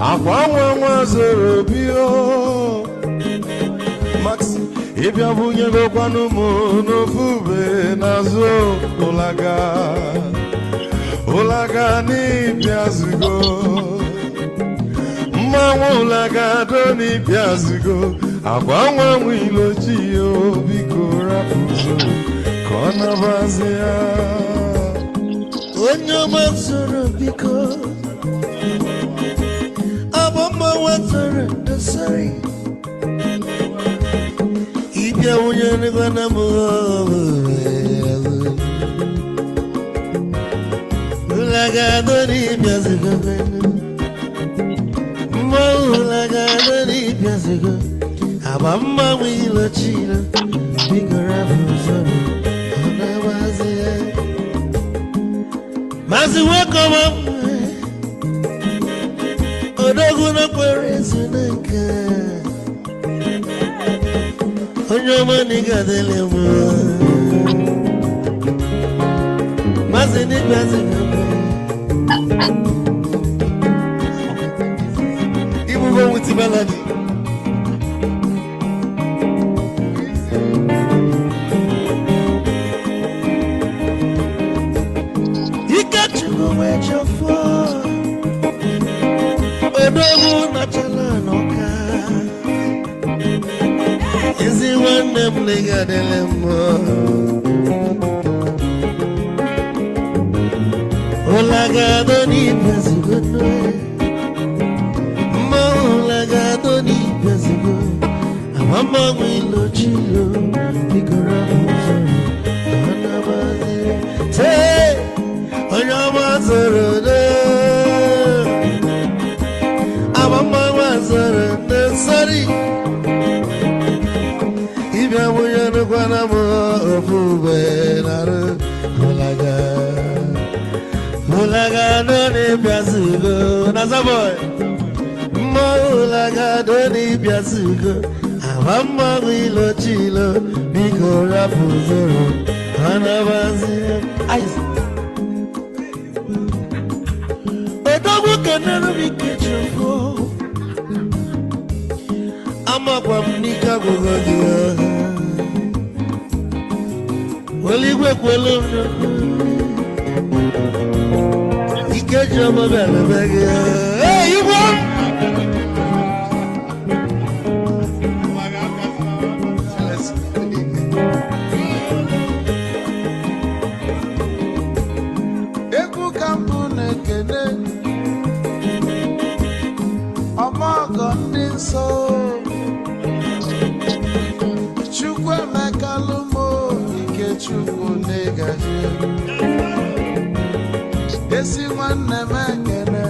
akwa nwa zoro bio Max ibia bunye gokwanu mo no fube nazo ulaga ni biazugo mmanwu ulaga do ni biazugo akwa nwa ilochi yo biko rapuzo kona bazia onyo mazoro biko abamba watara sorry ibia unye ni bana mo ulaga do ni biazugo ulaga do ni biazugo abamba ilochi yo biko rapuzo Mazi welcome up. Odoguna Parizunaka. Onyomani Gadelemo. Mazi Nibazaka. You move on with the melody. Where you for? Odogu nachala noka. Is it one them lega delemo? Olaga doni pesigo no. Mo olaga doni pesigo. Amama wilo chilo. Bigora muzo. Anabazi. Say. Sorry, if I were to go on a Mulaga, don't need Piazugo, Nazaboy. Mulaga, don't need Piazugo. Amama wilo chilo, Biko Rapuzo, Anabazi, Ice. Can never be kitchen for I'm up on Nika Gogodia. Well, you work well on you catch up a bell. Hey, you want? So chukwe mekalumo ike chukwu negaji esi nwanne mekene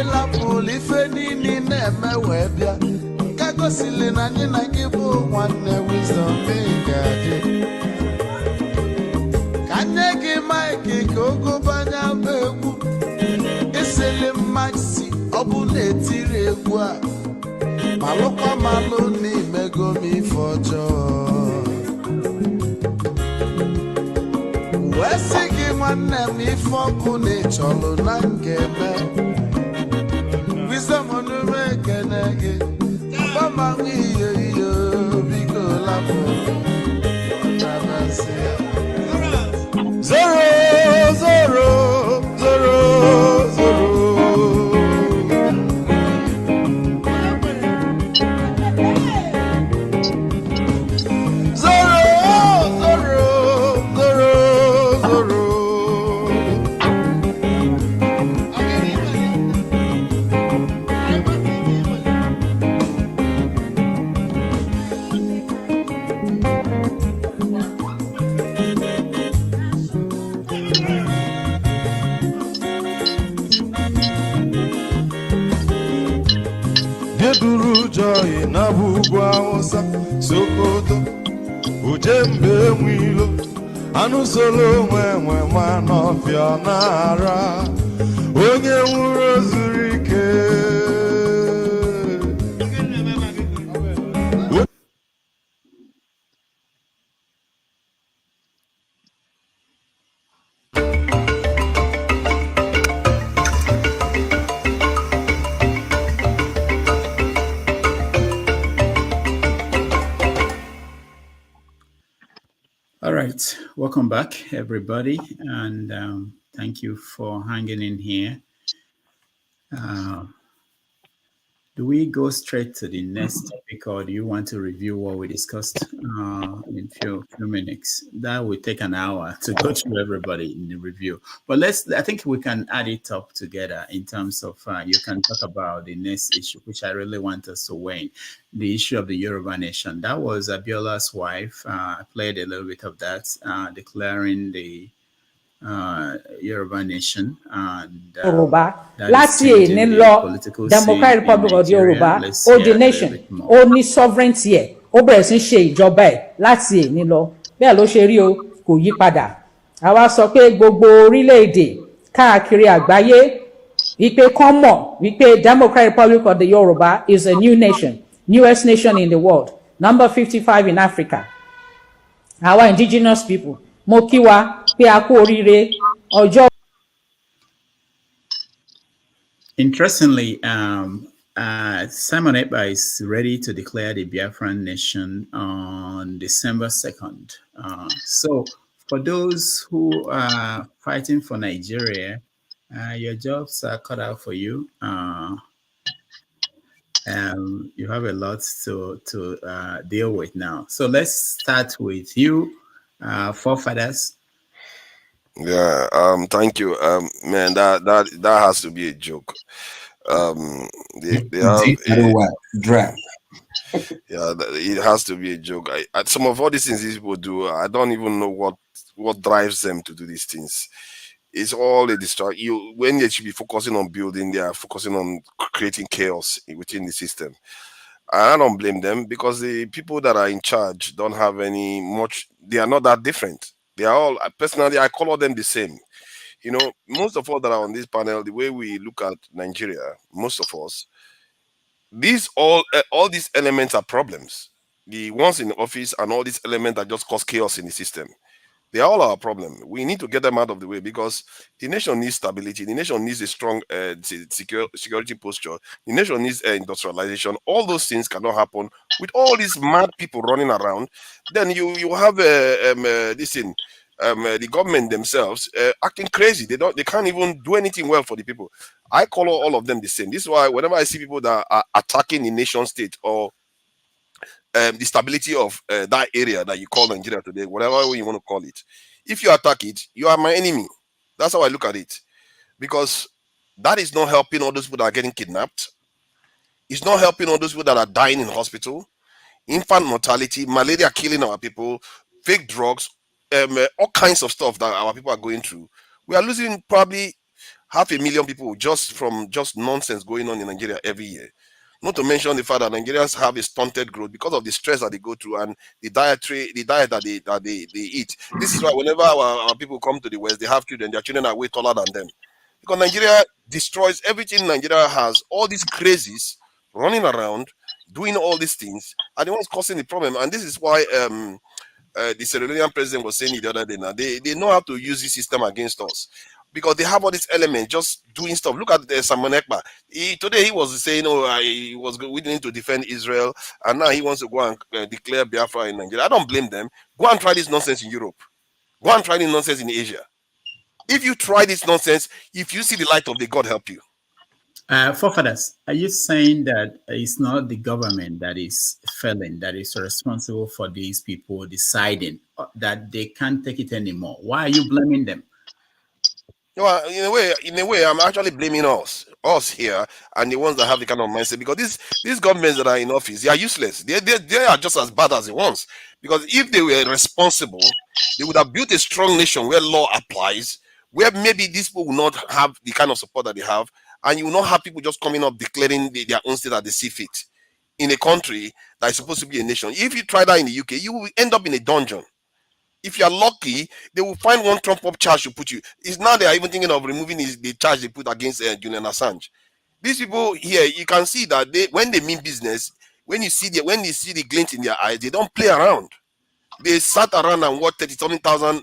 ila pulife nini na-eme wee bịa ka gosili na anyị na gị bụ nwanne wisdom negaji ka nye gị maịkị ka ogobanya bụ egwu esili maxi Obu netiri egwu a malụkwa malụ n'imego m ife ọjọọ wee sị gị nwanne m ife ọkụ na ịchọlụ na nkeme wisdom onume ekene gị agbamanwụ iyo iyo biko lapụ zoro zoro zoro zoro Joy na bugwa osa Sokoto Ujembe mwilo Anu solo mwe manofia nara Onye nwuro zurike Welcome back, everybody, and thank you for hanging in here. Uh, do we go straight to the next topic, or do you want to review what we discussed in few minutes? That will take an hour to go through everybody in the review. But let's. I think we can add it up together in terms of you can talk about the next issue, which I really want us to weigh, the issue of the Yoruba nation. That was Abiola's wife. I played a little bit of that, declaring the Yoruba nation, and Yorùbá that is láti èní changing the lọ political Democratic scene in Republic of the Nigeria. Yorùbá Let's ó hear di a little nation bit more. ó ní sovereignty ẹ̀ ó bẹ̀rẹ̀ sí ṣe ìjọba ẹ̀ láti èní lọ bẹ́ẹ̀ ló ṣe rí o kò yí padà àwa sọ pé gbogbo orílẹ̀-èdè káàkiri àgbáyé wípé kán mọ̀ wípé Democratic Republic of the Yorùbá is a new nation, newest nation in the world, number 55 in Africa. Àwa indigenous people mo kí wa pé a kú oríire ọjọ́. Interestingly, Simon Ekpa is ready to declare the Biafran nation on December 2nd. So, for those who are fighting for Nigeria, your jobs are cut out for you. You have a lot to deal with now. So let's start with you, forefathers. Yeah, thank you. Man, that has to be a joke. They have draft. Yeah, it has to be a joke. Some of all these things these people do, I don't even know what drives them to do these things. It's all a distraction. When they should be focusing on building, they are focusing on creating chaos within the system. I don't blame them because the people that are in charge don't have any much. They are not that different. They are all personally. I call them the same. You know, most of all that are on this panel, the way we look at Nigeria, most of us, these all these elements are problems. The ones in the office and all these elements that just cause chaos in the system. They are all our problem. We need to get them out of the way because the nation needs stability. The nation needs a strong security posture. The nation needs industrialization. All those things cannot happen with all these mad people running around. Then you have this thing. The government themselves acting crazy. They can't even do anything well for the people. I call all of them the same. This is why whenever I see people that are attacking the nation state or the stability of that area that you call Nigeria today, whatever way you want to call it, if you attack it, you are my enemy. That's how I look at it. Because that is not helping all those people that are getting kidnapped. It's not helping all those people that are dying in hospital. Infant mortality, malaria killing our people, fake drugs, all kinds of stuff that our people are going through. We are losing probably 500,000 people just from just nonsense going on in Nigeria every year. Not to mention the fact that Nigerians have a stunted growth because of the stress that they go through and the diet that they eat. This is why whenever our people come to the West, they have children, their children are way taller than them. Because Nigeria destroys everything Nigeria has, all these crazies running around, doing all these things, are the ones causing the problem. And this is why the Syrian president was saying it the other day now, they know how to use this system against us. Because they have all these elements just doing stuff. Look at Simon Ekpa. Today he was saying, he was willing to defend Israel, and now he wants to go and declare Biafra in Nigeria. I don't blame them. Go and try this nonsense in Europe. Go and try this nonsense in Asia. If you try this nonsense, if you see the light of the God help you. Forefathers, are you saying that it's not the government that is failing, that is responsible for these people deciding that they can't take it anymore? Why are you blaming them? Well, in a way, I'm actually blaming us here, and the ones that have the kind of mindset. Because these governments that are in office, they are useless. They are just as bad as the ones. Because if they were responsible, they would have built a strong nation where law applies, where maybe these people will not have the kind of support that they have, and you will not have people just coming up declaring their own state that they see fit in a country that is supposed to be a nation. If you try that in the UK, you will end up in a dungeon. If you are lucky, they will find one Trump-up charge to put you. It's now they are even thinking of removing the charge they put against Julian Assange. These people here, you can see that when they mean business, when you see the glint in their eyes, they don't play around. They sat around and watched 30,000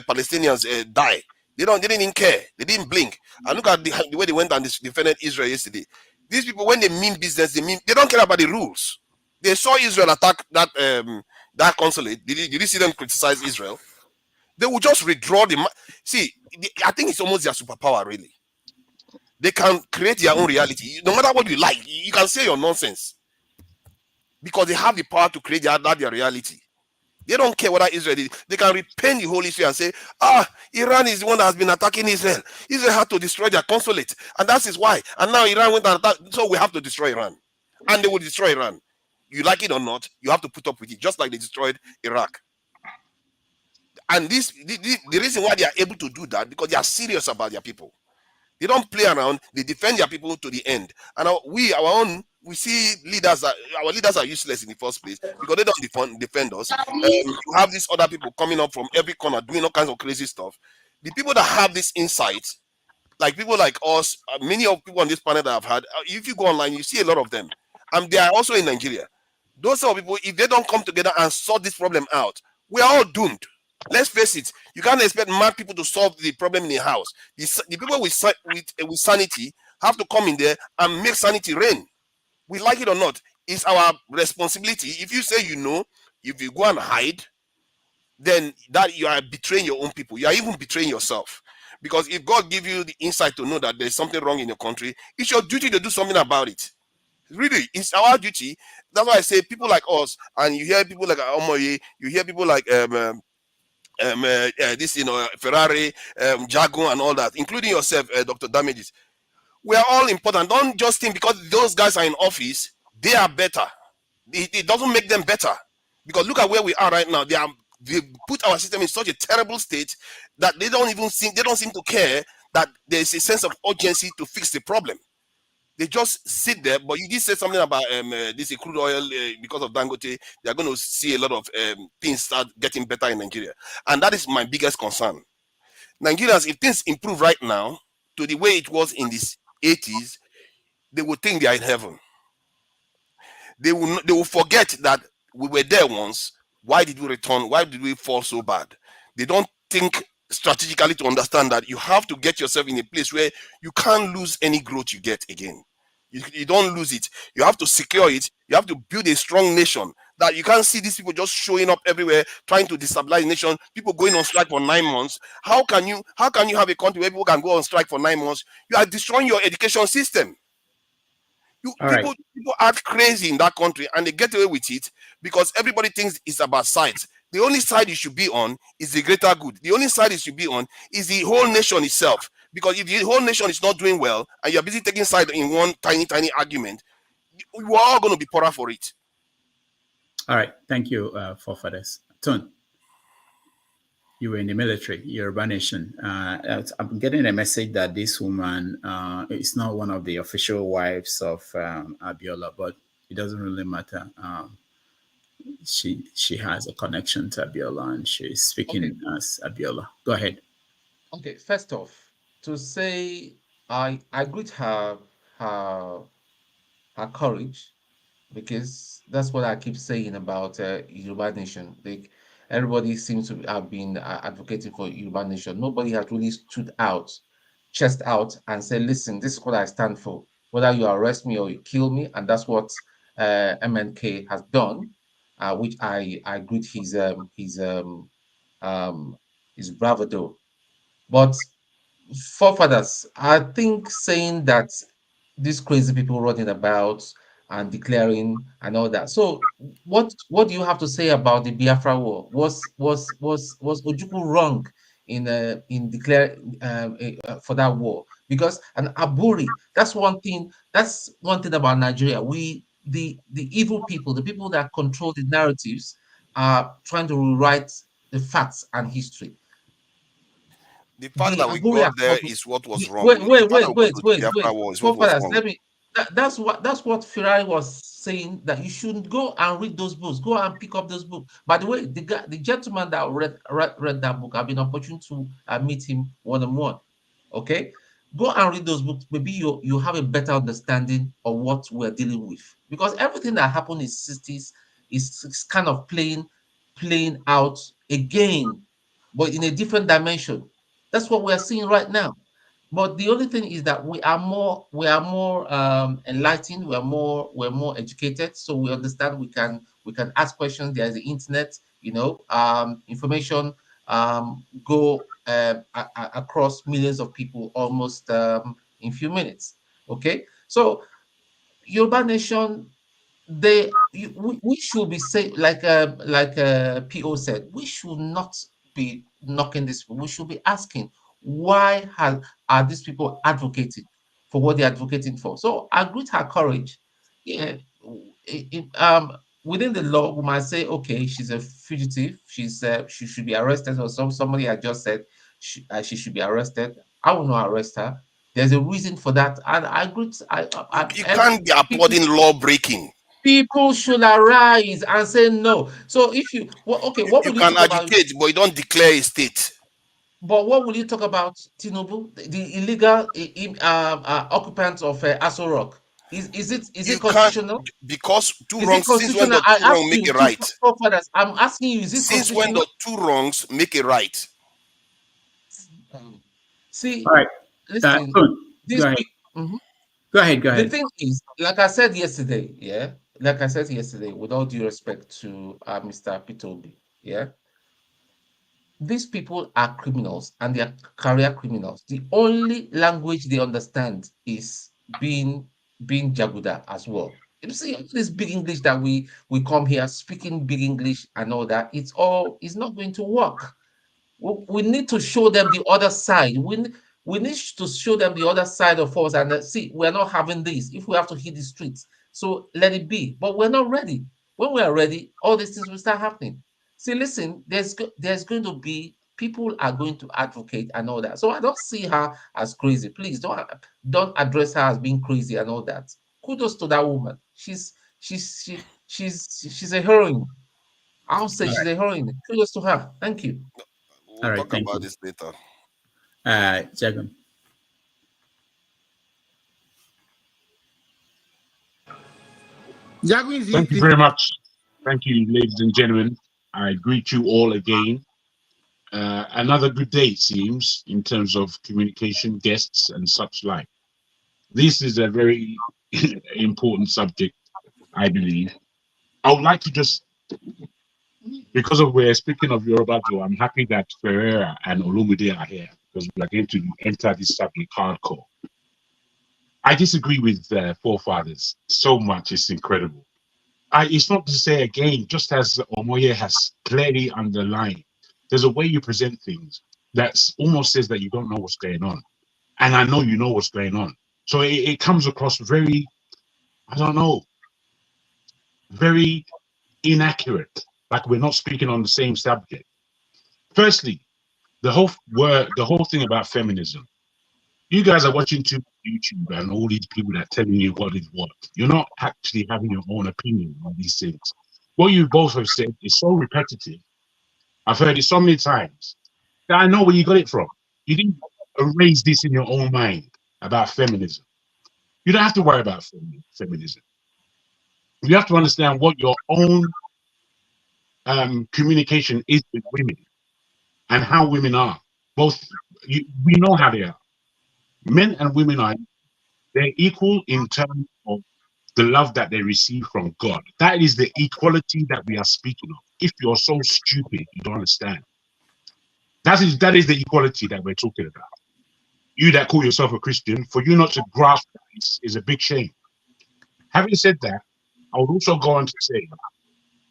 Palestinians die. They didn't even care. They didn't blink. And look at the way they went and defended Israel yesterday. These people, when they mean business, they don't care about the rules. They saw Israel attack that consulate. Did you see them criticize Israel? They will just withdraw the. See, I think it's almost their superpower, really. They can create their own reality. No matter what you like, you can say your nonsense because they have the power to create their reality. They don't care whether Israel is. They can repaint the whole issue and say, Iran is the one that has been attacking Israel. Israel had to destroy their consulate, and that is why. And now Iran went and attacked, so we have to destroy Iran. And they will destroy Iran. You like it or not, you have to put up with it, just like they destroyed Iraq. And the reason why they are able to do that, because they are serious about their people. They don't play around. They defend their people to the end. And we see leaders our leaders are useless in the first place because they don't defend us. You have these other people coming up from every corner doing all kinds of crazy stuff. The people that have this insight, like people like us, many of people on this planet that I've had, if you go online, you see a lot of them. And they are also in Nigeria. Those sort of people, if they don't come together and sort this problem out, we are all doomed. Let's face it. You can't expect mad people to solve the problem in a house. The people with sanity have to come in there and make sanity reign. We like it or not, it's our responsibility. If you say if you go and hide, then that you are betraying your own people. You are even betraying yourself. Because if God gives you the insight to know that there's something wrong in your country, it's your duty to do something about it. Really, it's our duty. That's why I say people like us, and you hear people like Omoye, you hear people like Ferrari, Jago, and all that, including yourself, Dr. Damages. We are all important. Don't just think because those guys are in office, they are better. It doesn't make them better. Because look at where we are right now. They put our system in such a terrible state that they don't seem to care that there is a sense of urgency to fix the problem. They just sit there. But you did say something about this crude oil because of Dangote. They are going to see a lot of things start getting better in Nigeria, and that is my biggest concern. Nigerians, if things improve right now to the way it was in the 80s, they will think they are in heaven. They will forget that we were there once. Why did we return? Why did we fall so bad? They don't think strategically to understand that you have to get yourself in a place where you can't lose any growth you get again. You don't lose it. You have to secure it. You have to build a strong nation that you can't see these people just showing up everywhere trying to destabilize the nation. People going on strike for 9 months. How can you have a country where people can go on strike for 9 months? You are destroying your education system. People act crazy in that country and they get away with it because everybody thinks it's about sides. The only side you should be on is the greater good. The only side you should be on is the whole nation itself. Because if the whole nation is not doing well and you're busy taking side in one tiny argument, you are all going to be poorer for it. All right. Thank you for this. Tun, you were in the military, Yoruba Nation. I'm getting a message that this woman is not one of the official wives of Abiola, but it doesn't really matter. She has a connection to Abiola and she's speaking as Abiola. Go ahead. Okay, first off, to say I greet her courage, because that's what I keep saying about Yoruba Nation. Like everybody seems to have been advocating for Yoruba Nation. Nobody has really stood out, chest out, and said, "Listen, this is what I stand for. Whether you arrest me or you kill me," and that's what MNK has done, which I greet his bravado. But forefathers, I think saying that these crazy people running about and declaring and all that. So what do you have to say about the Biafra war? Was Ojukwu wrong in declaring for that war? Because an Aburi, that's one thing. That's one thing about Nigeria. The evil people, the people that control the narratives, are trying to rewrite the facts and history. The fact The that we Aburi got are there called, is what was wrong. wait, The wait, fact wait, that we got wait, to wait, the Biafra wait. war is what was Forefathers, wrong. let me. That's what Ferrari was saying, that you should go and read those books. Go and pick up those books. By the way, the gentleman that read that book, I've been opportunity to meet him one-on-one. Okay, go and read those books. Maybe you have a better understanding of what we're dealing with, because everything that happened in the 60s is kind of playing out again, but in a different dimension. That's what we're seeing right now. But the only thing is that we are more enlightened, we're more educated, so we understand we can ask questions. There's the internet, information go across millions of people almost in few minutes. Okay, so Yoruba Nation, we should be saying, like PO said, we should not be knocking this. We should be asking, why are these people advocating for what they're advocating for? So I greet her courage. Yeah, within the law, we might say, okay, she's a fugitive. She should be arrested, or somebody had just said she should be arrested. I will not arrest her. There's a reason for that, and I greet. You can't be applauding law breaking. People should arise and say no. So if you okay, what You will you can talk about? agitate, but you don't declare a state. But what will you talk about Tinubu, the illegal occupants of Aso Rock? Is You it can't, constitutional? because two Is it wrongs. Since when constitutional? does I two ask wrongs make you, a two right? forefathers. I'm asking you, is it Since when constitutional? does two wrongs make a right? See, All right. listen, Go these ahead. people. Go ahead. Go The ahead. thing is, like I said yesterday, like I said yesterday, with all due respect to Mr. Pitobi, these people are criminals and they are career criminals. The only language they understand is being Jaguda as well. You see, all this big English that we come here speaking big English and all that, it's not going to work. We need to show them the other side. We need to show them the other side of us and see, we're not having this. If we have to hit the streets, so let it be. But we're not ready. When we are ready, all these things will start happening. See, listen, there's going to be people are going to advocate and all that. So I don't see her as crazy. Please don't address her as being crazy and all that. Kudos to that woman. She's a heroine. I'll say All she's a heroine. Kudos to her. Thank you. We'll All right, talk thank about you. this later. Jagan. Thank you very much. Thank you, ladies and gentlemen. I greet you all again. Another good day, it seems, in terms of communication, guests, and such like. This is a very important subject, I believe. I would like to just, because we're speaking of Yoruba, I'm happy that Ferreira and Olumide are here, because we are going to enter this subject hardcore. I disagree with forefathers so much, it's incredible. It's not to say again, just as Omoye has clearly underlined, there's a way you present things that almost says that you don't know what's going on. And I know you know what's going on. So it comes across very, I don't know, very inaccurate, like we're not speaking on the same subject. Firstly, the whole thing about feminism. You guys are watching too much YouTube and all these people that are telling you what is what. You're not actually having your own opinion on these things. What you both have said is so repetitive. I've heard it so many times that I know where you got it from. You didn't erase this in your own mind about feminism. You don't have to worry about feminism. You have to understand what your own communication is with women and how women are. We know how they are. Men and women they're equal in terms of the love that they receive from God. That is the equality that we are speaking of. If you're so stupid, you don't understand. That is the equality that we're talking about. You that call yourself a Christian, for you not to grasp that is a big shame. Having said that, I would also go on to say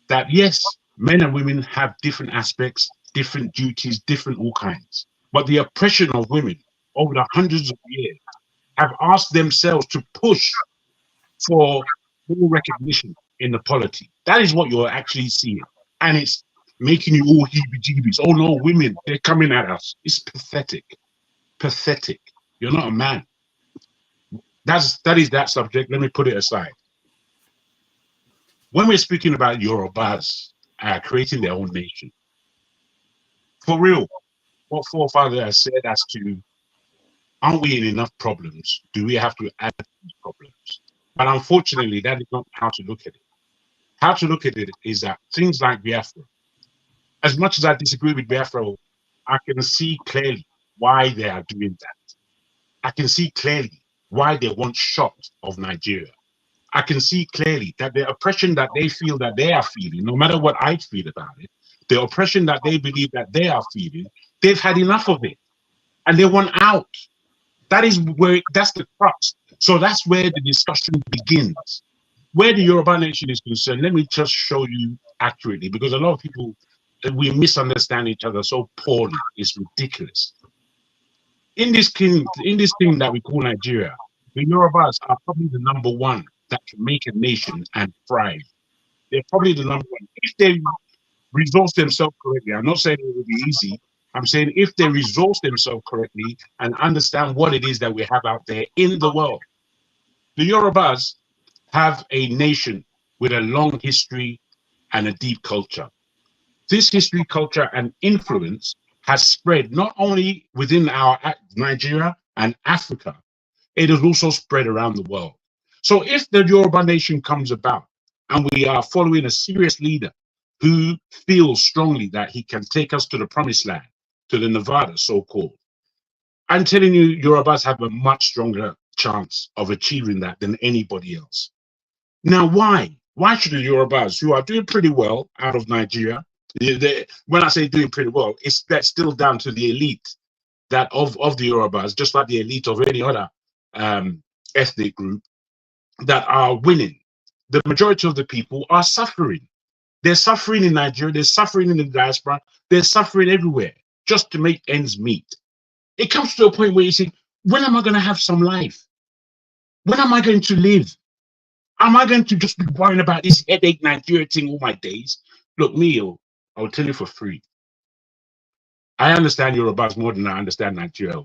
that yes, men and women have different aspects, different duties, different all kinds. But the oppression of women over the hundreds of years have asked themselves to push for more recognition in the polity. That is what you're actually seeing. And it's making you all heebie-jeebies. Oh no, women, they're coming at us. It's pathetic. Pathetic. You're not a man. That is that subject. Let me put it aside. When we're speaking about Yorubas creating their own nation, for real, what forefather has said as to, aren't we in enough problems? Do we have to add these problems? But unfortunately, that is not how to look at it. How to look at it is that things like Biafra, as much as I disagree with Biafra, I can see clearly why they are doing that. I can see clearly why they want shot of Nigeria. I can see clearly that the oppression that they feel that they are feeling, no matter what I feel about it, the oppression that they believe that they are feeling, they've had enough of it and they want out. That's the crux. So that's where the discussion begins. Where the Yoruba nation is concerned, let me just show you accurately, because a lot of people, we misunderstand each other so poorly. It's ridiculous. In this thing that we call Nigeria, the Yorubas are probably the number one that can make a nation and thrive. They're probably the number one. If they resource themselves correctly, I'm not saying it will be easy. I'm saying if they resource themselves correctly and understand what it is that we have out there in the world. The Yorubas have a nation with a long history and a deep culture. This history, culture, and influence has spread not only within our Nigeria and Africa, it has also spread around the world. So if the Yoruba nation comes about and we are following a serious leader who feels strongly that he can take us to the promised land, to the Nevada, so-called, I'm telling you, Yorubas have a much stronger chance of achieving that than anybody else. Now, why? Why should the Yorubas, who are doing pretty well out of Nigeria, when I say doing pretty well, that's still down to the elite that of the Yorubas, just like the elite of any other ethnic group, that are winning. The majority of the people are suffering. They're suffering in Nigeria, they're suffering in the diaspora, they're suffering everywhere just to make ends meet. It comes to a point where you say, when am I going to have some life? When am I going to live? Am I going to just be worrying about this headache Nigeria thing all my days? Look, I'll tell you for free. I understand Yorubas more than I understand Nigeria.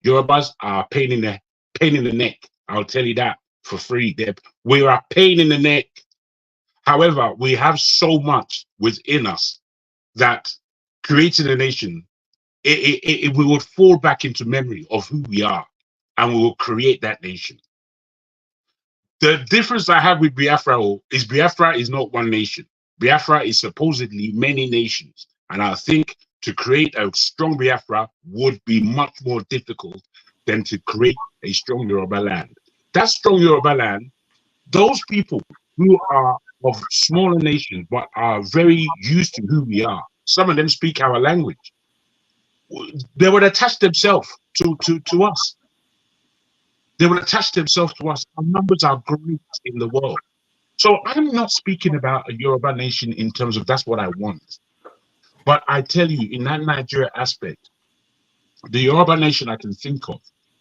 Yorubas are pain in the neck. I'll tell you that for free. We are a pain in the neck. However, we have so much within us that creating a nation, we would fall back into memory of who we are, and we will create that nation. The difference I have with Biafra is not one nation. Biafra is supposedly many nations. And I think to create a strong Biafra would be much more difficult than to create a strong Yoruba land. That strong Yoruba land, those people who are of smaller nations but are very used to who we are, some of them speak our language, they would attach themselves to us. They will attach themselves to us. Our numbers are great in the world. So I'm not speaking about a Yoruba nation in terms of that's what I want. But I tell you, in that Nigeria aspect, the Yoruba nation I can think of,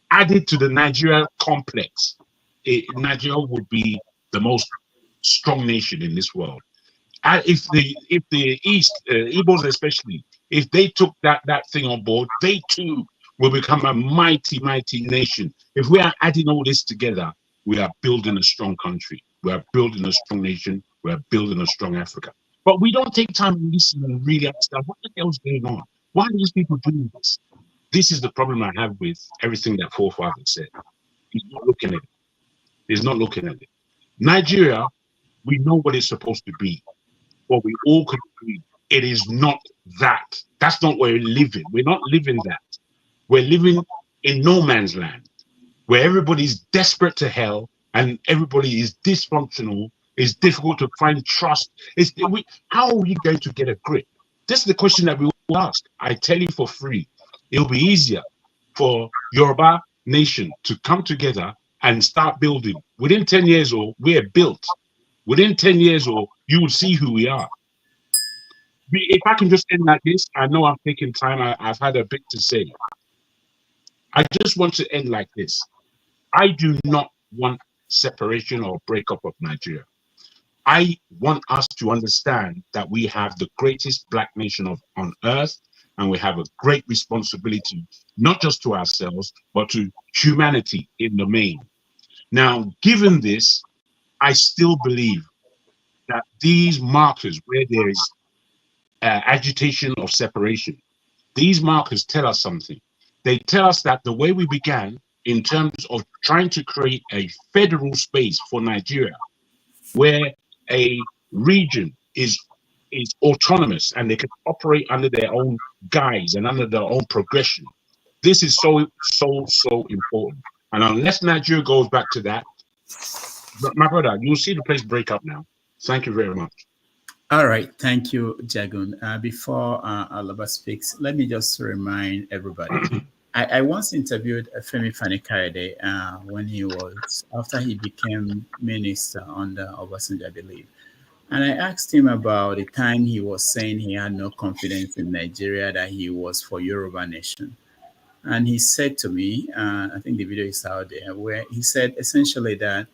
added to the Nigeria complex, Nigeria would be the most strong nation in this world. If the East, Igbos especially, if they took that thing on board, they too will become a mighty, mighty nation. If we are adding all this together, we are building a strong country. We are building a strong nation. We are building a strong Africa. But we don't take time to listen and really understand what the hell's going on. Why are these people doing this? This is the problem I have with everything that forefather said. He's not looking at it. He's not looking at it. Nigeria, we know what it's supposed to be. But we all could agree it is not that. That's not where we're living. We're not living that. We're living in no man's land, where everybody's desperate to hell and everybody is dysfunctional. It's difficult to find trust. How are we going to get a grip? This is the question that we will ask. I tell you for free, it'll be easier for Yoruba nation to come together and start building. Within 10 years, or we're built. Within 10 years, or you will see who we are. If I can just end like this, I know I'm taking time. I've had a bit to say. I just want to end like this. I do not want separation or breakup of Nigeria. I want us to understand that we have the greatest black nation on earth, and we have a great responsibility, not just to ourselves, but to humanity in the main. Now, given this, I still believe that these markers where there is agitation of separation, these markers tell us something. They tell us that the way we began in terms of trying to create a federal space for Nigeria, where a region is autonomous and they can operate under their own guise and under their own progression. This is so important. And unless Nigeria goes back to that, my brother, you'll see the place break up now. Thank you very much. All right, thank you, Jagun. Before Alaba speaks, let me just remind everybody. I once interviewed Femi Fani-Kayode when he was, after he became minister under Obasanjo, I believe. And I asked him about the time he was saying he had no confidence in Nigeria, that he was for Yoruba nation. And he said to me, I think the video is out there, where he said essentially that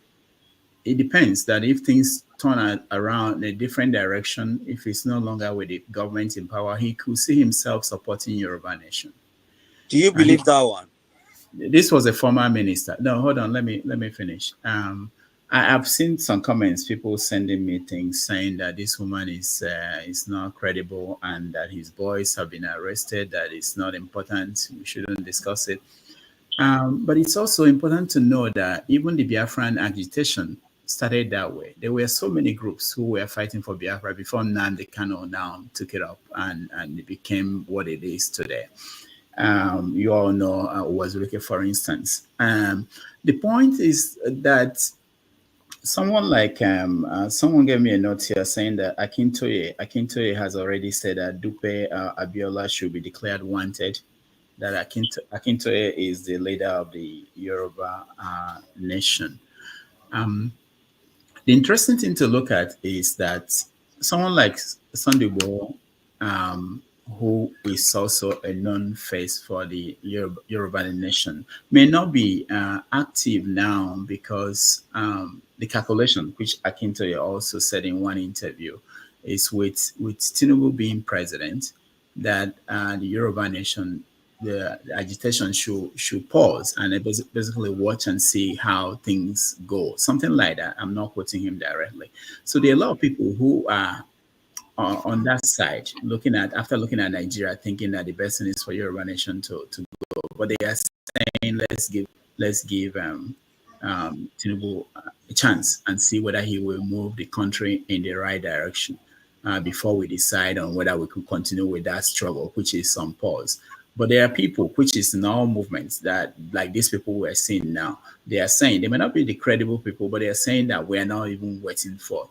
it depends, that if things turn around in a different direction, if it's no longer with the government in power, he could see himself supporting Yoruba nation. Do you believe that one? This was a former minister. No, hold on. Let me finish. I've seen some comments, people sending me things saying that this woman is not credible and that his boys have been arrested. That it's not important. We shouldn't discuss it. But it's also important to know that even the Biafran agitation started that way. There were so many groups who were fighting for Biafra before Nnamdi Kanu now took it up and it became what it is today. You all know Wazirike, for instance. The point is that someone like someone gave me a note here saying that Akintoye has already said that Dupe Abiola should be declared wanted. That Akintoye is the leader of the Yoruba nation. The interesting thing to look at is that someone like Sunday Igboho, who is also a known face for the Yoruba nation, may not be active now because the calculation, which Akintoye also said in one interview, is with Tinubu being president, that the Yoruba nation, the agitation should pause and basically watch and see how things go. Something like that. I'm not quoting him directly. So there are a lot of people who are on that side, after looking at Nigeria, thinking that the best thing is for Yoruba nation to go, but they are saying let's give Tinubu a chance and see whether he will move the country in the right direction before we decide on whether we could continue with that struggle, which is on pause. But there are people, which is in all movements, that like these people we're seeing now, they are saying, they may not be the credible people, but they are saying that we are not even waiting for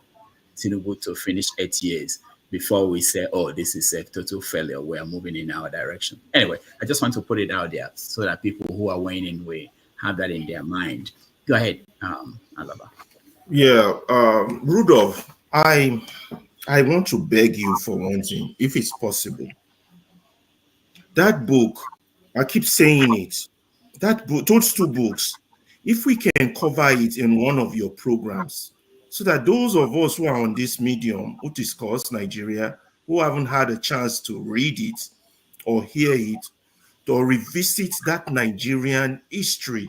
Tinubu to finish 8 years before we say, oh, this is a total failure, we are moving in our direction. Anyway, I just want to put it out there so that people who are weighing in will have that in their mind. Go ahead, Alaba. Yeah, Rudolph, I want to beg you for one thing, if it's possible. That book, I keep saying it, that book, those two books, if we can cover it in one of your programs, so that those of us who are on this medium who discuss Nigeria, who haven't had a chance to read it or hear it, to revisit that Nigerian history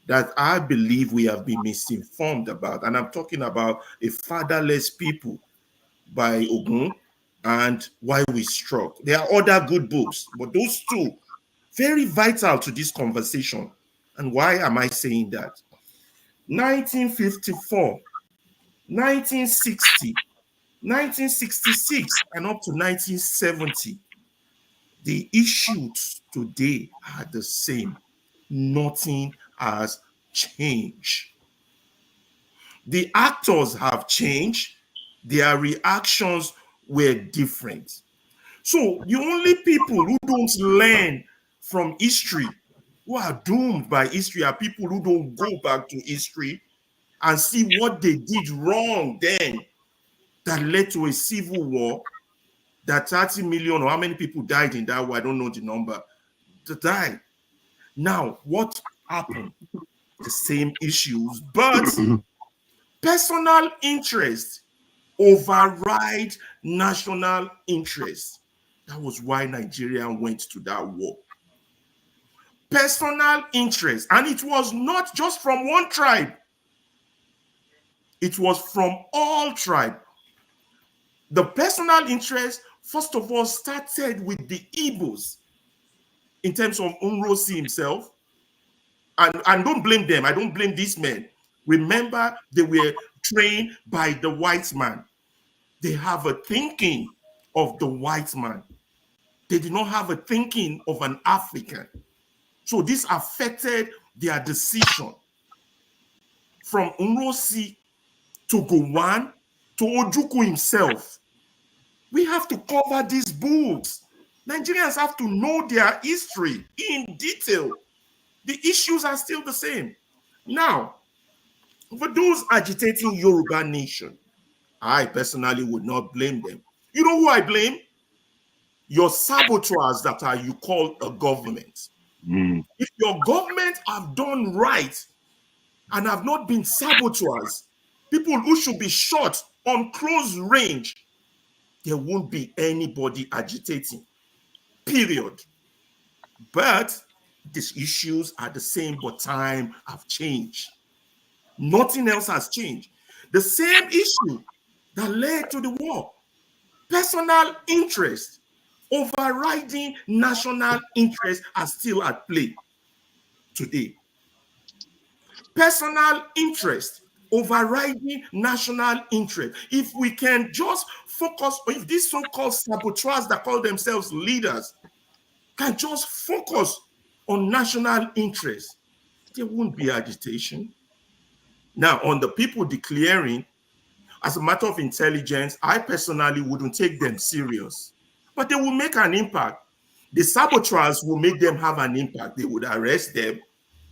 that I believe we have been misinformed about. And I'm talking about a fatherless people by Ogun and Why We Struck. There are other good books, but those two, very vital to this conversation. And why am I saying that? 1954, 1960, 1966, and up to 1970, the issues today are the same. Nothing has changed. The actors have changed. Their reactions were different. So the only people who don't learn from history, who are doomed by history, are people who don't go back to history and see what they did wrong then that led to a civil war, that 30 million, or how many people died in that war, I don't know the number, to die. Now, what happened? The same issues, but personal interest override national interest. That was why Nigeria went to that war. Personal interest, and it was not just from one tribe. It was from all tribes. The personal interest, first of all, started with the Igbos in terms of Unrosi himself. And don't blame them. I don't blame these men. Remember, they were trained by the white man. They have a thinking of the white man. They did not have a thinking of an African. So this affected their decision. From Unrosi to Gowon to Ojukwu himself. We have to cover these books. Nigerians have to know their history in detail. The issues are still the same. Now, for those agitating Yoruba nation, I personally would not blame them. You know who I blame? Your saboteurs that are you call a government. If your government have done right and have not been saboteurs, people who should be shot on close range, there won't be anybody agitating, period. But these issues are the same, but time have changed. Nothing else has changed. The same issue that led to the war, personal interest overriding national interest, are still at play today. Personal interest overriding national interest. If we can just focus, if these so-called saboteurs that call themselves leaders can just focus on national interest, there won't be agitation. Now, on the people declaring, as a matter of intelligence, I personally wouldn't take them serious, but they will make an impact. The saboteurs will make them have an impact. They would arrest them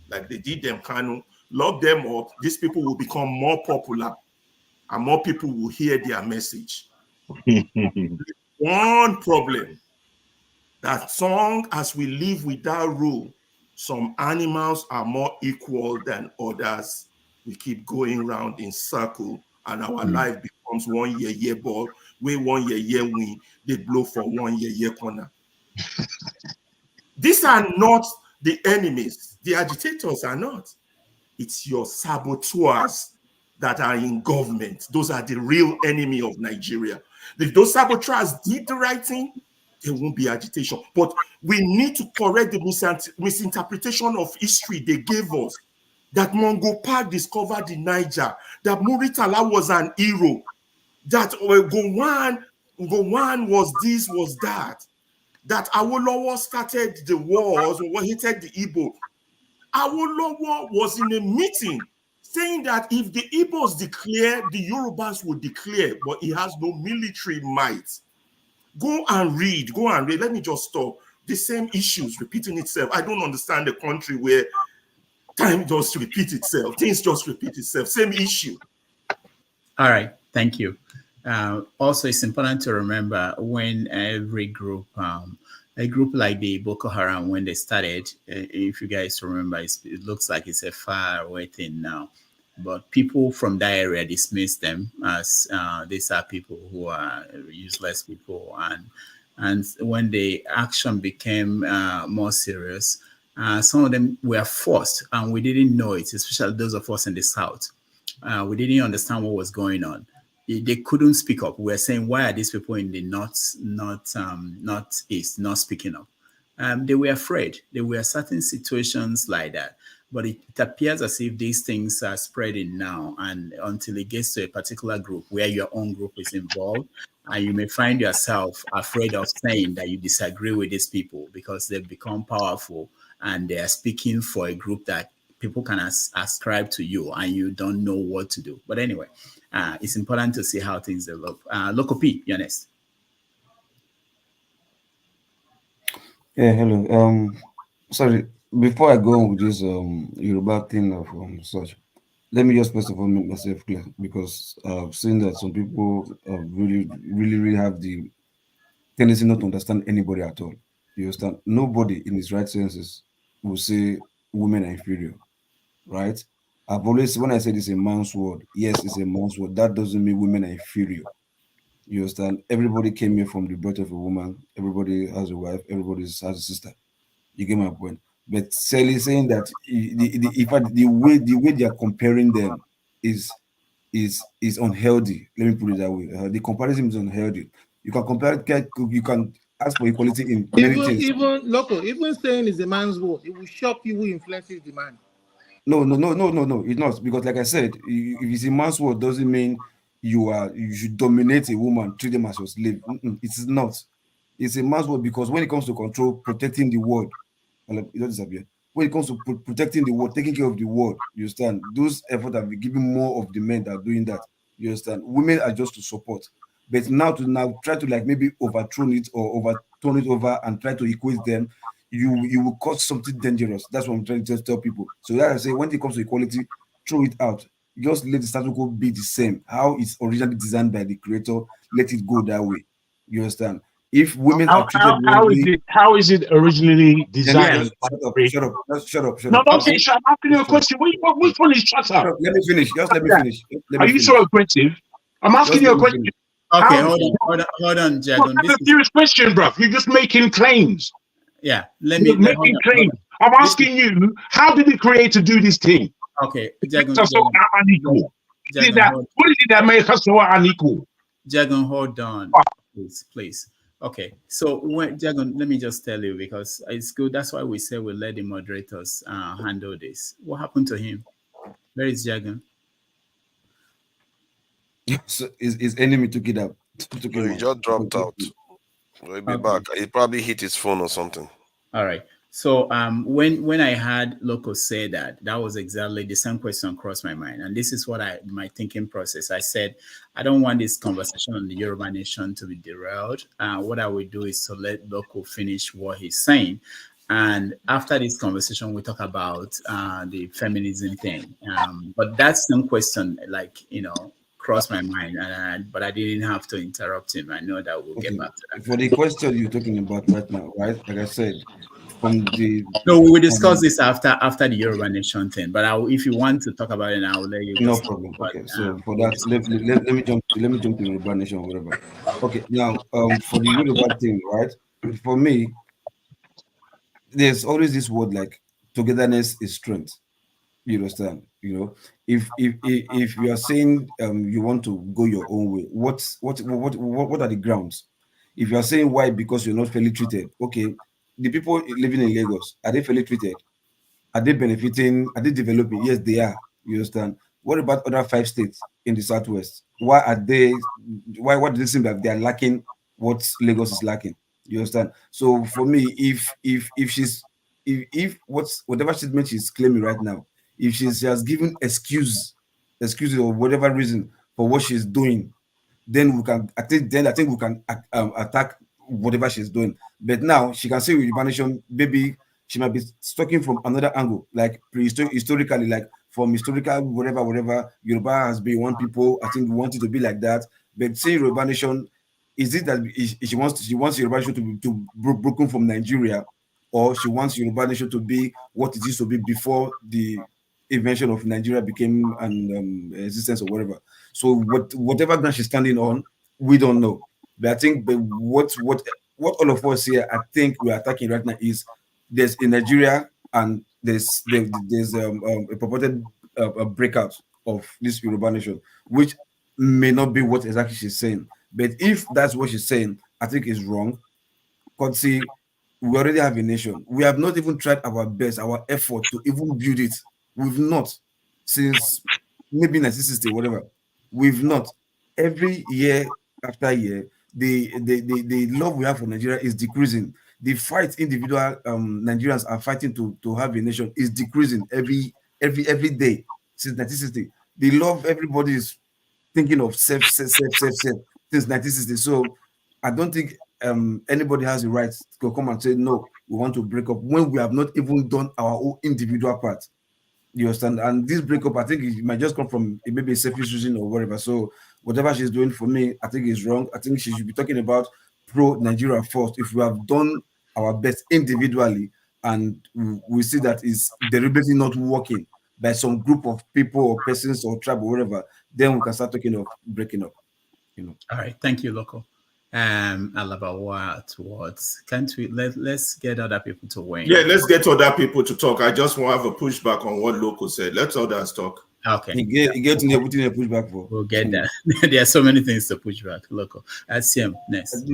like they did them, Kanu, lock them up. These people will become more popular and more people will hear their message. One problem, that long as we live without rule, some animals are more equal than others. We keep going round in circle and our life becomes one year ball, where 1 year win, they blow for 1 year corner. These are not the enemies. The agitators are not. It's your saboteurs that are in government. Those are the real enemy of Nigeria. If those saboteurs did the right thing, there won't be agitation. But we need to correct the misinterpretation of history they gave us. That Mongo Park discovered the Niger, that Muritala was an hero, that Gowon was this, was that Awolowo started the wars or hated the Igbo. Awolowo was in a meeting saying that if the Igbos declare, the Yorubas will declare, but he has no military might. Go and read. Let me just stop. The same issues repeating itself. I don't understand a country where time just repeats itself. Things just repeat itself. Same issue. All right. Thank you. Also, it's important to remember when every group, a group like the Boko Haram, when they started, if you guys remember, it looks like it's a far away thing now. But people from that area dismiss them as these are people who are useless people. And when the action became more serious, some of them were forced, and we didn't know it, especially those of us in the South. We didn't understand what was going on. They couldn't speak up. We were saying, why are these people in the northeast not speaking up? They were afraid. There were certain situations like that. But it appears as if these things are spreading now, and until it gets to a particular group where your own group is involved, and you may find yourself afraid of saying that you disagree with these people because they've become powerful and they are speaking for a group that people can ascribe to you, and you don't know what to do. But anyway, it's important to see how things develop. Loco P, you're next. Yeah, hello. Sorry, before I go on with this Yoruba thing of such, let me just first of all make myself clear, because I've seen that some people really have the tendency not to understand anybody at all. You understand? Nobody in his right senses will say women are inferior, right? I've always, when I say this is a man's word, yes, it's a man's word. That doesn't mean women are inferior. You understand? Everybody came here from the birth of a woman. Everybody has a wife. Everybody has a sister. You get my point. But Sally saying that the way they are comparing them is unhealthy. Let me put it that way. The comparison is unhealthy. You can compare. You can ask for equality in many things. Even saying is a man's word, it will shock you who influences the man. No. It's not, because like I said, if it's a man's word, doesn't mean you should dominate a woman, treat them as your slave. It's not. It's a man's word, because when it comes to control, protecting the world, it doesn't disappear. When it comes to protecting the world, taking care of the world, you understand? Those efforts have been given more of the men that are doing that. You understand? Women are just to support. But now to try to like maybe overthrow it or overturn it over and try to equate them, you will cause something dangerous. That's what I'm trying to tell people. So that I say, when it comes to equality, throw it out. Just let the status quo be the same. How it's originally designed by the creator, let it go that way. You understand? If women are treated wrongly, how is it originally designed? Shut up. Shut up. No, don't finish. I'm asking you a question. Which one is shut up? Let me finish. Just let me finish. Are you so aggressive? I'm asking you a question. Okay, hold on, Jagon. That's a serious question, bro. You're just making claims. Yeah, You're making claims. I'm asking you, how did the creator do this thing? Okay, Jagon. So unequal. What is it that makes us so unequal? Jagon, hold on, please. Okay, so Jagon, let me just tell you, because it's good. That's why we say we'll let the moderators handle this. What happened to him? Where is Jagon? So his enemy took it up. He just dropped out. He'll be back. He probably hit his phone or something. All right. So when I had Loco say that was exactly the same question crossed my mind, and this is what my thinking process. I said, I don't want this conversation on the Yoruba nation to be derailed. What I will do is to let Loco finish what he's saying, and after this conversation, we talk about the feminism thing. But that's some question, crossed my mind, but I didn't have to interrupt him. I know that we'll get back to that. For the question you're talking about right now, right? Like I said, we will discuss this after the Yoruba Nation thing. But if you want to talk about it, I will let you. No problem. Okay, so for that, let me jump to Yoruba Nation or whatever. Okay, now for the Yoruba thing, right? For me, there's always this word like togetherness is strength. You understand? If you are saying you want to go your own way, what are the grounds? If you are saying why, because you're not fairly treated, okay. The people living in Lagos, are they fairly treated? Are they benefiting? Are they developing? Yes, they are. You understand? What about other 5 states in the southwest? Why are they? Why do they seem like they are lacking what Lagos is lacking? You understand? So for me, if whatever statement she's claiming right now, if she has given excuses or whatever reason for what she's doing, then we can. I think we can attack whatever she's doing. But now she can say with Yoruba Nation, maybe she might be talking from another angle, like historically, like from historical whatever. Yoruba has been one people. I think we want it to be like that. But saying Yoruba Nation, is it that she wants Yoruba Nation to be broken from Nigeria, or she wants Yoruba Nation to be what it used to be before the invention of Nigeria became an existence or whatever? So whatever ground she's standing on, we don't know. But I think what all of us here, I think we're attacking right now is there's in Nigeria and there's a purported breakout of this Yoruba Nation, which may not be what exactly she's saying. But if that's what she's saying, I think it's wrong. Because see, we already have a nation. We have not even tried our best, our effort to even build it. We've not since maybe 1960, whatever. We've not. Every year after year, the love we have for Nigeria is decreasing. The fight individual Nigerians are fighting to have a nation is decreasing every day since 1960. The love everybody is thinking of self since 1960. So I don't think anybody has the right to come and say no, we want to break up when we have not even done our own individual part. You understand? And this breakup, I think it might just come from maybe a selfish reason or whatever. So whatever she's doing for me, I think is wrong. I think she should be talking about pro Nigeria first. If we have done our best individually and we see that is deliberately not working by some group of people or persons or tribe or whatever, then we can start talking of breaking up. All right, thank you, Loco. Alaba, towards can't we let's get other people to weigh in? Yeah, let's get other people to talk. I just want to have a pushback on what Loco said. Let's others talk. Okay. He get in putting a pushback for. We'll get that. There are so many things to push back. Loco. That's him next.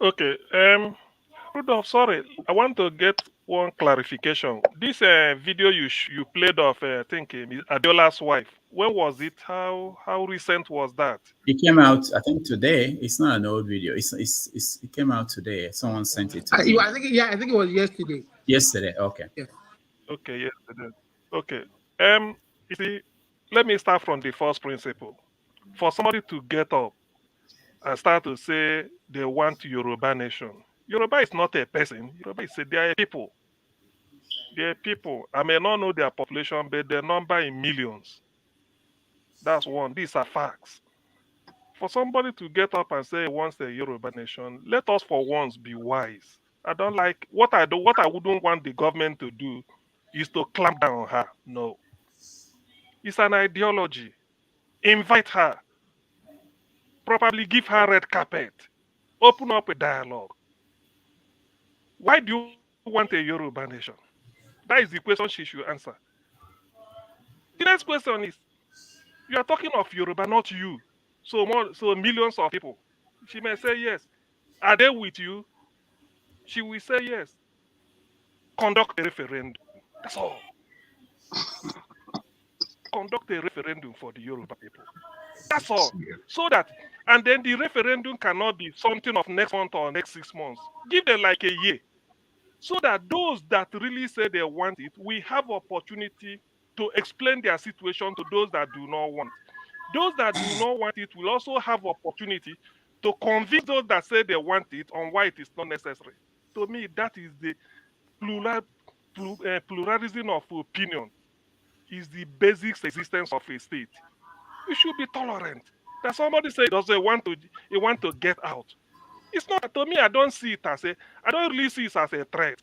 Okay. Rudolph, sorry. I want to get one clarification. This video you played of I think Adeola's wife. When was it? How recent was that? It came out, I think, today. It's not an old video. It came out today. Someone sent it to me. I think it was yesterday. Yesterday, okay. Yes. Okay, yesterday. Okay. You see, let me start from the first principle. For somebody to get up and start to say they want Yoruba nation. Yoruba is not a person. Yoruba is they are a people. They are people. I may not know their population, but their number in millions. That's one. These are facts. For somebody to get up and say he wants a Yoruba nation, let us for once be wise. I don't like what I do. What I wouldn't want the government to do is to clamp down on her. No, it's an ideology. Invite her, probably give her red carpet, open up a dialogue. Why do you want a Yoruba nation? That is the question she should answer. The next question is, you are talking of Yoruba, not you. So millions of people. She may say yes. Are they with you? She will say yes. Conduct a referendum. That's all. Conduct a referendum for the Yoruba people. That's all. So that, and then the referendum cannot be something of next month or next 6 months. Give them like a year. So that those that really say they want it, we have opportunity to explain their situation to those that do not want. Those that do not want it will also have opportunity to convince those that say they want it on why it is not necessary. To me, that is the pluralism of opinion is the basic existence of a state. We should be tolerant. That somebody say does he want to get out. It's not, to me, I don't see it as I don't really see it as a threat.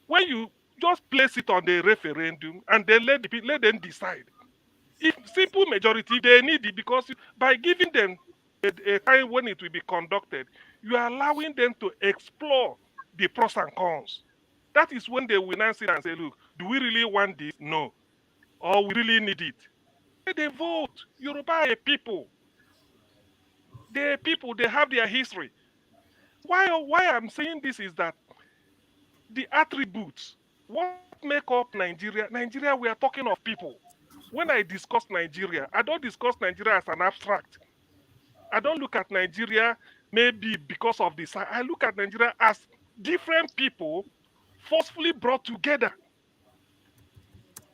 When you just place it on the referendum and then let them decide. If simple majority, they need it because by giving them a time when it will be conducted, you are allowing them to explore the pros and cons. That is when they will now sit and say, look, do we really want this? No. Or we really need it. They vote. Yoruba are a people. They're people, they have their history. Why I'm saying this is that the attributes, what make up Nigeria, we are talking of people. When I discuss Nigeria, I don't discuss Nigeria as an abstract. I don't look at Nigeria maybe because of this. I look at Nigeria as different people forcefully brought together.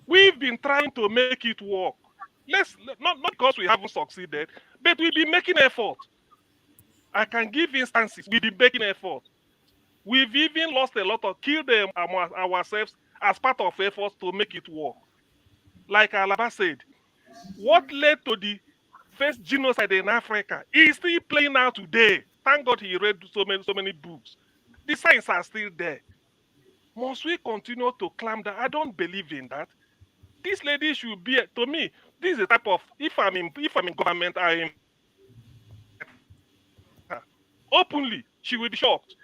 We've been trying to make it work. Not because we haven't succeeded, but we've been making effort. I can give instances. We've been making effort. We've even lost a lot of, killed them ourselves as part of efforts to make it work. Like Alaba said, what led to the first genocide in Africa is still playing out today. Thank God he read so many books. The signs are still there. Must we continue to clamp down? I don't believe in that. This lady should be, to me, this is the type of, if I'm in government, I am openly, she will be shocked.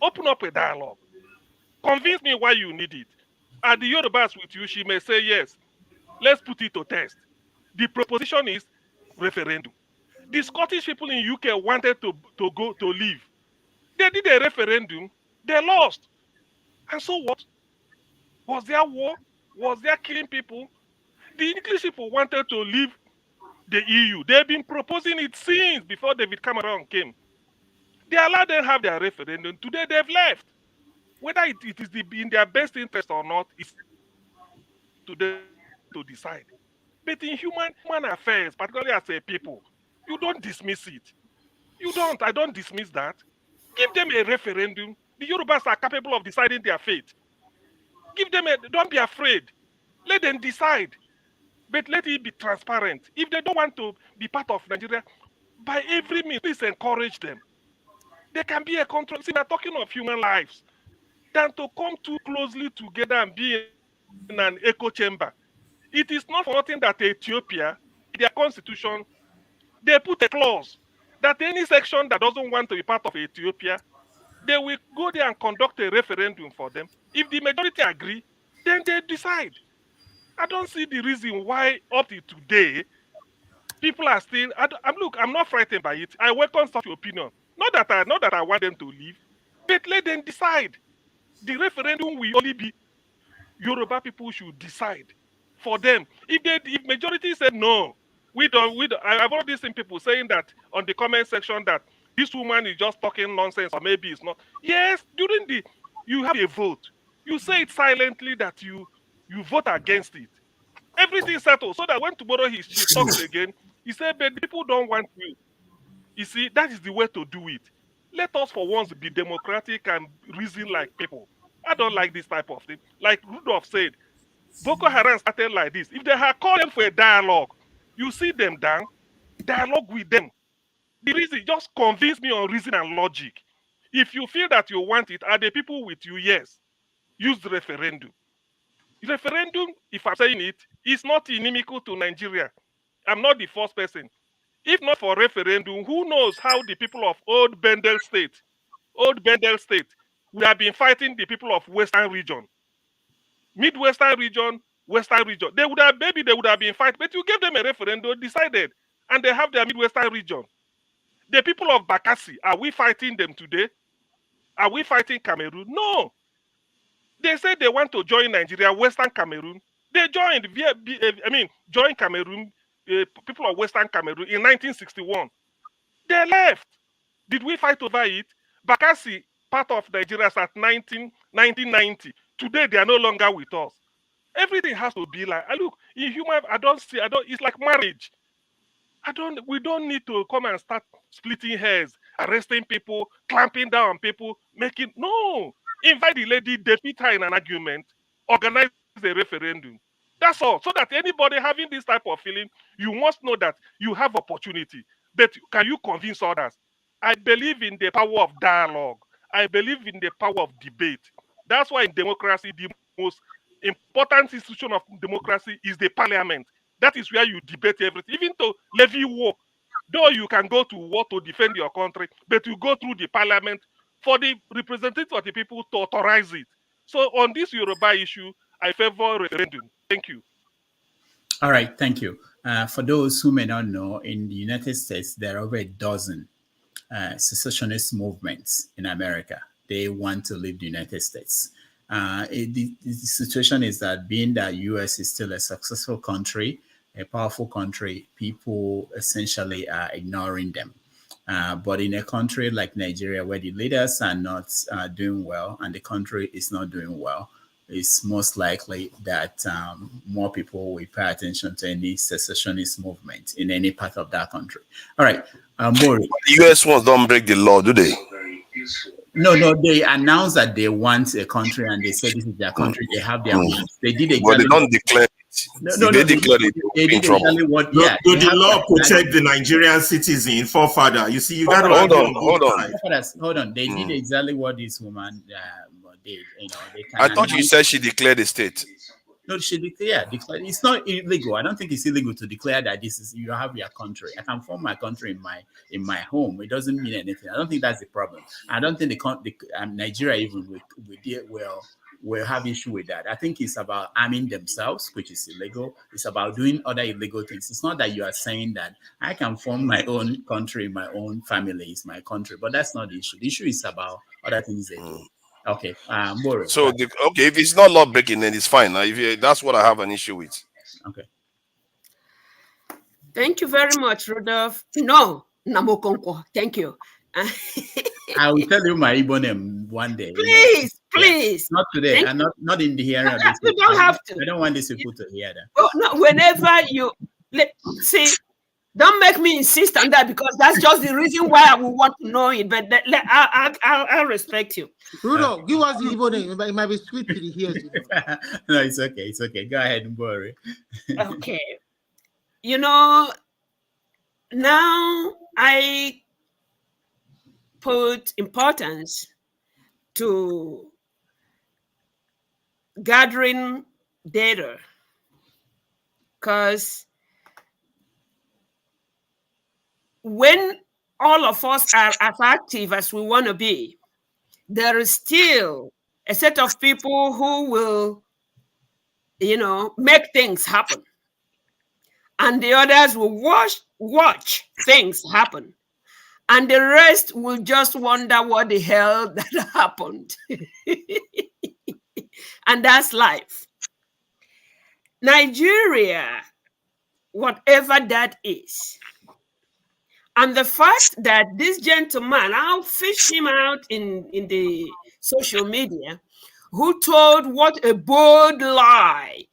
Open up a dialogue. Convince me why you need it. Are the Yorubas with you? She may say yes. Let's put it to test. The proposition is referendum. The Scottish people in UK wanted to leave. They did a referendum. They lost. And so what? Was there war? Was there killing people? The English people wanted to leave the EU. They've been proposing it since before David Cameron came. They allowed them to have their referendum. Today they've left. Whether it is in their best interest or not, it's to them to decide. But in human affairs, particularly as a people, you don't dismiss it. You don't. I don't dismiss that. Give them a referendum. The Yorubas are capable of deciding their fate. Give them don't be afraid. Let them decide. But let it be transparent. If they don't want to be part of Nigeria, by every means, please encourage them. There can be a control. See, we're talking of human lives. Than to come too closely together and be in an echo chamber. It is not for nothing that Ethiopia, in their constitution, they put a clause that any section that doesn't want to be part of Ethiopia, they will go there and conduct a referendum for them. If the majority agree, then they decide. I don't see the reason why up to today, people are still. I'm not frightened by it. I welcome such opinion. Not that I want them to leave, but let them decide. The referendum will only be Yoruba people should decide for them. If majority said no, we don't. I've already seen people saying that on the comment section that this woman is just talking nonsense or maybe it's not. Yes, you have a vote. You say it silently that you vote against it. Everything settled so that when tomorrow she talks again, He said, but people don't want you. You see, that is the way to do it. Let us for once be democratic and reason like people. I don't like this type of thing. Like Rudolph said, Boko Haram started like this. If they had called them for a dialogue, you sit them down, dialogue with them. The reason, just convince me on reason and logic. If you feel that you want it, are the people with you? Yes. Use the referendum. Referendum, if I'm saying it, is not inimical to Nigeria. I'm not the first person. If not for referendum, who knows how the people of Old Bendel State would have been fighting the people of Western region. Midwestern region, Western region. They would have been fighting, but you gave them a referendum, decided, and they have their Midwestern region. The people of Bakassi, are we fighting them today? Are we fighting Cameroon? No. They said they want to join Nigeria, Western Cameroon. They joined joined Cameroon, people of Western Cameroon in 1961. They left. Did we fight over it? Bakassi, part of Nigeria, at 1990. Today, they are no longer with us. Everything has to be like, look, in human, it's like marriage. We don't need to come and start splitting hairs, arresting people, clamping down on people, no. Invite the lady, defeat her in an argument, organize a referendum. That's all. So that anybody having this type of feeling, you must know that you have opportunity. But can you convince others? I believe in the power of dialogue. I believe in the power of debate. That's why in democracy, the most important institution of democracy is the parliament. That is where you debate everything. Even to levy war, though you can go to war to defend your country, but you go through the parliament for the representatives of the people to authorize it. So on this Yoruba issue, I favor referendum. Thank you. All right, thank you. For those who may not know, in the United States, there are over a dozen secessionist movements in America. They want to leave the United States. The situation is that being that U.S. is still a successful country, a powerful country, people essentially are ignoring them. But in a country like Nigeria, where the leaders are not doing well and the country is not doing well, it's most likely that more people will pay attention to any secessionist movement in any part of that country. All right, Mori. The US ones don't break the law, do they? No, they announced that they want a country and they said this is their country. They have their rules. They did exactly. But they don't declare it. They declared it. They did exactly what. Do the law protect the Nigerian citizen, forefather? You see, you got to hold on. They did exactly what this woman did. You know, I thought you said she declared the state. No, she declared. It's not illegal. I don't think it's illegal to declare that this is you have your country. I can form my country in my home. It doesn't mean anything. I don't think that's the problem. I don't think Nigeria even will have issue with that. I think it's about arming themselves, which is illegal. It's about doing other illegal things. It's not that you are saying that I can form my own country, my own family is my country, but that's not the issue. The issue is about other things they do. Okay, Moro. So, if it's not law breaking, then it's fine. That's what I have an issue with. Okay. Thank you very much, Rudolph. No, Namokonko. Thank you. I will tell you my Igbo name one day. Please. Not today, and not in the hearing of this. You don't have to. I don't want these people to hear that. Oh, no, whenever you see. Don't make me insist on that because that's just the reason why I would want to know it. But I'll respect you. Rudolph, give us the Igbo name. It might be sweet to the ears. No, it's okay. It's okay. Go ahead, don't worry. Okay. You know, now I put importance to gathering data because when all of us are as active as we want to be, there is still a set of people who will, make things happen. And the others will watch things happen. And the rest will just wonder what the hell that happened. And that's life. Nigeria, whatever that is, and the fact that this gentleman, I'll fish him out in the social media, who told what a bold lie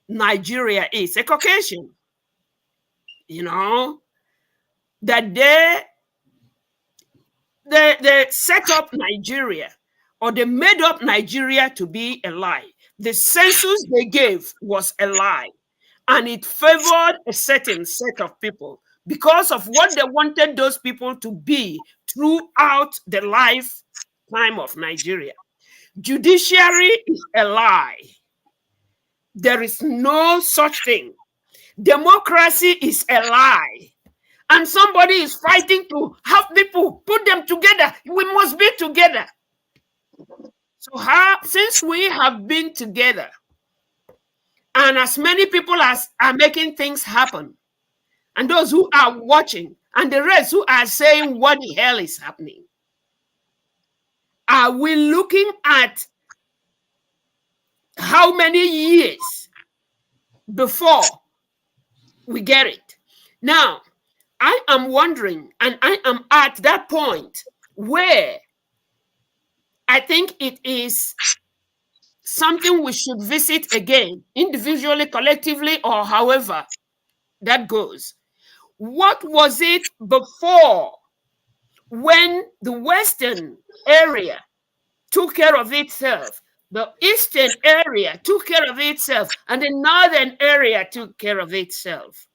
Nigeria is, a Caucasian. you know, that they set up Nigeria, or they made up Nigeria to be a lie. The census they gave was a lie, and it favored a certain set of people because of what they wanted those people to be throughout the lifetime of Nigeria. Judiciary is a lie. There is no such thing. Democracy is a lie. And somebody is fighting to have people put them together. We must be together. So since we have been together, and as many people as are making things happen, and those who are watching, and the rest who are saying what the hell is happening, are we looking at how many years before we get it? Now, I am wondering, and I am at that point where I think it is something we should visit again, individually, collectively, or however that goes. What was it before, when the Western area took care of itself, the Eastern area took care of itself, and the Northern area took care of itself?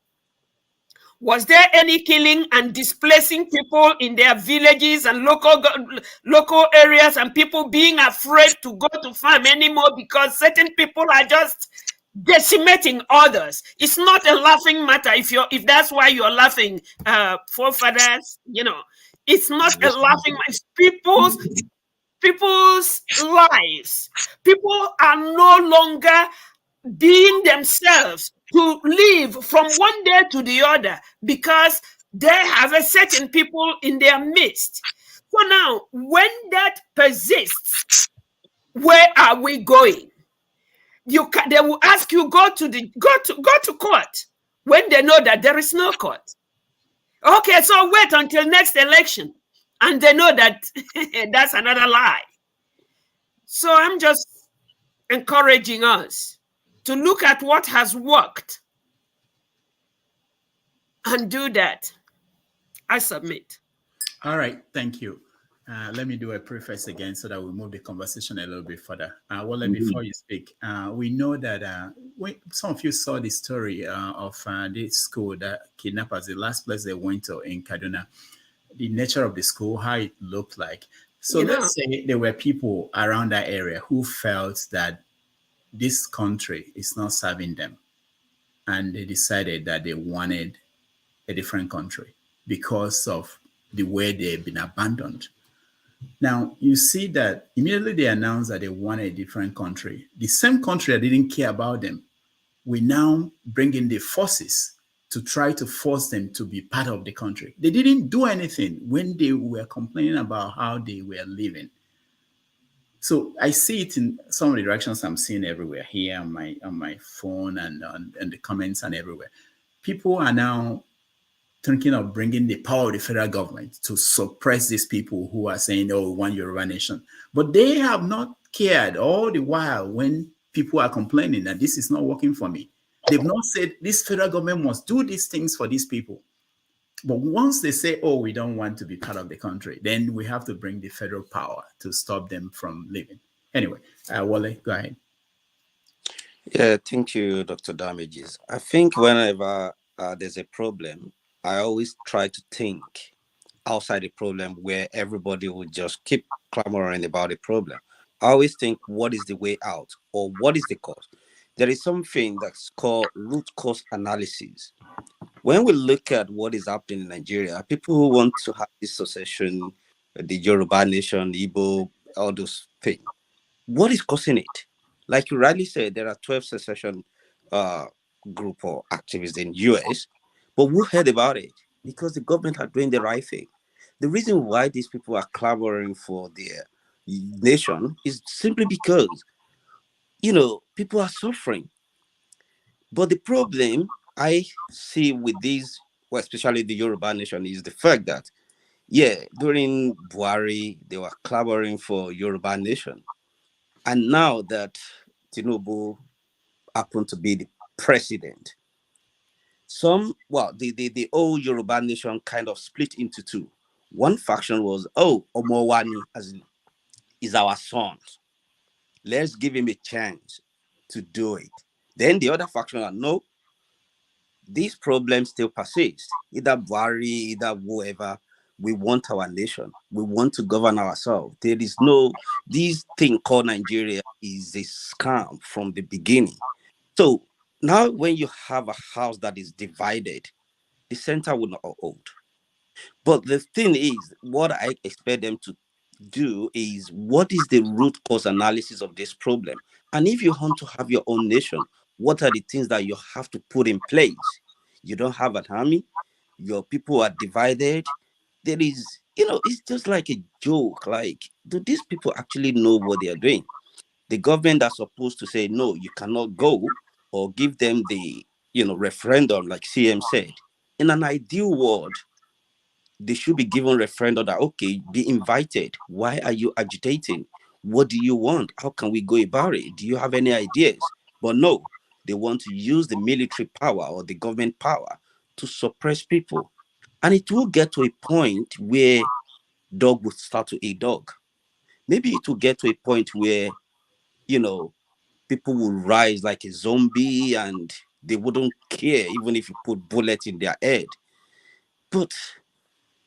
Was there any killing and displacing people in their villages and local areas, and people being afraid to go to farm anymore because certain people are just decimating others? It's not a laughing matter. If that's why you're laughing, forefathers, you know, it's not a laughing matter. It's people's lives. People are no longer being themselves to live from one day to the other because they have a certain people in their midst. So now, when that persists, where are we going? They will ask you go to court when they know that there is no court. Okay, so wait until next election, and they know that that's another lie. So I'm just encouraging us to look at what has worked and do that. I submit. All right, thank you. Let me do a preface again so that we move the conversation a little bit further. Before you speak, we know that some of you saw the story of this school that kidnappers, the last place they went to in Kaduna, the nature of the school, how it looked like. So let's say there were people around that area who felt that this country is not serving them, and they decided that they wanted a different country because of the way they've been abandoned. Now, you see that immediately they announced that they wanted a different country. The same country that didn't care about them, we now bring in the forces to try to force them to be part of the country. They didn't do anything when they were complaining about how they were living. So I see it in some of the directions I'm seeing everywhere, here on my phone and the comments and everywhere. People are now thinking of bringing the power of the federal government to suppress these people who are saying, oh, we want Yoruba nation. But they have not cared all the while when people are complaining that this is not working for me. They've not said this federal government must do these things for these people. But once they say, oh, we don't want to be part of the country, then we have to bring the federal power to stop them from living. Anyway, Wale, go ahead. Yeah, thank you, Dr. Damages. I think whenever there's a problem, I always try to think outside the problem where everybody would just keep clamoring about the problem. I always think, what is the way out, or what is the cause? There is something that's called root cause analysis. When we look at what is happening in Nigeria, people who want to have this secession, the Yoruba nation, the Igbo, all those things, what is causing it? Like you rightly said, there are 12 secession group or activists in US, but who heard about it? Because the government are doing the right thing. The reason why these people are clamoring for their nation is simply because, people are suffering. But the problem I see with these, well, especially the Yoruba nation, is the fact that, during Buhari, they were clamoring for Yoruba nation. And now that Tinubu happened to be the president, The old Yoruba nation kind of split into two. One faction was, oh, Omowani is our son. Let's give him a chance to do it. Then the other faction are, no, these problems still persist. Either Buhari, either whoever, we want our nation. We want to govern ourselves. There is no, this thing called Nigeria is a scam from the beginning. So now when you have a house that is divided, the center will not hold. But the thing is, what I expect them to do is, what is the root cause analysis of this problem? And if you want to have your own nation, what are the things that you have to put in place? You don't have an army, your people are divided. There is, it's just like a joke. Like, do these people actually know what they are doing? The government are supposed to say, no, you cannot go, or give them the, referendum, like CM said. In an ideal world, they should be given referendum that, okay, be invited. Why are you agitating? What do you want? How can we go about it? Do you have any ideas? But no, they want to use the military power or the government power to suppress people. And it will get to a point where dog will start to eat dog. Maybe it will get to a point where, people will rise like a zombie and they wouldn't care even if you put bullets in their head. But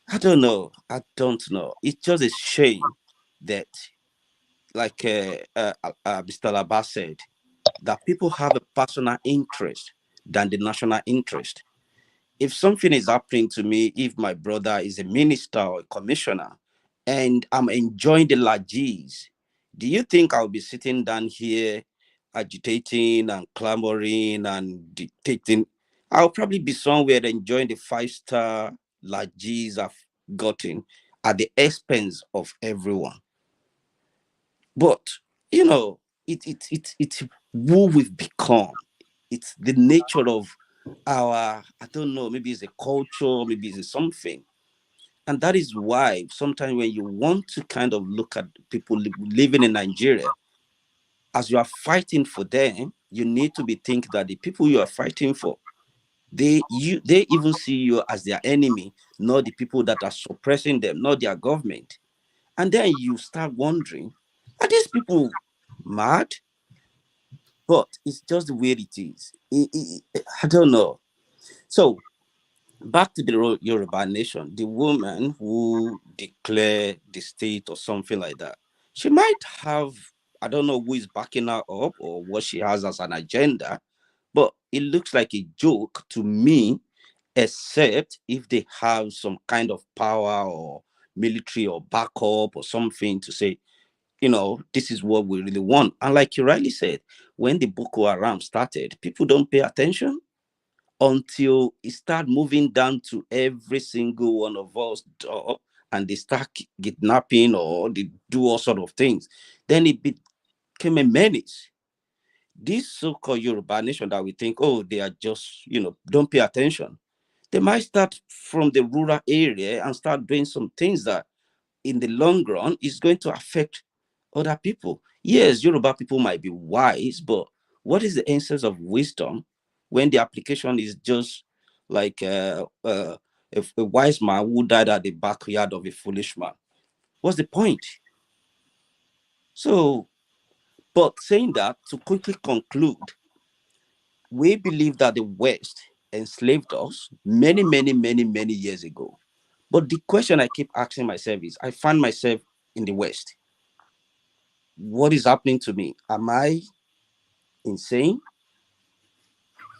I don't know. It's just a shame that, like Mr. Labas said, that people have a personal interest than the national interest. If something is happening to me, if my brother is a minister or a commissioner, and I'm enjoying the largesse, do you think I'll be sitting down here agitating and clamoring and dictating? I'll probably be somewhere enjoying the 5-star largesse I've gotten at the expense of everyone. But it's who we've become. It's the nature of our, I don't know, maybe it's a culture, maybe it's something. And that is why sometimes when you want to kind of look at people living in Nigeria, as you are fighting for them, you need to be thinking that the people you are fighting for, they even see you as their enemy, not the people that are suppressing them, not their government. And then you start wondering, are these people mad? But it's just the way it is. I don't know. So back to the Yoruba nation, the woman who declared the state or something like that, she might have, I don't know who is backing her up or what she has as an agenda, but it looks like a joke to me, except if they have some kind of power or military or backup or something to say, this is what we really want. And like you rightly said, when the Boko Haram started, people don't pay attention until it start moving down to every single one of us door, and they start kidnapping or they do all sort of things. Then it became a menace. This so-called Yoruba nation that we think, oh, they are just, don't pay attention. They might start from the rural area and start doing some things that in the long run is going to affect other people. Yes, Yoruba people might be wise, but what is the essence of wisdom when the application is just like a wise man who died at the backyard of a foolish man? What's the point? So, but saying that, to quickly conclude, we believe that the West enslaved us many, many, many, many years ago. But the question I keep asking myself is, I find myself in the West. What is happening to me? Am I insane?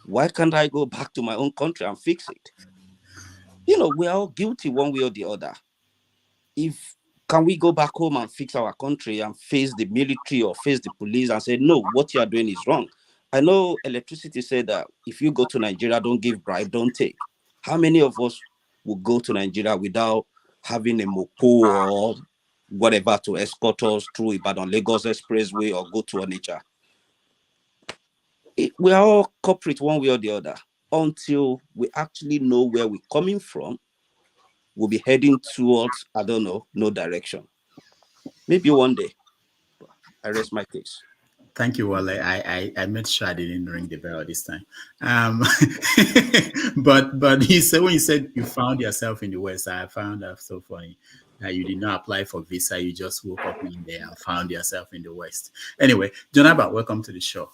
Why can't I go back to my own country and fix it? We are all guilty one way or the other. Can we go back home and fix our country and face the military or face the police and say, no, what you are doing is wrong? I know electricity said that if you go to Nigeria, don't give bribe, don't take. How many of us will go to Nigeria without having a mopo or whatever to escort us through Ibadan Lagos Expressway or go to Onitsha? We are all culprit one way or the other. Until we actually know where we're coming from, we'll be heading towards, I don't know, no direction. Maybe one day. I rest my case. Thank you, Wale. I made sure I didn't ring the bell this time. But he said, when you said you found yourself in the West, I found that so funny that you did not apply for visa. You just woke up one day and found yourself in the West. Anyway, Jonaba, welcome to the show.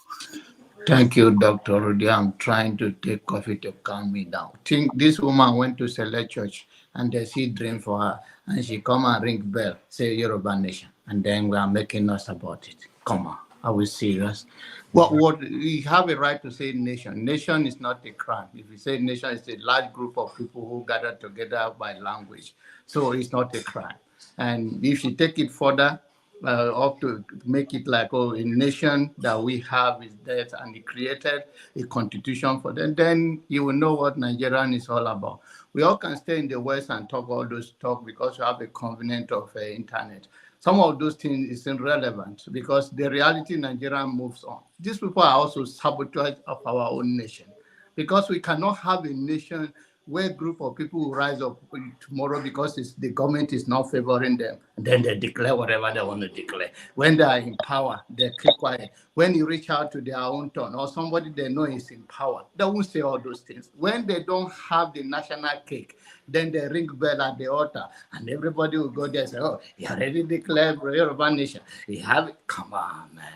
Thank you, Dr. Rudy. I'm trying to take coffee to calm me down. Think this woman went to select church and they see dream for her, and she come and ring bell, say Yoruba nation, and then we are making us about it. Come on, are we serious? What we have a right to say nation. Nation is not a crime. If you say nation, it's a large group of people who gather together by language. So it's not a crime. And if you take it further, up to make it like, oh, a nation that we have is that, and he created a constitution for them, then you will know what Nigerian is all about. We all can stay in the West and talk all those talk because we have a convenient of internet. Some of those things is irrelevant because the reality Nigeria moves on. These people are also sabotage of our own nation because we cannot have a nation where a group of people will rise up tomorrow because the government is not favoring them, and then they declare whatever they want to declare. When they are in power, they keep quiet. When you reach out to their own turn or somebody they know is in power, they won't say all those things. When they don't have the national cake, then they ring bell at the altar, and everybody will go there and say, oh, he already declared Yoruba nation. He have it. Come on, man.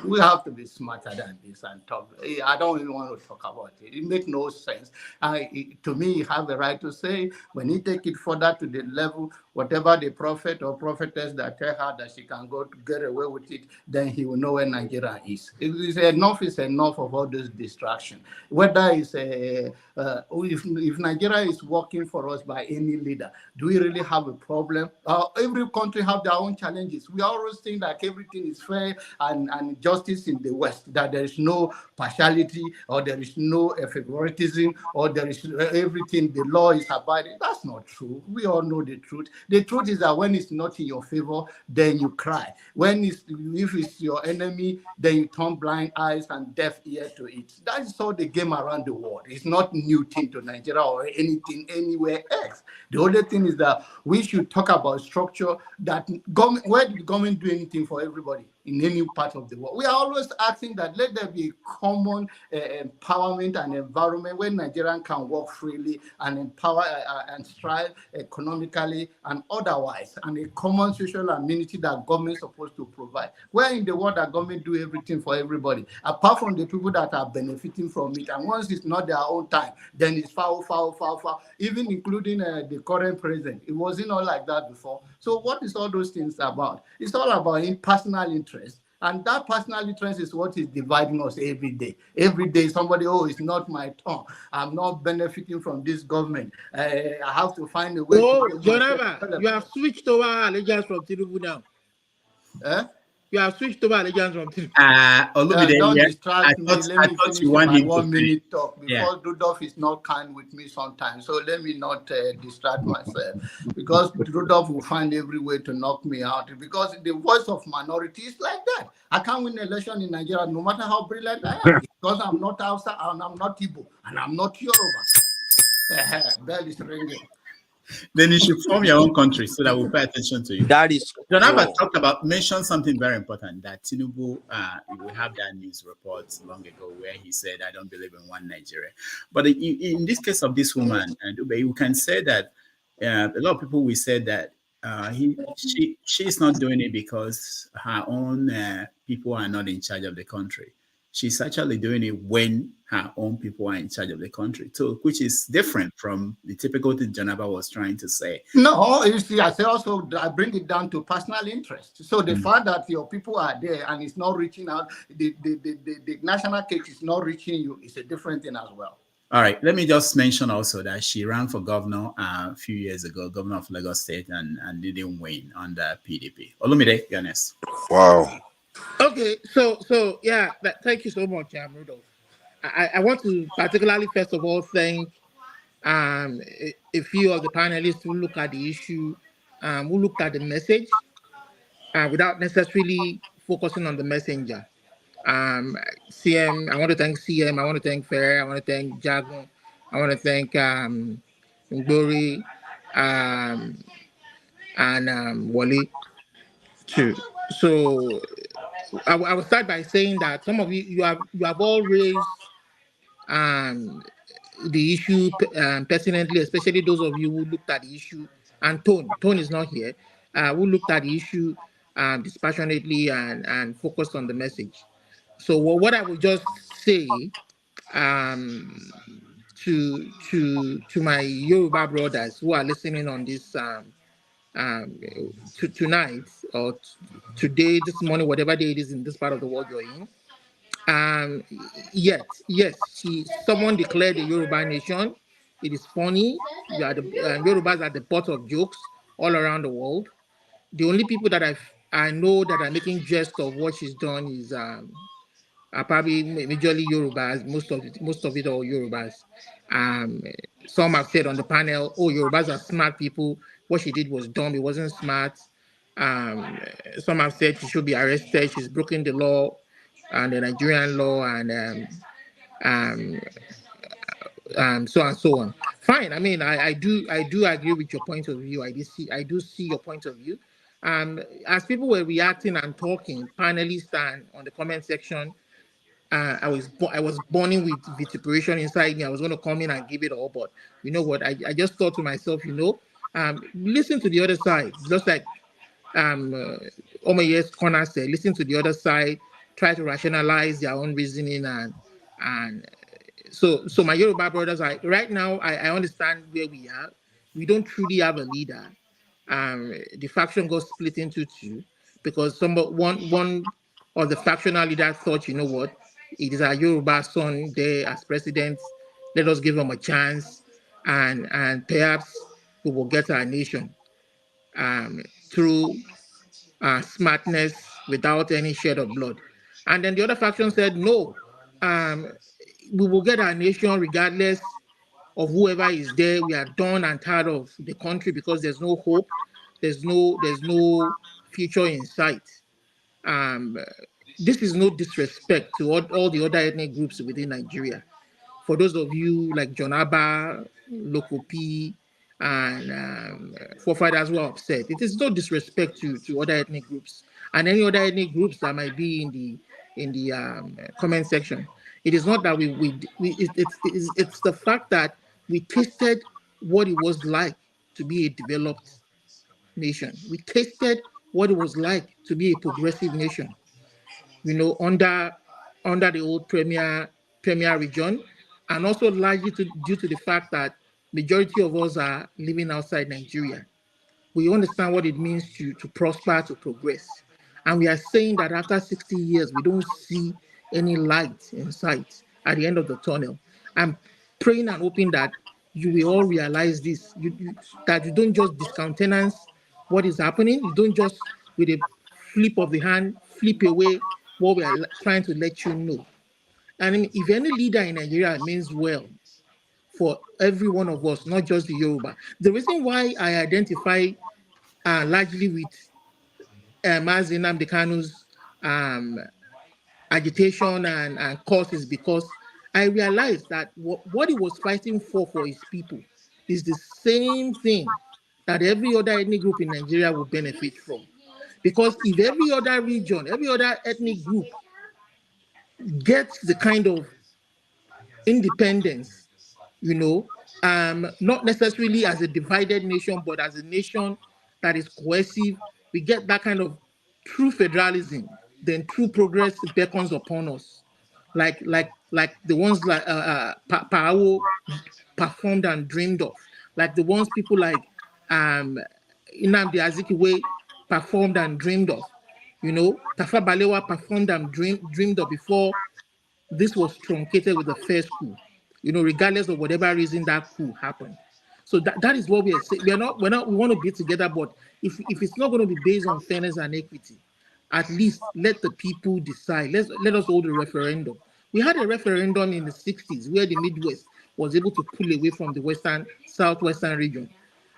We have to be smarter than this and talk. I don't even want to talk about it. It makes no sense. To me, you have a right to say, when you take it further to the level, whatever the prophet or prophetess that tell her that she can go to get away with it, then he will know where Nigeria is. Enough is enough of all this distraction. Whether it's if Nigeria is working for us by any leader, do we really have a problem? Every country have their own challenges. We always think that everything is fair and justice in the West, that there is no partiality or there is no favoritism or there is everything, the law is abiding. That's not true. We all know the truth. The truth is that when it's not in your favor, then you cry. If it's your enemy, then you turn blind eyes and deaf ear to it. That is all the game around the world. It's not new thing to Nigeria or anything anywhere else. The only thing is that we should talk about structure that where did the government do anything for everybody in any part of the world? We are always asking that let there be a common empowerment and environment where Nigerians can work freely and empower and strive economically and otherwise, and a common social amenity that government is supposed to provide. Where in the world that government do everything for everybody, apart from the people that are benefiting from it, and once it's not their own time, then it's foul, even including the current president. It wasn't all like that before. So what is all those things about? It's all about personal interest. And that personal interest is what is dividing us every day. Every day, somebody, oh, it's not my turn. I'm not benefiting from this government. I have to find a way to... Jonava, you have switched over allegiance from Tinubu now. You have switched over allegiance from Tinubu. Don't distract me. Let me finish my 1 minute talk because Rudolph is not kind with me sometimes. So let me not distract myself because Rudolph will find every way to knock me out because the voice of minority is like that. I can't win an election in Nigeria no matter how brilliant I am because I'm not Hausa and I'm not Igbo and I'm not Yoruba. Bell is ringing. Then you should form your own country so that we'll pay attention to you. That is mentioned something very important, that Tinubu, we have that news report long ago where he said, I don't believe in one Nigeria. But in this case of this woman, you can say that a lot of people will say that she's not doing it because her own people are not in charge of the country. She's actually doing it when her own people are in charge of the country, too, which is different from the typical thing Jonava was trying to say. No, you see, I bring it down to personal interest. So the fact that your people are there and it's not reaching out, the national cake is not reaching you, is a different thing as well. All right, let me just mention also that she ran for governor a few years ago, governor of Lagos State, and didn't win under PDP. Olumide, you're next. Wow. Okay, so yeah, thank you so much, Rudolph. I want to particularly, first of all, thank a few of the panelists who look at the issue, who looked at the message without necessarily focusing on the messenger. CM, I want to thank CM, I want to thank Ferrer, I want to thank Jagun, I want to thank Ngbori and Wale too. So I will start by saying that some of you have all raised the issue pertinently, especially those of you who looked at the issue, and Tone is not here, who looked at the issue dispassionately and focused on the message. So what I would just say to my Yoruba brothers who are listening on this tonight or today, this morning, whatever day it is in this part of the world you're in. Yes, someone declared the Yoruba nation. It is funny. Yorubas are the butt of jokes all around the world. The only people that I know that are making jest of what she's done is are probably majorly Yorubas. Most of it all Yorubas. Some have said on the panel, "Oh, Yorubas are smart people. What she did was dumb. It wasn't smart." Some have said she should be arrested. She's broken the law and the Nigerian law and so and so on. Fine. I mean, I do agree with your point of view. I do see your point of view. As people were reacting and talking, panelists and on the comment section, I was burning with vituperation inside me. I was going to come in and give it all, but you know what? I just thought to myself, listen to the other side. Just like Omoye's corner said, listen to the other side, try to rationalize their own reasoning and so my Yoruba brothers, right now I understand where we are. We don't truly have a leader. The faction got split into two because one of the factional leaders thought, you know what, it is our Yoruba son there as president. Let us give him a chance, and perhaps we will get our nation through smartness without any shed of blood. And then the other faction said, no, we will get our nation regardless of whoever is there. We are done and tired of the country because there's no hope, there's no future in sight. This is no disrespect to all the other ethnic groups within Nigeria. For those of you like John Abba, Lokopi, and forefathers who are upset, it is no disrespect to other ethnic groups and any other ethnic groups that might be in the comment section. It is not that it's the fact that we tasted what it was like to be a developed nation. We tasted what it was like to be a progressive nation. Under the old premier region, and also largely due to the fact that majority of us are living outside Nigeria. We understand what it means to prosper, to progress. And we are saying that after 60 years, we don't see any light in sight at the end of the tunnel. I'm praying and hoping that you will all realize this, that you don't just discountenance what is happening. You don't just, with a flip of the hand, flip away what we are trying to let you know. And if any leader in Nigeria means well for every one of us, not just the Yoruba, the reason why I identify largely with Mazi Nnamdi Kanu's agitation and cause is because I realized that what he was fighting for his people is the same thing that every other ethnic group in Nigeria will benefit from. Because if every other region, every other ethnic group gets the kind of independence, not necessarily as a divided nation, but as a nation that is cohesive, we get that kind of true federalism, then true progress beckons upon us. Like the ones like Pao performed and dreamed of, like the ones people like Nnamdi Azikiwe performed and dreamed of. Tafa Balewa performed and dreamed of before this was truncated with the first coup, regardless of whatever reason that coup happened. So that is what we are saying. We want to be together, but if it's not going to be based on fairness and equity, at least let the people decide. Let us hold a referendum. We had a referendum in the 60s where the Midwest was able to pull away from the southwestern region.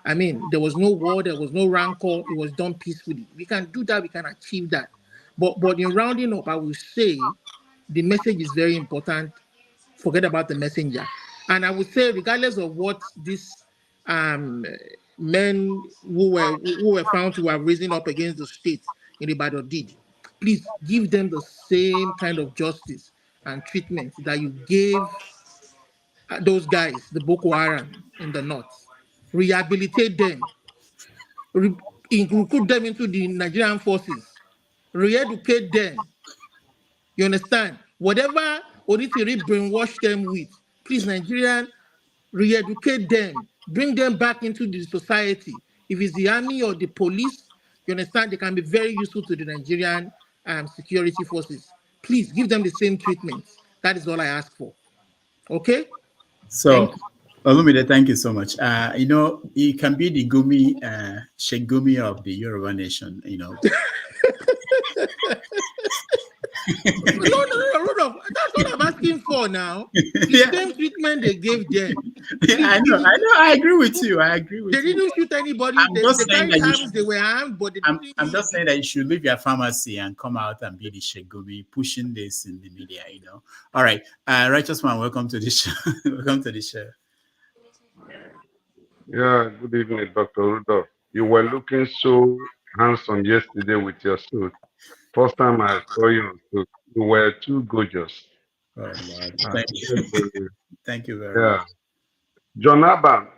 I mean, there was no war, there was no rancor, it was done peacefully. We can do that, we can achieve that. But in rounding up, I will say the message is very important. Forget about the messenger. And I would say, regardless of what these men who were found to have risen up against the state in Ibadan did, please give them the same kind of justice and treatment that you gave those guys, the Boko Haram in the north. Rehabilitate them, recruit them into the Nigerian forces, re-educate them. You understand? Whatever Onitiri brainwash them with, please, Nigerian, re-educate them, bring them back into the society. If it's the army or the police, you understand, they can be very useful to the Nigerian security forces. Please give them the same treatment. That is all I ask for. Okay? So, Olumide, thank you so much. You know, you can be the Gumi, Sheikh Gumi of the Yoruba nation, you know. No. That's what I'm asking for now. The same treatment they gave them. I know. I agree with you. They didn't shoot anybody. I'm just saying that they were armed, but I'm just saying that you should leave your pharmacy and come out and be the Sheikh Gumi, pushing this in the media, you know. All right. Righteous Man, welcome to the show. Welcome to the show. Yeah, good evening, Dr. Rudolph. You were looking so handsome yesterday with your suit. First time I saw you on suit, you were too gorgeous. Oh, Lord. Thank you. Thank you very much. John Abba,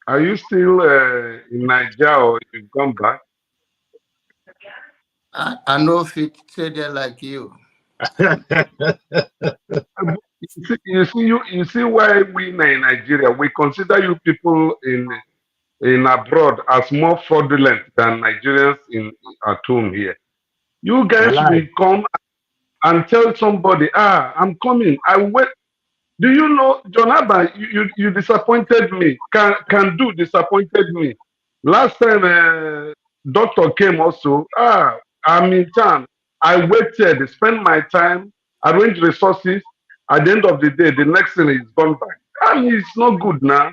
are you still in Nigeria or you've gone back? I know if it say there like you. You see why we in Nigeria, we consider you people in abroad as more fraudulent than Nigerians at home here. You guys will come and tell somebody, I'm coming, I wait. Do you know, John Abba, you disappointed me. Can do disappointed me. Last time doctor came also, I'm in town. I waited, spend my time, arrange resources. At the end of the day, the next thing is gone back. I mean, it's not good now.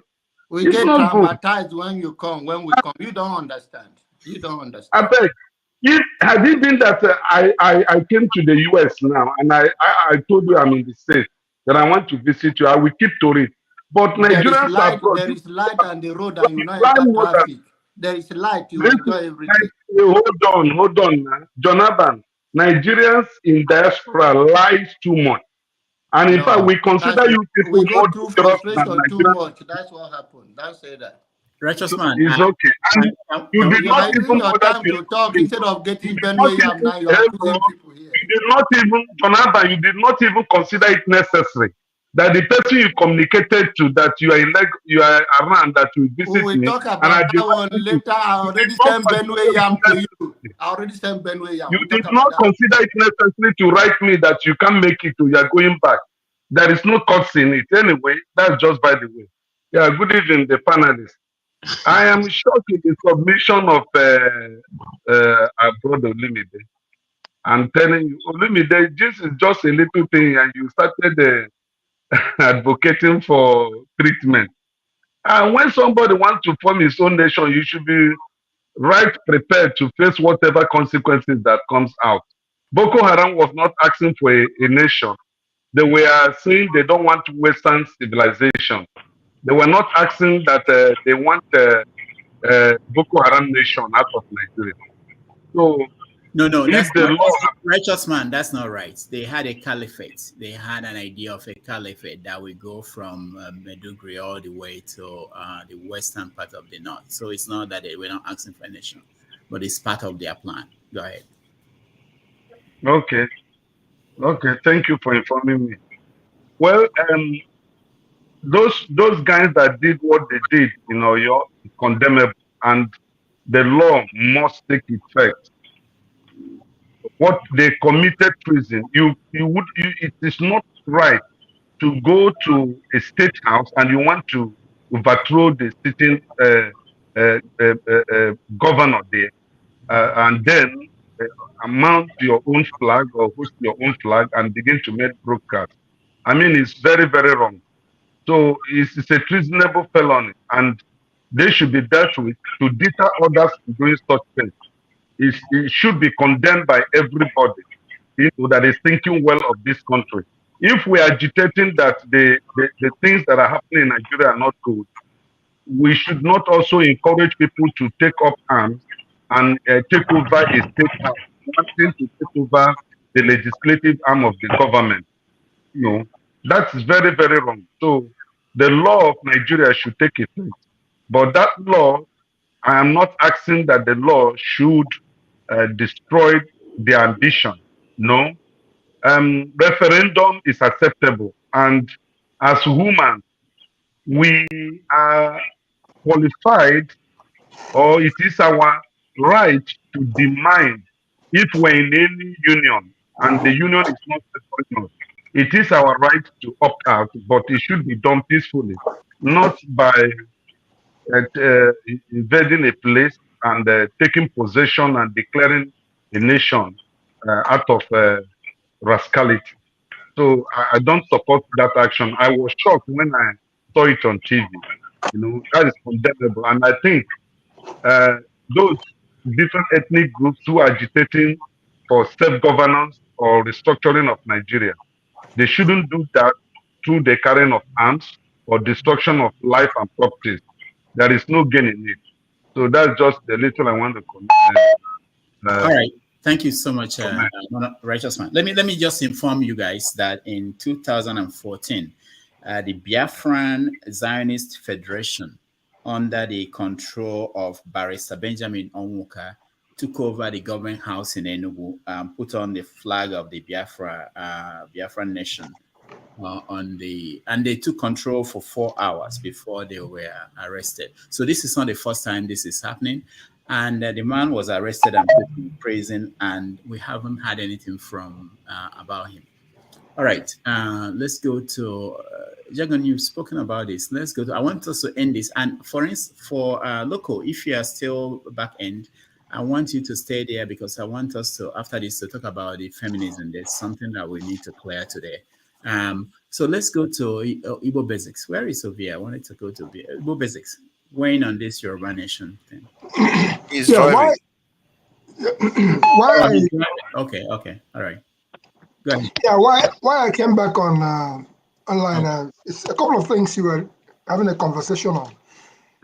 We get traumatized when we come. You don't understand. You don't understand. I beg. Had it been that I came to the US now and I told you I'm in the States, that I want to visit you, I will keep to it. But Nigerians are abroad. There is light on the road and you know traffic. There is light, you enjoy everything. Hold on now. Jonathan, Nigerians in diaspora lies too much. And in fact, we consider you people we go through frustration too much. That's what happened. Don't say that. Righteous Man. It's okay. And you did not even your time to talk instead of getting Benway now. You are putting people here. You did not even, Jonathan, you did not even consider it necessary that the person you communicated to that you are around that you visit we talk about that one later. I already sent Benway Yam to you. You did not consider it necessary to write me that you can't make it to you are going back. There is no cost in it. Anyway, that's just by the way. Yeah, good evening, the panelists. I am shocked with the submission of our brother Olimide. I'm telling you, Olimide, this is just a little thing, and you started advocating for treatment. And when somebody wants to form his own nation, you should be prepared to face whatever consequences that comes out. Boko Haram was not asking for a nation. They were saying they don't want Western civilization. They were not asking that they want Boko Haram nation out of Nigeria. So no, that's not, Righteous Man, that's not right. They had a caliphate. They had an idea of a caliphate that would go from Maiduguri all the way to the western part of the north. So it's not that they were not asking for a nation, but it's part of their plan. Go ahead. Okay. Thank you for informing me. Well, those guys that did what they did, you're condemnable, and the law must take effect. What they committed treason, it is not right to go to a state house and you want to overthrow the sitting governor there, and then mount your own flag or host your own flag and begin to make broadcasts. I mean, it's very, very wrong. So it's a treasonable felony, and they should be dealt with to deter others from doing such things. It should be condemned by everybody that is thinking well of this country. If we are agitating that the things that are happening in Nigeria are not good, we should not also encourage people to take up arms and take over a state house wanting to take over the legislative arm of the government. That's very, very wrong. So the law of Nigeria should take effect. But that law, I am not asking that the law should destroy the ambition. No. Referendum is acceptable. And as humans, we are qualified, or it is our right to demand, if we're in any union and the union is not supporting us, it is our right to opt out, but it should be done peacefully, not by invading a place and taking possession and declaring a nation out of rascality. So I don't support that action. I was shocked when I saw it on TV. That is condemnable. And I think those different ethnic groups who are agitating for self-governance or restructuring of Nigeria, they shouldn't do that through the carrying of arms or destruction of life and properties. There is no gain in it. So that's just the little I want to comment. All right. Thank you so much, Righteous Man. Let me just inform you guys that in 2014, the Biafran Zionist Federation, under the control of Barrister Benjamin Onwuka, took over the government house in Enugu, put on the flag of the Biafran nation and they took control for 4 hours before they were arrested. So this is not the first time this is happening. And the man was arrested and put in prison, and we haven't had anything from about him. All right, let's go to Jagan. You've spoken about this. Let's go to. I want us to end this. And for instance, for Loco, if you are still back end, I want you to stay there because I want us to, after this, to talk about the feminism. There's something that we need to clear today. So let's go to Igbo Basics. Where is Ovia? I wanted to go to Igbo Basics. Weighing on this Yoruba Nation thing. He's driving. Why? Okay. All right. Go ahead. Yeah, why I came back on online? It's a couple of things you were having a conversation on.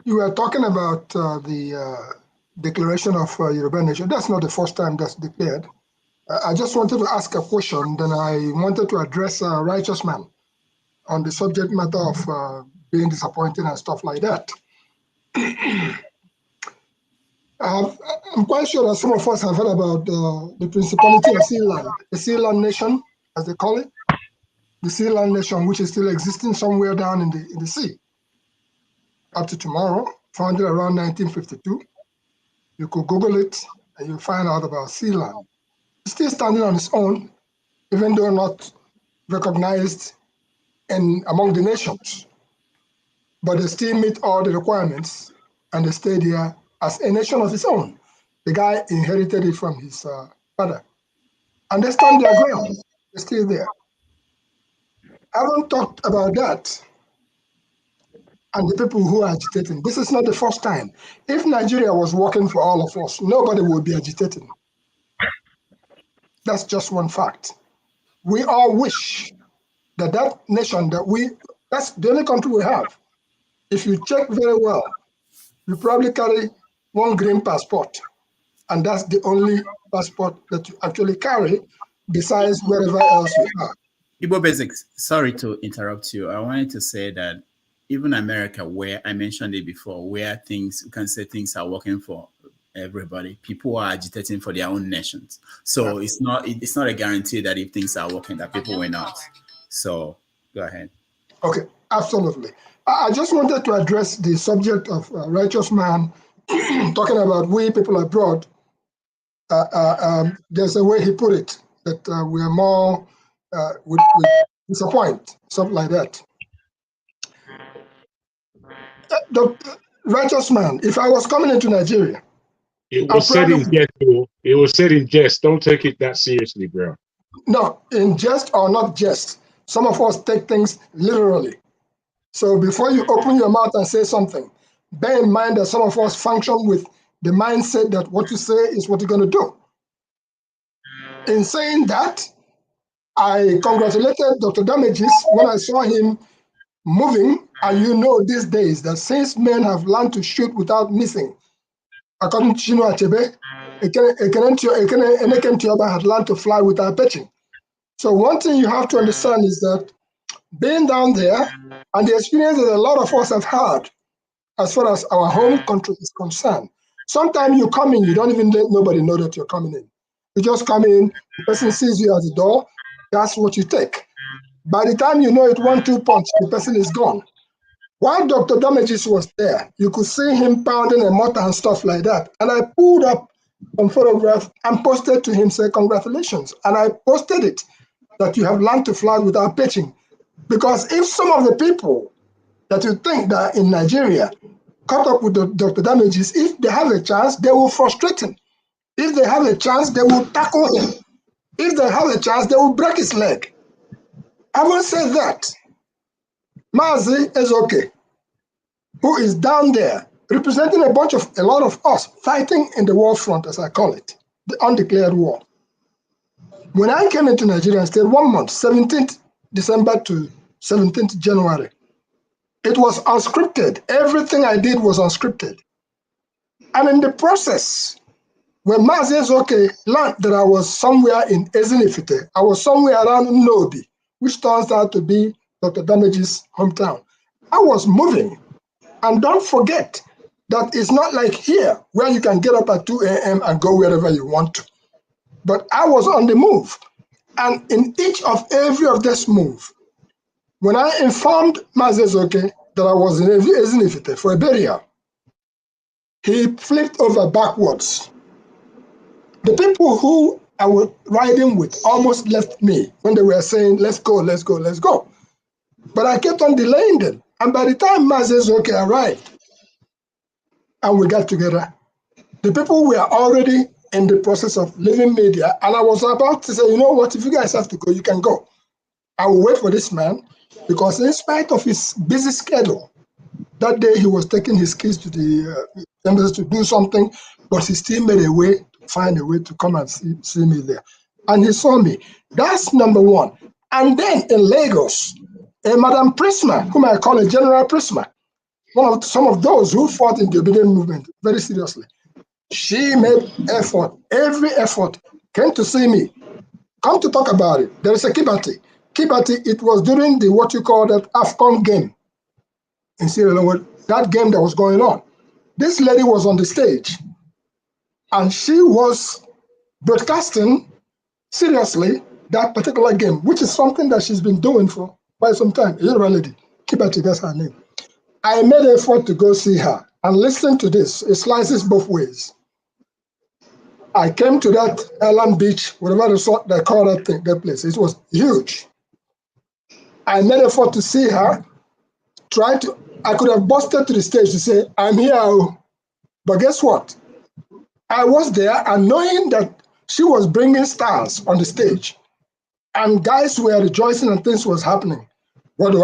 You were talking about the declaration of Yoruba Nation. That's not the first time that's declared. I just wanted to ask a question. Then I wanted to address Righteous Man on the subject matter of being disappointed and stuff like that. I'm quite sure that some of us have heard about the Principality of Sealand, the Sealand Nation, as they call it, the Sealand Nation, which is still existing somewhere down in the sea. Up to tomorrow, founded around 1952. You could Google it and you'll find out about Sealand. It's still standing on its own, even though not recognized among the nations. But they still meet all the requirements and they stay there as a nation of its own. The guy inherited it from his father. And they stand their ground. They're still there. I haven't talked about that and the people who are agitating. This is not the first time. If Nigeria was working for all of us, nobody would be agitating. That's just one fact. We all wish that nation that's the only country we have. If you check very well, you probably carry one green passport, and that's the only passport that you actually carry besides wherever else you are. Igbo Basics, sorry to interrupt you. I wanted to say that even America, where I mentioned it before, where you can say things are working for everybody, people are agitating for their own nations. So it's not a guarantee that if things are working, that people will not. So go ahead. Okay, absolutely. I just wanted to address the subject of Righteous Man talking about we people abroad. There's a way he put it that we are more we disappoint, something like that. The Righteous Man, if I was coming into Nigeria, it was said in jest. It was said in jest. Don't take it that seriously, bro. No, in jest or not jest, some of us take things literally. So before you open your mouth and say something, bear in mind that some of us function with the mindset that what you say is what you're going to do. In saying that, I congratulated Dr. Damages when I saw him moving, and you know these days that since men have learned to shoot without missing, according to Chino Achebe, Ekenentioba had learned to fly without pitching. So one thing you have to understand is that being down there and the experience that a lot of us have had as far as our home country is concerned. Sometimes you come in, you don't even let nobody know that you're coming in. You just come in, the person sees you at the door, that's what you take. By the time you know it, 1-2 punch, the person is gone. While Dr. Damages was there, you could see him pounding a mortar and stuff like that. And I pulled up some photographs and posted to him, say, congratulations. And I posted it, that you have learned to fly without pitching. Because if some of the people that you think that in Nigeria caught up with Dr. Damages, if they have a chance, they will frustrate him. If they have a chance, they will tackle him. If they have a chance, they will break his leg. Having said that, Mazi is okay, who is down there representing a lot of us fighting in the war front, as I call it, the undeclared war. When I came into Nigeria and stayed 1 month, 17th December to 17th January, it was unscripted. Everything I did was unscripted. And in the process, when Mazi Ezeoke learned that I was somewhere in Ezinifite, I was somewhere around Nnobi, which turns out to be Dr. Damage's hometown, I was moving. And don't forget that it's not like here where you can get up at 2 a.m. and go wherever you want to. But I was on the move. And in each of every of this move, when I informed Mazi Ezeoke that I was in Ezinifite for a burial, he flipped over backwards. The people who I was riding with almost left me when they were saying, let's go, let's go, let's go. But I kept on delaying them. And by the time Mazi Ezeoke arrived and we got together, the people were already in the process of leaving media. And I was about to say, you know what, if you guys have to go, you can go. I will wait for this man, because in spite of his busy schedule, that day he was taking his kids to the embassy to do something, but he still made a way, find a way to come and see me there. And he saw me. That's number one. And then in Lagos, Madam Prisma, whom I call a General Prisma, some of those who fought in the Obidient movement very seriously, she made effort, every effort, came to see me, come to talk about it. There is a Kibati. Kibati, it was during the what you call that AFCON game in Syria, that game that was going on. This lady was on the stage and she was broadcasting seriously that particular game, which is something that she's been doing for quite some time. A Yoruba lady, Kibati, that's her name. I made an effort to go see her and listen to this. It slices both ways. I came to that Island Beach, whatever they call that thing, that place. It was huge. I made an effort to see her, I could have busted to the stage to say, I'm here. But guess what? I was there, and knowing that she was bringing stars on the stage and guys were rejoicing and things was happening, what do?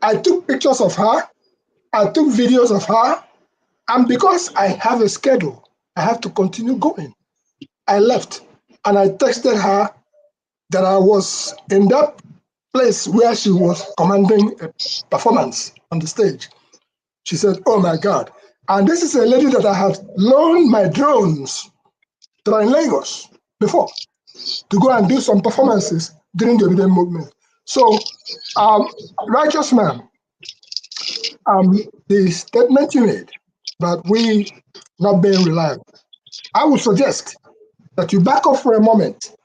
I took pictures of her, I took videos of her, and because I have a schedule, I have to continue going. I left and I texted her that I was in that place where she was commanding a performance on the stage. She said, oh my God. And this is a lady that I had loaned my drones that are in Lagos before to go and do some performances during the Obidient movement. So, righteous man, the statement you made about we not being reliable, I would suggest that you back off for a moment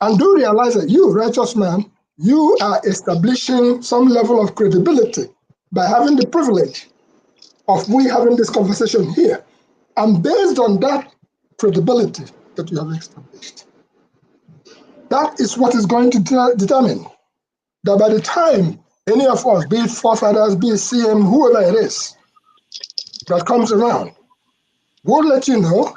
and do realize that you, righteous man, you are establishing some level of credibility by having the privilege of we having this conversation here. And based on that credibility that you have established, that is what is going to determine that by the time any of us, be it forefathers, be it CM, whoever it is, that comes around, we'll let you know.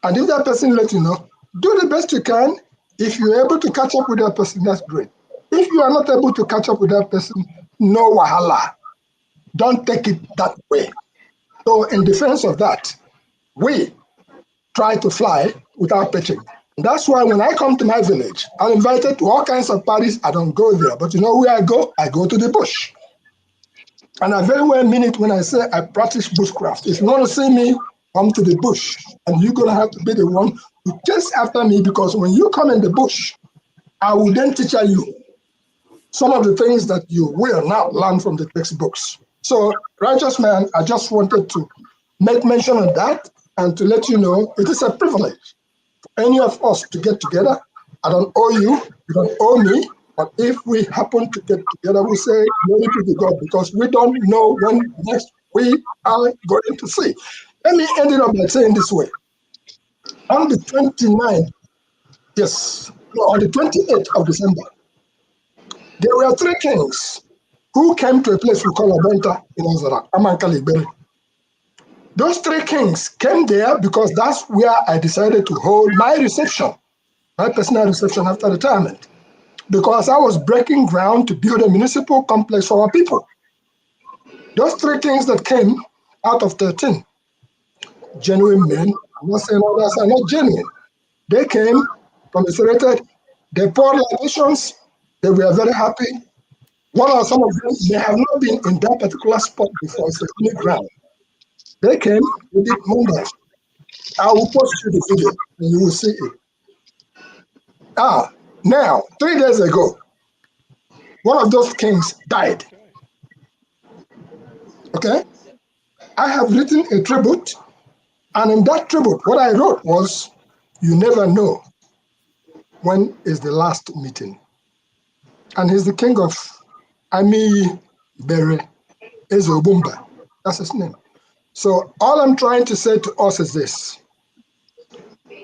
And if that person let you know, do the best you can. If you're able to catch up with that person, that's great. If you are not able to catch up with that person, no wahala. Don't take it that way. So in defense of that, we try to fly without pitching. And that's why when I come to my village, I'm invited to all kinds of parties. I don't go there. But you know where I go? I go to the bush. And I very well mean it when I say I practice bushcraft. If you want to see me come to the bush, and you're going to have to be the one to chase after me, because when you come in the bush, I will then teach you some of the things that you will not learn from the textbooks. So, righteous man, I just wanted to make mention of that and to let you know it is a privilege for any of us to get together. I don't owe you, you don't owe me, but if we happen to get together, we say glory be to God, because we don't know when next we are going to see. Let me end it up by saying this way. On the 29th, on the 28th of December, there were 3 kings who came to a place we call Abenta in Azara, Amankali. Those 3 kings came there because that's where I decided to hold my reception, my personal reception after retirement, because I was breaking ground to build a municipal complex for our people. Those 3 kings that came out of 13, genuine men, I'm not saying others are not genuine. They came, commiserated, they poured libations, they were very happy. One or some of them may have not been in that particular spot before, it's a clear ground. They came, we did wonders. I will post you the video and you will see it. Now, 3 days ago, one of those kings died. Okay? I have written a tribute, and in that tribute, what I wrote was, you never know when is the last meeting. And he's the king of Ami Bere Ezobumba. That's his name. So all I'm trying to say to us is this.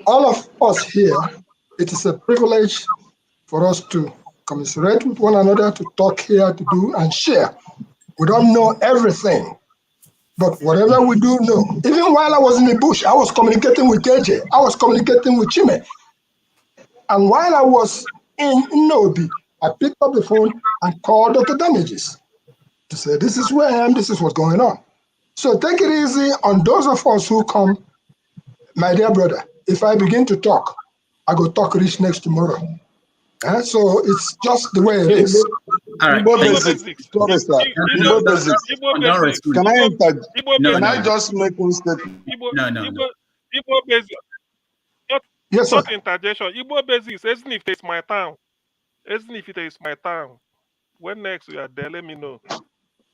All of us here, it is a privilege for us to commiserate with one another, to talk here, to do and share. We don't know everything, but whatever we do know, even while I was in the bush, I was communicating with KJ, I was communicating with Chime. And while I was in Nobi, I picked up the phone and called Dr. Damages to say, this is where I am, this is what's going on. So take it easy on those of us who come. My dear brother, if I begin to talk, I go talk rich next tomorrow. So it's just the way it is. All right. Igbo basics. Sorry, sir. Igbo basics. Can I enter? Can I just make one statement? Igbo basics. Yes, sir. Not interjection. Igbo basics, isn't if it's my town. Isn't if it is my town. When next we are there, let me know.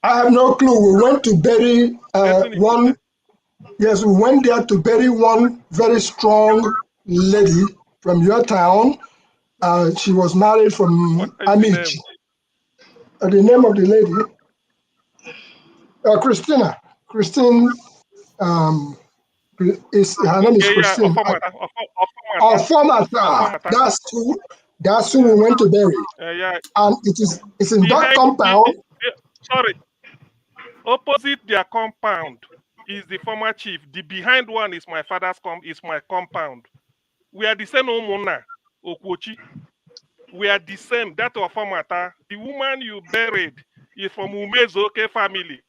I have no clue. We went to bury one. Yes, we went there to bury one very strong lady from your town. She was married from Amici. The name of the lady, Christina. Christine, her name is Christine. Formata. That's who we went to bury. And it's in that compound. Sorry. Opposite their compound is the former chief. The behind one is my father's my compound. We are the same Omona, Okwochi. We are the same. That of Formata. The woman you buried is from Umezoke family.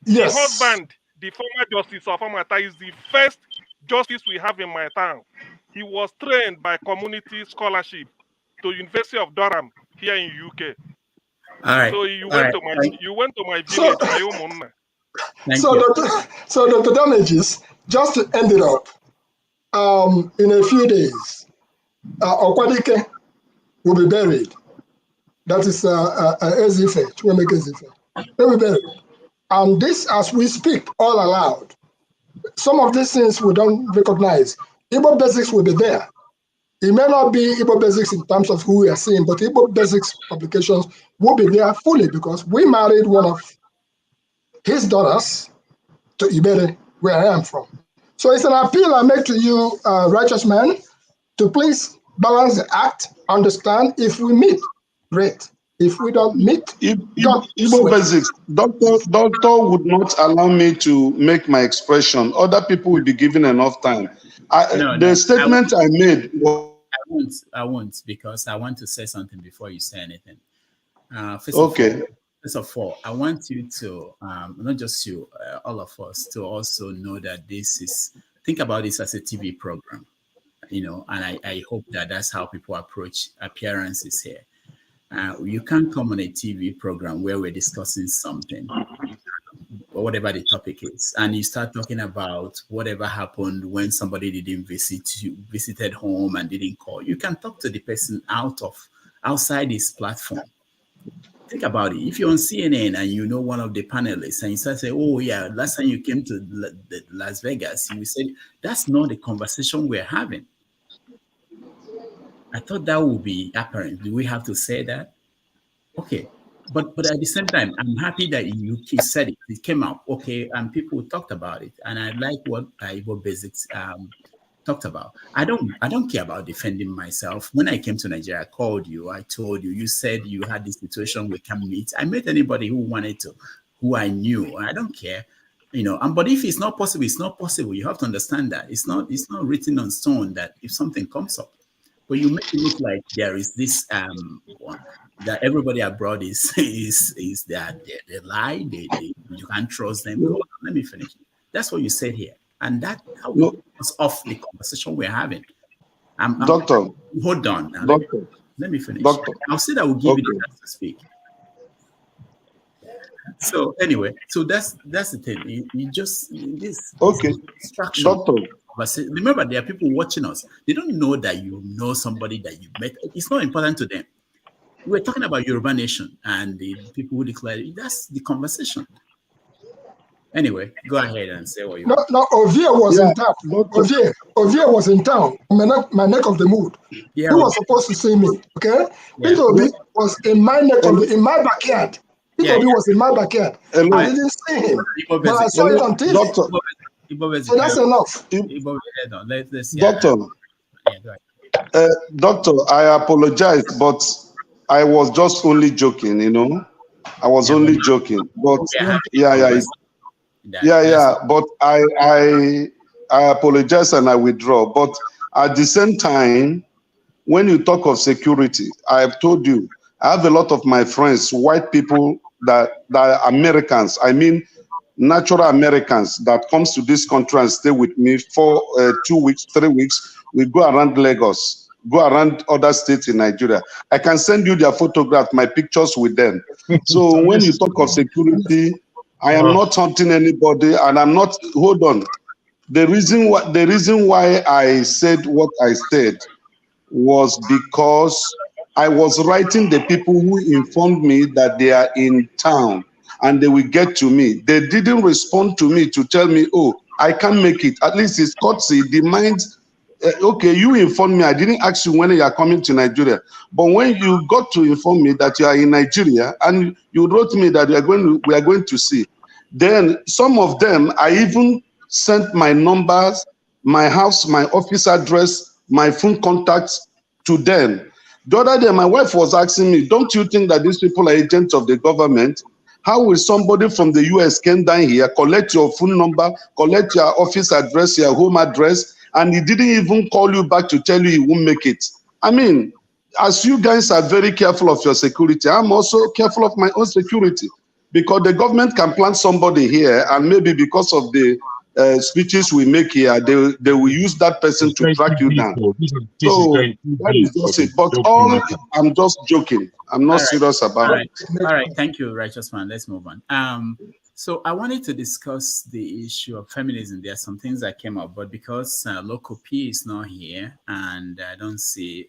Yes. The husband, the former justice of Formata, is the first justice we have in my town. He was trained by community scholarship to University of Durham here in UK. All right. So you went to my village, my Omona. So Dr. Damages, just to end it up, in a few days, Okwadike will be buried. That is Ezife, Chuemeke Ezife. They will be buried. And this, as we speak, all aloud, some of these things we don't recognize. Igbo basics will be there. It may not be Igbo basics in terms of who we are seeing, but Igbo basics publications will be there fully, because we married one of his daughters to Ibere, where I am from. So it's an appeal I make to you, righteous man, to please balance the act, understand. If we meet, great. If we don't meet, Igbo basics. Doctor would not allow me to make my expression. Other people will be given enough time. The statement I made was... I won't, because I want to say something before you say anything. First of all, I want you to, not just you, all of us, to also know that think about this as a TV program, and I hope that that's how people approach appearances here. You can't come on a TV program where we're discussing something or whatever the topic is, and you start talking about whatever happened when somebody didn't visited home and didn't call, you can talk to the person outside his platform. Think about it. If you're on CNN and you know one of the panelists and you start saying, oh yeah, last time you came to Las Vegas, you said, that's not the conversation we're having. I thought that would be apparent. Do we have to say that? Okay. But at the same time, I'm happy that you said it. It came out. Okay. And people talked about it. And I like what Igbo Basics talked about. I don't care about defending myself. When I came to Nigeria, I called you. I told you. You said you had this situation. We can meet. I met anybody who wanted to, who I knew. I don't care, But if it's not possible, it's not possible. You have to understand that it's not written on stone that if something comes up, but you make it look like there is this one that everybody abroad is that they lie. You can't trust them. Hold on, let me finish. That's what you said here. And that was off the conversation we're having. Doctor, hold on. Now, doctor, let me finish. Doctor. I'll say that will give you the chance to speak. So anyway, so that's the thing. You just this distraction. Doctor. Remember, there are people watching us. They don't know that you know somebody that you met. It's not important to them. We're talking about Yoruba Nation and the people who declare. That's the conversation. Anyway, go ahead and say what you want. No, Ovie was in town. Ovie was in town. My neck of the mood. Yeah, he was supposed to see me. Okay, Peter Obi was in my neck of in my backyard. Peter Obi was in my backyard. I didn't see him, but I saw it on TV. Doctor, so that's enough. Doctor, Doctor, I apologize, but I was just only joking. I was only joking. But but I apologize and I withdraw. But at the same time, when you talk of security, I have told you, I have a lot of my friends, white people that are Americans. I mean, natural Americans that comes to this country and stay with me for 2 weeks, 3 weeks. We go around Lagos, go around other states in Nigeria. I can send you their photograph, my pictures with them. So when you talk of security, I am not hunting anybody, and I'm not. Hold on. The reason why I said what I said was because I was writing the people who informed me that they are in town and they will get to me. They didn't respond to me to tell me, oh, I can't make it. At least it's courtesy. The mind, okay, you informed me. I didn't ask you when you are coming to Nigeria. But when you got to inform me that you are in Nigeria and you wrote me that we are going to see, then some of them, I even sent my numbers, my house, my office address, my phone contacts to them. The other day, my wife was asking me, don't you think that these people are agents of the government? How will somebody from the US come down here, collect your phone number, collect your office address, your home address, and he didn't even call you back to tell you he won't make it? I mean, as you guys are very careful of your security, I'm also careful of my own security, because the government can plant somebody here, and maybe because of the speeches we make here, they will use that person to track you down. So that is just it. But I'm just joking. I'm not serious about it. All right. Thank you, Righteous Man. Let's move on. So I wanted to discuss the issue of feminism. There are some things that came up, but because Local P is not here and I don't see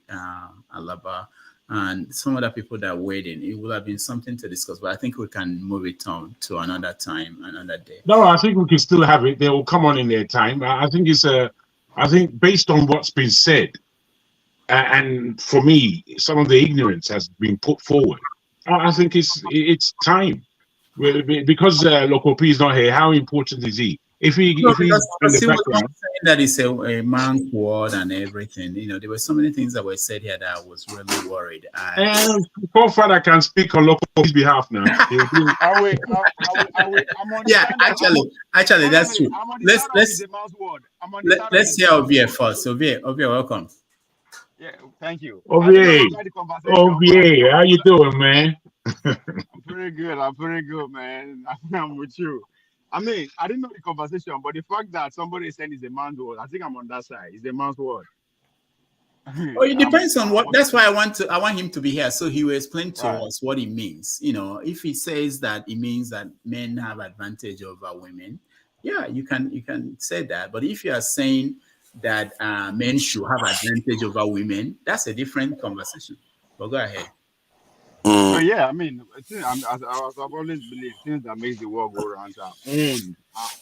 Alaba and some other people that are waiting, it would have been something to discuss, but I think we can move it on to another time, another day. No, I think we can still have it. They will come on in their time. I think based on what's been said, and for me, some of the ignorance has been put forward. I think it's time. Because Local P is not here, how important is he? If he was saying that it's a man's word and everything, there were so many things that were said here that I was really worried. Poor father can speak on Local P's behalf now. Yeah, actually, that's true. Let's hear Ovie first. Ovie, welcome. Yeah, thank you. Ovie, how you doing, man? I'm pretty good, man. I'm with you. I mean, I didn't know the conversation, but the fact that somebody is saying it's a man's word, I think I'm on that side. It's a man's word. Oh, it depends on what. That's why I want him to be here, so he will explain to us what it means. You know, if he says that it means that men have advantage over women, yeah, you can say that. But if you are saying that men should have advantage over women, that's a different conversation. But go ahead. So yeah, I mean, as I've always believed, things that makes the world go round are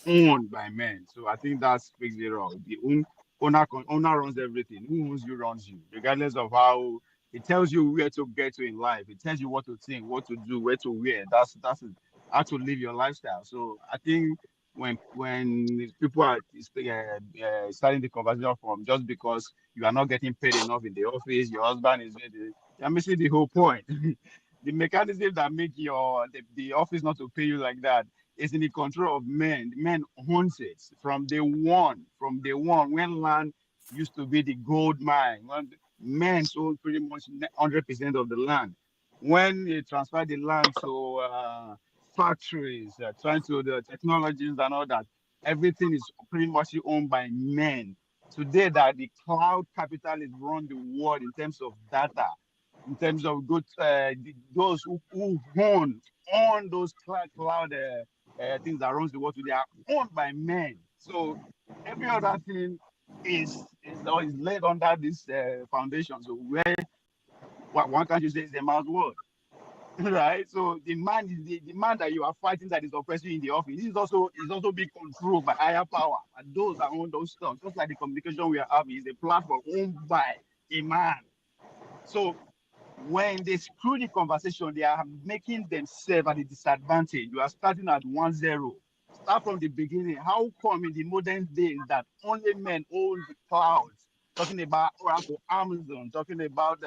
owned by men. So I think that speaks it all. The owner runs everything. Who owns you runs you, regardless of how. It tells you where to get to in life. It tells you what to think, what to do, where to wear. That's it. How to live your lifestyle. So I think when people are starting the conversation from just because you are not getting paid enough in the office, your husband is you're missing the whole point. The mechanism that make the office not to pay you like that is in the control of men. Men owns it from day one. From day one, when land used to be the gold mine, when men sold pretty much 100% of the land. When they transferred the land to factories, trying to the technologies and all that, everything is pretty much owned by men. Today, that the cloud capitalists run the world in terms of data, in terms of good, those who own those cloud things that runs the world today are owned by men. So every other thing is laid under this foundation. So why can't you say it's a man's world? Right? So the man is the man that you are fighting that is oppressing in the office. Is also being controlled by higher power, and those that own those stuff. Just like the communication we are having is a platform owned by a man. So when they screw the conversation, they are making themselves at a disadvantage. You are starting at 1-0. Start from the beginning. How come in the modern days that only men own the clouds? Talking about Oracle, Amazon, talking about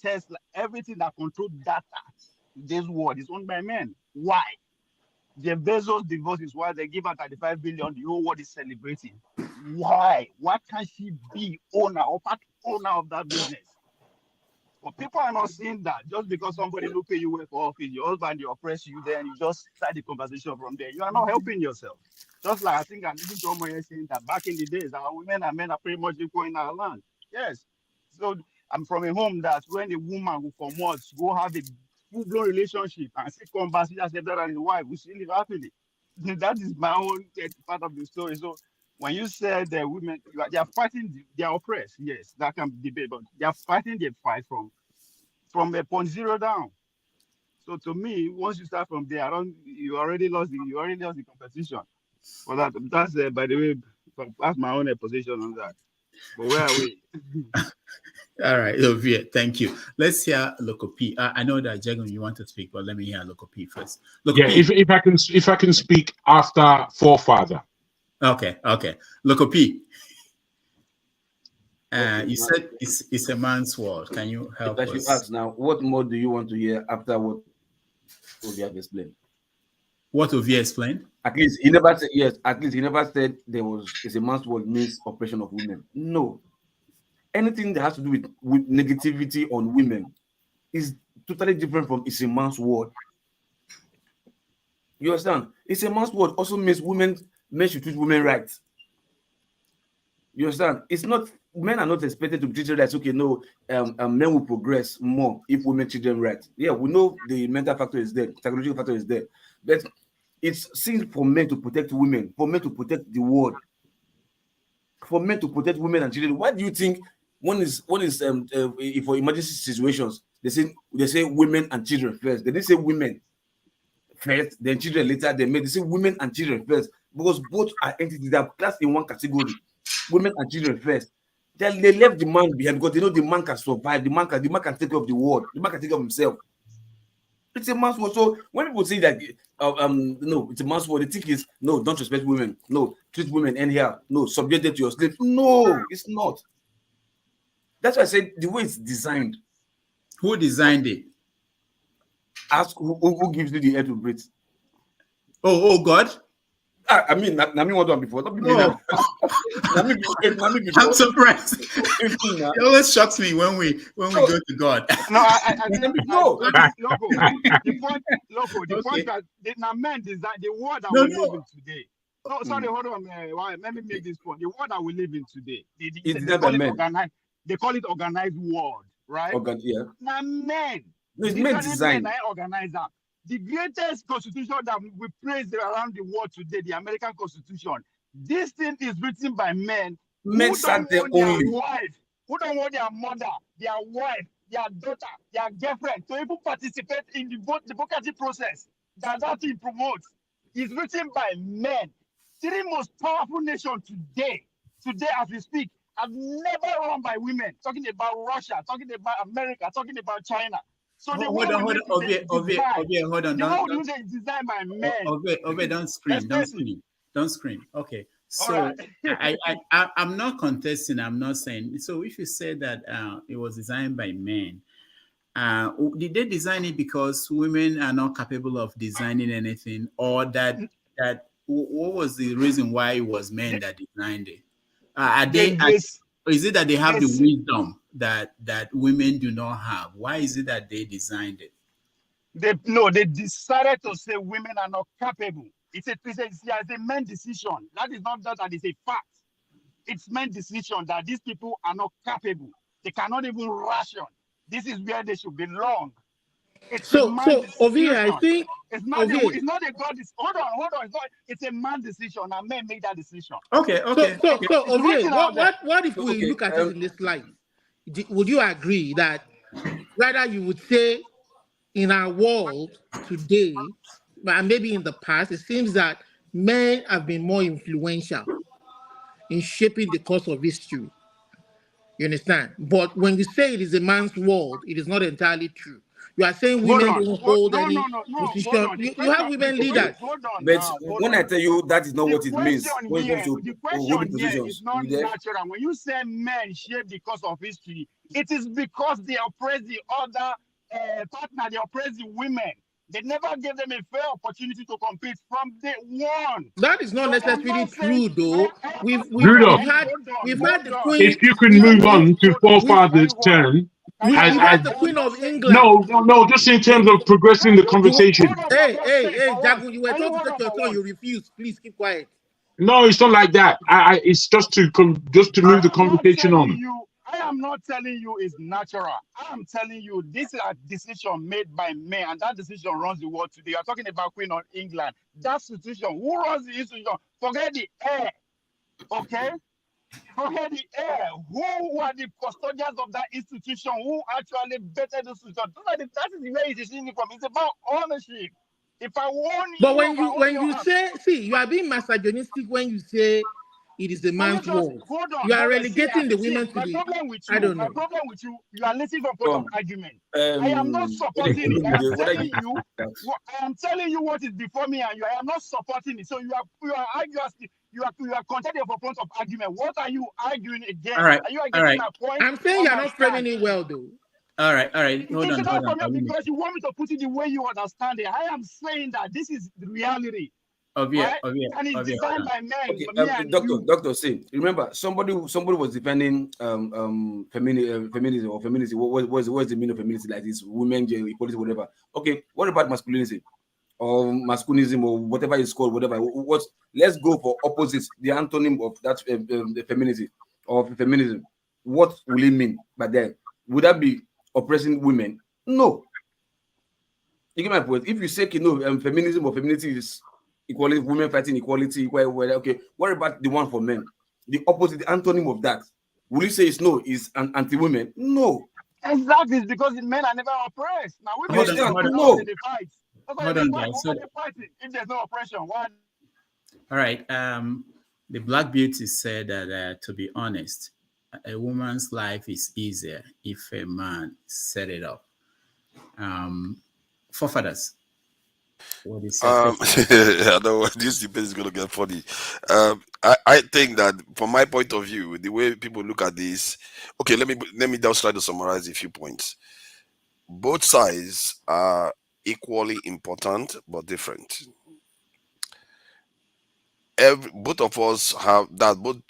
Tesla, everything that controls data in this world is owned by men. Why? Jeff Bezos' divorce is why they give her 35 billion. The whole world is celebrating. Why? Why can't she be owner or part owner of that business? But people are not seeing that. Just because somebody will pay you well for office, your husband, you oppress you, then you just start the conversation from there. You are not helping yourself. Just like I think I listened to Omoye saying that back in the days, our women and men are pretty much equal in our land. Yes. So I'm from a home that when a woman will come out, go have a full-blown relationship and still come back, she just get better than his wife, we still live happily. That is my own part of the story. So when you said that women, they are fighting, they are oppressed. Yes, that can be debated, but they are fighting the fight from a 0.0 down. So to me, once you start from there, you already lost the competition. Well, that's by the way, that's my own position on that. But where are we? All right, Ovie, thank you. Let's hear Loco P. I know that Jagan, you want to speak, but let me hear Loco P first. Loco Yeah, P. if I can speak after forefather. Okay. Loco P. Okay, you said it's a man's world. Can you help us? I should ask now, what more do you want to hear after what Ovie has explained? What Ovie explained? At least he never said yes. At least he never said it's a man's world means oppression of women. No. Anything that has to do with negativity on women is totally different from it's a man's world. You understand? It's a man's world also means men should treat women right. You understand? It's not, men are not expected to be treated as okay. No, men will progress more if women treat them right. Yeah, we know the mental factor is there, psychological factor is there, but it's seen for men to protect women, for men to protect the world, for men to protect women and children. Why do you think one is for emergency situations they say women and children first? They didn't say women first, then children later. They say women and children first because both are entities that are classed in one category. Women and children first. They left the man behind because they know the man can survive. The man can take care of the world. The man can take care of himself. It's a man's world. So when people say that no, it's a man's world, the thing is no, don't respect women. No, treat women anyhow. No, subject them to your slave. No, it's not. That's why I said the way it's designed. Who designed it? Ask who gives you the air to breathe. Oh God. I mean, Nami was one before. Not me now. I'm surprised. It always shocks me when we go to God. No, I think Loco. The point that the men design the world that we live in today. No, sorry, hold on. Let me make this point. The world that we live in today, they call it organized. they call it organized world, right? Yeah. Now men, no, it's men design. Men are organizer. The greatest constitution that we praise around the world today, the American Constitution, this thing is written by men Men who sat don't there want their only. wife, who don't want their mother, their wife, their daughter, their girlfriend to even participate in the democratic process that thing promotes. It's written by men. Three most powerful nations today as we speak, have never run by women. Talking about Russia, talking about America, talking about China. So the Hold on. Hold on. The world is designed by men. Obey, don't scream. Okay. So right. I'm not contesting. I'm not saying. So if you say that it was designed by men, did they design it because women are not capable of designing anything, or that what was the reason why it was men that designed it? Is it that they have the wisdom that women do not have? Why is it that they designed it? They decided to say women are not capable. It's a men decision. That is not that is a fact. It's men decision that these people are not capable. They cannot even ration. This is where they should belong. It's so Obidients, I think it's not a God. Hold on. It's a man decision, and men make that decision. Okay. So Obidients, what if we look at it in this light? Would you agree that rather you would say in our world today, and maybe in the past, it seems that men have been more influential in shaping the course of history? You understand? But when you say it is a man's world, it is not entirely true. You are saying women don't hold any position. You have women leaders. But when I tell you that is not what it means, the question here is not natural. When you say men shape the course of history, it is because they oppress the other partner, they oppress the women. They never gave them a fair opportunity to compete from day one. That is not necessarily true, though. We've had the Queen. If you can move on to forefathers' turn. We've had the Queen of England. No, just in terms of progressing the conversation. Hey, Jagun, you were told to take your turn. You refused. Please keep quiet. No, it's not like that. It's just to move the conversation on. I am not telling you it's natural. I am telling you this is a decision made by men, and that decision runs the world today. You are talking about Queen of England. That institution, who runs the institution? Forget the air, okay? Forget the air. Who are the custodians of that institution? Who actually bettered the institution? That is where it is in from. It's about ownership. If I want you, but when you say, you are being misogynistic when you say it is a man's world. You are relegating the women to the. I don't know. My problem with you, you are listening from point of argument. I am not supporting it. I am telling you what is before me, and I am not supporting it. So you are contending for point of argument. What are you arguing against? All right. Are you against my point? I'm saying you are not framing it well, though. All right. Hold on. Because you want me to put it the way you understand it. I am saying that this is the reality. And it's designed by men. Doctor, say. Remember, somebody was defending feminism or feminism. What's the meaning of feminism? Like this, women, equality, whatever. Okay, what about masculinity or masculinism or whatever it's called, whatever? Let's go for opposites. The antonym of that femininity or feminism. What will it mean by that? Would that be oppressing women? No. You get my point. If you say feminism or femininity is equality, women fighting equality, okay. What about the one for men? The opposite, the antonym of that. Will you say it's an anti-women? No. Exactly, it's because men are never oppressed. Now women fight. Hold on, guys. If there's no oppression, why? All right. The Black Beauty said that to be honest, a woman's life is easier if a man set it up. Forefathers. I know this debate is going to get funny. I think that from my point of view, the way people look at this, okay, let me just try to summarize a few points. Both sides are equally important but different. Both of us both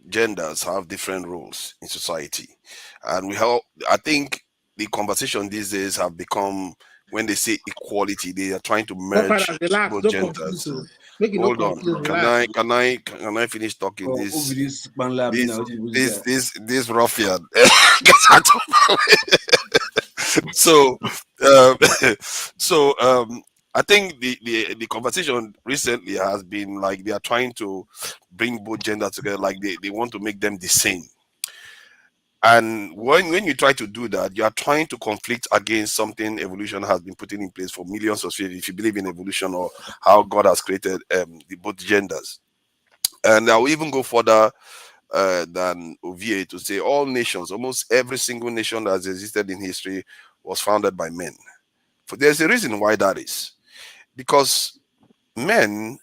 genders have different roles in society, and I think the conversation these days have become, when they say equality, they are trying to merge both genders. Make you no Hold on. confuse. Can Relax. I finish talking? Oh, over this man lab now, This ruffian. Get out of my way. So um, I think the conversation recently has been like they are trying to bring both genders together, like they want to make them the same. And when you try to do that, you are trying to conflict against something evolution has been putting in place for millions of years. If you believe in evolution or how God has created the both genders, and I will even go further than Obidients to say all nations, almost every single nation that has existed in history, was founded by men. There's a reason why that is, because men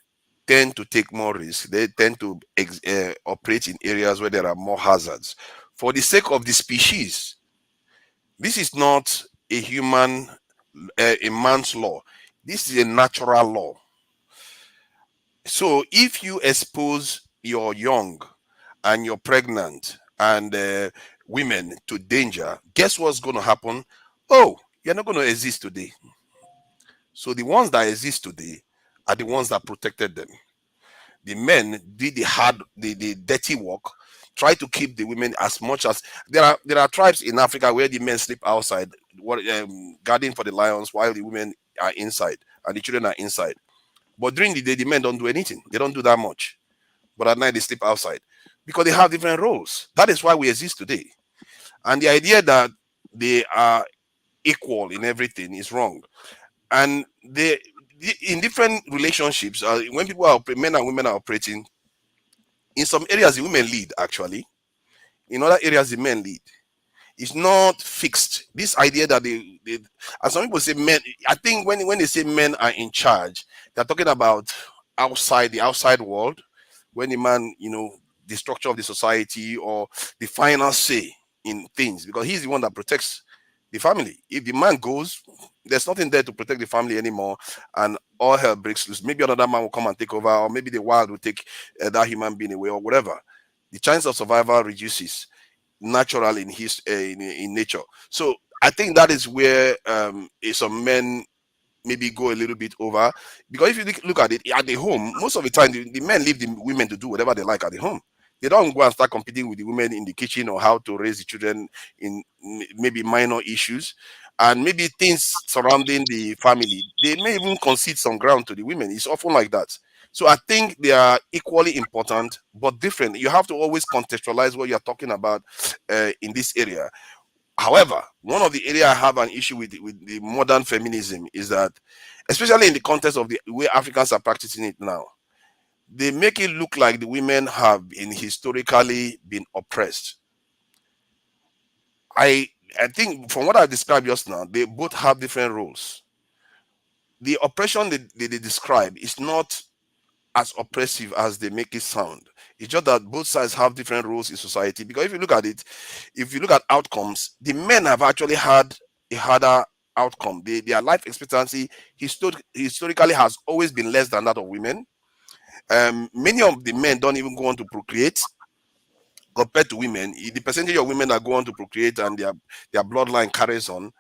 tend to take more risk. They tend to operate in areas where there are more hazards for the sake of the species. This is not a man's law. This is a natural law. So if you expose your young and you're pregnant and women to danger, guess what's going to happen? Oh, you're not going to exist today. So the ones that exist today are the ones that protected them. The men did the dirty work, try to keep the women as much as there are tribes in Africa where the men sleep outside, guarding for the lions, while the women are inside and the children are inside. But during the day, the men don't do anything. They don't do that much. But at night, they sleep outside because they have different roles. That is why we exist today. And the idea that they are equal in everything is wrong. And in different relationships, when men and women are operating, in some areas the women lead actually, in other areas the men lead. It's not fixed. This idea that and some people say men, I think when they say men are in charge, they're talking about the outside world, when the man, the structure of the society or the final say in things, because he's the one that protects the family. If the man goes, there's nothing there to protect the family anymore, and all hell breaks loose. Maybe another man will come and take over, or maybe the wild will take that human being away, or whatever. The chance of survival reduces naturally in nature. So I think that is where some men maybe go a little bit over, because if you look at it at the home, most of the time the men leave the women to do whatever they like at the home. They don't go and start competing with the women in the kitchen or how to raise the children in maybe minor issues and maybe things surrounding the family. They may even concede some ground to the women. It's often like that. So I think they are equally important but different. You have to always contextualize what you're talking about in this area. However, one of the areas I have an issue with the modern feminism is that, especially in the context of the way Africans are practicing it now, they make it look like the women have historically been oppressed. I think from what I described just now, they both have different roles. The oppression they describe is not as oppressive as they make it sound. It's just that both sides have different roles in society. Because if you look at it, if you look at outcomes, the men have actually had a harder outcome. Their life expectancy historically has always been less than that of women. Many of the men don't even go on to procreate compared to women. The percentage of women that go on to procreate and their bloodline carries on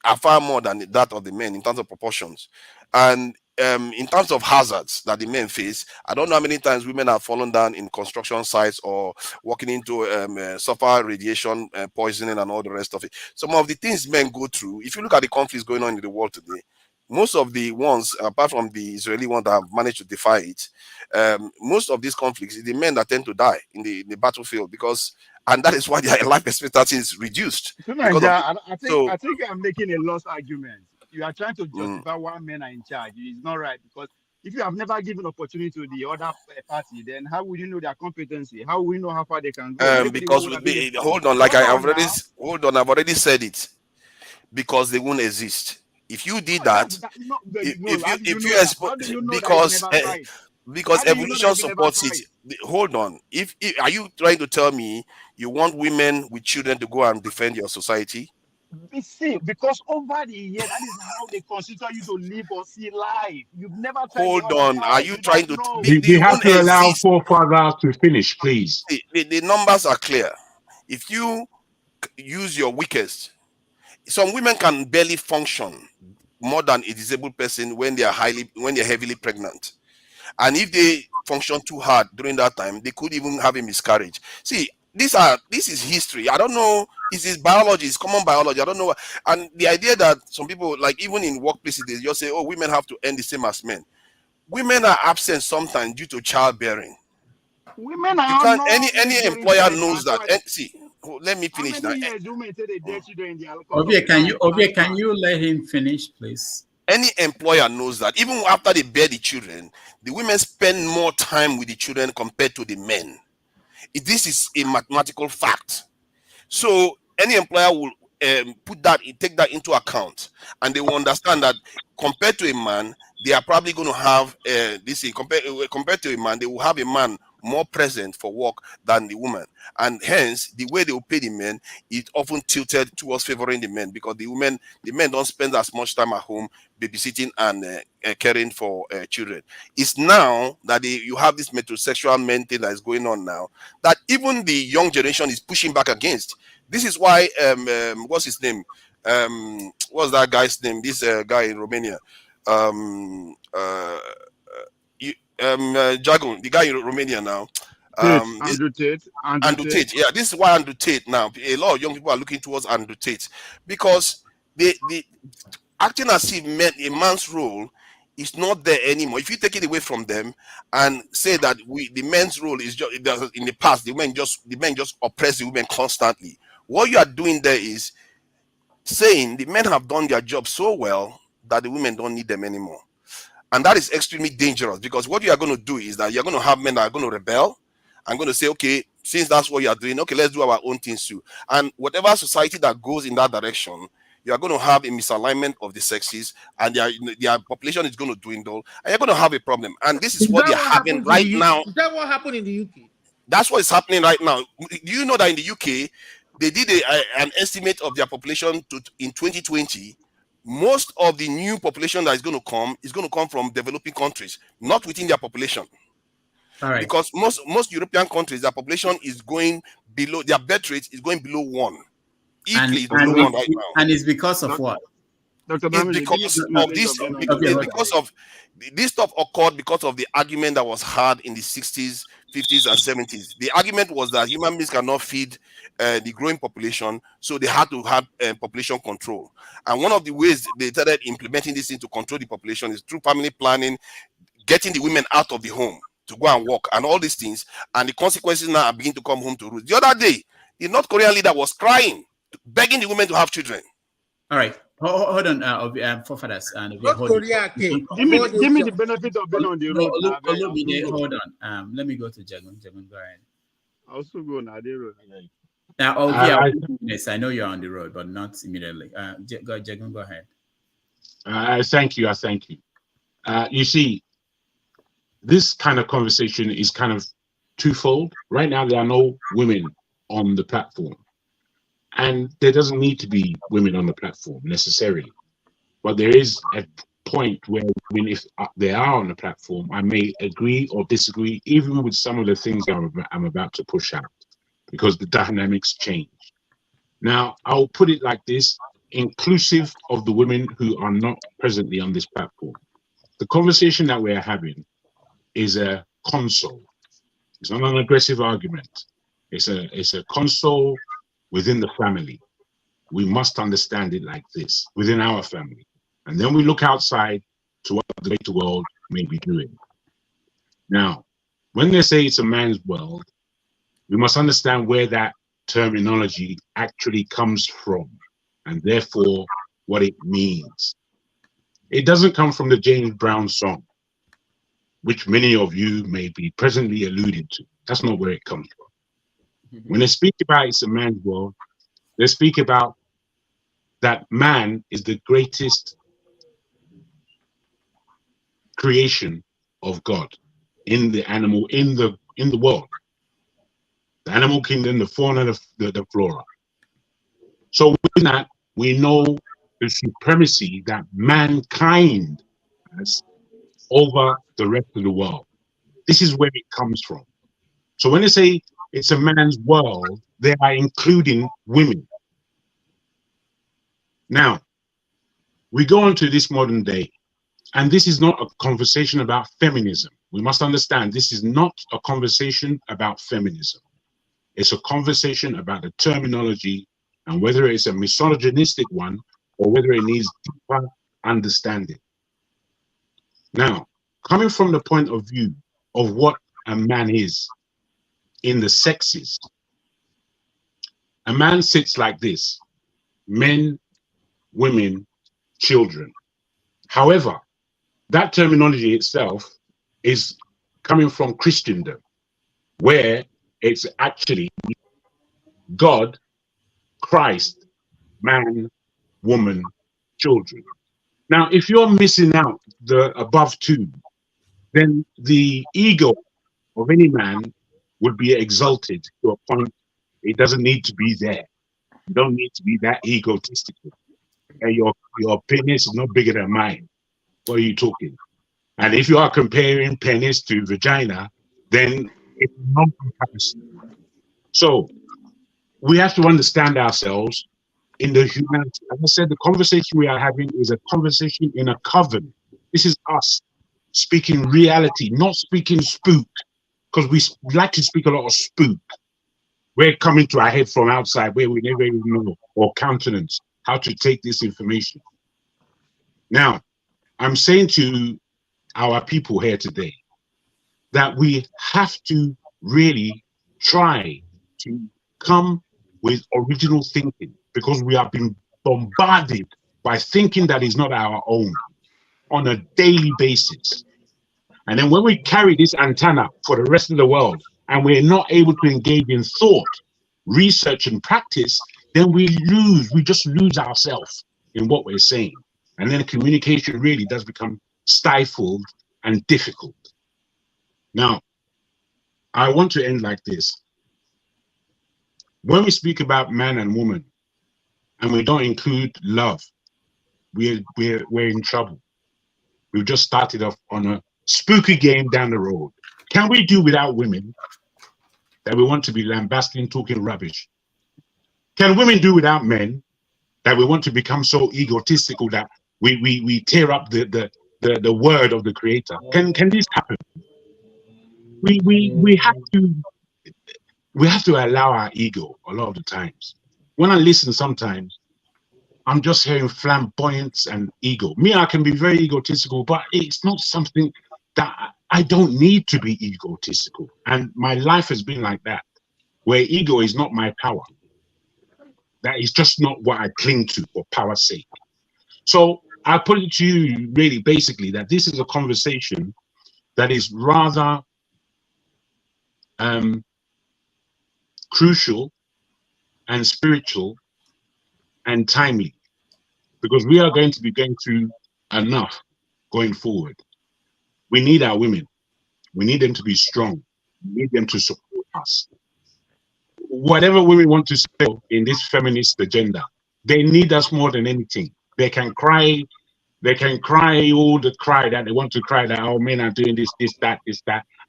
are far more than that of the men in terms of proportions. And in terms of hazards that the men face, I don't know how many times women have fallen down in construction sites or walking into suffer radiation poisoning and all the rest of it. Some of the things men go through, if you look at the conflicts going on in the world today, most of the ones, apart from the Israeli one that have managed to defy it, most of these conflicts is the men that tend to die in the battlefield, and that is why their life expectancy is reduced. So, Nigeria, I think I'm making a lost argument. You are trying to justify why men are in charge. It's not right, because if you have never given opportunity to the other party, then how would you know their competency? How will you know how far they can go? Because hold on, I've already said it. Because they won't exist. If you did that, because evolution supports it. Hold on. If are you trying to tell me you want women with children to go and defend your society? See, because over the years, that is how they consider you to live or see life. You've never tried. Hold on. Are you trying to? We have to allow forefathers to finish, please. The numbers are clear. If you use your weakest, some women can barely function more than a disabled person when they are heavily pregnant. And if they function too hard during that time, they could even have a miscarriage. See, this is history. I don't know. It's biology. It's common biology. I don't know. And the idea that some people, like even in workplaces, they just say, "Oh, women have to earn the same as men." Women are absent sometimes due to childbearing. Women You are can't. not Any always very employer bright. knows that. Actually, And see, let me how finish now. many years women say they date children in their course of Obie, the life? can you let him finish, please? Any employer knows that even after they bear the children, the women spend more time with the children compared to the men. This is a mathematical fact. So any employer will take that into account, and they will understand that compared to a man, they are probably going to have compared to a man, they will have a man more present for work than the woman, and hence the way they will pay the men is often tilted towards favoring the men, because the men don't spend as much time at home babysitting and caring for children. It's now that you have this metrosexual men thing that is going on now, that even the young generation is pushing back against. This is why what's his name? What's that guy's name? This guy in Romania, Jagun, the guy in Romania now. Andrew Tate. Andrew Tate. Yeah, this is why Andrew Tate now. A lot of young people are looking towards Andrew Tate, because they acting as if a man's role is not there anymore. If you take it away from them and say that the men's role is just in the past, the men just oppress the women constantly. What you are doing there is saying the men have done their job so well that the women don't need them anymore. And that is extremely dangerous, because what you are going to do is that you're going to have men that are going to rebel and going to say, okay, since that's what you are doing, okay, let's do our own things too. And whatever society that goes in that direction, you are going to have a misalignment of the sexes, and their population is going to dwindle, and you're going to have a problem. And this is what they're having right now. Is that what happened in the UK? That's what is happening right now. Do you know that in the UK, they did an estimate of their population in 2020? Most of the new population that is going to come from developing countries, not within their population. All right. Because most European countries, their population is going below, their birth rate is going below 1. And it's because of what? Dr. It's because of this. It's because of this stuff occurred because of the argument that was had in the 60s, 50s, and 70s. The argument was that human beings cannot feed the growing population, so they had to have population control. And one of the ways they started implementing this thing to control the population is through family planning, getting the women out of the home to go and work, and all these things. And the consequences now are beginning to come home to roost. The other day, the North Korean leader was crying, begging the women to have children. All right. Hold on, forefathers. Give me the benefit of being on the road. Hold on. Let me go to Jagun. Jagun, go ahead. I'll also go on the road. Now, yes, I know you're on the road, but not immediately. Jagun, go ahead. Thank you. You see, this kind of conversation is kind of twofold. Right now, there are no women on the platform. And there doesn't need to be women on the platform necessarily. But there is a point where women, if they are on the platform, I may agree or disagree, even with some of the things I'm about to push out, because the dynamics change. Now, I'll put it like this, inclusive of the women who are not presently on this platform. The conversation that we're having is a console. It's not an aggressive argument. It's a console within the family. We must understand it like this, within our family. And then we look outside to what the greater world may be doing. Now, when they say it's a man's world, we must understand where that terminology actually comes from, and therefore what it means. It doesn't come from the James Brown song, which many of you may be presently alluding to. That's not where it comes from. When they speak about it's a man's world, they speak about that man is the greatest creation of God in the animal, in the world. The animal kingdom, the fauna, the flora. So with that, we know the supremacy that mankind has over the rest of the world. This is where it comes from. So when they say it's a man's world, they are including women. Now, we go on to this modern day, and this is not a conversation about feminism. we must understand this is not a conversation about feminism. It's a conversation about the terminology and whether it's a misogynistic one or whether it needs deeper understanding. Now, coming from the point of view of what a man is in the sexes, a man sits like this: men, women, children. However, that terminology itself is coming from Christendom, where it's actually God, Christ, man, woman, children. Now, if you're missing out the above two, then the ego of any man would be exalted to a point it doesn't need to be there. You don't need to be that egotistical. And your penis is not bigger than mine. What are you talking? And if you are comparing penis to vagina, then it's non-comparison. So we have to understand ourselves in the humanity. As I said, the conversation we are having is a conversation in a coven. This is us speaking reality, not speaking spook, because we like to speak a lot of spook. We're coming to our head from outside where we never even know or countenance how to take this information. Now, I'm saying to our people here today that we have to really try to come with original thinking, because we have been bombarded by thinking that is not our own on a daily basis. And then when we carry this antenna for the rest of the world and we're not able to engage in thought, research, and practice, then we just lose ourselves in what we're saying. And then communication really does become stifled and difficult. Now, I want to end like this. When we speak about man and woman, and we don't include love, we're in trouble. We've just started off on a spooky game down the road. Can we do without women that we want to be lambasting, talking rubbish? Can women do without men that we want to become so egotistical that we tear up the word of the Creator? Can this happen? We have to allow our ego a lot of the times. When I listen sometimes, I'm just hearing flamboyance and ego. Me, I can be very egotistical, but it's not something that I don't need to be egotistical. And my life has been like that, where ego is not my power. That is just not what I cling to for power's sake. So I put it to you really basically that this is a conversation that is rather crucial and spiritual and timely, because we are going to be going through enough going forward. We need our women. We need them to be strong. We need them to support us. Whatever women want to say in this feminist agenda, they need us more than anything. They can cry all the cry that they want to cry, that, oh, men are doing this, that,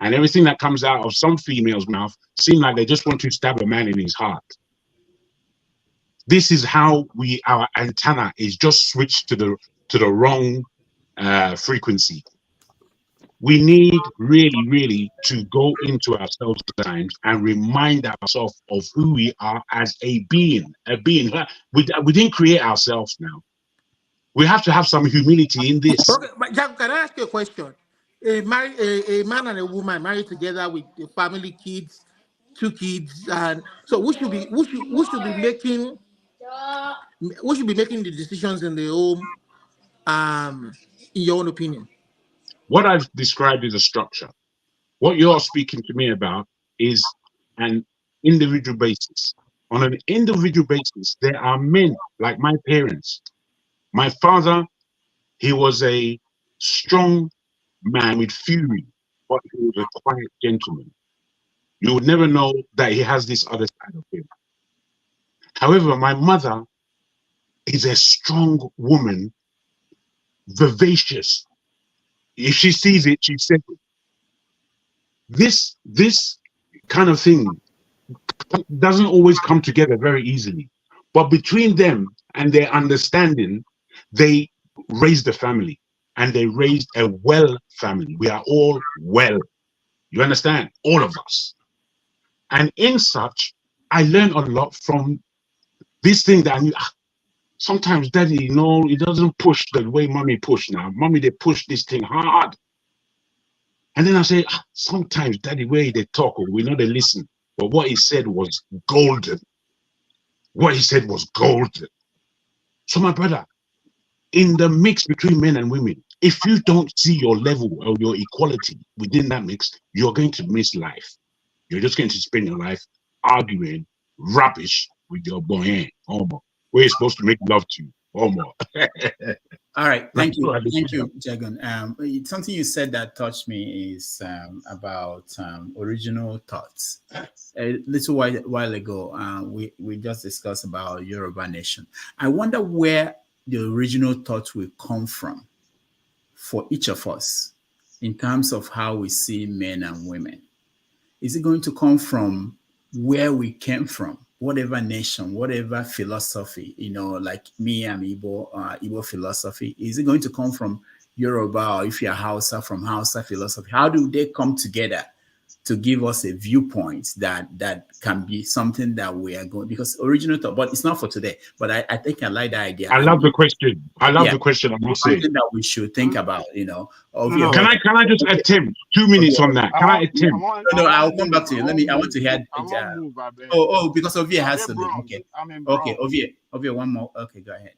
and everything that comes out of some female's mouth seems like they just want to stab a man in his heart. This is how our antenna is just switched to the wrong frequency. We need really to go into ourselves at times and remind ourselves of who we are as a being. We didn't create ourselves now. We have to have some humility in this. Okay, but Jack, can I ask you a question? A man and a woman married together with a family, kids, 2 kids, and so who should be making the decisions in the home? In your own opinion, what I've described is a structure. What you're speaking to me about is an individual basis. On an individual basis, there are men like my parents. My father, he was a strong man with fury, but he was a quiet gentleman. You would never know that he has this other side of him. However, my mother is a strong woman, vivacious. If she sees it, she says it. This kind of thing doesn't always come together very easily. But between them and their understanding, they raise the family. and they raised a well family. We are all well. You understand? All of us. And in such, I learned a lot from this thing that I knew. Sometimes daddy, he doesn't push the way mommy push now. Mommy, they push this thing hard. And then I say, sometimes daddy, way they talk, or we know they listen. But what he said was golden. What he said was golden. So my brother, in the mix between men and women, if you don't see your level or your equality within that mix, you're going to miss life. You're just going to spend your life arguing rubbish with your boy. Where you're supposed to make love to. All right, thank you, Jagan. Something you said that touched me is about original thoughts. A little while ago, we just discussed about Yoruba nation. I wonder where the original thought will come from for each of us in terms of how we see men and women. Is it going to come from where we came from? Whatever nation, whatever philosophy, like me, I'm Igbo philosophy. Is it going to come from Yoruba, or if you're Hausa, from Hausa philosophy? How do they come together to give us a viewpoint that can be something that we are going, because original thought, but it's not for today. But I think I like that idea. I love the question. I love the question. I must say something that we should think about. Can I just attempt 2 minutes on that? Can I attempt? No, I'll come back to you. I want to hear. Because Ovie has to leave. Okay, Ovie, one more. Okay, go ahead.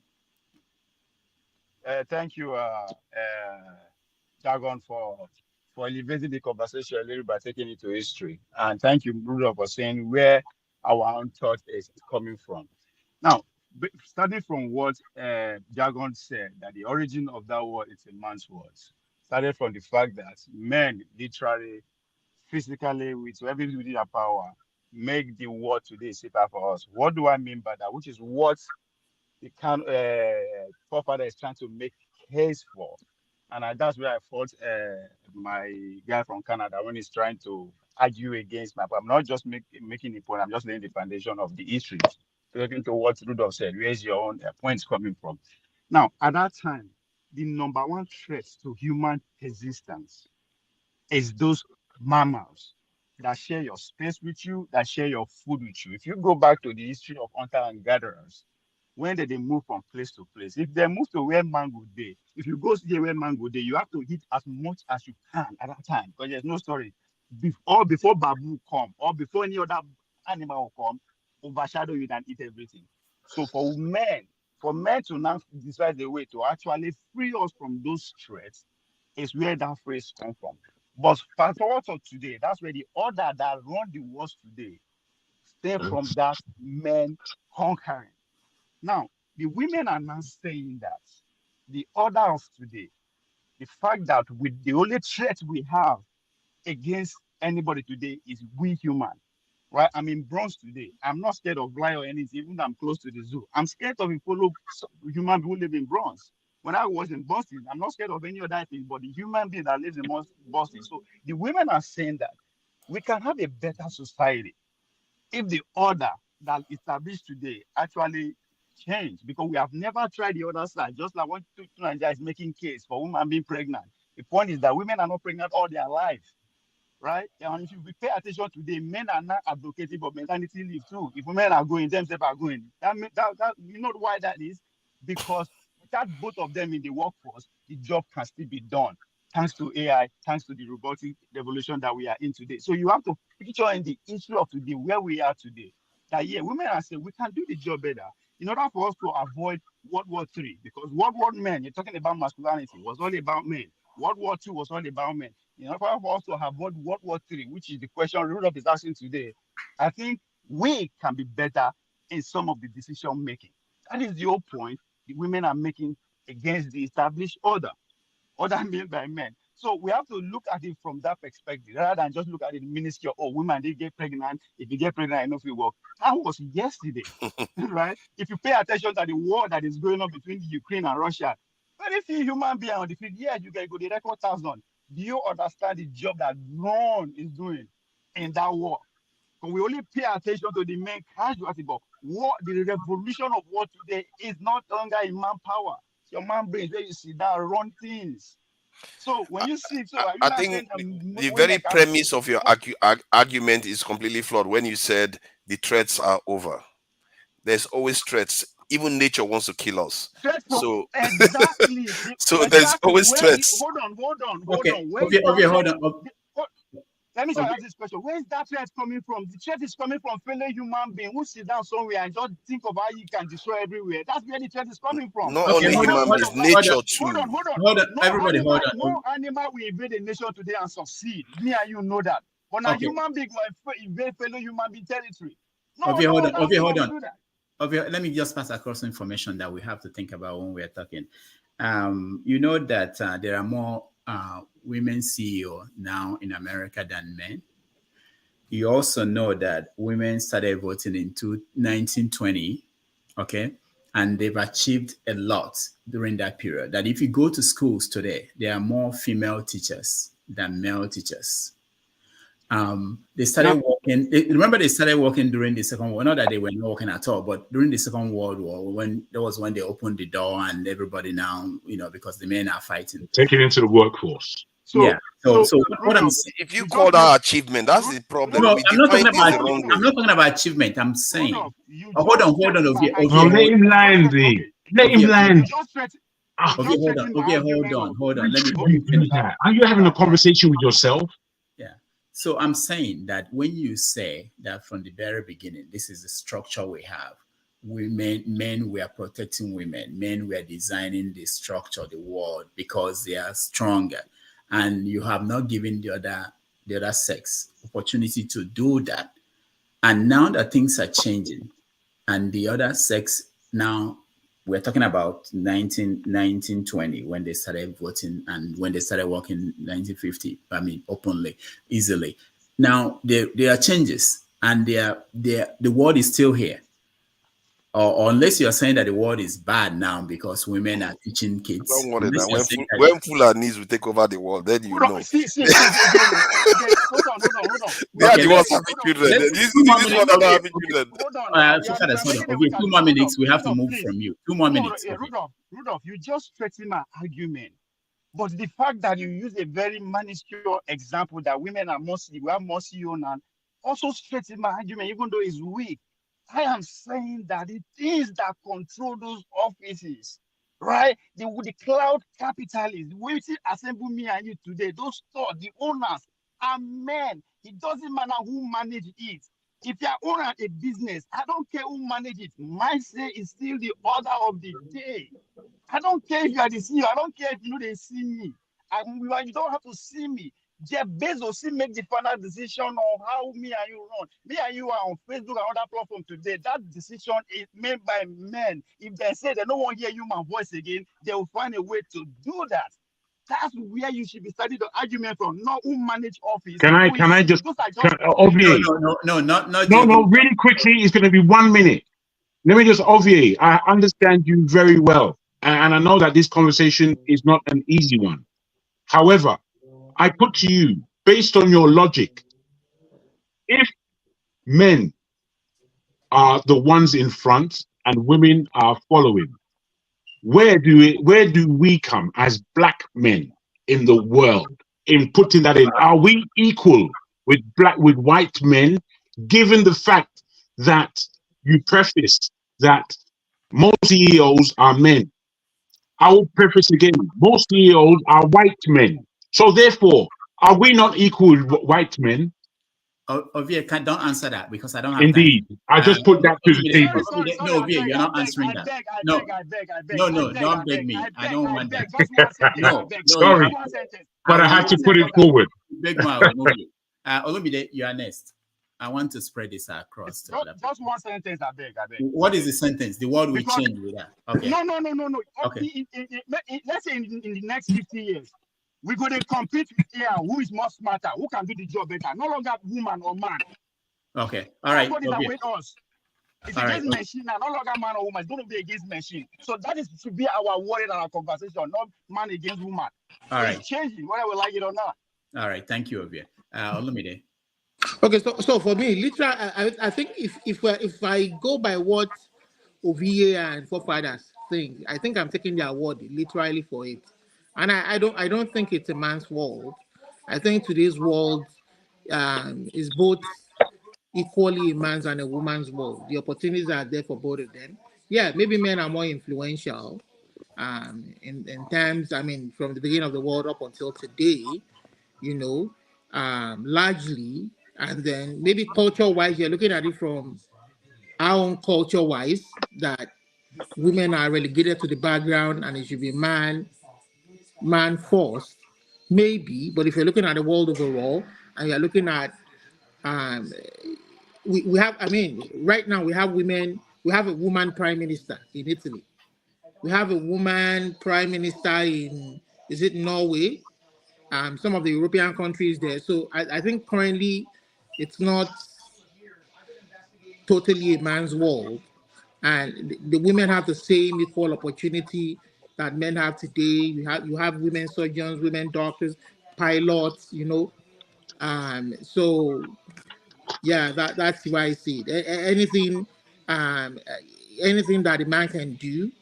Thank you, Jagon, for elevating the conversation a little by taking it to history. And thank you, Bruno, for saying where our own thought is coming from. Now, starting from what Jagon said, that the origin of that word is a man's word, started from the fact that men literally, physically, with everything within their power, make the world today safer for us. What do I mean by that? Which is what the forefather is trying to make case for. And that's where I fault my guy from Canada when he's trying to argue against my point. I'm not just making a point, I'm just laying the foundation of the history. Looking to what Rudolph said, where's your own points coming from? Now, at that time, the number one threat to human existence is those mammals that share your space with you, that share your food with you. If you go back to the history of hunter and gatherers, when did they move from place to place? If they move to where mango day, if you go see where mango day, you have to eat as much as you can at that time, because there's no storage. Before baboon come, or before any other animal will come, overshadow you and eat everything. So for men to now decide the way to actually free us from those threats is where that phrase comes from. But fast forward to today, that's where the order that run the world today stem from that men conquering. Now, the women are now saying that the order of today, the fact that with the only threat we have against anybody today is we human, right? I'm in bronze today. I'm not scared of lion or anything, even though I'm close to the zoo. I'm scared of a fellow human being who live in bronze. When I was in Boston, I'm not scared of any other thing, but the human being that lives in Boston. So the women are saying that we can have a better society if the order that established today actually change, because we have never tried the other side. Just like what Nigeria is making case for women being pregnant. The point is that women are not pregnant all their life, right? And if you pay attention today, men are not advocating for maternity leave too. If women are going, themselves are going. That you know why that is? Because without both of them in the workforce, the job can still be done. Thanks to AI, thanks to the robotic revolution that we are in today. So you have to picture in the history of today, where we are today, that women are saying we can do the job better in order for us to avoid World War III. Because World War men, you're talking about masculinity, was all about men. World War II was all about men. In order for us to avoid World War III, which is the question Rudolph is asking today, I think we can be better in some of the decision making. That is the whole point the women are making against the established order made by men. So we have to look at it from that perspective, rather than just look at it minuscule. Oh, women, they get pregnant. If you get pregnant, I know if you work. That was yesterday, right? If you pay attention to the war that is going on between Ukraine and Russia, very few human beings on the field. Yeah, you can go the record 1,000. Do you understand the job that drone is doing in that war? But we only pay attention to the main casualty. But the revolution of war today is not longer in manpower. your man brains where you sit down, run things. So when you see, so I think the very premise of your argument is completely flawed when you said the threats are over. There's always threats. Even nature wants to kill us. So exactly. so there's always threats. Hold on. Hold on. Let me ask this question. Where is that threat coming from? The threat is coming from fellow human being who sit down somewhere and just think of how you can destroy everywhere. That's where the threat is coming from. Not only human beings, nature too. Hold on. Everybody, hold on. No animal will invade a nation today and succeed. Me and you know that. But now human being will invade fellow human being territory. Hold on. Let me just pass across information that we have to think about when we're talking. You know that there are more women CEO now in America than men. You also know that women started voting in 1920, okay? And they've achieved a lot during that period. That if you go to schools today, there are more female teachers than male teachers. They started working. Remember, they started working during the Second War. Not that they were not working at all, but during the Second World War, when they opened the door and everybody now, because the men are fighting. Take it into the workworce. So what I'm saying, if you call that achievement, that's the problem. No, I'm not talking about achievement. I'm saying, hold on. Let him land. Let him land. Hold on. Let me. Are you having a conversation with yourself? Yeah. So I'm saying that when you say that from the very beginning, this is the structure we have. Men were protecting women. Men were designing the structure, the world, because they are stronger. And you have not given the other sex opportunity to do that. And now that things are changing, and the other sex now, we're talking about 1920 when they started voting and when they started working in 1950. I mean, openly, easily. Now there are changes, and the world is still here. Or unless you're saying that the world is bad now because women are teaching kids. Don't worry now. When Fulanis will take over the world, then you know. See. Hold on. They are the ones having children. These ones are not having children. Hold on. 2 more minutes. We have to move from you. 2 more minutes. Rudolph, you just threatened my argument. But the fact that you use a very minuscule example that women are we have more CEO now, also threatened my argument, even though it's weak. I am saying that it is that control those offices, right? The cloud capitalists, waiting assemble me and you today, those stores, the owners are men. It doesn't matter who manages it. If you are owner a business, I don't care who manages it. My say is still the order of the day. I don't care if you are the CEO. I don't care if they see me. You don't have to see me. Jeff Bezos make the final decision on how me and you run. Me and you are on Facebook and other platforms today. That decision is made by men. If they say they don't want to hear human voice again, they will find a way to do that. That's where you should be studying the argument from, not who manage office. Can I just obviate? No, really quickly, it's going to be 1 minute. Let me just obviate. I understand you very well. And I know that this conversation is not an easy one. However, I put to you, based on your logic, if men are the ones in front and women are following, where do we come as black men in the world in putting that in? Are we equal with white men, given the fact that you prefaced that most CEOs are men? I will preface again, most CEOs are white men. So therefore, are we not equal with white men? Ovie, don't answer that because I don't have Indeed. time. I just put that to the table. No, Ovie, you're not answering that. No, don't beg me. I don't want that. No, sorry, but I had to put it forward. Beg my Olumide, you are next. I want to spread this across. Just one sentence, I beg. What is the sentence? The world will change with that. Okay. No. Okay. Let's say in the next 50 years, we're going to compete here. Who is more smarter? Who can do the job better? No longer woman or man. Okay. All right. Everybody that with us. It's against machine now. No longer man or woman. It's going to be against machine. So that should be our word and our conversation, not man against woman. All right. It's changing, whether we like it or not. All right. Thank you, Ovie. Olumide. Okay, so for me, literally, I think if I go by what Obidients and forefathers thing. I think I'm taking the award literally for it, and I don't think it's a man's world. I think today's world is both equally a man's and a woman's world. The opportunities are there for both of them. Yeah, maybe men are more influential in terms, I mean, from the beginning of the world up until today, you know, largely. And then maybe culture wise, you're looking at it from our own culture wise, that women are relegated to the background and it should be man first, maybe. But if you're looking at the world overall and you're looking at um, we have, I mean, right now we have women, we have a woman prime minister in Italy. We have a woman prime minister in, is it Norway? Some of the European countries there. So I think currently it's not totally a man's world. And the women have the same equal opportunity that men have today. You have women surgeons, women doctors, pilots, So yeah, that's why I see it. Anything that a man can do,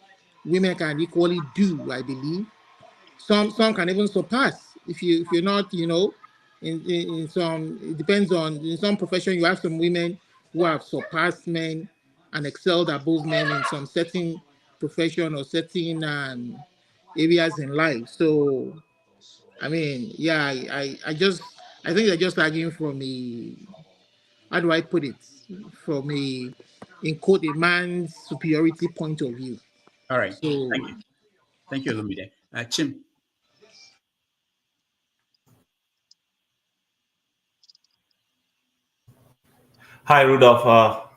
women can equally do, I believe. Some can even surpass. If you're not, in some, it depends on, in some profession you have some women who have surpassed men and excelled above men in some certain profession or certain areas in life. So I mean, yeah, I think they're just arguing from a, how do I put it, from a, in quote, a man's superiority point of view. All right. So Thank you, Lumide. Chim. Hi, Rudolph.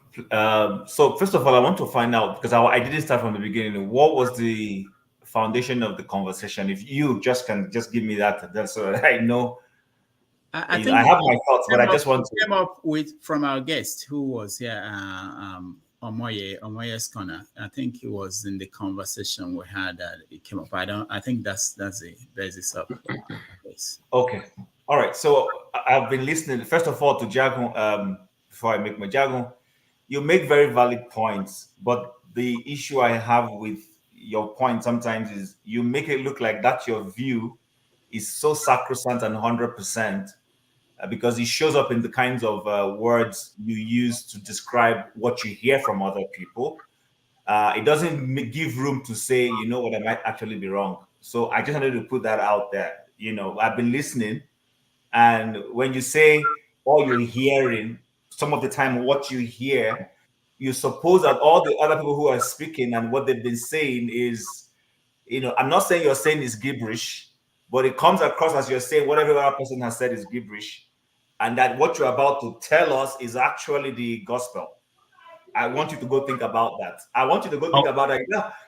So first of all, I want to find out, because I didn't start from the beginning. What was the foundation of the conversation? If you can just give me that so that I know. I think I have my thoughts, but I just want to came up with from our guest who was here, Omoye's corner. I think it was in the conversation we had that it came up. I think that's the basis of this. Okay. All right. So I've been listening. First of all, to Jagun, before I make my Jagun, you make very valid points, but the issue I have with your point sometimes is you make it look like that your view is so sacrosanct and 100%, because it shows up in the kinds of words you use to describe what you hear from other people. It doesn't give room to say, you know what, I might actually be wrong. So I just wanted to put that out there. I've been listening, and when you say all you're hearing, some of the time what you hear, you suppose that all the other people who are speaking and what they've been saying is, I'm not saying you're saying is gibberish, but it comes across as you're saying whatever other person has said is gibberish, and that what you're about to tell us is actually the gospel. I want you to go think about that. I want you to go think about that.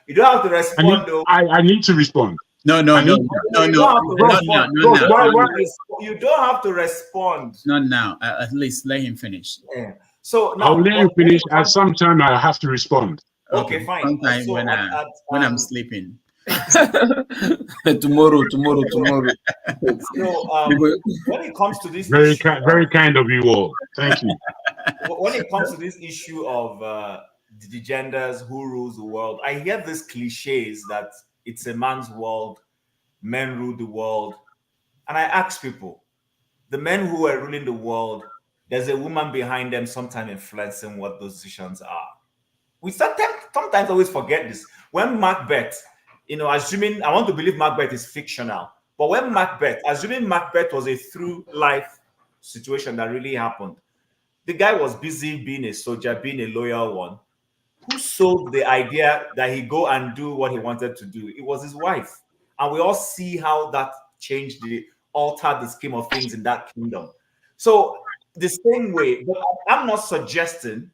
You don't have to respond, though. I need to respond. No. You don't have to respond. Not now. At least let him finish. Yeah. So now, I'll let him finish. At some time, I have to respond. Okay, fine. Sometime when I'm sleeping. tomorrow. So, when it comes to this very issue, very kind of you all. Thank you. When it comes to this issue of the genders, who rules the world, I hear these cliches that it's a man's world, men rule the world, and I ask people, the men who are ruling the world, there's a woman behind them, sometimes influencing what those decisions are. We sometimes always forget this. When Macbeth, assuming, I want to believe Macbeth is fictional, but when assuming Macbeth was a true life situation that really happened, the guy was busy being a soldier, being a loyal one. Who sold the idea that he go and do what he wanted to do? It was his wife. And we all see how that altered the scheme of things in that kingdom. So the same way, but I'm not suggesting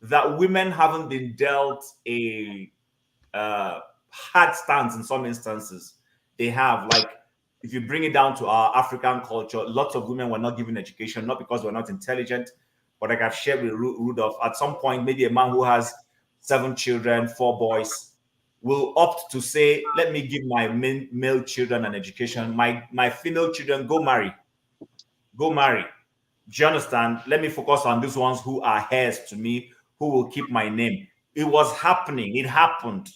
that women haven't been dealt a hard stance in some instances. They have, like, if you bring it down to our African culture, lots of women were not given education, not because we're not intelligent, but like I've shared with Rudolph, at some point, maybe a man who has 7 children, 4 boys, will opt to say, let me give my male children an education. My female children, go marry. Do you understand? Let me focus on these ones who are heirs to me, who will keep my name. It was happening. It happened.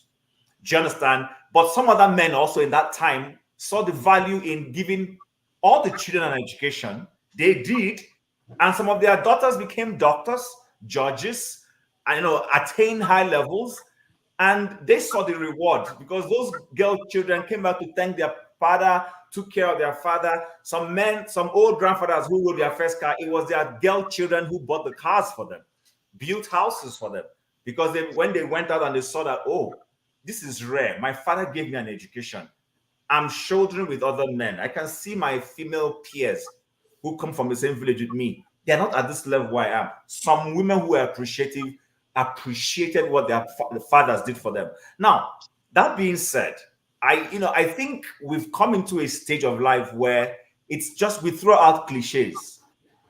Do you understand? But some other men also in that time saw the value in giving all the children an education. They did. And some of their daughters became doctors, judges, and attained high levels. And they saw the reward because those girl children came back to thank their father, took care of their father. Some men, some old grandfathers who rode their first car, it was their girl children who bought the cars for them, built houses for them. Because when they went out and they saw that, oh, this is rare. My father gave me an education. I'm shouldering with other men. I can see my female peers who come from the same village with me. They're not at this level where I am. Some women who are appreciative appreciated what their fathers did for them. Now, that being said, I think we've come into a stage of life where it's just we throw out cliches.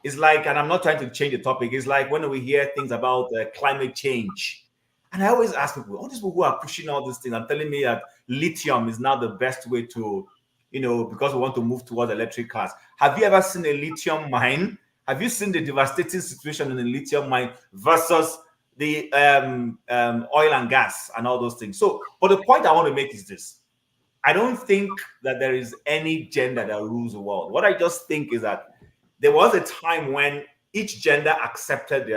It's like, and I'm not trying to change the topic, it's like when we hear things about climate change. And I always ask people, all these people who are pushing all these things and telling me that lithium is now the best way to, because we want to move towards electric cars. Have you ever seen a lithium mine? Have you seen the devastating situation in a lithium mine versus the oil and gas and all those things? So, but the point I want to make is this. I don't think that there is any gender that rules the world. What I just think is that there was a time when each gender accepted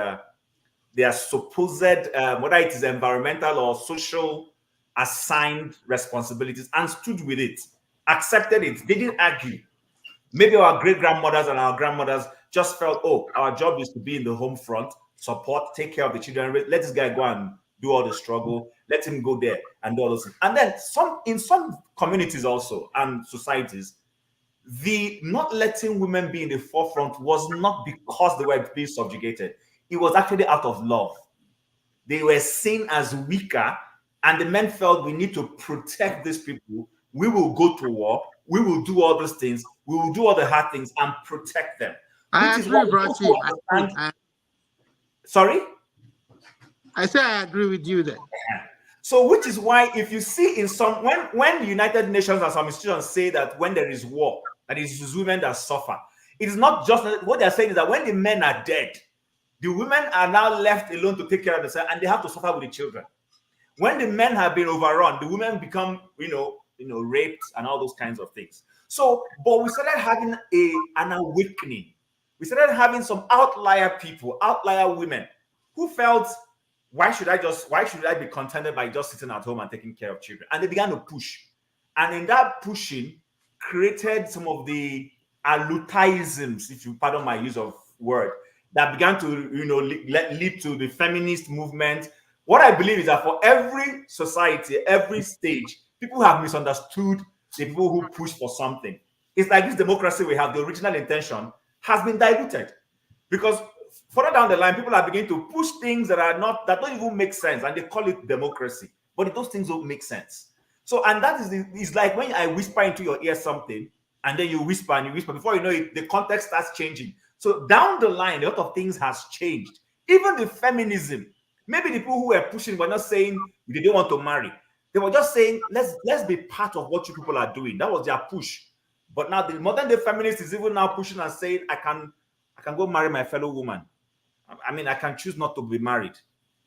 their supposed, whether it is environmental or social assigned responsibilities and stood with it, accepted it. They didn't argue. Maybe our great-grandmothers and our grandmothers just felt, oh, our job is to be in the home front, support, take care of the children. Let this guy go and do all the struggle. Let him go there and do all those things. And then in some communities also and societies, the not letting women be in the forefront was not because they were being subjugated. It was actually out of love. They were seen as weaker, and the men felt we need to protect these people. We will go to war. We will do all these things. We will do all the hard things and protect them. I agree, Brachi. Sorry? I say I agree with you there. So, which is why if you see in some, when the United Nations and some institutions say that when there is war, that it is women that suffer, it is not just what they're saying is that when the men are dead, the women are now left alone to take care of themselves, and they have to suffer with the children. When the men have been overrun, the women become, raped and all those kinds of things. So, but we started having an awakening. We started having some outlier people, outlier women, who felt, why should I be contented by just sitting at home and taking care of children? And they began to push. And in that pushing, created some of the alutaisms, if you pardon my use of word, that began to lead to the feminist movement. What I believe is that for every society, every stage, people have misunderstood the people who push for something. It's like this democracy we have, the original intention has been diluted. Because further down the line, people are beginning to push things that don't even make sense, and they call it democracy. But those things don't make sense. So, and that is like when I whisper into your ear something, and then you whisper and you whisper. Before you know it, the context starts changing. So down the line, a lot of things has changed. Even the feminism. Maybe the people who were pushing were not saying they didn't want to marry. They were just saying, let's be part of what you people are doing. That was their push. But now the modern day feminist is even now pushing and saying, I can go marry my fellow woman. I mean, I can choose not to be married.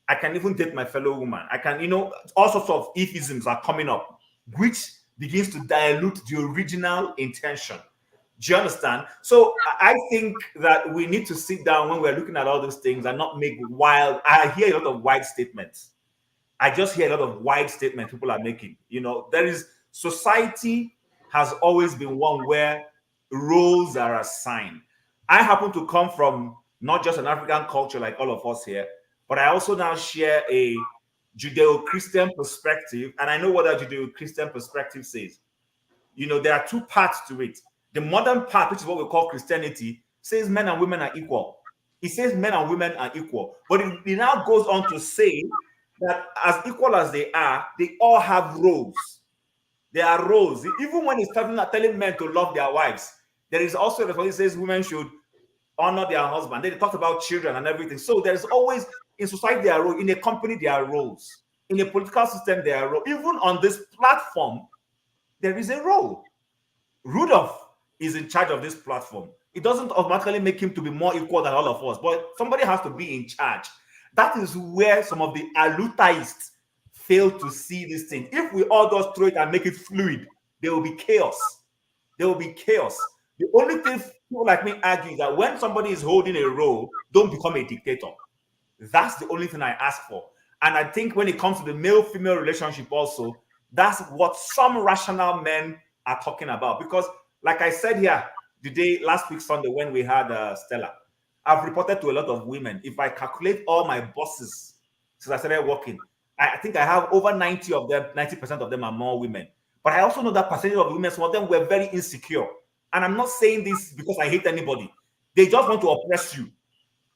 I can even date my fellow woman. I can, all sorts of euphemisms are coming up, which begins to dilute the original intention. Do you understand? So I think that we need to sit down when we're looking at all those things and not make wild. I hear a lot of wide statements. I just hear a lot of wide statements people are making. There is society has always been one where roles are assigned. I happen to come from not just an African culture like all of us here, but I also now share a Judeo-Christian perspective, and I know what that Judeo-Christian perspective says. There are two parts to it. The modern part, which is what we call Christianity, says men and women are equal. It says men and women are equal. But it now goes on to say that as equal as they all have roles. There are roles. Even when it's telling men to love their wives, there is also a responsibility that says women should honor their husband. Then they talk about children and everything. So there's always, in society, there are roles. In a company, there are roles. In a political system, there are roles. Even on this platform, there is a role. Rudolph is in charge of this platform. It doesn't automatically make him to be more equal than all of us, but somebody has to be in charge. That is where some of the alutaists fail to see this thing. If we all just throw it and make it fluid, there will be chaos. There will be chaos. The only thing people like me argue is that when somebody is holding a role, don't become a dictator. That's the only thing I ask for. And I think when it comes to the male-female relationship also, that's what some rational men are talking about. Because like I said here, the day last week Sunday when we had Stella, I've reported to a lot of women. If I calculate all my bosses since I started working, I think I have over 90 of them, 90% of them are more women. But I also know that percentage of women, some of them were very insecure. And I'm not saying this because I hate anybody. They just want to oppress you.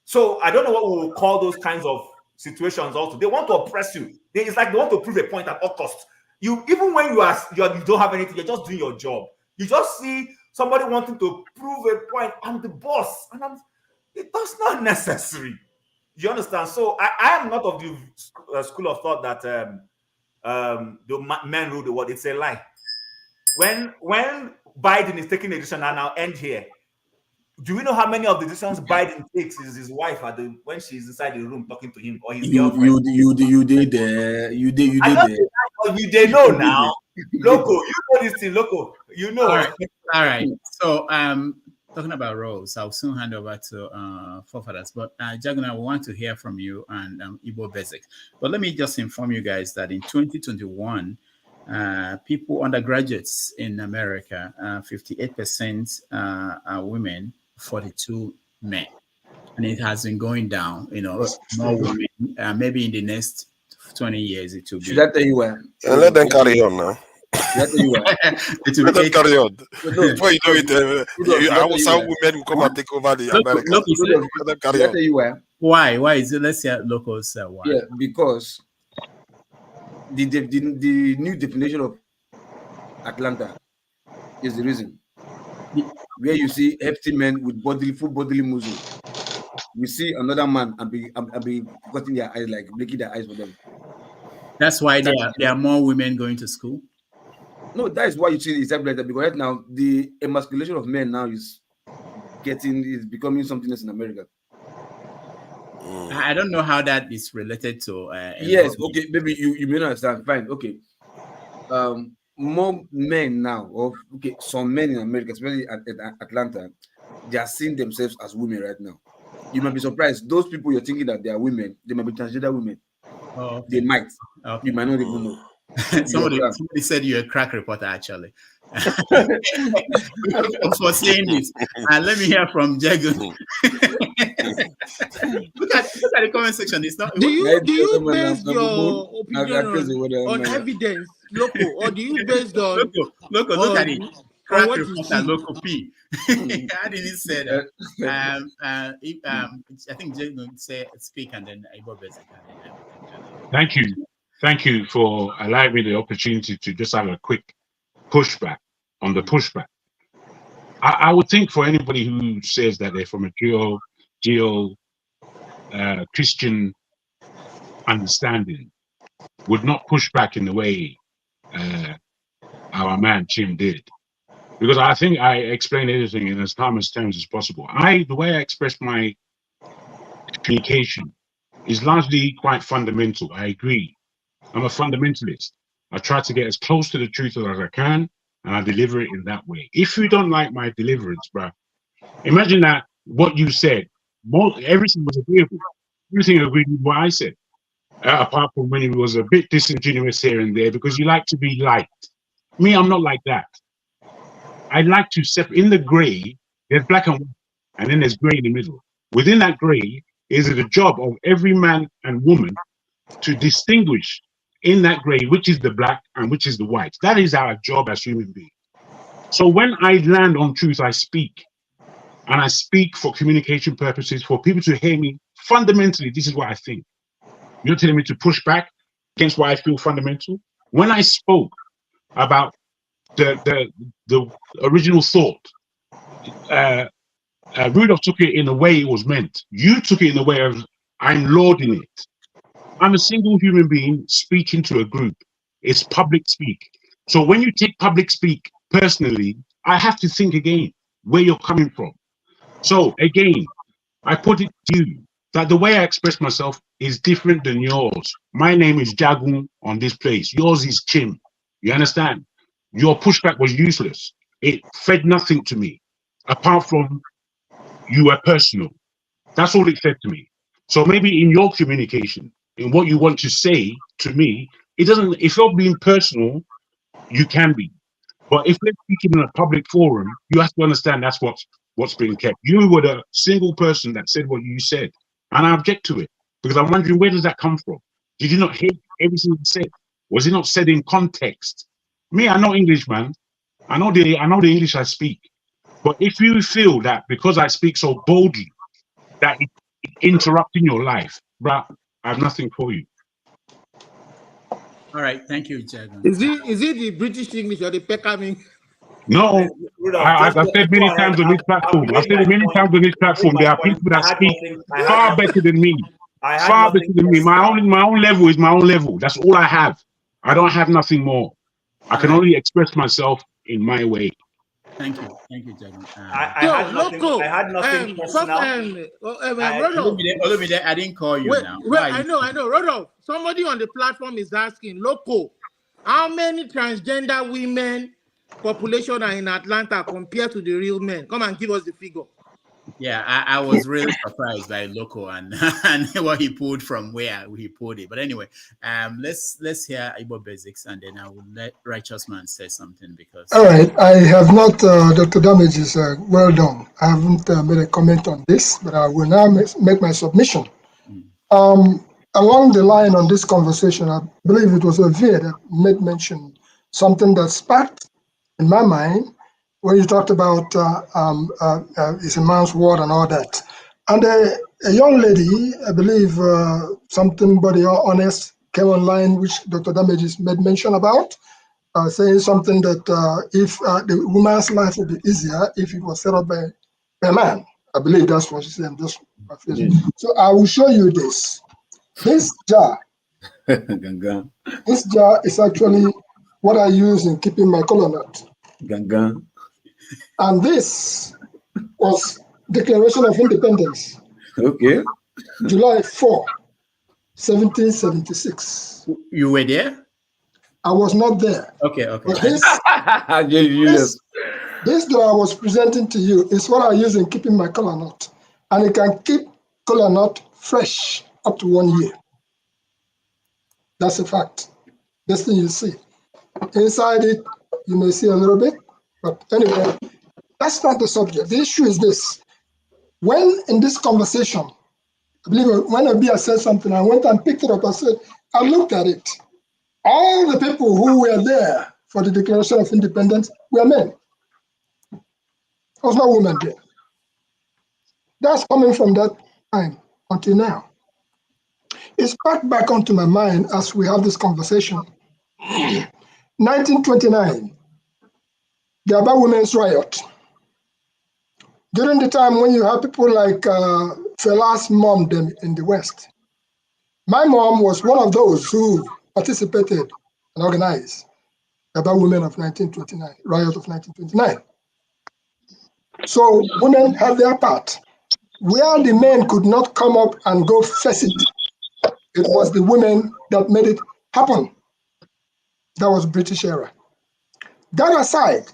So I don't know what we will call those kinds of situations also. They want to oppress you. It's like they want to prove a point at all costs. Even when you don't have anything, you're just doing your job. You just see somebody wanting to prove a point. I'm the boss. And that's not necessary. You understand? So I am not of the school of thought that the men rule the world. It's a lie. When Biden is taking a decision, and I'll end here. Do we know how many of the decisions Biden takes is his wife when she's inside the room talking to him or his girlfriend? You did there. You know now. Loco, you know this thing, Loco. You know. All right. So talking about roles, I'll soon hand over to forefathers. But Jaguna, we want to hear from you and Igbo Basics. But let me just inform you guys that in 2021, undergraduates in America, 58% are women, 42 men, and it has been going down. More women. Maybe in the next 20 years, it will be. Should I tell you where? Let them carry on now. Let them carry on. Before you know it, some women will come and take over the America. Let them carry on. Tell you where? Why is it? Let's hear locals why. Yeah, because the new definition of Atlanta is the reason. Where you see hefty men with full bodily muscle, you see another man and be cutting their eyes, like blinking their eyes for them. That's why there are more women going to school. No, that is why you see it's like that, because right now the emasculation of men now is becoming something else in America. I don't know how that is related to. Yes, okay, maybe you may not understand. Fine, okay. More men now, some men in America, especially at Atlanta, they are seeing themselves as women right now. You might be surprised. Those people you're thinking that they are women, they might be transgender women. Oh, okay. They might. Okay. You might not even know. Somebody said you're a crack reporter, actually. For saying this. Let me hear from Jago. look at the comment section. It's not. Do you base your opinion on evidence, Loco, or do you base on Loco? Look at it. Crack reporter, Loco P. I didn't say that. I think Jago say speak and then Igbo Basic. Thank you for allowing me the opportunity to just have a quick pushback on the pushback. I would think for anybody who says that they're from a geo Christian understanding would not push back in the way our man Jim did, because I think I explained everything in as calm terms as possible. The way I express my communication is largely quite fundamental. I agree. I'm a fundamentalist. I try to get as close to the truth as I can, and I deliver it in that way. If you don't like my deliverance, bro, imagine that what you said, everything was agreeable. Everything agreed with what I said, apart from when it was a bit disingenuous here and there, because you like to be liked. Me, I'm not like that. I like to separate. In the gray, there's black and white, and then there's gray in the middle. Within that gray is the job of every man and woman to distinguish in that gray which is the black and which is the white. That is our job as human beings. So when I land on truth, I speak. And I speak for communication purposes, for people to hear me. Fundamentally, this is what I think. You're telling me to push back against what I feel fundamental? When I spoke about the original thought, Rudolph took it in the way it was meant. You took it in the way of, I'm lording it. I'm a single human being speaking to a group. It's public speak. So when you take public speak personally, I have to think again where you're coming from. So again, I put it to you that the way I express myself is different than yours. My name is Jagun on this place. Yours is Chim. You understand? Your pushback was useless. It fed nothing to me, apart from you were personal. That's all it said to me. So maybe in your communication, in what you want to say to me, it doesn't. If you're being personal, you can be. But if we're speaking in a public forum, you have to understand that's what's being kept. You were the single person that said what you said, and I object to it because I'm wondering, where does that come from? Did you not hear everything you said? Was it not said in context? Me, I know English, man. I know the English I speak. But if you feel that because I speak so boldly that it's interrupting your life, bruh, I have nothing for you. All right, thank you, Jagan. Is it the British English or the Peckham? No, I've said many times on this platform. I've said it many times on this platform. There are people that speak far better than me. Far better than me. My own level is my own level. That's all I have. I don't have nothing more. I can only express myself in my way. Thank you, Jagan. I had nothing personal. I didn't call you now. I know. Rodolph, somebody on the platform is asking, Loco, how many transgender women population are in Atlanta compared to the real men? Come and give us the figure. Yeah, I was really surprised by Loco and what he pulled from where he pulled it. But anyway, let's hear Igbo Basics, and then I will let Righteous Man say something because. All right, I have not, Dr. Damages, well done. I haven't made a comment on this, but I will now make my submission. Along the line on this conversation, I believe it was Ovie that made mention something that sparked in my mind when you talked about it's a man's word and all that. And a young lady, I believe somebody honest came online, which Dr. Damages made mention about, saying something that if the woman's life would be easier if it was set up by a man. I believe that's what she said. So I will show you this. This jar, this jar is actually what I use in keeping my kola nut. And this was Declaration of Independence. Okay. July 4, 1776. You were there? I was not there. Okay. But this that I was presenting to you is what I use in keeping my kola nut. And it can keep kola nut fresh up to 1 year. That's a fact. This thing you see. Inside it, you may see a little bit. But anyway, that's not the subject. The issue is this. When in this conversation, I believe when Abia said something, I went and picked it up. I looked at it. All the people who were there for the Declaration of Independence were men. There was no woman there. That's coming from that time until now. It sparked back onto my mind as we have this conversation. 1929, the Aba Women's Riot. During the time when you have people like Fela's mom in the West, my mom was one of those who participated and organized the Aba Women of 1929, Riot of 1929. So women had their part. Where the men could not come up and go face it, it was the women that made it happen. That was British era. That aside,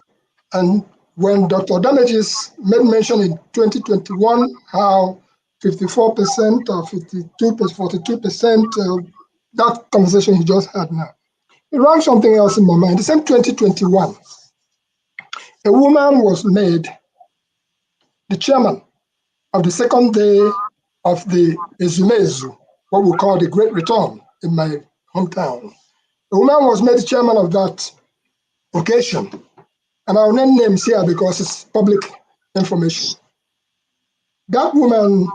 and when Dr. Damages made mention in 2021 how 54% or 42%, that conversation he just had now, it rang something else in my mind. The same 2021, a woman was made the chairman of the second day of the Ezumezu, what we call the Great Return in my hometown. A woman was made the chairman of that occasion. And I'll name names here because it's public information. That woman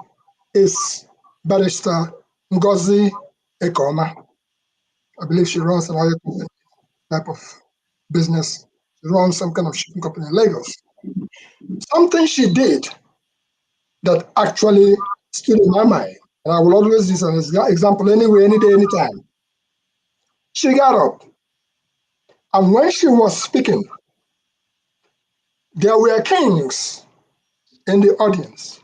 is Barrister Ngozi Ekoma. I believe she runs an oil company type of business. She runs some kind of shipping company in Lagos. Something she did that actually stood in my mind, and I will always use an example anyway, any day, anytime. She got up, and when she was speaking, there were kings in the audience.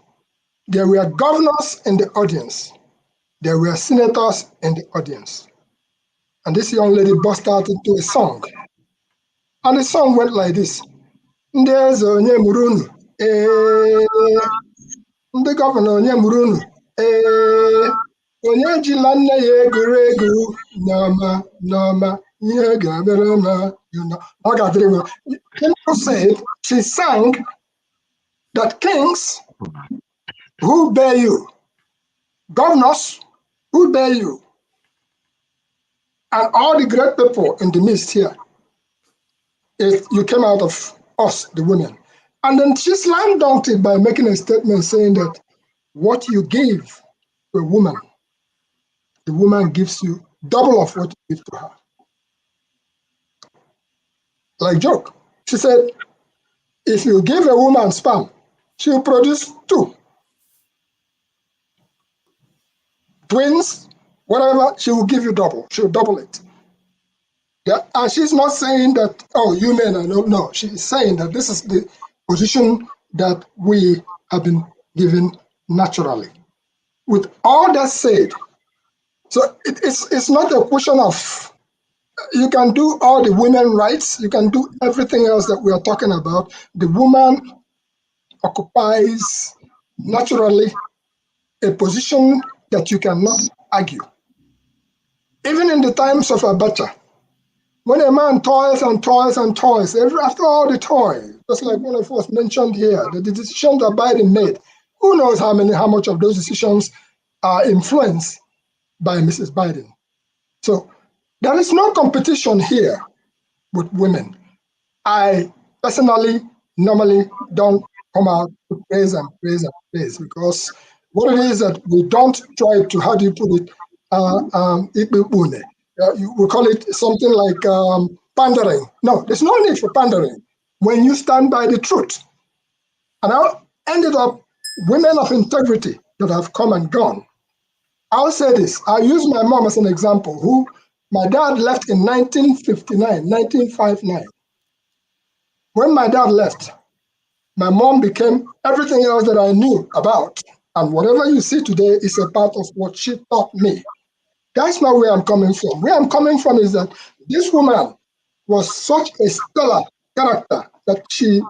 There were governors in the audience. There were senators in the audience. And this young lady burst out into a song. And the song went like this. There's onye murunu, the governor onye murunu, onye jila nne ya egwuregwu n'ọma ihe ga-abịara na ọ ga-adịrị mma. People said she sang that kings who bear you, governors who bear you, and all the great people in the midst here, you came out of us, the women. And then she slam dunked it by making a statement saying that what you give to a woman, the woman gives you double of what you give to her. Like joke. She said, if you give a woman sperm, she will produce 2. Twins, whatever, she will give you double. She will double it. Yeah, and she's not saying that, oh, you men are no. She's saying that this is the position that we have been given naturally. With all that said, so it's not a question of, you can do all the women rights, you can do everything else that we are talking about. The woman occupies naturally a position that you cannot argue. Even in the times of Abacha, when a man toils and toils and toils, after all the toil, just like one of us mentioned here, the decisions that Biden made, who knows how much of those decisions are influenced by Mrs. Biden. So there is no competition here with women. I personally normally don't come out to praise and praise and praise, because what it is that we don't try to, how do you put it, we call it something like pandering. No, there's no need for pandering when you stand by the truth. And I ended up women of integrity that have come and gone. I'll say this. I'll use my mom as an example, who my dad left in 1959. When my dad left, my mom became everything else that I knew about. And whatever you see today is a part of what she taught me. That's not where I'm coming from. Where I'm coming from is that this woman was such a stellar character that she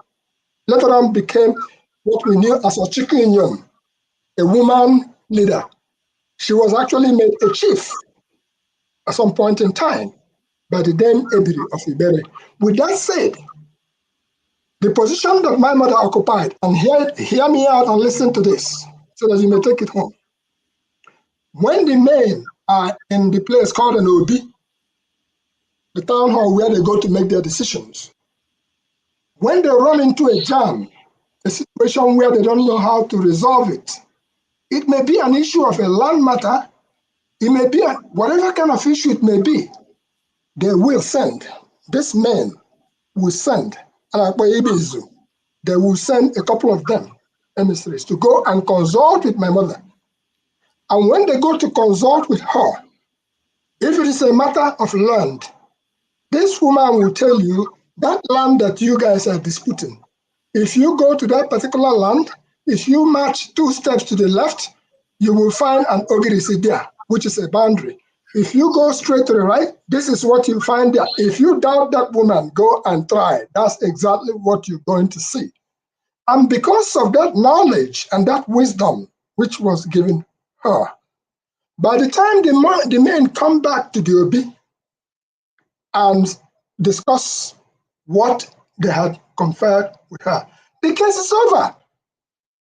later on became what we knew as a chicken, a woman leader. She was actually made a chief at some point in time by the Dame Ebiri of Ibere. With that said, the position that my mother occupied, and hear me out and listen to this so that you may take it home. When the men are in the place called an Obi, the town hall where they go to make their decisions, when they run into a jam, a situation where they don't know how to resolve it, it may be an issue of a land matter, it may be whatever kind of issue it may be, they will send, this men will send, they will send a couple of them, emissaries, to go and consult with my mother. And when they go to consult with her, if it is a matter of land, this woman will tell you that land that you guys are disputing, if you go to that particular land, if you march 2 steps to the left, you will find an Ogirisi there, which is a boundary. If you go straight to the right, this is what you find there. If you doubt that woman, go and try. That's exactly what you're going to see. And because of that knowledge and that wisdom which was given her, by the time the men come back to the Obi and discuss what they had conferred with her, the case is over,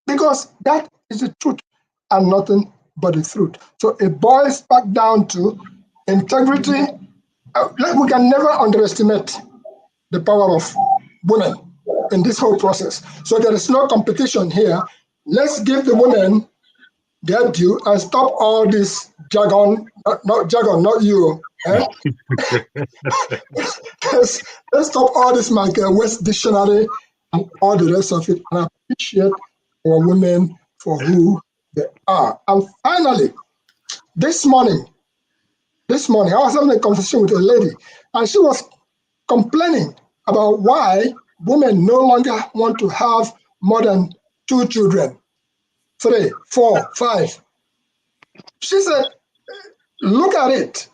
because that is the truth and nothing but the truth. So it boils back down to integrity. We can never underestimate the power of women in this whole process. So there is no competition here. Let's give the women their due and stop all this jargon, not you. Eh? let's stop all this Michael West dictionary and all the rest of it, and appreciate our women for who they are. And finally, this morning, I was having a conversation with a lady, and she was complaining about why women no longer want to have more than 2 children, 3, 4, 5. She said, look at it.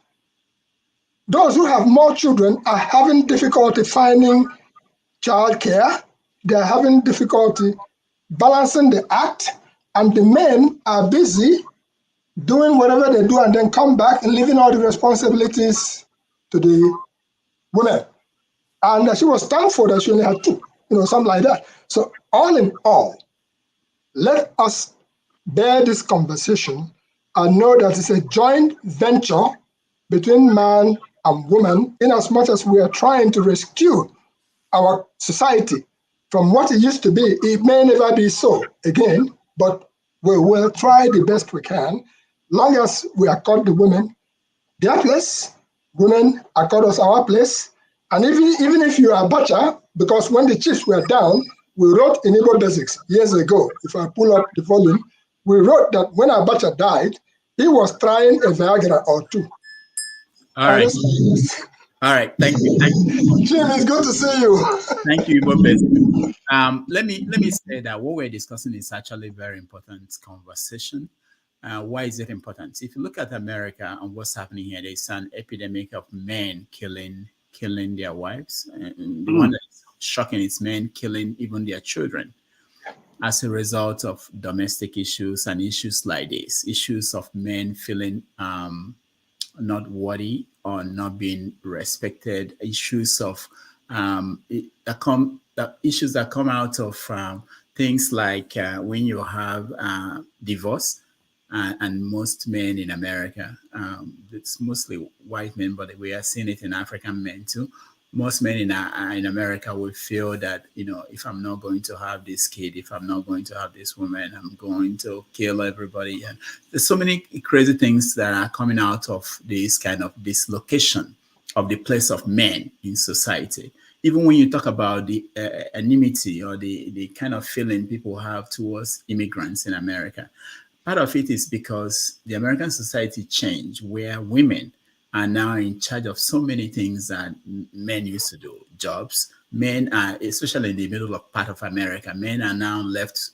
Those who have more children are having difficulty finding childcare. They are having difficulty balancing the act, and the men are busy doing whatever they do and then come back and leaving all the responsibilities to the women. And she was thankful that she only had 2, something like that. So all in all, let us bear this conversation and know that it's a joint venture between man and woman, in as much as we are trying to rescue our society from what it used to be. It may never be so again, but we will try the best we can, long as we accord the women their place, women accord us our place. And even if you are Abacha, because when the chiefs were down, we wrote in Igbo Basics years ago, if I pull up the volume, we wrote that when Abacha died, he was trying a Viagra or 2. All right. All right. Thank you. Thank you. Jim, it's good to see you. Thank you, Igbo. Let me say that what we're discussing is actually a very important conversation. Why is it important? If you look at America and what's happening here, there's an epidemic of men killing their wives. And the one that's shocking is men killing even their children as a result of domestic issues and issues like this, issues of men feeling not worthy or not being respected, issues of issues that come out of things like when you have divorce. And most men in America, it's mostly white men, but we are seeing it in African men too. Most men in America will feel that, if I'm not going to have this kid, if I'm not going to have this woman, I'm going to kill everybody. And there's so many crazy things that are coming out of this kind of dislocation of the place of men in society. Even when you talk about the enmity or the kind of feeling people have towards immigrants in America, part of it is because the American society changed, where women are now in charge of so many things that men used to do. Jobs. Men are, especially in the middle of part of America, men are now left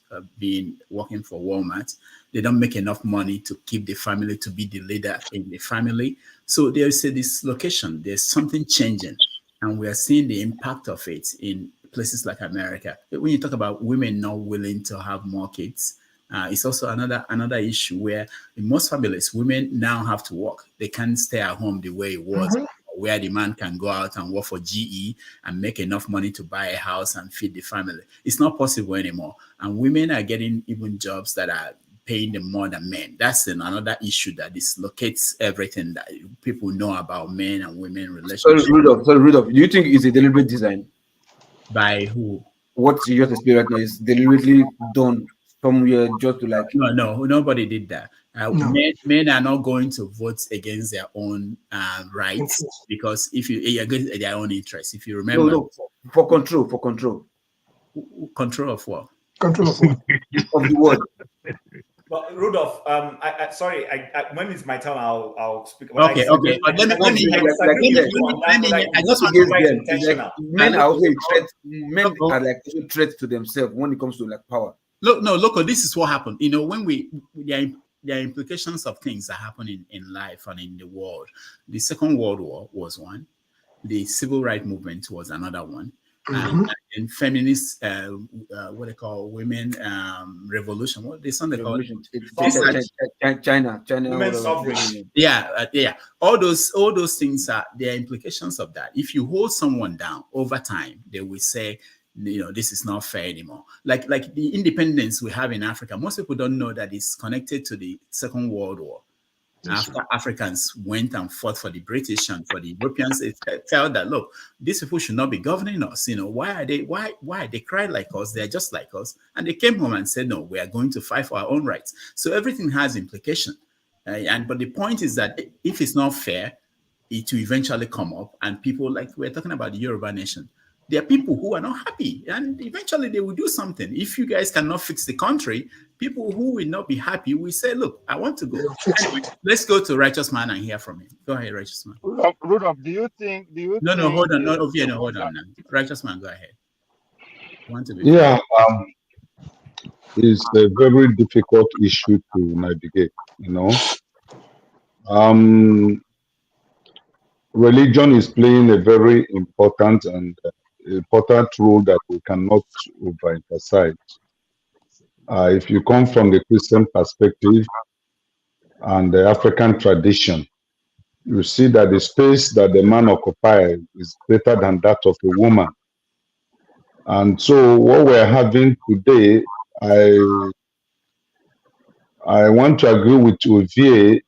working for Walmart. They don't make enough money to keep the family, to be the leader in the family. So there's a dislocation. There's something changing. And we are seeing the impact of it in places like America. When you talk about women not willing to have more kids, it's also another issue where in most families, women now have to work. They can't stay at home the way it was, where the man can go out and work for GE and make enough money to buy a house and feed the family. It's not possible anymore. And women are getting even jobs that are paying them more than men. That's another issue that dislocates everything that people know about men and women relationships. Sorry, Rudolph, do you think it's a deliberate design? By who? What you just experienced right now is deliberately done somewhere just to like... No, nobody did that. Men are not going to vote against their own rights because if you against their own interests. If you remember, for control. Control of what? Control of what? Of the world. Well, Rudolph, sorry, when it's my turn, I'll speak. Okay. But let me. I just want to write intentional. Men are also men are like threats to themselves when it comes to like power. Look, this is what happened. When there are implications of things that happen in life and in the world. The Second World War was one. The civil rights movement was another one. And feminist, what they call women revolution. What they call it? China. Women's suffrage. Yeah. All those things there are implications of that. If you hold someone down over time, they will say, this is not fair anymore. Like the independence we have in Africa, most people don't know that it's connected to the Second World War. After Africans went and fought for the British and for the Europeans, it felt that, look, these people should not be governing us. Why they cry like us? They're just like us. And they came home and said, no, we are going to fight for our own rights. So everything has implication. But the point is that if it's not fair, it will eventually come up. And people, like we're talking about the Yoruba nation, there are people who are not happy, and eventually they will do something. If you guys cannot fix the country, people who will not be happy will say, look, I want to go. Anyway, let's go to Righteous Man and hear from him. Go ahead, Righteous Man. Rudolph, do you think... hold on. Hold on. Righteous Man, go ahead. It's a very difficult issue to navigate, Religion is playing a very important role that we cannot overemphasize. If you come from the Christian perspective and the African tradition, you see that the space that the man occupies is greater than that of a woman. And so what we're having today, I want to agree with Obidients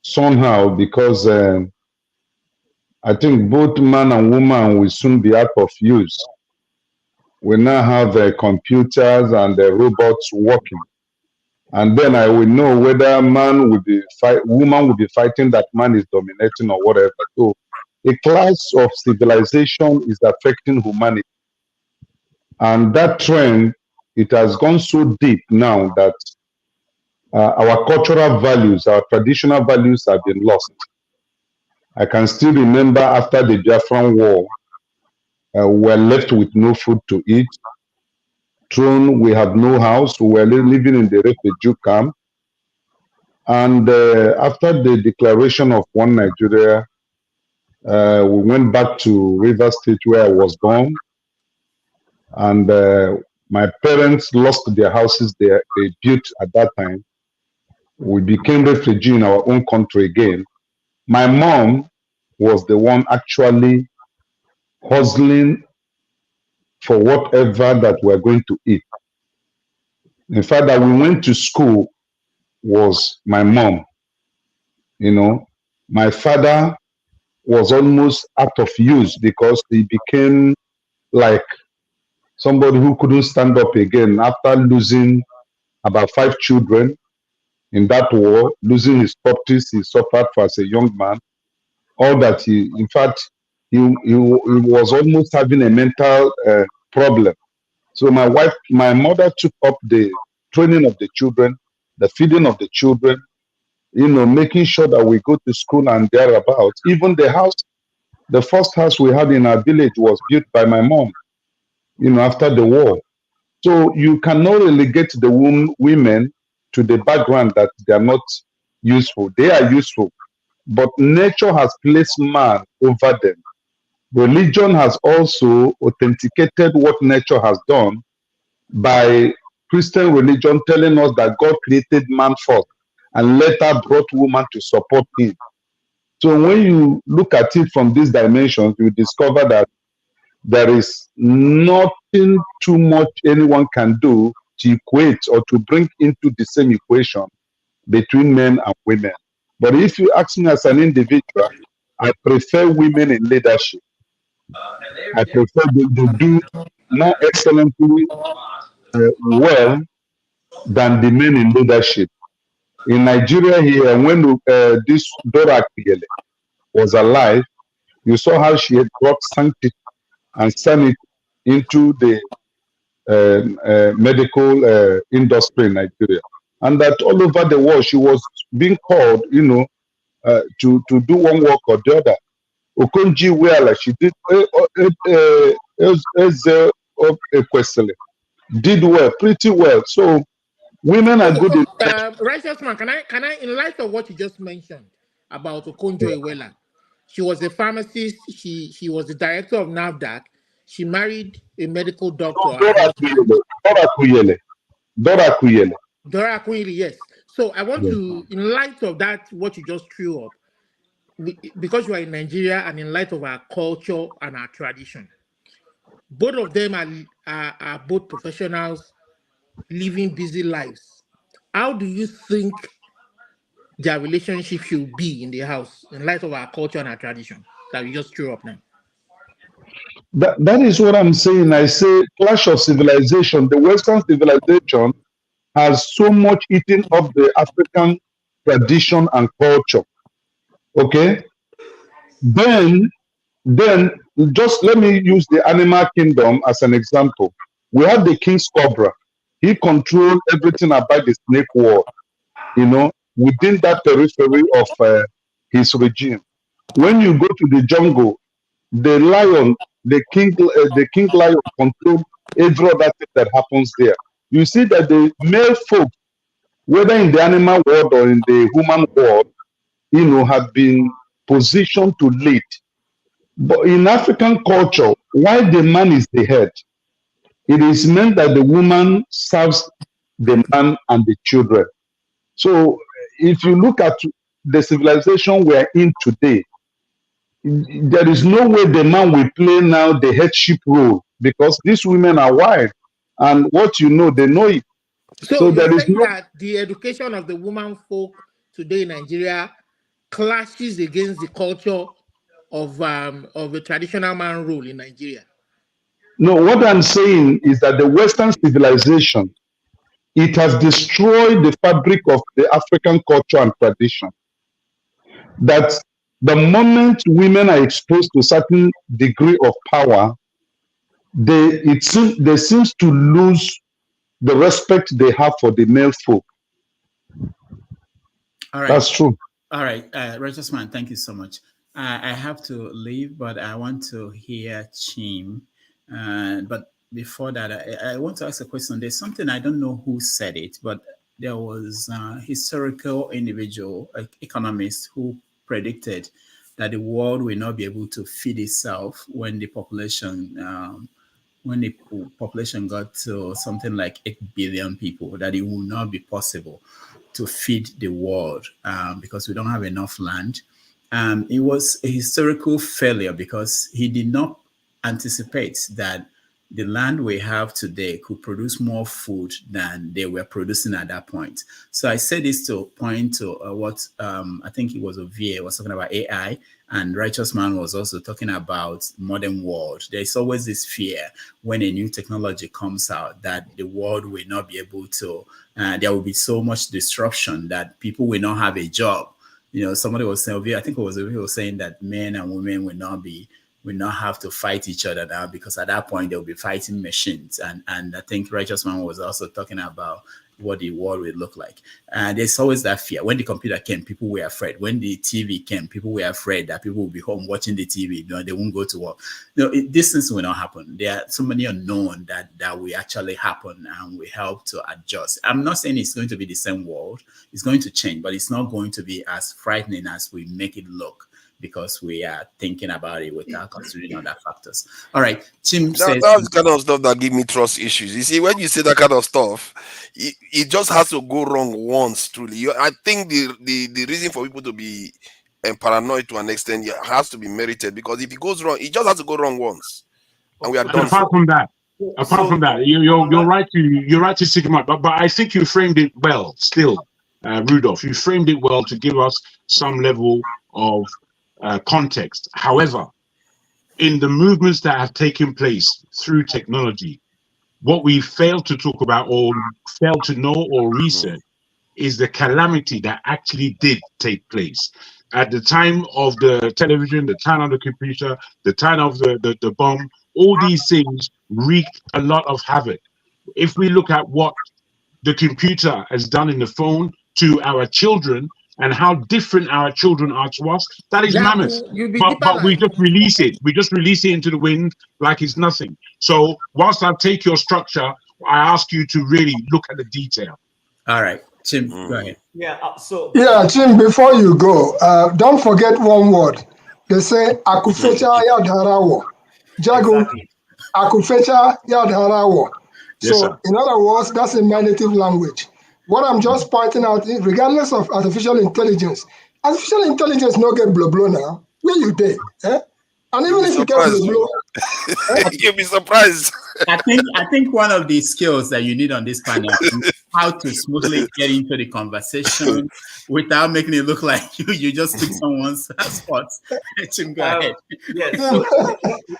somehow, because I think both man and woman will soon be out of use. We now have computers and robots working. And then I will know whether woman will be fighting that man is dominating or whatever. So a class of civilization is affecting humanity. And that trend, it has gone so deep now that our cultural values, our traditional values have been lost. I can still remember after the Biafran War, we were left with no food to eat. We have no house. We were living in the refugee camp. And after the declaration of one Nigeria, we went back to River State where I was born. And my parents lost their houses they built at that time. We became refugees in our own country again. My mom was the one actually hustling for whatever that we're going to eat. In fact, that we went to school was my mom. You know, my father was almost out of use because he became like somebody who couldn't stand up again after losing about 5 children in that war, losing his properties he suffered for as a young man. All that he was almost having a mental problem. So my mother took up the training of the children, the feeding of the children, you know, making sure that we go to school and thereabouts. Even the first house we had in our village was built by my mom, you know, after the war. So you cannot relegate the women to the background that they are not useful. They are useful, but nature has placed man over them. Religion has also authenticated what nature has done by Christian religion telling us that God created man first and later brought woman to support him. So when you look at it from these dimensions, you discover that there is nothing too much anyone can do to equate or to bring into the same equation between men and women. But if you ask me as an individual, I prefer women in leadership. I prefer they do more excellently well than the men in leadership. In Nigeria here, when this Dora Akuyele was alive, you saw how she had brought sanctity and sanity into the medical industry in Nigeria. And that all over the world, she was being called, you know, to do one work or the other. Okonji Iweala, she did did well, pretty well. So women are good in Righteous man, can I, in light of what you just mentioned about Okonjo Iweala, she was a pharmacist, she was the director of NAFDAC, she married a medical doctor. Dora Akuyele, yes. So I want to, in light of that, what you just threw up, because you are in Nigeria and in light of our culture and our tradition, both of them are both professionals living busy lives. How do you think their relationship should be in the house in light of our culture and our tradition that we just threw up now? That is what I'm saying. I say clash of civilization. The Western civilization has so much eaten up the African tradition and culture. Okay? Then just let me use the animal kingdom as an example. We have the king's cobra. He controls everything about the snake world, you know, within that periphery of his regime. When you go to the jungle, the lion, the king lion controls every other thing that happens there. You see that the male folk, whether in the animal world or in the human world, have been positioned to lead. But in African culture, while the man is the head, it is meant that the woman serves the man and the children. So if you look at the civilization we are in today, there is no way the man will play now the headship role, because these women are wild, and what you know, they know it. So you're there is saying no. that the education of the woman folk today in Nigeria clashes against the culture of a traditional man role in Nigeria? No, what I'm saying is that the Western civilization, it has destroyed the fabric of the African culture and tradition. That the moment women are exposed to a certain degree of power, they seems to lose the respect they have for the male folk. All right. That's true. All right, Righteous Man, thank you so much. I have to leave, but I want to hear Chim. But before that, I want to ask a question. There's something, I don't know who said it, but there was a historical individual, economist, who predicted that the world will not be able to feed itself when the population got to something like 8 billion people, that it will not be possible to feed the world because we don't have enough land. It was a historical failure because he did not anticipate that the land we have today could produce more food than they were producing at that point. So I say this to point to what I think it was Obidients was talking about AI, and Righteous Man was also talking about modern world. There's always this fear when a new technology comes out that the world will not be able to, there will be so much disruption that people will not have a job. Somebody was saying, I think it was Obidients was saying that men and women will not have to fight each other now, because at that point they'll be fighting machines. And I think Righteous Man was also talking about what the world will look like. And there's always that fear. When the computer came, people were afraid. When the TV came, people were afraid that people will be home watching the TV. They won't go to work. These things will not happen. There are so many unknown that will actually happen, and we help to adjust. I'm not saying it's going to be the same world. It's going to change, but it's not going to be as frightening as we make it look, because we are thinking about it without considering other factors. All right, Chim says... That's the kind of stuff that give me trust issues. You see, when you say that kind of stuff, it just has to go wrong once, truly. I think the reason for people to be paranoid to an extent has to be merited, because if it goes wrong, it just has to go wrong once. And we are done. Apart from that, you're right to stick him up. But I think you framed it well still, Rudolph. You framed it well to give us some level of context. However, in the movements that have taken place through technology, what we fail to talk about or fail to know or research is the calamity that actually did take place. At the time of the television, the time of the computer, the time of the bomb, all these things wreaked a lot of havoc. If we look at what the computer has done in the phone to our children, and how different our children are to us, that is mammoth. But we just release it. We just release it into the wind like it's nothing. So whilst I take your structure, I ask you to really look at the detail. All right, Chim, go ahead. Yeah, Chim, before you go, don't forget one word. They say akufecha yadharawo. Jago, akufecha yadharawo. So in other words, that's in my native language. What I'm just pointing out, regardless of artificial intelligence no get blow now. Where you there? Eh? And even if you get blow, you'll be surprised. I think one of the skills that you need on this panel is how to smoothly get into the conversation without making it look like you just took someone's spot. Go ahead. Yes. So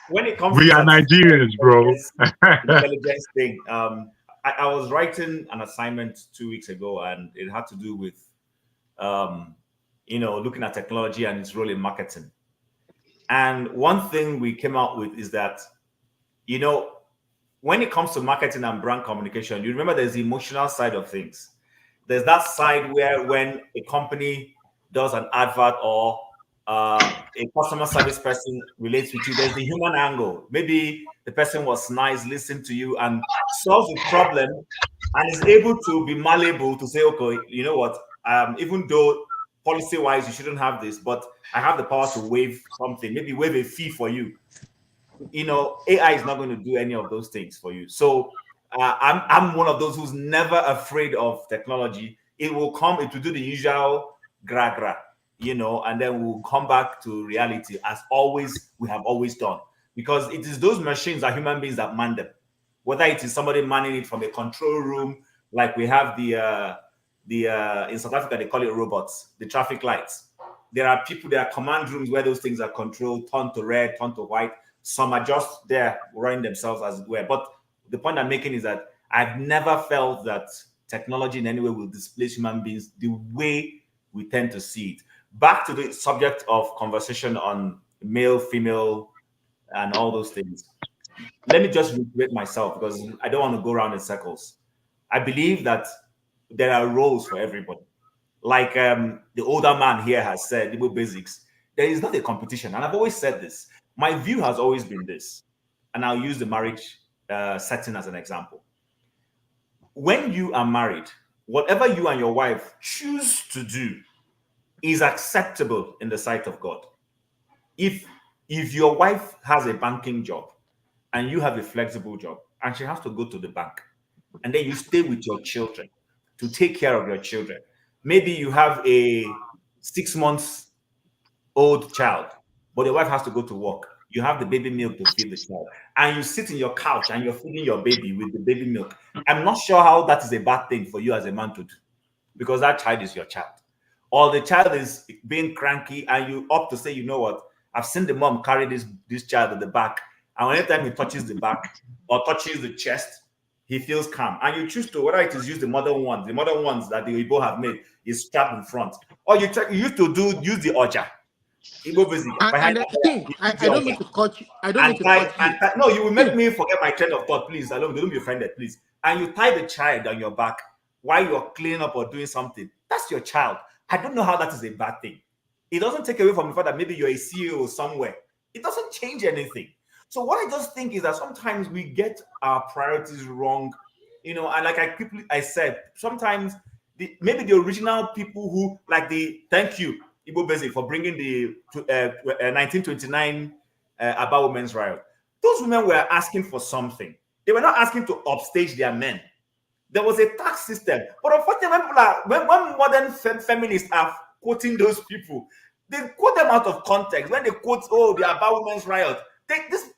when it comes we are Nigerians, bro. Intelligence thing. I was writing an assignment 2 weeks ago, and it had to do with, looking at technology and its role in marketing. And one thing we came out with is that, when it comes to marketing and brand communication, you remember there's the emotional side of things. There's that side where when a company does an advert or a customer service person relates with you, there's the human angle. Maybe the person was nice, listened to you, and solves the problem, and is able to be malleable to say, okay, you know what? Even though policy-wise, you shouldn't have this, but I have the power to waive something, maybe waive a fee for you. AI is not going to do any of those things for you. So I'm one of those who's never afraid of technology. It will come, it will do the usual gra, and then we'll come back to reality as always, we have always done. Because it is those machines are human beings that man them. Whether it is somebody manning it from a control room, like we have the in South Africa, they call it robots, the traffic lights. There are command rooms where those things are controlled, turn to red, turn to white. Some are just there running themselves as it were. But the point I'm making is that I've never felt that technology in any way will displace human beings the way we tend to see it. Back to the subject of conversation on male, female, and all those things. Let me just reiterate myself because I don't want to go around in circles. I believe that there are roles for everybody. Like the older man here has said, Igbo basics, there is not a competition. And I've always said this. My view has always been this. And I'll use the marriage setting as an example. When you are married, whatever you and your wife choose to do is acceptable in the sight of God. If your wife has a banking job and you have a flexible job and she has to go to the bank, and then you stay with your children to take care of your children. Maybe you have a 6-month-old child, but your wife has to go to work. You have the baby milk to feed the child, and you sit in your couch and you're feeding your baby with the baby milk. I'm not sure how that is a bad thing for you as a man to do, because that child is your child. Or the child is being cranky and you opt to say, you know what, I've seen the mom carry this child at the back, and anytime he touches the back or touches the chest, he feels calm. And you choose to, whether it is use the modern ones that the Igbo have made is strapped in front, or you used to use the oja. Igbo basic. And the thing, I don't mean to cut you. I don't mean to cut you. No, you will make me forget my train of thought, please. Don't be offended, please. And you tie the child on your back while you're cleaning up or doing something. That's your child. I don't know how that is a bad thing. It doesn't take away from the fact that maybe you're a CEO somewhere. It doesn't change anything. So what I just think is that sometimes we get our priorities wrong, and like I said, sometimes maybe the original people who, like thank you, Igbo Basic, for bringing the 1929 about women's rights. Those women were asking for something. They were not asking to upstage their men. There was a tax system. But unfortunately, when modern feminists are quoting those people, they quote them out of context. When they quote, they're about women's rights.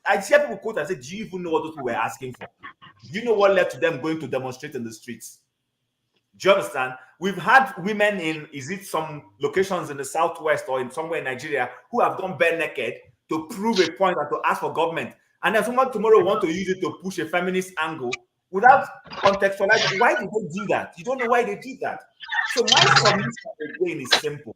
I hear people quote and say, do you even know what those people were asking for? Do you know what led to them going to demonstrate in the streets? Do you understand? We've had women in, some locations in the Southwest or in somewhere in Nigeria who have gone bare naked to prove a point and to ask for government. And then someone tomorrow want to use it to push a feminist angle without contextualizing. Why did they do that? You don't know why they did that. So my submission again is simple.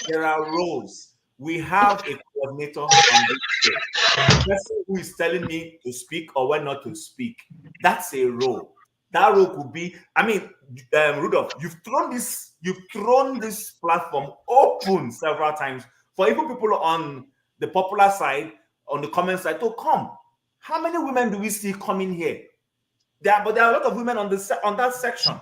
There are roles. We have a coordinator on this show. The person who is telling me to speak or when not to speak, that's a role. That role could be, Rudolph, you've thrown this platform open several times for even people on the popular side, on the comment side, to come. How many women do we see coming here? But there are a lot of women on that section.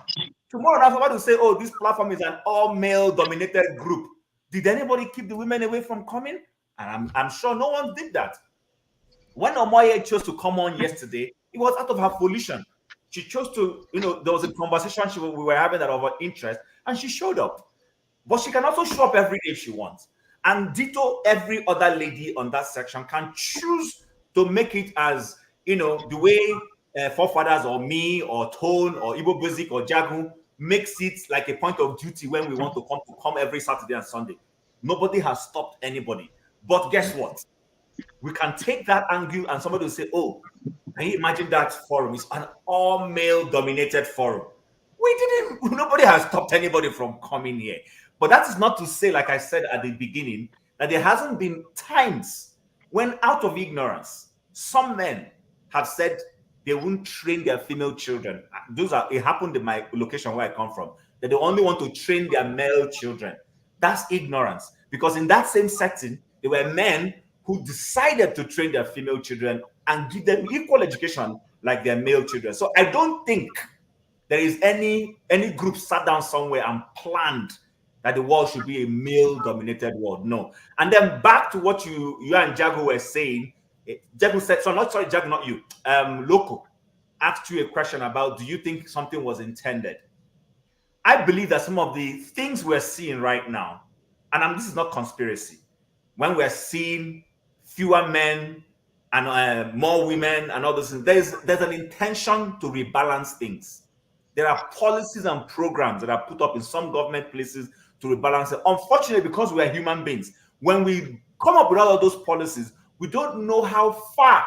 Tomorrow, I'm about to say, this platform is an all-male dominated group. Did anybody keep the women away from coming? And I'm sure no one did that. When Omoye chose to come on yesterday, it was out of her volition. She chose to, there was a conversation we were having that of her interest, and she showed up. But she can also show up every day if she wants. And ditto, every other lady on that section can choose to make it as, the way forefathers or me or Tone or Igbo Basic or Jagu makes it like a point of duty when we want to come every Saturday and Sunday. Nobody has stopped anybody. But guess what? We can take that angle and somebody will say, can you imagine that forum? It's an all-male dominated forum. Nobody has stopped anybody from coming here. But that is not to say, like I said at the beginning, that there hasn't been times when out of ignorance, some men have said they won't train their female children. It happened in my location where I come from, that they only want to train their male children. That's ignorance. Because in that same setting, there were men who decided to train their female children and give them equal education like their male children. So I don't think there is any group sat down somewhere and planned that the world should be a male-dominated world. No. And then back to what you and Jago were saying. Jago said, so not sorry, Jago, not you. Loco asked you a question about, do you think something was intended? I believe that some of the things we're seeing right now, and this is not conspiracy, when we're seeing fewer men and more women and all those things, there's an intention to rebalance things. There are policies and programs that are put up in some government places to rebalance it. Unfortunately, because we are human beings, when we come up with all of those policies, we don't know how far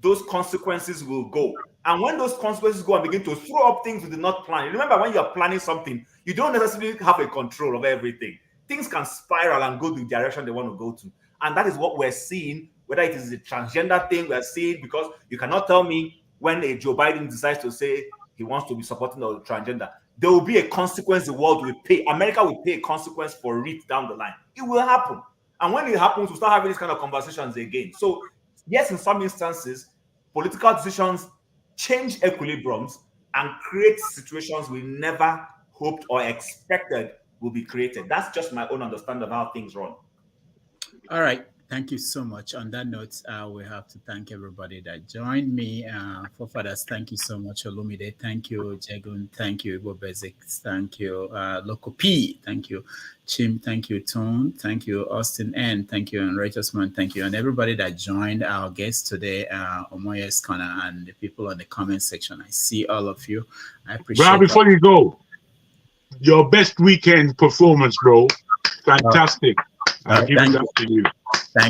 those consequences will go. And when those consequences go and begin to throw up things we did not plan, remember when you're planning something, you don't necessarily have a control of everything. Things can spiral and go the direction they want to go to. And that is what we're seeing, whether it is a transgender thing we're seeing, because you cannot tell me when a Joe Biden decides to say he wants to be supporting the transgender, there will be a consequence the world will pay. America will pay a consequence for it down the line. It will happen. And when it happens, we'll start having these kind of conversations again. So yes, in some instances, political decisions change equilibriums and create situations we never hoped or expected will be created. That's just my own understanding of how things run. All right. Thank you so much. On that note, we have to thank everybody that joined me. Forefathers, thank you so much. Olumide, thank you. Jagun, thank you. Ibo Basics, thank you. Loco P, thank you. Chim, thank you. Tone, thank you. Austin N, thank you. And Righteousman, thank you. And everybody that joined our guests today, Omoye's Corner, and the people on the comment section. I see all of you. I appreciate it. Well, before you go, your best weekend performance, bro. Fantastic. Thank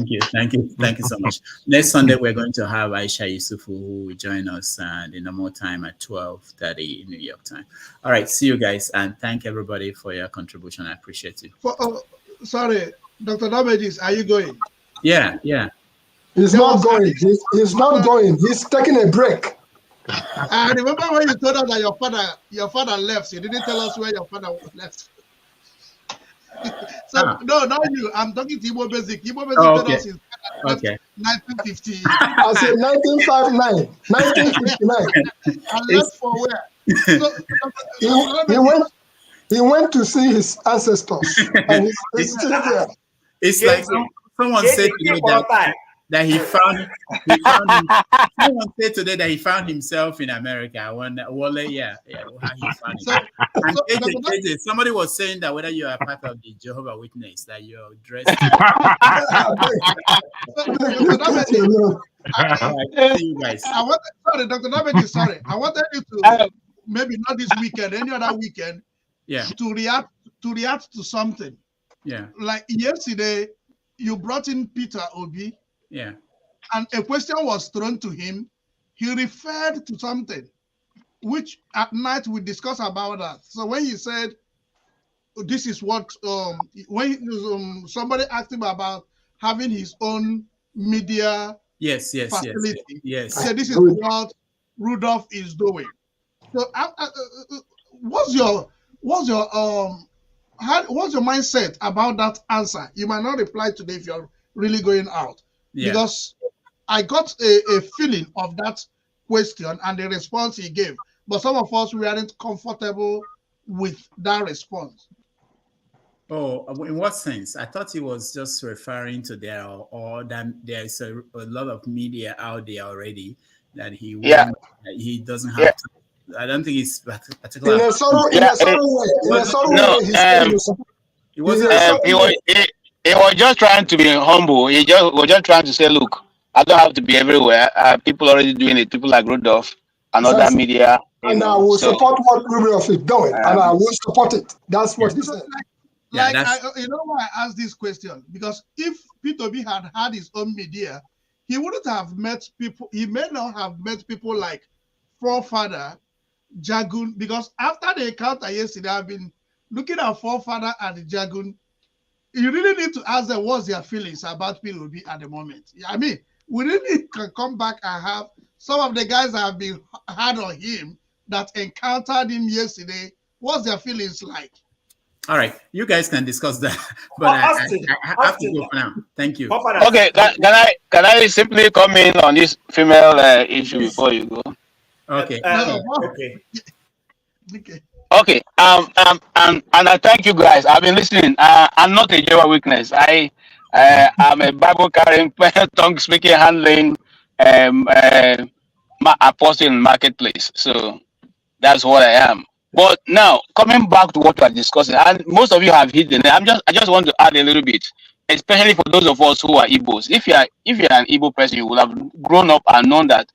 you. Thank you so much. Next Sunday, we're going to have Aisha Yusufu, who will join us the normal time at 12:30 New York time. All right, see you guys, and thank everybody for your contribution. I appreciate it. Sorry, Dr. Damages, are you going? Yeah. He's not going. He's not going. He's taking a break. I remember when you told us that your father left. You didn't tell us where your father left. So no, not you. I'm talking to Igbo Basic. Igbo Basic told us in 1950. I said 1959. 1959. And left for where? He went to see his ancestors, and he's still there. It's like someone said to me that he found someone said today that he found himself in America. I wonder, how he found it. And somebody was saying that whether you are part of the Jehovah's Witness, that you're dressed. See you guys. Sorry, Dr. David, sorry. I wanted you to maybe not this weekend, any other weekend, to react to something. Yeah. Like yesterday, you brought in Peter Obi. Yeah. And a question was thrown to him. He referred to something, which at night we discuss about that. So when he said, this is what, when somebody asked him about having his own media facility, he said, this is what Rudolph is doing. So what's your mindset about that answer? You might not reply today if you're really going out. Because I got a feeling of that question and the response he gave. But some of us weren't comfortable with that response. Oh, in what sense? I thought he was just referring to that there's a lot of media out there already that he doesn't have to. I don't think it's particular. He was just trying to be humble. He was just trying to say, look, I don't have to be everywhere. People already doing it. People like Rudolph and other media. And I will support what Rudolph is doing, and I will support it. That's what he said. You know why I asked this question? Because if P2B had his own media, he wouldn't have met people. He may not have met people like Forefather, Jagun, because after the encounter yesterday, I've been looking at Forefather and Jagun. You really need to ask them what's their feelings about P2B at the moment. I mean, we really can come back and have some of the guys that have been hard on him that encountered him yesterday. What's their feelings like? All right, you guys can discuss that, but I have to go for now. Thank you. Okay, can I simply comment on this female issue before you go? Okay. Okay. Okay. And I thank you guys. I've been listening. I'm not a Jehovah Witness. I'm a Bible carrying, tongue speaking, handling, apostle in marketplace. So that's what I am. But now coming back to what we are discussing, and most of you have hit the nail. I just want to add a little bit, especially for those of us who are Igbos. If you're an Igbo person, you will have grown up and known that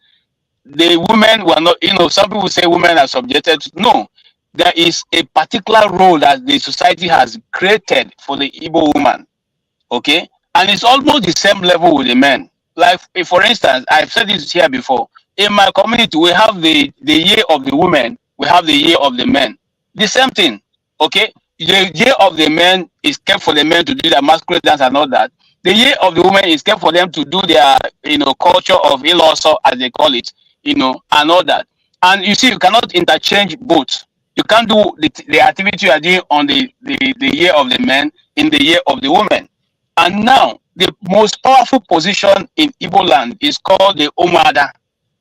the women were not, some people say women are subjected to, no, there is a particular role that the society has created for the Igbo woman, okay? And it's almost the same level with the men. Like, if, for instance, I've said this here before, in my community, we have the year of the women, we have the year of the men. The same thing, okay? The year of the men is kept for the men to do their masculine dance and all that. The year of the women is kept for them to do their, culture of iloso, as they call it, and all that. And you see, you cannot interchange both. You can't do the activity you are doing on the year of the men in the year of the women. And now, the most powerful position in Igbo land is called the Umuada.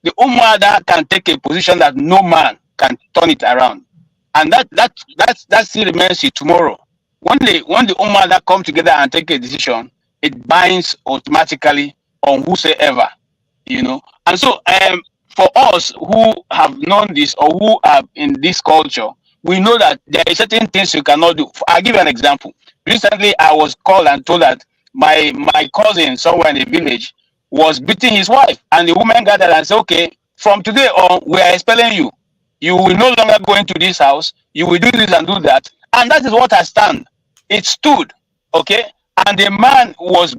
The Umuada can take a position that no man can turn it around. And that still remains till tomorrow. When the Umuada come together and take a decision, it binds automatically on whosoever, And so, for us who have known this or who are in this culture, we know that there are certain things you cannot do. I'll give you an example. Recently, I was called and told that my cousin somewhere in the village was beating his wife, and the woman gathered and said, "Okay, from today on, we are expelling you. You will no longer go into this house. You will do this and do that." And that is what I stand. It stood, okay? And the man was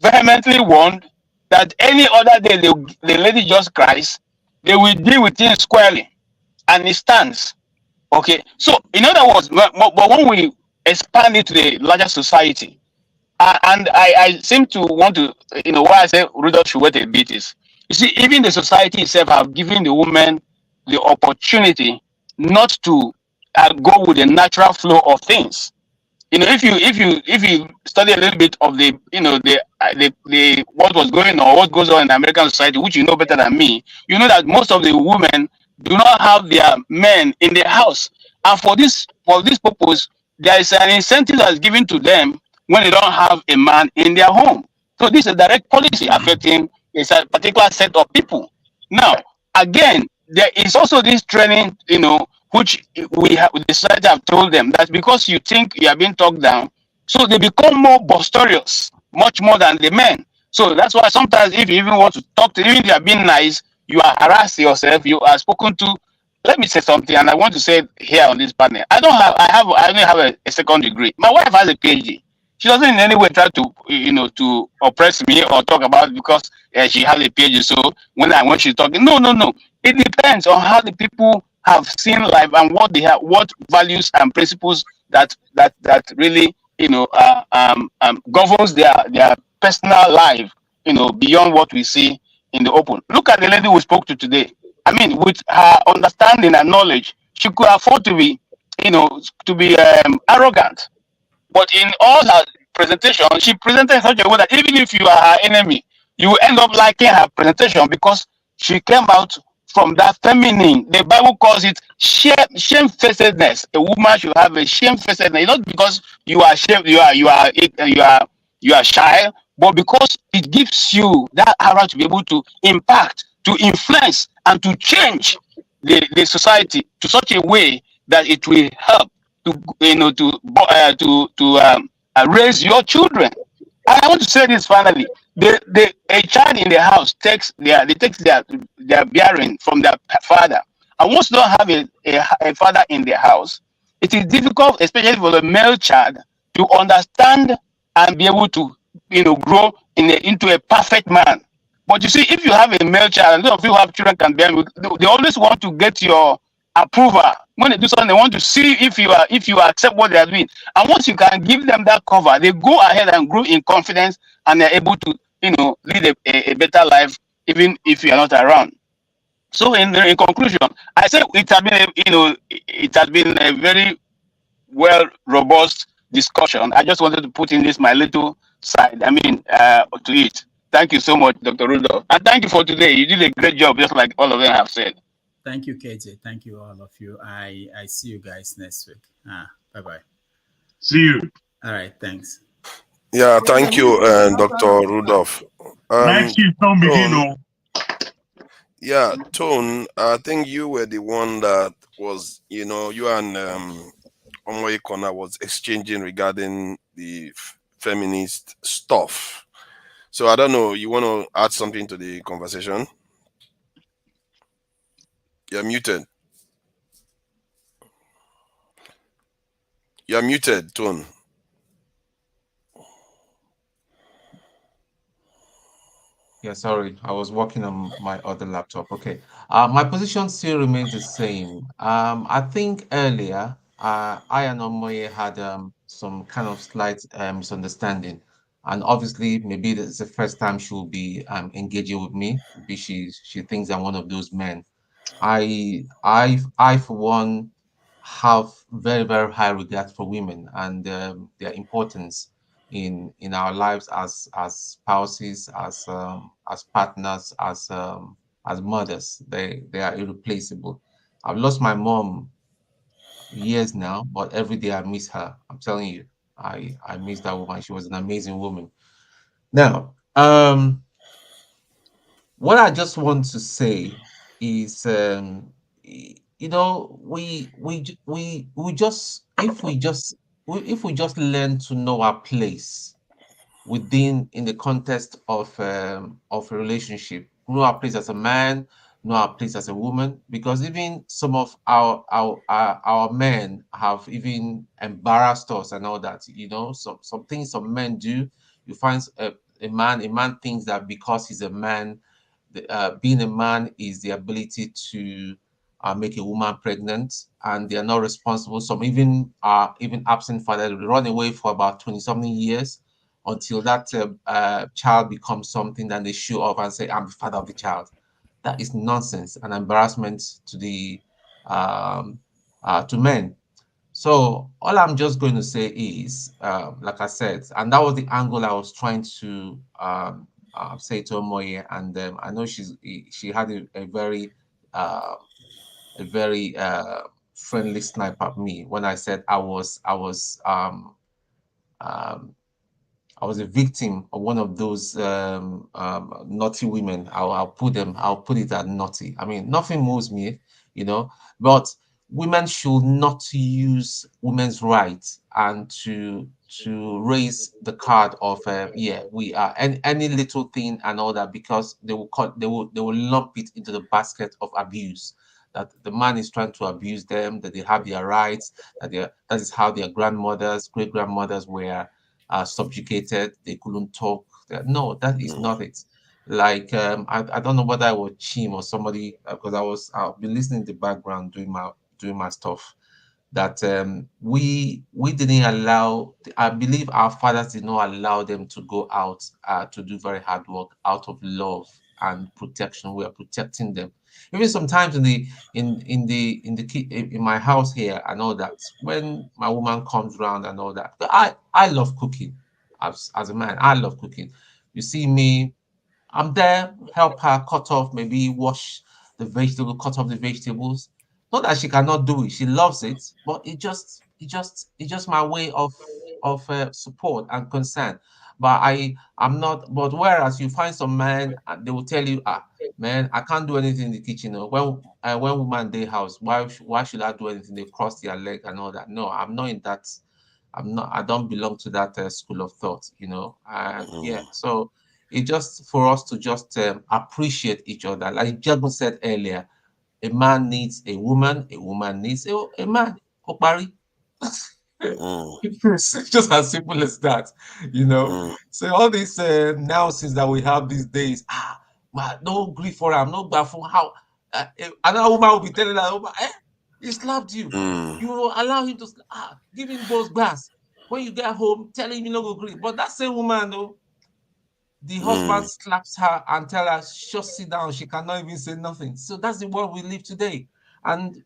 vehemently warned that any other day the lady just cries, they will deal with it squarely, and it stands. Okay, so in other words, but when we expand it to the larger society, and I seem to want to, why I say Rudolph should wait a bit is, you see, even the society itself have given the woman the opportunity not to go with the natural flow of things. If you study a little bit of the what was going on, what goes on in American society, which you know better than me, you know that most of the women do not have their men in the house, and for this purpose, there is an incentive that is given to them when they don't have a man in their home. So this is a direct policy affecting a particular set of people. Now, again, there is also this training, which the society have told them that because you think you are being talked down, so they become more boisterous, much more than the men. So that's why sometimes if you even want to talk to, even if you are being nice, you are harassed yourself, you are spoken to. Let me say something, and I want to say it here on this panel. I only have a second degree. My wife has a PhD. She doesn't in any way try to, to oppress me or talk about it because she has a PhD. So when she's talking, no. It depends on how the people have seen life and what they have, what values and principles that really, governs their personal life, beyond what we see in the open. Look at the lady we spoke to today. I mean, with her understanding and knowledge, she could afford to be, arrogant. But in all her presentation, she presented in such a way that even if you are her enemy, you will end up liking her presentation because she came out from that feminine. The Bible calls it shamefacedness. A woman should have a shamefacedness, not because you are shame, you are shy, but because it gives you that aura to be able to impact, to influence, and to change the society to such a way that it will help to raise your children. And I want to say this finally: a child in the house takes their bearing from their father, and once you don't have a father in the house, it is difficult, especially for the male child, to understand and be able to grow into a perfect man. But you see, if you have a male child, and a lot of you who have children can bear with, they always want to get your approval. When they do something, they want to see if you accept what they are doing. And once you can give them that cover, they go ahead and grow in confidence, and they're able to lead a better life, even if you are not around. So in conclusion, I say it has been a very well robust discussion. I just wanted to put in this my little side. To it. Thank you so much, Dr. Rudolph, and thank you for today. You did a great job, just like all of them have said. Thank you, KJ. Thank you, all of you. I see you guys next week. Bye-bye. See you. All right, thanks. Yeah, Yeah, thank we you, go Dr. after Rudolph. Night shift don't begin, Tone, oh. yeah, Tone, I think you were the one that was, you and Omoye Kona was exchanging regarding the feminist stuff. So I don't know, you want to add something to the conversation? You're muted. You're muted, Tone. Yeah, sorry, I was working on my other laptop. Okay, my position still remains the same. I think earlier, I and Omoye had some kind of slight misunderstanding, and obviously, maybe it's the first time she will be engaging with me. Maybe she thinks I'm one of those men. I for one have very, very high regard for women and their importance in our lives as spouses, as partners, as mothers. They are irreplaceable. I've lost my mom years now, but every day I miss her. I'm telling you, I miss that woman. She was an amazing woman. Now, what I just want to say is, we just if we just learn to know our place within in the context of a relationship, know our place as a man, know our place as a woman, because even some of our men have even embarrassed us and all that. Some things some men do. You find a man thinks that because he's a man, being a man is the ability to make a woman pregnant, and they are not responsible. Some even are even absent fathers. They run away for about 20 something years until that child becomes something. Then they show up and say, "I'm the father of the child." That is nonsense and embarrassment to the to men. So all I'm just going to say is, like I said, and that was the angle I was trying to say to Omoye, and I know she had uh, a very friendly snipe at me when I said um, I was a victim of one of those naughty women. I'll put it at naughty. I mean, nothing moves me, but women should not use women's rights and to raise the card of yeah, we are any little thing and all that, because they will lump it into the basket of abuse, that the man is trying to abuse them, that they have their rights, that is how their grandmothers, great grandmothers were subjugated. They couldn't talk. No, that is not it. Like I don't know whether I was Chim or somebody, because I've been listening in the background doing my stuff. That we didn't allow. I believe our fathers did not allow them to go out to do very hard work out of love and protection. We are protecting them. Even sometimes in my house here and all that, when my woman comes around and all that, I love cooking. As a man, I love cooking. You see me, I'm there, help her cut off, maybe wash the vegetable, cut off the vegetables. Not that she cannot do it, she loves it, but it's just my way of support and concern. But I'm not. But whereas you find some men, they will tell you, man, I can't do anything in the kitchen. When woman day house, why should I do anything? They cross their leg and all that. No, I'm not in that. I'm not. I don't belong to that school of thought. And yeah, so it's just for us to just appreciate each other. Like Jago said earlier, a man needs a woman needs a man. Okpari. It's just as simple as that. So all these nonsense that we have these days, man, no grief for him, no bad for how another woman will be telling that woman, he slapped you. You will allow him to give him both glass. When you get home, tell him you no go agree. But that same woman, though, the husband slaps her and tell her just sit down. She cannot even say nothing. So that's the world we live today, and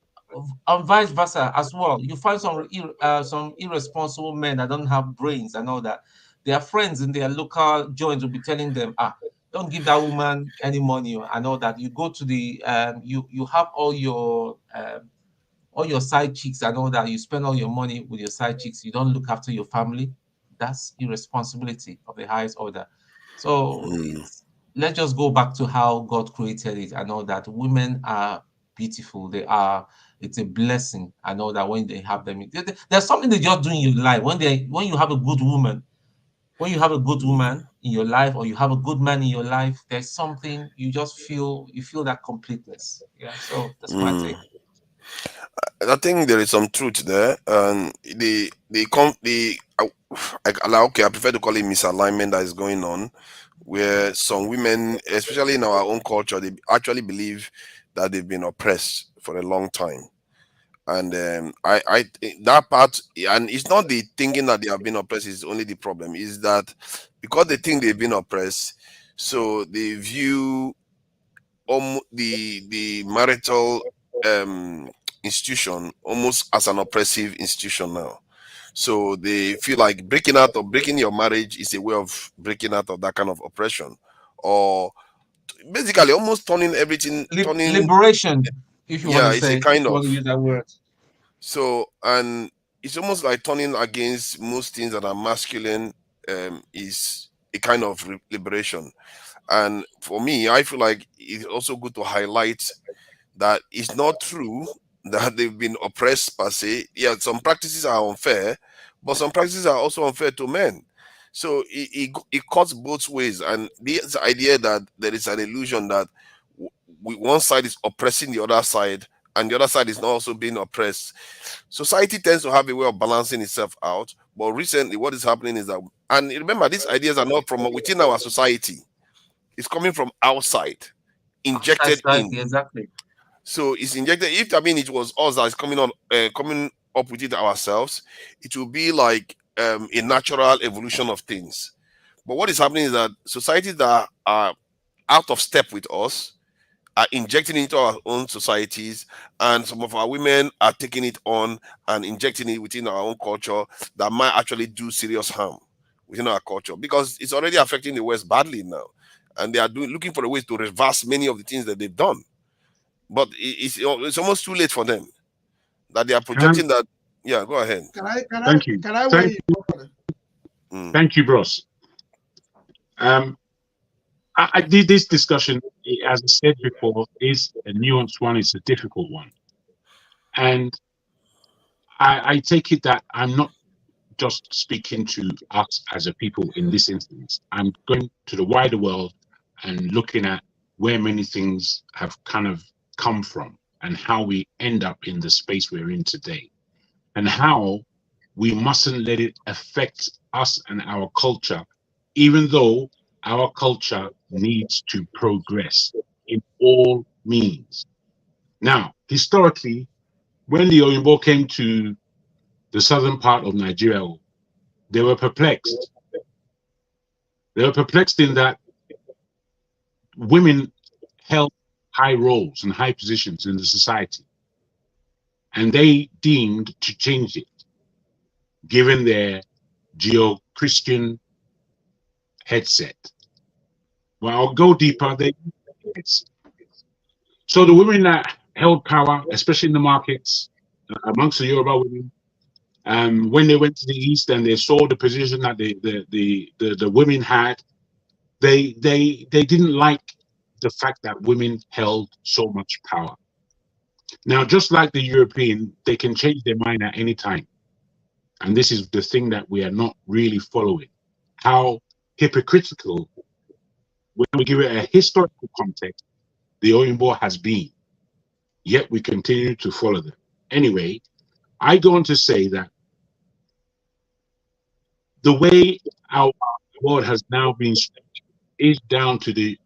vice versa as well. You find some irresponsible men that don't have brains and all that. Their friends in their local joints will be telling them, don't give that woman any money and all that. You go to the you have all your side chicks and all that. You spend all your money with your side chicks. You don't look after your family. That's irresponsibility of the highest order. So let's just go back to how God created it and all that. Women are beautiful. It's a blessing and all that when they have them. There's something they just do in your life. When you have a good woman, when you have a good woman in your life or you have a good man in your life, there's something you feel that completeness. Yeah. So that's my take. I think there is some truth there, and okay, I prefer to call it misalignment that is going on, where some women, especially in our own culture, they actually believe that they've been oppressed for a long time, and that part, and it's not the thinking that they have been oppressed is only the problem. Is that because they think they've been oppressed, so they view the marital institution almost as an oppressive institution now. So they feel like breaking your marriage is a way of breaking out of that kind of oppression, or basically almost turning everything liberation, if you want yeah, to it's a say, if kind you want of to use that word. so, and it's almost like turning against most things that are masculine. Is a kind of liberation. And for me, I feel like it's also good to highlight that it's not true that they've been oppressed per se. Yeah, some practices are unfair, but some practices are also unfair to men. So it cuts both ways. And this idea that there is an illusion that one side is oppressing the other side and the other side is not also being oppressed. Society tends to have a way of balancing itself out. But recently, what is happening is that, and remember, these ideas are not from within our society. It's coming from outside, injected in. Exactly. So it's injected. If it was us that is coming up with it ourselves, it will be like a natural evolution of things. But what is happening is that societies that are out of step with us are injecting it into our own societies, and some of our women are taking it on and injecting it within our own culture that might actually do serious harm within our culture, because it's already affecting the West badly now, and they are looking for a way to reverse many of the things that they've done. But it's almost too late for them, that they are projecting that. Yeah, go ahead. Thank you. Thank you, bros. I did this discussion, as I said before, is a nuanced one. It's a difficult one. And I take it that I'm not just speaking to us as a people in this instance. I'm going to the wider world and looking at where many things have kind of come from and how we end up in the space we're in today, and how we mustn't let it affect us and our culture, even though our culture needs to progress in all means. Now, historically, when the Oyinbo came to the southern part of Nigeria, they were perplexed. They were perplexed in that women held high roles and high positions in the society, and they deemed to change it, given their Geo-Christian headset. Well, I'll go deeper. So the women that held power, especially in the markets, amongst the Yoruba women, when they went to the east and they saw the position that the women had, they didn't like the fact that women held so much power. Now, just like the European, they can change their mind at any time. And this is the thing that we are not really following. How hypocritical, when we give it a historical context, the Oyinbo has been. Yet we continue to follow them. Anyway, I go on to say that the way our world has now been structured is down to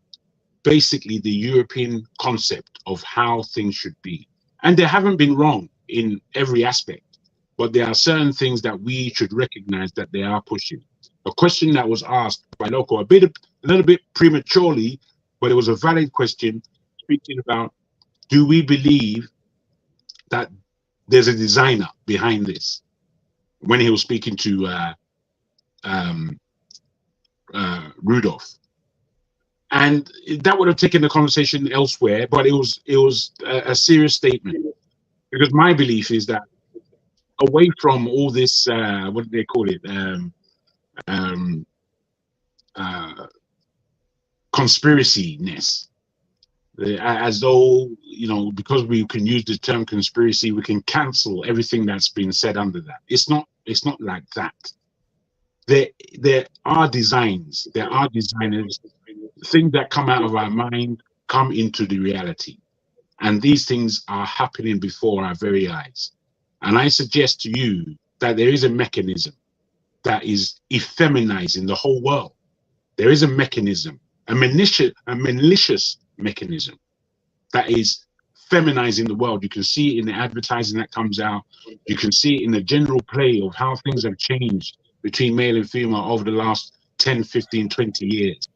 basically the European concept of how things should be. And they haven't been wrong in every aspect, but there are certain things that we should recognize that they are pushing. A question that was asked by Loco a little bit prematurely, but it was a valid question, speaking about, do we believe that there's a designer behind this? When he was speaking to Rudolph. And that would have taken the conversation elsewhere, but it was a serious statement, because my belief is that away from all this, what do they call it, conspiracy-ness, as though, you know, because we can use the term conspiracy, we can cancel everything that's been said under that. It's not like that. There are designs, there are designers, things that come out of our mind come into the reality, and these things are happening before our very eyes. And I suggest to you that there is a mechanism that is effeminizing the whole world. There is a mechanism, a malicious mechanism that is feminizing the world. You can see it in the advertising that comes out. You can see it in the general play of how things have changed between male and female over the last 10, 15, 20 years.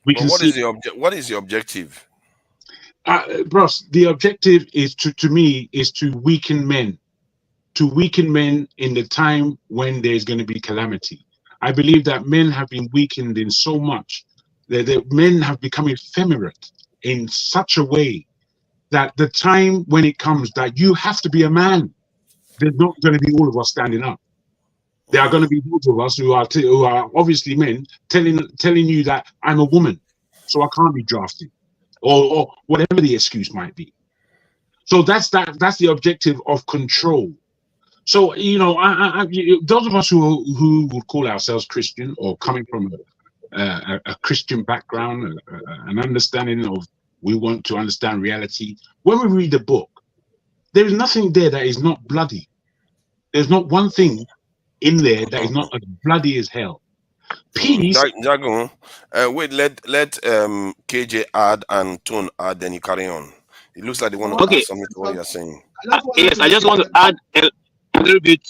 What is the objective? Bros, the objective is to me is to weaken men. To weaken men in the time when there's going to be calamity. I believe that men have been weakened in so much that men have become effeminate in such a way that the time when it comes that you have to be a man, there's not going to be all of us standing up. There are going to be those of us who are obviously men telling you that I'm a woman, so I can't be drafted, or whatever the excuse might be. So that's the objective of control. So, you know, those of us who would call ourselves Christian or coming from a Christian background, an understanding of, we want to understand reality. When we read the book, there is nothing there that is not bloody. There's not one thing in there that is not as bloody as hell. Peace. Jago, wait, let KJ add and Tone add, then you carry on. It looks like they want to add something to what you're saying. Yes, I just want to add a little bit,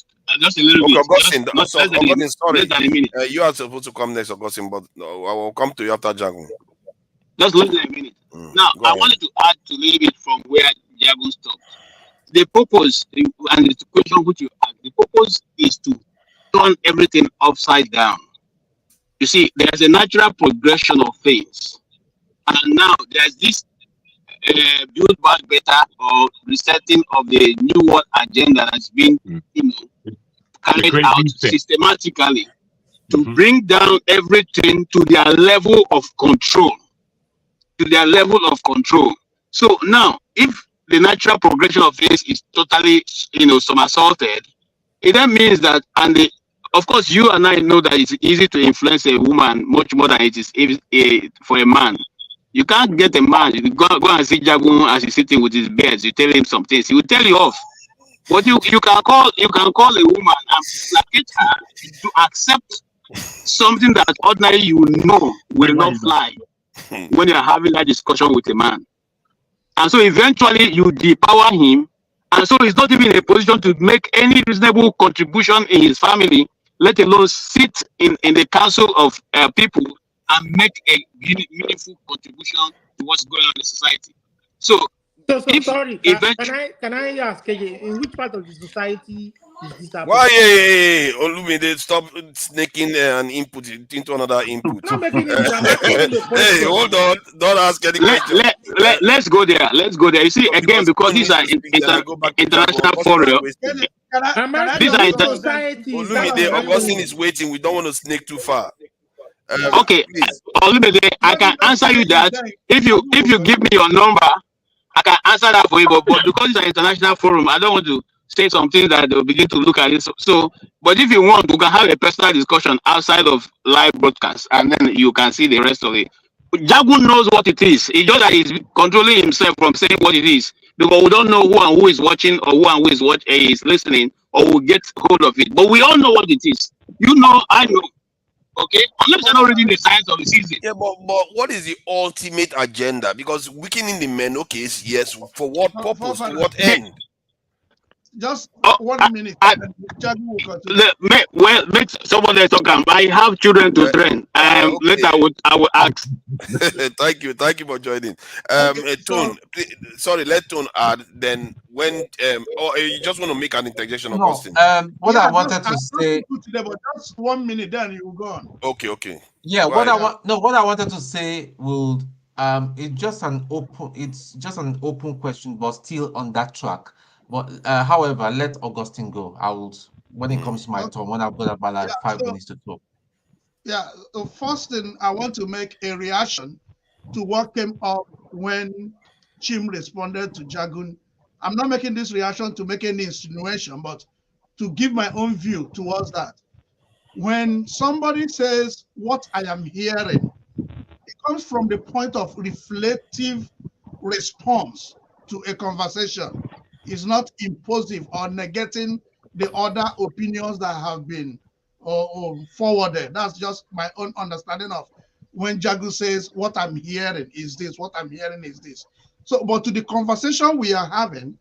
just a little bit. Augustine, Sorry, less than a minute. You are supposed to come next, Augustine, but I will come to you after Jago. Just less than a minute. Now, I wanted to add a little bit from where Jago stopped. The purpose, and the question which you asked, the purpose is to turn everything upside down. You see, there's a natural progression of things. And now there's this build back better or resetting of the new world agenda that's been carried out systematically to bring down everything to their level of control. So now, if the natural progression of things is totally, somersaulted, it then means that, of course, you and I know that it's easy to influence a woman much more than it is for a man. You can't get a man. You go and see Jagun as he's sitting with his beards. You tell him some things, he will tell you off. But you can call a woman and placate her to accept something that ordinarily you know will not fly when you're having that discussion with a man. And so eventually you depower him, and so he's not even in a position to make any reasonable contribution in his family, let alone sit in the council of people and make a meaningful contribution to what's going on in the society. So sorry, can I ask, in which part of the society is this happening? Why, Olumide, stop sneaking an input into another input. I'm not making it. Hey, hold on, don't ask any question. Let's go there. You see, again, because these are international forum. Olumide, Augustine is waiting. We don't want to sneak too far. Okay, Olumide, I can answer you that. If you give me your number, I can answer that for you. But because it's an international forum, I don't want to say something that they'll begin to look at it. So, but if you want, we can have a personal discussion outside of live broadcast, and then you can see the rest of it. Jagun knows what it is. It's just that he's controlling himself from saying what it is, because we don't know who and who is watching, or who and who is listening, or will get hold of it. But we all know what it is. You know, I know. Okay, unless you're not reading the science of the season. Yeah, but what is the ultimate agenda? Because weakening the men, okay, yes, for what purpose, to what end? Just 1 minute. Jagu will continue. Make somebody talk. I have children to train. Okay. Later I will ask. Thank you for joining. Tone, sorry, let Tone add. Then when or you just want to make an interjection, No, Augustine? what I wanted to say. But just 1 minute, then you will go on. Okay. Yeah, Go ahead. what I wanted to say will it's just an open question, but still on that track. But however, let Augustine go. I will when it comes to my turn, when I've got about like 5 minutes to talk. Yeah, the first thing I want to make a reaction to what came up when Chim responded to Jagun. I'm not making this reaction to make any insinuation, but to give my own view towards that. When somebody says what I am hearing, it comes from the point of reflective response to a conversation. It's not imposive or negating the other opinions that have been forwarded. That's just my own understanding of when Jagu says what I'm hearing is this, what I'm hearing is this. So, but to the conversation we are having,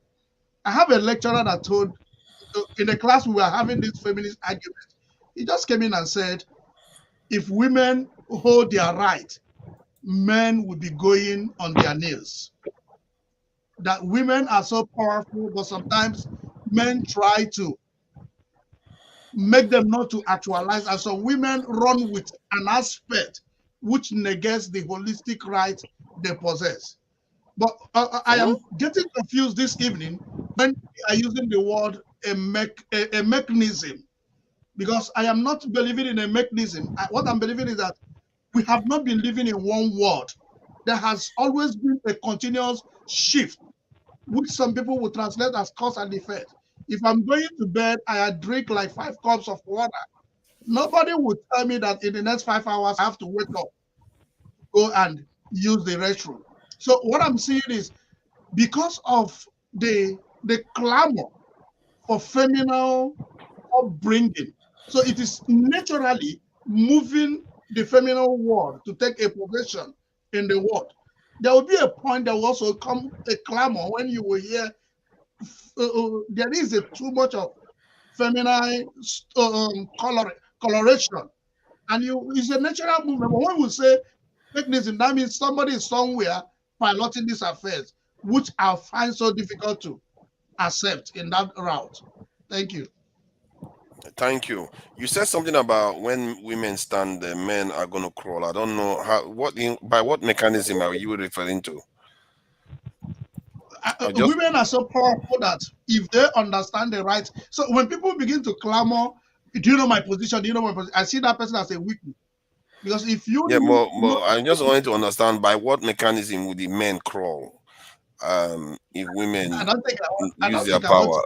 I have a lecturer that told, in the class we were having this feminist argument. He just came in and said, if women hold their right, men will be going on their knees. That women are so powerful, but sometimes men try to make them not to actualize. And so women run with an aspect which negates the holistic right they possess. But I am getting confused this evening when we are using the word a mechanism, because I am not believing in a mechanism. What I'm believing is that we have not been living in one world. There has always been a continuous shift, which some people will translate as cause and effect. If I'm going to bed, I drink like 5 cups of water. Nobody would tell me that in the next 5 hours, I have to wake up, go and use the restroom. So what I'm seeing is because of the clamor for feminine upbringing, so it is naturally moving the feminine world to take a position in the world. There will be a point that will also come a clamor when you will hear there is too much of feminine coloration, and it's a natural movement. But when we say mechanism, that means somebody is somewhere piloting these affairs, which I find so difficult to accept in that route. Thank you. Thank you. You said something about when women stand, the men are going to crawl. I don't know by what mechanism are you referring to? Women are so powerful that if they understand the rights, so when people begin to clamor, do you know my position? Do you know my position? I see that person as a weakness. Because if you I just wanted to understand by what mechanism would the men crawl? If women use their power.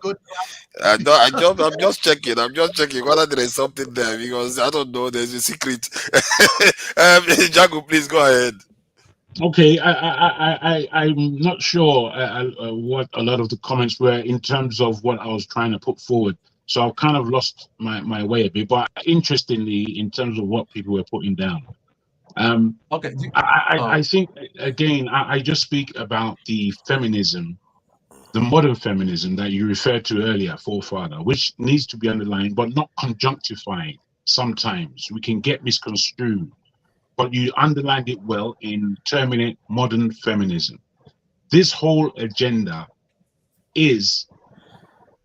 I'm just checking. I'm just checking whether there is something there, because I don't know. There's a secret. Jago, please go ahead. Okay, I'm not sure what a lot of the comments were in terms of what I was trying to put forward. So I've kind of lost my way a bit. But interestingly, in terms of what people were putting down, okay, I think again, I just speak about the feminism, the modern feminism that you referred to earlier, forefather, which needs to be underlined, but not conjunctified. Sometimes we can get misconstrued. But you underlined it well in terming it modern feminism. This whole agenda is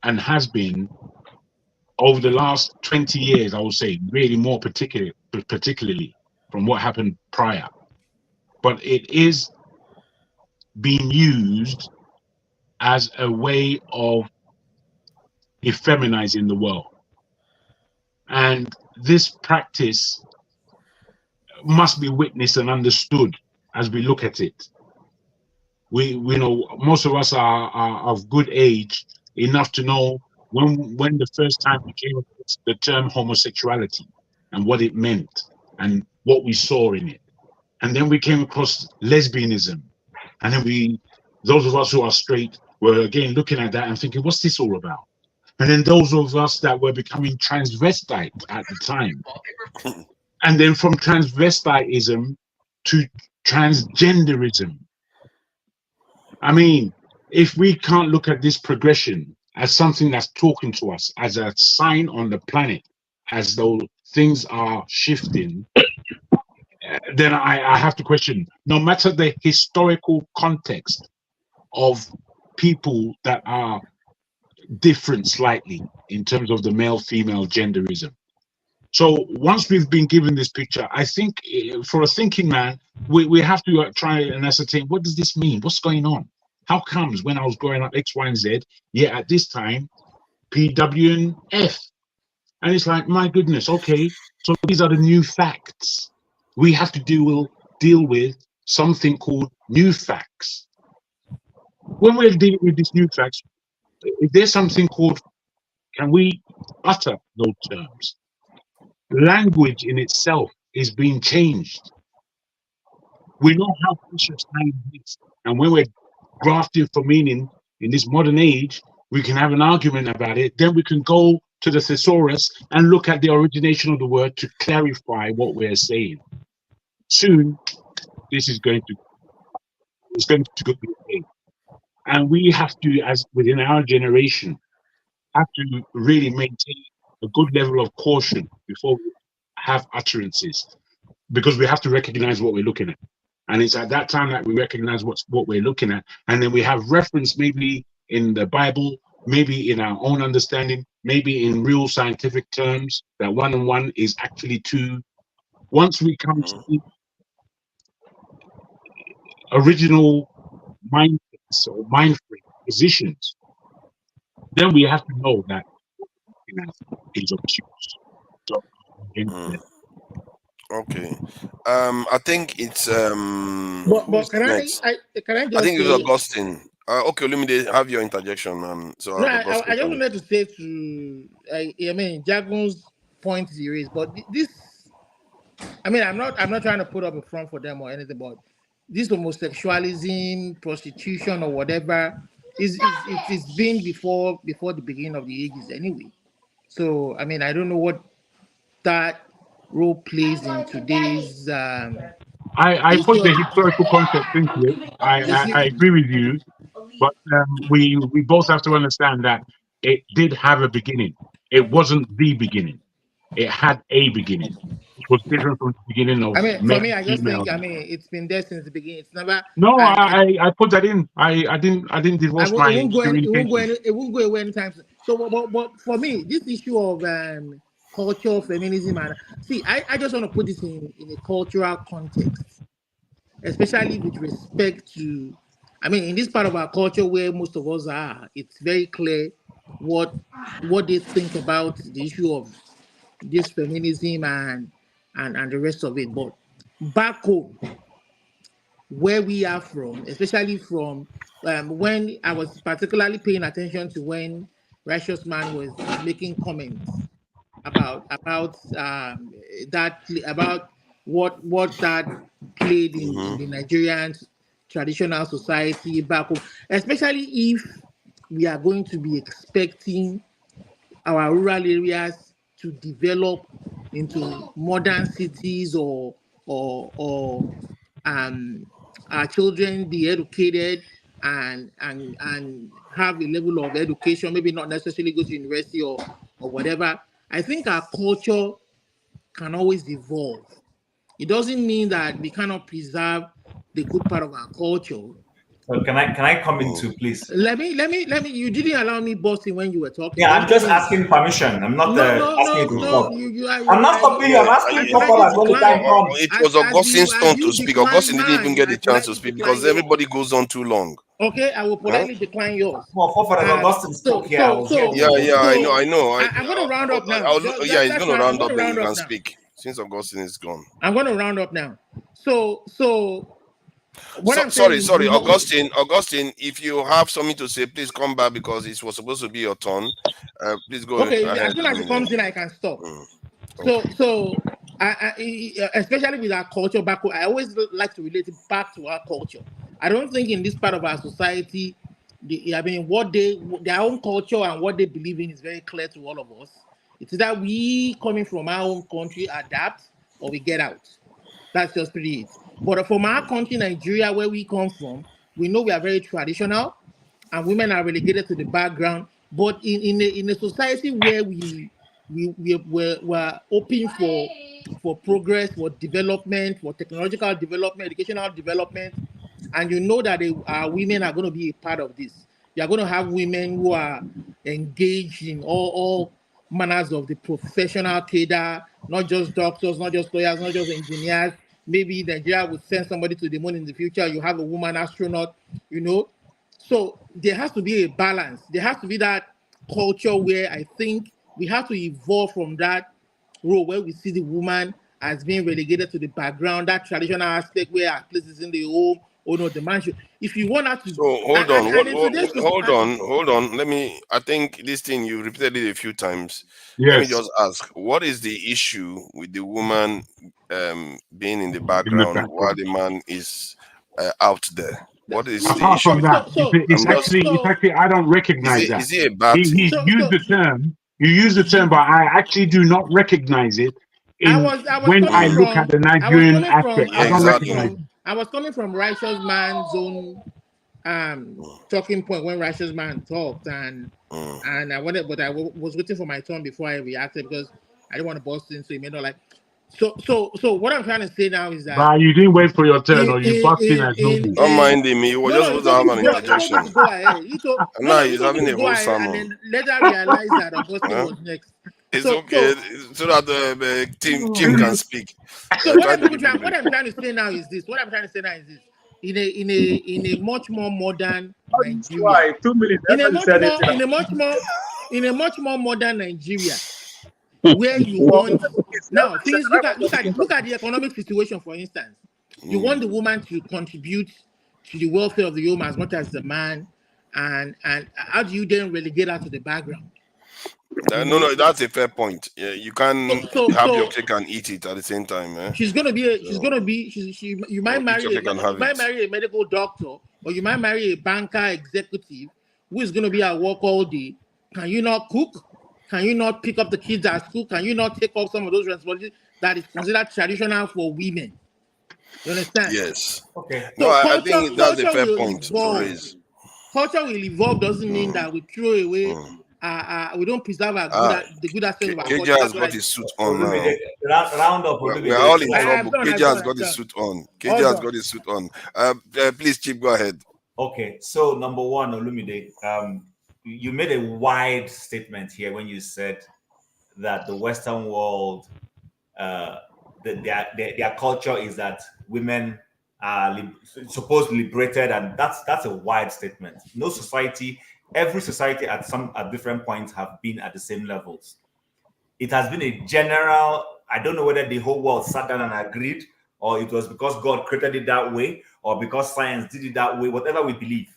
and has been over the last 20 years, I would say, really more particularly from what happened prior. But it is being used as a way of effeminizing the world. And this practice must be witnessed and understood as we look at it. We know most of us are of good age enough to know when the first time we came across the term homosexuality and what it meant and what we saw in it. And then we came across lesbianism. And then those of us who are straight were again looking at that and thinking, what's this all about? And then those of us that were becoming transvestite at the time. And then from transvestitism to transgenderism. I mean, if we can't look at this progression as something that's talking to us, as a sign on the planet, as though things are shifting, then I have to question, no matter the historical context of people that are different slightly in terms of the male-female genderism. So once we've been given this picture, I think for a thinking man, we have to try and ascertain, what does this mean? What's going on? How comes when I was growing up X, Y, and Z, yet at this time, P, W, and F? And it's like, my goodness, okay, so these are the new facts. We have to deal with something called new facts. When we're dealing with these new facts, if there's something called, can we utter those terms? Language in itself is being changed. We know how precious language is. And when we're grafting for meaning in this modern age, we can have an argument about it. Then we can go to the thesaurus and look at the origination of the word to clarify what we're saying. Soon, this is going to be okay. And we have to, as within our generation, have to really maintain a good level of caution before we have utterances, because we have to recognize what we're looking at. And it's at that time that we recognize what we're looking at. And then we have reference maybe in the Bible, maybe in our own understanding, maybe in real scientific terms, that 1 and 1 is actually 2. Once we come to the original mindsets or mind frame positions, then we have to know that is obtuse. So, okay. I think it's But can I next? can I I just think it's say? Augustine. Okay, let me have your interjection, and so No, Augustine I just can. wanted to say to I mean Jagun's point he raised, but this, I mean, I'm not trying to put up a front for them or anything, but this homosexualism, prostitution, or whatever it's been before the beginning of the ages anyway. So I mean, I don't know what that role plays in today's. I put the historical context into it. I agree with you, but we both have to understand that it did have a beginning. It wasn't the beginning. It had a beginning. It was different from the beginning of I mean, for male, me, I just female. think, I mean, it's been there since the beginning. It's never. No, And I put that in. I didn't divorce it my won't go. communication. It won't go away anytime soon. So, but for me, this issue of culture, feminism, and see, I just want to put this in a cultural context, especially with respect to, I mean, in this part of our culture where most of us are, it's very clear what they think about the issue of this feminism and the rest of it. But back home, where we are from, especially from when I was particularly paying attention to when Righteous Man was making comments about that, about what that played in the Nigerian traditional society back home, especially if we are going to be expecting our rural areas to develop into modern cities, or our children be educated and have a level of education, maybe not necessarily go to university or whatever. I think our culture can always evolve. It doesn't mean that we cannot preserve the good part of our culture. So can I come in too, please? Let me. You didn't allow me bossing when you were talking. Yeah, I'm just asking permission. I'm not asking you to stop. I'm not stopping you. I'm asking you for as when the time comes. It was Augustine's turn to speak. Augustine didn't even get the chance to speak because everybody goes on too long. Okay, I will politely decline yours. Well, Augustine spoke here. Yeah, I know. I'm going to round up now. Yeah, he's going to round up, then you can speak. Since Augustine is gone. I'm going to round up now. So sorry, Augustine, if you have something to say, please come back because it was supposed to be your turn. Please go ahead. Okay, as soon as it comes in, I can stop. So I especially with our culture back home, I always like to relate it back to our culture. I don't think in this part of our society, their own culture and what they believe in is very clear to all of us. It's that we, coming from our own country, adapt or we get out. That's just pretty it. But from our country, Nigeria, where we come from, we know we are very traditional and women are relegated to the background. But in a society where we're open for progress, for development, for technological development, educational development, and you know that women are going to be a part of this. You're going to have women who are engaged in all manners of the professional cadre, not just doctors, not just lawyers, not just engineers. Maybe Nigeria would send somebody to the moon in the future. You have a woman astronaut, you know. So there has to be a balance. There has to be that culture where I think we have to evolve from that role where we see the woman as being relegated to the background, that traditional aspect where her place is in the home, or no, the man should. If you want her to, So hold on. Let me. I think this thing you repeated it a few times. Let me Yes. just ask: what is the issue with the woman being in the background while the man is out there? What is the Apart issue? from that, it's actually I don't recognize that. Is it a bad thing? He used the term. You use the term, but I actually do not recognize it. When I look at the Nigerian aspect, I don't recognize it. I was coming from Righteous Man's own talking point when Righteous Man talked, and I wanted, but I was waiting for my turn before I reacted because I didn't want to bust in, so it may not like. So what I'm trying to say now is that. But you didn't wait for your turn, or you busted in as no. Don't mind him. He was just supposed to have an interjection. Go ahead. Now he's having a whole sermon. And then later realize that Augustine was next. It's okay, so that the team can speak. So what I'm trying to say now is this. In a much more modern Nigeria, in a much more modern Nigeria, where you want now things. Look at the economic situation, for instance. You want the woman to contribute to the welfare of the home as much as the man, and how do you then relegate her to the background? No, that's a fair point. Yeah, you can have your cake and eat it at the same time. Eh? You might marry a medical doctor, or you might marry a banker executive who is going to be at work all day. Can you not cook? Can you not pick up the kids at school? Can you not take up some of those responsibilities that is considered traditional for women? You understand? Yes. Okay. No, I think that's a fair point to raise. Culture will evolve doesn't mean that we throw away. We don't preserve the good aspect of our culture. KJ has got his suit on now. Round up. We're all in trouble. KJ has got his suit on. KJ has got his suit on. Please, Chief, go ahead. Okay. So number one, Olumide, you made a wide statement here when you said that the Western world, their culture is that women are supposedly liberated, and that's a wide statement. No society, every society at different points have been at the same levels. It has been a general. I don't know whether the whole world sat down and agreed, or it was because God created it that way, or because science did it that way. Whatever we believe.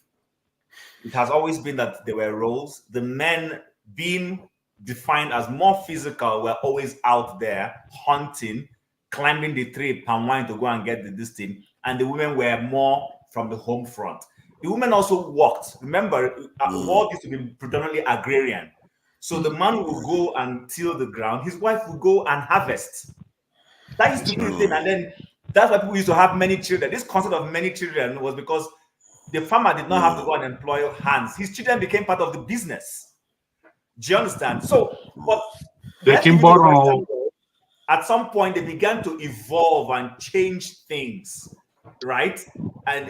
It has always been that there were roles. The men being defined as more physical were always out there hunting, climbing the tree, palm wine to go and get this thing. And the women were more from the home front. The women also worked. Remember, world used to be predominantly agrarian. So the man would go and till the ground. His wife would go and harvest. That used to be the thing. And then that's why people used to have many children. This concept of many children was because the farmer did not have to go and employ hands. His children became part of the business. Do you understand? So, but at some point they began to evolve and change things, right? And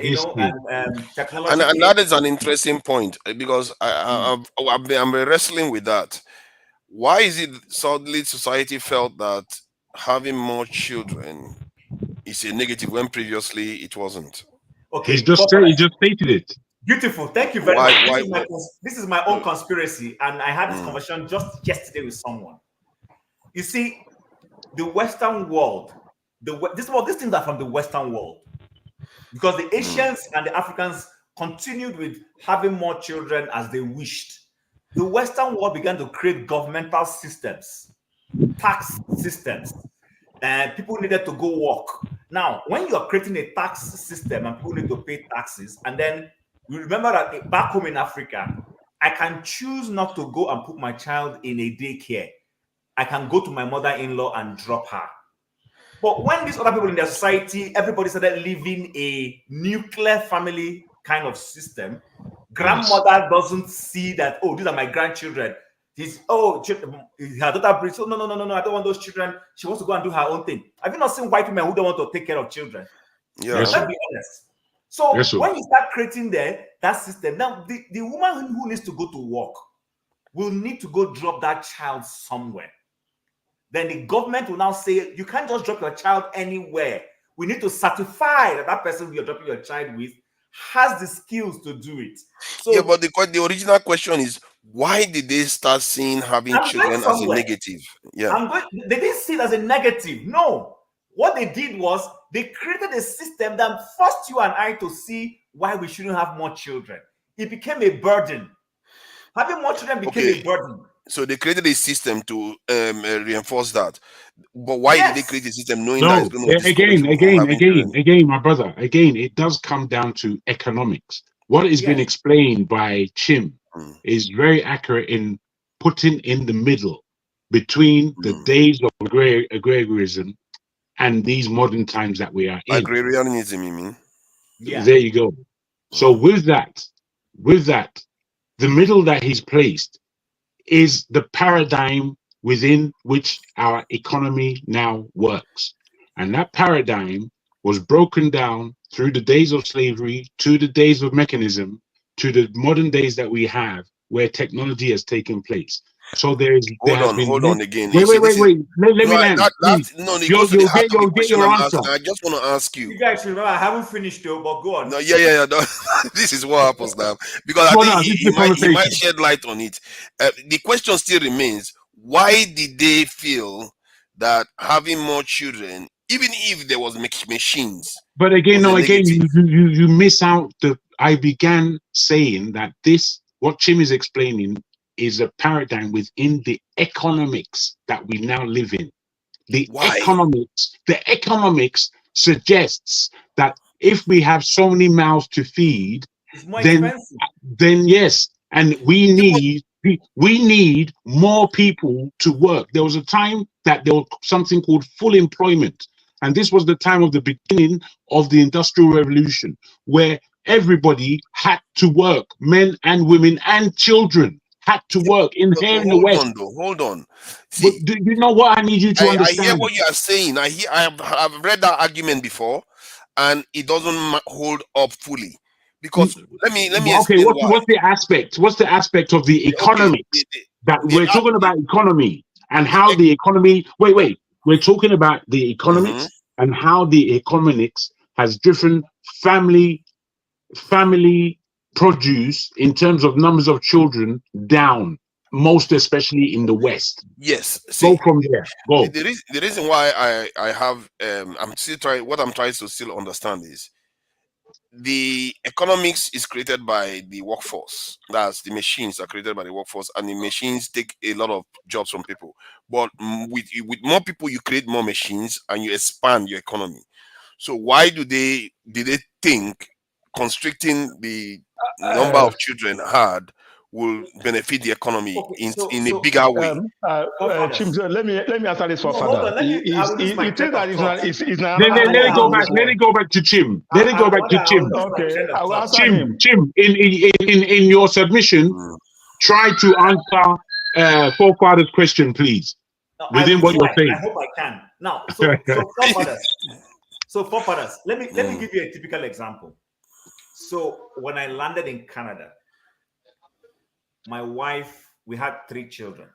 technology. And that is an interesting point because I'm wrestling with that. Why is it suddenly society felt that having more children is a negative when previously it wasn't? Okay, he just stated it. Beautiful. Thank you very much. This is my own conspiracy, and I had this conversation just yesterday with someone. You see, the Western world, these things are from the Western world, because the Asians and the Africans continued with having more children as they wished. The Western world began to create governmental systems, tax systems, and people needed to go work. Now, when you're creating a tax system and people need to pay taxes, and then you remember that back home in Africa, I can choose not to go and put my child in a daycare. I can go to my mother-in-law and drop her. But when these other people in their society, everybody started living a nuclear family kind of system, Grandmother doesn't see that, oh, these are my grandchildren. Her daughter breeds. Oh, no, I don't want those children. She wants to go and do her own thing. Have you not seen white women who don't want to take care of children? Yeah. Let's be honest. So when you start creating that system, now the woman who needs to go to work will need to go drop that child somewhere. Then the government will now say, you can't just drop your child anywhere. We need to certify that that person you're dropping your child with has the skills to do it. So, yeah, but the original question is, why did they start seeing having children as a negative? Yeah. They didn't see it as a negative. No. What they did was they created a system that forced you and I to see why we shouldn't have more children. It became a burden. Having more children became a burden. So they created a system to reinforce that. But why did they create a system knowing that it's going to again, my brother, it does come down to economics. What has been explained by Chim is very accurate in putting in the middle between the days of agrarianism and these modern times that we are in. Agrarianism, you mean? Yeah. There you go. So with that, the middle that he's placed is the paradigm within which our economy now works. And that paradigm was broken down through the days of slavery, to the days of mechanism, to the modern days that we have, where technology has taken place. So hold on again. Wait. Let me land. You'll get your answer. I just want to ask you. You guys remember, I haven't finished though, but go on. No, yeah. No, this is what happens now. Because I think he might shed light on it. The question still remains, why did they feel that having more children, even if there was machines? But again, you miss out I began saying that what Chim is explaining is a paradigm within the economics that we now live in. The economics suggests that if we have so many mouths to feed, then yes, and we need more people to work. There was a time that there was something called full employment, and this was the time of the beginning of the Industrial Revolution, where everybody had to work, men and women and children had to work in the West. Hold on. See, but do you know what I need you to understand? I hear what you are saying. I have read that argument before, and it doesn't hold up fully. Because let me okay, what's the aspect? What's the aspect of the economics that we're talking about economy and how the economy? Wait. We're talking about the economics and how the economics has different family produce in terms of numbers of children down, most especially in the West. Yes. Go from there. Go. The reason why I have I'm still trying. What I'm trying to still understand is the economics is created by the workforce. That's the machines are created by the workforce, and the machines take a lot of jobs from people. But with more people, you create more machines and you expand your economy. So why did they think constricting the number of children had will benefit the economy in a bigger way? Chim, let me answer this for further. Let it go back to Chim. Let it go back to Chim. Okay, I will answer him. Chim, in your submission, try to answer forefathers' question, please. Within what you're saying. I hope I can. Now, so forefathers, let me give you a typical example. So when I landed in Canada, my wife, we had 3 children.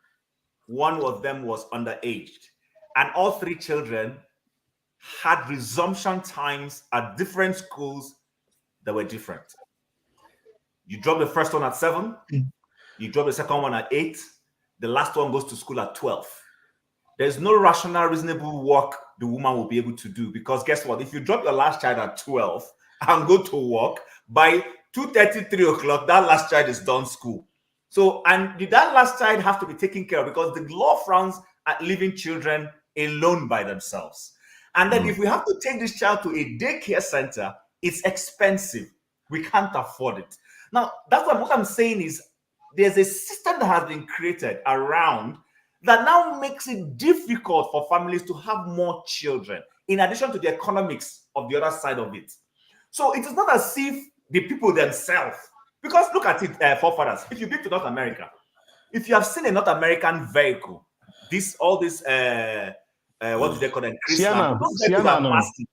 One of them was underaged. And all 3 children had resumption times at different schools that were different. You drop the first one at 7. You drop the second one at 8. The last one goes to school at 12. There's no rational, reasonable work the woman will be able to do. Because guess what? If you drop your last child at 12 and go to work, by 2:30, 3 o'clock, that last child is done school. So, and that last child have to be taken care of because the law frowns at leaving children alone by themselves. And then if we have to take this child to a daycare center, it's expensive. We can't afford it. Now, that's what I'm saying is there's a system that has been created around that now makes it difficult for families to have more children, in addition to the economics of the other side of it. So it is not as if the people themselves Because look at it, forefathers. If you've been to North America, if you have seen a North American vehicle, all this what do they call them? Sienna, Those vehicles are massive.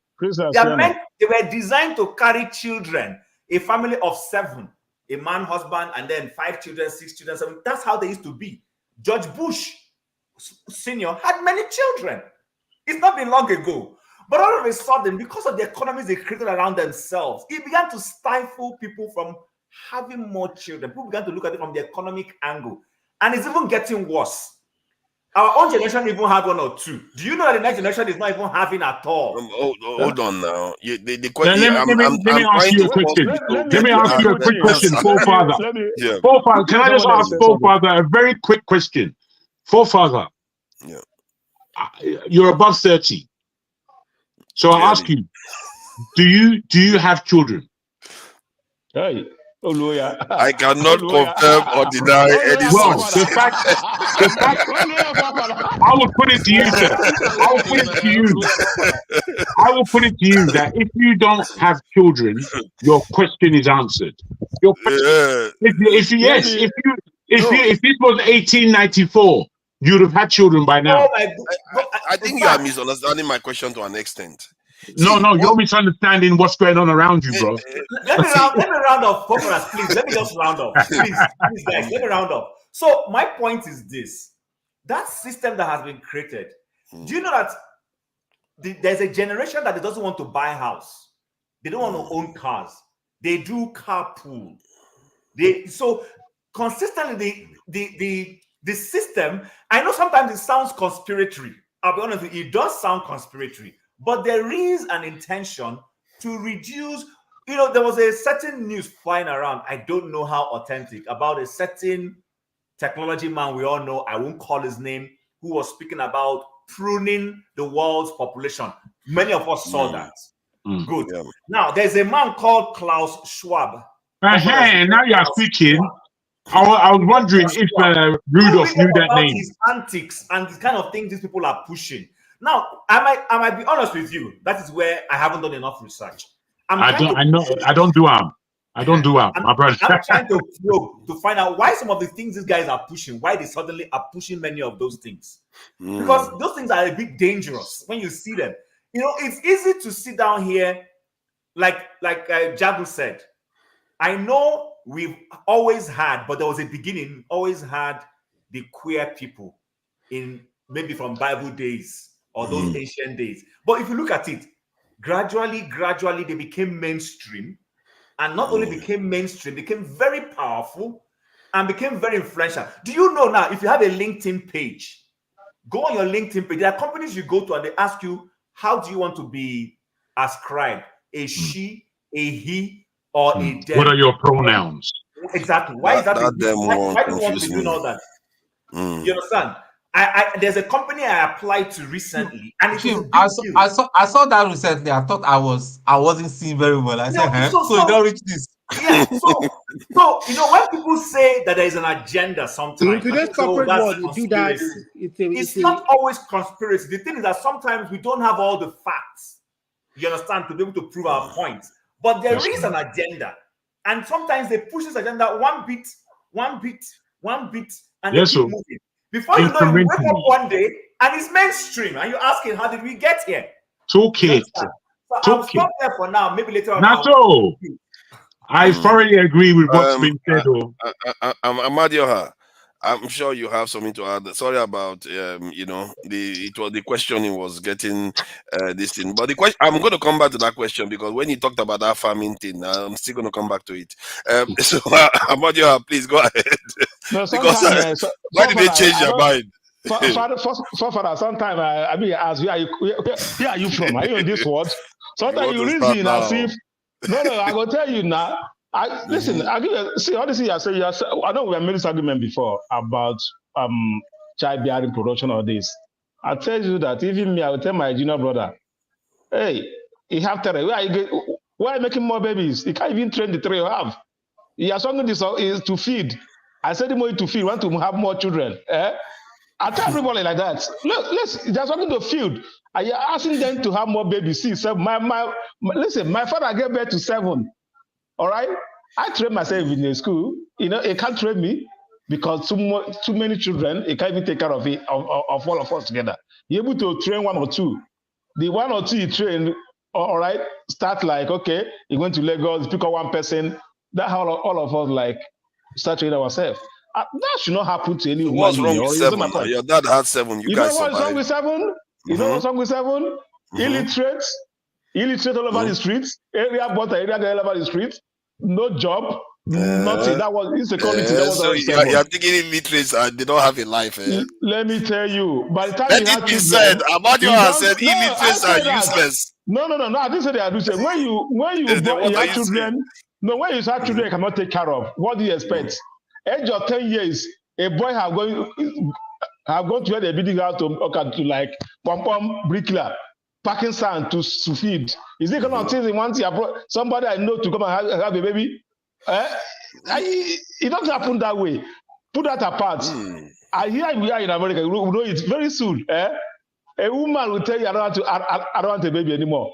They were designed to carry children, a family of 7, a man, husband, and then 5 children, 6 children, 7. That's how they used to be. George Bush Senior had many children. It's not been long ago. But all of a sudden, because of the economies they created around themselves, it began to stifle people from having more children. People began to look at it from the economic angle. And it's even getting worse. Our own generation even had 1 or 2. Do you know that the next generation is not even having at all? Hold on now. The question. Let me ask you a question. Let me ask you a quick question, Forefather. Forefather, can I just ask Forefather a very quick question? Forefather, you're above 30. So I ask you, do you have children? Hey. I cannot confirm or deny any source. source. The fact, I will put it to you, sir. I will put it to you that if you don't have children, your question is answered. Your question, if this was 1894, you'd have had children by now. Oh my God. I think you are misunderstanding my question to an extent. No, you're misunderstanding what's going on around you, bro. Let me round off, please. Let me just round off. Please, guys, let me round off. So my point is this. That system that has been created, do you know that there's a generation that doesn't want to buy a house? They don't want to own cars. They do carpool. So consistently, the system, I know sometimes it sounds conspiratory. I'll be honest with you, it does sound conspiratory. But there is an intention to reduce, there was a certain news flying around, I don't know how authentic, about a certain technology man we all know, I won't call his name, who was speaking about pruning the world's population. Many of us saw that. Good. Yeah. Now, there's a man called Klaus Schwab. Now you're speaking. I was wondering if Rudolph knew that name. His antics and the kind of things these people are pushing. Now, I might be honest with you. That is where I haven't done enough research. I don't do harm. My brother. I'm trying to probe to find out why some of the things these guys are pushing, why they suddenly are pushing many of those things. Because those things are a bit dangerous when you see them. It's easy to sit down here, like Jagu said. I know we've always had, but there was a beginning, always had the queer people in maybe from Bible days or those ancient days. But if you look at it, gradually, they became mainstream. And not only became mainstream, became very powerful and became very influential. Do you know now, if you have a LinkedIn page, go on your LinkedIn page. There are companies you go to and they ask you, how do you want to be ascribed? A she, a he, or a them? What are your pronouns? Exactly. Why is that? Why do you want to do all that? You understand? There's a company I applied to recently, and I saw that recently. I thought I wasn't seeing very well. I said, so you don't reach this. Yeah. So when people say that there is an agenda, sometimes it's not always conspiracy. The thing is that sometimes we don't have all the facts. You understand, to be able to prove our points. But there is an agenda, and sometimes they push this agenda one bit, and they keep moving. Before you know it, you wake up one day and it's mainstream, and you're asking, how did we get here? So I'll stop there for now. Maybe later on. Not so. I thoroughly agree with what's been said. Amadioha, I'm sure you have something to add. Sorry about the questioning was getting this thing, but the question, I'm going to come back to that question because when you talked about that farming thing, I'm still going to come back to it. So Amadioha, please go ahead. No, because why did they change your mind? Sometimes I mean, as where are you from? Are you in this world? Sometimes you reason as if no, I will tell you now. Listen, I give you, see all this thing I say. I know we have made this argument before about childbearing production or this. I tell you that even me, I will tell my junior brother, hey, you have terror. Why are you making more babies? You can't even train the three you have. You have something is to feed. I said more to feed, want to have more children. I tell everybody like that. Look, there's something to feed. Are you asking them to have more babies? See, so listen, my father gave birth to 7. All right? I train myself in a school. You know, it can't train me because too many children, it can't even take care of it, of all of us together. You're able to train one or two. The one or two you train, all right, start like, okay, you went to Lagos, pick up one person. That's how all of us like start training ourselves. That should not happen to any So human what's being. wrong with You understand my 7? point? Your dad had 7. You guys know what's wrong survived. with 7? You know what's wrong with 7? Illiterate all over the streets, area boy, area girl all over the streets, no job, nothing. That was insecurity. That was So around 7. you're thinking illiterates they don't have a life, eh? Let me tell you, by the time Let you it have be children, said. Abadio has said no, I illiterates say are that. useless. No, I didn't say they are useless. When you What are have you children, no, when you have children, you cannot take care of. What do you expect? Age of 10 years, a boy have gone to the building house to like pom bricklayer, packing sand to feed. Is it kind of things he wants somebody I know to come and have a baby? It doesn't happen that way. Put that apart. I hear we are in America. We know it very soon. A woman will tell you, I don't want a baby anymore.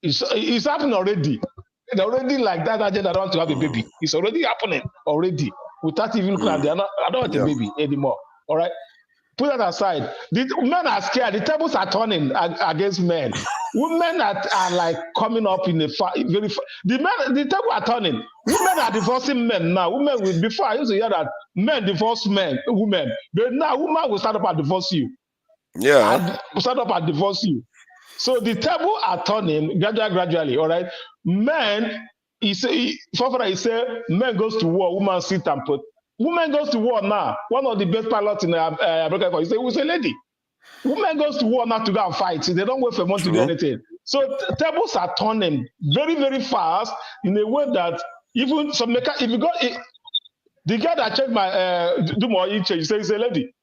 It's happening already. It's already like that. I don't want to have a baby. It's already happening already. Without even crying, I don't want a baby anymore. All right. Put that aside. The men are scared. The tables are turning against men. Women are like coming up in the table are turning. Women are divorcing men now. Before I used to hear that men divorce women. But now women will start up and divorce you. Yeah. Start up and divorce you. So the table are turning gradually. All right. Men, he say men goes to war, women sit and put. Women goes to war now. One of the best pilots in America, he said, who's a lady? Women goes to war now to go and fight. They don't wait for money to do anything. So tables are turning very, very fast in a way that even some if you got the guy that checked my do more change, he says, a lady.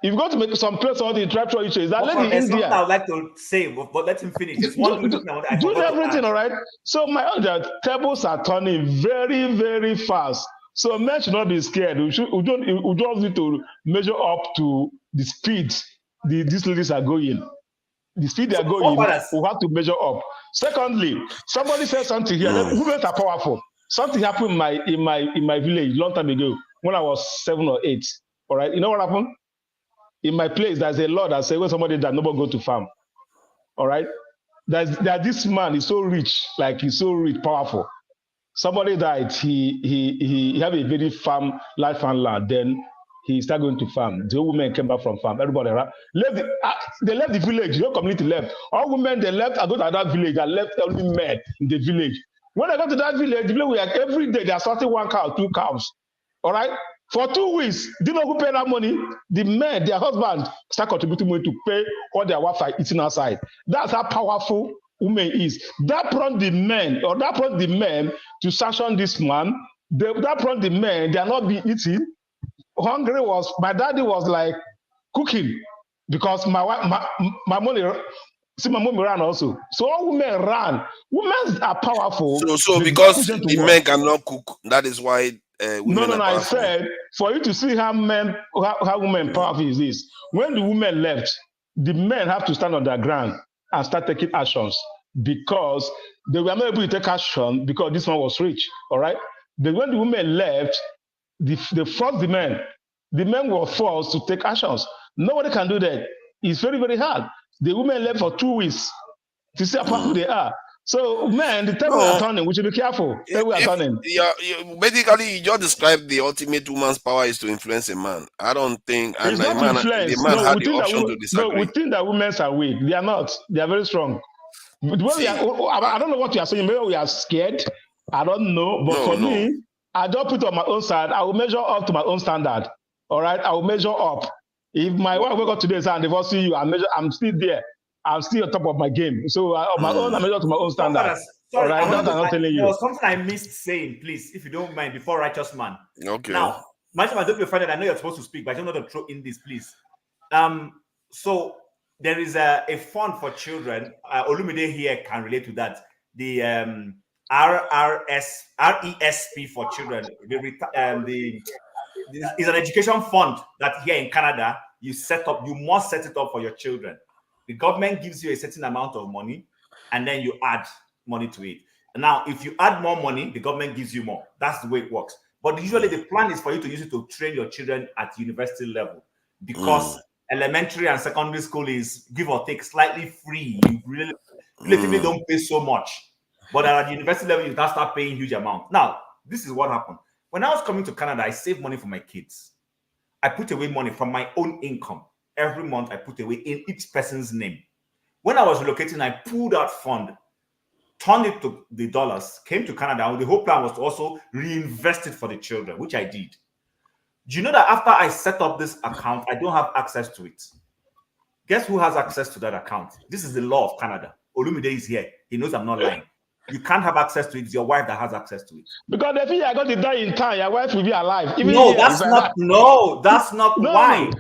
If you go to make some place on the tractor, is that lady in India. I would like to say, but let him finish. It's one do everything, all right? So my other tables are turning very, very fast. So men should not be scared. We just need to measure up to the speed these ladies are going. The speed they are going, we have to measure up. Secondly, somebody said something here that women are powerful. Something happened in my village long time ago when I was 7 or 8. All right, you know what happened? In my place, there's a law that says when somebody that nobody go to farm. All right, that this man is so rich, like he's so rich, powerful. Somebody died. He have a very large farmland. Then he started going to farm. The women came back from farm. Everybody left. They left the village. No community left. All women they left. I go to that village. I left only men in the village. When I got to that village, the village every day they are starting 1 cow, 2 cows. All right. For 2 weeks, do you know who paid that money? The men, their husband, start contributing money to pay all their wives are eating outside. That's how powerful women is. That prompted the men to sanction this man. That prompted the men, they are not being eating. My daddy was like cooking because my money. See, my mom ran also. So all women ran. Women are powerful. So because the men cannot cook, that is why women No, are I powerful. said for you to see how women powerful is this. When the women left, the men have to stand on their ground and start taking actions because they were not able to take action because this one was rich. All right. But when the women left, they forced the men. The men were forced to take actions. Nobody can do that. It's very, very hard. The women left for 2 weeks to see how powerful they are. So, man, the table are turning. We should be careful. Table are turning. Basically, you just described the ultimate woman's power is to influence a man. I don't think, and it's not influence. the man had the option to disagree. No, we think that women are weak. They are not. They are very strong. I don't know what you are saying. Maybe we are scared. I don't know. But me, I don't put on my own side. I will measure up to my own standard. All right, I will measure up. If my wife wake up today and say I'm divorcing you, I'm still there. I'm still on top of my game. So on my own, I measure to my own standard. Sorry, right, that's what I'm telling you. There was something I missed saying, please, if you don't mind, before Righteous Man. Okay. Now, I don't be offended. I know you're supposed to speak, but I don't know to throw in this, please. So there is a fund for children. Olumide here can relate to that. The RESP for children. Is an education fund that here in Canada you set up. You must set it up for your children. The government gives you a certain amount of money, and then you add money to it. Now, if you add more money, the government gives you more. That's the way it works. But usually the plan is for you to use it to train your children at university level, because elementary and secondary school is give or take slightly free. You really relatively don't pay so much. But at the university level, you can start paying huge amount. Now, this is what happened. When I was coming to Canada, I saved money for my kids. I put away money from my own income. Every month I put away in each person's name. When I was relocating, I pulled out fund, turned it to the dollars, came to Canada, and the whole plan was to also reinvest it for the children, which I did. Do you know that after I set up this account, I don't have access to it? Guess who has access to that account? This is the law of Canada. Olumide is here. He knows I'm not lying. You can't have access to it. It's your wife that has access to it. Because if you are going to die in time, your wife will be alive. Even no, that's not. No, that's not why.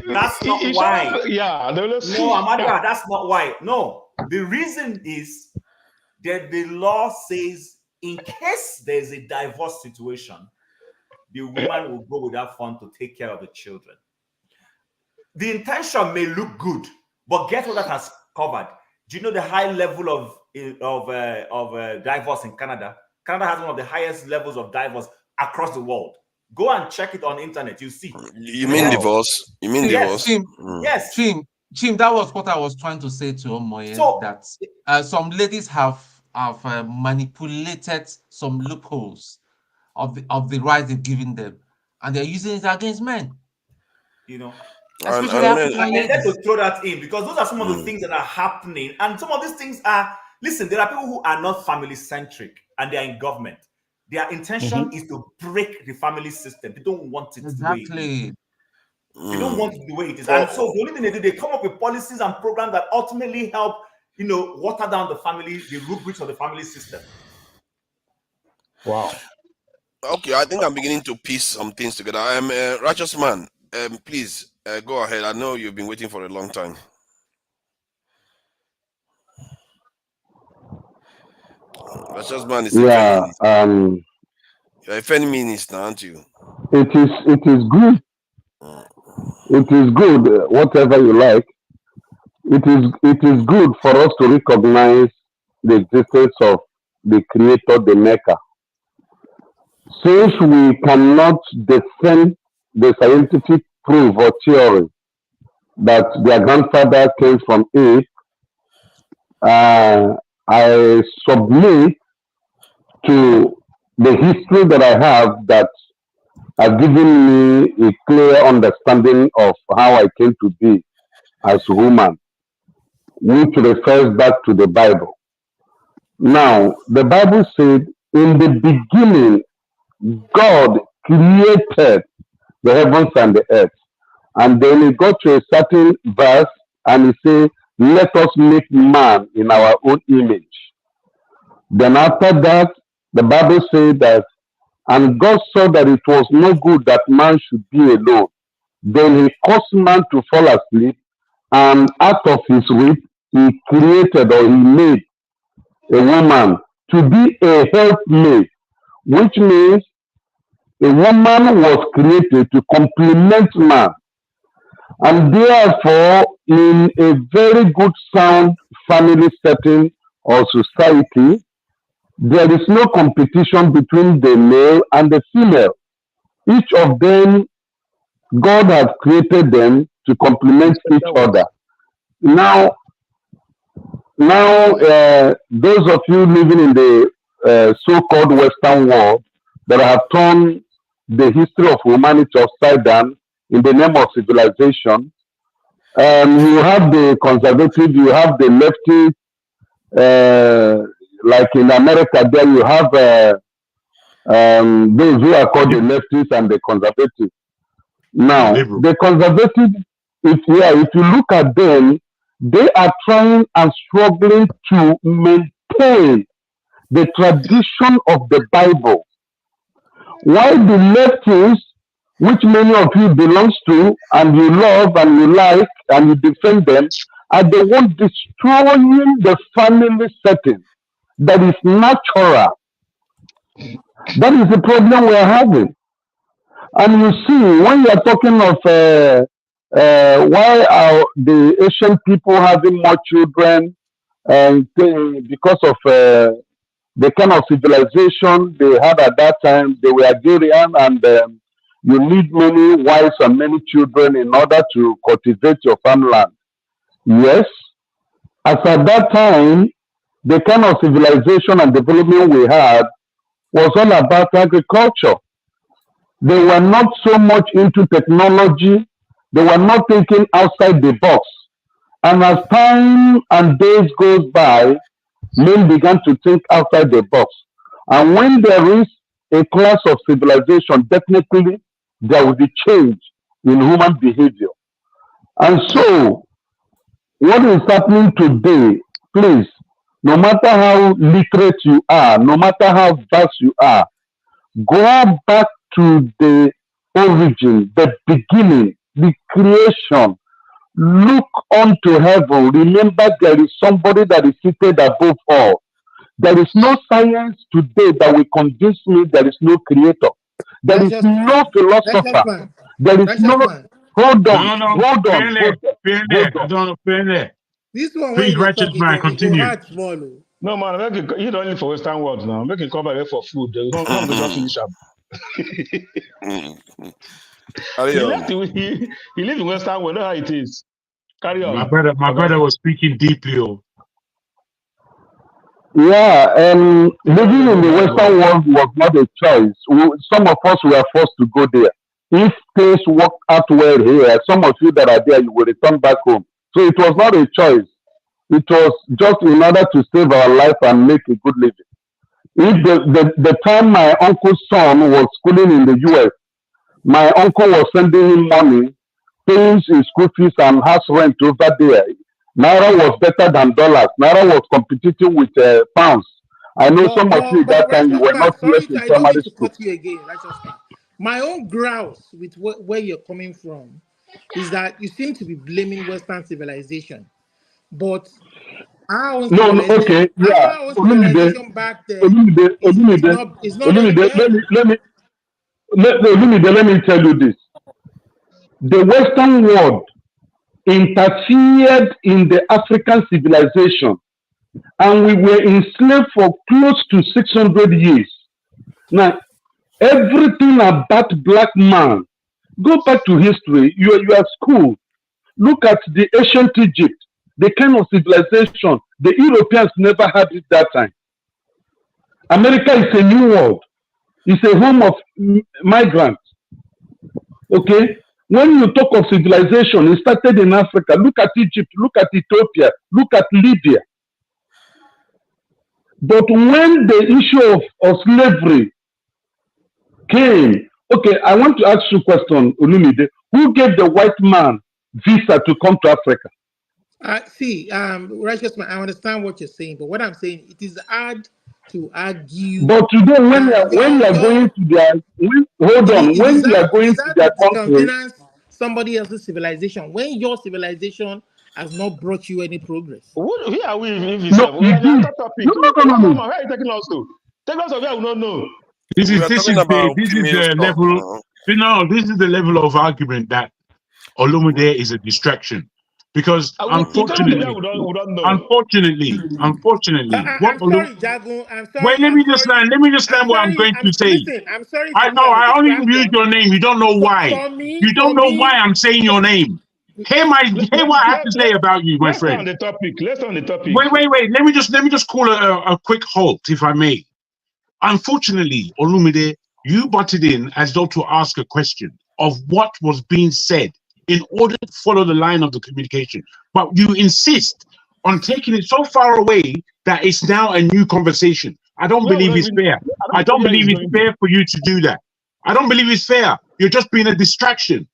That's not why. Yeah, no, Amadia, that's not why. No, the reason is that the law says in case there's a divorce situation, the woman will go with that fund to take care of the children. The intention may look good, but guess what that has covered? Do you know the high level of divorce in Canada? Canada has one of the highest levels of divorce across the world. Go and check it on the internet. You see. You mean divorce? You mean divorce? Yes. Jim, that was what I was trying to say to Omoye, so, that some ladies have manipulated some loopholes of the rights they've given them, and they're using it against men. You know. Especially African ladies. I to throw that in because those are some of the things that are happening, and some of these things are. Listen, there are people who are not family centric and they are in government. Their intention is to break the family system. They don't want it the way it is. They don't want it the way it is. And so the only thing they do, they come up with policies and programs that ultimately help, water down the rubrics of the family system. Wow. Okay, I think I'm beginning to piece some things together. I'm a righteous man. Please go ahead. I know you've been waiting for a long time. Righteous man is yeah. You're a feminist, aren't you? It is good. It is good. Whatever you like. It is good for us to recognize the existence of the Creator, the Maker. Since we cannot defend the scientific proof or theory that their grandfather came from it, I submit to the history that I have that has given me a clear understanding of how I came to be as a woman, which refers back to the Bible. Now, the Bible said, in the beginning, God created the heavens and the earth. And then he got to a certain verse and he said, let us make man in our own image. Then after that, the Bible said that, and God saw that it was no good that man should be alone. Then he caused man to fall asleep, and out of his rib, he created or he made a woman to be a helpmate, which means a woman was created to complement man. And therefore, in a very good sound family setting or society, there is no competition between the male and the female. Each of them, God has created them to complement each other. Now, those of you living in the so-called Western world that have turned the history of humanity upside down in the name of civilization, you have the conservative, you have the lefty, like in America, there you have those who are called the leftists and the conservatives. Now, the conservatives, if you look at them, they are trying and struggling to maintain the tradition of the Bible. While the leftists, which many of you belong to, and you love and you like and you defend them, are the ones destroying the family setting that is natural. That is the problem we are having. And you see, when you are talking of why are the Asian people having more children, and because of the kind of civilization they had at that time. They were agrarian, and you need many wives and many children in order to cultivate your farmland. Yes, as at that time, the kind of civilization and development we had was all about agriculture. They were not so much into technology. They were not thinking outside the box. And as time and days goes by, men began to think outside the box. And when there is a class of civilization, definitely there will be change in human behavior. And so, what is happening today, please, no matter how literate you are, no matter how vast you are, go back to the origin, the beginning, the creation. Look unto heaven. Remember, there is somebody that is seated above all. There is no science today that will convince me there is no creator. There is no philosopher. There is no. Hold on. Hold on. This one, please, righteous man, continue. No, man, make it, you don't live for Western world now. Make it cover for food. They don't just finish up. He live in Western world. Know how it is. Carry on. My brother was speaking deeply. Yeah, and living in the Western world was not a choice. Some of us were forced to go there. If things work out well here, some of you that are there, you will return back home. So it was not a choice. It was just in order to save our life and make a good living. If the time my uncle's son was schooling in the US, my uncle was sending him money, paying his school fees and house rent over there. Naira was better than dollars. Naira was competing with pounds. I know some of you that time you were not here in primary school. My own grouse with where you're coming from is that you seem to be blaming Western civilization, but our own civilization, our own civilization back there is not let me tell you this. The Western world interfered in the African civilization, and we were enslaved for close to 600 years. Now, everything about black man, go back to history, you are school. Look at the ancient Egypt, the kind of civilization the Europeans never had it that time. America is a new world. It's a home of migrants. Okay? When you talk of civilization, it started in Africa. Look at Egypt, look at Ethiopia, look at Libya. But when the issue of slavery came, okay, I want to ask you a question, Olumide. Who gave the white man visa to come to Africa? Righteous man, I understand what you're saying, but what I'm saying, it is hard to argue. But today, when you are going to their, when you are going to their country, somebody else's civilization, when your civilization has not brought you any progress. Who are we? No. Where are you taking us to? Take us where we don't know. This is the level. This is the level of argument that Olumide is a distraction. Because unfortunately, I'm sorry, Jago. I'm sorry. Wait, let me just learn what I'm going to say. Listen, I'm sorry. I know. I only used your name. You don't know why. You don't know why I'm saying your name. Hear what I have to say about you, my friend. Let's on the topic. Wait. Let me just call a quick halt, if I may. Unfortunately, Olumide, you butted in as though to ask a question of what was being said in order to follow the line of the communication. But you insist on taking it so far away that it's now a new conversation. I don't believe it's fair. I don't believe it's fair for you to do that. I don't believe it's fair. You're just being a distraction.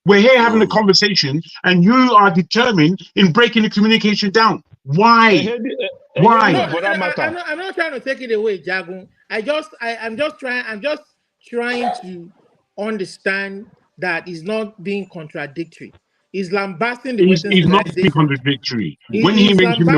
We're here having a conversation, and you are determined in breaking the communication down. Why? Why? I'm not trying to take it away, Jagun. I'm just trying to understand that is not being contradictory. He's lambasting the Western civilization. He's not being contradictory. When he mentioned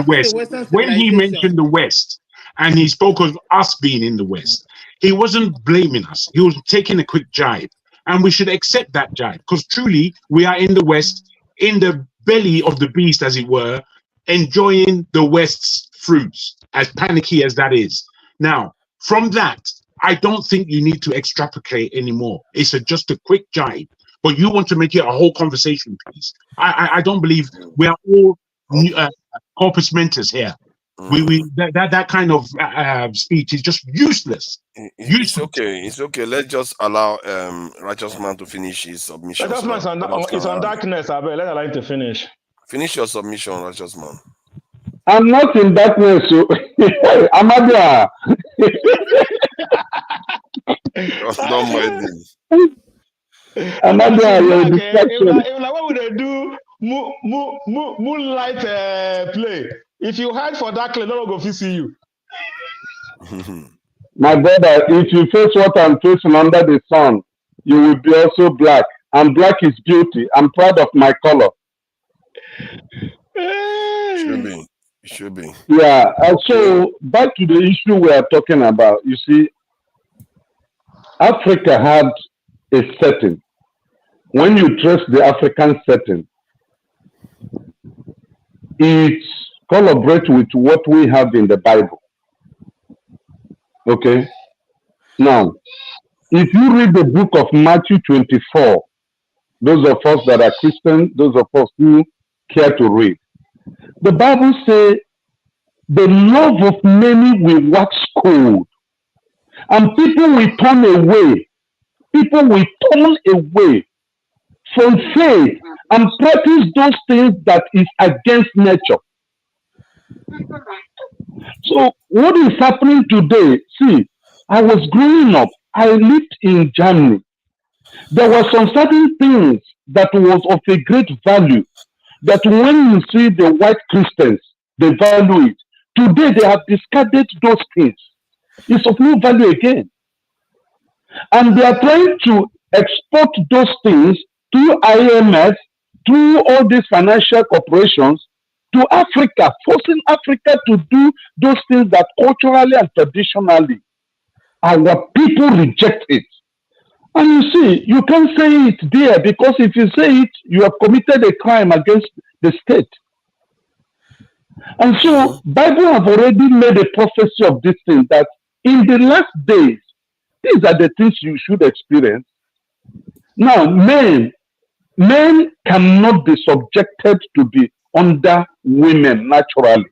the West, and he spoke of us being in the West, he wasn't blaming us. He was taking a quick jibe. And we should accept that jibe, because truly we are in the West, in the belly of the beast, as it were, enjoying the West's fruits, as panicky as that is. Now, from that, I don't think you need to extrapolate anymore. It's just a quick jibe, but you want to make it a whole conversation piece. I don't believe we are all corpus mentis here. That kind of speech is just useless. It's okay. It's okay. Let's just allow Righteous Man to finish his submission. Righteous Man is on darkness. I bet. Let allow him to finish. Finish your submission, Righteous Man. I'm not in darkness. So Amadia. Don't mind me. Amadia, you're distraction. What would they do? Moonlight play. If you hide for darkness, no one go see you. My brother, if you face what I'm facing under the sun, you will be also black. And black is beauty. I'm proud of my color. Should be. Yeah. So back to the issue we are talking about. You see, Africa had a setting. When you trace the African setting, it collaborates with what we have in the Bible. Okay. Now, if you read the book of Matthew 24, those of us that are Christian, those of us who care to read, the Bible says the love of many will wax cold, and people will turn away. People will turn away from faith and practice those things that is against nature. So what is happening today? See, I was growing up. I lived in Germany. There were some certain things that was of a great value that when you see the white Christians, they value it. Today they have discarded those things. It's of no value again. And they are trying to export those things to IMF, to all these financial corporations, to Africa, forcing Africa to do those things that culturally and traditionally our people reject it. And you see, you can't say it there, because if you say it, you have committed a crime against the state. And so, Bible have already made a prophecy of this thing, that in the last days, these are the things you should experience. Now, men cannot be subjected to be under women naturally.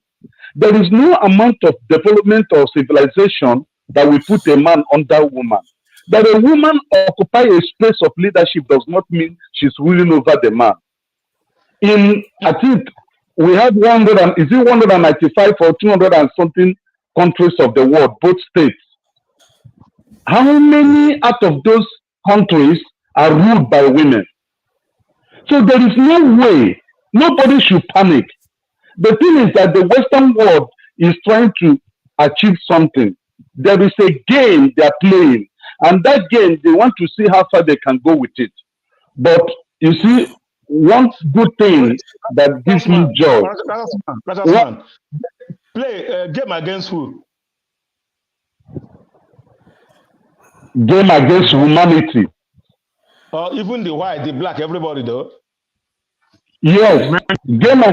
There is no amount of development or civilization that will put a man under a woman. That a woman occupy a space of leadership does not mean she's ruling over the man. I think we have 195 or 200 and something countries of the world, both states. How many out of those countries are ruled by women? So there is no way, nobody should panic. The thing is that the Western world is trying to achieve something. There is a game they are playing, and that game, they want to see how far they can go with it. But you see, one good thing that gives me joy. Play game against who? Game against humanity. Even the white, the black, everybody though. Yes.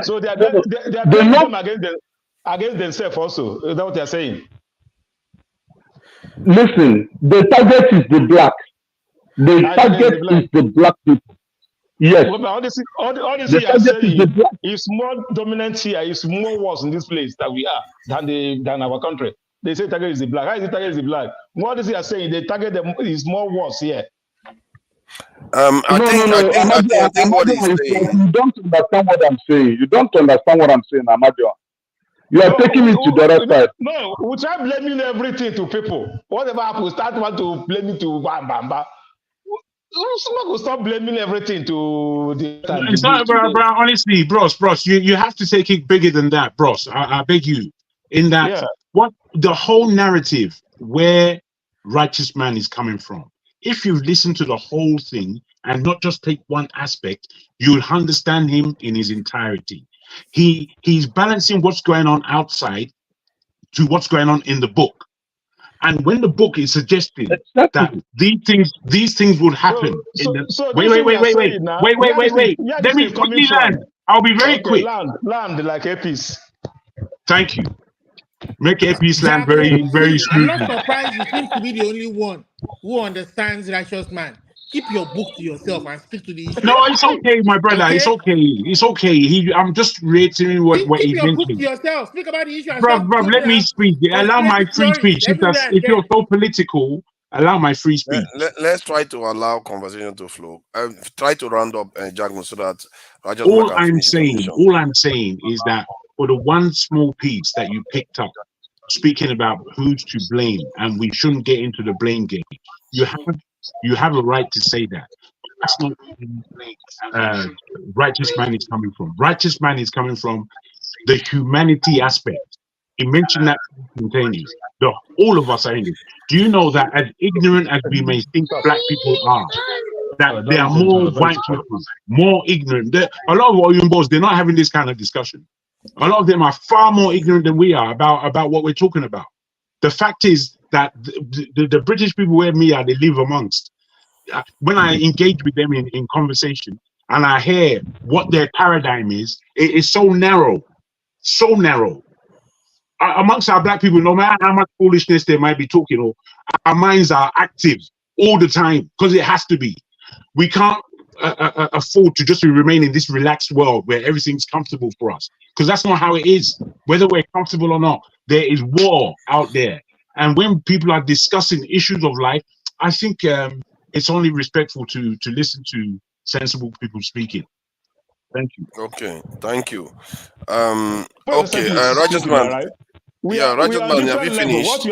So they are playing game against themselves also. Is that what they are saying? Listen, the target is the black. The target is the black people. Yes. Well, all this you are saying is more dominant here, is more worse in this place that we are than our country. They say target is the black. How is the target is the black? What is he are saying? The target is more worse here. I think what he's saying. You don't understand what I'm saying. You don't understand what I'm saying, Amadio. You are taking it to the other side. No, we try blaming everything to people. Whatever happens, start want to blame it to Bamba. Someone will stop blaming everything to the. It's not, bro, honestly, bros, you have to take it bigger than that, bros. I beg you. In that, what the whole narrative where Righteous Man is coming from. If you listen to the whole thing and not just take one aspect, you'll understand him in his entirety. He's balancing what's going on outside to what's going on in the book. And when the book is suggesting that these things would happen, wait. Let me quickly land. I'll be very quick. Land like a piece. Thank you. Make a peace land very, very I'm not smoothly. surprised you seem to be the only one who understands righteous man. Keep your book to yourself and speak to the issue. No, it's okay, my brother. Okay? It's okay. It's okay. I'm just reiterating what Keep he's your book to mentioning. yourself. Speak about the issue and Bruv, stop let me speak. Allow my free speech. everywhere and If you're then. so political, allow my free speech. Let's try to allow conversation to flow. Try to round up, Jagmo, so that Righteous All Man can finish his submission. all I'm saying is that for the one small piece that you picked up, speaking about who's to blame, and we shouldn't get into the blame game. You have a right to say that. That's not where Righteous Man is coming from. Righteous Man is coming from the humanity aspect. He mentioned that spontaneous. All of us are in it. Do you know that as ignorant as we may think black people are, that there are more white people, more ignorant? A lot of Oyumbos, they're not having this kind of discussion. A lot of them are far more ignorant than we are about what we're talking about. The fact is that the British people where me are, they live amongst. When I engage with them in conversation and I hear what their paradigm is, it is so narrow, so narrow. Amongst our black people, no matter how much foolishness they might be talking, or our minds are active all the time because it has to be. We can't afford to just remain in this relaxed world where everything's comfortable for us, because that's not how it is. Whether we're comfortable or not, there is war out there. And when people are discussing issues of life, I think it's only respectful to listen to sensible people speaking. Thank you. Okay, thank you. Okay, Righteous Man. Right? Righteous Man, have you finished?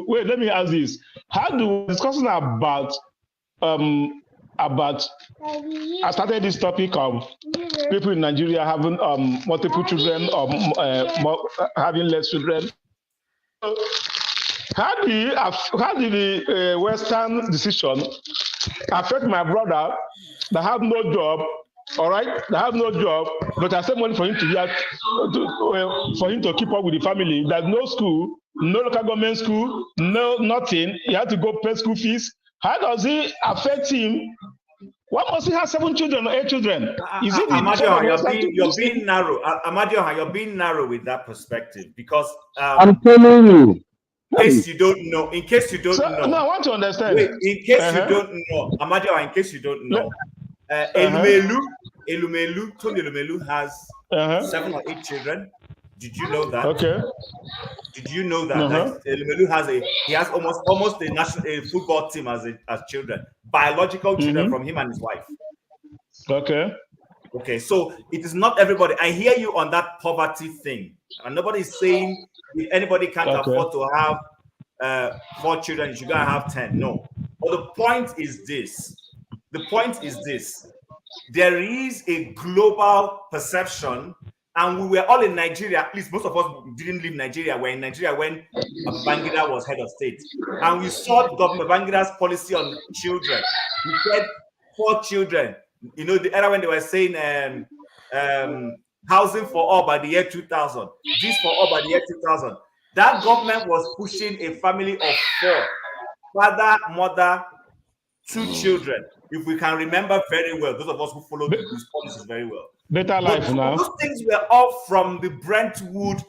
Wait, let me ask this. How do discussing about I started this topic of people in Nigeria having multiple children or having less children. How did the Western decision affect my brother that have no job? All right, they have no job, but I save money for him for him to keep up with the family. There's no school, no local government school, no nothing. He had to go pay school fees. How does it affect him? Why must he have 7 children or 8 children? Is it you're being narrow. Amadioha, you're being narrow with that perspective because I'm telling you. In case you don't know, No, I want to understand. Wait, in case you don't know, Amadioha, in case you don't know, Tony Elumelu has 7 or 8 children. Did you know that? Okay. Did you know that? That Elumelu has almost a football team as children, biological children from him and his wife. Okay. Okay, so it is not everybody. I hear you on that poverty thing, and nobody is saying if anybody can't afford to have 4 children, you should go and have 10. No, but the point is this. There is a global perception, and we were all in Nigeria. At least most of us didn't leave Nigeria. We're in Nigeria when Babangida was head of state, and we saw Governor Babangida's policy on children. He said 4 children. You know, the era when they were saying housing for all by the year 2000, this for all by the year 2000. That government was pushing a family of 4, father, mother, 2 children. If we can remember very well, those of us who followed these policies very well. Better life now. Those things were all from the Brentwood,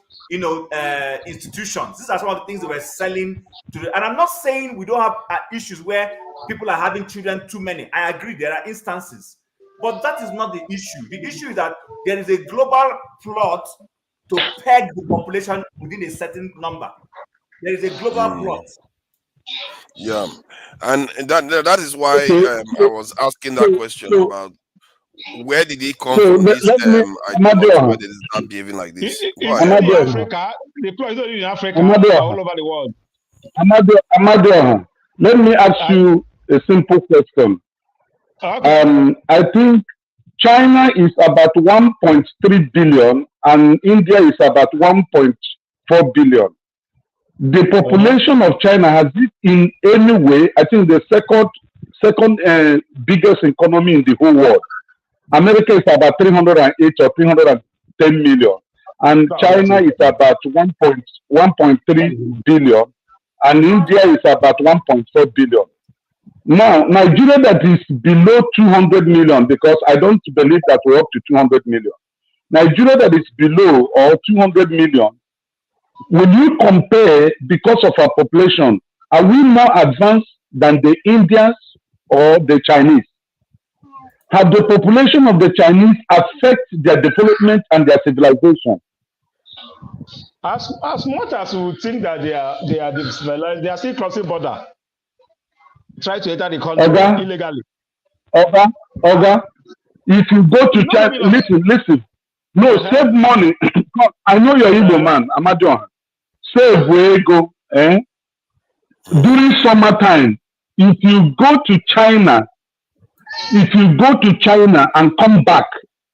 institutions. These are some of the things they were selling to. And I'm not saying we don't have issues where people are having children too many. I agree, there are instances. But that is not the issue. The issue is that there is a global plot to peg the population within a certain number. There is a global plot. Yeah, and that is why I was asking that question about where did he come from this ideology, where did he start behaving like this? Africa, the plot is not in Africa, all over the world. Amadioha, let me ask you a simple question. Okay. I think China is about 1.3 billion and India is about 1.4 billion. The population of China has it in any way, I think the second biggest economy in the whole world. America is about 308 or 310 million. And China is about 1.3 billion. And India is about 1.4 billion. Now, Nigeria that is below 200 million, because I don't believe that we're up to 200 million. Nigeria that is below or 200 million When you compare, because of our population, are we more advanced than the Indians or the Chinese? Have the population of the Chinese affect their development and their civilization? As much as we think that they are civilized, they are still crossing border, try to enter the country illegally. Oga, if you go to China, listen. No, save money. I know you're Igbo man, Amadon. Save where you go. During summertime, if you go to China and come back,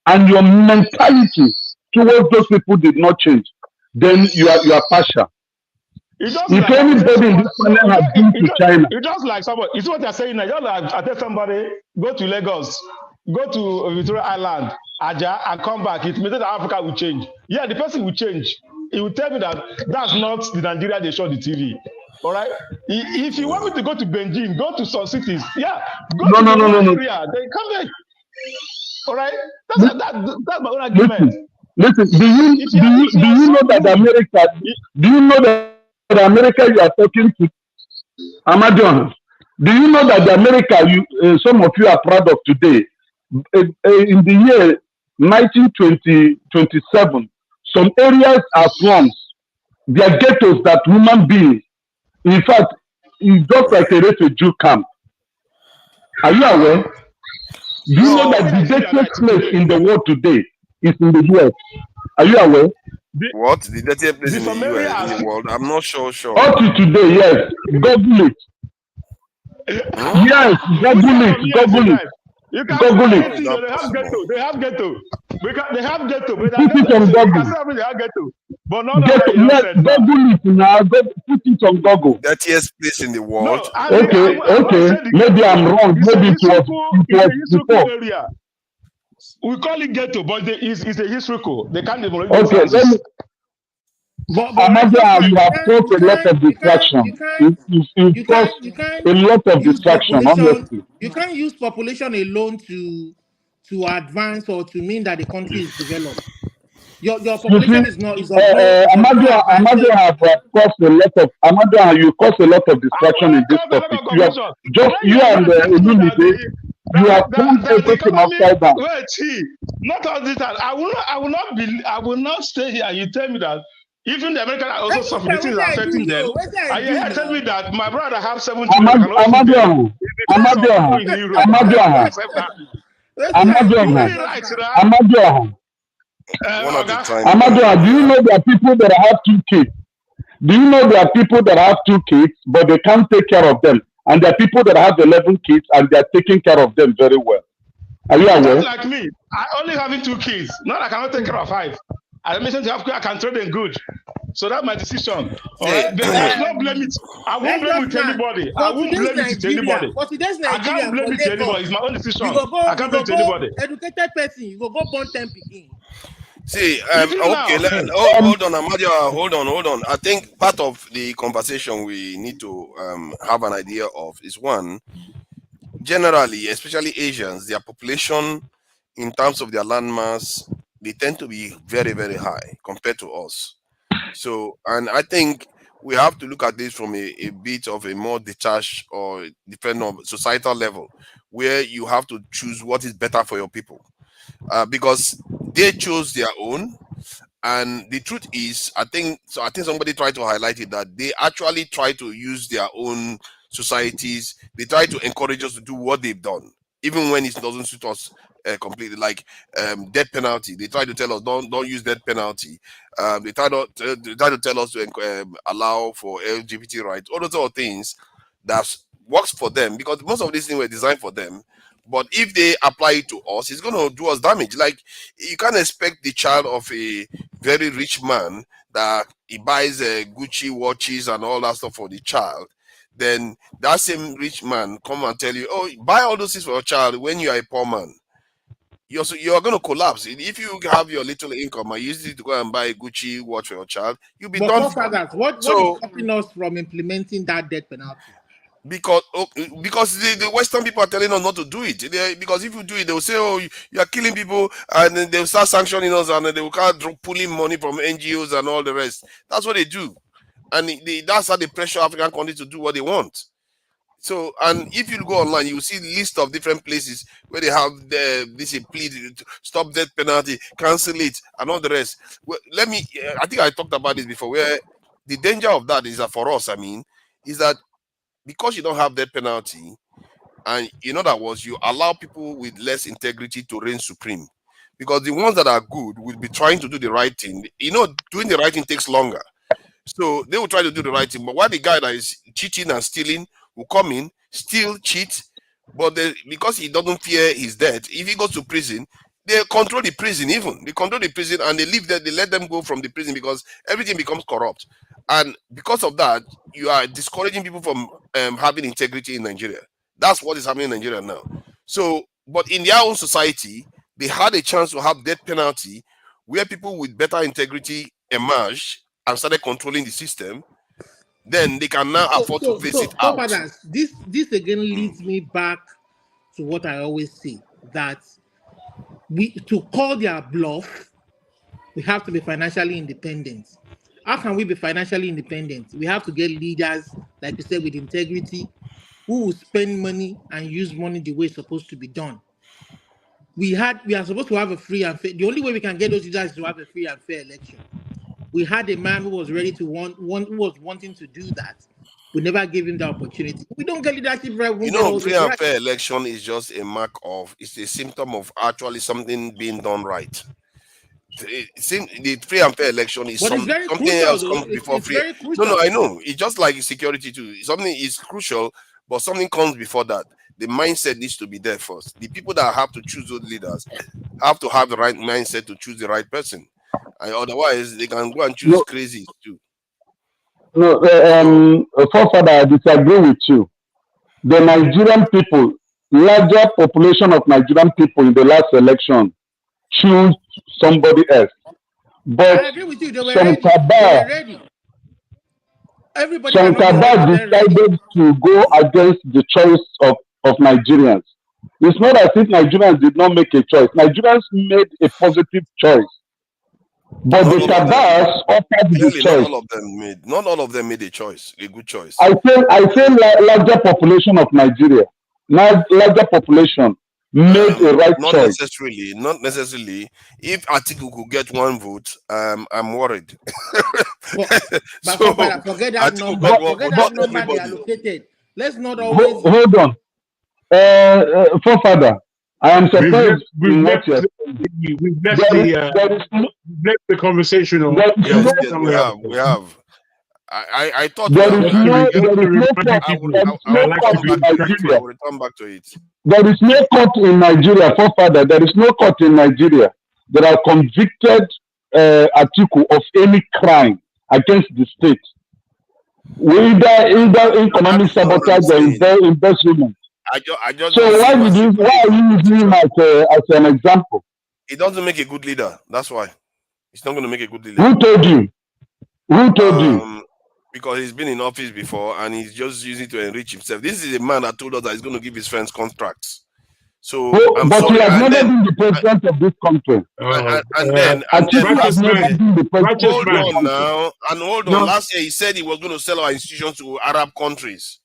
and your mentality towards those people did not change, then you are partial. If anybody in this planet has been to China, it's just like somebody. It's what they're saying now. Just like I tell somebody, go to Lagos, go to Victoria Island, Aja, and come back. It means that Africa will change. Yeah, the person will change. He will tell me that that's not the Nigeria they show the TV. All right. If you want me to go to Beijing, go to some cities. Yeah, go to Nigeria. They come there. All right. That's my own argument. Listen. Do you know that America? Do you know that America you are talking to? Amadon, do you know that the America some of you are proud of today? In the year 1927, some areas are slums. They are ghettos that human beings. In fact, it's just like a refugee camp. Are you aware? Do you know that the dirtiest place in the world today is in the US? Are you aware? What? The dirtiest place in the world? I'm not sure. Up to today, yes. Google it. Yes, Google it. You can Google it. They have ghetto. They have ghetto. But put it on Google. They have ghetto. But not yes, Google it now. Put it on Google. Dirtiest place in the world. No, okay. Maybe I'm wrong. Maybe it was before. Area. We call it ghetto, but it's a historical. They can't demolish. Okay, let me. Amanda, you have caused a lot of distraction. You caused a lot of distraction, honestly. You can't use population alone to advance or to mean that the country is developed. Your population is not. Amanda have caused a lot of. Amanda, you caused a lot of distraction in this topic. You and Olumide, you have turned everything upside down. Wait, not all this time. I will not stay here. You tell me that. Even the Americans are also suffering. Things are affecting them. And you tell me that my brother have 7 children. Amadou, do you know there are people that have 2 kids? Do you know there are people that have 2 kids, but they can't take care of them? And there are people that have 11 kids and they are taking care of them very well. Are you aware? Just like me, I only have 2 kids. Not I cannot take care of 5. I mentioned to have I can trade them good. So that's my decision. Right? Let's not blame it. I won't blame it to anybody. I won't blame it to anybody. I can't blame it to anybody. It's my own decision. I can't blame it to anybody. Educated person, you go born 10 picking. See, okay, hold on, Amadia, hold on. I think part of the conversation we need to have an idea of is one, generally, especially Asians, their population in terms of their landmass, they tend to be very, very high compared to us. So, and I think we have to look at this from a bit of a more detached or depending on societal level, where you have to choose what is better for your people. Because they chose their own, and the truth is, I think somebody tried to highlight it, that they actually try to use their own societies. They try to encourage us to do what they've done, even when it doesn't suit us completely. Like death penalty, they try to tell us don't use death penalty. They try to tell us to allow for LGBT rights, all those sort of things that works for them, because most of these things were designed for them. But if they apply it to us, it's going to do us damage. Like, you can't expect the child of a very rich man that he buys Gucci watches and all that stuff for the child. Then that same rich man come and tell you, oh, buy all those things for your child when you are a poor man. You're going to collapse. If you have your little income and use it to go and buy a Gucci watch for your child, you'll be done. What is stopping us from implementing that death penalty? Because the Western people are telling us not to do it. Because if you do it, they will say, "Oh, you are killing people," and then they will start sanctioning us, and then they will start pulling money from NGOs and all the rest. That's what they do, and that's how they pressure African countries to do what they want. So, and if you go online, you will see list of different places where they have this plea to stop death penalty, cancel it, and all the rest. Well, I think I talked about this before, where the danger of that is that for us, is that because you don't have death penalty, and in other words, you allow people with less integrity to reign supreme. Because the ones that are good will be trying to do the right thing. Doing the right thing takes longer. So they will try to do the right thing. But while the guy that is cheating and stealing will come in, still cheat, but because he doesn't fear his death, if he goes to prison, they control the prison even. They control the prison and they let them go from the prison because everything becomes corrupt. And because of that, you are discouraging people from having integrity in Nigeria. That's what is happening in Nigeria now. So, but in their own society, they had a chance to have death penalty where people with better integrity emerged and started controlling the system. Then they can now afford to face it out. Fathers, this again leads me back to what I always say, that to call their bluff, we have to be financially independent. How can we be financially independent? We have to get leaders, like you said, with integrity, who will spend money and use money the way it's supposed to be done. We are supposed to have a free and fair. The only way we can get those leaders is to have a free and fair election. We had a man who was ready to who was wanting to do that. We never gave him the opportunity. We don't get leadership right. Free and fair election is just a mark of, it's a symptom of actually something being done right. The free and fair election is something else comes before free. No, I know. It's just like security too. Something is crucial, but something comes before that. The mindset needs to be there first. The people that have to choose those leaders have to have the right mindset to choose the right person. And otherwise, they can go and choose crazy too. No, forefather, I disagree with you. The Nigerian people, larger population of Nigerian people in the last election choose somebody else. But I agree with you. They were ready. Everybody decided to go against the choice of Nigerians. It's not as if Nigerians did not make a choice. Nigerians made a positive choice. But the Kabas offered the choice. Not all of them made a choice, a good choice. I say larger population of Nigeria, larger population made a right choice. Not necessarily. If Atiku could get one vote, I'm worried. But forget that number they allocated. Let's not always hold on. Forefather, I am surprised we've left the conversation on. We have. I thought there is no court in Nigeria, forefather. There is no court in Nigeria that have convicted Atiku of any crime against the state, either economic sabotage or embezzlement. So why are you using him as an example? It doesn't make a good leader. That's why. It's not going to make a good leader. Who told you? Because he's been in office before and he's just using it to enrich himself. This is a man that told us that he's going to give his friends contracts. So, but he has never been the president of this country. Hold on. Last year he said he was going to sell our institutions to Arab countries.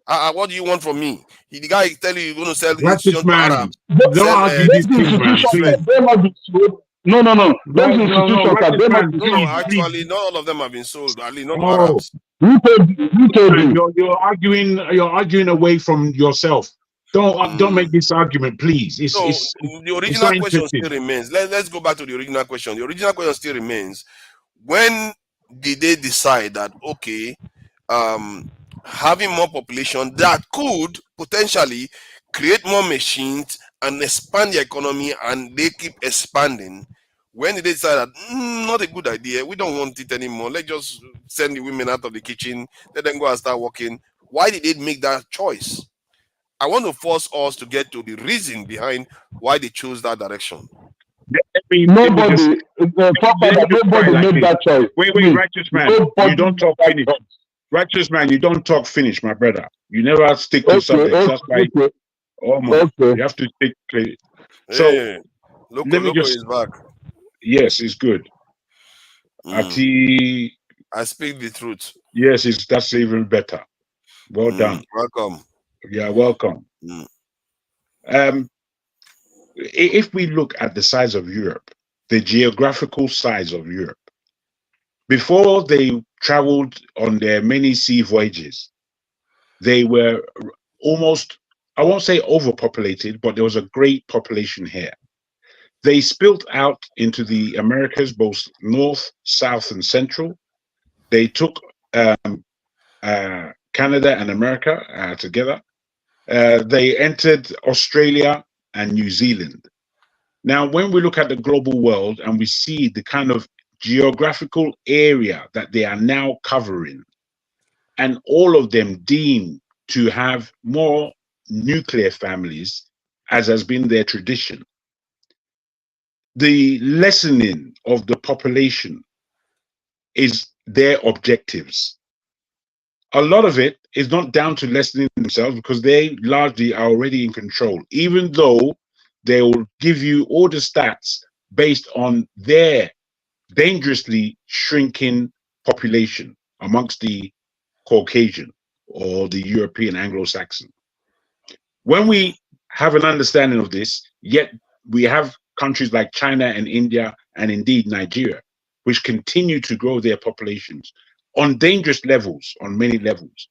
What do you want from me? The guy is telling you he's going to sell the institutions to Arabs. Don't argue these things, No. Those institutions actually, not all of them have been sold. Not Arabs. Who told you? You're arguing away from yourself. Don't make this argument, please. The original question still remains. Let's go back to the original question. The original question still remains. When did they decide that having more population that could potentially create more machines and expand the economy, and they keep expanding? When did they decide that not a good idea? We don't want it anymore. Let's just send the women out of the kitchen. Let them go and start working. Why did they make that choice? I want to force us to get to the reason behind why they chose that direction. Nobody made that choice. Wait, righteous man. You don't talk finish. Righteous man, you don't talk finish, my brother. You never stick to subjects. That's why, oh my, you have to stick to. So Hey, let me Loco just. is back. Yes, it's good. Ati, I speak the truth. yes, that's even better. Well done. Welcome. Yeah, welcome. If we look at the size of Europe, the geographical size of Europe, before they traveled on their many sea voyages, they were almost, I won't say overpopulated, but there was a great population here. They spilt out into the Americas, both north, south, and central. They took Canada and America together. They entered Australia and New Zealand. Now, when we look at the global world and we see the kind of geographical area that they are now covering, and all of them deemed to have more nuclear families, as has been their tradition, the lessening of the population is their objectives. A lot of it is not down to lessening themselves because they largely are already in control, even though they will give you all the stats based on their dangerously shrinking population amongst the Caucasian or the European Anglo-Saxon. When we have an understanding of this, yet we have countries like China and India and indeed Nigeria, which continue to grow their populations on dangerous levels, on many levels.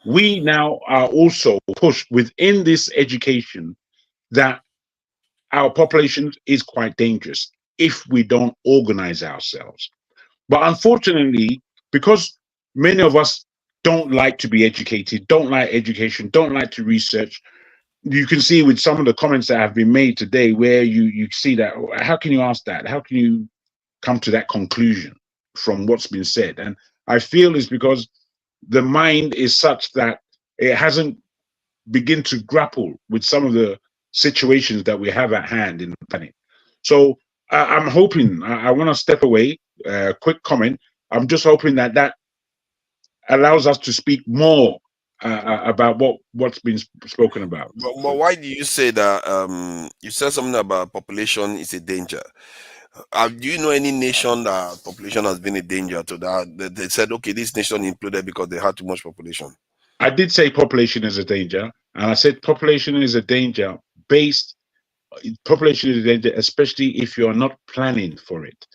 We now are also pushed within this education that our population is quite dangerous if we don't organize ourselves. But unfortunately, because many of us don't like to be educated, don't like education, don't like to research, you can see with some of the comments that have been made today where you see that, how can you ask that? How can you come to that conclusion from what's been said? And I feel it's because the mind is such that it hasn't begin to grapple with some of the situations that we have at hand in the planet. So I'm hoping, I want to step away, quick comment. I'm just hoping that that allows us to speak more about what's been spoken about. But why do you say that? You said something about population is a danger. Do you know any nation that population has been a danger to that? They said, okay, this nation imploded because they had too much population. I did say population is a danger, and I said population is a danger population is a danger, especially if you're not planning for it.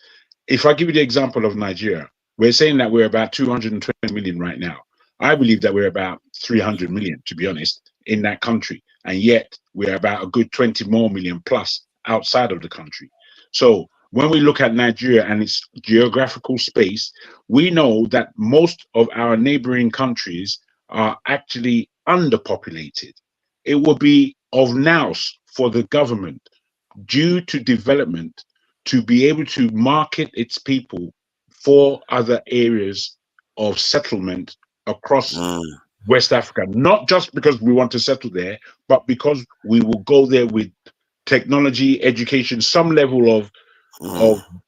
If I give you the example of Nigeria, we're saying that we're about 220 million right now. I believe that we're about 300 million, to be honest, in that country. And yet we're about a good 20 more million plus outside of the country. So when we look at Nigeria and its geographical space, we know that most of our neighboring countries are actually underpopulated. It would be of nous for the government, due to development, to be able to market its people for other areas of settlement across West Africa, not just because we want to settle there, but because we will go there with technology, education, some level of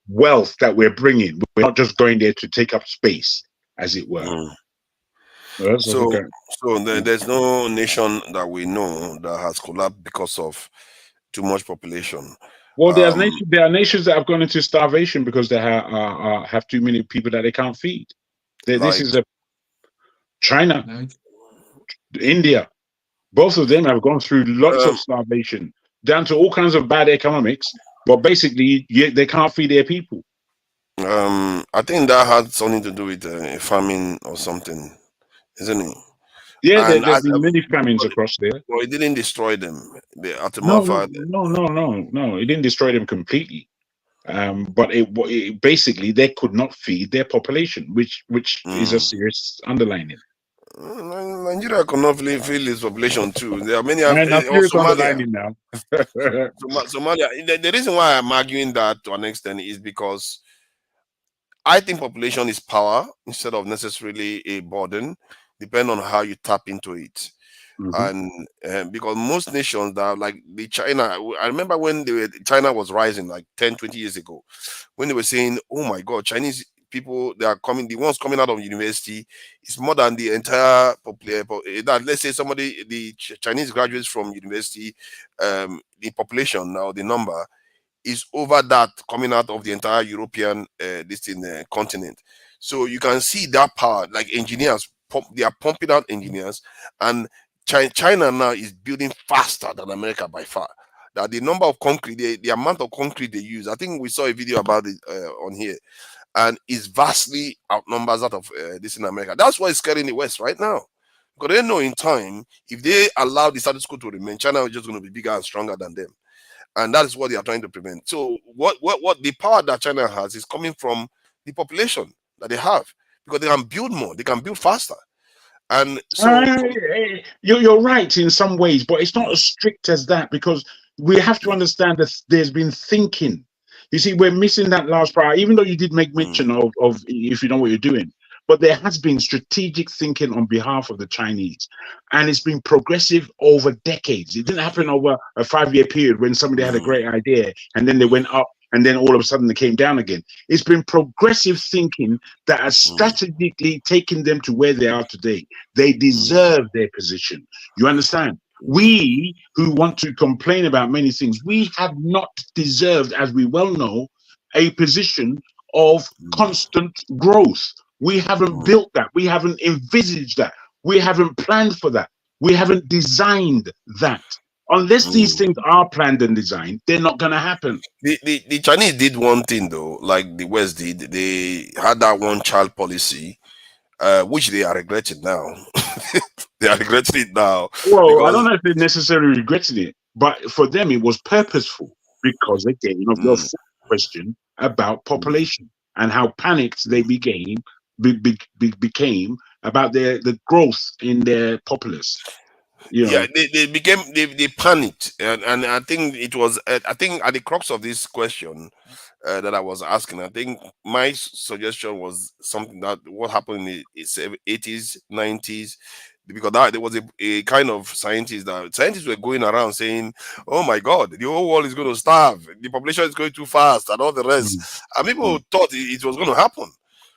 wealth that we're bringing. We're not just going there to take up space, as it were. So there's no nation that we know that has collapsed because of too much population. Well, there are nations that have gone into starvation because they have too many people that they can't feed. This is China, India. Both of them have gone through lots of starvation, down to all kinds of bad economics. But basically, they can't feed their people. I think that had something to do with famine or something, isn't it? Yeah, there's been many famines across there. Well, it didn't destroy them. No, it didn't destroy them completely. But it basically they could not feed their population, which is a serious underlining. Nigeria could not feed its population too. There are many. Somalia now. Somalia. The reason why I'm arguing that to an extent is because I think population is power instead of necessarily a burden, depending on how you tap into it. And because most nations that are like the China, I remember when China was rising like 10, 20 years ago, when they were saying, oh my God, Chinese people that are coming, the ones coming out of university, is more than the entire that, let's say the Chinese graduates from university, the population now, the number is over that coming out of the entire European continent. So you can see that power, like engineers, they are pumping out engineers, and China now is building faster than America by far. That the number of concrete, the amount of concrete they use, I think we saw a video about it on here, and is vastly outnumbers that of this in America. That's why it's scaring the West right now, because they know in time, if they allow the status quo to remain, China is just going to be bigger and stronger than them. And that is what they are trying to prevent. So what the power that China has is coming from the population that they have, because they can build more, they can build faster. And so you're right in some ways, but it's not as strict as that, because we have to understand that there's been thinking. You see, we're missing that last part, even though you did make mention of if you know what you're doing. But there has been strategic thinking on behalf of the Chinese, and it's been progressive over decades. It didn't happen over a 5-year period when somebody had a great idea and then they went up and then all of a sudden they came down again. It's been progressive thinking that has strategically taken them to where they are today. They deserve their position. You understand? We who want to complain about many things, we have not deserved, as we well know, a position of constant growth. We haven't built that. We haven't envisaged that. We haven't planned for that. We haven't designed that. Unless these things are planned and designed, they're not going to happen. The Chinese did one thing, though, like the West did. They had that one-child policy, which they are regretting now. They are regretting it now. Well, I don't know if they're necessarily regretting it, but for them it was purposeful, because again, of your question about population and how panicked they became about the growth in their populace. You know? Yeah, they panicked, and I think it was I think at the crux of this question that I was asking, I think my suggestion was something that what happened in the 80s, 90s, because there was a kind of scientists were going around saying, oh my God, the whole world is going to starve, the population is going too fast, and all the rest, and people thought it was going to happen.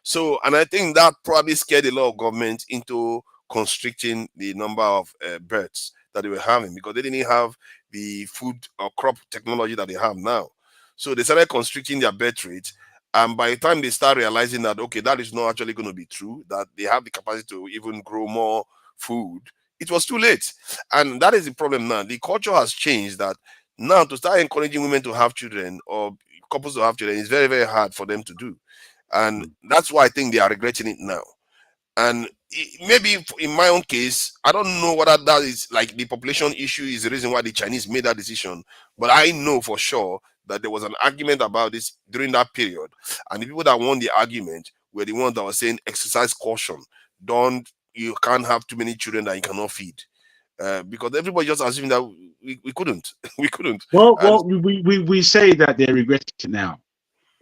So, and I think that probably scared a lot of governments into constricting the number of birds that they were having, because they didn't have the food or crop technology that they have now. So they started constricting their birth rate, and by the time they start realizing that, okay, that is not actually going to be true, that they have the capacity to even grow more food, it was too late. And that is the problem now. The culture has changed, that now to start encouraging women to have children or couples to have children is very, very hard for them to do. And that's why I think they are regretting it now. And maybe in my own case, I don't know whether that is like the population issue is the reason why the Chinese made that decision. But I know for sure that there was an argument about this during that period. And the people that won the argument were the ones that were saying exercise caution. You can't have too many children that you cannot feed. Because everybody just assumed that we couldn't. We couldn't. Well, we say that they regret it now.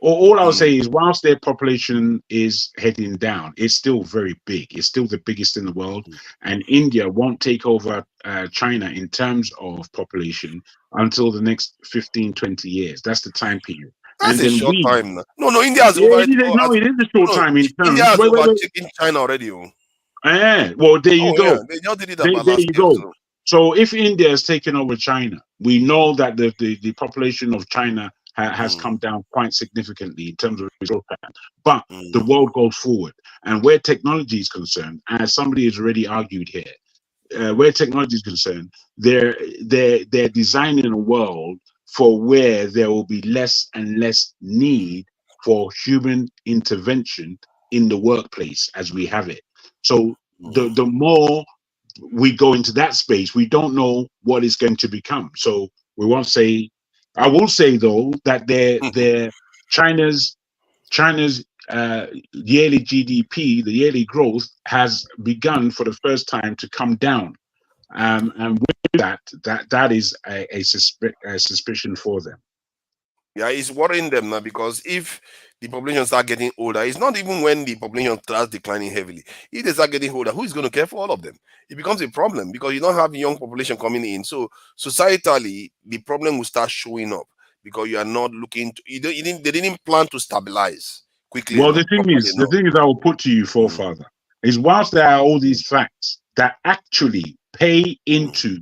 All I'll say is, whilst their population is heading down, it's still very big. It's still the biggest in the world. And India won't take over China in terms of population until the next 15, 20 years. That's the time period. That's and a then short time now. No, India has it is a short time in terms. India has overtaken China already. Well, there you go. Yeah. They just did it about there last you year. go. So if India has taken over China, we know that the population of China has come down quite significantly in terms of growth pattern. But the world goes forward. And where technology is concerned, as somebody has already argued here, where technology is concerned, they're designing a world for where there will be less and less need for human intervention in the workplace as we have it. So the more we go into that space, we don't know what it's going to become. So we won't say. I will say though that China's yearly GDP, the yearly growth, has begun for the first time to come down, and with that is a suspicion for them. Yeah, it's worrying them now, because if the population start getting older, it's not even when the population starts declining heavily. If they start getting older, who is going to care for all of them? It becomes a problem, because you don't have young population coming in. So societally, the problem will start showing up, because you are not looking to, they didn't plan to stabilize. quickly Well, enough. the thing is, I will put to you, forefather, is whilst there are all these facts that actually pay into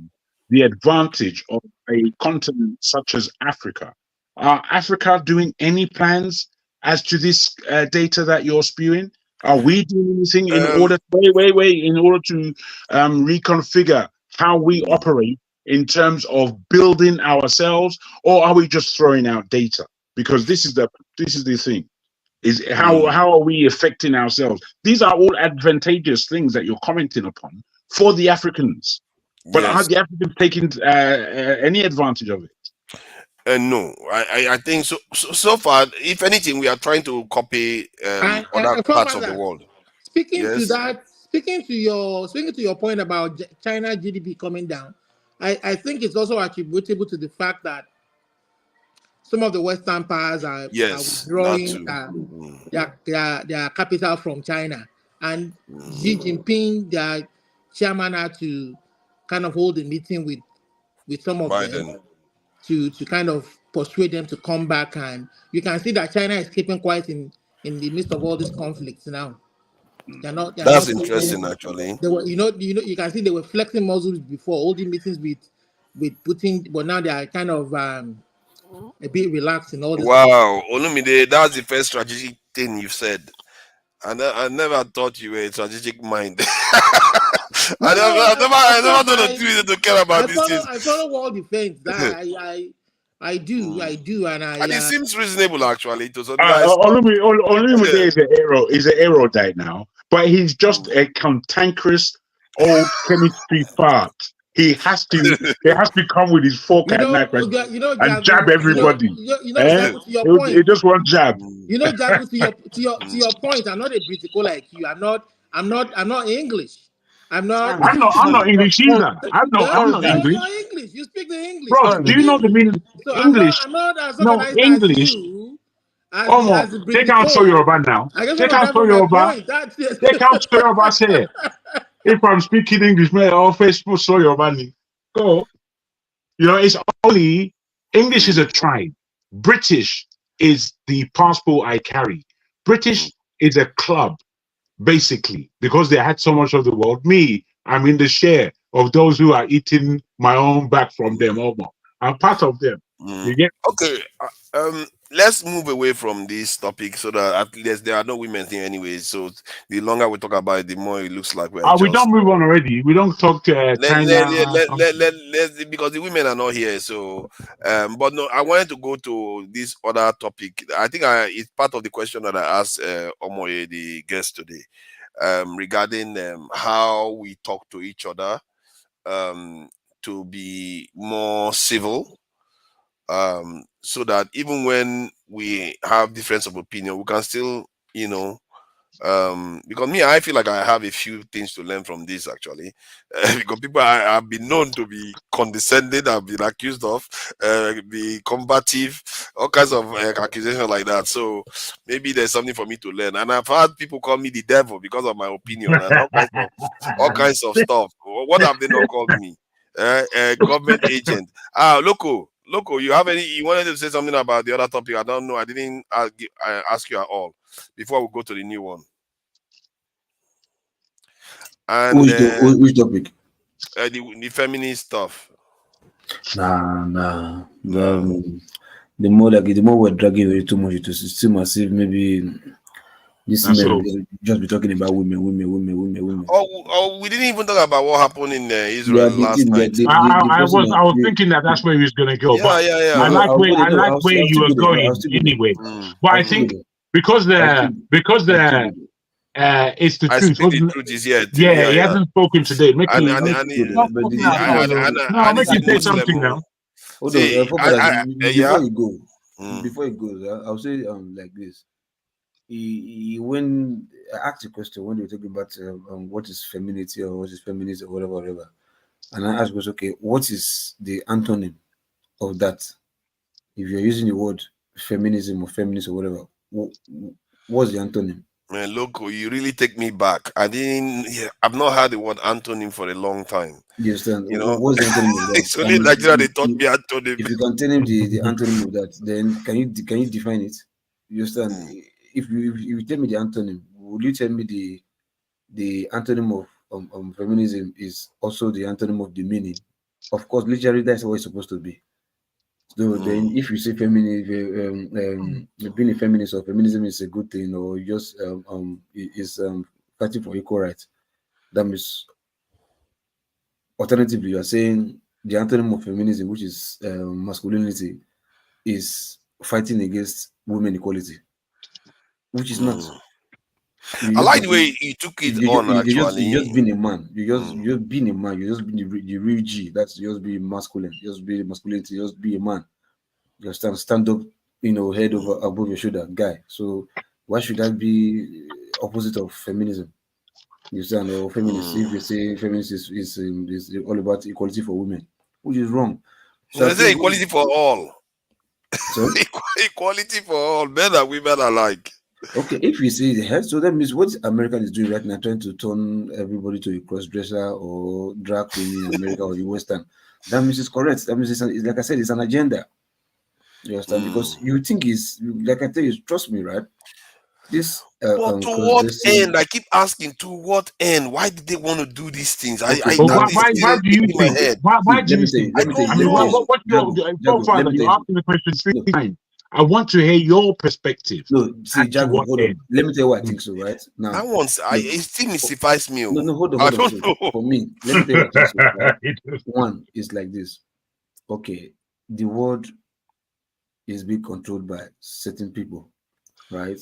the advantage of a continent such as Africa, are Africa doing any plans as to this data that you're spewing? Are we doing anything in order? In order to reconfigure how we operate in terms of building ourselves, or are we just throwing out data? Because this is the thing. Is how are we affecting ourselves? These are all advantageous things that you're commenting upon for the Africans. But are Yes. the Africans taking any advantage of it? No, I think so far, if anything, we are trying to copy other parts of the world. Speaking to Yes. that, speaking to your point about China GDP coming down, I think it's also attributable to the fact that some of the Western powers are withdrawing their capital from China, and Xi Jinping, their chairman, had to kind of hold a meeting with some of them to kind of persuade them to come back. And you can see that China is keeping quiet in the midst of all these conflicts now. That's interesting, actually. They were, you can see they were flexing muscles before, holding meetings with Putin, but now they are kind of a bit relaxed in all this. Wow, Olumide, that's the first strategic thing you've said. I never thought you were a strategic mind. I never thought of you to care about these things. I follow all the things that I do, and it seems reasonable, actually. Olumide is an erudite now, but he's just a cantankerous old chemistry fart. He has to come with his fork at night and jab everybody. To your point, he just wants jab. Jagu, to your point, I'm not a Britico like you. I'm not English. I'm not English either. I'm not English. You're English. You speak the English. Bro, do you know the meaning of English? I'm not as organized as you. As the take out Yoruba now. Take out Yoruba. Take out Yoruba here. If I'm speaking English, man, I'll Facebook so Yoruba. Go. It's only English is a tribe. British is the passport I carry. British is a club, basically, because they had so much of the world. Me, I'm in the share of those who are eating my own back from them. I'm part of them. You get okay. Let's move away from this topic so that at least there are no women here anyway. So the longer we talk about it, the more it looks like we're we don't move on already. We don't talk to China. Because the women are not here. So, but no, I wanted to go to this other topic. I think it's part of the question that I asked Omoye, the guest today, regarding how we talk to each other, to be more civil. So that even when we have difference of opinion, we can still, because me, I feel like I have a few things to learn from this, actually, because people have been known to be condescending, have been accused of, be combative, all kinds of accusations like that. So maybe there's something for me to learn. And I've had people call me the devil because of my opinion and all kinds of stuff. What have they not called me? Government agent. Loco, you wanted to say something about the other topic? I don't know. I didn't ask you at all before we go to the new one. And which topic? The feminist stuff. Nah. The more we're dragging it too much, it seems as if maybe this men just be talking about women. Oh, we didn't even talk about what happened in Israel last night. I was thinking that's where he was going to go. Yeah. I like where you were going anyway. But I think because it's the truth. The truth is yet. Yeah, he hasn't spoken today. Make him say something now. Before he goes, I'll say like this. When I asked a question when they were talking about what is femininity or what is feminism or whatever, and I asked was okay, what is the antonym of that? If you're using the word feminism or feminist or whatever, what's the antonym? Man, Loco, you really take me back. I've not heard the word antonym for a long time. You understand? What's the antonym of that? It's only Nigeria they taught me antonym. If you can tell him the antonym of that, then can you define it? You understand? if you tell me the antonym, would you tell me the antonym of feminism is also the antonym of the meaning? Of course, literally that's what it's supposed to be. So then, if you say being a feminist or feminism is a good thing, or just is fighting for equal rights, that means alternatively you are saying the antonym of feminism, which is masculinity, is fighting against women equality, which is not. I like the way you took it on. Actually, you just being a man. You just being a man. You just being the real G. That's just being masculine. Just be masculinity. Just be a man. You stand up, head over above your shoulder, guy. So why should that be opposite of feminism? You understand? Or feminists, if they say feminist is all about equality for women, which is wrong. So they say equality for all. So equality for all, men and women alike. Okay, if you see the head, so that means what America is doing right now, trying to turn everybody to a cross-dresser or drag queen in America or the Western, that means it's correct. That means it's like I said, it's an agenda. You understand? Because you think is like I tell you, trust me, right? This but to what end? I keep asking, to what end? Why did they want to do these things? Why do you think? Why do you think? I mean, what's your father? You're asking the question 3 times. I want to hear your perspective. No, see, Jago, hold on. Let me tell you what I think so, right? Now, that one's, it still mystifies me. No, hold on. So, for me, let me tell you what I think so, right? One is like this. Okay, the world is being controlled by certain people, right?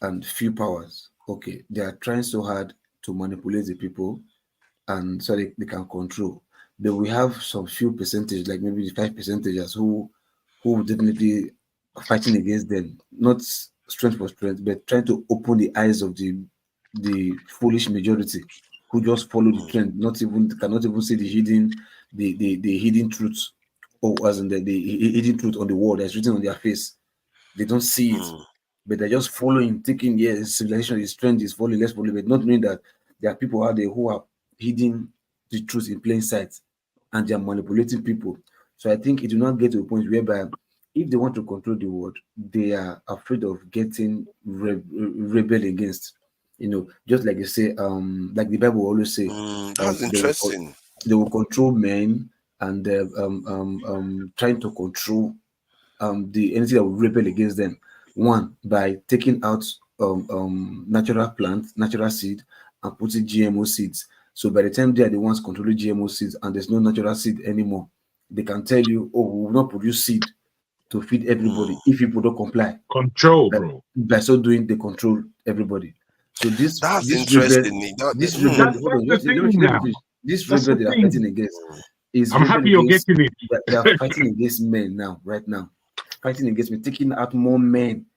And few powers. Okay, they are trying so hard to manipulate the people, and so they can control. But we have some few percentage, like maybe the 5%ers who definitely fighting against them, not strength for strength, but trying to open the eyes of the foolish majority who just follow the trend, cannot even see the hidden truth, or as in the hidden truth on the wall that's written on their face. They don't see it, but they're just following, thinking, yes, civilization is trend is following, let's follow, but not knowing that there are people out there who are hiding the truth in plain sight, and they are manipulating people. So I think it will not get to a point whereby if they want to control the world, they are afraid of getting rebel against. Just like you say, like the Bible always say, that's interesting. They will control men and trying to control anything that will rebel against them. One, by taking out natural plants, natural seed, and putting GMO seeds. So by the time they are the ones controlling GMO seeds and there's no natural seed anymore, they can tell you, oh, we will not produce seed to feed everybody if people don't comply. Control, bro. By so doing, they control everybody. So this interesting. This rebel they are fighting against is I'm happy you're getting it. They are fighting against men now, right now. Fighting against me, taking out more men.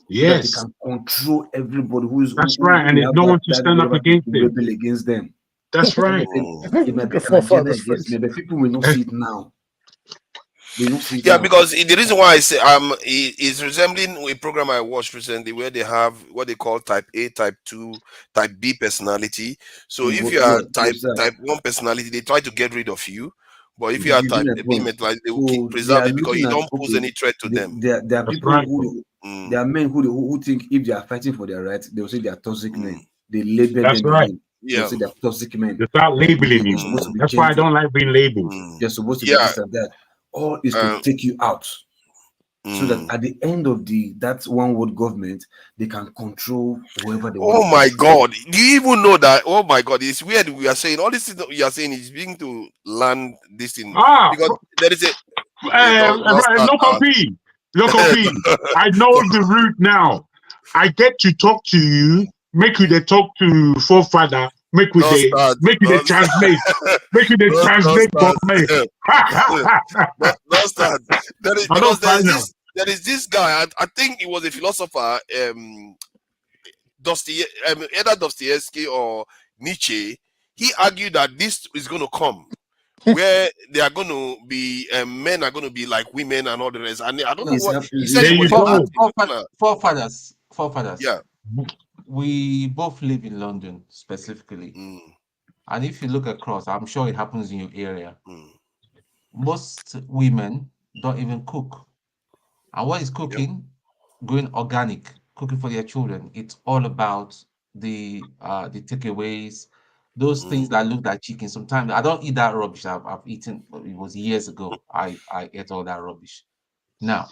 Yes. So that they can control everybody That's right, and there's no one to stand up against them. Rebel against them. That's right. It might be an agenda against me, but people will not see it now. They don't see it now. Because the reason why I say is resembling a program I watched recently where they have what they call type A, type 2, type B personality. So if you are type 1 personality, they try to get rid of you. But if you are type B mentality, they will keep preserving because you don't pose any threat to them. There are people who there are men who think if they are fighting for their rights, they will say they are toxic men. They label them. Right. They say they are toxic men. They start labeling you. That's why I don't like being labeled. You're supposed to be this and that. All is to take you out. So that at the end of that one world government, they can control whoever they want. Oh my God. Do you even know that? Oh my God. It's weird. We are saying all this thing that we are saying is being to land this thing. Because there is Local I know the route now. I get to talk to you, make you talk to forefather, make you translate. Make you translate for me. Don't start. There is this guy, I think he was a philosopher, either Dostoevsky or Nietzsche. He argued that this is going to come, where they are going to be, men are going to be like women and all the rest. And I don't know what he said. Forefathers. Yeah. We both live in London specifically. And if you look across, I'm sure it happens in your area. Most women don't even cook. And what is cooking? Going organic. cooking for their children. It's all about the takeaways, those things that look like chicken. Sometimes I don't eat that rubbish. I've eaten. It was years ago. I ate all that rubbish. Now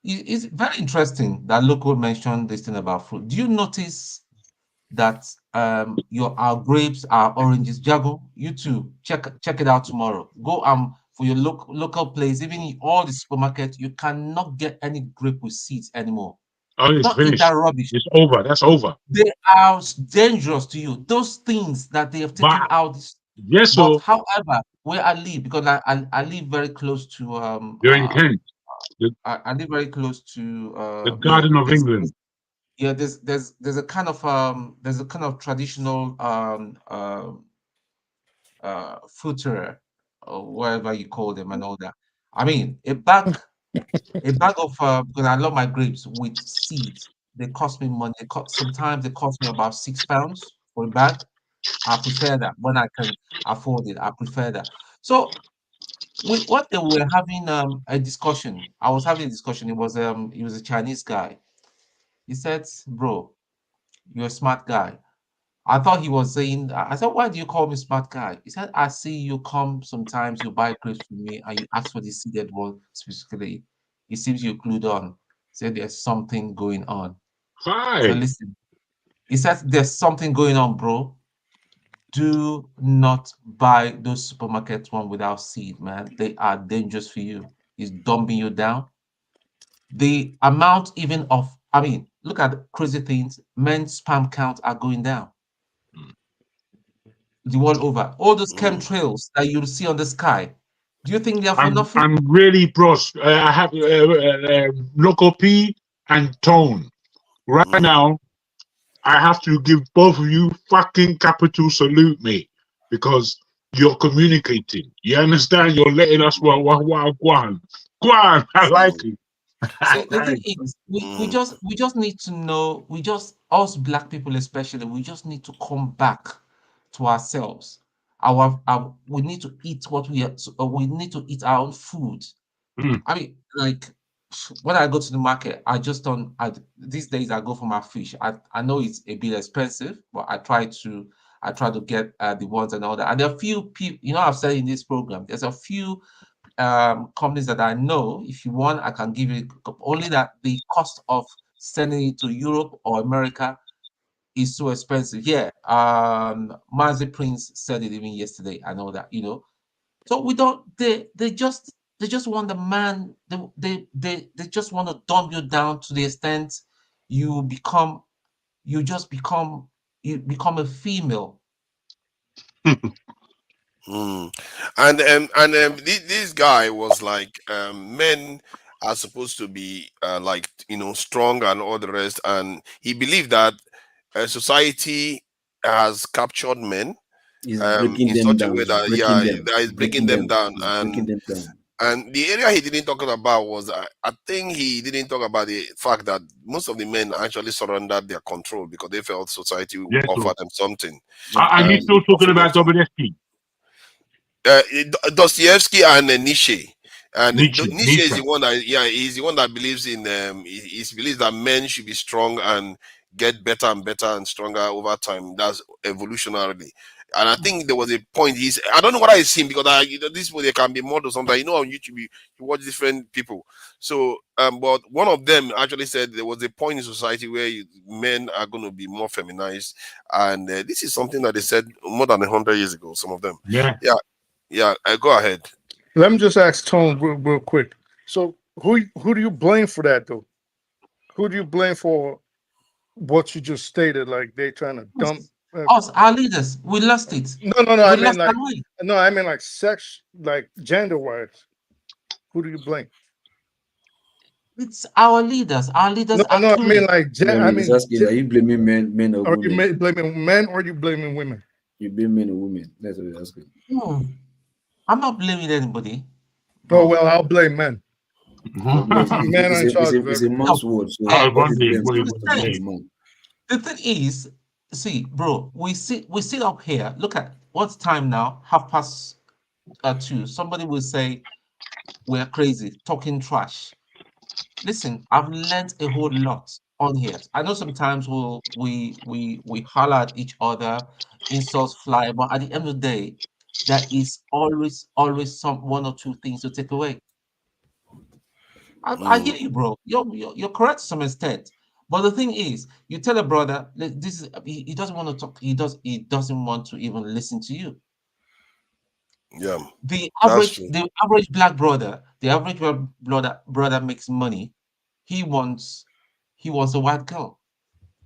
it's very interesting that Local mentioned this thing about fruit. Do you notice that our grapes are oranges? Jago, you too. Check it out tomorrow. Go for your local place, even in all the supermarkets, you cannot get any grape with seeds anymore. Oh, it's Don't eat that finished. rubbish. It's over. That's over. They are dangerous to you. Those things that they have taken But out. yes, But so however, where I live, because I live very close to you're in Kent, I live very close to the Garden of England. there's a kind of traditional fruiterer or whatever you call them and all that. I mean, a bag of because I love my grapes with seeds. They cost me money. Sometimes they cost me about £6 for a bag. I prefer that when I can afford it. I prefer that. So what they were having a discussion. I was having a discussion. He was a Chinese guy. He said, "Bro, you're a smart guy." I thought he was saying, I said, "Why do you call me smart guy?" He said, "I see you come sometimes, you buy grapes from me, and you ask for the seeded one specifically. It seems you're glued on." He said, "There's something going on." So Hi. listen, he said, "There's something going on, bro. Do not buy those supermarket one without seed, man. They are dangerous for you. It's dumbing you down. The amount even of, I mean, look at the crazy things. Men's sperm count are going down the world over. All those chemtrails that you'll see on the sky. Do you think they are for nothing?" I'm really bros. I have Local P and Tone. Right now, I have to give both of you fucking capital salute, mate, because you're communicating. You understand? You're letting us go on. I like it. So the thing is, we just need to know. Us black people especially, we just need to come back to ourselves. We need to eat what we need to eat our own food. I mean, like when I go to the market, I just don't. These days I go for my fish. I know it's a bit expensive, but I try to get the ones and all that. And there are a few people, I've said in this program, there's a few companies that I know. If you want, I can give you only that the cost of sending it to Europe or America is so expensive. Yeah, Mazi Prince said it even yesterday. I know that. So we don't. They just want the man. They just want to dump you down to the extent you become you just become you become a female. This guy was like, men are supposed to be like strong and all the rest, and he believed that society has captured men He's breaking in them such a down. way He's that breaking them. that is breaking Breaking them them. down. He's breaking them down. And the area he didn't talk about was, I think he didn't talk about the fact that most of the men actually surrendered their control because they felt society Yes, offered so. them something. Are you still talking about Dostoevsky? Dostoevsky and Nietzsche. And Nietzsche is Nietzsche. the one that, he's the one that believes in, he believes that men should be strong and get better and better and stronger over time. That's evolutionarily. And I think there was a point I don't know what I seen, because this way there can be models sometimes. On YouTube you watch different people. So but one of them actually said there was a point in society where men are going to be more feminized, and this is something that they said more than 100 years ago. Some of them. Yeah. Go ahead. Let me just ask Tone real quick. So who do you blame for that though? Who do you blame for what you just stated? Like they trying to dump Us, our leaders, we lost it. No. We I mean lost like our way. no. I mean like sex, like gender wise. Who do you blame? It's our leaders. Our leaders are No. I clueless. mean like He's asking, are you blaming men or are women? you blaming men or are you blaming women? You blame men or women? That's what he's asking. I'm not blaming anybody. Oh well, I'll blame men. Men are in charge of everything. a man's word, so Yeah. The thing is, see, bro, we sit up here. Look at what's time now. 2:30. Somebody will say we're crazy, talking trash. Listen, I've learned a whole lot on here. I know sometimes we holler at each other, insults fly, but at the end of the day, there is always some one or two things to take away. I hear you, bro. You're correct to some extent. But the thing is, you tell a brother this is he doesn't want to talk. He doesn't want to even listen to you. Yeah, The that's average true. the average black brother, the average brother makes money. He wants a white girl.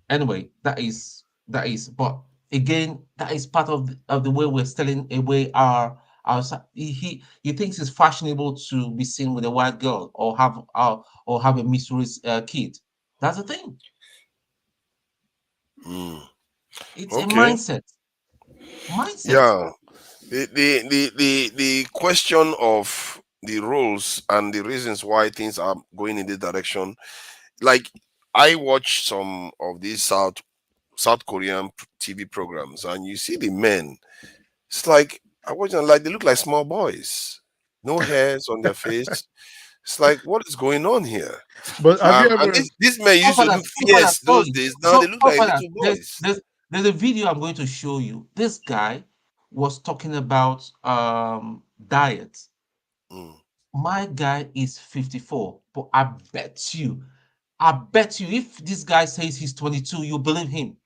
Anyway, that is. But again, that is part of the way we're stealing away our. He thinks it's fashionable to be seen with a white girl or have a missouri kid. That's the thing. It's a Okay. mindset. Yeah. The question of the rules and the reasons why things are going in this direction, like I watch some of these South Korean TV programs, and you see the men. It's like I watch them, like they look like small boys, no hairs on their face. It's like, what is going on here? But have you And ever? these men used to look fierce those days. Now they look like little boys. There's a video I'm going to show you. This guy was talking about diet. My guy is 54, but I bet you if this guy says he's 22, you believe him.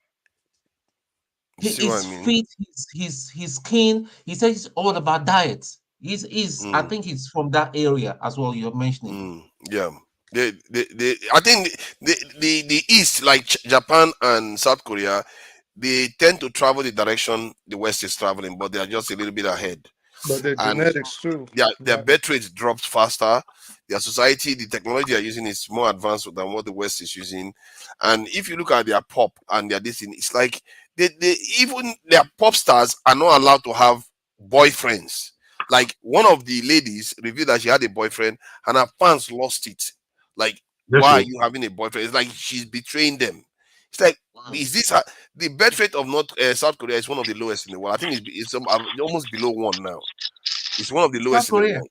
He See what is I mean? fit, his skin. He says it's all about diet. I think he's from that area as well, you're mentioning. Yeah. I think the East, like Japan and South Korea, they tend to travel the direction the West is traveling, but they are just a little bit ahead. But their And genetics too. their birth rate drops faster. Their society, the technology they are using is more advanced than what the West is using. And if you look at their pop and their this thing, it's like they even their pop stars are not allowed to have boyfriends. Like one of the ladies revealed that she had a boyfriend and her fans lost it. Like, Yes, why are sir. you having a boyfriend? It's like she's betraying them. It's like, is this the birth rate of North South Korea is one of the lowest in the world. I think it's almost below 1 now. It's one of the South lowest in the Korea. world.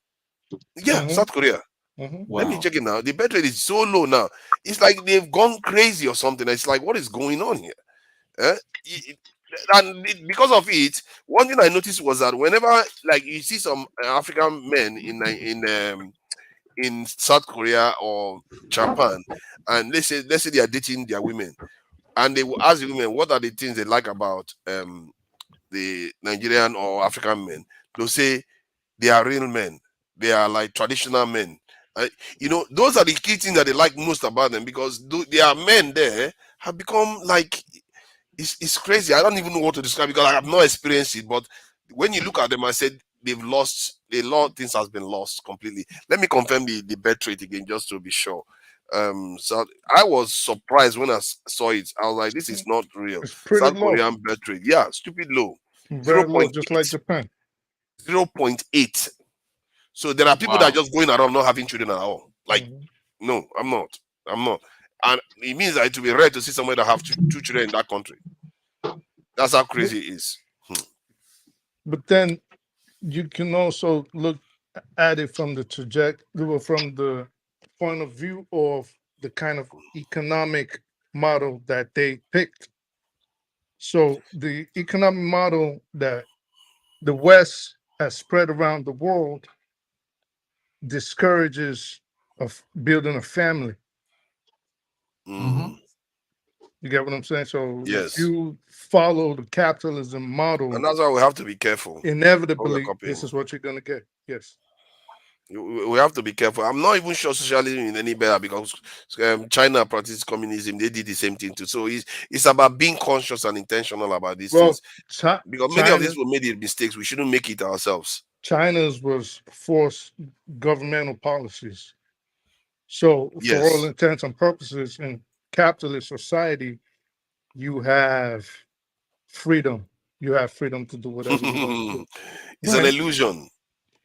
Yeah, South Korea. Let me Wow. check it now. The birth rate is so low now. It's like they've gone crazy or something. It's like, what is going on here? Because of it, one thing I noticed was that whenever, like, you see some African men in South Korea or Japan, and let's say they are dating their women, and they will ask the women what are the things they like about the Nigerian or African men. They'll say they are real men. They are like traditional men. Those are the key things that they like most about them, because their men there have become like it's crazy. I don't even know what to describe because I have not experienced it. But when you look at them, I said they've lost a lot of things has been lost completely. Let me confirm the birth rate again just to be sure. So I was surprised when I saw it. I was like, this is not real. It's pretty South low. Korean birth rate, yeah, stupid low. Very low, just like Japan. 0.8. So there are people that are just going around not having children at all. Like, no, I'm not. And it means that it will be rare to see somebody that have two children in that country. That's how crazy it is. But then you can also look at it from the from the point of view of the kind of economic model that they picked. So the economic model that the West has spread around the world discourages of building a family. You get what I'm saying? So if you follow the capitalism model, and that's why we have to be careful. Inevitably, this is what you're going to get. Yes. We have to be careful. I'm not even sure socialism is any better because China practices communism. They did the same thing too. So it's about being conscious and intentional about these things. Because many of these were made the mistakes. We shouldn't make it ourselves. China's was forced governmental policies. So for all intents and purposes, in capitalist society, you have freedom. You have freedom to do whatever you want to do. It's an illusion.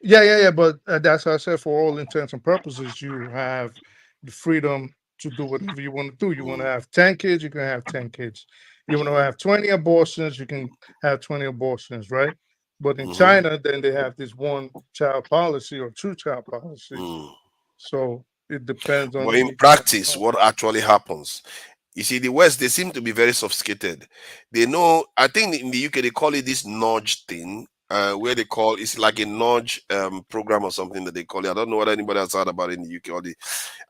Yeah. But that's how I said, for all intents and purposes, you have the freedom to do whatever you want to do. You want to have 10 kids, you can have 10 kids. You want to have 20 abortions, you can have 20 abortions, right? But in China, then they have this one-child policy or two-child policy. So it depends on. But in practice, what actually happens You see, the West, they seem to be very sophisticated. They know, I think in the UK, they call it this nudge thing, where they call, it's like a nudge program or something that they call it. I don't know what anybody has heard about it in the UK.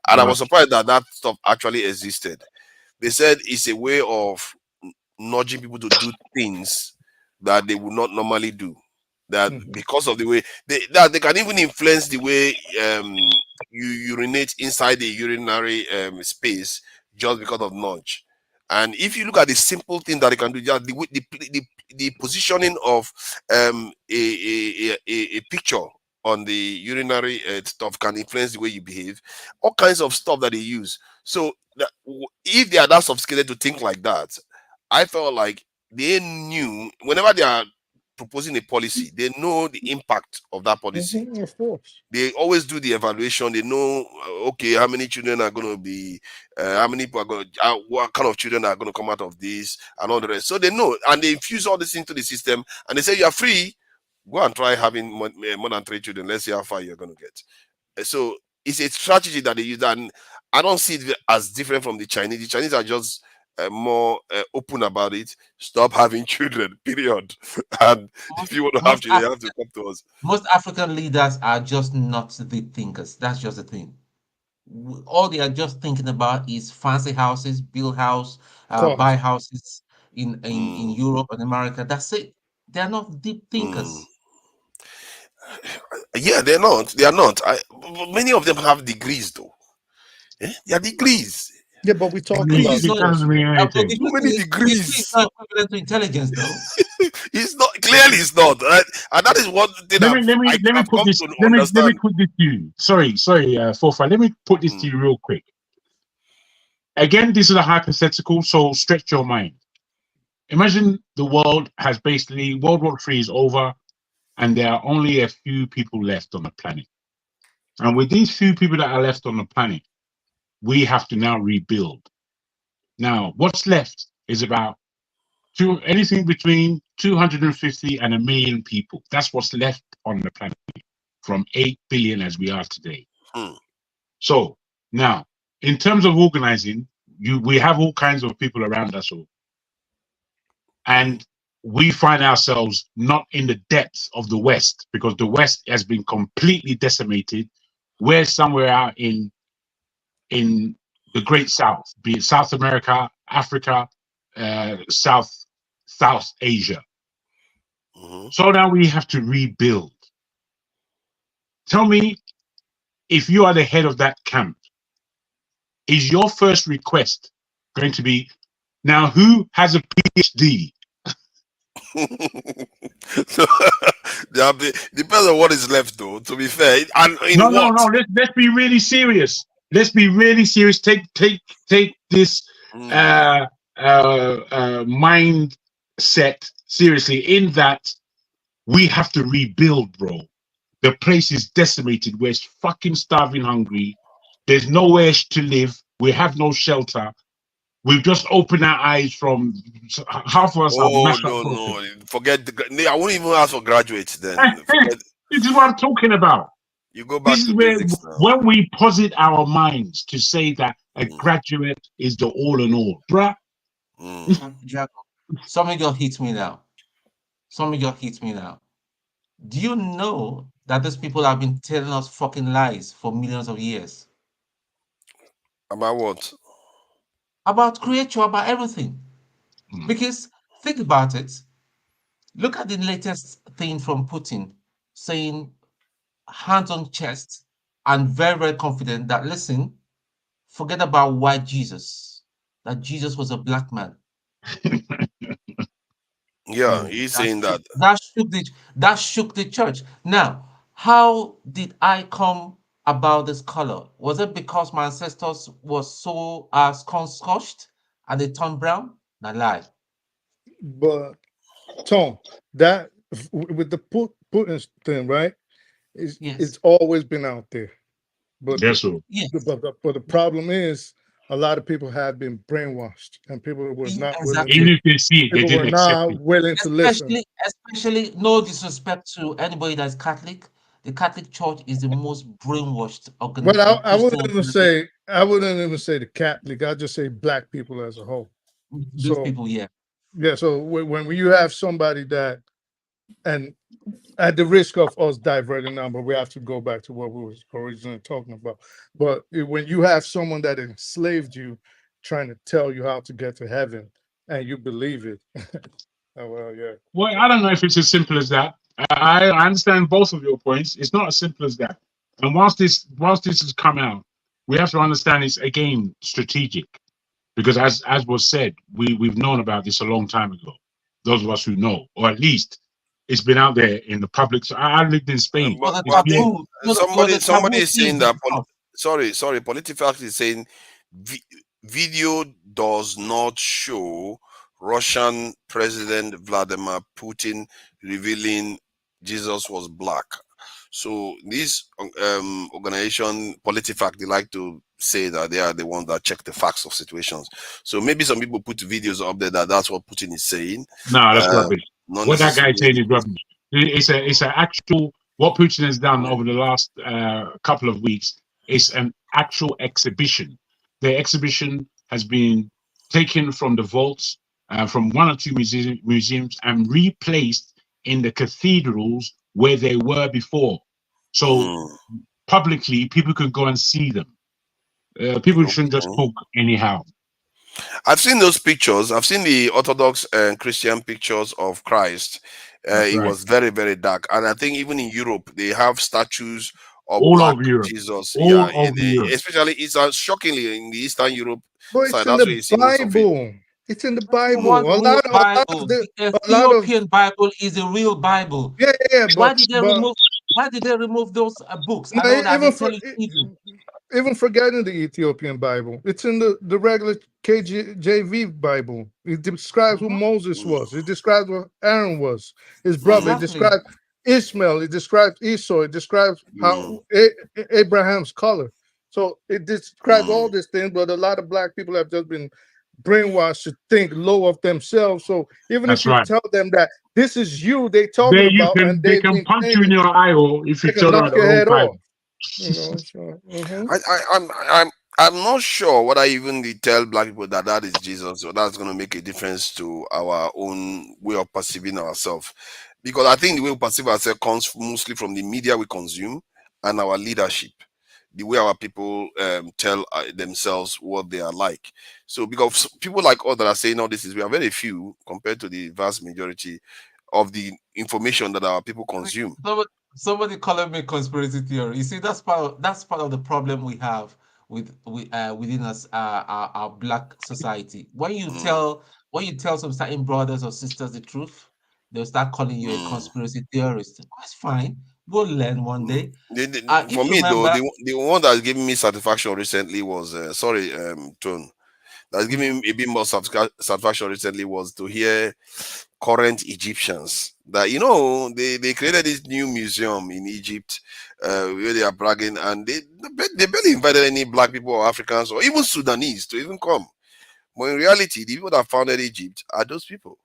And I was surprised that that stuff actually existed. They said it's a way of nudging people to do things that they would not normally do. That because of the way they can even influence the way you urinate inside the urinary space just because of nudge. And if you look at the simple thing that they can do, just the positioning of a picture on the urinary stuff can influence the way you behave. All kinds of stuff that they use. So if they are that sophisticated to think like that, I felt like they knew whenever they are proposing a policy, they know the impact of that policy. Of course. They always do the evaluation. They know, okay, how many children are going to be, how many people are going to, what kind of children are going to come out of this, and all the rest. So they know, and they infuse all this into the system, and they say, you are free, go and try having more than 3 children. Let's see how far you're going to get. So it's a strategy that they use, and I don't see it as different from the Chinese. The Chinese are just more open about it. Stop having children, period. And if you want to have children, you have to come to us. Most African leaders are just not the thinkers. That's just the thing. All they are just thinking about is fancy houses, build house, buy houses in Europe and America. That's it. They are not deep thinkers. Yeah, they're not. They are not. Many of them have degrees, though. They are degrees. Yeah, but we talk degrees. about So many degrees. It's not equivalent to intelligence, though. It's not. Clearly, it's not. Right? And that is one thing Let me put this to you. Sorry, Fofa. Let me put this to you real quick. Again, this is a hypothetical, so stretch your mind. Imagine the world has basically, World War III is over, and there are only a few people left on the planet. And with these few people that are left on the planet, we have to now rebuild. Now, what's left is about anything between 250 and 1 million people. That's what's left on the planet from 8 billion as we are today. So now, in terms of organizing, we have all kinds of people around us all. And we find ourselves not in the depths of the West, because the West has been completely decimated. We're somewhere out in the Great South, be it South America, Africa, South Asia. So now we have to rebuild. Tell me, if you are the head of that camp, is your first request going to be, now who has a PhD? So, depends on what is left, though, to be fair. And No, let's be really serious. Let's be really serious. Take this mindset seriously, in that we have to rebuild, bro. The place is decimated. We're fucking starving hungry. There's nowhere to live. We have no shelter. We've just opened our eyes from half of us. No. Forget I won't even ask for graduates then. This is what I'm talking about. You go back to basics now. When we posit our minds to say that a graduate is the all in all, bruh. Somebody just hits me now. Do you know that these people have been telling us fucking lies for millions of years? About what? About creature, about everything. Because think about it. Look at the latest thing from Putin, saying hands on chest and very, very confident that, listen, forget about white Jesus, that Jesus was a black man. Yeah, he's saying that. That shook the church. Now, how did I come about this color? Was it because my ancestors were so scotched and they turned brown? Not lie. But Tom, that with the Putin thing, right? It's always been out there. But but the problem is, a lot of people have been brainwashed, and people were not willing. Even if they see it, they didn't accept it. Willing to listen. Especially, no disrespect to anybody that's Catholic. The Catholic Church is the most brainwashed organization. But I wouldn't even say I wouldn't even say the Catholic. I just say black people as a whole. Those So people, yeah. yeah. So when you have somebody that, and at the risk of us diverting now, but we have to go back to what we was originally talking about. But when you have someone that enslaved you, trying to tell you how to get to heaven, and you believe it, oh well, yeah. Well, I don't know if it's as simple as that. I understand both of your points. It's not as simple as that. And whilst this has come out, we have to understand it's again strategic, because as was said, we've known about this a long time ago. Those of us who know, or at least it's been out there in the public. So I lived in Spain. But It was a I think taboo. It was a somebody taboo is thing saying to that. discuss. Sorry, PolitiFact is saying video does not show Russian President Vladimir Putin revealing Jesus was black. So this organization, PolitiFact, they like to say that they are the ones that check the facts of situations. So maybe some people put videos up there that's what Putin is saying. No, that's rubbish. Not What that guy is saying necessarily. is rubbish. It's an actual, what Putin has done over the last couple of weeks is an actual exhibition. The exhibition has been taken from the vaults, from one or two museums, and replaced in the cathedrals where they were before. So publicly, people could go and see them. People shouldn't just talk anyhow. I've seen those pictures. I've seen the Orthodox and Christian pictures of Christ. It right. was very, very dark. And I think even in Europe, they have statues of All black over Europe. Jesus. All over Europe. Especially, it's shockingly in the Eastern Europe But side. it's in That's where you the see most of it. Bible. It's in the Bible. One A real lot of Bible. the, The a lot of Ethiopian Bible is a real Bible. yeah. Why did they remove? Why did they remove those books? I know that they tell you evil. Even forgetting the Ethiopian Bible, it's in the regular KJV Bible. It describes who Moses was. It describes what Aaron was, his brother. It describes Ishmael. It describes Esau. It describes how Abraham's color. So it describes all these things, but a lot of black people have just been brainwashed to think low of themselves. So even if you tell them that this is you, they talking about, and they can punch you in your eye, or if you tell them knock your head off. You know, so, I'm not sure what I even tell black people that is Jesus, or that's going to make a difference to our own way of perceiving ourselves. Because I think the way we perceive ourselves comes mostly from the media we consume and our leadership, the way our people tell themselves what they are like. So because people like us that are saying all this we are very few compared to the vast majority of the information that our people consume. Somebody calling me conspiracy theory. You see, that's part of the problem we have within us, our black society. When you tell some certain brothers or sisters the truth, they'll start calling you a conspiracy theorist. That's fine. Go learn one day. For me, though, the one that's giving me satisfaction recently was Tone. That's giving me a bit more satisfaction recently was to hear current Egyptians that they created this new museum in Egypt where they are bragging, and they barely invited any black people or Africans or even Sudanese to even come. But in reality, the people that founded Egypt are those people.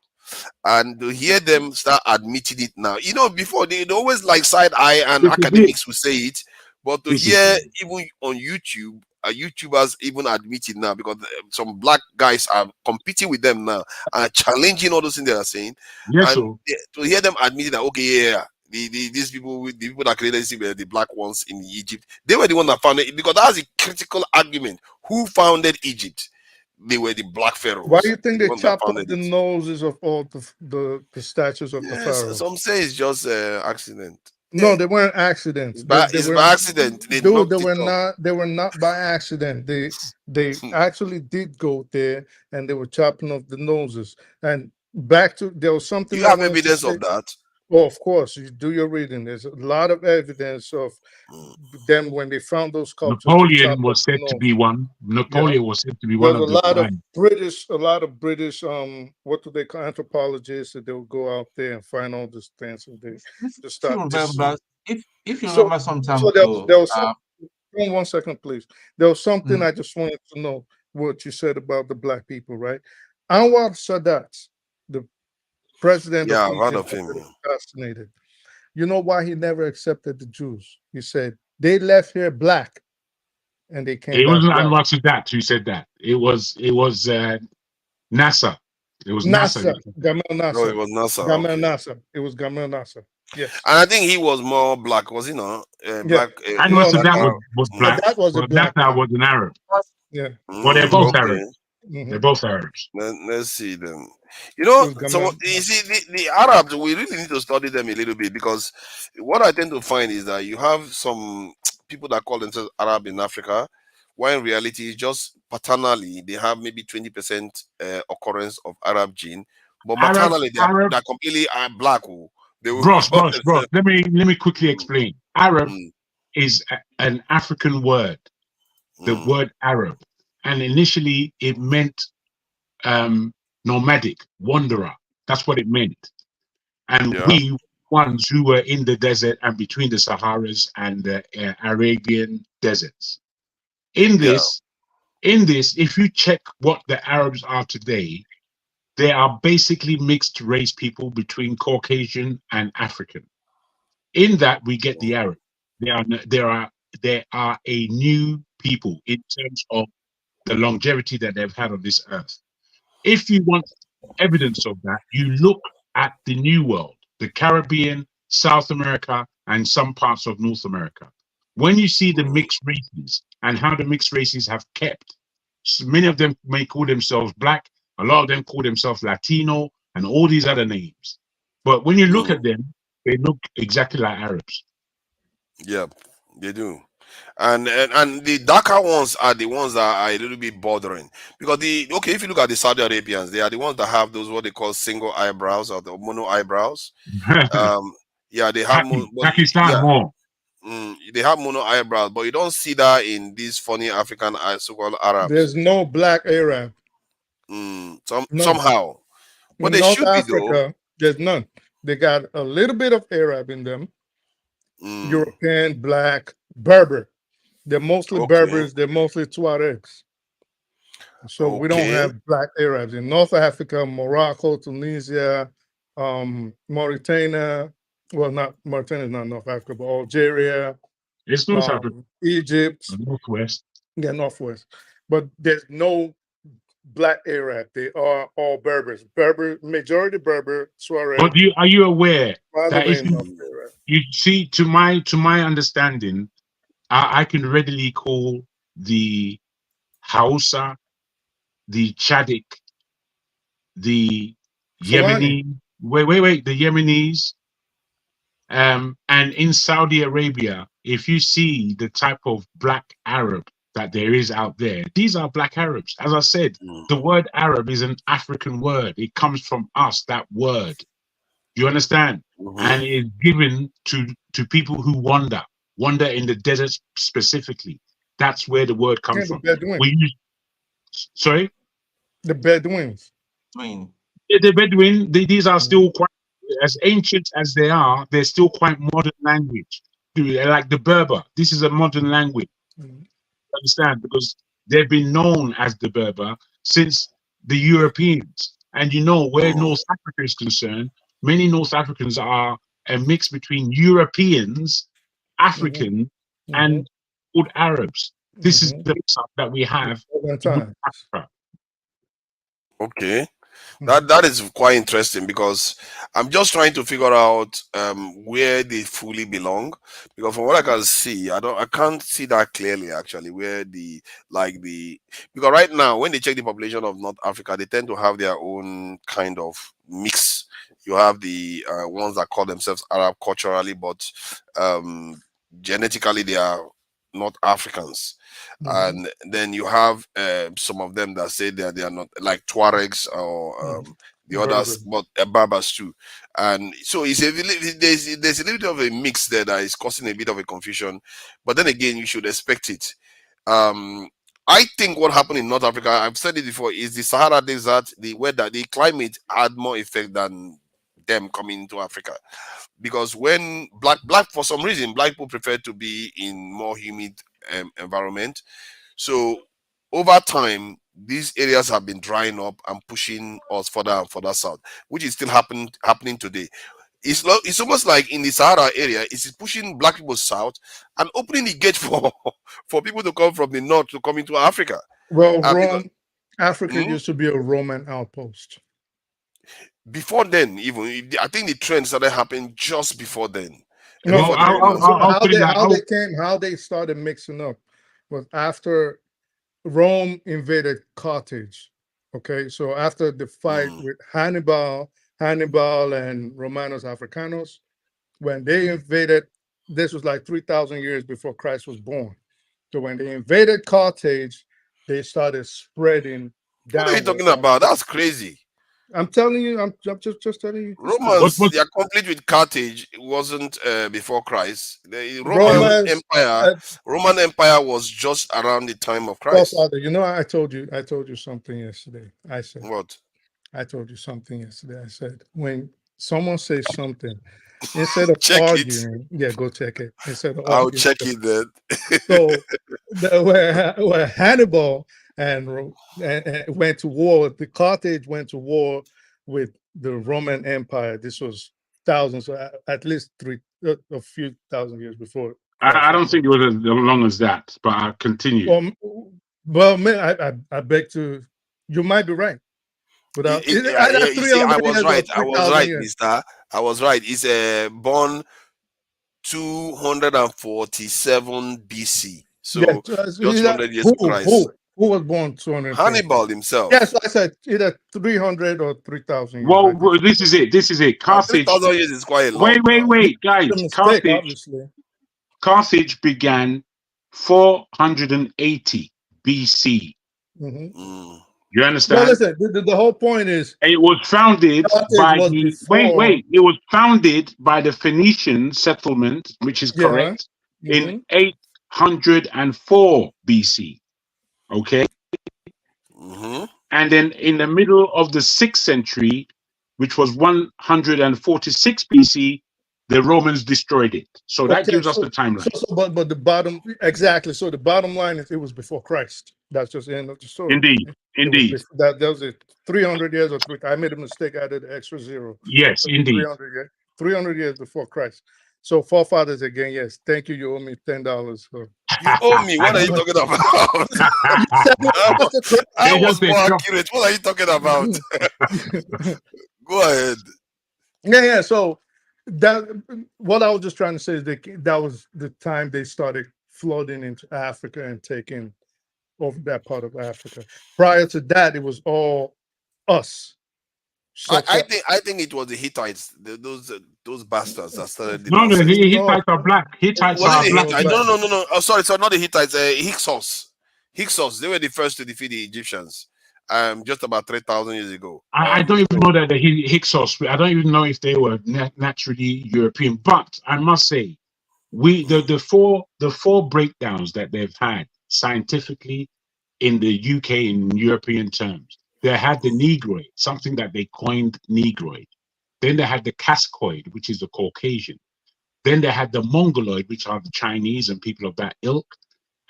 And to hear them start admitting it now, before they always like side eye and academics will say it, but to hear even on YouTube, YouTubers even admit it now, because some black guys are competing with them now and challenging all those things they are saying. Yes, and to hear them admitting that, okay, yeah, these people, the people that created this were the black ones in Egypt. They were the one that founded it, because that's a critical argument. Who founded Egypt? They were the black pharaohs. Why do you think they chopped off the noses of all the statues of the pharaohs? Some say it's just accident. No, they weren't accidents. It's by accident. They were not by accident. They actually did go there, and they were chopping off the noses. And back to there was something. You have evidence of that? Oh, of course, you do your reading. There's a lot of evidence of them when they found those sculptures. Napoleon was said to be one. Napoleon was said to be one of the. There's a lot of British, what do they call anthropologists, that they will go out there and find all these things. And they just start. If you remember some time ago, there was something, 1 second, please. There was something I just wanted to know what you said about the black people, right? Anwar Sadat, the president of Egypt, was assassinated. You know why he never accepted the Jews? He said they left here black. and they came It back wasn't white. Anwar Sadat who said that. And they came back It wasn't white. Anwar Sadat who said that. It was NASA. It was NASA. NASA, Gamal No, Nasser. it was NASA. Gamal Okay. Nasser. It was Gamal Nasser. Yes. And I think he was more black, was he not? Yeah. Black. Anwar No, Sadat no. was black, That was a but black NASA man. was an Arab. Yeah. Well, they're both Okay. Arabs. They're both Arabs. Let's see them. You It know, was so Gamal. you see, the Arabs, we really need to study them a little bit, because what I tend to find is that you have some people that call themselves Arab in Africa, while in reality, just paternally, they have maybe 20% occurrence of Arab gene, but maternally, they're completely black. They will Bros. call themselves. Let me quickly explain. Arab is an African word, the word Arab, and initially it meant nomadic, wanderer. That's what it meant. And we ones who were in the desert and between the Saharas and the Arabian deserts. In this, if you check what the Arabs are today, they are basically mixed race people between Caucasian and African. In that, we get the Arab. They are a new people in terms of the longevity that they've had on this earth. If you want evidence of that, you look at the New World, the Caribbean, South America, and some parts of North America. When you see the mixed races and how the mixed races have kept, many of them may call themselves black, a lot of them call themselves Latino, and all these other names. But when you look at them, they look exactly like Arabs. Yeah, they do. And the darker ones are the ones that are a little bit bothering, because if you look at the Saudi Arabians, they are the ones that have those what they call single eyebrows or the mono eyebrows. Yeah, they have Pakistan more. They have mono eyebrows, but you don't see that in these funny African so-called Arabs. There's no black Arab. Somehow, but in they North should Africa, be though. there's none. They got a little bit of Arab in them. European, black, Berber. They're mostly Berbers. They're mostly Tuaregs. So we don't have black Arabs in North Africa, Morocco, Tunisia, Mauritania. Well, not Mauritania, is not North Africa, but Algeria. It's North Africa. Egypt. Northwest. Yeah, Northwest. But there's no black Arab. They are all Berbers. Berber, majority Berber, Tuareg. But are you aware that if Arab. you see, to my understanding, I can readily call the Hausa, the Chadic, the Yemeni, the Yemenis, and in Saudi Arabia, if you see the type of black Arab that there is out there, these are black Arabs. As I said, the word Arab is an African word. It comes from us, that word. You understand? And it is given to people who wander in the deserts specifically. That's where the word comes from. Sorry? The Bedouins. The Bedouin, these are still quite, as ancient as they are, they're still quite modern language. Like the Berber, this is a modern language. Understand? Because they've been known as the Berber since the Europeans. And you know, where North Africa is concerned, many North Africans are a mix between Europeans, African, and old Arabs. This is the mix up that we have in Africa. Okay. That is quite interesting, because I'm just trying to figure out where they fully belong, because from what I can see, I can't see that clearly actually where because right now when they check the population of North Africa, they tend to have their own kind of mix. You have the ones that call themselves Arab culturally, but genetically they are not Africans. And then you have some of them that say they are not, like Tuaregs or the others, but Berbers too. And so there's a little bit of a mix there that is causing a bit of a confusion. But then again, you should expect it. I think what happened in North Africa, I've said it before, is the Sahara Desert, the weather, the climate had more effect than them coming into Africa. Because when black for some reason, black people prefer to be in more humid environment. So over time, these areas have been drying up and pushing us further and further south, which is still happening today. It's almost like in the Sahara area, it's pushing black people south and opening the gate for people to come from the north to come into Africa. Well, Because, Africa used to be a Roman outpost. Before then, even I think the trend started happening just before then. No, Before the Romans. how they started mixing up was after Rome invaded Carthage. Okay, so after the fight with Hannibal and Romanos Africanos, when they invaded, this was like 3,000 years before Christ was born. So when they invaded Carthage, they started spreading down. What are you talking about? That's crazy. I'm telling you, I'm just telling you. Romans, the conflict with Carthage wasn't before Christ. The Roman Empire was just around the time of Christ. Father, you know, I told you something yesterday. I said what? I told you something yesterday. I said when someone says something, instead of check arguing, go check it. Instead of I'll arguing, check it then. So where Hannibal and went to war, the Carthage went to war with the Roman Empire. This was thousands, at least a few thousand years before. I don't think it was as long as that, but I'll continue. Well, man, I beg to. You might be right. But I was right. I was right, mister. I was right. It's born 247 BC. So just 100 years of Christ. Who was born 200? Hannibal himself. Yes, I said either 300 or 3,000 years. Well, this is it. Carthage. 3,000 years is quite a lot. Wait, guys. Carthage began 480 BC. Mm-hmm. You understand? Well, listen, the whole point is it was founded by it was founded by the Phoenician settlement, which is correct, in 804 BC. Okay. And then in the middle of the 6th century, which was 146 BC, the Romans destroyed it. So that gives us the timeline. But the bottom, exactly. So the bottom line is it was before Christ. That's just the end of the story. Indeed. That was it. 300 years or I made a mistake. I added an extra zero. Yes, indeed. 300 years before Christ. So forefathers again, yes. Thank you. You owe me $10. So. You owe me? What are you talking about? I was more accurate. What are you talking about? Go ahead. Yeah. So that what I was just trying to say is that was the time they started flooding into Africa and taking over that part of Africa. Prior to that, it was all us. So I think it was the Hittites, those bastards that started. The Hittites are black. Hittites are black. No. Oh, sorry, not the Hittites. Hyksos. They were the first to defeat the Egyptians. Just about 3,000 years ago. I don't even know that the Hyksos. I don't even know if they were naturally European. But I must say, the four breakdowns that they've had scientifically in the UK in European terms. They had the Negroid, something that they coined Negroid. Then they had the Cascoid, which is the Caucasian. Then they had the Mongoloid, which are the Chinese and people of that ilk.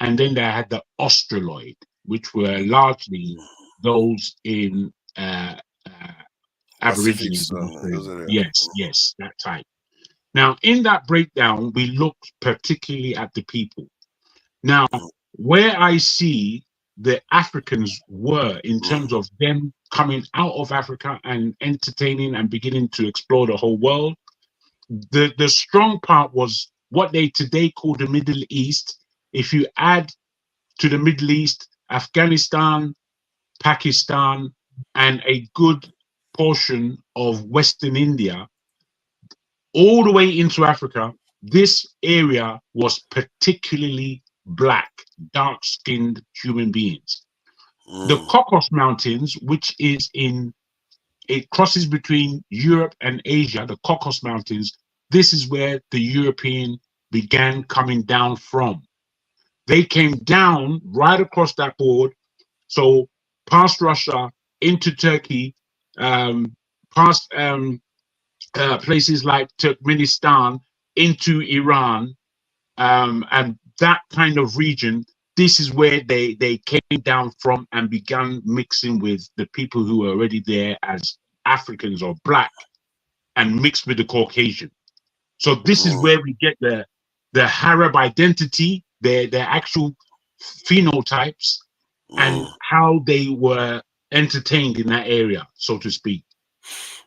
And then they had the Australoid, which were largely those in Aborigines. Yes, that type. Now, in that breakdown, we looked particularly at the people. Now, where I see the Africans were in terms of them coming out of Africa and entertaining and beginning to explore the whole world, the strong part was what they today call the Middle East. If you add to the Middle East, Afghanistan, Pakistan, and a good portion of Western India, all the way into Africa, this area was particularly black, dark-skinned human beings. The Caucasus Mountains, which is it crosses between Europe and Asia, the Caucasus Mountains, this is where the European began coming down from. They came down right across that board, so past Russia, into Turkey, past places like Turkmenistan, into Iran, and that kind of region. This is where they came down from and began mixing with the people who were already there as Africans or black. and mixed with the Caucasian. So this is where we get the Arab identity, their actual phenotypes, and how they were entertained in that area, so to speak.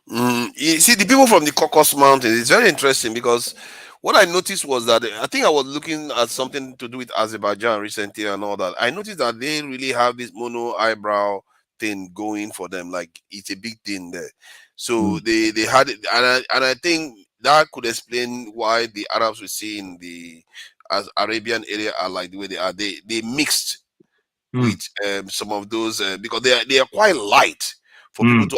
You see, the people from the Caucasus Mountains, it's very interesting because what I noticed was that I think I was looking at something to do with Azerbaijan recently and all that. I noticed that they really have this mono eyebrow thing going for them, like it's a big thing there. So they had it, and I think that could explain why the Arabs we see in the Arabian area are like the way they are. They mixed with some of those because they are quite light for people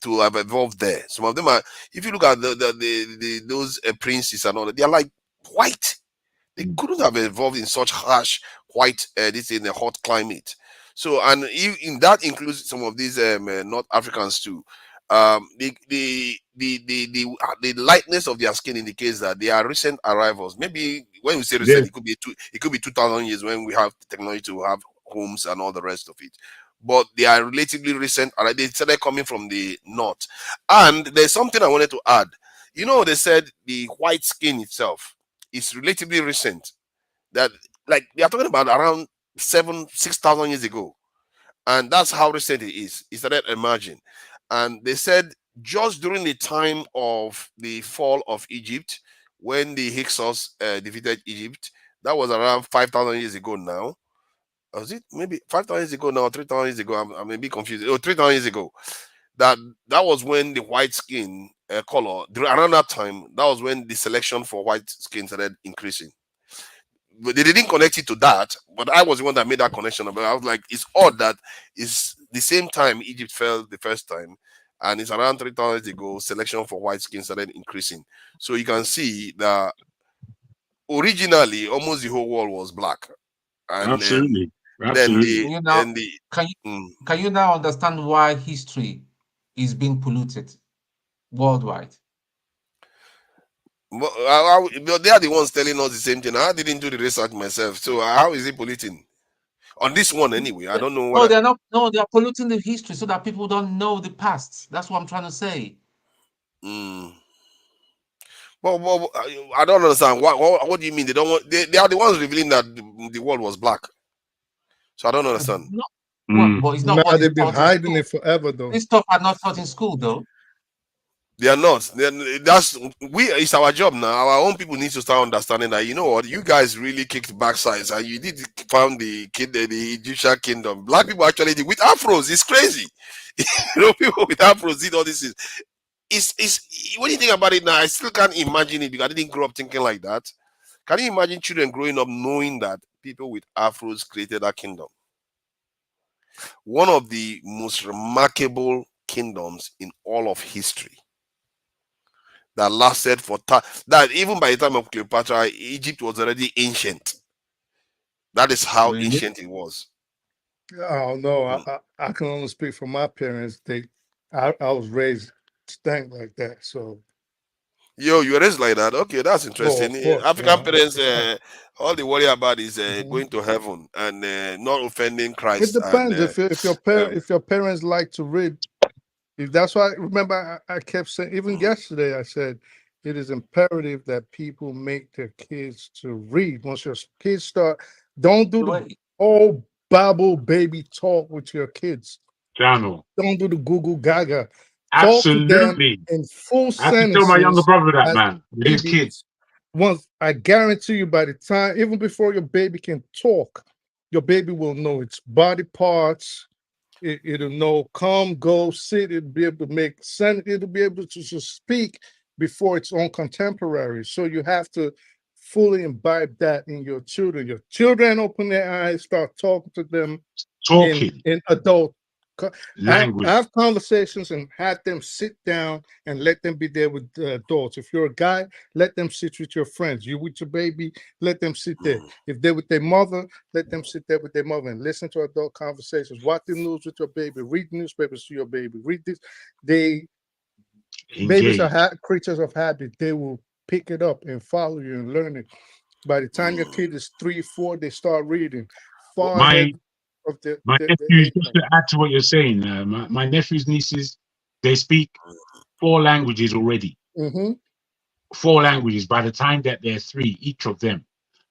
to have evolved there. Some of them are. If you look at those princes and all that, they are like white. They couldn't have evolved in such harsh white this in a hot climate. So and in that includes some of these North Africans too. The lightness of their skin indicates that they are recent arrivals. Maybe when we say recent, it could be 2,000 years when we have technology to have homes and all the rest of it. But they are relatively recent. They started coming from the north. And there's something I wanted to add. You know, they said the white skin itself is relatively recent. That like they are talking about around 6,000 years ago. And that's how recent it is. It started emerging. And they said just during the time of the fall of Egypt, when the Hyksos defeated Egypt, that was around 5,000 years ago now. Was it maybe 5,000 years ago now, 3,000 years ago? I'm maybe confused. 3,000 years ago. That was when the white skin color, around that time, that was when the selection for white skin started increasing. But they didn't connect it to that, but I was the one that made that connection. But I was like, it's odd that it's the same time Egypt fell the first time, and it's around 3,000 years ago, selection for white skin started increasing. So you can see that originally almost the whole world was black. And Absolutely. Then can you now understand why history is being polluted worldwide? But they are the ones telling us the same thing. I didn't do the research myself, so how is it polluting? On this one, anyway, I don't know. No, they're not. No, they are polluting the history so that people don't know the past. That's what I'm trying to say. Well, I don't understand. What do you mean? They don't want? They are the ones revealing that the world was black. So I don't understand. But it's not what they've been hiding it forever, though. This stuff are not taught in school, though. They are not. It's our job now. Our own people need to start understanding that, you know what, you guys really kicked backsides and you did found the Egyptian kingdom. Black people actually did with afros. It's crazy. You know, people with afros did all this. It's when you think about it now, I still can't imagine it because I didn't grow up thinking like that. Can you imagine children growing up knowing that people with afros created that kingdom? One of the most remarkable kingdoms in all of history. That lasted for that even by the time of Cleopatra, Egypt was already ancient. That is how ancient it was. Oh no, I can only speak for my parents. I was raised to think like that. So you were raised like that. Okay, that's interesting. Course, African parents, all they worry about is going to heaven and not offending Christ. It depends if your parents like to read. If that's why, remember, I kept saying, even yesterday, I said, it is imperative that people make their kids to read. Once your kids start, don't do the old Bible baby talk with your kids. Channel. Don't do the Google Gaga. Absolutely. Talk to them in full sentences. I have to tell my younger brother that, man. His kids. Once, I guarantee you, by the time, even before your baby can talk, your baby will know its body parts. It'll know come, go, sit. It'll be able to make sense. It'll be able to just speak before its own contemporaries. So you have to fully imbibe that in your children. Your children open their eyes, start talking to them in adult language. Have conversations and have them sit down and let them be there with the adults. If you're a guy, let them sit with your friends. You with your baby, let them sit there. If they're with their mother, let them sit there with their mother and listen to adult conversations. Watch the news with your baby. Read newspapers to your baby. Read this. Babies are creatures of habit. They will pick it up and follow you and learn it. By the time your kid is 3, 4, they start reading. My nephews, just to add to what you're saying, my nephews, nieces, they speak 4 languages already. Mm-hmm. 4 languages by the time that they're 3, each of them.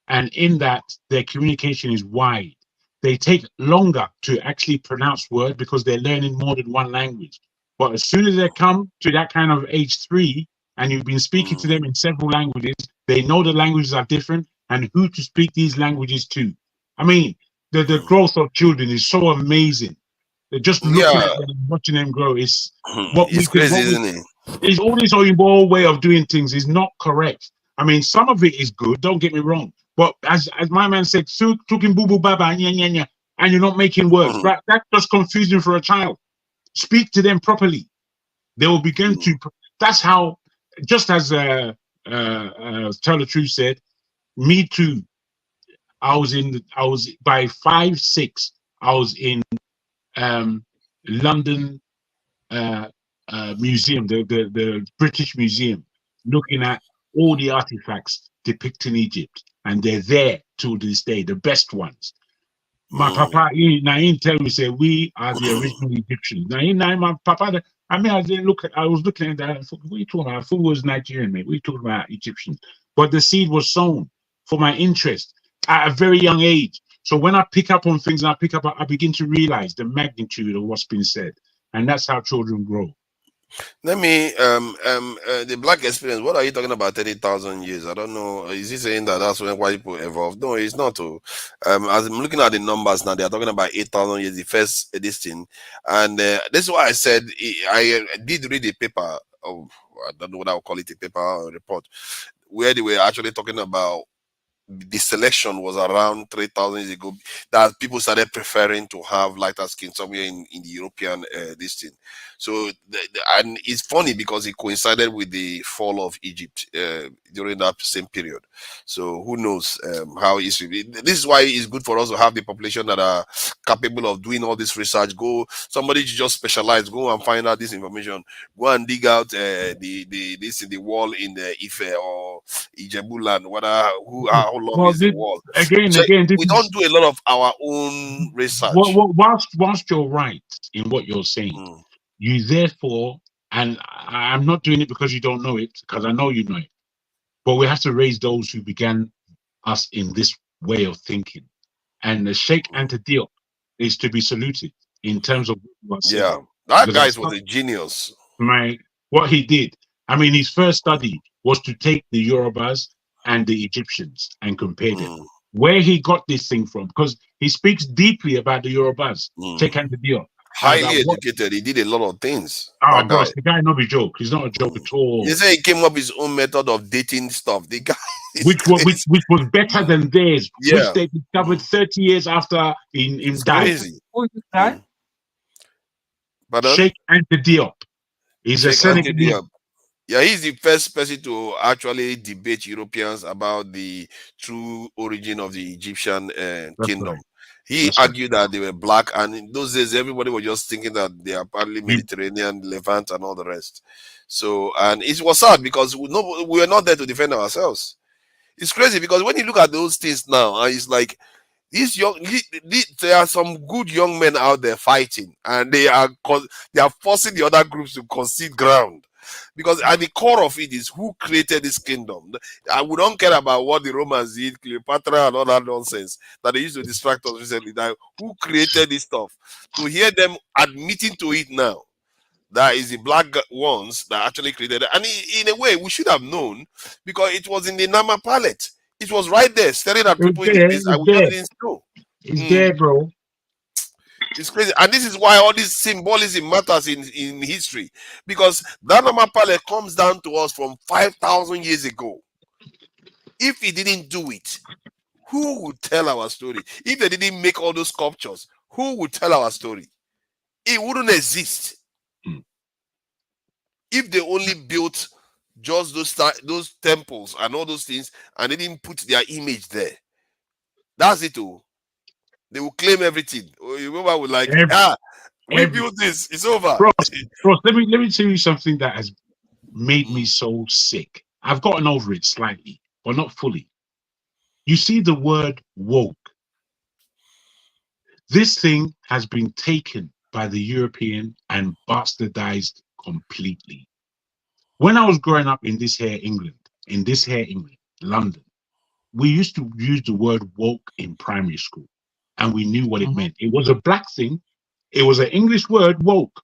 And in that, their communication is wide. They take longer to actually pronounce words because they're learning more than 1 language. But as soon as they come to that kind of age 3, and you've been speaking to them in several languages, they know the languages are different and who to speak these languages to. I mean, the growth of children is so amazing. They're just looking Yeah, at them, watching them grow. It's what we it's could, crazy, isn't it? is all this Oyinbo way of doing things is not correct. I mean, some of it is good, don't get me wrong. But as my man said, talking boo boo baba, and you're not making words, right? That's just confusing for a child. Speak to them properly. They will begin to. That's how, just as Tell the Truth said, me too. I was by 5, 6, I was in London museum, the British Museum, looking at all the artifacts depicting Egypt, and they're there till this day, the best ones. My papa, he tell me, say, we are the original Egyptians. My papa, I mean, I was looking at that, I thought, what are you talking about? I thought it was Nigerian, mate. What are you talking about, Egyptians? But the seed was sown for my interest at a very young age. So when I pick up on things, I begin to realize the magnitude of what's been said. And that's how children grow. Let me the black experience. What are you talking about? 30,000 years? I don't know. Is he saying that that's when white people evolved? No, it's not. As I'm looking at the numbers now, they are talking about 8,000 years. The first edition, and this is why I said I did read a paper. Oh, I don't know what I would call it, a paper or report, where they were actually talking about the selection was around 3,000 years ago that people started preferring to have lighter skin somewhere in the European this thing. So and it's funny because it coincided with the fall of Egypt during that same period. So who knows how it's. This is why it's good for us to have the population that are capable of doing all this research. Somebody just specialize, go and find out this information. Go and dig out this in the wall in the Ife or Ijebu land, how long is the wall. We don't do a lot of our own research. Whilst you're right in what you're saying, you therefore, and I'm not doing it because you don't know it, because I know you know it, but we have to raise those who began us in this way of thinking. And the Sheikh Anta Diop is to be saluted in terms of what saying. Yeah, that guy was a genius. What he did, I mean, his first study was to take the Yorubas and the Egyptians and compare them. Where he got this thing from, because he speaks deeply about the Yorubas. Sheikh Anta Diop. Highly educated, he did a lot of things. Oh, bro, the guy not a joke. He's not a joke at all. They say he came up with his own method of dating stuff. The guy, which was better than theirs, yeah. Which they discovered 30 years after in died. Crazy. Sheikh Anta Diop. He's a Senegalese. Yeah, he's the first person to actually debate Europeans about the true origin of the Egyptian kingdom. Right. He argued that they were black, and in those days, everybody was just thinking that they are partly Mediterranean, Levant, and all the rest. So, and it was sad because we were not there to defend ourselves. It's crazy because when you look at those things now, it's like there are some good young men out there fighting, and they are forcing the other groups to concede ground. Because at the core of it is who created this kingdom. We don't care about what the Romans did, Cleopatra and all that nonsense that they used to distract us recently. Now, who created this stuff? To hear them admitting to it now, that is the black ones that actually created it. And in a way, we should have known because it was in the Nama palette. It was right there, staring at people in the face. I just didn't know. It's there, bro. It's crazy, and this is why all this symbolism matters in history, because that Nama palette comes down to us from 5,000 years ago. If he didn't do it, who would tell our story? If they didn't make all those sculptures, who would tell our story? It wouldn't exist. If they only built just those temples and all those things, and they didn't put their image there, that's it. They will claim everything. Remember, we're like, we built this. It's over. Bro, let me tell you something that has made me so sick. I've gotten over it slightly, but not fully. You see the word woke. This thing has been taken by the European and bastardized completely. When I was growing up in this here England, London, we used to use the word woke in primary school, and we knew what it meant. It was a black thing. It was an English word, woke,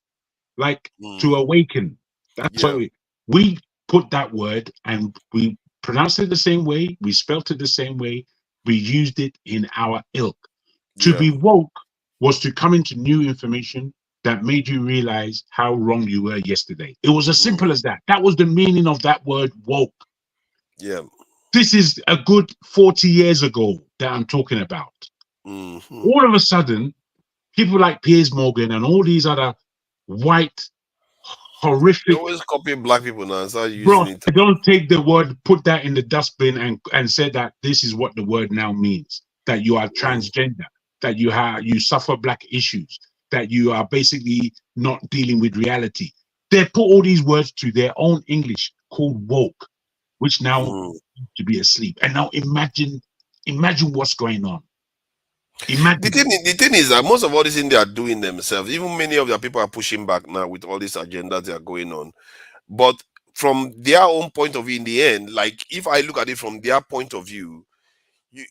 like to awaken. That's what we put that word, and we pronounced it the same way. We spelt it the same way. We used it in our ilk. To be woke was to come into new information that made you realize how wrong you were yesterday. It was as simple as that. That was the meaning of that word woke. Yeah. This is a good 40 years ago that I'm talking about. All of a sudden, people like Piers Morgan and all these other white, horrific... You always copy black people now and start using Bro, it. I don't take the word, put that in the dustbin and say that this is what the word now means. That you are transgender, that you suffer black issues, that you are basically not dealing with reality. They put all these words to their own English called woke, which now to be asleep. And now imagine what's going on. Imagine. The thing is that most of all this thing they are doing themselves. Even many of their people are pushing back now with all these agendas they are going on. But from their own point of view, in the end, like if I look at it from their point of view,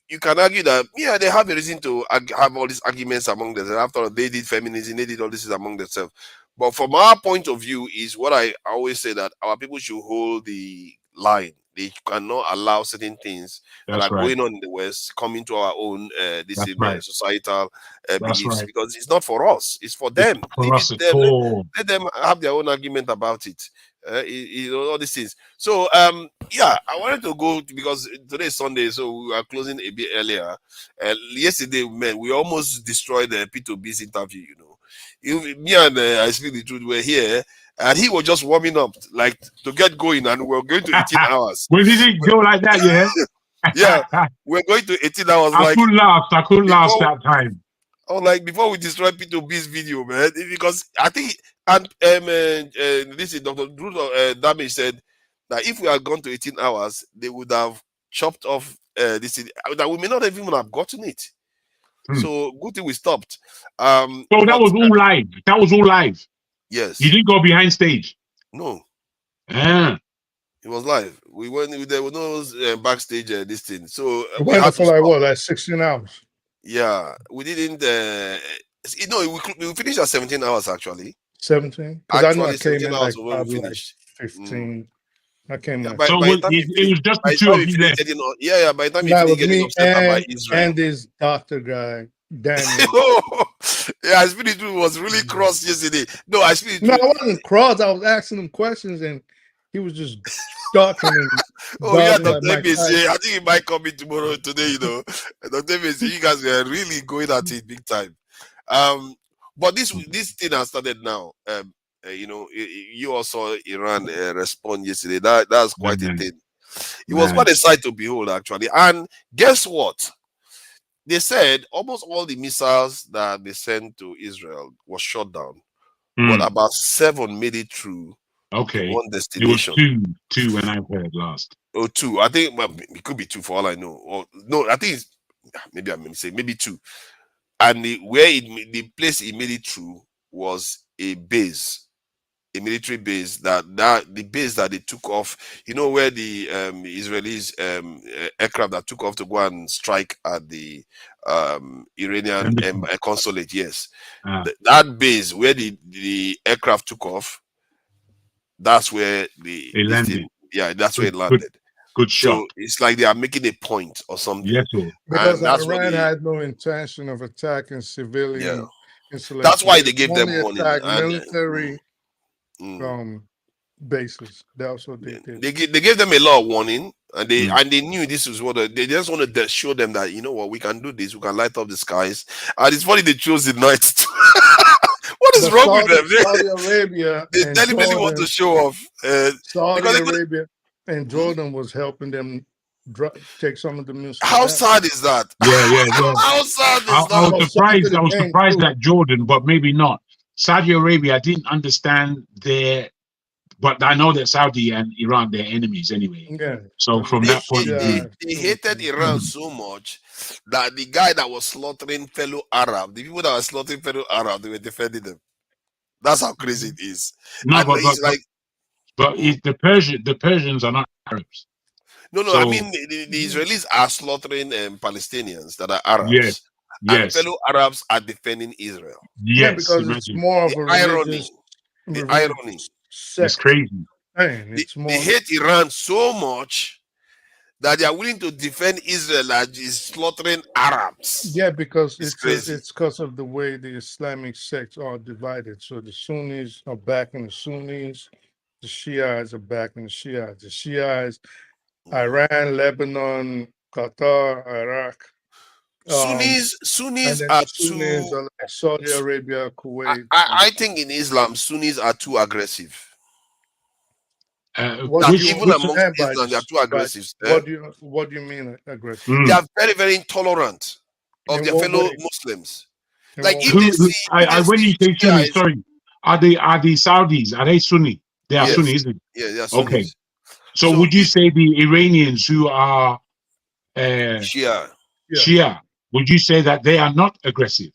you can argue that they have a reason to have all these arguments among themselves. After all, they did feminism, they did all this among themselves. But from our point of view, is what I always say, that our people should hold the line. They cannot allow certain things that are going on in the West come into our own societal beliefs, because it's not for us, it's for them. Let them have their own argument about it. All these things. So I wanted to go because today is Sunday, so we are closing a bit earlier. Yesterday, man, we almost destroyed the P2B's interview. Me and I speak the truth, we're here, and he was just warming up, like to get going, and we're going to 18 hours. Well, did it go like that? Yeah, we're going to 18 hours. I couldn't laugh that time. Oh, like before we destroy P2B's video, man, because I think, and this is Dr. Damage said that if we had gone to 18 hours, they would have chopped off this, that we may not even have gotten it. So good thing we stopped. So that was all live. That was all live. Yes. You didn't go behind stage. No. Yeah. It was live. We went. There were no backstage. This thing. So we went for like 16 hours. Yeah, we didn't. We finished at 17 hours actually. 17. Because I know I came in like probably like 15. I came like. So it was just the two of you left. Yeah. By the time you finish getting upset about Israel and this doctor guy, Daniel. Yeah, I Spirit was really cross yesterday. No, I wasn't cross. I was asking him questions and he was just talking. Oh yeah, Dr. Davis. I think he might come in today. Dr. Davis, you guys were really going at it big time. But this thing has started now. You also saw Iran respond yesterday. That's quite a thing. It was quite a sight to behold, actually. And guess what? They said almost all the missiles that they sent to Israel was shot down, but about 7 made it through. Okay. One destination. It was two when I heard last. Oh, 2. I think it could be 2 for all I know. Or no, I think it's maybe I'm saying maybe 2. And the place it made it through was a base, a military base the base that they took off. You know where the Israelis aircraft that took off to go and strike at the Iranian consulate. Yes, that base where the aircraft took off. That's where it landed. That's where it landed. Good shot. So it's like they are making a point or something. Yes, because Iran had no intention of attacking civilian installations. That's why they gave them warning. Military bases. That's what they did. They gave them a lot of warning, and they knew this was what they just wanted to show them that we can do this. We can light up the skies. And it's funny they chose the night. What is wrong with them? Saudi Arabia. They deliberately want to show off. Saudi Arabia and Jordan was helping them take some of the missiles. How sad is that? Yeah. How sad is that? I was surprised at Jordan, but maybe not. Saudi Arabia, I didn't understand but I know that Saudi and Iran, they're enemies anyway. Yeah. So from that point of view. They hated Iran so much that the guy that was slaughtering fellow Arab, the people that were slaughtering fellow Arab, they were defending them. That's how crazy it is. No, and but But the Persians are not Arabs. No, I So, mean the Israelis are slaughtering Palestinians that are Arabs, yes, and yes, fellow Arabs are defending Israel. Yeah, yes. because it's Imagine. more of The a irony, religious it's sect. crazy. Thing. they, It's they more. hate Iran so much that they are willing to defend Israel that is slaughtering Arabs. Yeah, because It's crazy. it's because of the way the Islamic sects are divided. So the Sunnis are backing the Sunnis, the Shiites are backing the Shiites. The Shiites, Iran, Lebanon, Qatar, Iraq. Sunnis And then are the Sunnis too. are like Saudi Arabia, Kuwait. I think in Islam, Sunnis are too aggressive. What That do you even what you amongst mean by Islam, they are this? too aggressive. What do you mean aggressive? They are very, very intolerant of In their what fellow way? Muslims. In Like what if way? they see, When you say Sunni, Shia is- sorry, are the Saudis? Are they Sunni? They are Yes. Sunni, isn't it? Yeah, they are Okay. Sunnis. So would you say the Iranians who are Shia, would you say that they are not aggressive?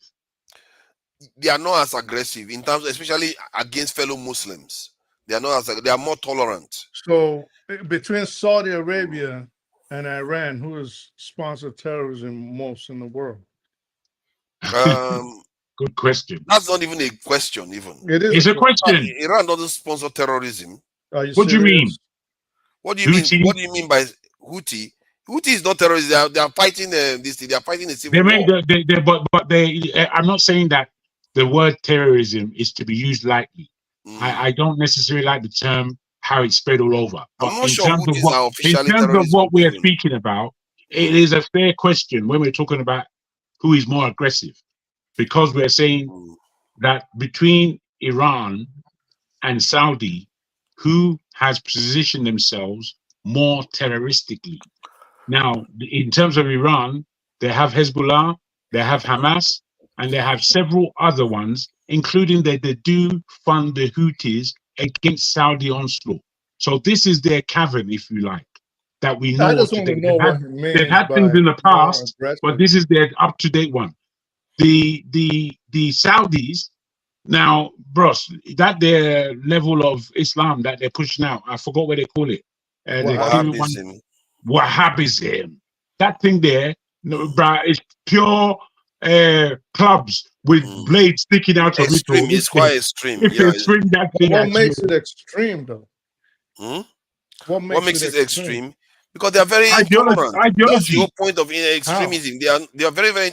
they are not as aggressive in terms, especially against fellow Muslims. They are not as they are more tolerant. So between Saudi Arabia and Iran, who has sponsored terrorism most in the world? Good question. That's not even a question. Even it's a question. Iran doesn't sponsor terrorism. Are you what do you mean? serious? What do you mean? What do you mean by Houthi? Houthi is not terrorists. They are fighting this. They are fighting a civil war. I'm not saying that the word terrorism is to be used lightly. I don't necessarily like the term how it's spread all over. But I'm not sure Houthis are officially in terms of terrorist what group we're even. speaking about, it is a fair question when we're talking about who is more aggressive, because we're saying that between Iran and Saudi, who has positioned themselves more terroristically. Now, in terms of Iran, they have Hezbollah, they have Hamas, and they have several other ones, including that they do fund the Houthis against Saudi onslaught. So this is their cavern, if you like, that we know I of just want today. to know what he They've means had things by in the more past, but aggressive. this is their up-to-date one. The Saudis, now, bros, that their level of Islam that they're pushing out, I forgot what they call it. Wahhabism. That thing there, bruh, is pure clubs with blades sticking out of it. Extreme. It's quite extreme. If they swing that thing What at makes you, it extreme, though? What makes it extreme? Because they are very intolerant. That's the whole point of extremism. They are very, very.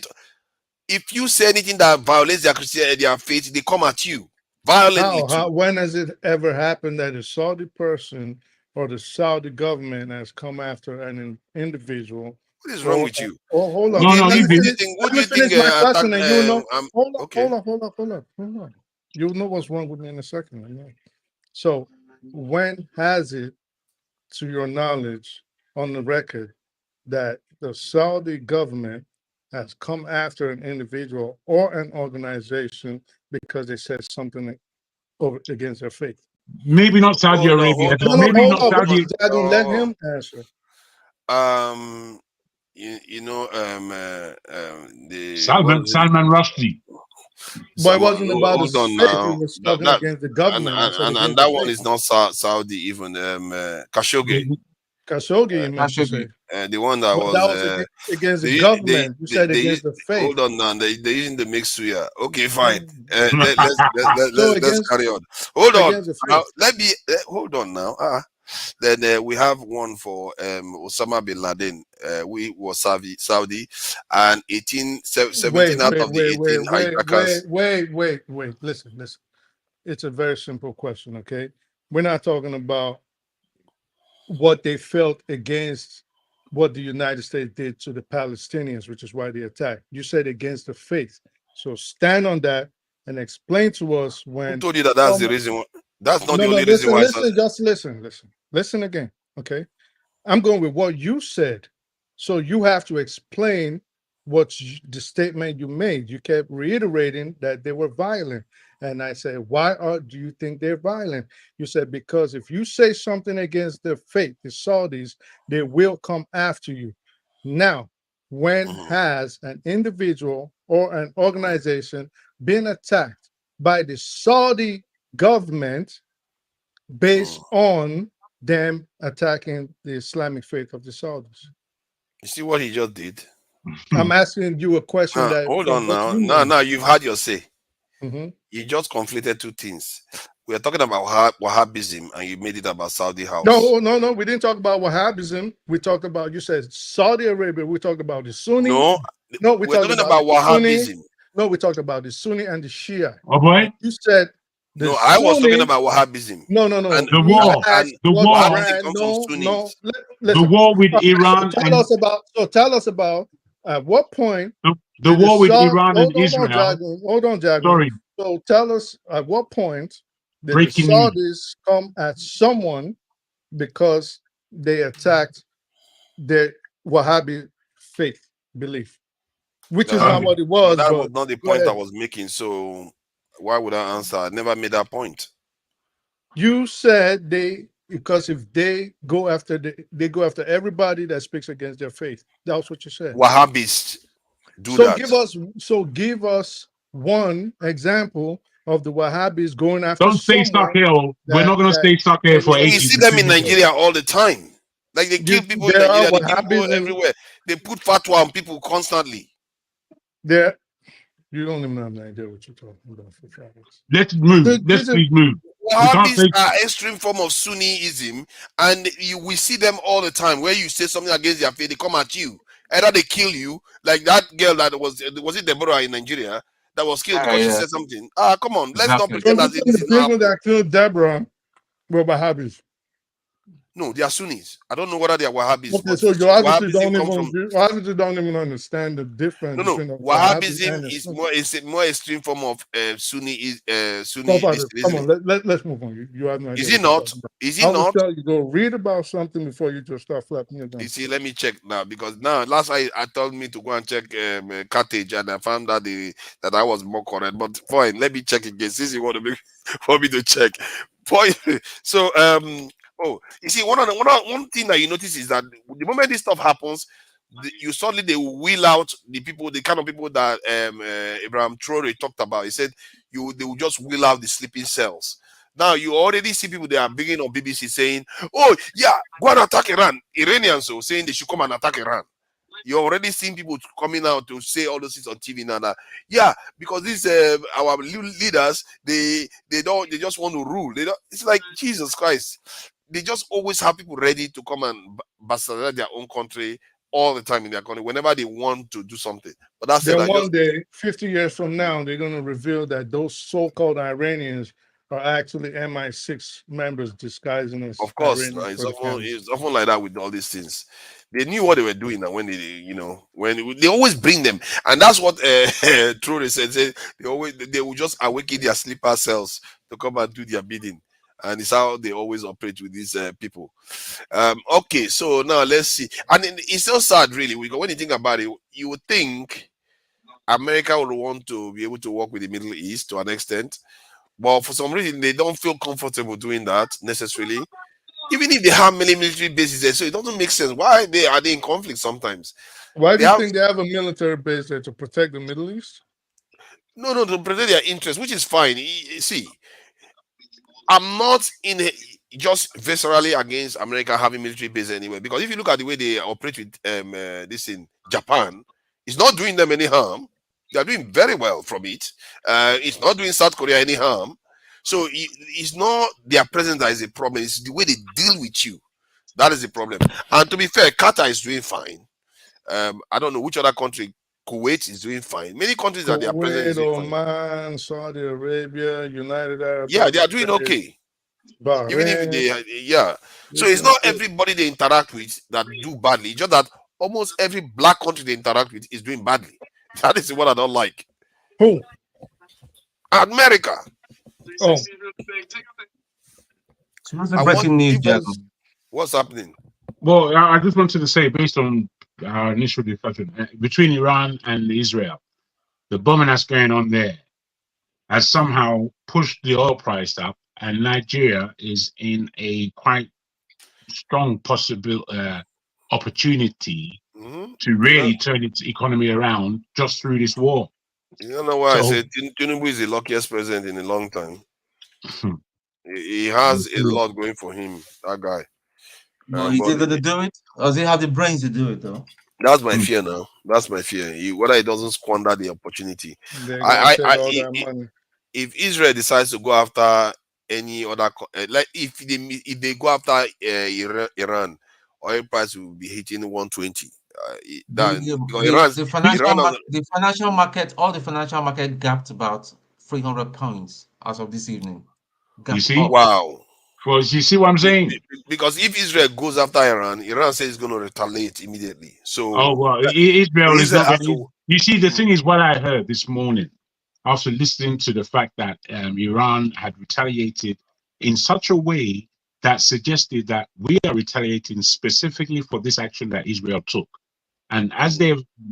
If you say anything that violates their Christianity, their faith, they come at you violently. When has it ever happened that a Saudi person or the Saudi government has come after an individual? What is wrong with you? Oh, hold on. What do Let you me finish think? my question, and you know. Hold okay. on. You'll know what's wrong with me in a second. So, when has it, to your knowledge, on the record, that the Saudi government has come after an individual or an organization because they said something against their faith? maybe not Saudi Arabia, but maybe not Saudi. Let him answer. The Salman Rushdie. But it wasn't about hold the on faith. now. It was talking against the government. And that one is not Saudi even. Khashoggi. Khashoggi, you meant to say. The one that was against the government. You said against the faith. Hold on now. They're using the mixed suya. Okay, fine. Let's carry on. Hold on. Now, hold on now. Then we have one for Osama bin Laden. We was Saudi, and 17 out of the 18 hijackers. Wait. Listen. It's a very simple question, okay? We're not talking about what they felt against what the United States did to the Palestinians, which is why they attacked. You said against the faith. So stand on that and explain to us when. Who told you that that's the reason? That's not the only reason why. Just listen. Listen again, okay? I'm going with what you said. So you have to explain the statement you made. You kept reiterating that they were violent. And I said, why do you think they're violent? You said, because if you say something against their faith, the Saudis, they will come after you. Now, when has an individual or an organization been attacked by the Saudi government based on them attacking the Islamic faith of the Saudis. You see what he just did? I'm asking you a question that hold from on what now. you know. Now you've had your say. Mhm. You just conflated two things. We are talking about Wahhabism, and you made it about Saudi house. No. We didn't talk about Wahhabism. We talked about, you said Saudi Arabia. We talked about the Sunni. No, we we're talked talking about about the Sunni. Wahhabism. No, we talked about the Sunni and the Shia. Oh boy. You said the No, Sunni, I was talking about Wahhabism. No. And the war. The war. Wahhabism comes from Sunnis. The war with Iran tell us about at what point the war with Iran and Israel. Hold on, Jagan. Sorry. So tell us at what point did Breaking the news. Saudis come at someone because they attacked their Wahhabi faith belief, which is not what it was. That but was not the go point I ahead. was making. So why would I answer? I never made that point. You said because if they go after everybody that speaks against their faith. That's what you said. Wahhabists do so that. Give us one example of the Wahhabis going after Don't stay stuck here. We're not going to stay stuck here for You 80. see them in Nigeria all the time. Like they kill people in Nigeria, they kill people everywhere. They put fatwa on people constantly. You don't even have an idea what you're talking about. Let's move. Let's please move. Wahhabis are extreme form of Sunniism, and we see them all the time. Where you say something against their faith, they come at you. Either they kill you, like that girl that was it Deborah in Nigeria that was killed because she said something. Come on, let's not pretend as if this is the people that killed Deborah were Wahhabis. No, they are Sunnis. I don't know whether they are Wahhabis. Okay, so you obviously don't even understand the difference between Wahhabism is more extreme form of Sunni. Come on, let's move on. You have no idea. Is it not? Is it I not? tell you, go read about something before you just start flapping your gums. You see, let me check now because now last I told me to go and check Carthage and I found that that I was more correct. But fine, let me check again since you want to for me to check. So you see, one thing that you notice is that the moment this stuff happens, you suddenly they will wheel out the people, the kind of people that Abraham Traore talked about. He said they will just wheel out the sleeping cells. Now you already see people they are bringing on BBC saying, "Oh yeah, go and attack Iran." Iranians so saying they should come and attack Iran. You already seen people coming out to say all those things on TV now. That, yeah, because these our leaders they just want to rule. It's like Jesus Christ. They just always have people ready to come and bastardize their own country all the time in their country whenever they want to do something. But that's then one day, 50 years from now, they're going to reveal that those so-called Iranians are actually MI6 members disguising as. Of course, it's often like that with all these things. They knew what they were doing, and when they always bring them, and that's what Traore said. They will just awaken their sleeper cells to come and do their bidding. And it's how they always operate with these people. Okay, so now let's see. And it's so sad, really. When you think about it, you would think America would want to be able to work with the Middle East to an extent, but for some reason they don't feel comfortable doing that necessarily. Even if they have many military bases there, so it doesn't make sense. Why are they in conflict sometimes? Why do you think they have a military base there to protect the Middle East? No, to protect their interests, which is fine. See. I'm not just viscerally against America having military base anywhere, because if you look at the way they operate with this in Japan, it's not doing them any harm. They are doing very well from it. It's not doing South Korea any harm. So it's not their presence that is a problem. It's the way they deal with you. That is the problem. And to be fair, Qatar is doing fine. I don't know which other country. Kuwait is doing fine. Many countries that they are present is doing fine. Oman, Saudi Arabia, United Arab. Yeah, they are doing okay. Bahrain. Even if so it's not everybody they interact with that do badly. It's just that almost every black country they interact with is doing badly. That is what I don't like. Who? America. Oh. So what's the breaking news, Jack? What's happening? Well, I just wanted to say, based on our initial discussion between Iran and Israel, the bombing that's going on there has somehow pushed the oil price up, and Nigeria is in a quite strong possible opportunity to really turn its economy around just through this war. You don't know why I said Tinubu is the luckiest president in a long time. He has a lot going for him, that guy. But is he going to do it? Or does he have the brains to do it, though? That's my fear now. That's my fear. Whether he doesn't squander the opportunity. They're gonna take all that money. If Israel decides to go after any other, like if they go after Iran, oil price will be hitting 120. The financial market, all the financial market gapped about 300 points as of this evening. You see? Wow. Well, you see what I'm saying? Because if Israel goes after Iran, Iran says it's going to retaliate immediately. So, oh well, Israel is not. You see, the thing is, what I heard this morning, after listening to the fact that Iran had retaliated in such a way that suggested that we are retaliating specifically for this action that Israel took, and as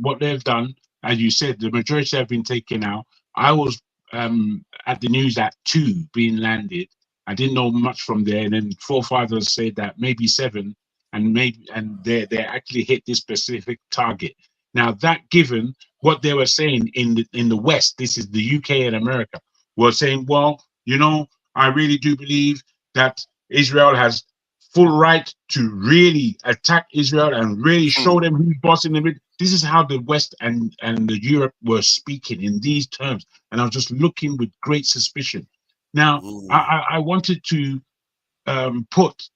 what they've done, as you said, the majority have been taken out. I was at the news at 2 being landed. I didn't know much from there, and then 4 or 5 others said that maybe 7, and they actually hit this specific target. Now, that given what they were saying in the West, this is the UK and America, were saying, well, I really do believe that Israel has full right to really attack Israel and really show them who's bossing them. This is how the West and the Europe were speaking in these terms, and I was just looking with great suspicion. Now, I wanted to put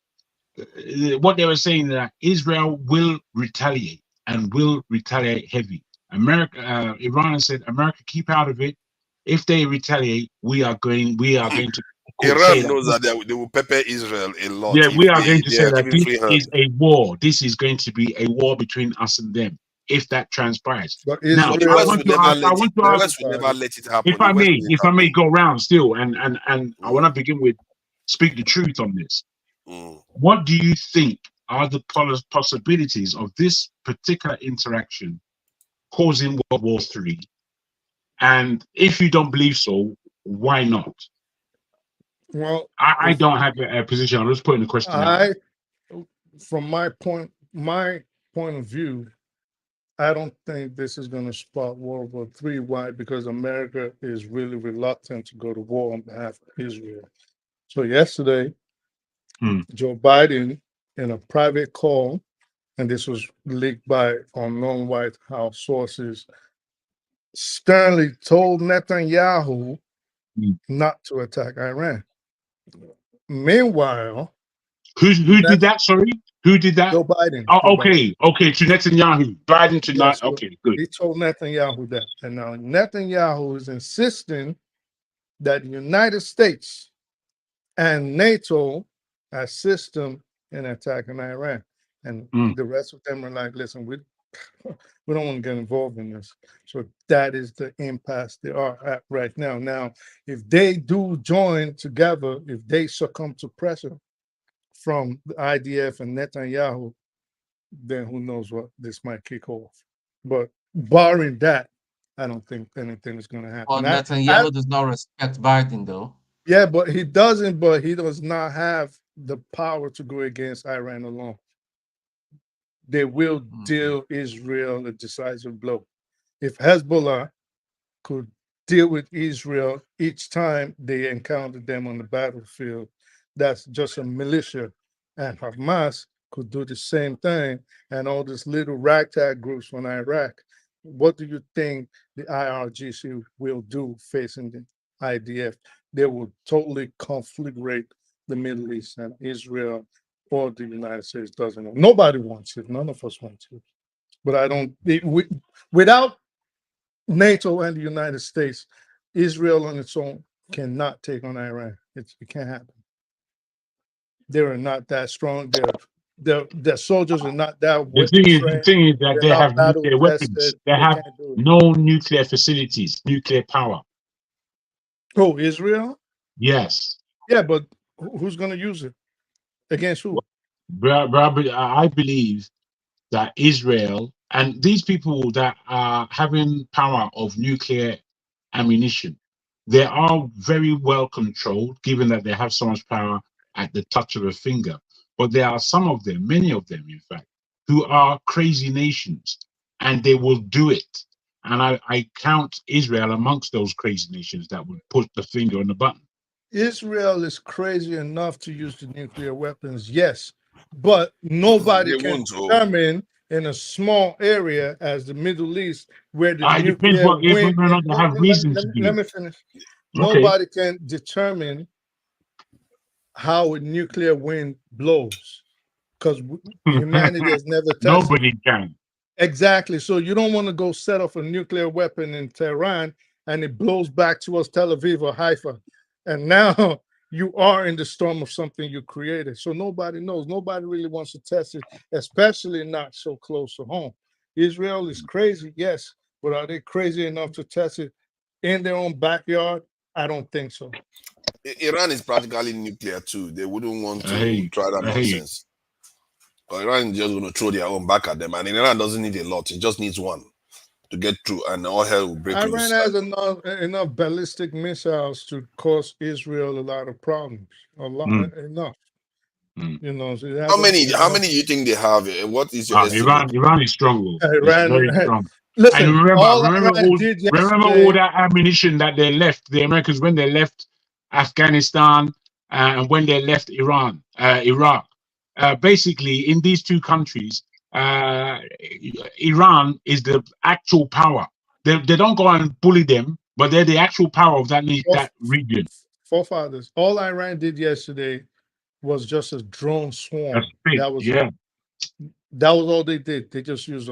what they were saying, that Israel will retaliate and will retaliate heavy. Iran said, America, keep out of it. If they retaliate, we are going to. Iran knows that they will pepper Israel a lot. Yeah, we are going to say that this is a war. This is going to be a war between us and them, if that transpires. But now, the West will never let it happen. If I may go around still, and I want to begin with speak the truth on this. What do you think are the possibilities of this particular interaction causing World War III? And if you don't believe so, why not? Well, I don't have a position. I'm just putting the question out. From my point of view, I don't think this is going to spark World War III. Why? Because America is really reluctant to go to war on behalf of Israel. So yesterday, Joe Biden, in a private call, and this was leaked by unknown White House sources, sternly told Netanyahu not to attack Iran. Meanwhile, who did that? Sorry, who did that? Joe Biden. Oh, okay, to Netanyahu. Biden to not. Okay, good. He told Netanyahu that, and now Netanyahu is insisting that the United States and NATO assist him in attacking Iran, and the rest of them are like, "Listen, we don't want to get involved in this." So that is the impasse they are at right now. Now, if they do join together, if they succumb to pressure from the IDF and Netanyahu, then who knows what this might kick off. But barring that, I don't think anything is going to happen. Well, Netanyahu does not respect Biden, though. Yeah, but he doesn't. But he does not have the power to go against Iran alone. They will deal Israel a decisive blow. If Hezbollah could deal with Israel each time they encountered them on the battlefield, that's just a militia. And Hamas could do the same thing, and all these little ragtag groups from Iraq. What do you think the IRGC will do facing the IDF? They will totally conflagrate the Middle East, and Israel or the United States doesn't want. Nobody wants it. None of us want it. But I don't. Without NATO and the United States, Israel on its own cannot take on Iran. It can't happen. They are not that strong. Their soldiers are not that. The thing is that they have nuclear weapons. They have no nuclear facilities, nuclear power. Oh, Israel? Yes. Yeah, but who's going to use it? Against who? I believe that Israel and these people that are having power of nuclear ammunition, they are very well controlled, given that they have so much power at the touch of a finger. But there are some of them, many of them, in fact, who are crazy nations, and they will do it. And I count Israel amongst those crazy nations that would put the finger on the button. Israel is crazy enough to use the nuclear weapons, yes, but nobody They can won't. Oh. determine in a small area as the Middle East where the It depends nuclear what if wind. they have reason to do. Let me finish. Okay. Nobody can determine how a nuclear wind blows because humanity has never tested. Nobody can. Exactly. So you don't want to go set off a nuclear weapon in Tehran and it blows back towards Tel Aviv or Haifa. And now you are in the storm of something you created. So nobody knows. Nobody really wants to test it, especially not so close to home. Israel is crazy, yes, but are they crazy enough to test it in their own backyard? I don't think so. Iran is practically nuclear too. They wouldn't want to try that nonsense. Because Iran is just going to throw their own back at them. And Iran doesn't need a lot. It just needs one to get through. And all hell will break Iran loose. has enough ballistic missiles to cause Israel a lot of problems. Enough. You know, so How many do you think they have? What is your estimate? Iran is strong. Iran, very strong. Listen, and remember all yesterday, that ammunition that they left, the Americans, when they left Afghanistan and when they left Iraq. Basically, in these two countries, Iran is the actual power. They don't go and bully them, but they're the actual power of that region. Forefathers. All Iran did yesterday was just a drone swarm. That was all they did. They just used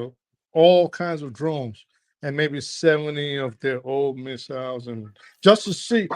all kinds of drones and maybe 70 of their old missiles, and just to see,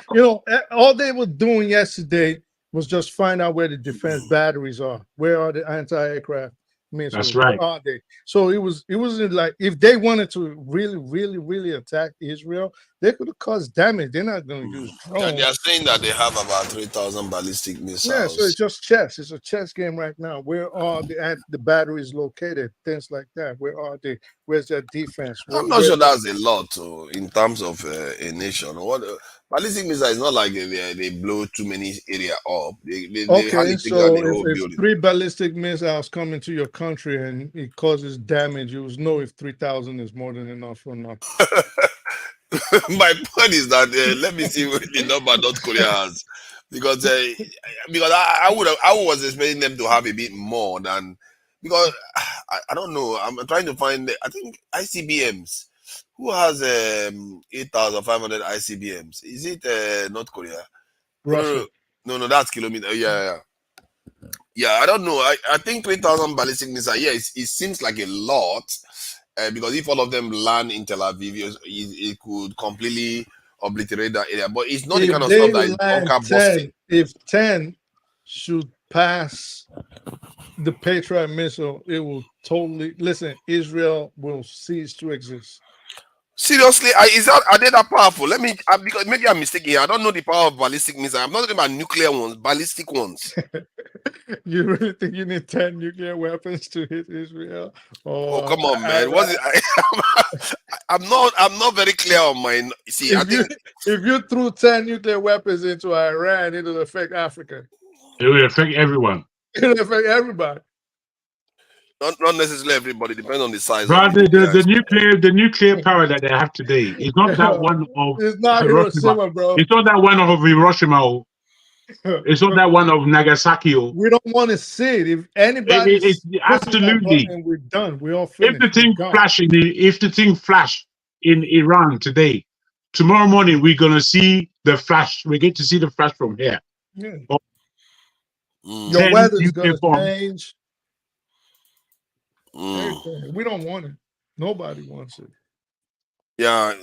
all they were doing yesterday was just find out where the defense batteries are. Where are the anti-aircraft missiles? That's right. Where are they? So it wasn't like if they wanted to really attack Israel, they could have caused damage. They're not going to use drones. They are saying that they have about 3,000 ballistic missiles. Yeah, so it's just chess. It's a chess game right now. Where are the batteries located? Things like that. Where are they? Where's their defense? I'm not sure that's a lot in terms of a nation. Ballistic missile is not like they blow too many area up. They Okay, so if 3 ballistic missiles come into your country and it causes damage, you will know if 3,000 is more than enough or not. My point is that let me see what the number North Korea has, because I was expecting them to have a bit more than, because I don't know. I'm trying to find. I think ICBMs. Who has 8,500 ICBMs? Is it North Korea? Russia. No, that's kilometer. Yeah. I don't know. I think 3,000 ballistic missiles. Yeah, it seems like a lot. Because if all of them land in Tel Aviv, it could completely obliterate that area. But it's not the kind of stuff that is bunker busting. If 10 should pass the Patriot missile, it will totally Israel will cease to exist. Seriously, are they that powerful? Because maybe I'm mistaken here. I don't know the power of ballistic missiles. I'm not talking about nuclear ones, ballistic ones. You really think you need 10 nuclear weapons to hit Israel? Oh, come on, man! I'm not very clear on my. See, if you threw 10 nuclear weapons into Iran, it'll affect Africa. It will affect everyone. It'll affect everybody. Not necessarily everybody, depends on the size. But the nuclear power that they have today is not that one of it's not Hiroshima, bro. It's not that one of Hiroshima. It's not that one of Nagasaki. We don't want to see it. If anybody, it's absolutely, we're done. We all finished. If the thing flash in Iran today, tomorrow morning we're gonna see the flash. We get to see the flash from here. Yeah. Your weather's gonna change. We don't want it. Nobody wants it. Yeah.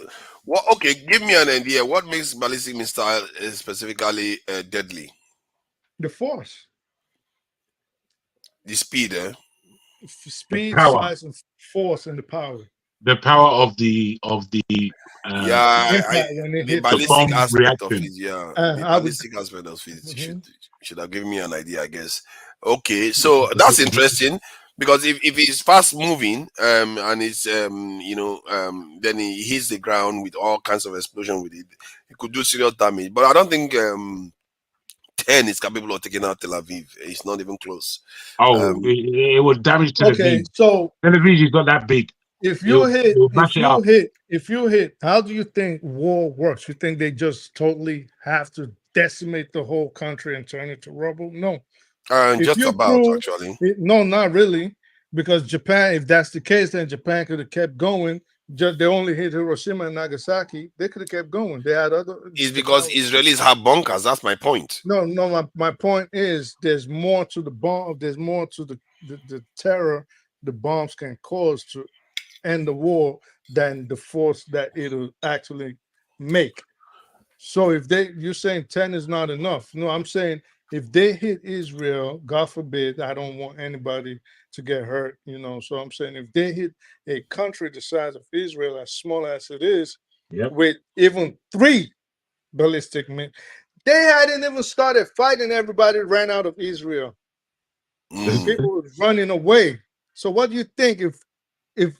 Well, okay. Give me an idea. What makes ballistic missile specifically deadly? The force. The speed, Speed, size, and force, and the power. The power of the the ballistic aspect of it. Yeah, the ballistic aspect of it should have given me an idea, I guess. Okay, so that's interesting. Because if it's fast moving and it's then he hits the ground with all kinds of explosion with it, it could do serious damage. But I don't think 10 is capable of taking out Tel Aviv. It's not even close. It would damage Tel Aviv. Okay, so Tel Aviv is not that big. If you hit, how do you think war works? You think they just totally have to decimate the whole country and turn it to rubble. No. If Just you about, prove actually. no, not really, because Japan, if that's the case, then Japan could have kept going. Just they only hit Hiroshima and Nagasaki. They could have kept going. They had other. It's because Israelis have bunkers. That's my point. No. My point is, there's more to the bomb. There's more to the terror the bombs can cause to end the war than the force that it'll actually make. So if you're saying 10 is not enough. No, I'm saying if they hit Israel, God forbid, I don't want anybody to get hurt, So I'm saying if they hit a country the size of Israel, as small as it is, with even 3 ballistic missiles, they hadn't even started fighting. Everybody ran out of Israel. People were running away. So what do you think if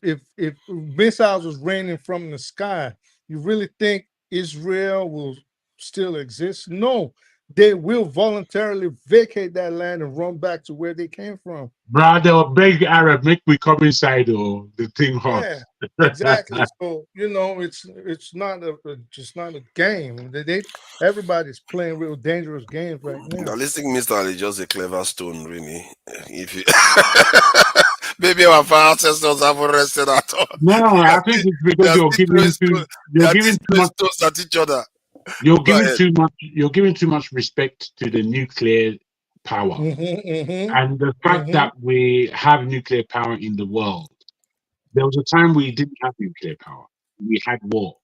missiles was raining from the sky? You really think Israel will still exist? No, they will voluntarily vacate that land and run back to where they came from. Brother, beg Arab, make me come inside, or the thing hot. Yeah, exactly. So it's not just not a game. Everybody's playing real dangerous games right now. The listening Mr. is just a clever stone, really. If you maybe our ancestors haven't rested at all. No, I think it's because you're giving too much stones at each other. You're giving too much respect to the nuclear power, and the fact that we have nuclear power in the world. There was a time we didn't have nuclear power. We had war,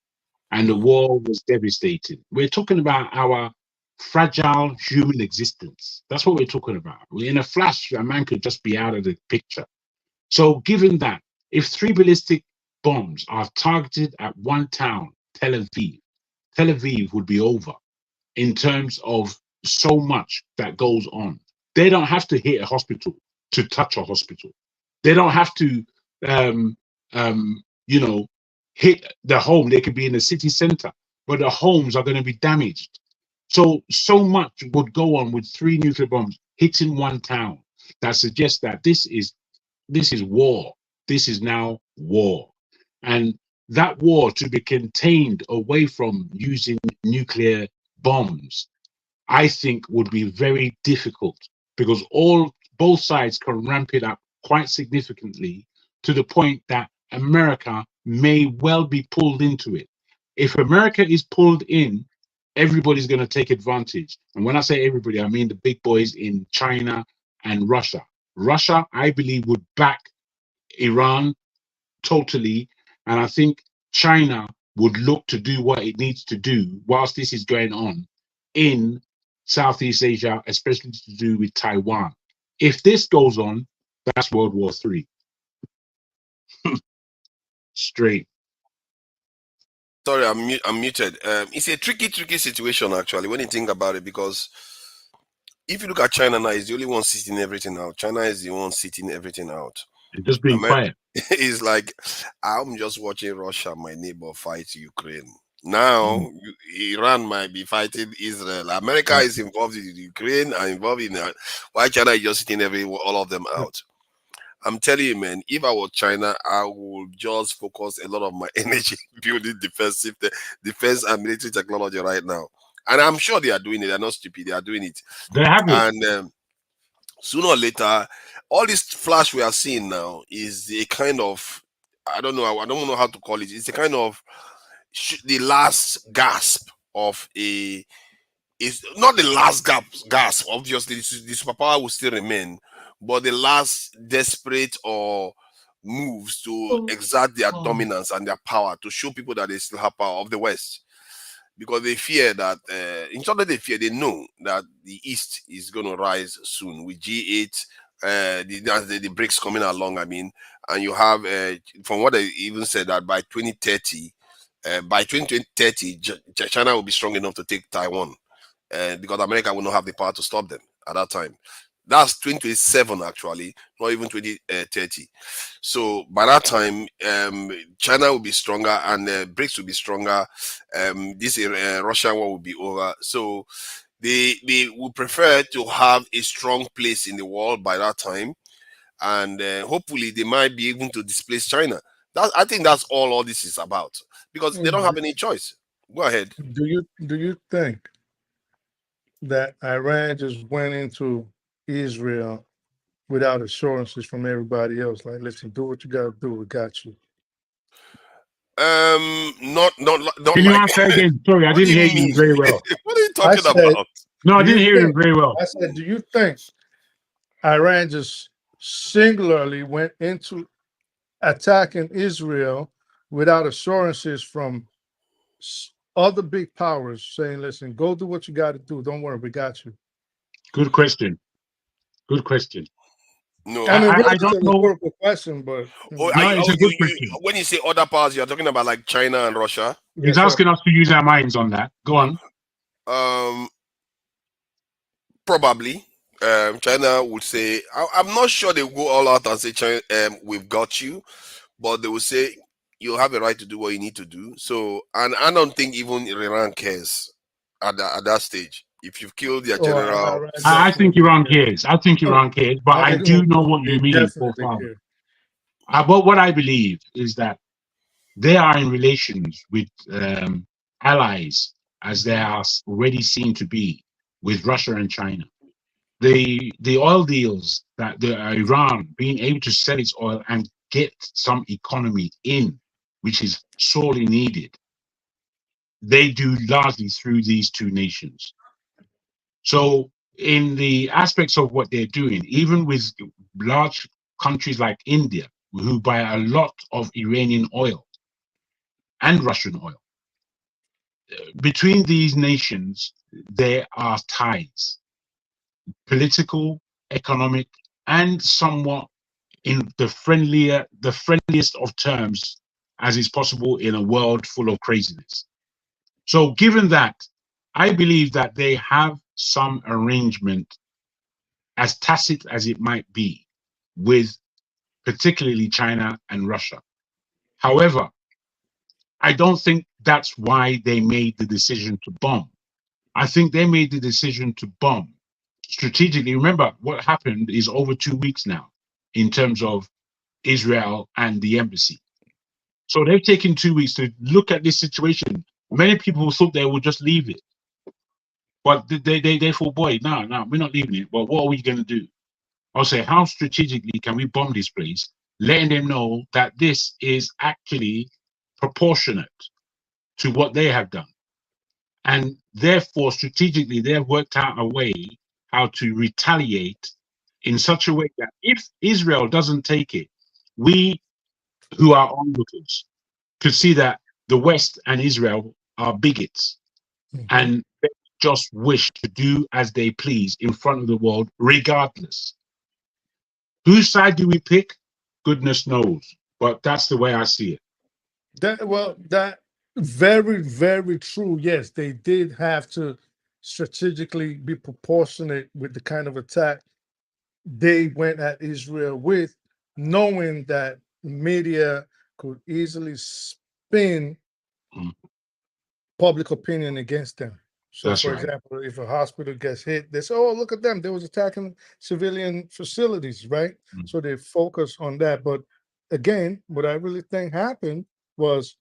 and the war was devastating. We're talking about our fragile human existence. That's what we're talking about. In a flash, a man could just be out of the picture. So given that, if 3 ballistic bombs are targeted at one town, Tel Aviv would be over in terms of so much that goes on. They don't have to hit a hospital to touch a hospital. They don't have to, hit the home. They could be in the city center, but the homes are going to be damaged. So much would go on with 3 nuclear bombs hitting one town that suggests that this is war. This is now war. And that war, to be contained away from using nuclear bombs, I think would be very difficult, because both sides can ramp it up quite significantly to the point that America may well be pulled into it. If America is pulled in, everybody's going to take advantage. And when I say everybody, I mean the big boys in China and Russia. Russia, I believe, would back Iran totally, and I think China would look to do what it needs to do whilst this is going on in Southeast Asia, especially to do with Taiwan. If this goes on, that's World War III. Straight. Sorry, I'm muted. It's a tricky situation, actually, when you think about it, because if you look at China now, it's the only one sitting everything out. China is the one sitting everything out. Just being quiet. It's like, I'm just watching Russia, my neighbor, fight Ukraine. Now, Iran might be fighting Israel. America is involved in Ukraine and involved in why China is just sitting all of them out. I'm telling you, man, if I were China, I would just focus a lot of my energy building defense and military technology right now. And I'm sure they are doing it. They're not stupid. They are doing it. They have it. And sooner or later, all this flash we are seeing now is a kind of, I don't know how to call it. It's a kind of the last gasp of a. It's not the last gasp. Obviously, the superpower will still remain, but the last desperate or moves to exert their dominance and their power to show people that they still have power of the West, because they fear that. In short, they know that the East is going to rise soon with G8. The BRICS coming along. I mean, and you have from what they even said that by 2030. By 2030, China will be strong enough to take Taiwan, because America will not have the power to stop them at that time. That's 2027, actually, not even 2030. So by that time, China will be stronger and BRICS will be stronger. This Russian war will be over. So they would prefer to have a strong place in the world by that time, and hopefully they might be able to displace China. I think that's all this is about, because they don't have any choice. Go ahead. Do you think that Iran just went into Israel without assurances from everybody else. Like, listen, do what you got to do. We got you. Not Can you like. answer again? Sorry, I What do didn't you hear you mean? very well. What are you I talking said, about? No, I do didn't you hear you think, very well. I said, do you think Iran just singularly went into attacking Israel without assurances from other big powers saying, listen, go do what you got to do. Don't worry, we got you. Good question. Good question. No, I mean, really, I it's a don't know. rhetorical question, but Oh, No, it's a good you, question. when you say other powers, you're talking about like China and Russia. He's yes, asking us to use our minds on that. Go on. Probably. China would say, I'm not sure they will go all out and say, China, we've got you, but they will say, you have a right to do what you need to do. So, and I don't think even Iran cares at that stage. If you've killed their general, Iran I think definitely Iran care. cares. I think Iran cares, but I do know what They you mean, definitely forefather. care. But what I believe is that they are in relations with allies, as they are already seen to be with Russia and China. The oil deals that the Iran being able to sell its oil and get some economy in, which is sorely needed, they do largely through these two nations. So in the aspects of what they're doing, even with large countries like India, who buy a lot of Iranian oil and Russian oil, between these nations, there are ties, political, economic, and somewhat in the friendliest of terms as is possible in a world full of craziness. So given that, I believe that they have some arrangement, as tacit as it might be, with particularly China and Russia. However, I don't think that's why they made the decision to bomb. I think they made the decision to bomb strategically. Remember, what happened is over 2 weeks now in terms of Israel and the embassy. So they've taken 2 weeks to look at this situation. Many people thought they would just leave it. But they thought, boy, no, we're not leaving it. But what are we going to do? I'll say, how strategically can we bomb this place, letting them know that this is actually proportionate to what they have done. And therefore, strategically, they have worked out a way how to retaliate in such a way that if Israel doesn't take it, we who are onlookers could see that the West and Israel are bigots and they just wish to do as they please in front of the world, regardless. Whose side do we pick? Goodness knows. But that's the way I see it. That very, very true. Yes, they did have to strategically be proportionate with the kind of attack they went at Israel with, knowing that media could easily spin public opinion against them. So, That's for right. example, if a hospital gets hit, they say, oh, look at them. They was attacking civilian facilities, right? So they focus on that. But again, what I really think happened was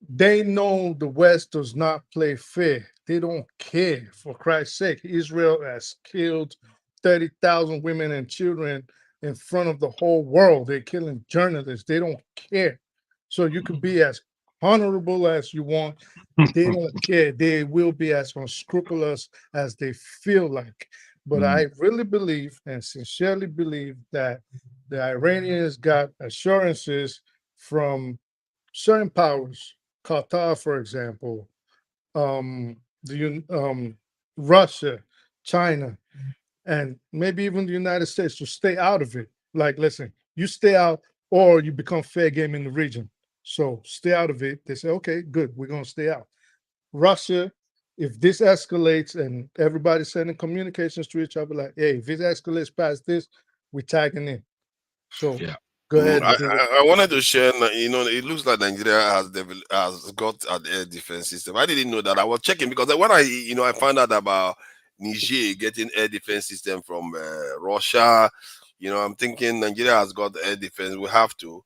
they know the West does not play fair. They don't care, for Christ's sake. Israel has killed 30,000 women and children in front of the whole world. They're killing journalists. They don't care. So you could be as honorable as you want. They don't care. They will be as unscrupulous as they feel like. But I really believe and sincerely believe that the Iranians got assurances from certain powers, Qatar, for example, Russia, China, and maybe even the United States to stay out of it. Like, listen, you stay out or you become fair game in the region. So stay out of it. They say, okay, good, we're going to stay out. Russia, if this escalates and everybody's sending communications to each other, like, hey, if it escalates past this, we're tagging in. So go ahead and do it. I wanted to share. It looks like Nigeria has got an air defense system. I didn't know that. I was checking because when I found out about Niger getting air defense system from Russia. I'm thinking Nigeria has got air defense. We have to.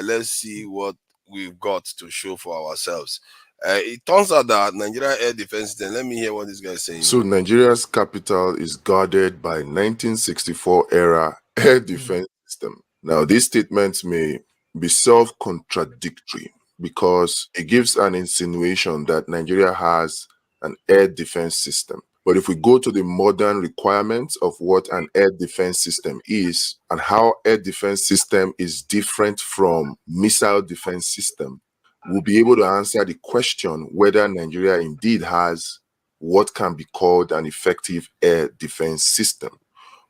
Let's see what we've got to show for ourselves. It turns out that Nigeria air defense system, let me hear what this guy is saying. So Nigeria's capital is guarded by 1964 era air defense system. Now, these statements may be self-contradictory because it gives an insinuation that Nigeria has an air defense system. But if we go to the modern requirements of what an air defense system is and how air defense system is different from missile defense system, we'll be able to answer the question whether Nigeria indeed has what can be called an effective air defense system.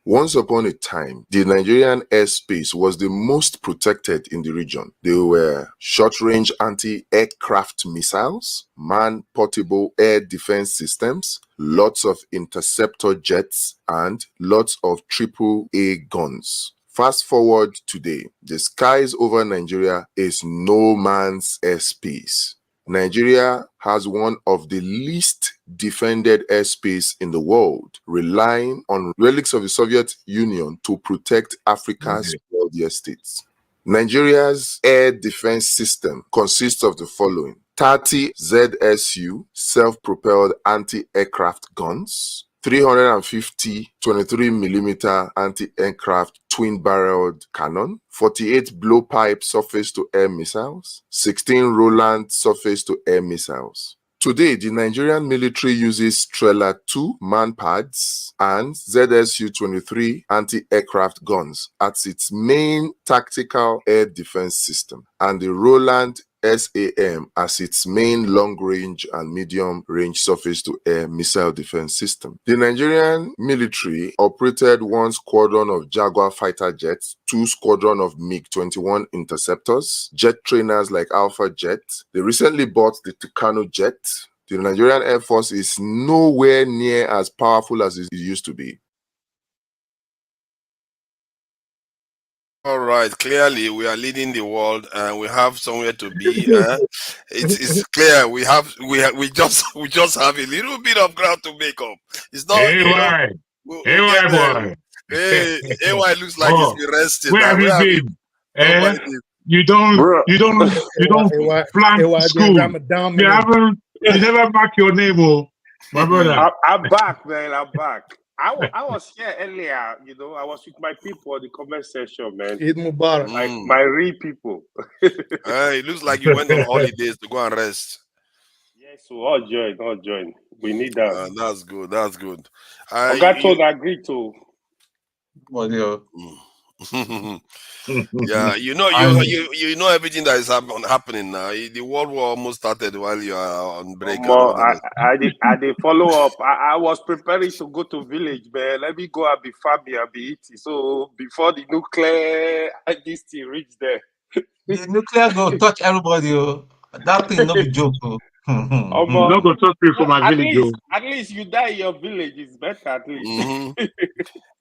Once upon a time, the Nigerian airspace was the most protected in the region. There were short-range anti-aircraft missiles, man-portable air defense systems, lots of interceptor jets, and lots of AAA guns. Fast forward today, the skies over Nigeria is no man's airspace. Nigeria has one of the least defended airspace in the world, relying on relics of the Soviet Union to protect Africa's wealthiest states. Nigeria's air defense system consists of the following: 30 ZSU self-propelled anti-aircraft guns, 350 23mm anti-aircraft twin-barreled cannon, 48 blowpipe surface-to-air missiles, 16 Roland surface-to-air missiles. Today, the Nigerian military uses Strela 2 man-pads and ZSU-23 anti-aircraft guns as its main tactical air defense system, and the Roland SAM as its main long-range and medium-range surface-to-air missile defense system. The Nigerian military operated 1 squadron of Jaguar fighter jets, 2 squadron of MiG-21 interceptors, jet trainers like Alpha Jet. They recently bought the Tucano jet. The Nigerian Air Force is nowhere near as powerful as it used to be. All right, clearly we are leading the world and we have somewhere to be. It's clear we just have a little bit of ground to make up. It's not, AY, we'll AY get there. boy. Hey, AY looks like he's been resting. Where Now, have you been? You don't plan school. You never mark your name, my brother. I'm back, man. I'm back. I was here earlier, you know. I was with my people in the comment section, man. Eid Mubarak. My real people. It looks like you went on holidays to go and rest. Yes, so all join. We need that. That's good. That's good. Ogaton agreed to. Yeah, you know everything that is happening now. The World War almost started while you are on break. I did follow up. I was preparing to go to village, man. Let me go and be farming and be eating. So before the nuclear this thing reach there. The nuclear go touch everybody. That thing no be joke. No go touch me for my village. At least you die in your village. It's better at least.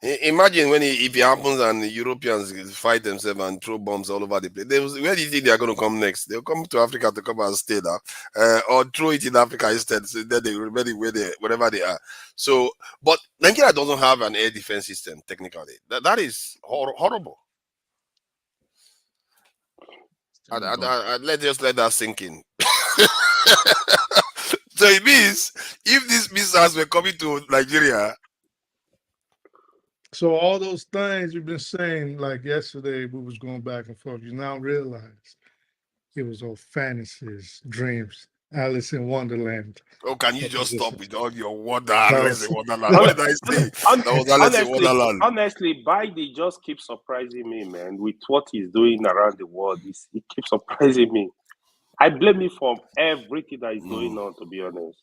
Imagine if it happens and the Europeans fight themselves and throw bombs all over the place. Where do you think they are going to come next? They'll come to Africa to come and stay there, or throw it in Africa instead. So then they remain wherever they are. So, but Nigeria doesn't have an air defense system technically. That is horrible. Let's let that sink in. So it means if these missiles were coming to Nigeria. So all those things you've been saying, like yesterday, we was going back and forth. You now realize it was all fantasies, dreams, Alice in Wonderland. Oh, can you just stop with all your wonder, Alice in Wonderland? What did I say? That was Alice in Wonderland. Honestly, Biden just keeps surprising me, man, with what he's doing around the world. He keeps surprising me. I blame him for everything that is going on, to be honest.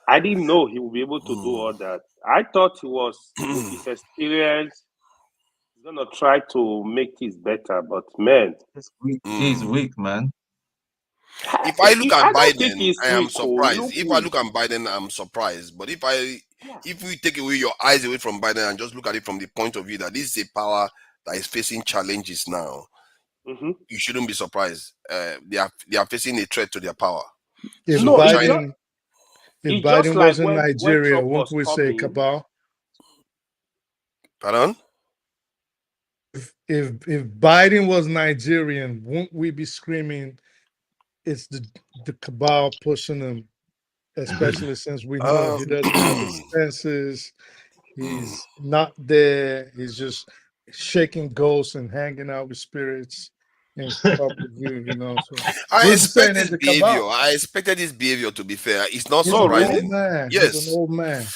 I didn't know he would be able to do all that. I thought he was, with his experience, he's going to try to make things better. But, man. He's weak, man. If I look at Biden, I am surprised. If I look at Biden, I'm surprised. But if we take away your eyes away from Biden and just look at it from the point of view that this is a power that is facing challenges now, you shouldn't be surprised. They are facing a threat to their power. If Biden was in Nigeria, wouldn't we say cabal? Pardon? If Biden was Nigerian, wouldn't we be screaming it's the cabal pushing him, especially since we know he doesn't have expenses. He's not there. He's just shaking ghosts and hanging out with spirits in public view, you know. So I we're just saying expect it's this the behavior. cabal. I expected this behavior, to be fair. It's not He's an old surprising. man. He's an Yes. old man.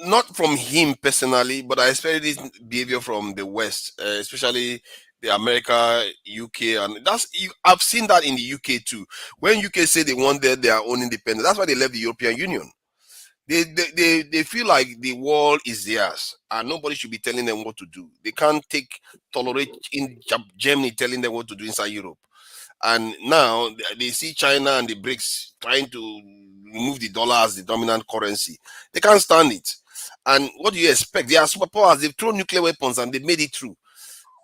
Not from him personally, but I expected this behavior from the West, especially the America, UK, and I've seen that in the UK too. When UK say they want their own independence, that's why they left the European Union. They feel like the world is theirs and nobody should be telling them what to do. They can't tolerate in Germany telling them what to do inside Europe. And now they see China and the BRICS trying to remove the dollar as the dominant currency. They can't stand it. And what do you expect? They are superpowers. They've thrown nuclear weapons and they've made it through.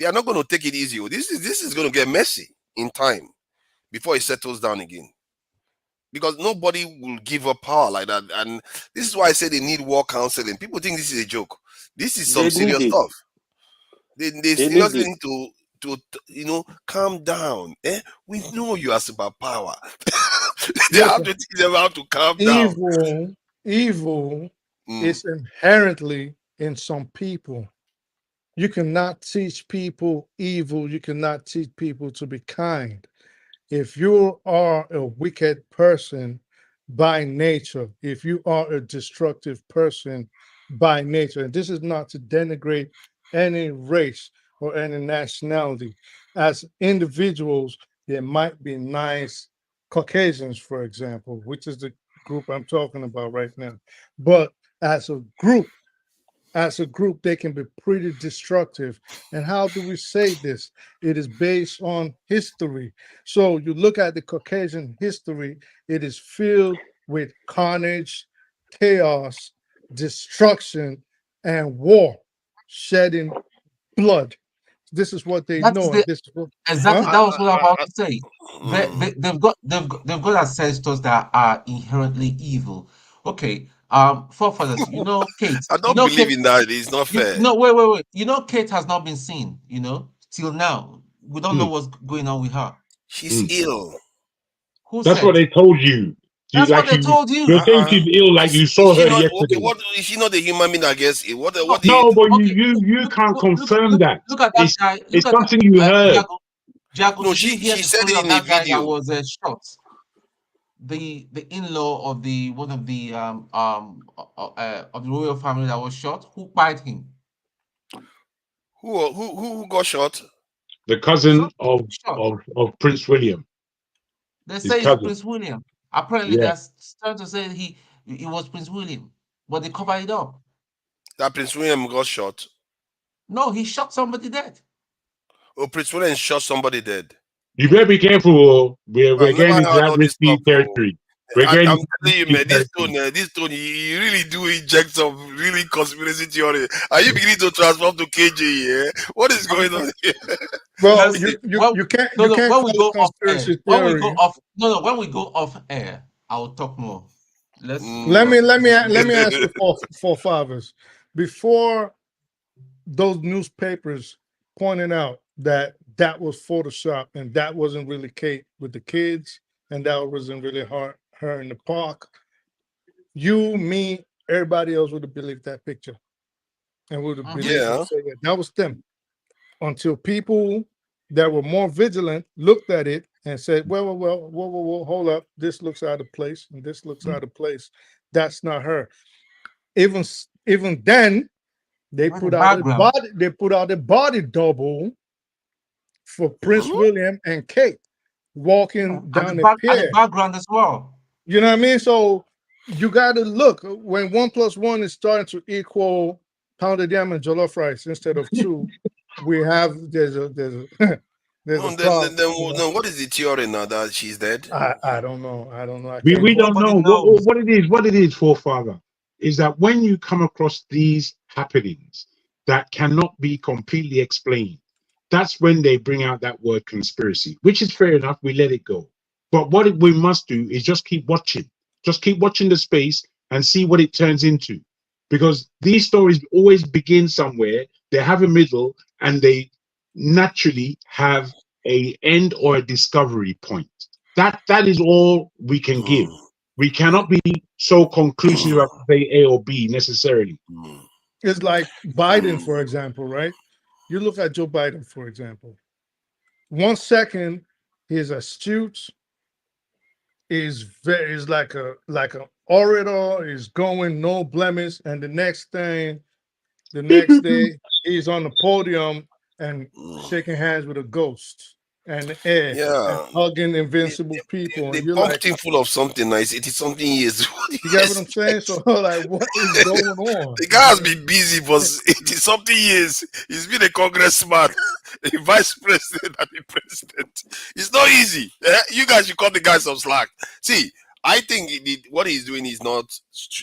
They are not going to take it easy. This is going to get messy in time before it settles down again. Because nobody will give up power like that. And this is why I say they need war counseling. People think this is a joke. This is some serious stuff. They seriously need to calm down. We know you are superpower. They have to teach them how to calm down. Evil is inherently in some people. You cannot teach people evil. You cannot teach people to be kind. If you are a wicked person by nature, if you are a destructive person by nature, and this is not to denigrate any race or any nationality, as individuals, there might be nice Caucasians, for example, which is the group I'm talking about right now. But as a group, they can be pretty destructive. And how do we say this? It is based on history. So you look at the Caucasian history, it is filled with carnage, chaos, destruction, and war, shedding blood. This is what they know. And this is what, exactly that was what I'm about to say. They've got ancestors that are inherently evil. Okay. Forefathers, Kate. I don't believe in that. It's not fair. No, wait. Kate has not been seen, till now. We don't know what's going on with her. She's ill. That's what they told you. That's what they told you. You're saying she's ill, like you saw her yesterday. Okay, is she not a human being that gets ill? No, but you can't confirm that. Look at that guy. It's something you heard. Jago, no, she said it in the video. That was shot. The in-law of one of the royal family that was shot. Who fired him? Who got shot? The cousin of Prince William. They say it's Prince William. Apparently, they're starting to say he was Prince William, but they covered it up. That Prince William got shot? No, he shot somebody dead. Oh, Prince William shot somebody dead. You better be careful. We're getting into that risky territory. I'm telling you, man, this tone, you really do inject some really conspiracy theory. Are you beginning to transform to KJ here? What is going on here? Well, you can't when we go off air, when we go off air, I'll talk more. Let me ask you for fathers. Before those newspapers pointed out that was Photoshop and that wasn't really Kate with the kids and that wasn't really her in the park, you, me, everybody else would have believed that picture and would have believed that was them. Until people that were more vigilant looked at it and said, well, hold up, this looks out of place and this looks out of place. That's not her. Even then, they put out a body double for Prince William and Kate walking down the pier. And the background as well. You know what I mean? So you got to look when 1 + 1 is starting to equal pounded yam and jollof rice instead of 2. We have there's a problem. No, what is the theory now that she's dead? I don't know. We don't know what it is. What it is, forefather, is that when you come across these happenings that cannot be completely explained, that's when they bring out that word conspiracy, which is fair enough. We let it go. But what we must do is just keep watching. Just keep watching the space and see what it turns into. Because these stories always begin somewhere, they have a middle, and they naturally have an end or a discovery point. That is all we can give. We cannot be so conclusive as to say A or B necessarily. It's like Biden, for example, right? You look at Joe Biden, for example. 1 second, he's astute, is like a orator, is going no blemish, and the next day he's on the podium and shaking hands with a ghost and the air and hugging invincible people. They And you're pumped like, him full of something nice. It is something he is. you get what I'm saying? So like, what is going on? The guy has been busy, but it is something he is. He's been a congressman, a vice president, and a president. It's not easy. You guys should cut the guy some slack. See, I think what he's doing is not.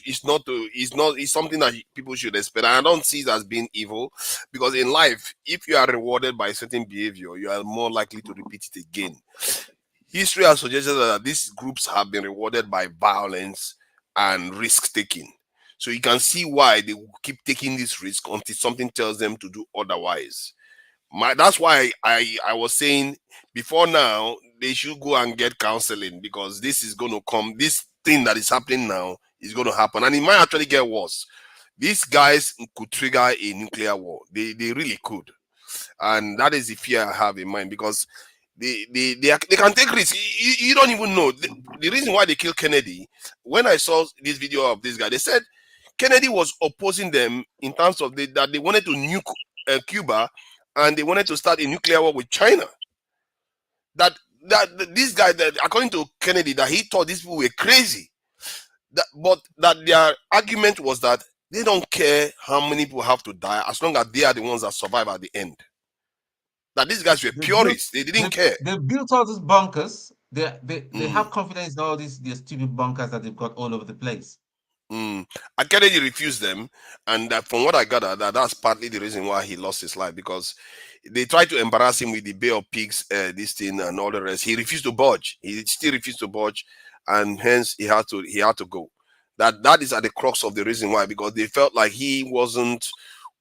It's something that people should expect. And I don't see it as being evil, because in life, if you are rewarded by a certain behavior, you are more likely to repeat it again. History has suggested that these groups have been rewarded by violence and risk taking. So you can see why they keep taking this risk until something tells them to do otherwise. That's why I was saying before now, they should go and get counseling, because this is going to come. This thing that is happening now is going to happen, and it might actually get worse. These guys could trigger a nuclear war. They really could. And that is the fear I have in mind, because they can take risks. You don't even know. The reason why they killed Kennedy, when I saw this video of this guy, they said Kennedy was opposing them in terms of that they wanted to nuke Cuba, and they wanted to start a nuclear war with China. That this guy, that according to Kennedy, that he thought these people were crazy. But that their argument was that they don't care how many people have to die as long as they are the ones that survive at the end. That these guys were purists. They didn't care. They built all these bunkers. They have confidence in all these stupid bunkers that they've got all over the place. And Kennedy refused them, and from what I gather, that's partly the reason why he lost his life, because they tried to embarrass him with the Bay of Pigs, this thing and all the rest. He refused to budge. He still refused to budge, and hence he had to go. That is at the crux of the reason why, because they felt like he wasn't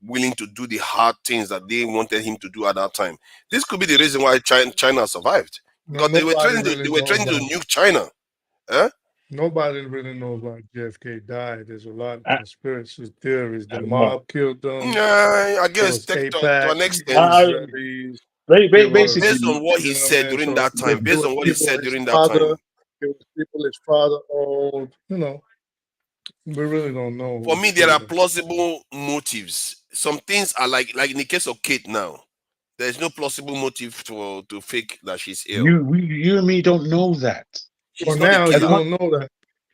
willing to do the hard things that they wanted him to do at that time. This could be the reason why China survived, because they were trying to nuke China. Nobody really knows why JFK died. There's a lot of conspiracy theories. The mob killed them. Yeah, I guess to an extent. Basically, based on what he said during that time. Based on what he said during that time. People his father owned. We really don't know. For me, there are plausible motives. Some things are like in the case of Kate now. There's no plausible motive to fake that she's ill. You and me don't know that. For now, you don't know that.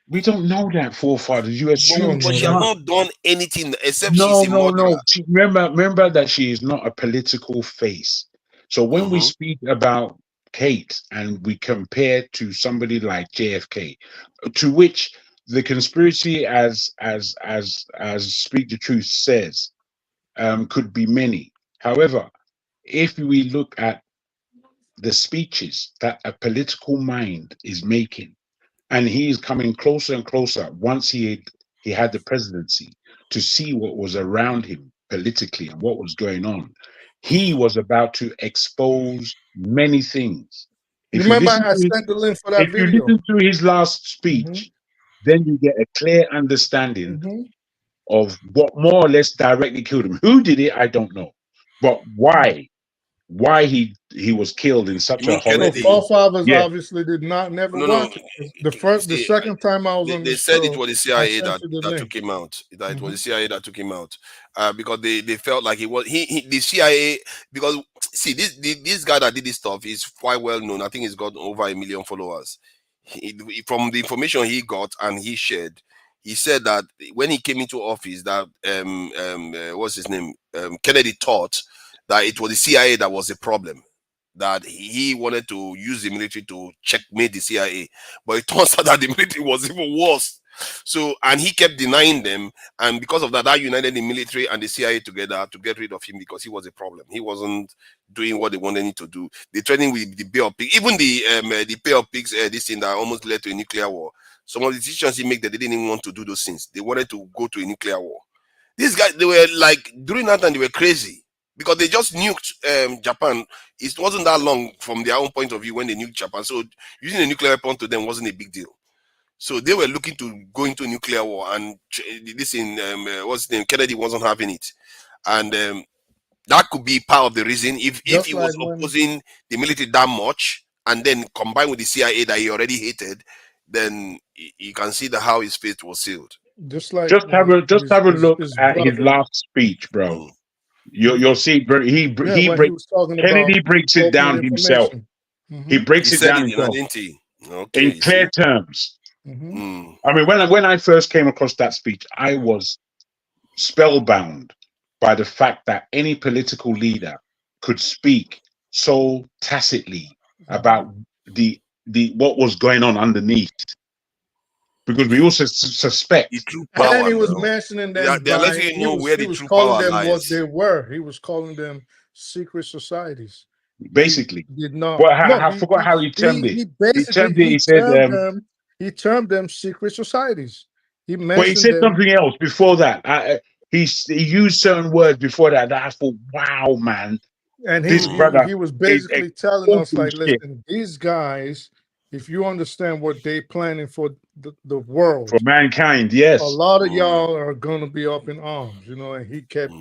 We don't know that, forefathers. You assume but she has not done anything except no. she's a Remember that she is not a political face. So when we speak about Kate and we compare to somebody like JFK, to which the conspiracy, as Speak the Truth says, could be many. However, if we look at the speeches that a political mind is making, and he is coming closer and closer once he had the presidency to see what was around him politically and what was going on, he was about to expose many things. Remember, I sent the link for that video. If you listen to his last speech, then you get a clear understanding of what more or less directly killed him. Who did it, I don't know. But why he was killed in such a horrible. Forefathers obviously did never watch it. The second time I was on they said it was the CIA that took him out. That it was the CIA that took him out because they felt like the CIA, because see this guy that did this stuff is quite well known. I think he's got over 1 million followers. From the information he got and he shared, he said that when he came into office, that what's his name, Kennedy thought that it was the CIA that was the problem, that he wanted to use the military to checkmate the CIA, but it turns out that the military was even worse. So, and he kept denying them, and because of that, that united the military and the CIA together to get rid of him, because he was a problem. He wasn't doing what they wanted him to do. They threatened with the Bay of Pigs, even the Bay of Pigs, this thing that almost led to a nuclear war. Some of the decisions he made, that they didn't even want to do those things. They wanted to go to a nuclear war. These guys, they were like, during that time, they were crazy. because they just nuked Japan. It wasn't that long from their own point of view when they nuked Japan. So using a nuclear weapon to them wasn't a big deal. So they were looking to go into a nuclear war, and this in what's his name? Kennedy wasn't having it, and that could be part of the reason. If he was opposing the military that much, and then combined with the CIA that he already hated, then you can see how his fate was sealed. Just like Just have a look at his brother. last speech, bro. You'll see. He was talking Kennedy about breaks it open down himself. information. He breaks He it said down it, himself didn't he? Okay, in clear terms. Mm-hmm. I mean, when I first came across that speech, I was spellbound by the fact that any political leader could speak so tacitly about the what was going on underneath, because we also suspect. The true power, And he was bro. mentioning them They're letting you know where he the was true calling power them what lies. they were. He was calling them secret societies. Basically, he did not. Well, No, I forgot how he termed it. He basically He said he termed them secret societies. He but he mentioned said them. something else before that. He used certain words before that I thought, wow, man. And this brother he was basically telling us, like, shit. listen, these guys, if you understand what they planning for the world, For mankind, yes. a lot of y'all are going to be up in arms, you know. And he kept,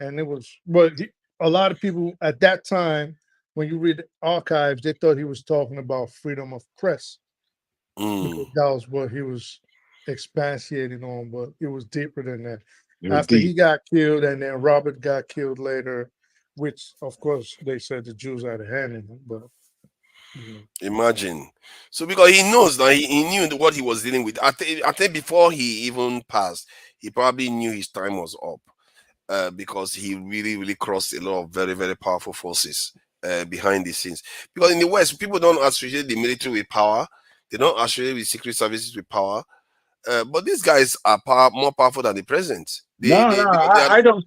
and it was, but a lot of people at that time, when you read the archives, they thought he was talking about freedom of press, because that was what he was expatiating on, but it was deeper than that. After he got killed, and then Robert got killed later, which of course they said the Jews had a hand in it, but imagine. So because he knows that he knew what he was dealing with. I think before he even passed, he probably knew his time was up, because he really crossed a lot of very powerful forces behind the scenes. Because in the West, people don't associate the military with power. They don't associate with secret services with power. But these guys are more powerful than the president. I don't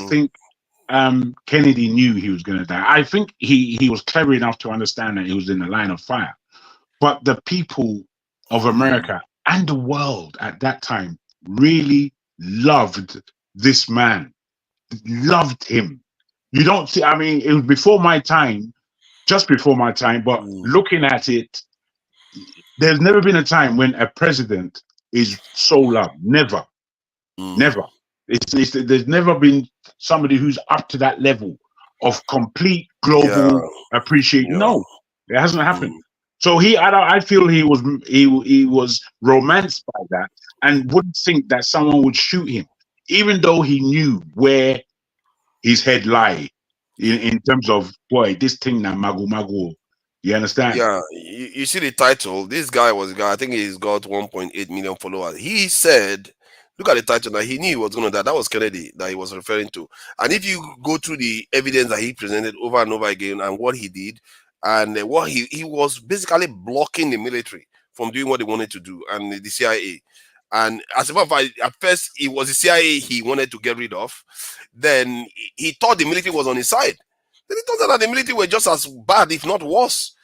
think Kennedy knew he was going to die. I think he was clever enough to understand that he was in the line of fire. But the people of America and the world at that time really loved this man, loved him. You don't see, I mean, it was before my time, just before my time, but looking at it, there's never been a time when a president is so loved. Never. There's never been somebody who's up to that level of complete global appreciation. No, it hasn't happened. So I feel he was romanced by that, and wouldn't think that someone would shoot him, even though he knew where his head lay in terms of, boy, this thing na magu. You understand? Yeah, you see the title. This guy was a guy, I think he's got 1.8 million followers. He said, look at the title, that he knew he was going to die. That was Kennedy that he was referring to. And if you go through the evidence that he presented over and over again and what he did, and what he was basically blocking the military from doing what they wanted to do, and the CIA. And as a matter of fact, at first it was the CIA he wanted to get rid of. Then he thought the military was on his side. Then he thought that the military were just as bad, if not worse.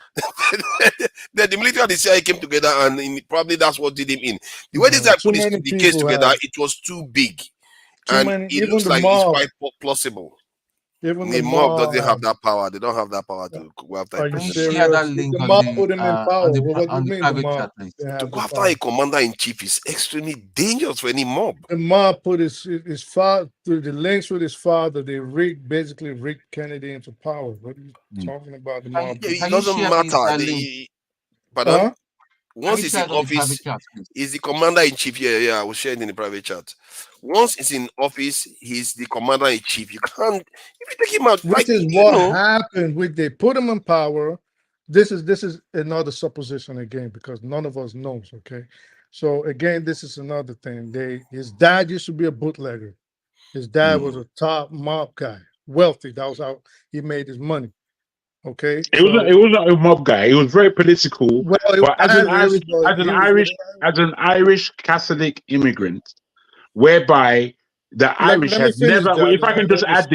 Then the military and the CIA came together, and probably that's what did him in. The way this guy put the case together, it was too big. It looks like it's quite plausible. Even the mob doesn't have that power. They don't have that power to go after Are a you president. serious? The mob put him in power. What do you mean the mob? To go after a commander-in-chief is extremely dangerous for any mob. The mob put his father through the links with his father. They basically rigged Kennedy into power. What are you talking about? The mob. It doesn't matter. Pardon? Once he's in office, he's the commander-in-chief. Yeah, I will share it in the private chat. Once he's in office, he's the commander-in-chief. You can't, if you take him out, which is what happened. They put him in power. This is another supposition again, because none of us knows. Okay, so again, this is another thing. His dad used to be a bootlegger. His dad was a top mob guy, wealthy. That was how he made his money. Okay, it wasn't a mob guy. He was very political. Well, but as an Irish Catholic immigrant, whereby the Irish have never. If I can just add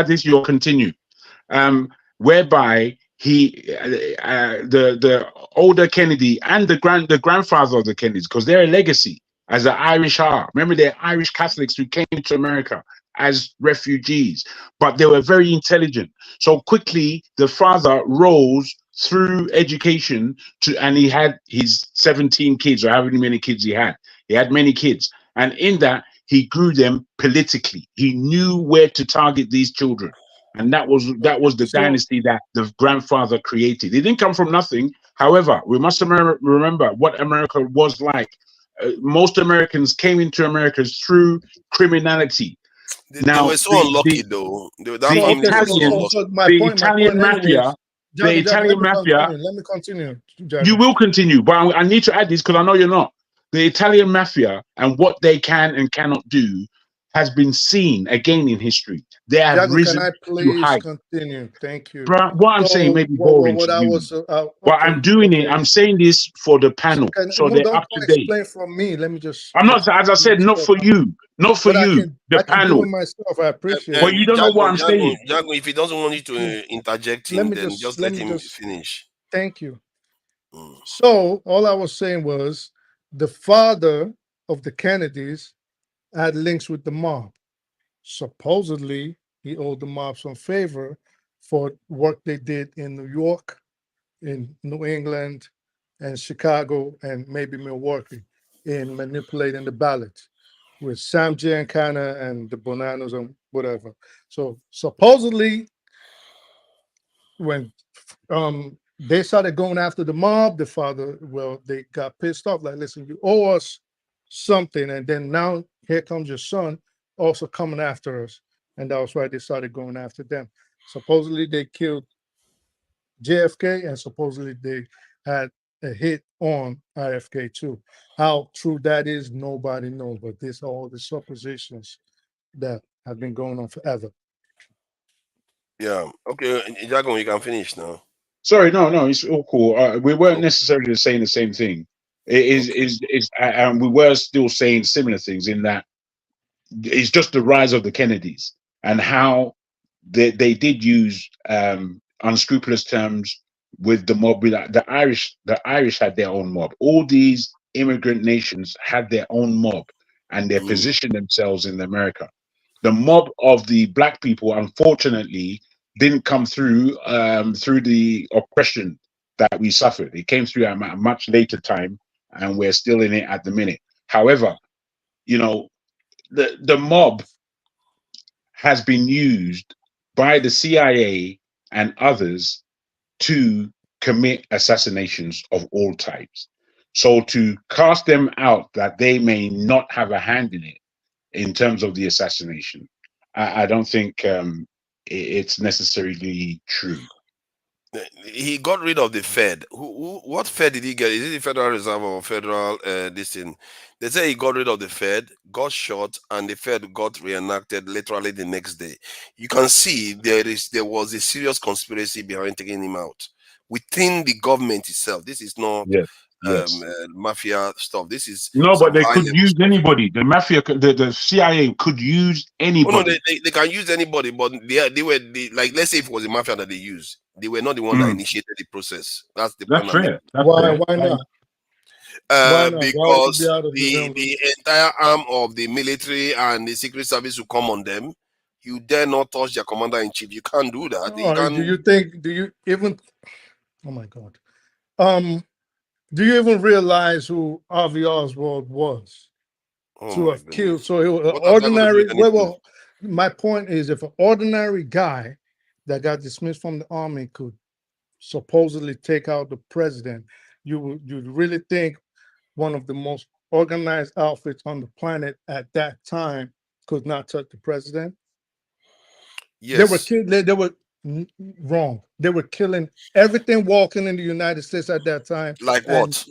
this, you'll continue. Whereby the older Kennedy and the grandfather of the Kennedys, because they're a legacy. as the Irish are. Remember, they're Irish Catholics who came to America as refugees, but they were very intelligent. So quickly, the father rose through education and he had his 17 kids, or however many kids he had. He had many kids. And in that, he grew them politically. He knew where to target these children. And that was the dynasty that the grandfather created. It didn't come from nothing. However, we must remember what America was like. Most Americans came into America through criminality. They were so unlucky, though. The Italian mafia. The Italian mafia. Let me continue. You will continue, but I need to add this because I know you're not. The Italian mafia and what they can and cannot do has been seen again in history. They have risen can I to height. continue? Thank you. But what I'm saying may be boring to you. But I'm doing it. I'm saying this for the panel, so they're up to date. Explain from me. Let me just. I'm not, as I said, not for you, not for you. The panel. Myself, I appreciate it. But you don't know what I'm saying. Jago, if he doesn't want you to interject him, then just let him finish. Thank you. So all I was saying was the father of the Kennedys had links with the mob. Supposedly, he owed the mob some favor for work they did in New York, in New England, and Chicago, and maybe Milwaukee in manipulating the ballots with Sam Giancana and the Bonanos and whatever. So supposedly, when they started going after the mob, the father, they got pissed off, like, listen, you owe us something. And then now here comes your son also coming after us. And that was why they started going after them. Supposedly they killed JFK, and supposedly they had a hit on RFK too. How true that is, nobody knows, but this all the suppositions that have been going on forever. Yeah. Okay, Jago, you can finish now. Sorry, no, it's all cool. We weren't necessarily saying the same thing. And we were still saying similar things in that it's just the rise of the Kennedys and how they did use unscrupulous terms with the mob. The Irish had their own mob. All these immigrant nations had their own mob, and they positioned themselves in America. The mob of the black people, unfortunately, didn't come through the oppression that we suffered. It came through at a much later time, and we're still in it at the minute. However, the mob has been used by the CIA and others to commit assassinations of all types. So to cast them out that they may not have a hand in it in terms of the assassination, I don't think it's necessarily true. He got rid of the Fed. What Fed did he get? Is it the Federal Reserve or Federal this thing? They say he got rid of the Fed, got shot, and the Fed got reenacted literally the next day. You can see there was a serious conspiracy behind taking him out within the government itself. This is not mafia stuff. This is but they could use anybody. The mafia, the CIA could use anybody. Oh, no, they can use anybody, but they were like, let's say if it was the mafia that they used, they were not the one that initiated the process. That's the point. Fair. Why not? Because the entire arm of the military and the secret service will come on them. You dare not touch their commander-in-chief. You can't do that. Do you even? Oh my God. Do you even realize who Harvey Oswald was? To have killed. So it was an ordinary. Well, my point is, if an ordinary guy that got dismissed from the army could supposedly take out the president, you'd really think one of the most organized outfits on the planet at that time could not touch the president? Yes. They were wrong. They were killing everything walking in the United States at that time. Like what?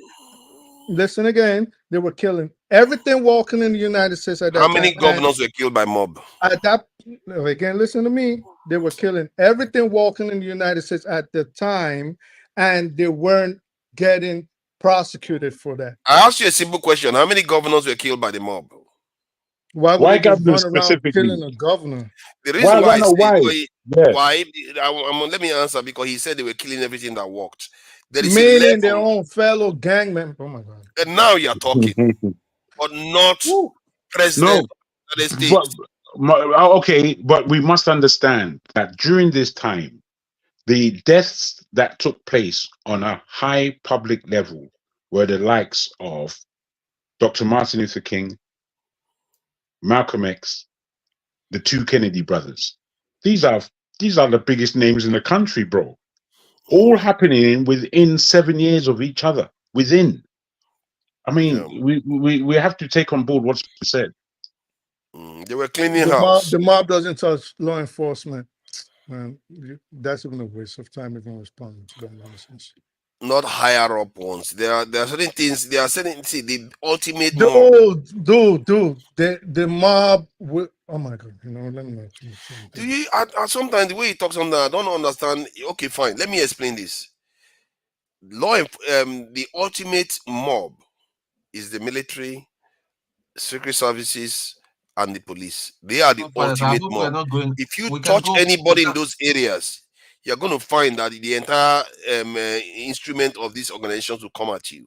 Listen again. They were killing everything walking in the United States at that time. How many governors were killed by mob? At that, again, listen to me. They were killing everything walking in the United States at the time, and they weren't getting prosecuted for that. I asked you a simple question. How many governors were killed by the mob? Why would they just run around killing a governor? The reason why let me answer, because he said they were killing everything that walked. Meaning their own fellow gang members. Oh my God. And now you're talking. but not No, president of the United States. okay, but we must understand that during this time, the deaths that took place on a high public level were the likes of Dr. Martin Luther King, Malcolm X, the two Kennedy brothers. These are the biggest names in the country, bro. All happening within 7 years of each other. Within. I mean, we have to take on board what's been said. They were cleaning house. The mob doesn't touch law enforcement. Man, that's even a waste of time even responding to that nonsense. Not higher up ones. There are certain things. There are certain things. The ultimate Dude, the mob. Oh my God! You know, let me not. Do you? Sometimes the way he talks on that, I don't understand. Okay, fine. Let me explain this. The ultimate mob is the military, secret services, and the police. They are the ultimate mob. If you touch anybody in those areas, you're going to find that the entire instrument of these organizations will come at you.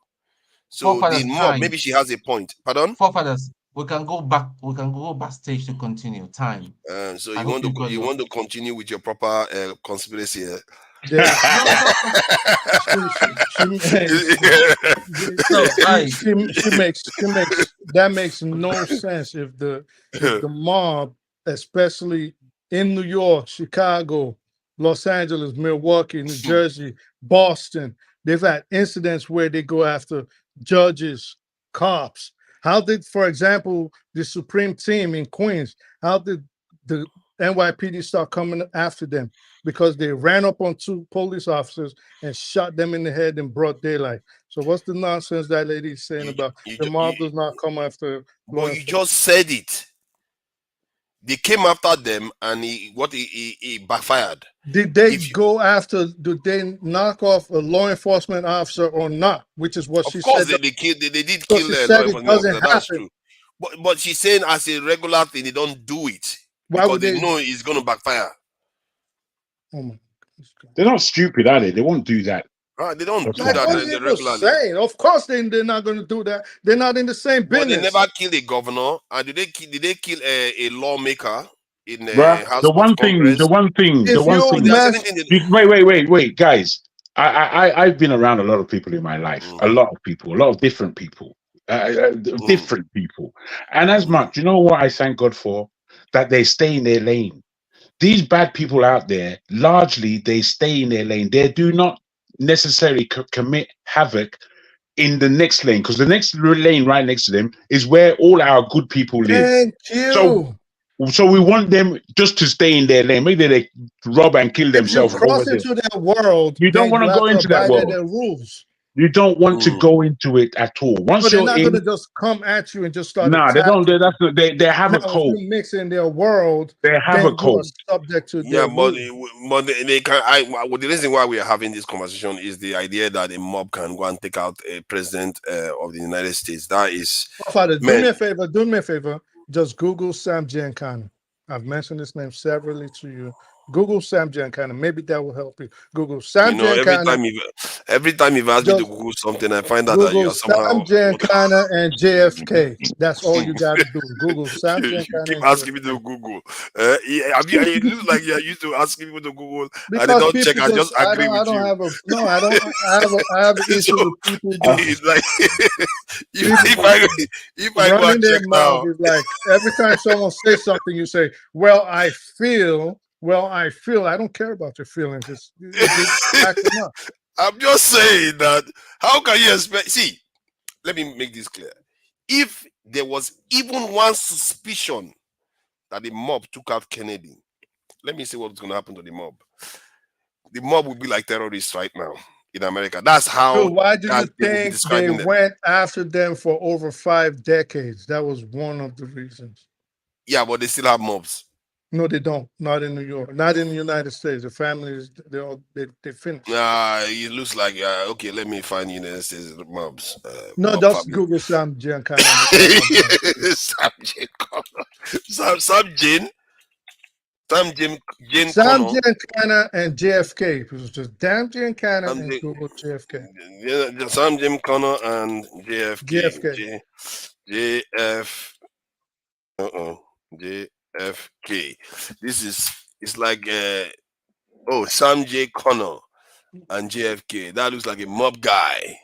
So the mob, maybe she has a point. Pardon? Forefathers, we can go back. We can go backstage to continue. Time. So you want to continue with your proper conspiracy? Yeah. That makes no sense if the mob, especially in New York, Chicago, Los Angeles, Milwaukee, New Jersey, Boston, they've had incidents where they go after judges, cops. How did, for example, the Supreme Team in Queens, how did the NYPD start coming after them? Because they ran up on 2 police officers and shot them in the head in broad daylight. So what's the nonsense that lady is saying about the mob does not come after? But you just said it. They came after them and he backfired. Did they did they knock off a law enforcement officer or not? Which is what she said. Of course, they did kill a law enforcement officer. That's true. But she's saying as a regular thing, they don't do it. Because they know it's going to backfire. Oh my. They're not stupid, are they? They won't do that. They don't do that regularly. Of course, they're not going to do that. They're not in the same business. But they never killed a governor. And did they kill a lawmaker in House The one thing. Wait, guys. I've been around a lot of people in my life. A lot of people, a lot of different people. Different people. And as much, you know what I thank God for? That they stay in their lane. These bad people out there, largely, they stay in their lane. They do not necessarily commit havoc in the next lane, because the next lane right next to them is where all our good people live. Thank you. So we want them just to stay in their lane. Maybe they rob and kill themselves. If you cross into their world, you don't want to go into that world. Their rules. You don't want to go into it at all. Once they're you're not going to just come at you and just start. Nah, they don't. They have a code. If you mix in their world, they have a code. Subject to but they can. The reason why we are having this conversation is the idea that a mob can go and take out a president of the United States. That is. Father, do me a favor. Just Google Sam Giancana. I've mentioned his name severally to you. Google Sam Giancana. Maybe that will help you. Google Sam Giancana. Every time you've asked me to Google something, I find out that you are somehow. Sam Giancana and JFK. That's all you got to do. Google Sam Giancana. You keep asking me to Google. It looks like you're used to asking people to Google, because and they don't check. I just agree with you. I have an issue with people. It's like if I go and check now, it's like every time someone says something, you say, "Well, I feel." I don't care about your feelings. It's acting up. I'm just saying that. How can you expect? See, let me make this clear. If there was even one suspicion that the mob took out Kennedy, let me see what's going to happen to the mob. The mob will be like terrorists right now in America. That's how. So why do you think they went after them for over 5 decades? That was one of the reasons. Yeah, but they still have mobs. No, they don't. Not in New York. Not in the United States. The families, they finished. It looks like okay. Let me find United States mobs. No, mob just family. Google Sam Giancana. Sam Giancana and JFK. It was just damn Giancana and Google JFK. Yeah, Sam Jim Connor and JFK. JFK. This is it's like Sam J. Connor and JFK. That looks like a mob guy.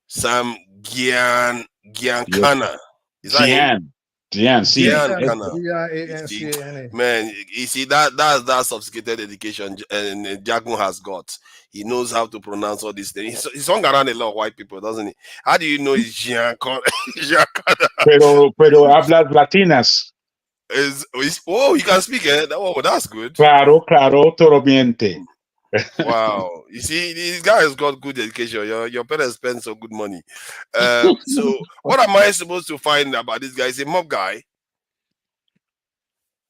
Sam Giancana. Is that him? Giancana. Giancana. Man, you see that's sophisticated education and Jagun has got. He knows how to pronounce all these things. He's hung around a lot of white people, doesn't he? How do you know it's Giancana? Pero hablas latinas. Oh, you can speak it. Oh, that's good. Claro, torobiente. Wow, you see, these guys got good education. Your parents spend so good money. So, what am I supposed to find about this guy? Is a mob guy?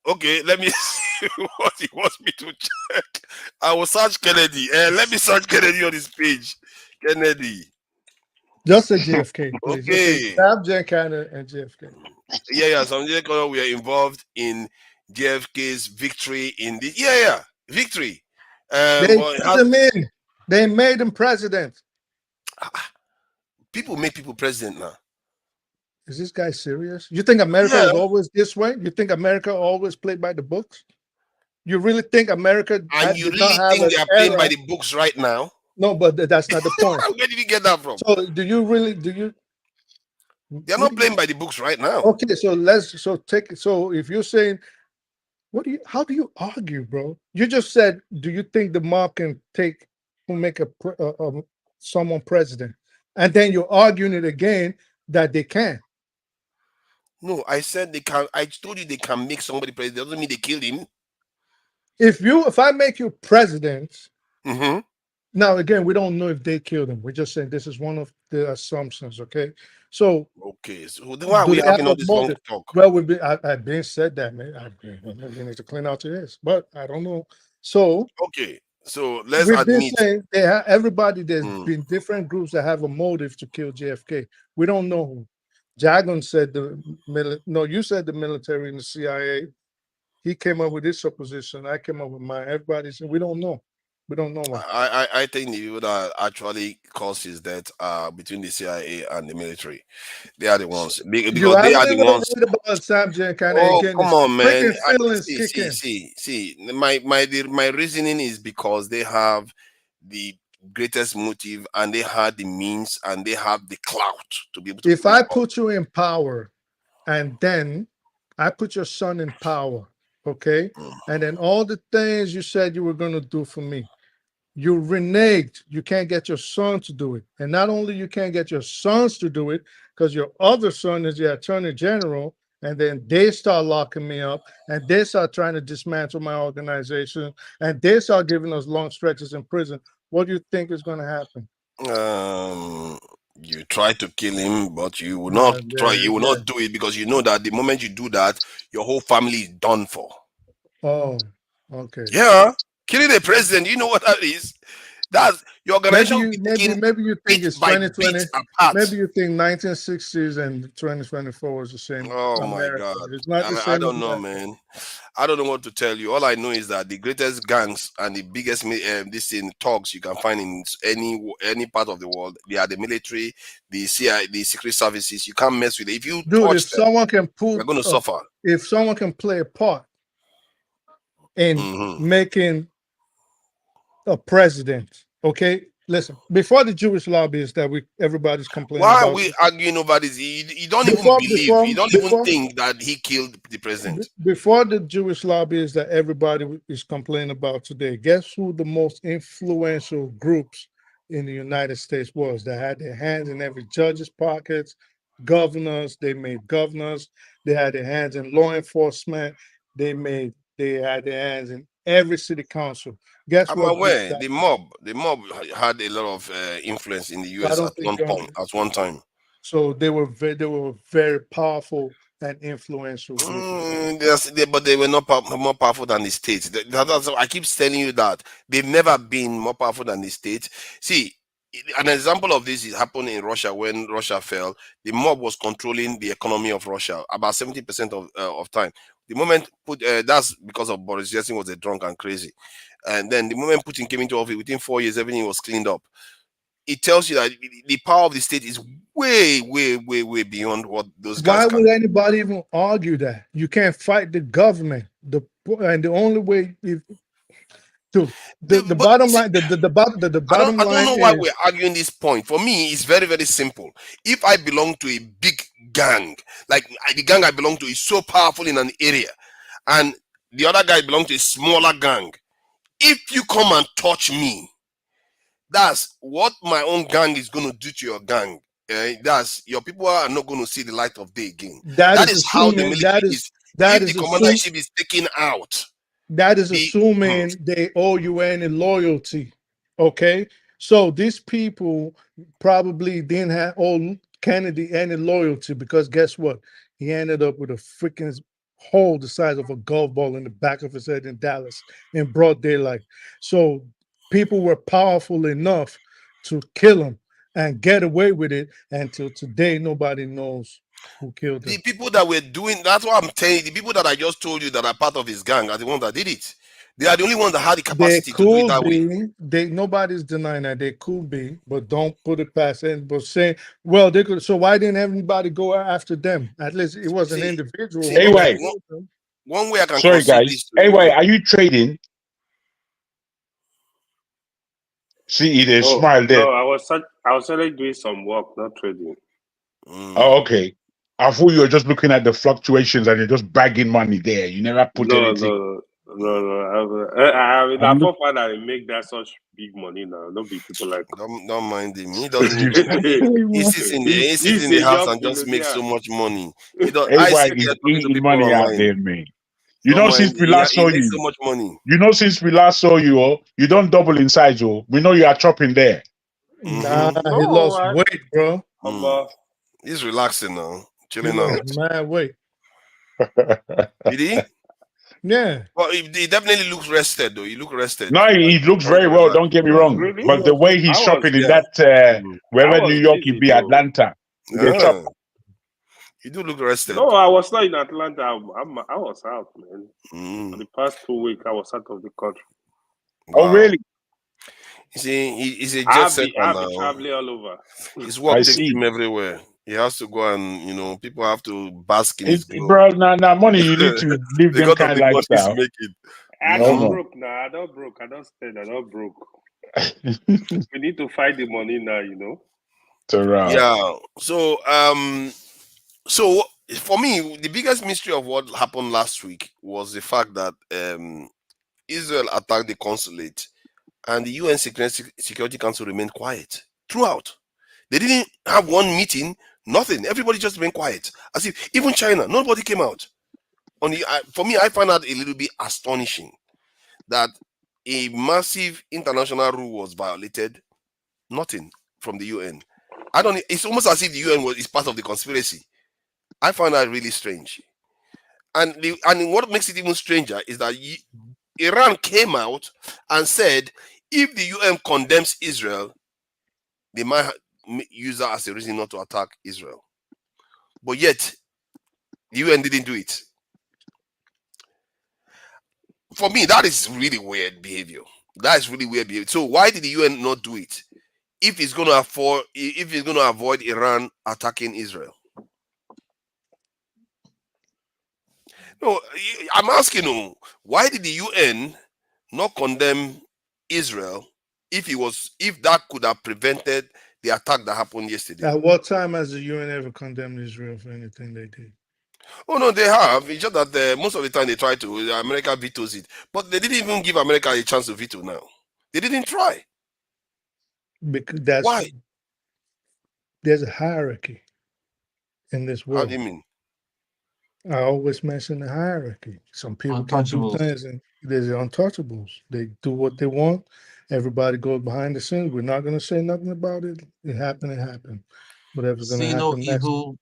Okay, let me see what he wants me to check. I will search Kennedy. Let me search Kennedy on his page. Kennedy. Just a JFK, please. Okay. Sam Giancana and JFK. Yeah. Some JFK we are involved in JFK's victory in the victory. They put him in. They made him president. People make people president now. Is this guy serious? You think America is always this way? You think America always played by the books? You really think America and you really think they are playing by the books right now? No, but that's not the point. Where did you get that from? So do you they're not playing by the books right now. Okay, so so if you're saying how do you argue, bro? You just said, do you think the mob can make someone president? And then you're arguing it again that they can. No, I said they can. I told you they can make somebody president. Doesn't mean they killed him. If I make you president, now again, we don't know if they killed him. We're just saying this is one of the assumptions. Okay, so why are we having all this long talk? Well, I've been said that, man. We need to clean out your ears, but I don't know. So so let's we've admit been saying everybody. There's been different groups that have a motive to kill JFK. We don't know who. Jagan said you said the military and the CIA. He came up with his supposition. I came up with mine. Everybody said we don't know. We don't know why. I think the people that actually caused his death between the CIA and the military. They are the ones because they are the ones. Come on, man! See. My reasoning is because they have the greatest motive and they have the means and they have the clout to be able to. If I put you in power, and then I put your son in power, okay, and then all the things you said you were going to do for me, you reneged. You can't get your son to do it, and not only you can't get your sons to do it because your other son is the attorney general, and then they start locking me up, and they start trying to dismantle my organization, and they start giving us long stretches in prison. What do you think is going to happen? You try to kill him, but you will not try. You will not do it because you know that the moment you do that, your whole family is done for. Oh, okay. Yeah, killing the president. You know what that is? That's your organization. Maybe you think it's 2020. Maybe you think 1960s and 2024 was the same. Oh America. my God! It's not the same. I don't know, man. I don't know what to tell you. All I know is that the greatest gangs and the biggest thugs you can find in any part of the world, they are the military, the CIA, the secret services. You can't mess with it. If you if someone can pull, you're going to suffer. If someone can play a part in making a president, okay. Listen, before the Jewish lobbies that everybody's complaining why about. Why are we arguing over this? You don't even believe. You don't even think that he killed the president. Before the Jewish lobbies that everybody is complaining about today, guess who the most influential groups in the United States was that had their hands in every judge's pockets? Governors, they made governors. They had their hands in law enforcement. They had their hands in every city council. Guess I'm what? aware the mob had a lot of influence in the US at one time. So they were very powerful and influential. But they were not more powerful than the states. I keep telling you that they've never been more powerful than the states. See, an example of this is happened in Russia when Russia fell. The mob was controlling the economy of Russia about 70% of time. The moment that's because of Boris Yeltsin was a drunk and crazy. And then the moment Putin came into office, within 4 years, everything was cleaned up. It tells you that the power of the state is way beyond what those guys Why can would do. anybody even argue that? You can't fight the government. And the only way the bottom line the bottom I don't line know why is we're arguing this point. For me, it's very, very simple. If I belong to a big gang, like the gang I belong to is so powerful in an area, and the other guy belongs to a smaller gang, if you come and touch me, that's what my own gang is going to do to your gang. That's your people are not going to see the light of day again. that That is is how the assuming military is. If the commandership is taken out, that is assuming they owe you any loyalty. Okay, so these people probably didn't have owe Kennedy any loyalty, because guess what? He ended up with a freaking hole the size of a golf ball in the back of his head in Dallas in broad daylight. So people were powerful enough to kill him and get away with it. Until today, nobody knows who killed him. the people that were doing that's what I'm telling you. The people that I just told you that are part of his gang are the ones that did it. They are the only ones that had the capacity to do it that way. Nobody's denying that they could be, but don't put it past it. But saying, well, they could. So why didn't everybody go after them? At least it was an individual. Anyway, one way I can sorry concede guys. this to Anyway, are you trading? See, they smile there. No, I was actually doing some work, not trading. Oh, okay. I thought you were just looking at the fluctuations and you're just bagging money there. You never put anything. No. I mean, that for fun, I make that such big money now. Don't be people like don't mind him. He doesn't. He sits in the house and just makes so much money. I sit here talking to people money out online. there, man. You know, since we last saw you, so much money. You know, since we last saw you, you don't double in size, we know you are chopping there. Nah, he lost weight, bro. He's relaxing now, He chilling out. lost mad weight. Did he? Yeah. Well, he definitely looks rested, though. He looks rested. No, he looks very well. Don't get me wrong. Really? But the way he's shopping in that, wherever New York, he be Atlanta. You do look rested. No, I was not in Atlanta. I was out, man. For the past 2 weeks, I was out of the country. Oh, really? You see, he's a jet setter now. I've been traveling all over. His work takes him everywhere. He has to go and, people have to bask in his glory. Bro, now money, you need to live them kind of lifestyle. I don't broke now. I don't broke. I don't spend. I don't broke. We need to find the money now, Yeah. So for me, the biggest mystery of what happened last week was the fact that Israel attacked the consulate and the UN Security Council remained quiet throughout. They didn't have one meeting, nothing. Everybody just remained quiet. As if even China, nobody came out. For me, I find that a little bit astonishing that a massive international rule was violated, nothing from the UN. It's almost as if the UN is part of the conspiracy. I find that really strange. And what makes it even stranger is that Iran came out and said if the UN condemns Israel, they might use that as a reason not to attack Israel. But yet, the UN didn't do it. For me, that is really weird behavior. That is really weird behavior. So why did the UN not do it if it's going to avoid Iran attacking Israel? No, I'm asking you, why did the UN not condemn Israel if that could have prevented the attack that happened yesterday? At what time has the UN ever condemned Israel for anything they did? Oh no, they have. It's just that most of the time they try to. America vetoes it, but they didn't even give America a chance to veto. Now they didn't try. Because why? There's a hierarchy in this world. How do you mean? I always mention the hierarchy. Some people can do things, and there's the untouchables. They do what they want. Everybody goes behind the scenes. We're not going to say nothing about it. It happened. Whatever's going to happen no next. evil.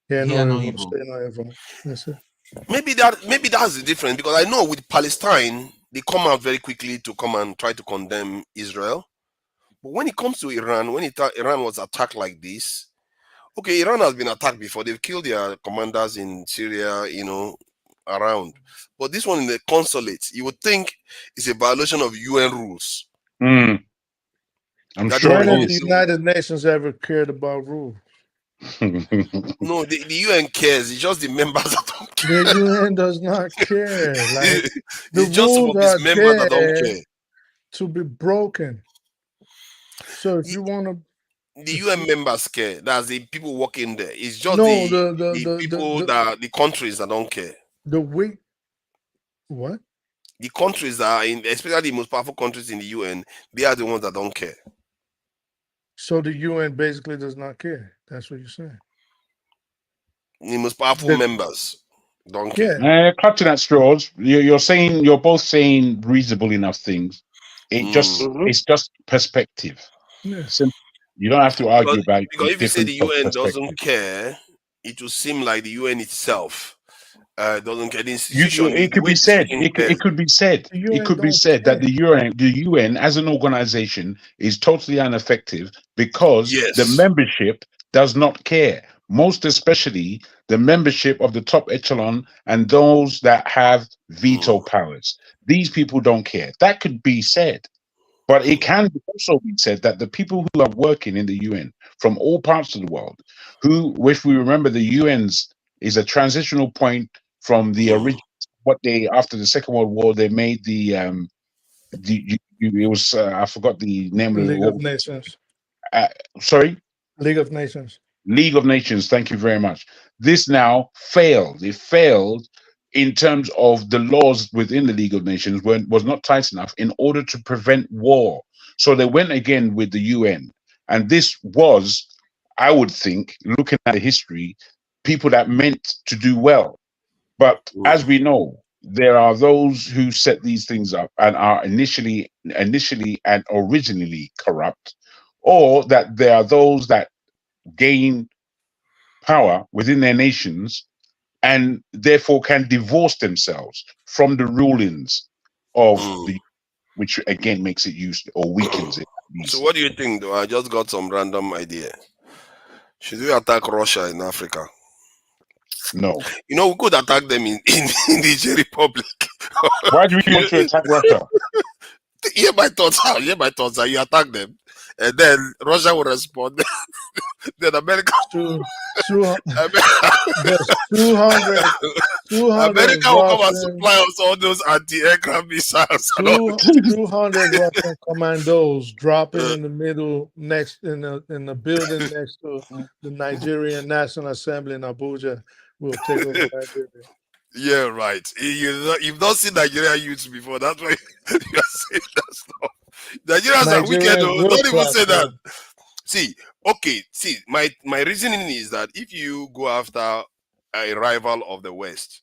Yeah, no evil. Say no evil. That's it. Maybe that's the difference, because I know with Palestine they come out very quickly to come and try to condemn Israel, but when it comes to Iran, when Iran was attacked like this, okay, Iran has been attacked before. They've killed their commanders in Syria, around, but this one in the consulate, you would think it's a violation of UN rules. I'm sure when has the United Nations ever cared about rules? No, the UN cares. It's just the members that don't care. The UN does not care. Like the It's just some rules of its are members that don't there care. to be broken. So if you want to, The UN members care. That's the people working there. It's just no, the people that the countries that don't care. the weak. What? The countries that are in, especially the most powerful countries in the UN, they are the ones that don't care. So the UN basically does not care. That's what you're saying. The most powerful members don't care. Clutching at straws. You're both saying reasonable enough things. It's just perspective. Yeah. You don't have to argue about because if you say the UN perspective. doesn't care, it will seem like the UN itself doesn't care. The institution. It could be said. It could be said. It could be said that the UN as an organization is totally ineffective because the membership does not care. Most especially the membership of the top echelon and those that have veto powers. These people don't care. That could be said. But it can also be said that the people who are working in the UN from all parts of the world, who, if we remember, the UN's is a transitional point from the original. What they after the Second World War, they made it was I forgot the name of the League of Nations. Sorry, League of Nations. League of Nations. Thank you very much. This now failed. It failed in terms of the laws within the League of Nations was not tight enough in order to prevent war. So they went again with the UN. And this was, I would think, looking at the history, people that meant to do well. But as we know, there are those who set these things up and are initially and originally corrupt, or that there are those that gain power within their nations and therefore can divorce themselves from the rulings of the, which again makes it used or weakens it. So what do you think, though? I just got some random idea. Should we attack Russia in Africa? No. You know, we could attack them in the Czech Republic. Why do we want to attack Russia? Hear my thoughts out. Hear my thoughts out. You attack them, and then Russia will respond. Then America. There's 200 America will come and Russian, supply us all those anti-aircraft missiles. 200 Russian commandos dropping in the middle next in the building next to the Nigerian National Assembly in Abuja will take over Nigeria. Yeah, right. You've not seen Nigerian youths before. That's why you are saying that stuff. Nigerians are wicked. Don't even say that. See, my reasoning is that if you go after a rival of the West,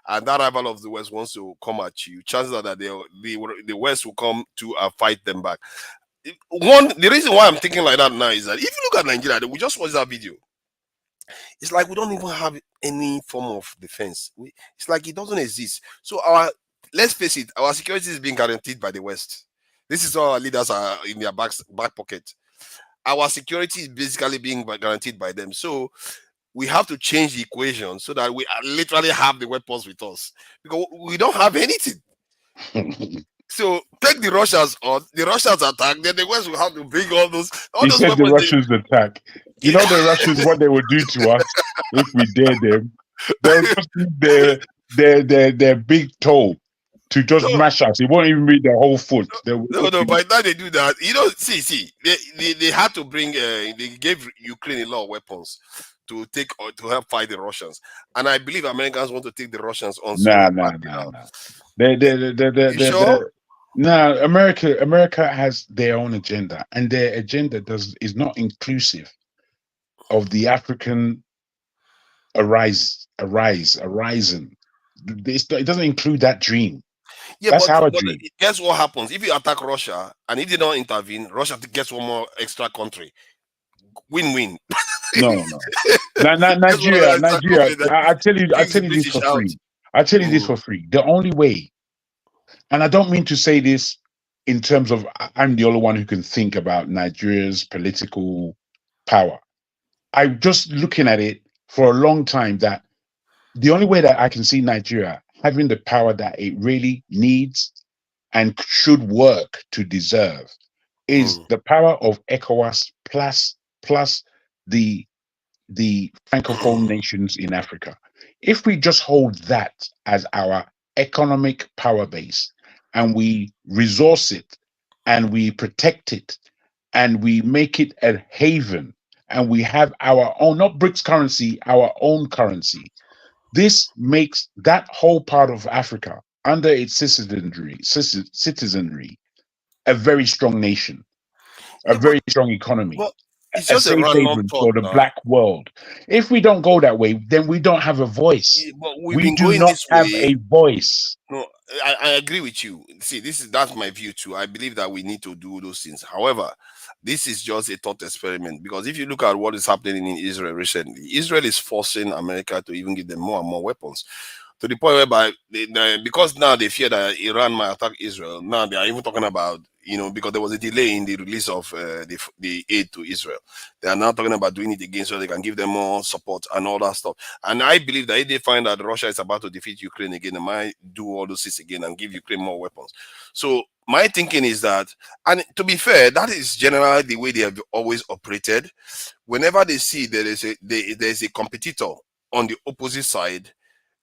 and that rival of the West wants to come at you, chances are that the West will come to fight them back. The reason why I'm thinking like that now is that if you look at Nigeria, we just watched that video. It's like we don't even have any form of defense. It's like it doesn't exist. So let's face it, our security is being guaranteed by the West. This is all our leaders are in their back pocket. Our security is basically being guaranteed by them. So we have to change the equation so that we literally have the weapons with us, because we don't have anything. So take the Russians on. The Russians attack, then the West will have to bring all those. He said the Russians attack. You know the Russians, what they would do to us if we dare them. They'll just use their big toe to just mash us. It won't even be their whole foot. No. By the time they do that, see, they had to bring. They gave Ukraine a lot of weapons to help fight the Russians, and I believe Americans want to take the Russians on. Nah. No, America has their own agenda, and their agenda is not inclusive of the African horizon. It doesn't include that dream. Yeah, that's our but dream. Guess what happens if you attack Russia and if they don't intervene? Russia gets one more extra country. Win-win. No. Nigeria. I tell you this for free. I tell you this for free. The only way. And I don't mean to say this in terms of I'm the only one who can think about Nigeria's political power. I'm just looking at it for a long time that the only way that I can see Nigeria having the power that it really needs and should work to deserve is the power of ECOWAS plus the the Francophone nations in Africa. If we just hold that as our economic power base and we resource it and we protect it and we make it a haven and we have our own, not BRICS currency, our own currency, this makes that whole part of Africa under its citizenry a very strong nation, a very strong economy, it's a just a safe random haven thought for the now. black world. If we don't go that way, then we don't have a voice. But we've We been do going not this have way. a voice. No, I agree with you. See, that's my view too. I believe that we need to do those things. However, this is just a thought experiment, because if you look at what is happening in Israel recently, Israel is forcing America to even give them more and more weapons, to the point whereby because now they fear that Iran might attack Israel. Now they are even talking about, because there was a delay in the release of the aid to Israel. They are now talking about doing it again so they can give them more support and all that stuff. And I believe that if they find that Russia is about to defeat Ukraine again, they might do all those things again and give Ukraine more weapons. So my thinking is that, and to be fair, that is generally the way they have always operated. Whenever they see there is a competitor on the opposite side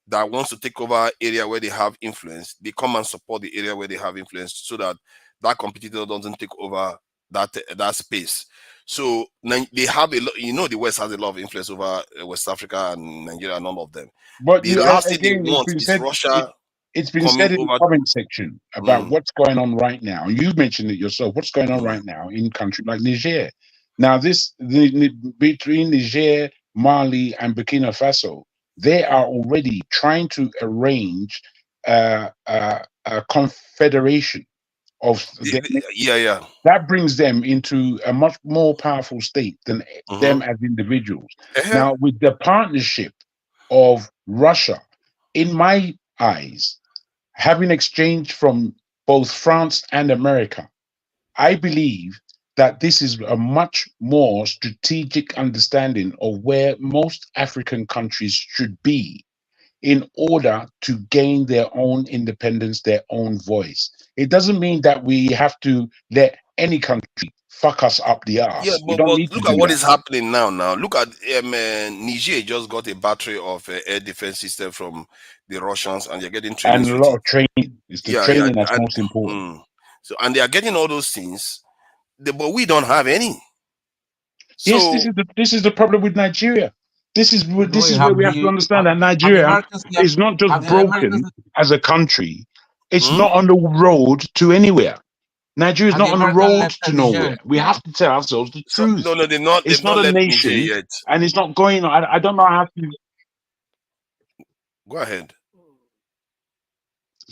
that wants to take over area where they have influence, they come and support the area where they have influence so that that competitor doesn't take over that space. So they have a lot, the West has a lot of influence over West Africa and Nigeria and all of them. But The last thing they again, want is Russia it's been coming said in the over. comment section about what's going on right now. You mentioned it yourself. What's going on right now in countries like Niger? Now, between Niger, Mali, and Burkina Faso, they are already trying to arrange a confederation of that brings them into a much more powerful state than them as individuals. Now, with the partnership of Russia, in my eyes, having exchanged from both France and America, I believe that this is a much more strategic understanding of where most African countries should be in order to gain their own independence, their own voice. It doesn't mean that we have to let any country fuck us up the ass. Yeah, We but don't need to look do at what that. is happening now. Look at Niger just got a battery of air defense system from the Russians, and they're getting trainings And a with lot it. of training. It's the training that's most important. So, and they are getting all those things, but we don't have any. So, yes, this is the problem with Nigeria. This is where we have to understand that have the Nigeria Americans is not just have the broken Americans as a country. It's not on the road to anywhere. Nigeria is have not the on the American road left to Niger? nowhere. We have to tell ourselves the truth. No, they've not a left nation, Niger yet. and it's not going on. I don't know how to. Go ahead.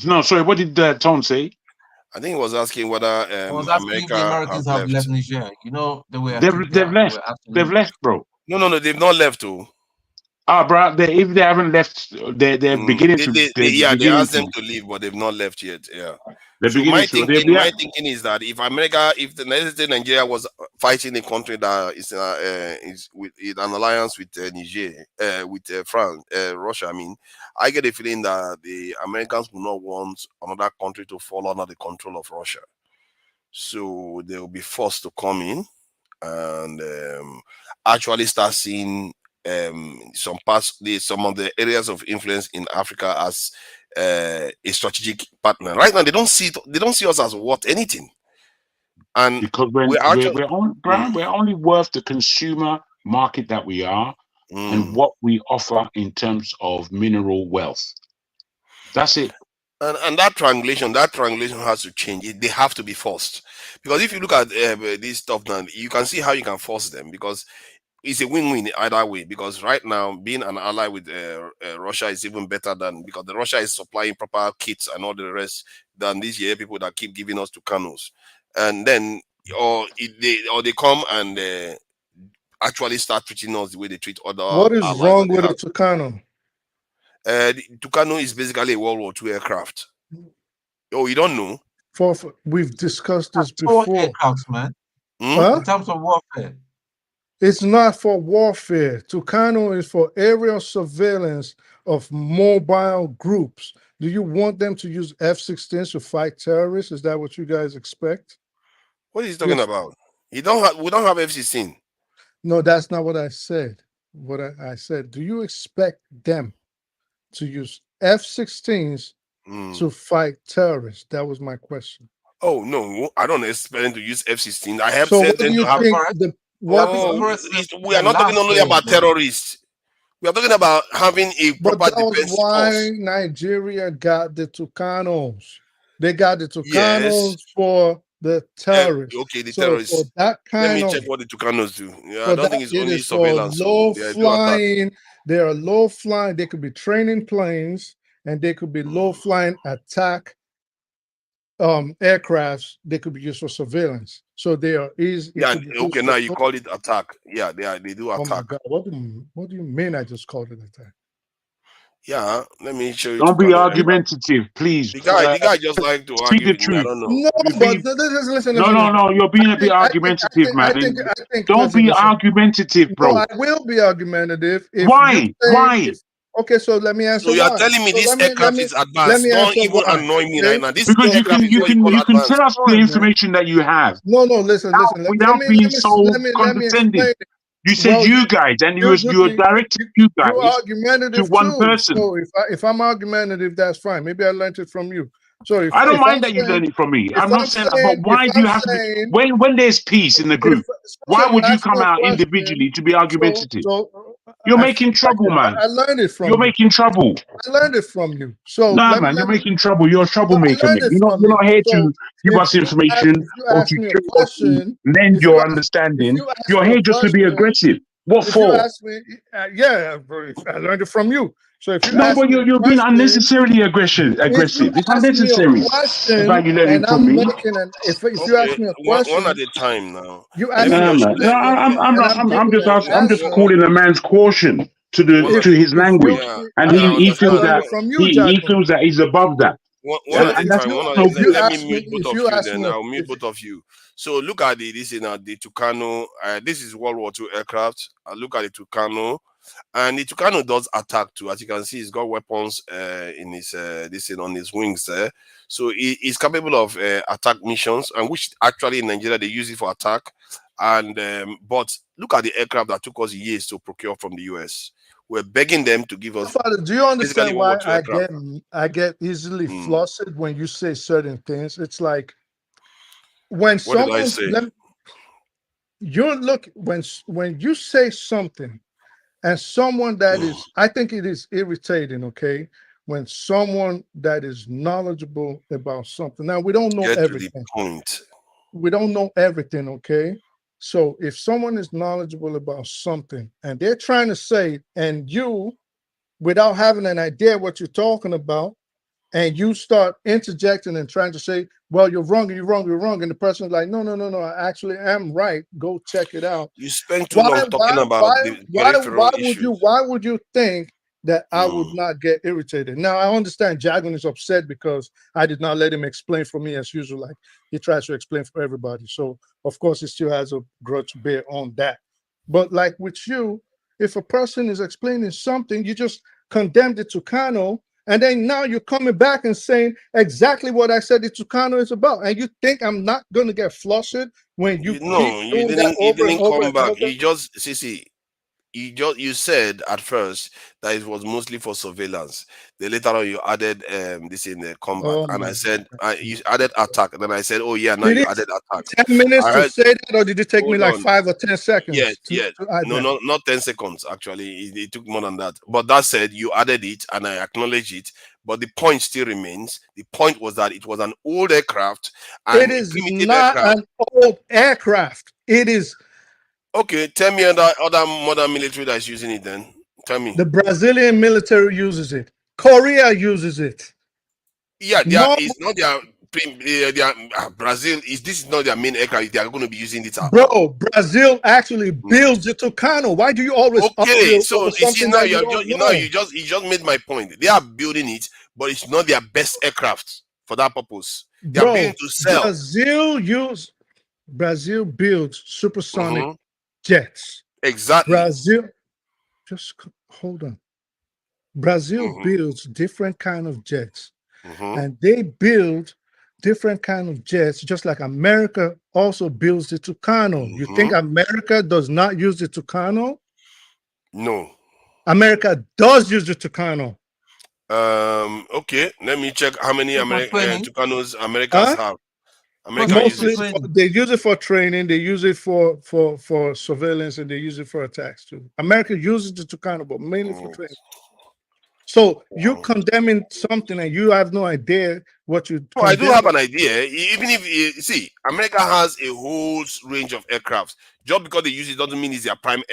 No, sorry. What did Tom say? I think he was asking whether I was asking if the America Americans have left Niger. The way I keep They've left. They've left, bro. No, they've not left too. Bro, if they haven't left, they're beginning to. They asked them to leave, but they've not left yet. Yeah. They're So beginning to. my thinking is that if the United States Nigeria was fighting a country that is with in an alliance with Niger, with France, Russia, I get a feeling that the Americans will not want another country to fall under the control of Russia. So they will be forced to come in and actually start seeing some of the areas of influence in Africa as a strategic partner. Right now, they don't see us as worth anything, and because we're only worth the consumer market that we are and what we offer in terms of mineral wealth. That's it. And that triangulation has to change. They have to be forced, because if you look at this stuff now, you can see how you can force them, because it's a win-win either way. Because right now, being an ally with Russia is even better because the Russia is supplying proper kits and all the rest than these people that keep giving us Tucanos, and then they come and actually start treating us the way they treat other What is allies wrong that they with a have. Tucano? The Tucano is basically a World War II aircraft. Oh, you don't know? We've discussed this before. Aircrafts, man. Huh? In terms of warfare. It's not for warfare. Tucano is for aerial surveillance of mobile groups. Do you want them to use F-16s to fight terrorists? Is that what you guys expect? What are you talking about? We don't have F-16. No, that's not what I said. what I said. Do you expect them to use F-16s to fight terrorists? That was my question. Oh no, I don't expect them to use F-16. I have So said what do them you to have. think? We are not talking only about terrorists. We are talking about having a But proper that was defense why force. Nigeria got the Tucanos. They got the Tucanos Yes. for the terrorists. Okay, the So terrorists. for that Let kind me of, check what the Tucanos do. Yeah, I for don't that, think it's it only is for surveillance. low They do attack. flying. They are low flying. They could be training planes, and they could be low flying attack aircrafts. They could be used for surveillance. So they are easy. Yeah, okay, now you call it attack. Yeah, they do Oh my attack. God! What do you mean? I just called it attack? Yeah, let me show you. Don't be Tucano. argumentative, please. The guy just like to Speak argue the with me. I truth. don't know. No, but listen. No, you're being a bit argumentative, man. I think. Don't be argumentative, No, bro. I will be argumentative if Why? you say. Why? Okay, so let me answer So you are why. telling me So this aircraft is let advanced. me Don't answer even why. annoy me Okay? right now. This Because aircraft is what you call you can advanced. tell us the information that you have. No, listen. Without being so condescending. Explain. You said Well, you guys, and you were directing you guys You're to argumentative one too. person. So if I'm argumentative, that's fine. Maybe I learned it from you. So I don't mind I'm that you learned it from me. if I'm not saying that, but why do you have to be when there's peace in the group? Why would you come out individually to be argumentative? You're making trouble, man. I learned it from You're making trouble. I learned it from you. So Nah, man, you're making trouble. You're a troublemaker, man. You're not here to give us information or to show or to lend your understanding. You're here just to be aggressive. What if for? you ask me, yeah, I learned it from you. So if you No, ask but me you're being unnecessarily aggressive. It's unnecessary. The fact you let it from me. If you ask me a question, one at a time now. You Nah, man. No, I'm just calling a man's caution to his language, and he feels that he feels that he's above that. One at a And that's time. not Let, so let, good. let me mute both of you. Then I'll mute both of you. So look at this is now the Tucano. This is World War II aircraft. Look at the Tucano, and the Tucano does attack too. As you can see, he's got weapons in his on his wings there. So he's capable of attack missions, and which actually in Nigeria they use it for attack. And but look at the aircraft that took us years to procure from the US. We're begging them to give us. Father, do you understand why aircraft. I get easily flustered when you say certain things? It's like when What did I say? When you say something, and someone that is, I think it is irritating. Okay, when someone that is knowledgeable about something. Now we don't know everything. To the point. We don't know everything. Okay. So if someone is knowledgeable about something and they're trying to say, and you, without having an idea what you're talking about, and you start interjecting and trying to say, well, you're wrong, and the person's like, no, I actually am right. Go check it out. You spend too long talking about the peripheral issues. Why would you think that I would not get irritated? Now, I understand Jagun is upset because I did not let him explain for me as usual. Like he tries to explain for everybody. So, of course, he still has a grudge to bear on that. But like with you, if a person is explaining something, you just condemned it to Kano, and then now you're coming back and saying exactly what I said the Tucano is about. And you think I'm not going to get flustered when you didn't come back. You just see. You said at first that it was mostly for surveillance. Then later on you added this in the combat, and I said you added attack. Then I said, oh yeah, now you added attack. 10 minutes to say that, or did it take me like 5 or 10 seconds? Yeah. No, not 10 seconds actually. It took more than that. But that said, you added it, and I acknowledge it. But the point still remains. The point was that it was an old aircraft. And it is not an old aircraft. It is. Okay, tell me other modern military that is using it then. Tell me. The Brazilian military uses it. Korea uses it. Yeah, it's not their Brazil. This is not their main aircraft. They are going to be using it. Bro, Brazil actually builds the Tucano. Why do you always so you see now you just made my point. They are building it, but it's not their best aircraft for that purpose. They are building to sell. Brazil builds supersonic jets. Exactly. Brazil, just hold on. Brazil builds different kind of jets, and they build different kind of jets, just like America also builds the Tucano. You think America does not use the Tucano? No. America does use the Tucano. Okay, let me check how many Tucanos Americans have. Mostly they use it for training, they use it for surveillance, and they use it for attacks too. America uses the Tucano, but mainly for training. So you're condemning something and you have no idea what you. No, I do have an idea. Even if you see, America has a whole range of aircrafts. Just because they use it doesn't mean it's their prime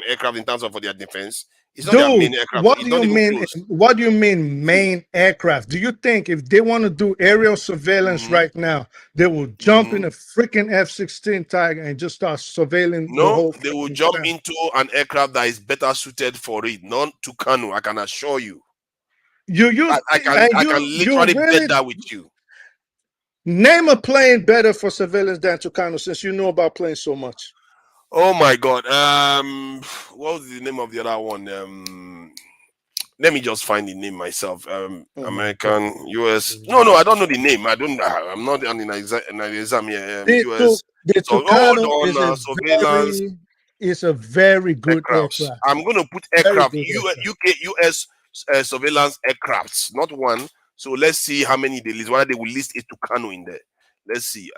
aircraft in terms of for their defense. It's not their main aircraft. What do you mean? What do you mean main aircraft? Do you think if they want to do aerial surveillance right now, they will jump in a freaking F-16 Tiger and just start surveilling the whole? They will jump into an aircraft that is better suited for it, not Tucano. I can assure you. I can literally bet that with you. Name a plane better for surveillance than Tucano, since you know about planes so much. Oh my God. What was the name of the other one? Let me just find the name myself. American, US. No, I don't know the name. I'm not on the exam here. US. The Tucano surveillance. Is a very good aircraft. I'm going to put aircraft. UK, US surveillance aircrafts, not one. So let's see how many they list. Whether they will list a Tucano in there. Let's see.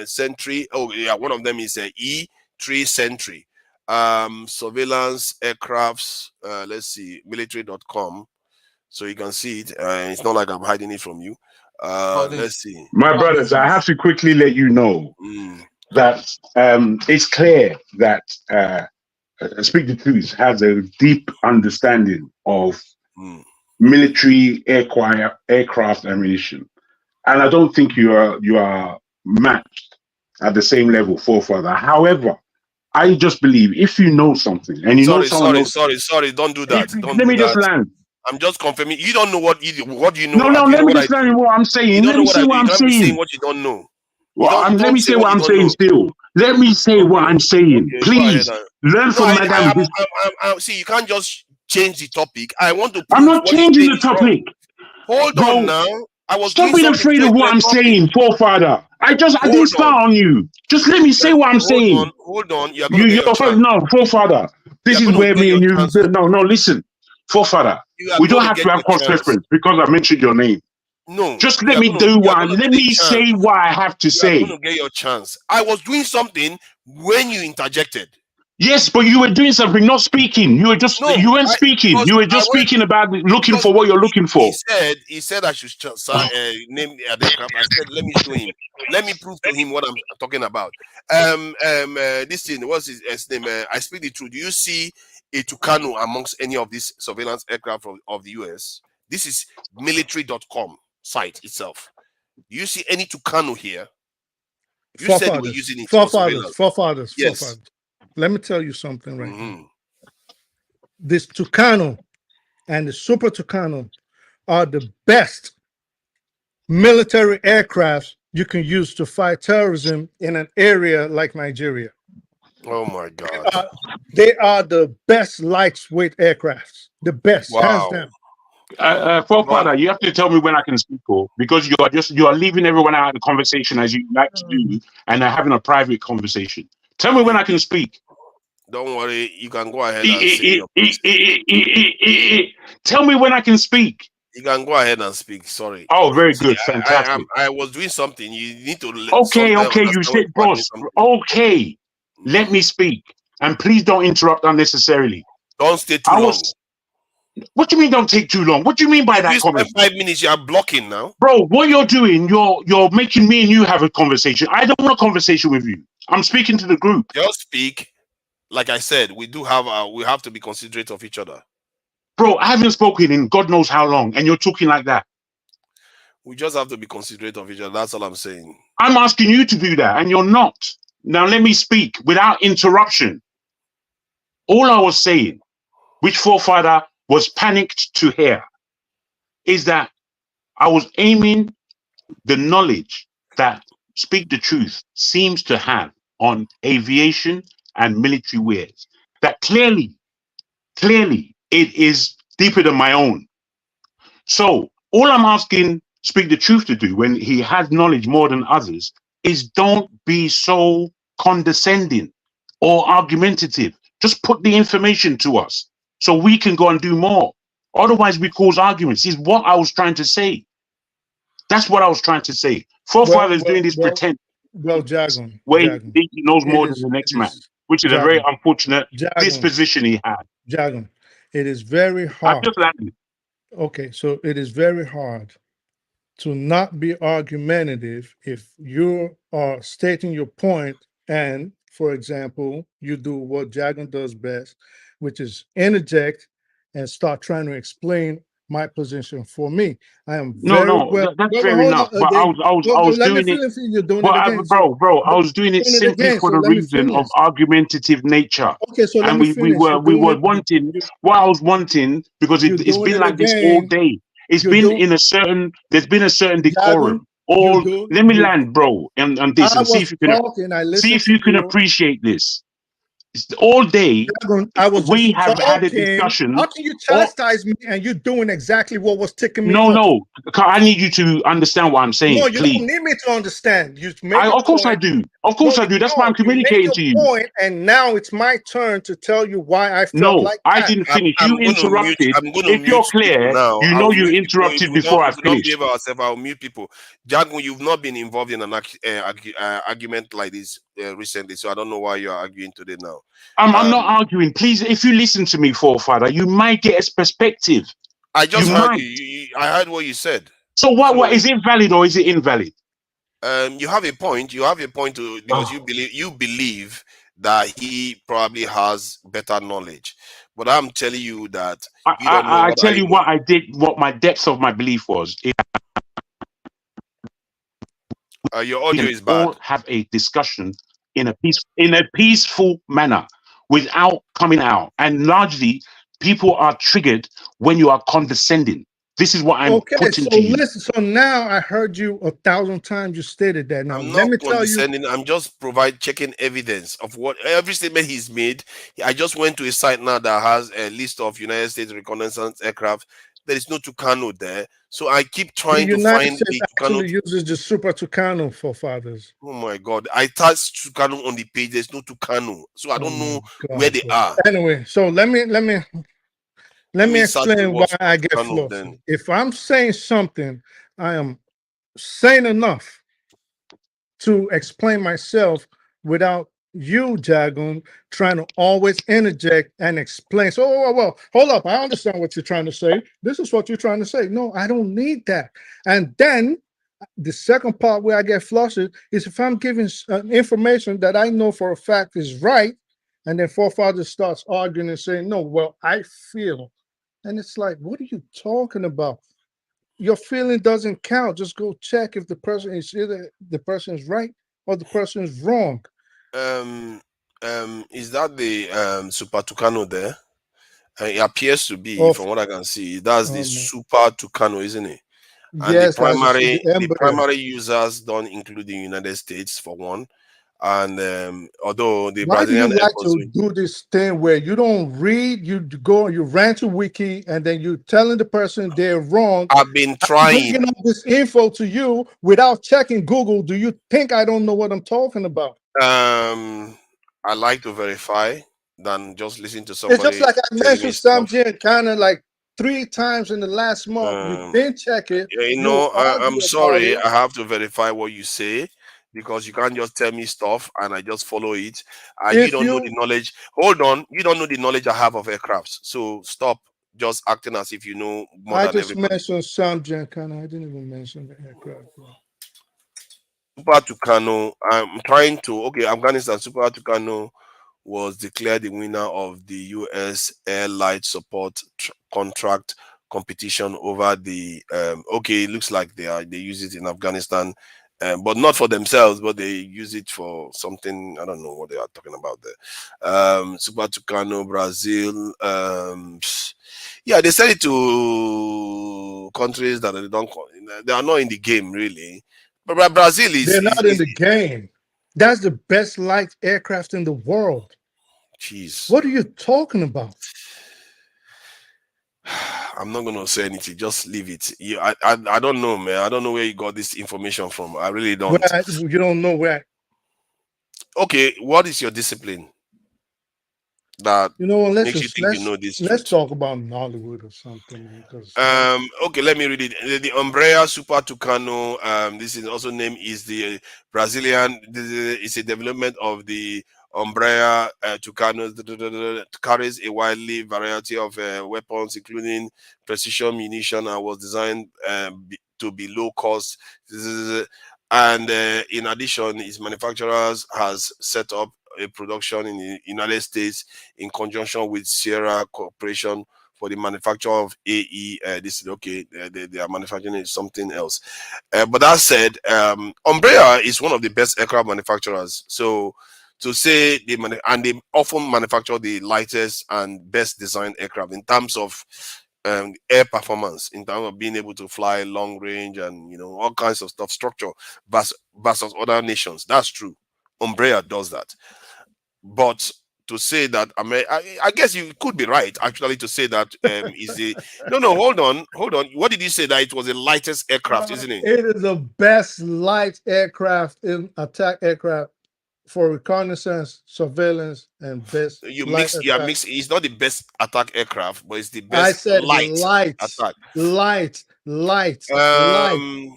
Sentry. Oh yeah, one of them is a E3 Sentry. Surveillance aircrafts. Let's see, military.com. So you can see it. It's not like I'm hiding it from you. Let's see. My brothers, I have to quickly let you know that it's clear that Speak the Truth has a deep understanding of military aircraft ammunition. And I don't think you are matched at the same level, forefather. However, I just believe if you know something and you know someone sorry, don't do that. Let me just land. I'm just confirming. You don't know what you know. No, let me just land what I'm saying. Let me say what I'm saying. What you don't know. Let me say what I'm saying still. Let me say what I'm saying. Please learn from Madam. See, you can't just change the topic. I want to. I'm not changing the topic. Hold on now. Stop being afraid of what I'm saying, forefather. I didn't start on you. Just let me say what I'm saying. Hold on. You're forefather. This is where me and you. No, listen, forefather. We don't have to have cross-reference because I mentioned your name. No. Just let me do one. Let me say what I have to say. You're going to get your chance. I was doing something when you interjected. Yes, but you were doing something, not speaking. You were just you weren't speaking. You were just speaking about looking for what you're looking for. He said I should name the aircraft. I said let me show him. Let me prove to him what I'm talking about. This thing, what's his name? I speak the truth. Do you see a Tucano amongst any of these surveillance aircraft of the US? This is military.com site itself. Do you see any Tucano here? You said you were using it for surveillance. Forefathers. Let me tell you something right now. This Tucano and the Super Tucano are the best military aircraft you can use to fight terrorism in an area like Nigeria. Oh my God. They are the best lightweight aircrafts. The best, hands down. Forefather, you have to tell me when I can speak, because you are leaving everyone out of the conversation as you like to do, and are having a private conversation. Tell me when I can speak. Don't worry, you can go ahead and say your piece. Tell me when I can speak. You can go ahead and speak. Sorry. Oh, very good, fantastic. I was doing something. You need to. Okay. You said, boss. Okay, let me speak, and please don't interrupt unnecessarily. Don't stay too long. What do you mean? Don't take too long. What do you mean by that comment? 5 minutes. You are blocking now, bro. What you're doing, you're making me and you have a conversation. I don't want a conversation with you. I'm speaking to the group. Just speak. Like I said, we have to be considerate of each other. Bro, I haven't spoken in God knows how long, and you're talking like that. We just have to be considerate of each other. That's all I'm saying. I'm asking you to do that, and you're not. Now let me speak without interruption. All I was saying, which forefather was panicked to hear, is that I was aiming the knowledge that Speak the Truth seems to have on aviation and military wares. That clearly, it is deeper than my own. So all I'm asking Speak the Truth to do when he has knowledge more than others is don't be so condescending or argumentative Just put the information to us so we can go and do more. Otherwise, we cause arguments. Is what I was trying to say. That's what I was trying to say. Forefathers doing this pretend. Well, Jagun, Where he think he knows more than the next man, which is a very unfortunate disposition he had. Jagun, it is very hard. I'm just landing. Okay, so it is very hard to not be argumentative if you are stating your point and, for example, you do what Jagun does best, which is interject and start trying to explain my position for me. I am very that's fair enough. But I was doing it. You're doing it again. Bro, I was doing it simply for the reason of argumentative nature. Okay, so and we were wanting what I was wanting, because it's been like this all day. It's been in a certain. There's been a certain decorum. Let me land, bro, on this and see if you can appreciate this. All day, we have had a discussion. How can you chastise me and you're doing exactly what was ticking me? No. I need you to understand what I'm saying. No, you please. don't need me to understand. Of course I do. Of course I do. That's why I'm communicating to you. Point, and now it's my turn to tell you why I felt like that. I didn't finish. You interrupted. If you're clear, you know you interrupted before I finished. If we don't behave ourselves, I'll mute people. Jagun, you've not been involved in an argument like this recently, so I don't know why you're arguing today now. I'm not arguing. Please, if you listen to me, forefather, you might get a perspective. I just heard you. I heard what you said. So what is it valid or is it invalid? You have a point. You have a point because you believe that he probably has better knowledge. But I'm telling you that I tell you what I did, what my depth of my belief was. Your audio is bad. Have a discussion in a peaceful manner without coming out. And largely, people are triggered when you are condescending. This is what I'm putting to you. Listen, so now I heard you 1,000 times. You stated that. Now I'm let not me tell you. I'm just checking evidence of what every statement he's made. I just went to a site now that has a list of United States reconnaissance aircraft. There is no Tucano there, so I keep trying to find the Tucano. Actually uses the Super Tucano forefathers. Oh my God! I touched Tucano on the page. There's no Tucano, so I don't know where they are. Anyway, so let me explain why I get flustered. If I'm saying something, I am sane enough to explain myself without you, Jagun, trying to always interject and explain. So, well, hold up. I understand what you're trying to say. This is what you're trying to say. No, I don't need that. And then the second part where I get flustered is if I'm giving information that I know for a fact is right, and then forefather starts arguing and saying, no, well, I feel. And it's like, what are you talking about? Your feeling doesn't count. Just go check if the person is either the person is right or the person is wrong. Is that the Super Tucano there? It appears to be, from what I can see. That's the Super Tucano, isn't it? And yes, the primary users don't include the United States for one. And although the Brazilian do you like to do this thing where you don't read, you go, you ran to Wiki, and then you telling the person they're wrong. I've been trying bringing up this info to you without checking Google. Do you think I don't know what I'm talking about? I like to verify than just listen to somebody. It's just like I mentioned something kind of like 3 times in the last month. You didn't check it. You know, I'm sorry. I have to verify what you say, because you can't just tell me stuff and I just follow it. You don't know the knowledge. Hold on. You don't know the knowledge I have of aircrafts. So stop just acting as if you know more than everybody. I just mentioned something, kind of. I didn't even mention the aircraft. Super Tucano. I'm trying to. Okay, Afghanistan. Super Tucano was declared the winner of the U.S. Air Light Support contract competition over the. Okay, it looks like they use it in Afghanistan. But not for themselves, but they use it for something. I don't know what they are talking about there. Super Tucano, Brazil. Yeah, they sell it to countries that they are not in the game really. But Brazil is. They're not in the game. That's the best light aircraft in the world. Jeez. What are you talking about? I'm not going to say anything. Just leave it. I don't know, man. I don't know where you got this information from. I really don't. You don't know where. Okay, what is your discipline? that You know what? makes you think you know this Let's truth? talk about Nollywood or something, man. Because Okay, let me read it. The Umbrella Super Tucano, this is also named is the Brazilian. It's a development of the Umbrella Tucano. Carries a widely variety of weapons, including precision munition, and was designed to be low cost. And in addition, its manufacturers has set up a production in the United States in conjunction with Sierra Corporation for the manufacture of AE. This is okay. They are manufacturing something else. But that said, Umbrella is one of the best aircraft manufacturers. So to say and they often manufacture the lightest and best designed aircraft in terms of air performance, in terms of being able to fly long range and all kinds of stuff, structure versus other nations. That's true. Umbrella does that. But to say that I guess you could be right actually to say that is the no hold on. What did you say, that it was the lightest aircraft, isn't it? it is the best light aircraft in attack aircraft for reconnaissance, surveillance, and best You light are attack. mixing. It's not the best attack aircraft, but it's the I best said light attack. light.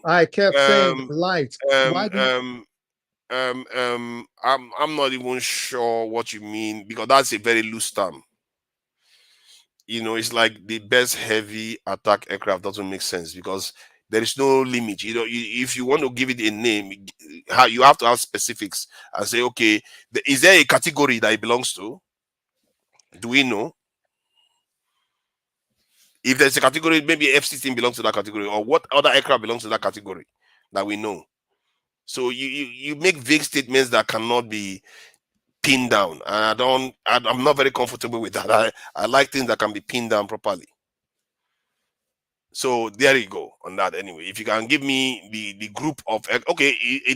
I kept saying light. Why do you? I'm not even sure what you mean, because that's a very loose term. It's like the best heavy attack aircraft doesn't make sense, because there is no limit. If you want to give it a name, you have to have specifics and say, okay, is there a category that it belongs to? Do we know? If there's a category, maybe F-16 belongs to that category, or what other aircraft belongs to that category that we know. So you make vague statements that cannot be pinned down, and I'm not very comfortable with that. I like things that can be pinned down properly. So there you go on that. Anyway, if you can give me the group of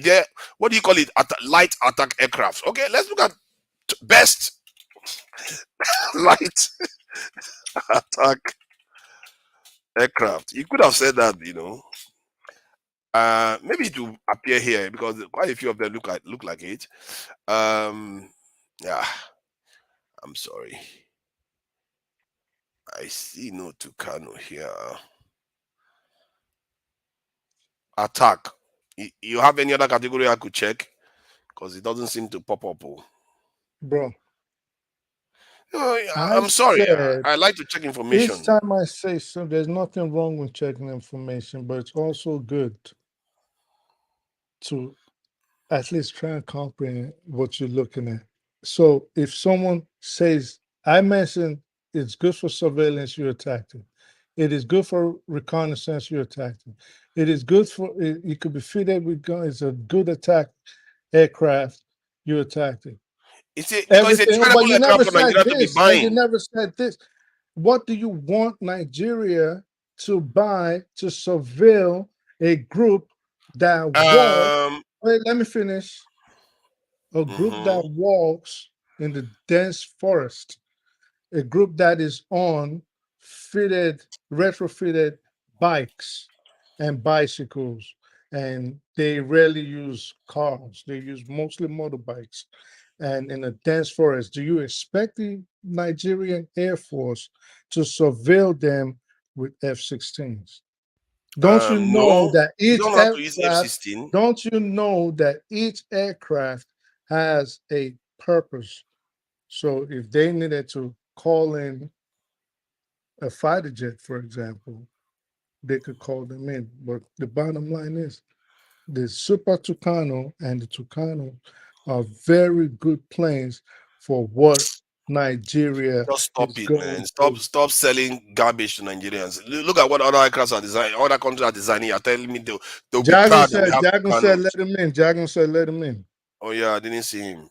there, what do you call it? Light attack aircraft. Okay, let's look at best light attack aircraft. You could have said that, maybe it will appear here because quite a few of them look like it. Yeah, I'm sorry. I see no Tucano here. Attack. You have any other category I could check? Because it doesn't seem to pop up. Bro. I'm sorry. I like to check information. Each time I say so, there's nothing wrong with checking information, but it's also good to at least try and comprehend what you're looking at. So if someone says, I mentioned it's good for surveillance, you attacked it. It is good for reconnaissance, you attacked it. It is good for, it could be fitted with guns, it's a good attack aircraft, you attacked it. It's a terrible aircraft for Nigeria to be buying. And you never said this. What do you want Nigeria to buy to surveil a group that walks? Wait, let me finish. A group that walks in the dense forest, a group that is on retrofitted bikes and bicycles, and they rarely use cars. They use mostly motorbikes. And in a dense forest, do you expect the Nigerian Air Force to surveil them with F-16s? Don't you know that each aircraft? Don't you know that each aircraft has a purpose? So if they needed to call in a fighter jet, for example, they could call them in. But the bottom line is, the Super Tucano and the Tucano are very good planes for what Nigeria Just stop is it, going man. through. Stop selling garbage to Nigerians. Look at what other aircrafts are designing. Other countries are designing. You're telling me they'll be proud that we have Jagan said, let him in. Jagan said, let him in. Oh yeah, I didn't see him.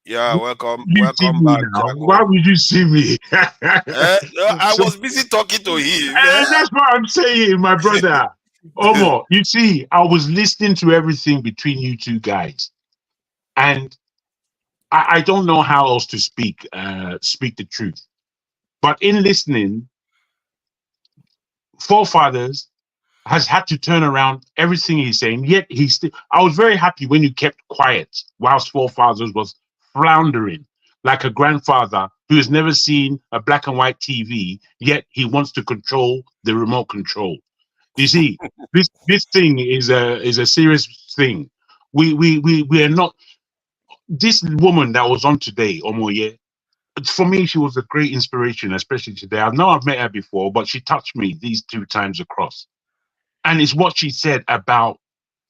Yeah, welcome back, Jago. Why would you see me? I was busy talking to him. That's what I'm saying, my brother. Omo, you see, I was listening to everything between you two guys, and I don't know how else to speak the truth. But in listening, Forefathers has had to turn around everything he's saying, yet he's still. I was very happy when you kept quiet whilst Forefathers was floundering like a grandfather who has never seen a black and white TV, yet he wants to control the remote control. You see, this thing is a serious thing. We are not. This woman that was on today, Omoye, for me, she was a great inspiration, especially today. I know I've met her before, but she touched me these 2 times across. And it's what she said about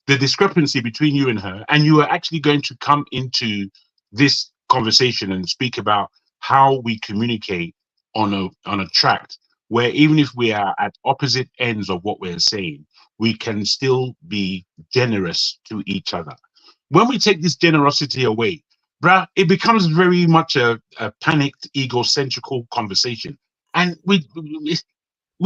the discrepancy between you and her. And you are actually going to come into this conversation and speak about how we communicate on a tract where even if we are at opposite ends of what we're saying, we can still be generous to each other. When we take this generosity away, bruh, it becomes very much a panicked, egocentrical conversation. And we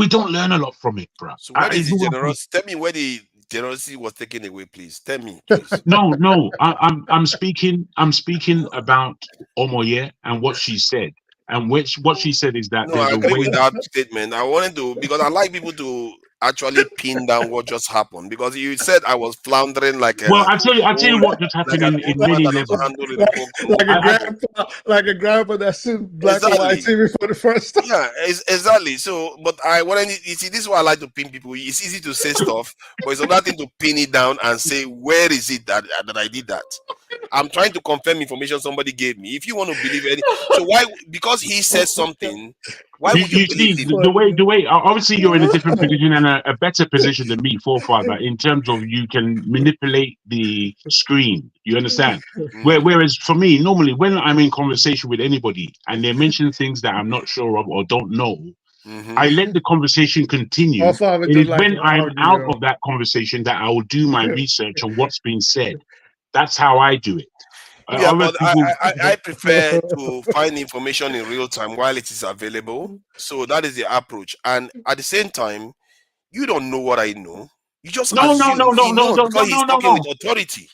don't learn a lot from it, bruh. So where is the generosity? Tell me where the generosity was taken away, please. Tell me, please. No. I'm speaking about Omoye and what she said. And what she said is that No, there's I a agree way with that statement. I wanted to, because I like people to actually pin down what just happened. Because you said I was floundering like a Well, I tell you what just happened in many levels. Like a grandpa that's seen black and white TV for the first time. Yeah, exactly. So, but you see, this is why I like to pin people. It's easy to say stuff, but it's another thing to pin it down and say, where is it that I did that? I'm trying to confirm information somebody gave me. If you want to believe it, so why? Because he said something. Why would you believe him? The way obviously you're in a different position and a better position than me, forefather, in terms of you can manipulate the screen. You understand? Whereas for me, normally when I'm in conversation with anybody and they mention things that I'm not sure of or don't know, I let the conversation continue. It is when I'm out of that conversation that I will do my research on what's been said. That's how I do it. Yeah, but I prefer to find information in real time while it is available. So that is the approach. And at the same time, you don't know what I know. You just assume he knows because he's talking with authority.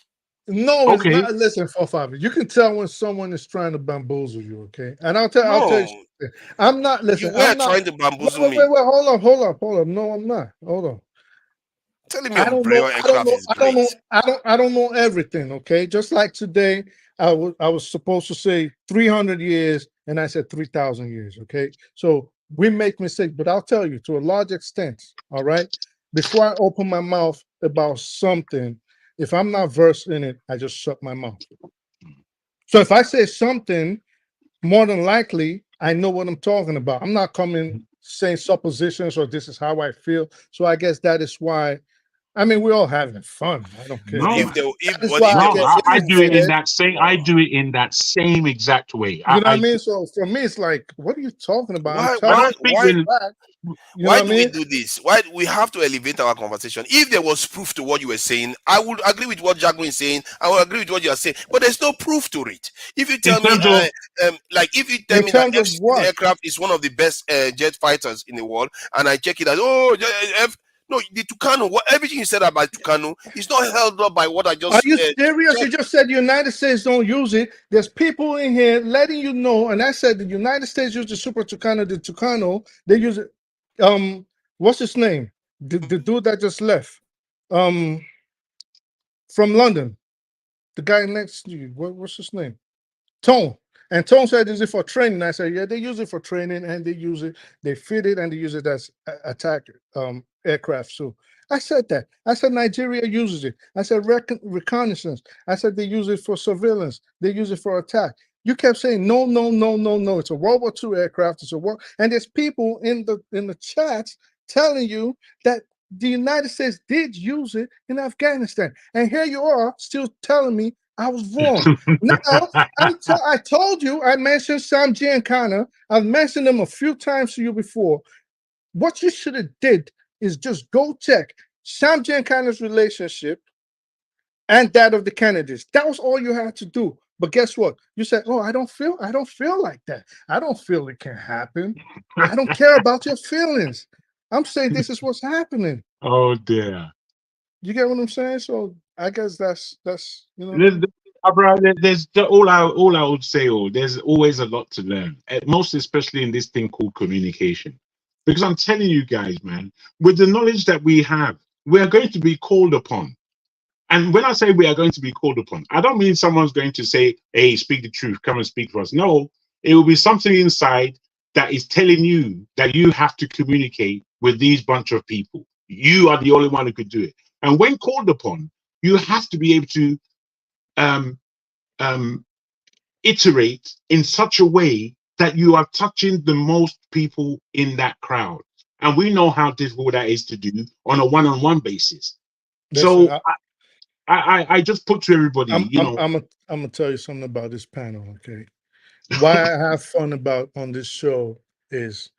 No, it's not. Listen, 4-5. You can tell when someone is trying to bamboozle you, okay? And I'll tell you. I'm not. Listen, you were trying to bamboozle me. Wait. Hold up. No, I'm not. Hold on. Telling me Umbrella aircraft is great. I don't know everything, okay? Just like today, I was supposed to say 300 years, and I said 3,000 years, okay? So we make mistakes, but I'll tell you, to a large extent, all right? Before I open my mouth about something, if I'm not versed in it, I just shut my mouth. So if I say something, more than likely, I know what I'm talking about. I'm not coming saying suppositions or this is how I feel. So I guess that is why. I mean, we're all having fun. I don't care. I do it in that same. I do it in that same exact way. You know what I mean? So for me, it's like, what are you talking about? Why do we do this? Why we have to elevate our conversation? If there was proof to what you were saying, I would agree with what Jago is saying. I would agree with what you are saying. But there's no proof to it. If you tell me, that F-16 aircraft is one of the best jet fighters in the world, and I check it as no, the Tucano, everything you said about Tucano is not held up by what I just. Are you serious? You just said the United States don't use it. There's people in here letting you know, and I said the United States use the Super Tucano. The Tucano, they use it. What's his name? The dude that just left, from London, the guy next to you. What's his name? Tone. And Tone said, "Is it for training?" I said, "Yeah, they use it for training, and they use it. They fit it, and they use it as attack aircraft." So I said that. I said Nigeria uses it. I said reconnaissance. I said they use it for surveillance. They use it for attack. You kept saying no. It's a World War II aircraft. It's a war. And there's people in the chats telling you that the United States did use it in Afghanistan, and here you are still telling me I was wrong. Now, I told you, I mentioned Sam Giancana. I've mentioned him a few times to you before. What you should have did is just go check Sam Giancana's relationship and that of the Kennedys. That was all you had to do. But guess what? You said, "Oh, I don't feel like that. I don't feel it can happen. I don't care about your feelings. I'm saying this is what's happening." Oh dear. You get what I'm saying? So I guess that's you know. There's all I would say. There's always a lot to learn, most especially in this thing called communication. Because I'm telling you guys, man, with the knowledge that we have, we are going to be called upon. And when I say we are going to be called upon, I don't mean someone's going to say, hey, speak the truth, come and speak for us. No, it will be something inside that is telling you that you have to communicate with these bunch of people. You are the only one who could do it. And when called upon, you have to be able to iterate in such a way that you are touching the most people in that crowd. And we know how difficult that is to do on a one-on-one basis. Listen, So I just put to everybody, I'm gonna tell you something about this panel, okay? Why I have fun about on this show is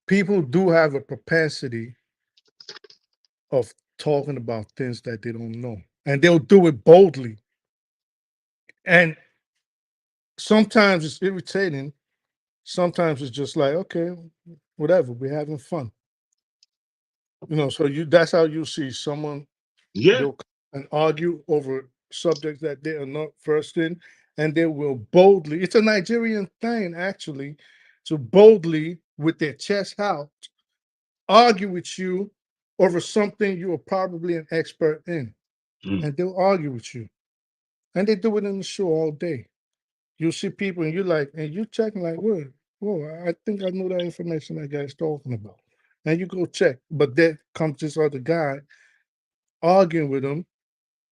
people do have a propensity of talking about things that they don't know, and they'll do it boldly. And sometimes it's irritating. Sometimes it's just like, okay, whatever, we're having fun. You know, so that's how you see someone they'll and argue over subjects that they are not versed in, and they will boldly, it's a Nigerian thing actually, to boldly with their chest out argue with you over something you are probably an expert in. And they'll argue with you. And they do it in the show all day. You see people and you're like, and you checking like, whoa, I think I know that information that guy's talking about. And you go check. But then comes this other guy arguing with him.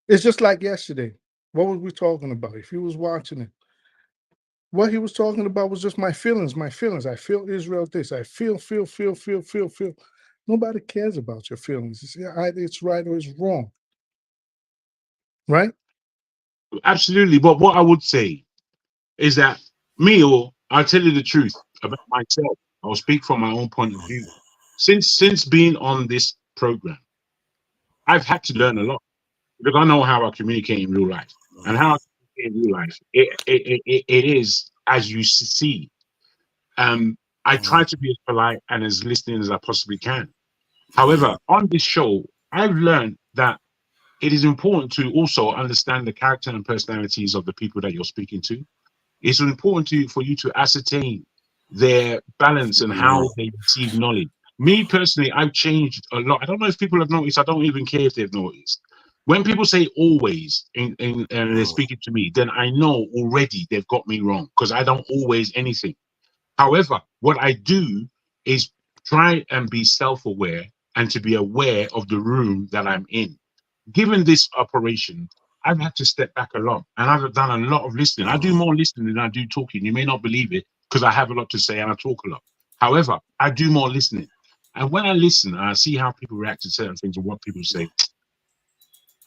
It's just like yesterday. What was we talking about? If you was watching it, what he was talking about was just my feelings. I feel Israel this. I feel. Nobody cares about your feelings. It's either it's right or it's wrong. Right? Absolutely. But what I would say is that I'll tell you the truth about myself. I'll speak from my own point of view. Since being on this program, I've had to learn a lot because I know how I communicate in real life. And how I communicate in real life, it is as you see. I try to be as polite and as listening as I possibly can. However, on this show, I've learned that it is important to also understand the character and personalities of the people that you're speaking to. It's important for you to ascertain their balance and how they receive knowledge. Me personally, I've changed a lot. I don't know if people have noticed. I don't even care if they've noticed. When people say always and they're speaking to me, then I know already they've got me wrong because I don't always anything. However, what I do is try and be self-aware and to be aware of the room that I'm in. Given this operation, I've had to step back a lot and I've done a lot of listening. I do more listening than I do talking. You may not believe it because I have a lot to say and I talk a lot. However, I do more listening. And when I listen and I see how people react to certain things and what people say,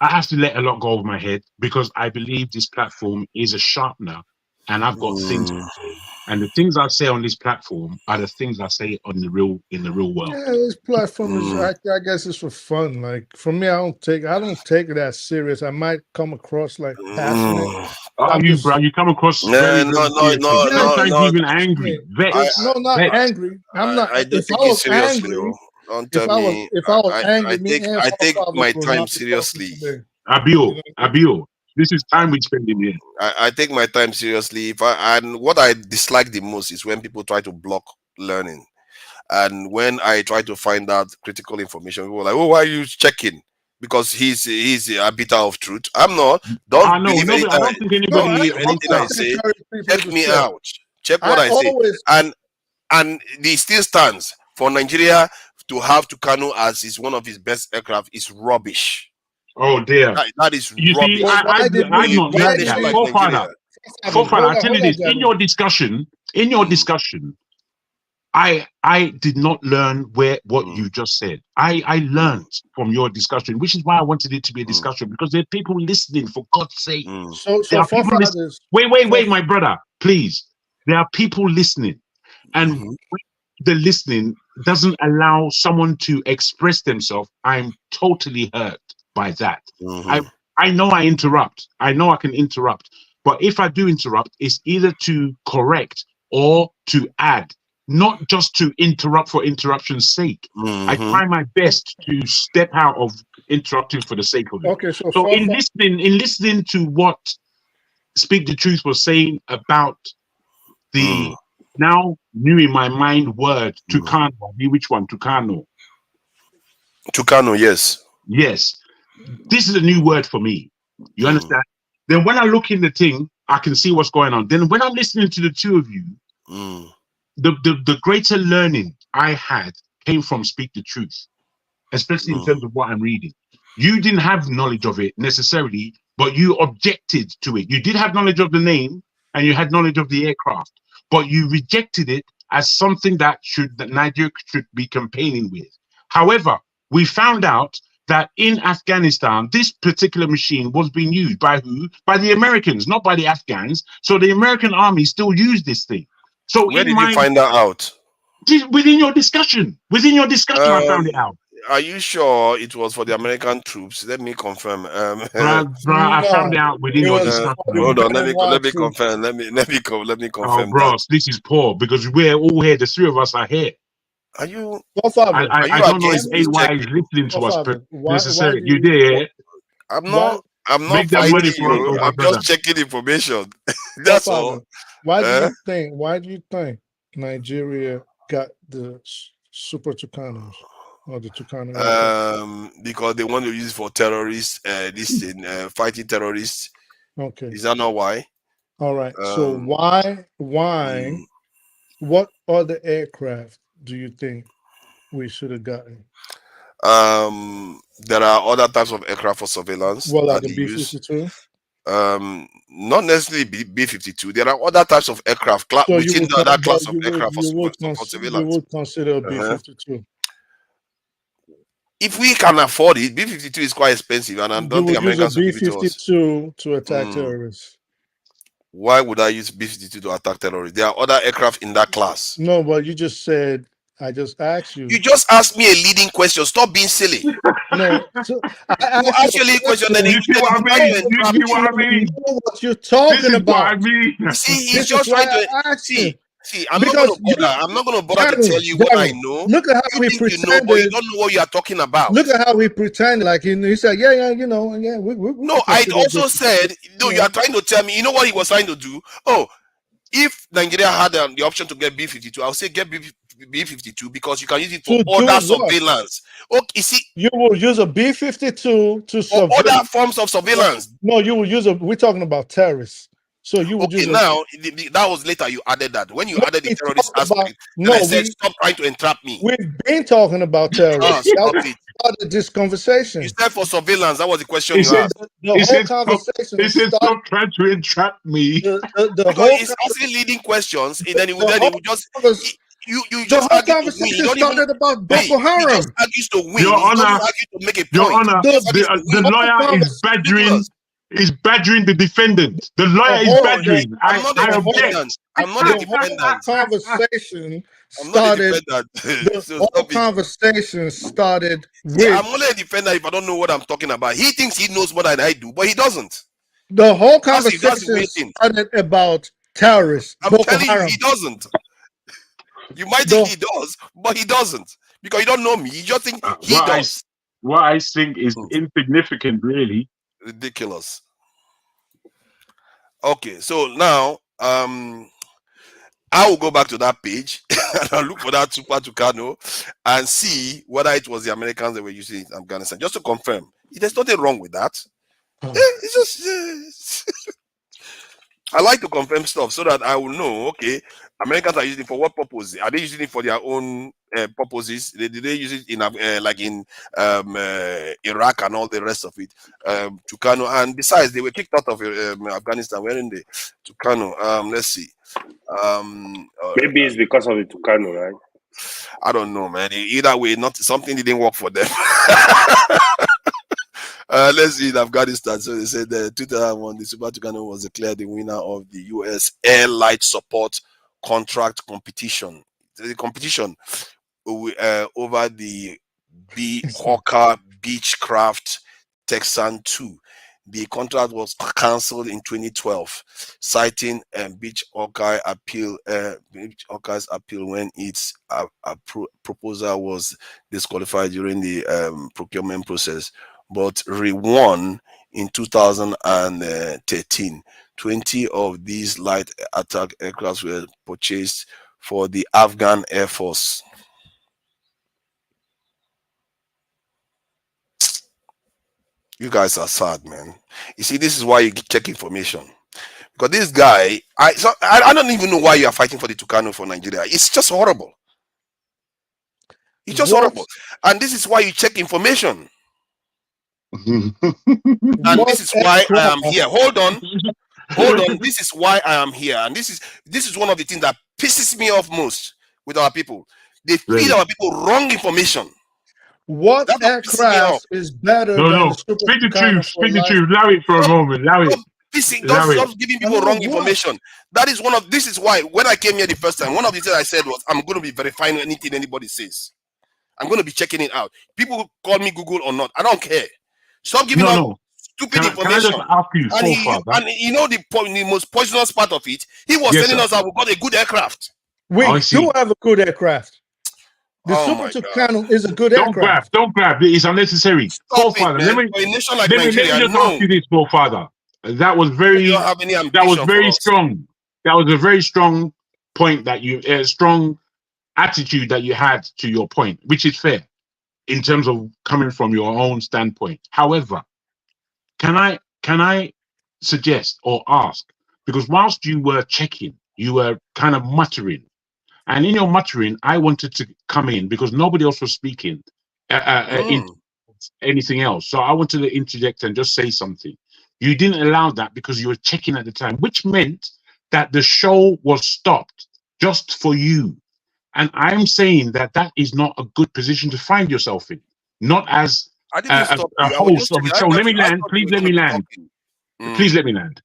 I have to let a lot go over my head because I believe this platform is a sharpener and I've got things to say. And the things I say on this platform are the things I say in the real world. Yeah, this platform is I guess it's for fun. Like for me, I don't take it that serious. I might come across like passionate. You come across very, sometimes even angry, vexed. Not angry. I'm not. I do If take I it was seriously. angry, Don't tell me. if I was angry, I take my time seriously. Abio, this is time we spend in here. I take my time seriously. And what I dislike the most is when people try to block learning. And when I try to find out critical information, people are like, "Oh, why are you checking?" Because he's a arbiter of truth. I'm not. Don't believe anything. I don't think anybody anything I say. Check me out. Check what I say. And he still stands for Nigeria to have Tucano as is one of his best aircraft is rubbish. Oh dear. That is you rubbish. See, I've not learned that. Forefather, I tell you this, in your discussion, I did not learn what you just said. I learned from your discussion, which is why I wanted it to be a discussion, because there are people listening, for God's sake. So wait, my brother, please. There are people listening. And the listening doesn't allow someone to express themselves. I'm totally hurt by that. I know I interrupt. I know I can interrupt. But if I do interrupt, it's either to correct or to add, not just to interrupt for interruption's sake. I try my best to step out of interrupting for the sake of it. Okay, so in listening to what Speak the Truth was saying about the now new in my mind word Tucano. Which one? Tucano. Tucano, yes. Yes. this is a new word for me. You understand? Then when I look in the thing, I can see what's going on. Then when I'm listening to the two of you, the greater learning I had came from Speak the Truth, especially in terms of what I'm reading. You didn't have knowledge of it necessarily, but you objected to it. You did have knowledge of the name and you had knowledge of the aircraft, but you rejected it as something that Nigeria should be campaigning with. However, we found out that in Afghanistan, this particular machine was being used by who? By the Americans, not by the Afghans. So the American army still used this thing. So where did you find that out? Within your discussion. Within your discussion, I found it out. Are you sure it was for the American troops? Let me confirm. I found it out within your discussion. Hold on, let me confirm. Let me confirm. Oh, bros, this is poor because we're all here. The three of us are here. Are you? I don't know if AY is listening to us necessarily. You there? I'm not Make that money for you. I'm just checking information. That's all. Why do you think Nigeria got the Super Tucanos or the Tucano? Because they want to use it for terrorists. This thing, fighting terrorists. Okay. Is that not why? All right. So why? What other aircraft do you think we should have gotten? There are other types of aircraft for surveillance. Well, like the B-52. Not necessarily B-52. There are other types of aircraft within that class of aircraft for surveillance. You would consider a B-52. If we can afford it, B-52 is quite expensive, and I don't think Americans will give it to us. B-52 to attack terrorists. Why would I use B-52 to attack terrorists? There are other aircraft in that class. No, but you just said. I just asked you. You just asked me a leading question. Stop being silly. No, so I asked you a leading question. Then you know what you're talking about. See, he's just trying to see. I'm not going to bother to tell you what I know. Look at how we pretended. You know, but you don't know what you are talking about. Look at how we pretend like he said, yeah. No, I also said, no, you are trying to tell me. You know what he was trying to do? Oh, if Nigeria had the option to get B-52, I would say get B-52 because you can use it for other surveillance. Okay, you see, you will use a B-52 to for other forms of surveillance. No, you will use we're talking about terrorists. So you would use now that was later you added that. When you added the terrorist aspect, I said stop trying to entrap me. We've been talking about terrorists. Stop it. Started this conversation. You said for surveillance. That was the question you asked. The whole conversation. He said stop trying to entrap me. The whole he's asking leading questions, and then he would just you just the whole conversation started about Boko Haram. He just argues to win. Your Honor, to make a point. Your Honor, the lawyer is badgering the defendant. The lawyer is badgering. I'm not a defendant. I'm not a defendant. Conversation started. The whole conversation started with. I'm only a defender if I don't know what I'm talking about. He thinks he knows more than I do, but he doesn't. The whole conversation started about terrorists. I'm telling you, he doesn't. You might think he does, but he doesn't. Because you don't know me. You just think he does. What I think is insignificant, really. Ridiculous. Okay, so now I will go back to that page and I'll look for that Super Tucano and see whether it was the Americans that were using it in Afghanistan. Just to confirm. There's nothing wrong with that. It's just I like to confirm stuff so that I will know, okay, Americans are using it for what purpose? Are they using it for their own purposes? Did they use it in like in Iraq and all the rest of it? Tucano, and besides, they were kicked out of Afghanistan, weren't they? Tucano. Let's see. Maybe it's because of the Tucano, right? I don't know, man. Either way, not something didn't work for them. Let's see in Afghanistan. So they said that 2001, the Super Tucano was declared the winner of the U.S. Air Light Support Contract competition. The competition over the Hawker Beechcraft Texan 2. The contract was cancelled in 2012, citing Beech Hawkeye's appeal when its proposal was disqualified during the procurement process, but re-won in 2013. 20 of these light attack aircraft were purchased for the Afghan Air Force. You guys are sad, man. You see, this is why you check information. Because this guy, I don't even know why you are fighting for the Tucano for Nigeria. It's just horrible. It's just horrible. And this is why you check information. And this is why I am here. Hold on. This is why I am here. And this is one of the things that pisses me off most with our people. They feed our people wrong information. What aircraft is better than the Super Speak the Tucano truth. Speak the truth. Allow it for a moment. Allow it. Stop giving people wrong information. This is why when I came here the first time, one of the things I said was, I'm going to be verifying anything anybody says. I'm going to be checking it out. People call me Google or not. I don't care. Stop giving out stupid information. Can I just ask you, and you know the most poisonous part of it? He was telling us that we got a good aircraft. We do have a good aircraft. The Super Tucano is a good aircraft. Don't grab. It's unnecessary. Forefather, let me just ask you this, forefather. That was very. That was very strong. That was a very strong point that you, strong attitude that you had to your point, which is fair in terms of coming from your own standpoint. However, can I suggest or ask, because whilst you were checking, you were kind of muttering. And in your muttering, I wanted to come in because nobody else was speaking in anything else. So I wanted to interject and just say something. You didn't allow that because you were checking at the time, which meant that the show was stopped just for you. And I'm saying that that is not a good position to find yourself in, not as a host of the show. Let me land. Please let me land. Please let me land.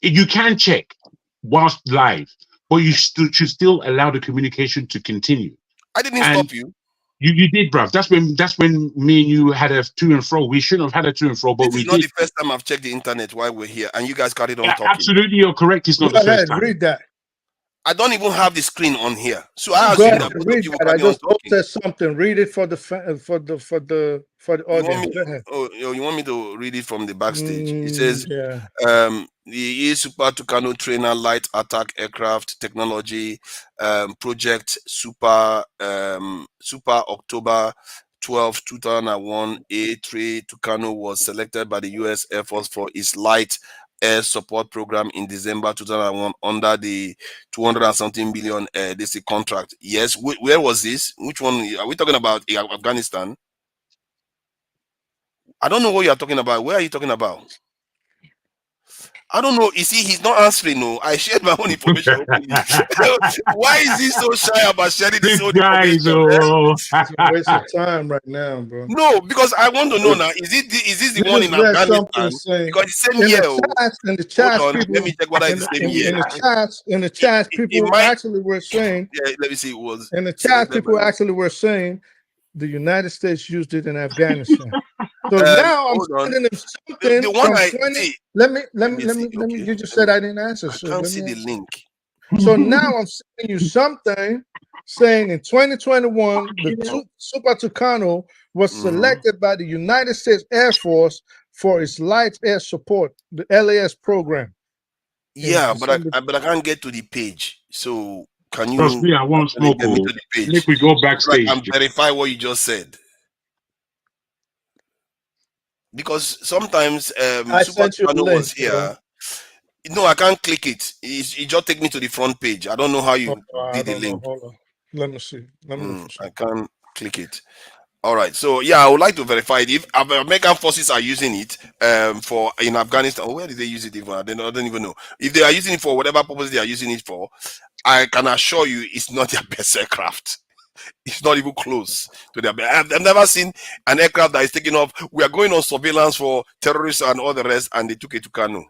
You can check whilst live, but you should still allow the communication to continue. I didn't stop you. You did, bruv. That's when me and you had a to and fro. We shouldn't have had a to and fro, but we did. It's not the first time I've checked the internet while we're here, and you guys carried on talking. Absolutely, you're correct. It's not the first time. Read that. I don't even have the screen on here, so I Go ahead, read that. I just posted something. Read it for the audience. Go ahead. You want me to read it from the backstage? It says, the Super Tucano trainer light attack aircraft technology project Super October 12, 2001 A3 Tucano was selected by the U.S. Air Force for its light air support program in December 2001 under the 200 and something billion this contract. Yes, where was this? Which one are we talking about? Afghanistan? I don't know what you are talking about. Where are you talking about? I don't know. You see, he's not answering. No, I shared my own information. Why is he so shy about sharing this own information? It's a waste of time right now, bro. No, because I want to know now. Is this the one in Afghanistan? Because it's the same year. In the chat, people, let me check what is the same year. In the chat, people actually were saying. Yeah, let me see. It was in the chat. People actually were saying the United States used it in Afghanistan. So now I'm sending them something. The one from 20, let me. You just said I didn't answer. So I can't see the link. So now I'm sending you something saying in 2021 the Super Tucano was selected by the United States Air Force for its light air support, the LAS program. Yeah, but I can't get to the page. So can you? Trust me, I won't smoke. If we go backstage, and verify what you just said. Because sometimes Super Tucano was here. No, I can't click it. It just take me to the front page. I don't know how you did the link. Hold on. Let me see. I can't click it. All right. So yeah, I would like to verify it. If American forces are using it for in Afghanistan, where did they use it even? I don't even know. If they are using it for whatever purpose they are using it for, I can assure you it's not their best aircraft. It's not even close to their best. I've never seen an aircraft that is taking off. We are going on surveillance for terrorists and all the rest, and they took it to Kanu.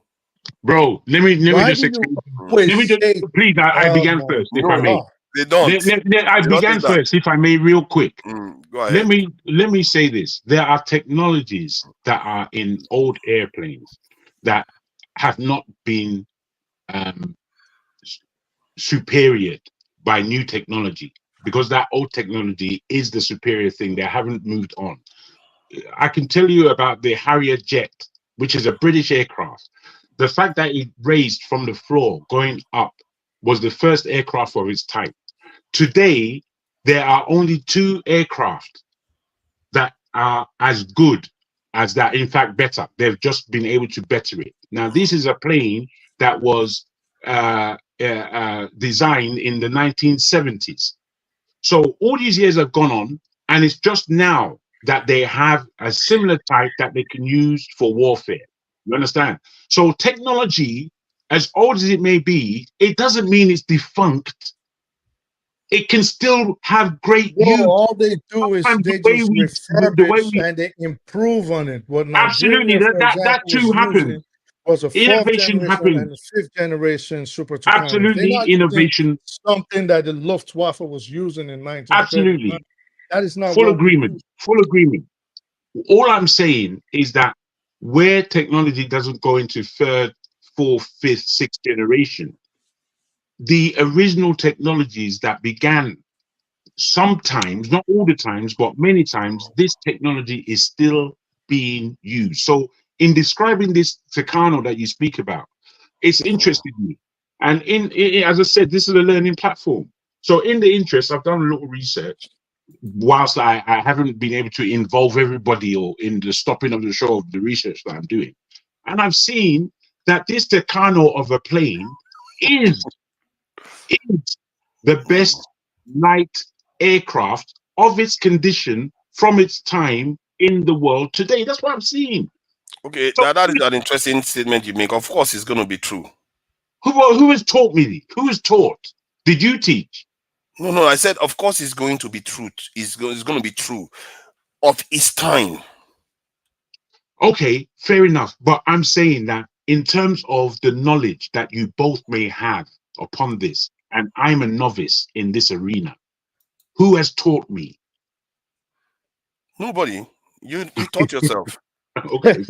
Bro, let me just please. I began first, if I may. They don't. I began first, if I may, real quick. Go ahead. Let me say this: there are technologies that are in old airplanes that have not been superior by new technology, because that old technology is the superior thing. They haven't moved on. I can tell you about the Harrier jet, which is a British aircraft. The fact that it raised from the floor going up was the first aircraft of its type. Today, there are only 2 aircraft that are as good as that, in fact, better. They've just been able to better it. Now, this is a plane that was designed in the 1970s. So all these years have gone on, and it's just now that they have a similar type that they can use for warfare. You understand? So technology, as old as it may be, it doesn't mean it's defunct. It can still have great use. All they do is they just refurbish and they improve on it. What Absolutely, Nigeria, for that example, too was happens. using was a fourth Innovation generation happens. and a fifth generation Super Tucano. Absolutely, They're not innovation. using something that the Luftwaffe was using in 1939. Absolutely. That is not Full what we agreement. use. Full agreement. All I'm saying is that where technology doesn't go into third, fourth, fifth, sixth generation, the original technologies that began, sometimes, not all the times, but many times, this technology is still being used. So in describing this Tucano that you speak about, it's interested me. And as I said, this is a learning platform. So in the interest, I've done a little research. Whilst I haven't been able to involve everybody or in the stopping of the show of the research that I'm doing. And I've seen that this Tucano of a plane is the best light aircraft of its condition from its time in the world today. That's what I'm seeing. Okay, So, that is an interesting statement you make. Of course, it's going to be true. Who has taught me? Who has taught? Did you teach? No, I said, of course, it's going to be true. It's going to be true of its time. Okay, fair enough. But I'm saying that in terms of the knowledge that you both may have upon this, and I'm a novice in this arena, who has taught me? Nobody. You taught yourself. Okay.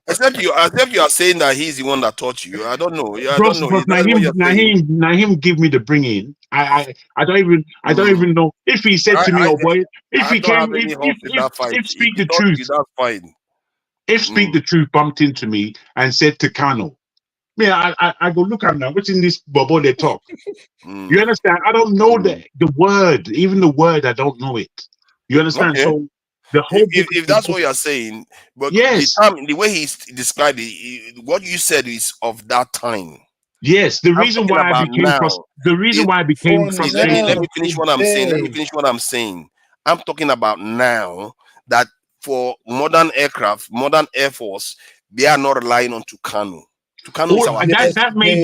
Except you are saying that he's the one that taught you. I don't know. I Bros, don't know. That's what you're saying. now him give me the bring in. I don't even know if he said to me, oh boy, if I he don't have came, any hope in that fight. if speak If he the taught truth, you, that's fine. If speak the truth bumped into me and said to Kano, yeah, I go look at now. What's in this bubble they talk? You understand? I don't know the word, even the word. I don't know it. You understand? Okay. So the whole if that's what you're saying, but yes, the way he described it, what you said is of that time. Yes, the reason why I became frustrated. Let me finish what I'm saying. I'm talking about now that for modern aircraft, modern air force, they are not relying on Tucano. Tucano is our that may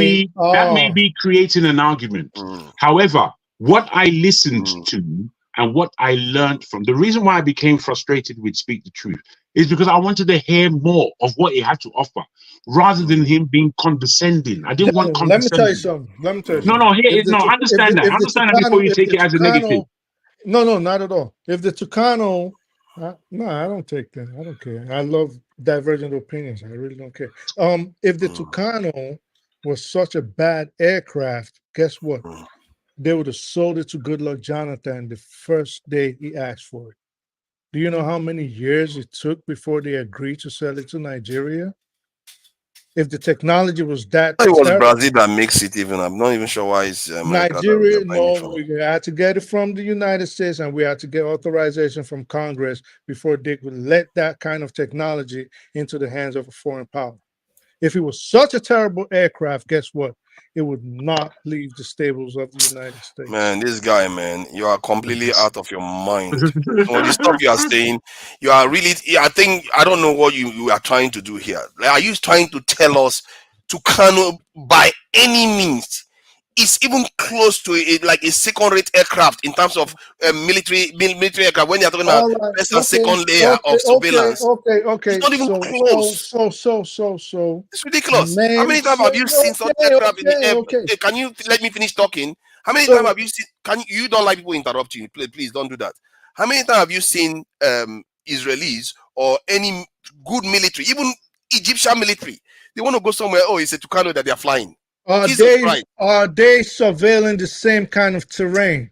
be creating an argument. However, what I listened to and what I learned from the reason why I became frustrated with Speak the Truth is because I wanted to hear more of what he had to offer, rather than him being condescending. I didn't want condescending. Let me tell you something. Understand that. Understand that before you take it as a negative. No, not at all. If the Tucano, no, I don't take that. I don't care. I love divergent opinions. I really don't care. If the Tucano was such a bad aircraft, guess what? They would have sold it to Good Luck Jonathan the first day he asked for it. Do you know how many years it took before they agreed to sell it to Nigeria? If the technology was that it was terrible, Brazil that makes it even. I'm not even sure why it's Nigeria. No, we had to get it from the United States, and we had to get authorization from Congress before they would let that kind of technology into the hands of a foreign power. If it was such a terrible aircraft, guess what? It would not leave the stables of the United States. Man, this guy, man, you are completely out of your mind. All the stuff you are saying, you are really. I don't know what you are trying to do here. Are you trying to tell us Tucano by any means is even close to like a second-rate aircraft in terms of military aircraft? When you're talking about first and second layer of surveillance, okay. It's not even close. So it's ridiculous. How many times have you seen such aircraft in the air? Hey, can you let me finish talking? How many times have you seen? You don't like people interrupt you? Please don't do that. How many times have you seen Israelis or any good military, even Egyptian military? They want to go somewhere. Oh, it's a Tucano that they are flying. Are they surveilling the same kind of terrain?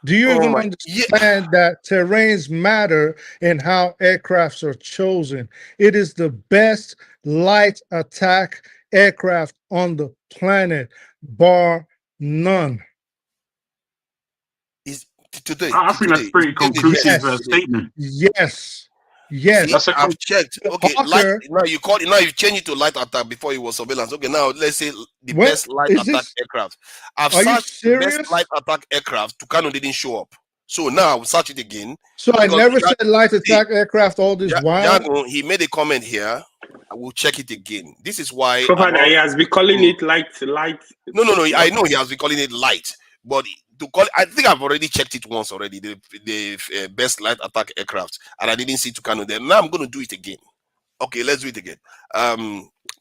Do you even understand that terrains matter in how aircrafts are chosen? It is the best light attack aircraft on the planet, bar none. Today, I think that's a pretty conclusive statement. Yes. Yes, See, I've checked. Okay, light. Hawker. Now you call it. Now you change it to light attack before it was surveillance. Okay, now let's say the What best light is attack this? aircraft. I've Are you searched the best serious? light attack aircraft. Tucano didn't show up. So now I'll search it again. So I Because never said light attack aircraft all this while. Django, he made a comment here. I will check it again. This is why. So far, he has been calling it light. No. I know he has been calling it light, but to call, I think I've already checked it once already. The best light attack aircraft, and I didn't see Tucano there. Now I'm going to do it again. Okay, let's do it again.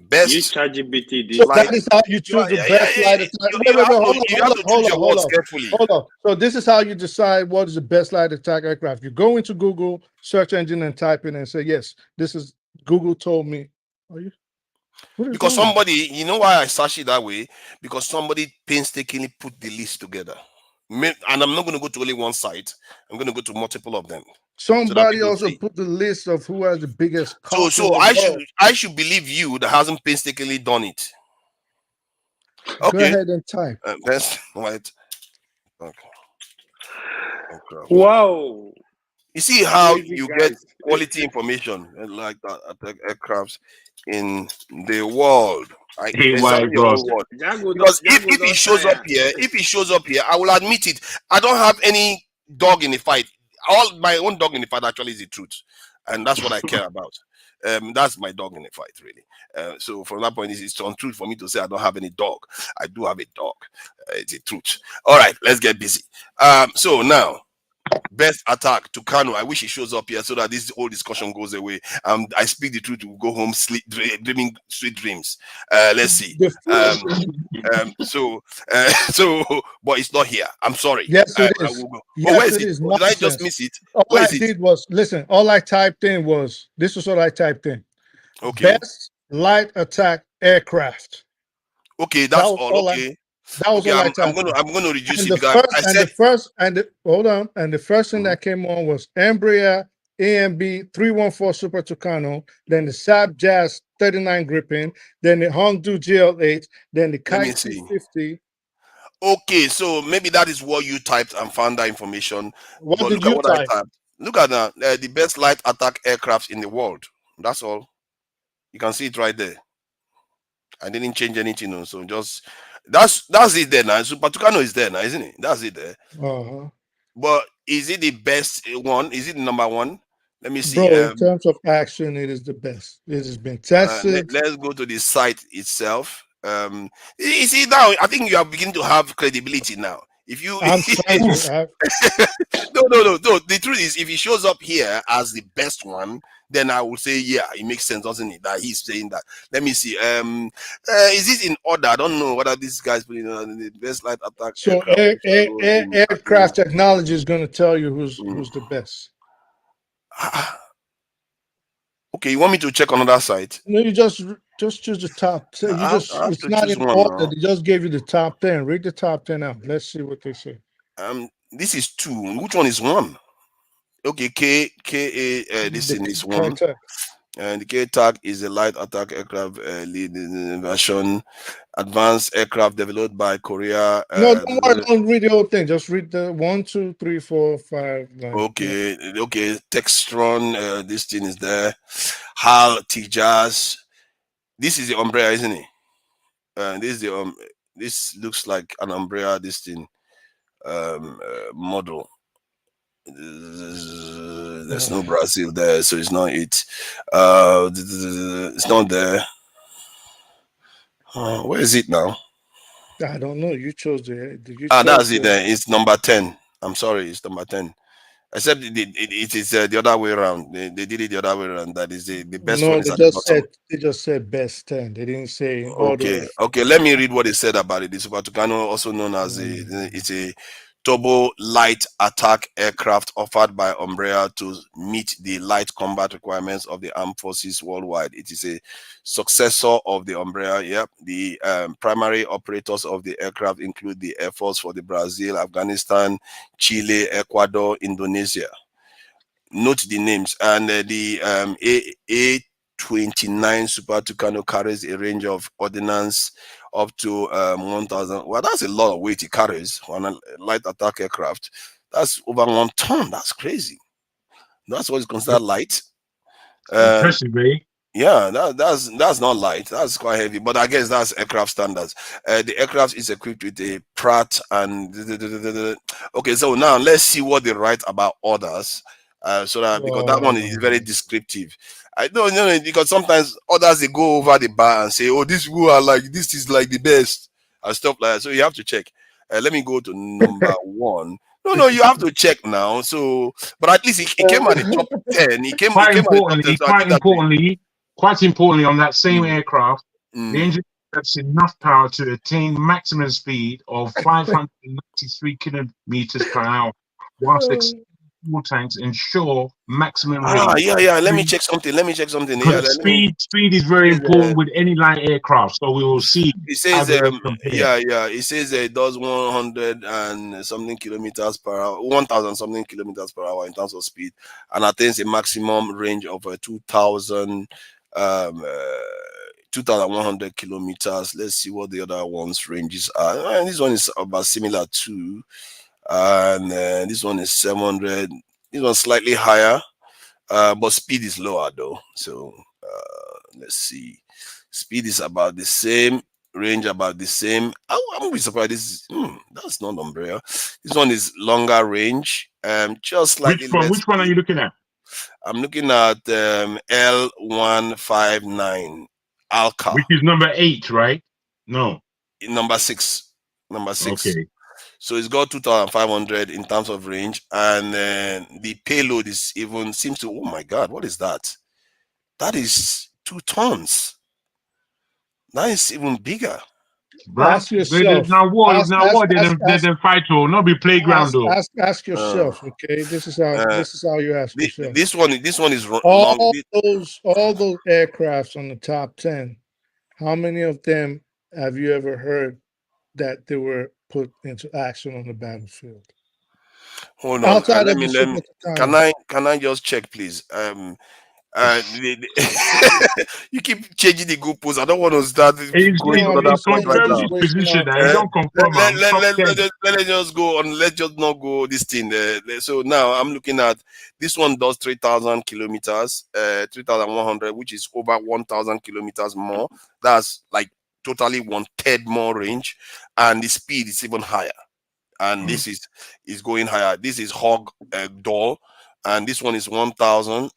Best. You ChatGPT So that is how you choose the best light attack. Wait, hold on. So this is how you decide what is the best light attack aircraft. You go into Google search engine and type in and say, yes, this is Google told me. Are you? Because somebody, you know why I search it that way? Because somebody painstakingly put the list together. And I'm not going to go to only one site. I'm going to go to multiple of them. Somebody also put the list of who has the biggest cock. So I should believe you that hasn't painstakingly done it. Okay. Go ahead and type. Best light. Okay. Wow. You see how Crazy you guys. get quality information like that attack aircrafts in the world. Because if he shows up here, I will admit it. I don't have any dog in the fight. All my own dog in the fight actually is the truth, and that's what I care about. That's my dog in the fight, really. So from that point, it's untrue for me to say I don't have any dog. I do have a dog. It's a truth. All right, let's get busy. So now, best attack to Kano. I wish he shows up here so that this whole discussion goes away. I speak the truth to go home, sleep, dreaming sweet dreams. Let's see. But it's not here. I'm sorry. Yes, it is. Where is it? Did I just miss it? All I did was listen. All I typed in was this is what I typed in. Okay. Best light attack aircraft. Okay, that's all. Okay. That was all I typed. I'm gonna reduce it because the first thing that came on was Embraer AMB 314 Super Tucano, then the Saab Jazz 39 Gripen, then the Hongdu GL8, then the Kite 50. Okay, so maybe that is what you typed and found that information. What but did look you at what type? I typed. Look at that. The best light attack aircraft in the world. That's all. You can see it right there. I didn't change anything, so just that's it there now. Super Tucano is there now, isn't it? That's it there. But is it the best one? Is it the number one? Let me see. Bro, in terms of action, it is the best. It has been tested. Let's go to the site itself. You see now, I think you are beginning to have credibility now. If you, I'm trying to no. The truth is, if he shows up here as the best one, then I will say, yeah, it makes sense, doesn't it? That he's saying that. Let me see. Is it in order? I don't know whether this guy's putting the best light attack. So aircraft technology is going to tell you who's the best. Okay, you want me to check another site? No, you just choose the top. So it's not in order. They just gave you the top 10. Read the top 10 out. Let's see what they say. This is 2. Which one is 1? Okay, this thing is 1. And the K tag is a light attack aircraft version, advanced aircraft developed by Korea. No, don't worry, don't read the whole thing. Just read the 1, 2, 3, 4, 5. 9. Okay. Textron, this thing is there. HAL, Tijas. This is the Umbrella, isn't it? This is the this looks like an Umbrella. This thing model. There's no Brazil there, so it's not it. It's not there. Where is it now? I don't know. You chose it. That's it. It's number 10. I'm sorry, it's number 10. Except it is the other way around. They did it the other way around. That is the best one. They just said best 10. They didn't say Okay. Let me read what they said about it. The Super Tucano, also known as it's a turbo light attack aircraft offered by Umbrella to meet the light combat requirements of the armed forces worldwide. It is a successor of the Umbrella. Yep. The primary operators of the aircraft include the Air Force for the Brazil, Afghanistan, Chile, Ecuador, Indonesia. Note the names. And the A29 Super Tucano carries a range of ordnance up to 1,000. Well, that's a lot of weight it carries on a light attack aircraft. That's over 1 ton. That's crazy. That's what is considered light. Impressive, eh? Yeah, that's not light. That's quite heavy, but I guess that's aircraft standards. The aircraft is equipped with a Pratt and okay. So now let's see what they write about others. So that because that one is very descriptive. I don't know because sometimes others they go over the bar and say, "Oh, these people are like this is like the best," and stuff like that. So you have to check. Let me go to number one. No, you have to check now. So, but at least he came at the top 10. He came at the top 10. So I think that quite importantly, on that same aircraft, the engine has enough power to attain maximum speed of 593 kilometers per hour, whilst fuel tanks ensure maximum range. Yeah. Let me check something. Yeah, speed is very important with any light aircraft. So we will see. It says, it says it does 100 and something kilometers per hour, 1,000 something kilometers per hour in terms of speed, and attains a maximum range of 2,100 kilometers. Let's see what the other ones ranges are. And this one is about similar to, and this one is 700. This one's slightly higher, but speed is lower though. So let's see. Speed is about the same, range about the same. I'm be surprised. That's not umbrella. This one is longer range. Just slightly less. Which one are you looking at? I'm looking at L159 Alka, which is number 8, right? No, number 6. Okay. So it's got 2,500 in terms of range, and the payload is even seems to. Oh my God, what is that? That is 2 tons. That is even bigger. Ask yourself. Now what? They fight to not be playground though. Ask yourself. Okay, this is how you ask yourself. This one is all those aircrafts on the top 10. How many of them have you ever heard that they were put into action on the battlefield? Hold on. Let me. Can I just check, please? You keep changing the goalposts. I don't want to start going on that point right now. Let's just go on. Let's just not go this thing. So now I'm looking at this one does 3,000 kilometers, 3,100, which is over 1,000 kilometers more. That's like totally 1/3 more range, and the speed is even higher. And this is going higher. This is Hog Doll. And this one is 1,000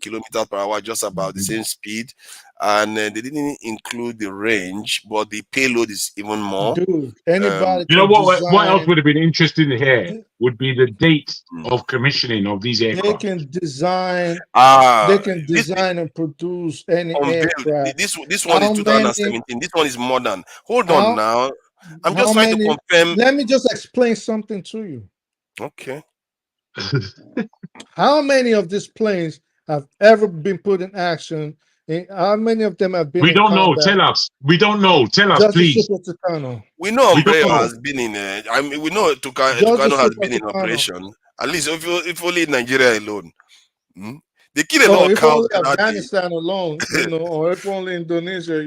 kilometers per hour, just about the same speed. And they didn't include the range, but the payload is even more. Dude, anybody. You know what else would have been interesting here would be the date of commissioning of these aircraft. They can design. And produce any aircraft. This one is 2017. This one is modern. Hold on now. I'm just trying to confirm. Let me just explain something to you. Okay. How many of these planes have ever been put in action? How many of them have been? We don't know. Tell us. We don't know. Tell us, please. We know Umbrella has been in. I mean, we know Tucano has been in operation. At least if only in Nigeria alone. They kill a lot of cows. Afghanistan alone, or if only Indonesia,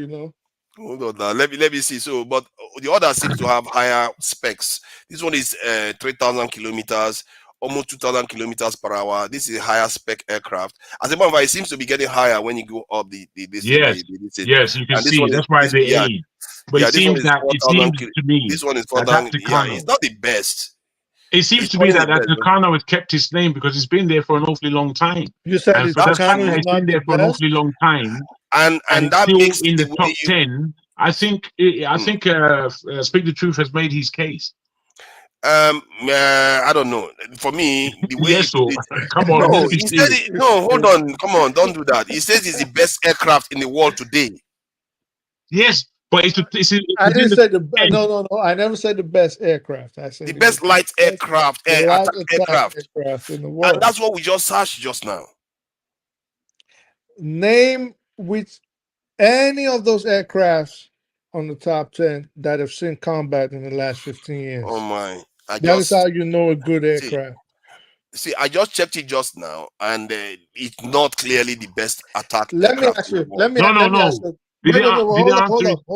Hold on now. Let me see. So, but the other seems to have higher specs. This one is 3,000 kilometers. Almost 2,000 kilometers per hour. This is a higher spec aircraft. As a matter of fact, it seems to be getting higher when you go up the yes, you can see. That's why they aid. But it seems to me this one is 4,000. Yeah, it's not the best. It seems to me that Tucano has kept his name because it's been there for an awfully long time. You said it's been there for an awfully long time, and that makes in the top 10. I think Speak the Truth has made his case. I don't know. For me, the way come on. No, he said it. No, hold on. Come on, don't do that. He says it's the best aircraft in the world today. Yes, but it's I didn't say no. I never said the best aircraft. I said the best light aircraft, aircraft in the world. And that's what we just searched just now. Name which any of those aircrafts on the top 10 that have seen combat in the last 15 years. Oh my. That is how you know a good aircraft. See, I just checked it just now, and it's not clearly the best attack. Let me ask you. Hold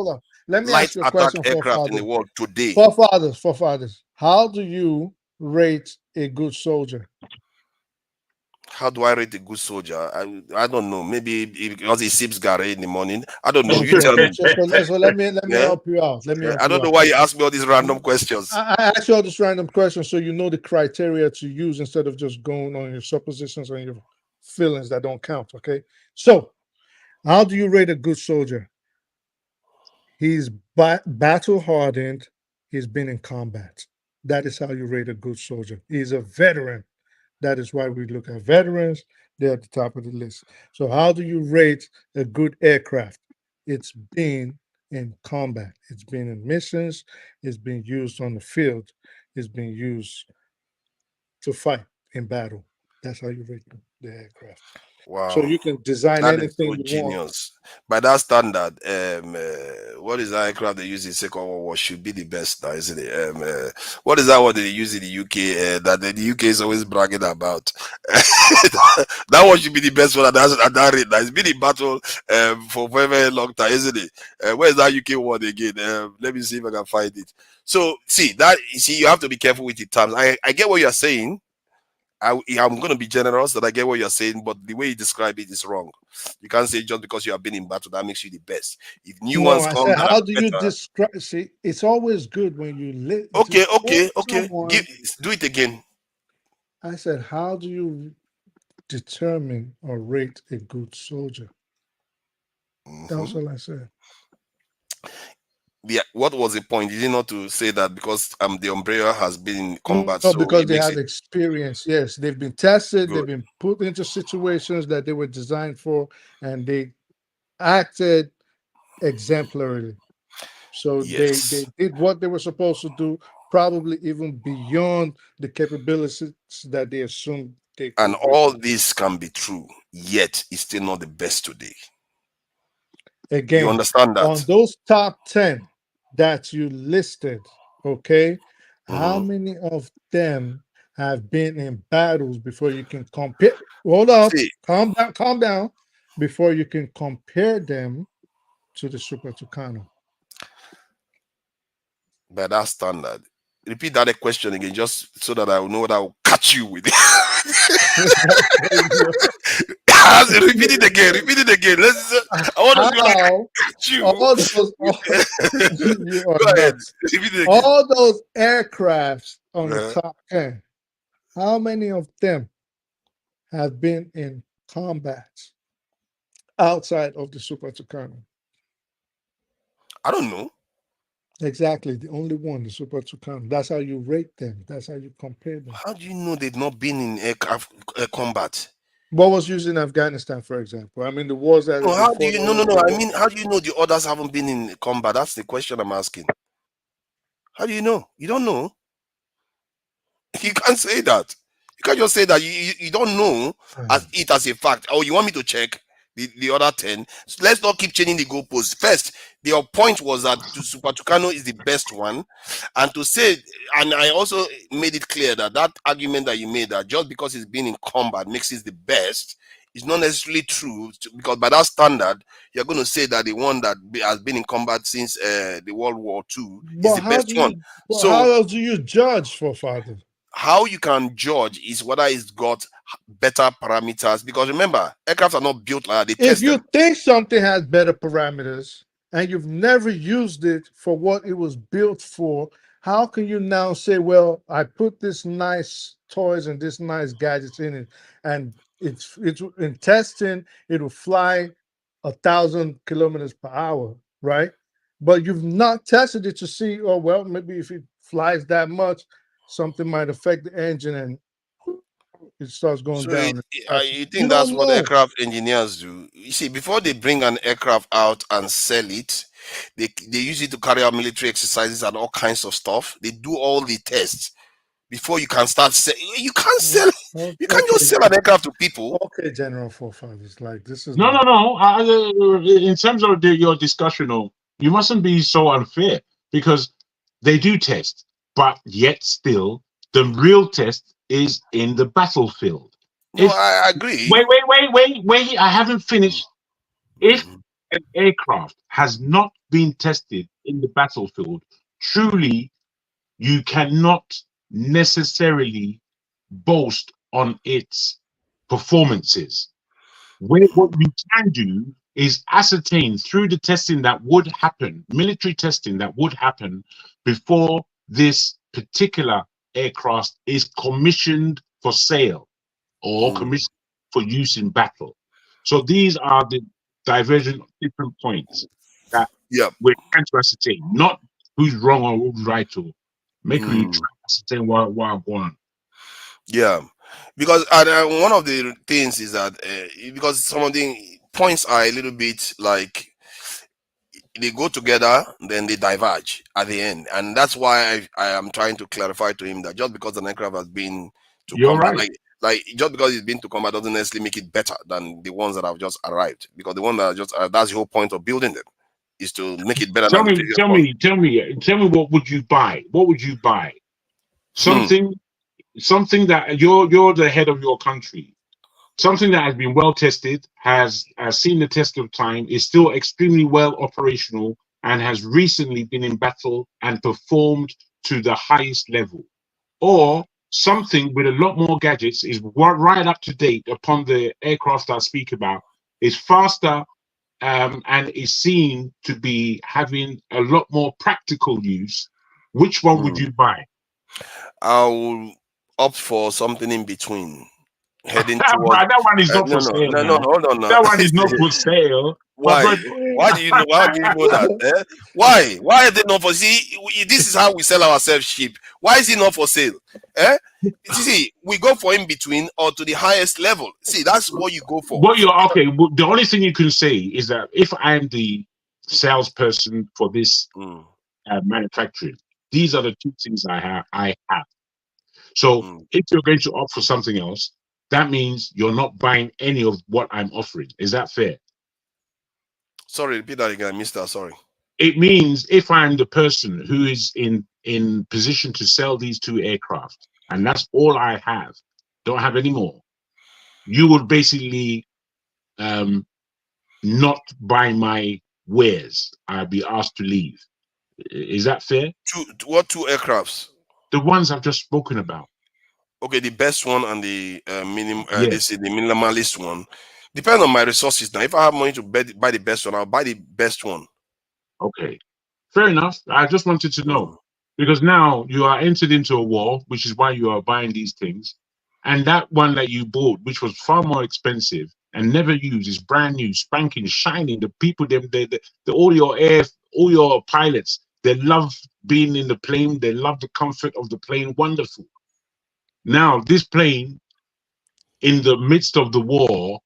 on. Let me ask you a question. Aircraft in the world today. Forefathers. How do you rate a good soldier? How do I rate a good soldier? I don't know. Maybe because he sips Gary in the morning. I don't know. You Okay, tell me. so let me Yeah? help you out. Let me help I you don't know out. why you ask me all these random questions. I ask you all these random questions so you know the criteria to use instead of just going on your suppositions and your feelings that don't count. Okay. So, how do you rate a good soldier? He's battle hardened. He's been in combat. That is how you rate a good soldier. He's a veteran. That is why we look at veterans. They're at the top of the list. So, how do you rate a good aircraft? It's been in combat. It's been in missions. It's been used on the field. It's been used to fight in battle. That's how you rate the aircraft. So Wow. you can design That is anything so you want. genius. By that standard, what is that aircraft they use in Second World War should be the best now, isn't it? What is that one they use in the UK that the UK is always bragging about? That one should be the best one at that rate. Now. It's been in battle for a very, very long time, isn't it? Where is that UK one again? Let me see if I can find it. So, see, you have to be careful with the terms. I get what you're saying. I'm going to be generous that I get what you're saying, but the way you describe it is wrong. You can't say just because you have been in battle that makes you the best. If new No, ones I come said, that how are do you better, describe? See, it's always good when you okay, someone. do it again. I said, how do you determine or rate a good soldier? That's all I said. Yeah, what was the point? Is it not to say that because the umbrella has been in combat, No, so because it they makes have it experience. Yes, they've been tested. They've good? been put into situations that they were designed for, and they acted exemplarily. So they Yes. did what they were supposed to do, probably even beyond the capabilities that they assumed they And could do. all this can be true, yet it's still not the best today. You Again, understand on that? those top 10 that you listed, okay, how Mhm. many of them have been in battles before you can compare? Hold up, See, calm down, before you can compare them to the Super Tucano. by that standard, repeat that question again, just so that I will know what I will catch you with. Repeat it again. Repeat it again. I want to see what I How catch you. all those you are Go ahead. nuts. Repeat it again. All those aircrafts on the Uh-huh. top 10, how many of them have been in combat outside of the Super Tucano? I don't know. Exactly, the only one, the Super Tucano. That's how you rate them. That's how you compare them. How do you know they've not been in aircraft combat? What was used in Afghanistan, for example? I mean, the wars that No, they how do fought you? all No, no, over no. the I world. mean, how do you know the others haven't been in combat? That's the question I'm asking. How do you know? You don't know. You can't say that. You can't just say that you don't know as a fact. Oh, you want me to check the other 10? So let's not keep changing the goalposts. First, your point was that Super Tucano is the best one. And to say, and I also made it clear that that argument that you made that just because it's been in combat makes it the best is not necessarily true, because by that standard, you're going to say that the one that has been in combat since the World War II is the best one. How So else do you judge, for father? how you can judge is whether it's got better parameters, because remember, aircraft are not built like that. They If test you them. think something has better parameters and you've never used it for what it was built for, how can you now say, well, I put this nice toys and this nice gadgets in it, and it's in testing, it will fly 1,000 kilometers per hour, right? But you've not tested it to see, oh, well, maybe if it flies that much, something might affect the engine and it starts going So down. you You think that's don't what know. aircraft engineers do? You see, before they bring an aircraft out and sell it, they use it to carry out military exercises and all kinds of stuff. They do all the tests before you can start you can't sell. You can't just Okay, sell an aircraft to people. okay, General Forefathers, like this is No, not. no, no. In terms of your discussion, you mustn't be so unfair, because they do test, but yet still the real test is in the battlefield. No, If I agree. wait, I haven't finished. If an aircraft has not been tested in the battlefield, truly, you cannot necessarily boast on its performances. What you can do is ascertain through the testing that would happen, military testing that would happen before this particular aircraft is commissioned for sale or commissioned for use in battle. So these are the divergent different points that we're trying to ascertain, not who's wrong or who's right, or make we try to ascertain what I'm going. Yeah, because one of the things is that because some of the points are a little bit like they go together, then they diverge at the end, and that's why I am trying to clarify to him that just because an aircraft has been to You're combat, right. like just because it's been to combat doesn't necessarily make it better than the ones that have just arrived. Because the one that just that's the whole point of building them, is to make it better than the previous one. Tell me, what would you buy? What would you buy? Something that you're the head of your country. Something that has been well tested, has seen the test of time, is still extremely well operational, and has recently been in battle and performed to the highest level. Or something with a lot more gadgets, is right up to date upon the aircraft I speak about, is faster, and is seen to be having a lot more practical use. Which one would you buy? I'll opt for something in between. Heading that towards one is not for sale. No, hold on now. That one is not for sale. Why? Why do you know? Why do you know that? Why? Why is it not for? See, this is how we sell ourselves cheap. Why is it not for sale? See, we go for in between or to the highest level. See, that's what you go for. What you're okay. The only thing you can say is that if I'm the salesperson for this manufacturing, these are the two things I have. So if you're going to opt for something else, that means you're not buying any of what I'm offering. Is that fair? Sorry, repeat that again. I missed that. Sorry. It means if I'm the person who is in position to sell these two aircraft, and that's all I have, don't have any more, you would basically not buy my wares. I'd be asked to leave. Is that fair? What two aircrafts? The ones I've just spoken about. Okay, the best one and the minimum. Yes. The minimalist one. Depends on my resources. Now, if I have money to buy the best one, I'll buy the best one. Okay, fair enough. I just wanted to know because now you are entered into a war, which is why you are buying these things, and that one that you bought, which was far more expensive and never used, is brand new, spanking, shining. The people, all your pilots, they love being in the plane. They love the comfort of the plane. Wonderful. Now, this plane, in the midst of the war,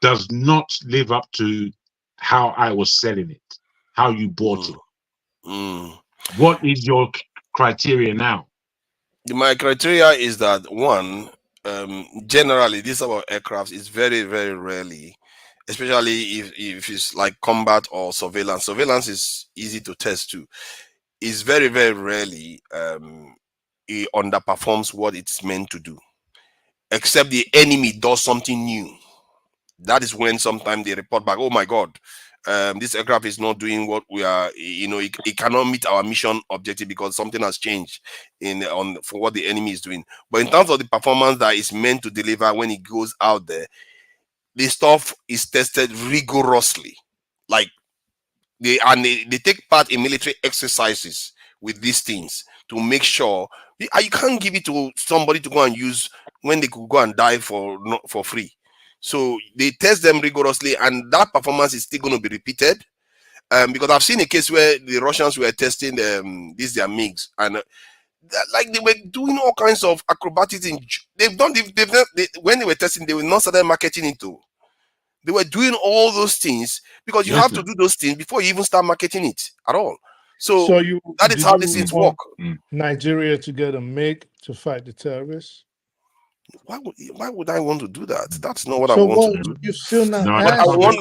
does not live up to how I was selling it, how you bought it. What is your criteria now? My criteria is that one, generally, this type of aircraft is very, very rarely, especially if it's like combat or surveillance. Surveillance is easy to test too. It's very, very rarely it underperforms what it's meant to do, except the enemy does something new. That is when sometimes they report back, oh my God, this aircraft is not doing what we are, it cannot meet our mission objective because something has changed for what the enemy is doing. But in terms of the performance that is meant to deliver when it goes out there, the stuff is tested rigorously. Like they take part in military exercises with these things to make sure you can't give it to somebody to go and use when they could go and die for free. So they test them rigorously, and that performance is still going to be repeated. Because I've seen a case where the Russians were testing their MiGs, and like they were doing all kinds of acrobatics. When they were testing, they were not started marketing it too. They were doing all those things because you have to do those things before you even start marketing it at all. So that is how these things work. Nigeria to get a MiG to fight the terrorists. Why would I want to do that? That's not what I want to do. You still not but I want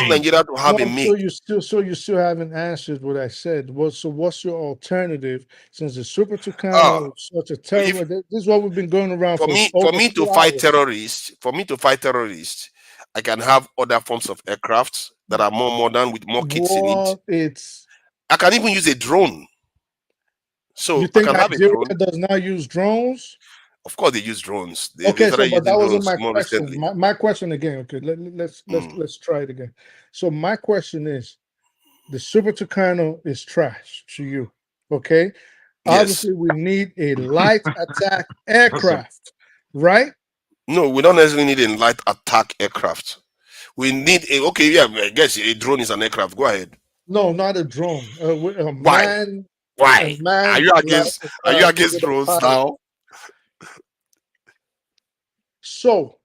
Nigeria to have a MiG. So you still haven't answered what I said. So what's your alternative? Since the Super Tucano is such a terrible, this is what we've been going around for me to fight terrorists. For me to fight terrorists, I can have other forms of aircraft that are more modern with more kits in it. I can even use a drone. So you think I can Nigeria have a drone. does not use drones? Of course, they use drones. They Okay, so started but using that wasn't drones my more question. recently. My question again. Okay, let's try it again. So my question is, the Super Tucano is trash to you. Okay, Yes. obviously we need a light attack aircraft, right? No, we don't necessarily need a light attack aircraft. We need a I guess a drone is an aircraft. Go ahead. No, not a drone. A Why? man. Why? A man. Are you against with a drones pilot. now? So,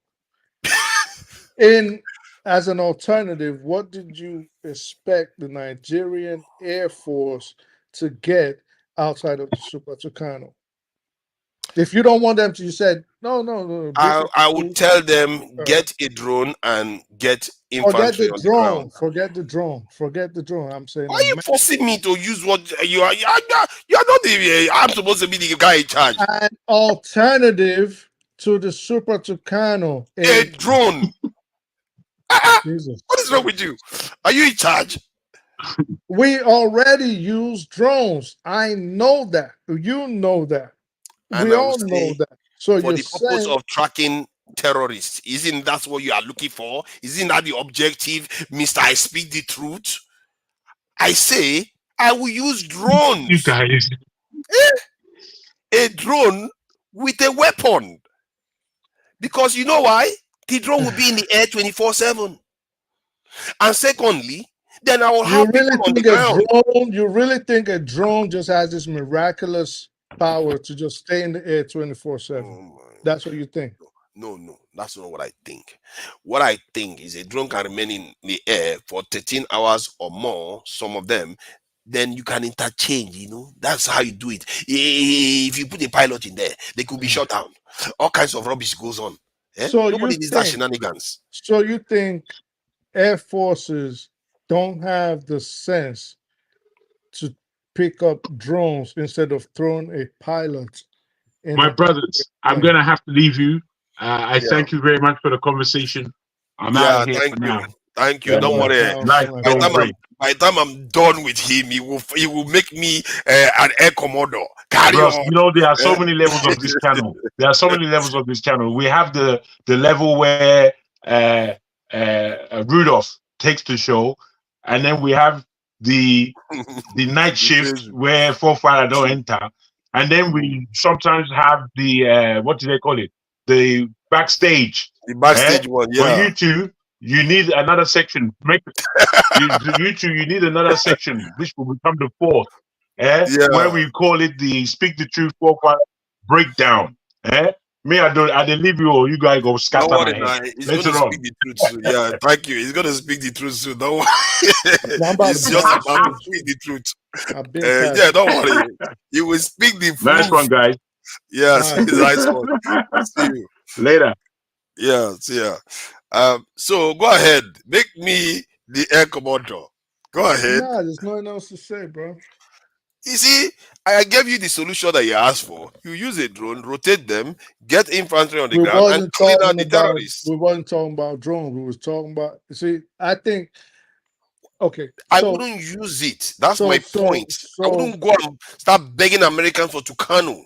as an alternative, what did you expect the Nigerian Air Force to get outside of the Super Tucano? If you don't want them to, you said no. I would tell them get a drone and get infantry on the ground. Forget the drone. I'm saying. Why are you forcing me to use what you are? You are not the. I'm supposed to be the guy in charge. An alternative to the Super Tucano. A drone. Jesus. What is wrong with you? Are you in charge? We already use drones. I know that. You know that. And we I all would know say, that. So for you're the purpose saying, of tracking terrorists, isn't that what you are looking for? Isn't that the objective, Mr. I speak the truth? I say I will use drones. You guys. A drone with a weapon. Because you know why? The drone will be in the air 24/7. And secondly, then I will have people on the ground. You really think a drone just has this miraculous power to just stay in the air 24/7? That's what you think? No, that's not what I think. What I think is a drone can remain in the air for 13 hours or more, some of them, then you can interchange, That's how you do it. If you put a pilot in there, they could be shut down. All kinds of rubbish goes on. So nobody needs that shenanigans. So you think air forces don't have the sense to pick up drones instead of throwing a pilot? My brothers, I'm going to have to leave you. I thank you very much for the conversation. I'm out of here for now. Thank you. Don't worry. By the time I'm done with him, he will make me an air commodore. Carry on. There are so many levels of this channel. We have the level where Rudolph takes the show, and then we have the night shift where Forefather don't enter, and then we sometimes have the what do they call it? The backstage. The backstage one, yeah. For you two, you need another section. You two, you need another section, which will become the fourth. Where we call it the Speak the Truth Forefather breakdown. Me, I didn't leave you, or you guys go scatter my head. He's going to speak the truth soon. Yeah, thank you. He's going to speak the truth soon. Don't worry. It's just about to speak the truth. Don't worry. He will speak the truth. Nice one, guys. Yes, nice one. See you later. Yeah, see ya. So go ahead. Make me the air commodore. Go ahead. Nah, there's nothing else to say, bro. You see, I gave you the solution that you asked for. You use a drone, rotate them, get infantry on the ground, and clean out the terrorists. We wasn't talking about drones. We was talking about. See, I think. Okay, I wouldn't use it. That's my point. I wouldn't go and start begging Americans for Tucano.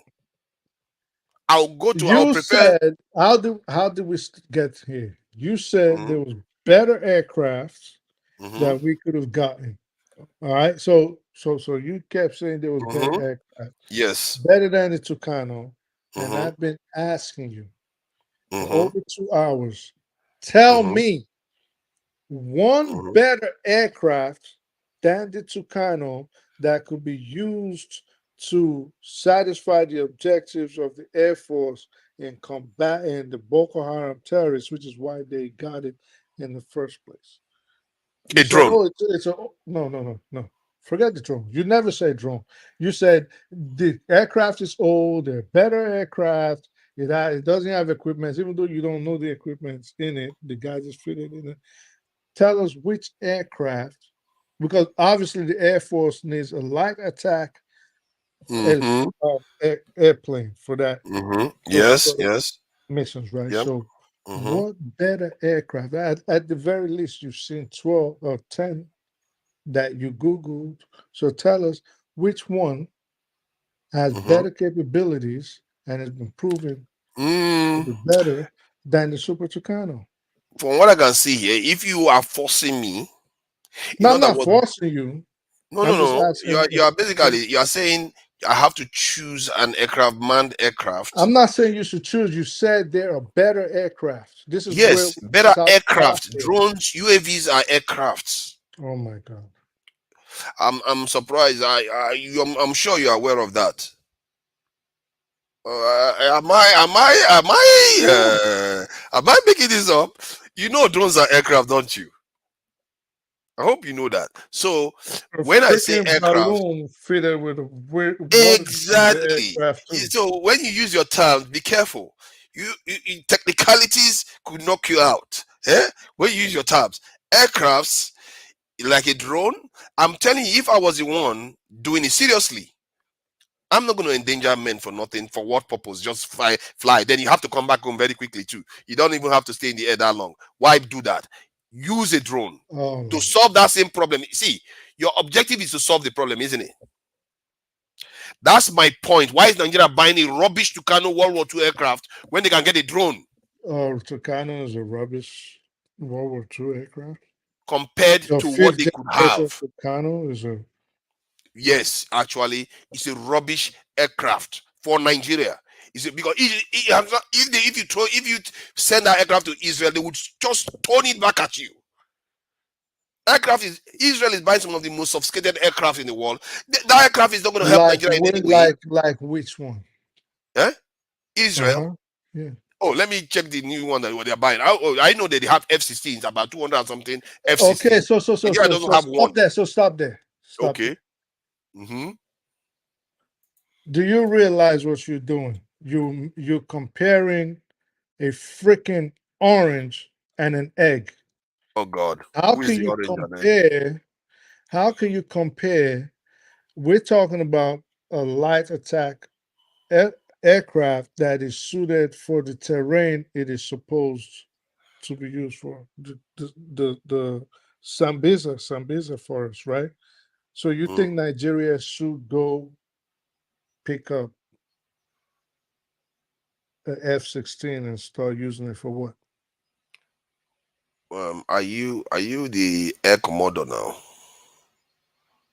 I'll go to. You said how did we get here? You said there was better aircraft that we could have gotten. All right, so you kept saying there was better aircraft. Yes, better than the Tucano, and I've been asking you for over 2 hours. Tell me one better aircraft than the Tucano that could be used to satisfy the objectives of the Air Force in combating the Boko Haram terrorists, which is why they got it in the first place. A drone. No. Forget the drone. You never say drone. You said the aircraft is old. They're better aircraft. It doesn't have equipment, even though you don't know the equipment's in it. The guy just fitted in it. Tell us which aircraft, because obviously the Air Force needs a light attack airplane for that. Yes. Missions, right? Yep. So, what better aircraft? At the very least, you've seen 12 or 10 that you Googled. So tell us which one has better capabilities and has been proven will be better than the Super Tucano. From what I can see here, if you are forcing me, No, I'm not forcing you. No. You are basically saying I have to choose an aircraft, manned aircraft. I'm not saying you should choose. You said there are better aircraft. This is Yes, where better aircraft. Drones, UAVs are aircrafts. Oh my God. I'm surprised. I'm sure you're aware of that. Am I making this up? You know drones are aircraft, don't you? I hope you know that. So when I say aircraft, balloon fitted with exactly. So when you use your terms, be careful. You technicalities could knock you out. When you use your terms, aircrafts like a drone. I'm telling you, if I was the one doing it seriously, I'm not going to endanger men for nothing. For what purpose? Just fly. Then you have to come back home very quickly too. You don't even have to stay in the air that long. Why do that? Use a drone to solve that same problem. See, your objective is to solve the problem, isn't it? That's my point. Why is Nigeria buying a rubbish Tucano World War II aircraft when they can get a drone? Tucano is a rubbish World War II aircraft compared to what they could have. Tucano is a Yes, actually, it's a rubbish aircraft for Nigeria. Is it because if you send that aircraft to Israel, they would just turn it back at you. Israel is buying some of the most sophisticated aircraft in the world. That aircraft is not going to help Nigeria in any way. Like which one? Israel. Yeah. Oh, let me check the new one that they're buying. I know that they have F-16s, about 200 and something F-16s. Okay, so stop there. So stop there. Okay. Do you realize what you're doing? You're comparing a freaking orange and an egg. Oh God! How can you compare? How can you compare? We're talking about a light attack aircraft that is suited for the terrain it is supposed to be used for. The Sambisa forest, right? So you think Nigeria should go pick up an F-16 and start using it for what? Are you the air commodore now?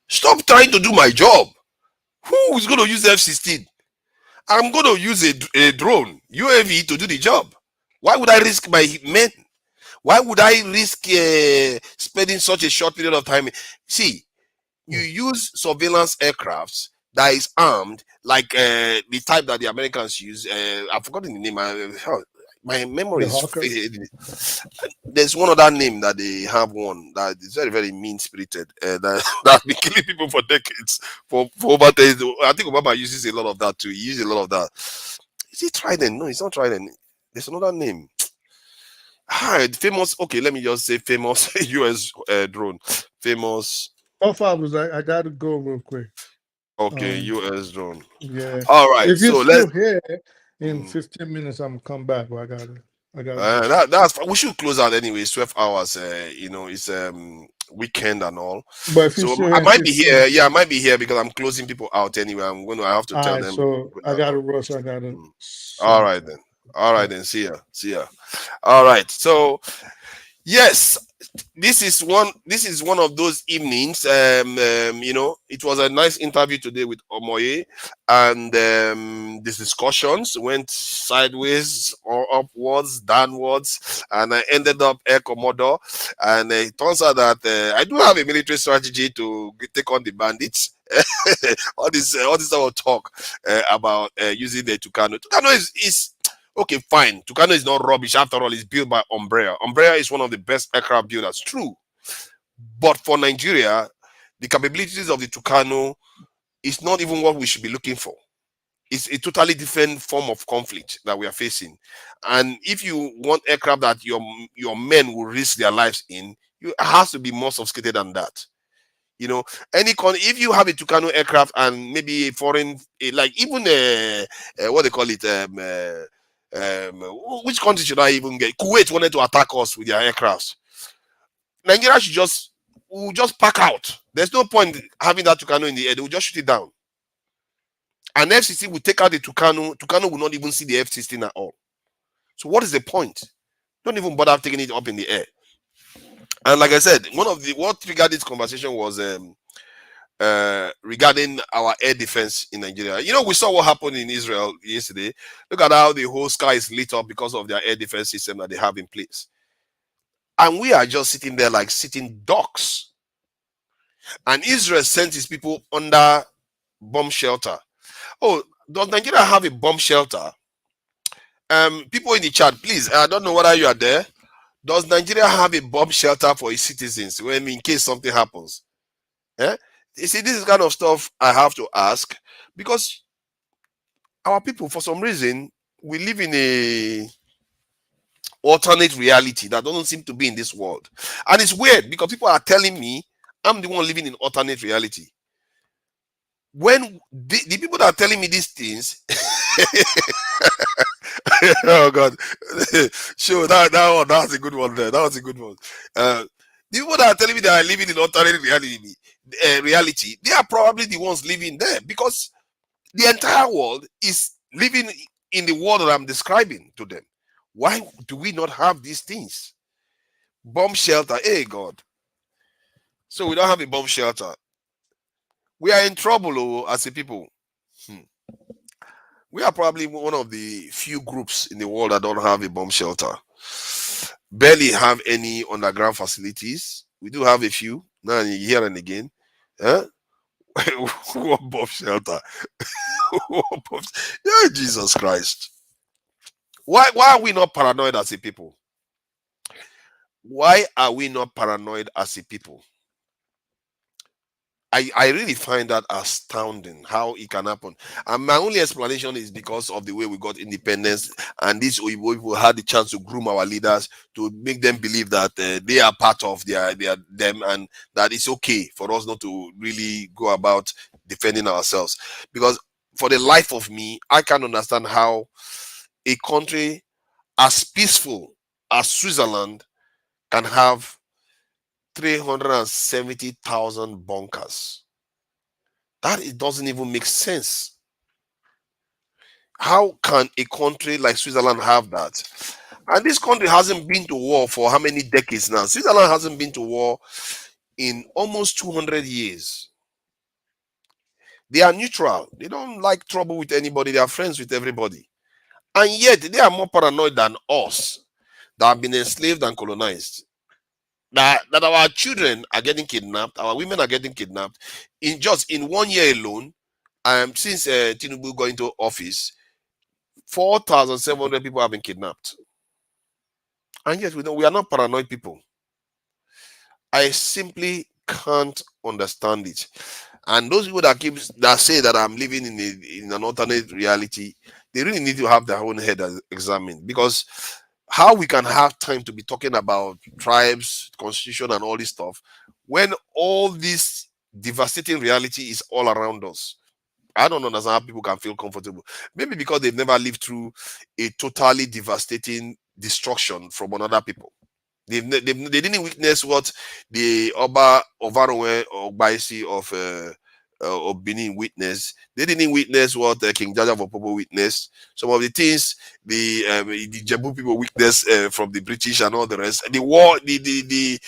Stop trying to do my job. Who is going to use F-16? I'm going to use a drone, UAV, to do the job. Why would I risk my men? Why would I risk spending such a short period of time? See, you use surveillance aircrafts that is armed like the type that the Americans use. I've forgotten the name. My memory is. There's one other name that they have one that is very, very mean-spirited. That been killing people for decades. For over 10 years. I think Obama uses a lot of that too. He uses a lot of that. Is it Trident? No, it's not Trident. There's another name. Famous. Okay, let me just say famous US drone. Famous. Oh, Fabulous, I got to go real quick. Okay, US drone. Yeah. All right. If you're so still here in 15 minutes, I'm gonna come back. But I got. That's we should close out anyway. It's 12 hours. It's weekend and all. But if so I might be here. Yeah, I might be here because I'm closing people out anyway. I have to tell them. So I gotta rush. I gotta. All right then. All right then. See ya. All right. So yes, this is one of those evenings. It was a nice interview today with Omoye, and the discussions went sideways or upwards, downwards, and I ended up Air Commodore. And it turns out that I do have a military strategy to take on the bandits. all this sort of talk about using the Tucano. Tucano is okay, fine. Tucano is not rubbish. After all, it's built by Umbrella. Umbrella is one of the best aircraft builders. True. But for Nigeria, the capabilities of the Tucano is not even what we should be looking for. It's a totally different form of conflict that we are facing. And if you want aircraft that your men will risk their lives in, it has to be more sophisticated than that. If you have a Tucano aircraft and maybe a foreign, like even what they call it, which country should I even get? Kuwait wanted to attack us with their aircraft. Nigeria will just pack out. There's no point having that Tucano in the air. They will just shoot it down. And F-16 will take out the Tucano. Tucano will not even see the F-16 at all. So what is the point? Don't even bother taking it up in the air. And like I said, what triggered this conversation was regarding our air defense in Nigeria. You know, we saw what happened in Israel yesterday. Look at how the whole sky is lit up because of their air defense system that they have in place. And we are just sitting there like sitting ducks. And Israel sent his people under bomb shelter. Oh, does Nigeria have a bomb shelter? People in the chat, please, I don't know whether you are there. Does Nigeria have a bomb shelter for its citizens in case something happens? Eh? You see, this is kind of stuff I have to ask, because our people, for some reason, we live in a alternate reality that doesn't seem to be in this world. And it's weird because people are telling me I'm the one living in alternate reality. When the people that are telling me these things, oh God, sure, that's a good one there. That was a good one. The people that are telling me that are living in alternate reality, they are probably the ones living there, because the entire world is living in the world that I'm describing to them. Why do we not have these things? Bomb shelter, hey God. So we don't have a bomb shelter. We are in trouble as a people. We are probably one of the few groups in the world that don't have a bomb shelter. Barely have any underground facilities. We do have a few now and here and again. Huh? What bomb shelter? Yeah, Jesus Christ. Why are we not paranoid as a people? Why are we not paranoid as a people? I really find that astounding how it can happen. And my only explanation is because of the way we got independence, and these people had the chance to groom our leaders to make them believe that they are part of them, and that it's okay for us not to really go about defending ourselves. Because for the life of me, I can't understand how a country as peaceful as Switzerland can have 370,000 bunkers. That it doesn't even make sense. How can a country like Switzerland have that? And this country hasn't been to war for how many decades now? Switzerland hasn't been to war in almost 200 years. They are neutral. They don't like trouble with anybody. They are friends with everybody. And yet they are more paranoid than us that have been enslaved and colonized. That our children are getting kidnapped, our women are getting kidnapped. In 1 year alone, since Tinubu got into office, 4,700 people have been kidnapped. And yet we are not paranoid people. I simply can't understand it. And those people that say that I'm living in an alternate reality, they really need to have their own head examined, because how we can have time to be talking about tribes, constitution, and all this stuff when all this devastating reality is all around us. I don't understand how people can feel comfortable. Maybe because they've never lived through a totally devastating destruction from another people. They didn't witness what the Oba Ovarowe or Baisi of Benin witnessed. They didn't witness what King Jaja of Opobo witnessed. Some of the things the Jebu people witnessed from the British and all the rest. The war, the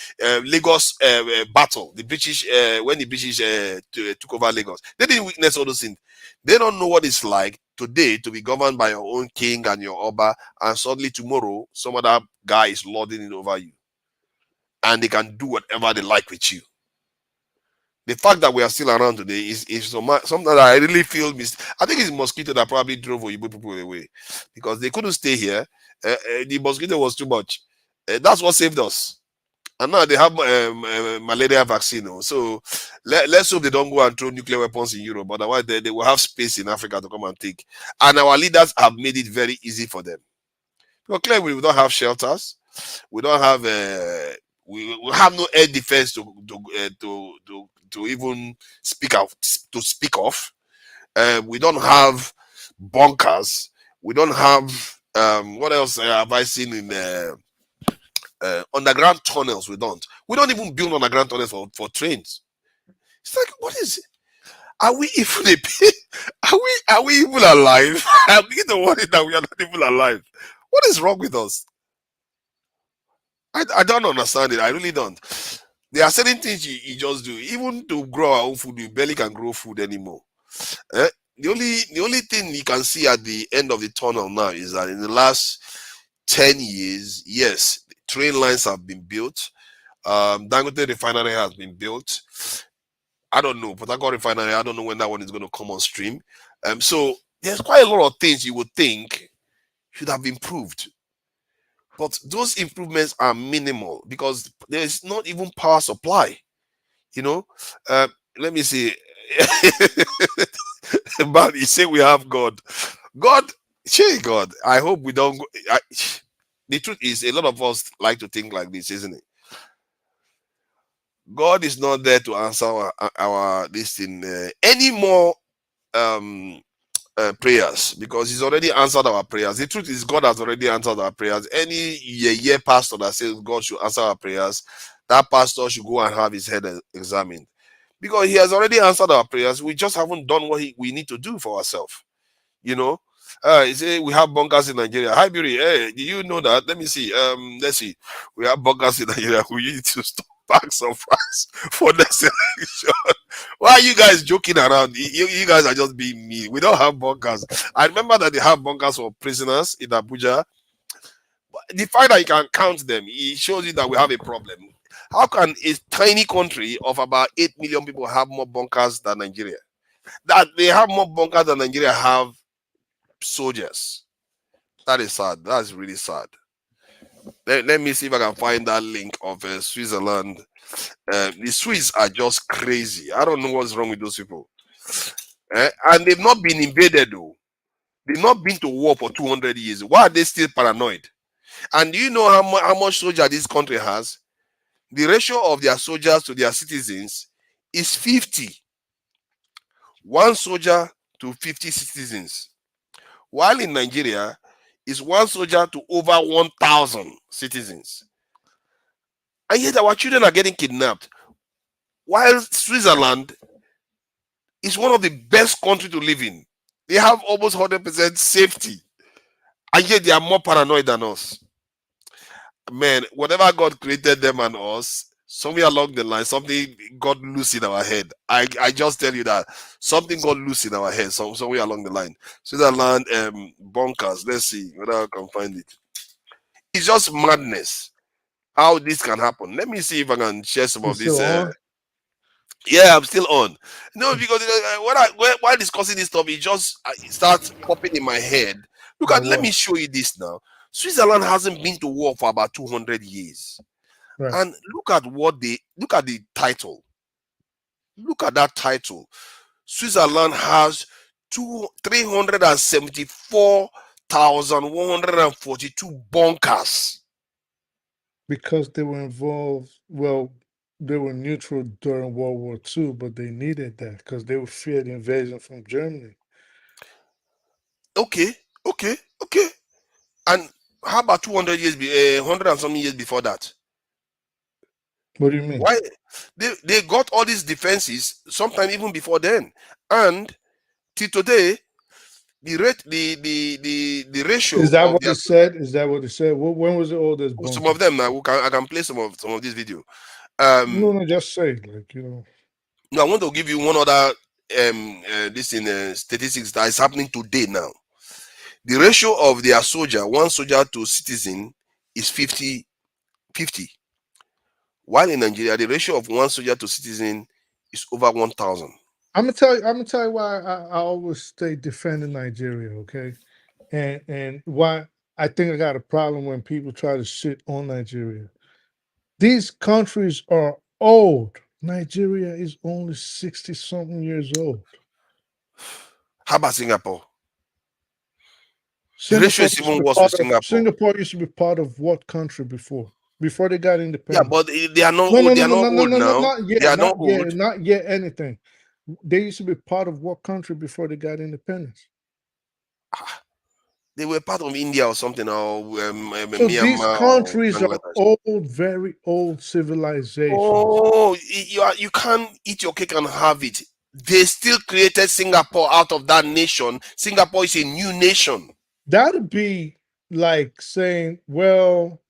Lagos battle, the British when the British took over Lagos, they didn't witness all those things. They don't know what it's like today to be governed by your own king and your Oba, and suddenly tomorrow some other guy is lording it over you, and they can do whatever they like with you. The fact that we are still around today is something that I really feel I think it's mosquito that probably drove Oyibo people away, because they couldn't stay here. The mosquito was too much. That's what saved us. And now they have malaria vaccine. So let's hope they don't go and throw nuclear weapons in Europe. Otherwise, they will have space in Africa to come and take. And our leaders have made it very easy for them. Because clearly, we don't have shelters. We don't have we have no air defense to even speak of. We don't have bunkers. We don't have what else have I seen in underground tunnels? We don't even build underground tunnels for trains. It's like, what is it? Are we even are we even alive? I'm beginning to worry that we are not even alive. What is wrong with us? I don't understand it. I really don't. There are certain things you just do. Even to grow our own food, you barely can grow food anymore. The only thing you can see at the end of the tunnel now is that in the last 10 years, yes, train lines have been built. Dangote refinery has been built. I don't know, Port Harcourt refinery, I don't know when that one is going to come on stream. So there's quite a lot of things you would think should have improved. But those improvements are minimal because there is not even power supply. You know, let me see. But you say we have God. God, God. I hope we don't go. The truth is, a lot of us like to think like this, isn't it? God is not there to answer our this thing any more prayers, because He's already answered our prayers. The truth is, God has already answered our prayers. Any year pastor that says God should answer our prayers, that pastor should go and have his head examined, because he has already answered our prayers. We just haven't done what we need to do for ourselves. You know, you say we have bunkers in Nigeria. Hi, Beauty. Hey, do you know that? Let me see. Let's see. We have bunkers in Nigeria. We need to stop bags of rice for next election. Why are you guys joking around? You guys are just being mean. We don't have bunkers. I remember that they have bunkers for prisoners in Abuja. But the fact that you can count them, it shows you that we have a problem. How can a tiny country of about 8 million people have more bunkers than Nigeria? That they have more bunkers than Nigeria have soldiers. That is sad. That's really sad. Let me see if I can find that link of Switzerland. The Swiss are just crazy. I don't know what's wrong with those people. And they've not been invaded though. They've not been to war for 200 years. Why are they still paranoid? And do you know how much soldier this country has? The ratio of their soldiers to their citizens is 50. 1 soldier to 50 citizens. While in Nigeria, is 1 soldier to over 1,000 citizens. And yet our children are getting kidnapped. While Switzerland is one of the best countries to live in. They have almost 100% safety. And yet they are more paranoid than us. Man, whatever God created them and us, somewhere along the line, something got loose in our head. I just tell you that. Something got loose in our head somewhere along the line. Switzerland bunkers. Let's see whether I can find it. It's just madness how this can happen. Let me see if I can share some of this. Yeah, I'm still on. No, because while discussing this stuff, it just starts popping in my head. Let me show you this now. Switzerland hasn't been to war for about 200 years. Right. And look at the title. Look at that title. Switzerland has 374,142 bunkers. Because they were involved, well, they were neutral during World War II, but they needed that because they feared invasion from Germany. Okay. And how about 200 years, 100 and something years before that? What do you mean? Why they got all these defenses sometime even before then, and till today, the ratio. Is that what it said? Is that what it said? When was it all this? Some of them now. I can play some of this video. No, just say No, I want to give you one other this in statistics that is happening today now. The ratio of their soldier, 1 soldier to citizen, is 50. While in Nigeria, the ratio of 1 soldier to citizen is over 1,000. I'm gonna tell you why I always stay defending Nigeria, okay? And why I think I got a problem when people try to shit on Nigeria. These countries are old. Nigeria is only 60-something years old. How about Singapore? The ratio is even worse with Singapore. Singapore used to be part of what country before they got independent? Yeah, but they are not old. They are not old now. They are not old. Not yet anything. They used to be part of what country before they got independence? They were part of India or something, or Myanmar. These countries are old, very old civilizations. Oh, you can't eat your cake and have it. They still created Singapore out of that nation. Singapore is a new nation. That'd be like saying, well,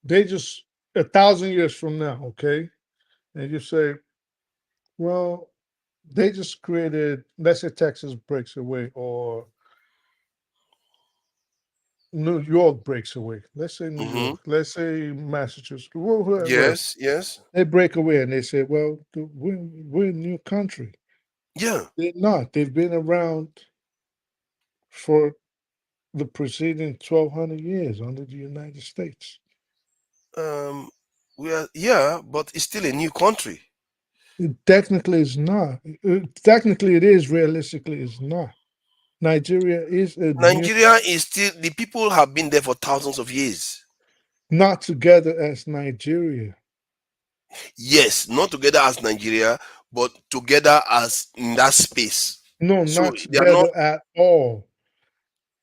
they just 1,000 years from now, okay? And you say, well, they just created, let's say Texas breaks away or New York breaks away. Let's say New York. Let's say Massachusetts. Wherever. Yes. They break away and they say, well, we're a new country. Yeah. They're not. They've been around for the preceding 1,200 years under the United States. But it's still a new country. Technically, it's not. Technically, it is. Realistically, it's not. Nigeria is a Nigeria is still, the people have been there for thousands of years. not together as Nigeria. Yes, not together as Nigeria, but together as in that space. No, So not they are not. together at all.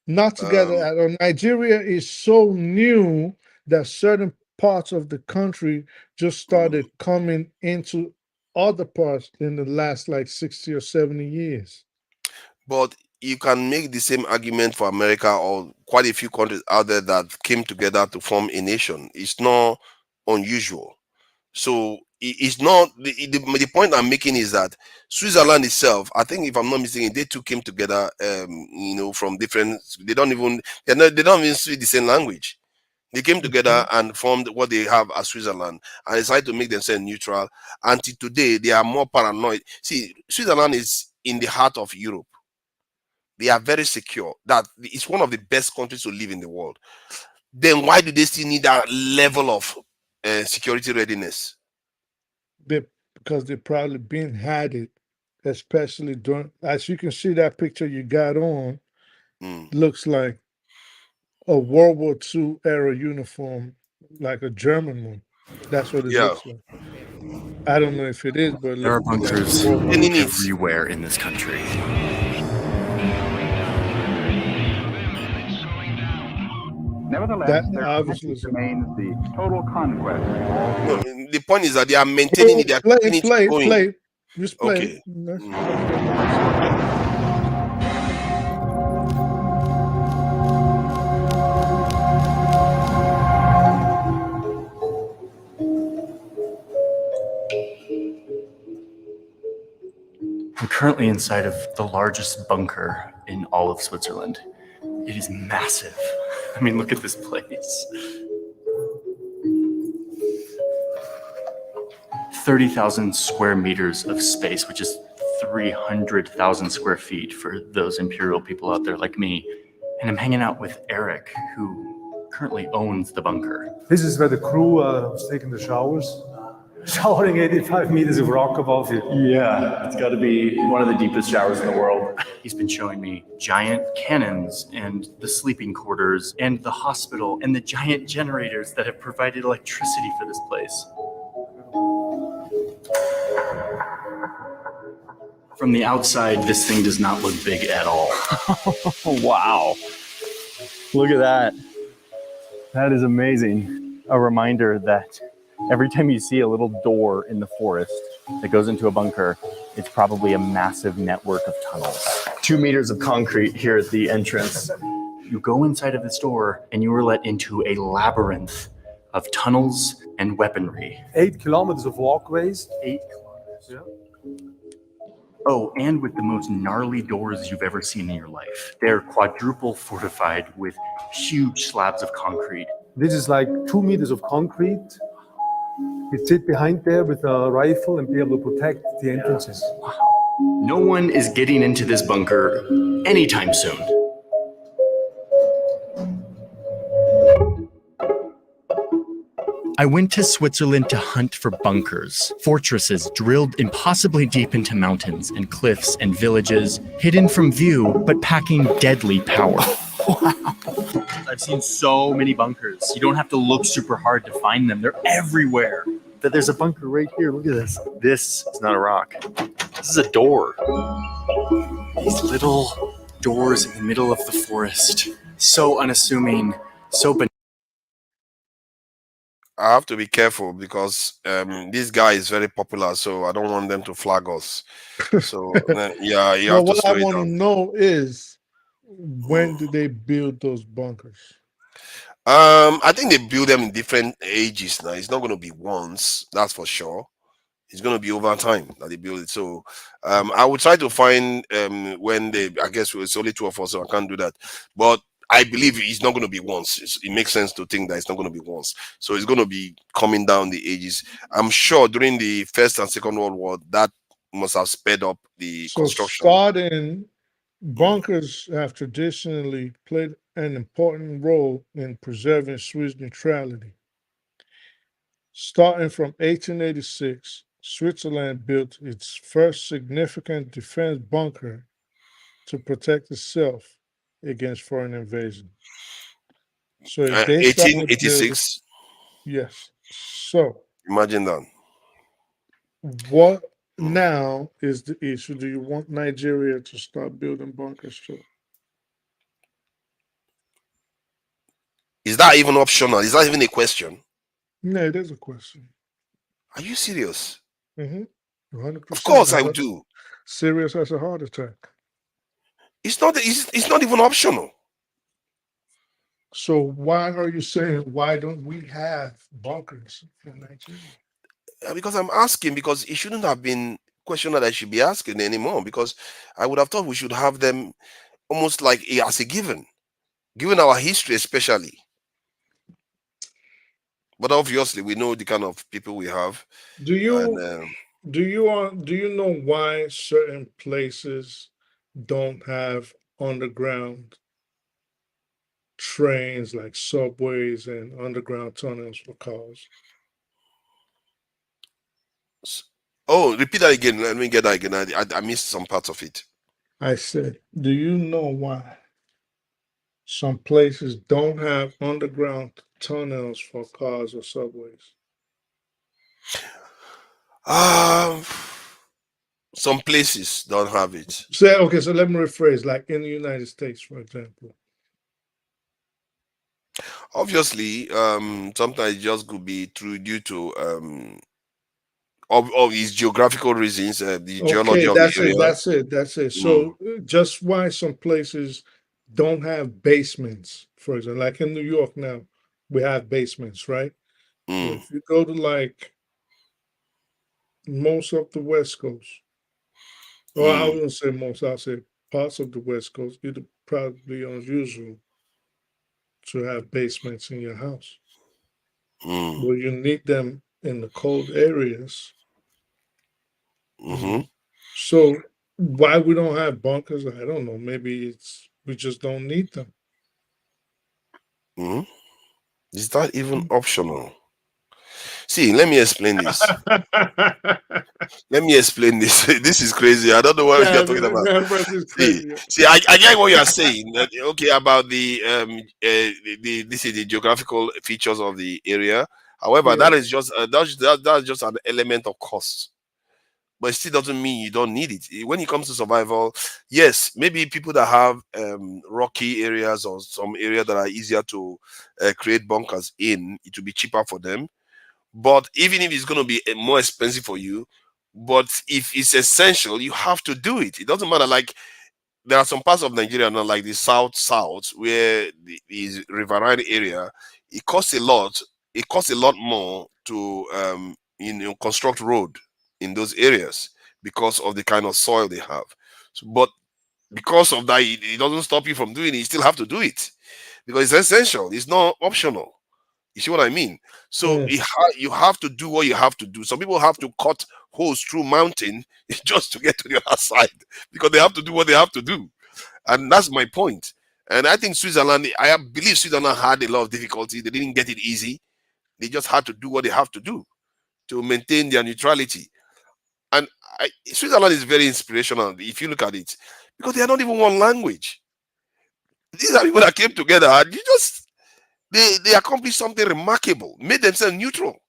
Not together at all. Nigeria is so new that certain parts of the country just started coming into other parts in the last like 60 or 70 years. But you can make the same argument for America or quite a few countries out there that came together to form a nation. It's not unusual. So it's not the point I'm making is that Switzerland itself, I think if I'm not mistaken, they two came together, from different. They don't even speak the same language. They came together and formed what they have as Switzerland and decided to make themselves neutral. Until today, they are more paranoid. See, Switzerland is in the heart of Europe. They are very secure. That it's one of the best countries to live in the world. Then why do they still need that level of security readiness? Because they've probably been had it, especially during, as you can see that picture you got on, looks like a World War II era uniform, like a German one. That's what it looks like. I don't know if it is, but there are bunkers everywhere in this country. Nevertheless, their objective remains the total conquest. No, the point is that they are maintaining it. They are keeping it going. Just play. Okay. I'm currently inside of the largest bunker in all of Switzerland. It is massive. I mean, look at this place. 30,000 square meters of space, which is 300,000 square feet for those imperial people out there like me. And I'm hanging out with Eric, who currently owns the bunker. This is where the crew was taking the showers. Showering 85 meters of rock above you. Yeah, it's got to be one of the deepest showers in the world. He's been showing me giant cannons and the sleeping quarters and the hospital and the giant generators that have provided electricity for this place. From the outside, this thing does not look big at all. Wow. Look at that. That is amazing. A reminder that every time you see a little door in the forest that goes into a bunker, it's probably a massive network of tunnels. 2 meters of concrete here at the entrance. You go inside of this door and you are let into a labyrinth of tunnels and weaponry. 8 kilometers of walkways. 8 kilometers. Yeah. Oh, and with the most gnarly doors you've ever seen in your life. They're quadruple fortified with huge slabs of concrete. This is like 2 meters of concrete. You sit behind there with a rifle and be able to protect the entrances. Wow. No one is getting into this bunker anytime soon. I went to Switzerland to hunt for bunkers, fortresses drilled impossibly deep into mountains and cliffs and villages, hidden from view, but packing deadly power. Wow. I've seen so many bunkers. You don't have to look super hard to find them. They're everywhere. There's a bunker right here. Look at this. This is not a rock. This is a door. These little doors in the middle of the forest. So unassuming, so banal. I have to be careful because this guy is very popular, so I don't want them to flag us. So yeah, What I want to know is, when did they build those bunkers? I think they build them in different ages now. It's not going to be once, that's for sure. It's going to be over time that they build it. So I would try to find when they, I guess it's only 2 of us, so I can't do that. But I believe it's not going to be once. It makes sense to think that it's not going to be once. So it's going to be coming down the ages. I'm sure during the First and Second World War, that must have sped up the So construction. starting, bunkers have traditionally played an important role in preserving Swiss neutrality. Starting from 1886, Switzerland built its first significant defense bunker to protect itself against foreign invasion. So if they started building, 1886. yes. So Imagine that. what now is the issue? Do you want Nigeria to start building bunkers too? Is that even optional? Is that even a question? No, it is a question. Are you serious? 100%. Of course I do. Serious as a heart attack. It's not even optional. So why are you saying why don't we have bunkers in Nigeria? Because I'm asking, because it shouldn't have been a question that I should be asking anymore, because I would have thought we should have them almost like as a given our history especially. But obviously we know the kind of people we have. Do you know why certain places don't have underground trains like subways and underground tunnels for cars? Oh, repeat that again. Let me get that again. I missed some parts of it. I said, do you know why some places don't have underground tunnels for cars or subways? Some places don't have it. So let me rephrase, like in the United States, for example. Obviously, sometimes it just could be due to of its geographical reasons, the geology of the area. That's it. So just why some places don't have basements, for example, like in New York now, we have basements, right? So if you go to like most of the West Coast, or I wouldn't say most, I'll say parts of the West Coast, it'd probably unusual to have basements in your house. Well, you need them in the cold areas. So why we don't have bunkers, I don't know. Maybe we just don't need them. Is that even optional? See, let me explain this. Let me explain this. This is crazy. I don't know what you're talking about. See, I get what you're saying. Okay, about the this is the geographical features of the area. However, that is just that's just an element of cost. But it still doesn't mean you don't need it. When it comes to survival, yes, maybe people that have rocky areas or some area that are easier to create bunkers in, it will be cheaper for them. But even if it's going to be more expensive for you, but if it's essential, you have to do it. It doesn't matter. Like there are some parts of Nigeria now, like the south, where the riverine area, it costs a lot. It costs a lot more to construct road in those areas because of the kind of soil they have. So, but because of that, it doesn't stop you from doing it. You still have to do it because it's essential. It's not optional. You see what I mean? So you have to do what you have to do. Some people have to cut holes through mountain just to get to the other side because they have to do what they have to do. And that's my point. And I think I believe Switzerland had a lot of difficulty. They didn't get it easy. They just had to do what they have to do to maintain their neutrality. And Switzerland is very inspirational if you look at it, because they are not even one language. These are people that came together and they accomplished something remarkable, made themselves neutral.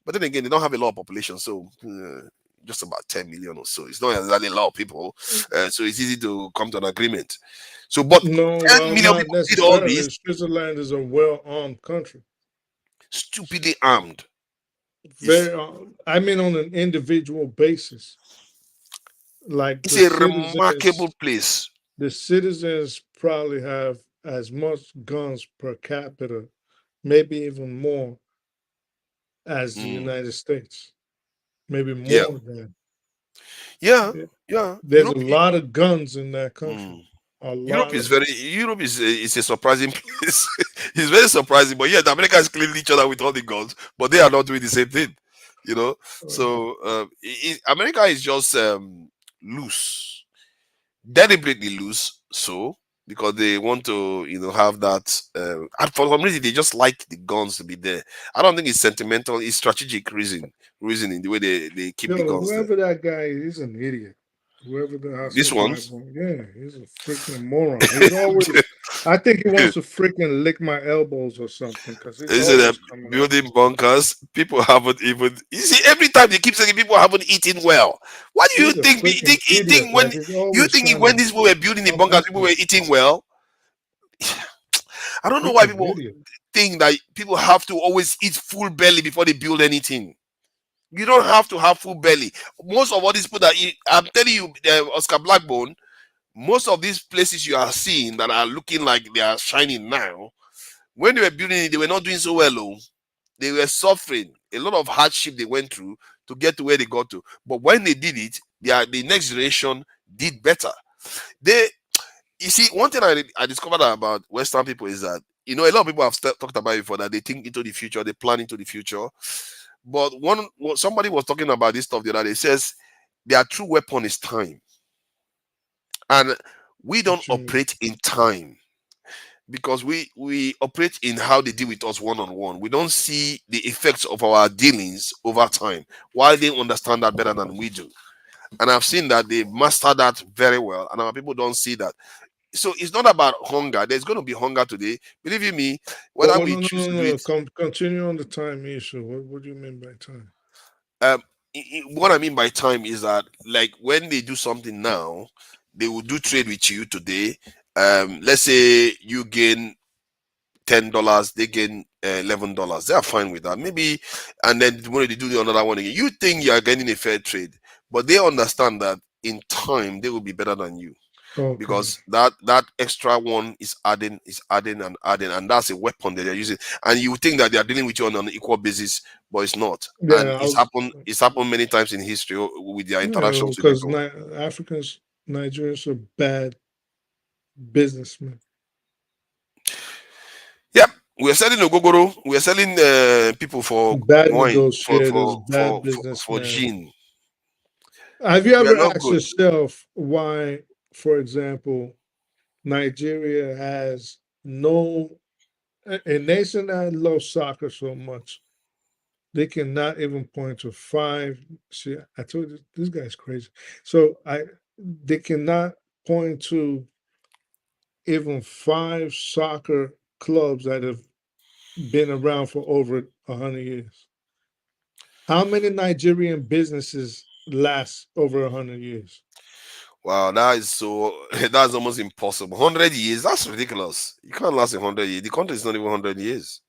But then again, they don't have a lot of population, so just about 10 million or so. It's not exactly a lot of people, so it's easy to come to an agreement. So, but 10 million people did all this. Switzerland is a well-armed country. Stupidly armed. Very, I mean, on an individual basis. Like it's a remarkable place. The citizens probably have as much guns per capita, maybe even more, as the United States. Maybe more than. Yeah. There's a lot of guns in that country. A Europe lot is of very Europe is a surprising place. It's very surprising, but yeah, the America is killing each other with all the guns, but they are not doing the same thing, you know. So America is just loose, deliberately loose, so because they want to, have that. And for some reason, they just like the guns to be there. I don't think it's sentimental; it's strategic reasoning the way they keep the guns there. whoever that guy is, he's an idiot. Whoever the This Oscar Black one's. one, yeah, he's a freaking moron. He's always, I think he wants to freaking lick my elbows or something because he's Is it always coming up. building bunkers? People haven't even. You see, every time they keep saying people haven't eaten well. What do you He's a think? freaking idiot. Like he's always trying When to these people were building the bunkers, people were eating well? I don't know why freaking people idiot. think that people have to always eat full belly before they build anything. You don't have to have full belly. Most of what these people that eat, I'm telling you, Oscar Blackbone, most of these places you are seeing that are looking like they are shining now, when they were building it, they were not doing so well. Oh. They were suffering a lot of hardship they went through to get to where they got to. But when they did it, the next generation did better. You see, one thing I discovered about Western people is that, a lot of people have talked about it before, that they think into the future, they plan into the future. But somebody was talking about this stuff the other day. It says their true weapon is time. And we don't operate in time, because we operate in how they deal with us one-on-one. We don't see the effects of our dealings over time, while they understand that better than we do. And I've seen that they master that very well, and our people don't see that. So it's not about hunger. There's going to be hunger today. Believe you me, whether we choose to do it. Continue on the time issue. What do you mean by time? What I mean by time is that, like, when they do something now, they will do trade with you today. Let's say you gain $10, they gain $11. They are fine with that. Maybe, and then tomorrow they do another one again. You think you are getting a fair trade, but they understand that in time they will be better than you. Okay. Because that extra one is adding, and that's a weapon that they're using. And you think that they are dealing with you on an equal basis, but it's not. Yeah, and it's happened many times in history with their interactions with because people. Africans, Nigerians are bad businessmen. Yep, we are selling Ogogoro. We are selling people for bad wine, negotiators, bad businessmen. for gin. Have you We are ever not asked good. yourself why, for example, Nigeria has a nation that loves soccer so much, they cannot even point to 5. See, I told you this guy's crazy. So they cannot point to even 5 soccer clubs that have been around for over 100 years. How many Nigerian businesses last over 100 years? Wow, that's almost impossible. 100 years, that's ridiculous. You can't last 100 years. The country is not even 100 years.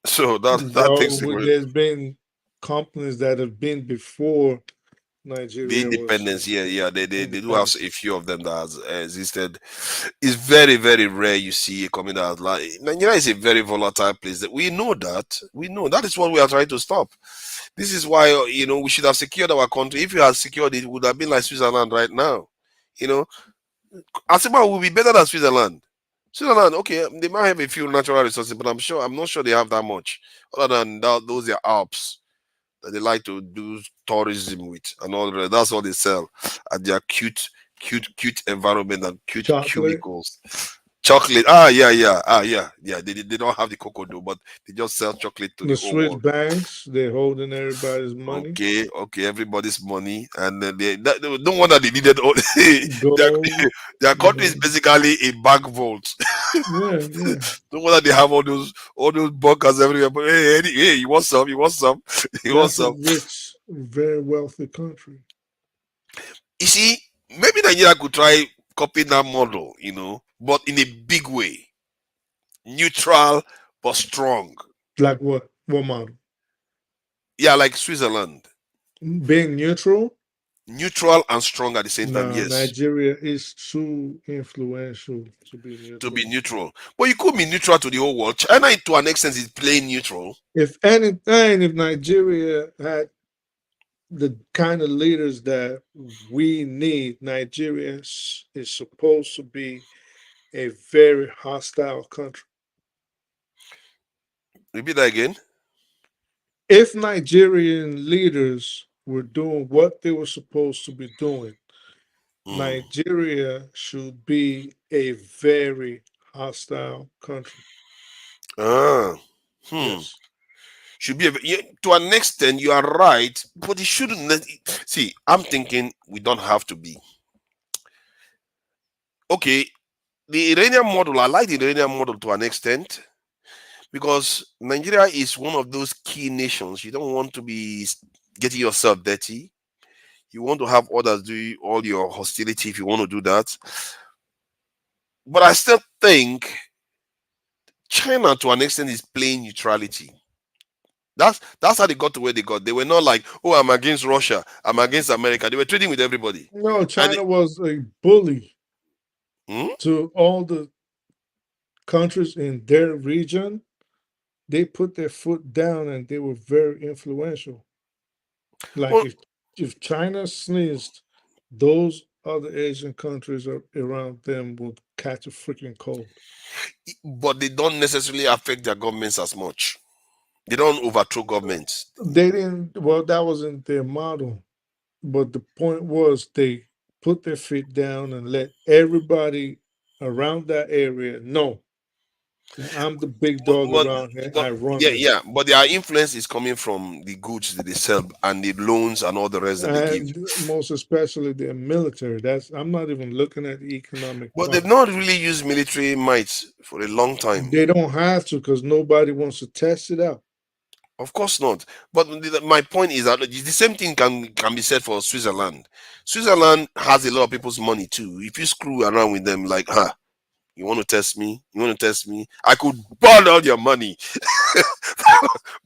So that takes There's been companies that have been before Nigeria the independence. was Yeah, they do have a few of them that has existed. It's very, very rare you see a company that has Nigeria is a very volatile place. That we know that is what we are trying to stop. This is why we should have secured our country. If you had secured it, would have been like Switzerland right now. Asima will be better than Switzerland. Switzerland, okay, they might have a few natural resources, but I'm not sure they have that much. Other than those are Alps that they like to do tourism with, and all that. That's what they sell at their cute environment and cute cubicles. Chocolate. Yeah. They don't have the cocoa dough, but they just sell chocolate to the the whole Swiss world. banks. They're holding everybody's money. Okay, everybody's money, and then no wonder they needed all. Their country is basically a bank vault. Yeah. No wonder they have all those bunkers everywhere. But hey, you want some? You want some? That's a rich, very wealthy country. You see, maybe Nigeria could try copying that model, but in a big way, neutral but strong. Like what? What model? Yeah, like Switzerland. Being neutral? Neutral and strong at the same time, No, yes. Nigeria is too influential to be neutral. To be neutral. But you could be neutral to the whole world. China, to an extent, is playing neutral. If anything, if Nigeria had the kind of leaders that we need, Nigeria is supposed to be a very hostile country. Repeat that again. If Nigerian leaders were doing what they were supposed to be doing, Nigeria should be a very hostile country. Yes. Should be to an extent, you are right, but it shouldn't. See, I'm thinking we don't have to be. Okay, the Iranian model, I like the Iranian model to an extent, because Nigeria is one of those key nations. You don't want to be getting yourself dirty. You want to have others do all your hostility if you want to do that. But I still think China, to an extent, is playing neutrality. That's how they got to where they got. They were not like, oh, I'm against Russia, I'm against America. They were trading with everybody. No, China was a bully to all the countries in their region. They put their foot down and they were very influential. Like if China sneezed, those other Asian countries around them would catch a freaking cold. But they don't necessarily affect their governments as much. They don't overthrow governments. They didn't. Well, that wasn't their model. But the point was they put their feet down and let everybody around that area know I'm the big dog around here. I run this. Yeah, but their influence is coming from the goods that they sell and the loans and all the rest that they give. Most especially their military. I'm not even looking at the economic. But they've not really used military might for a long time. They don't have to because nobody wants to test it out. Of course not. But my point is that the same thing can be said for Switzerland. Switzerland has a lot of people's money too. If you screw around with them, like, you want to test me? You want to test me? I could burn all your money.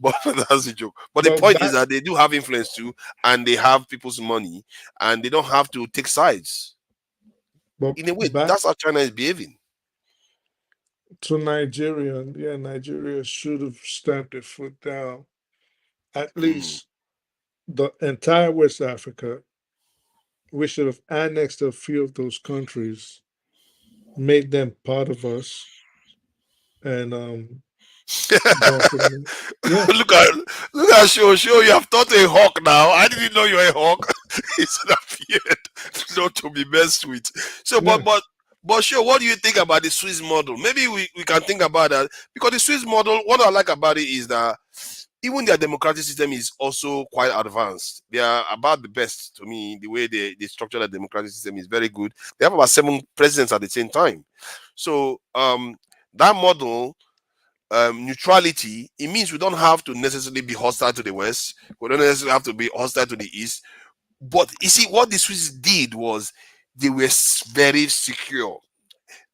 But that's a joke. But the point is that they do have influence too, and they have people's money, and they don't have to take sides. In a way, that's how China is behaving. To Nigeria, Nigeria should have stamped their foot down. At least the entire West Africa, we should have annexed a few of those countries, made them part of us, and look at Show. You have taught a hawk now. I didn't know you're a hawk. It's appeared not to be messed with. So, but Show, what do you think about the Swiss model? Maybe we can think about that, because the Swiss model, what I like about it is that even their democratic system is also quite advanced. They are about the best to me. The way they structure the democratic system is very good. They have about 7 presidents at the same time. So that model, neutrality, it means we don't have to necessarily be hostile to the West. We don't necessarily have to be hostile to the East. But you see, what the Swiss did was they were very secure.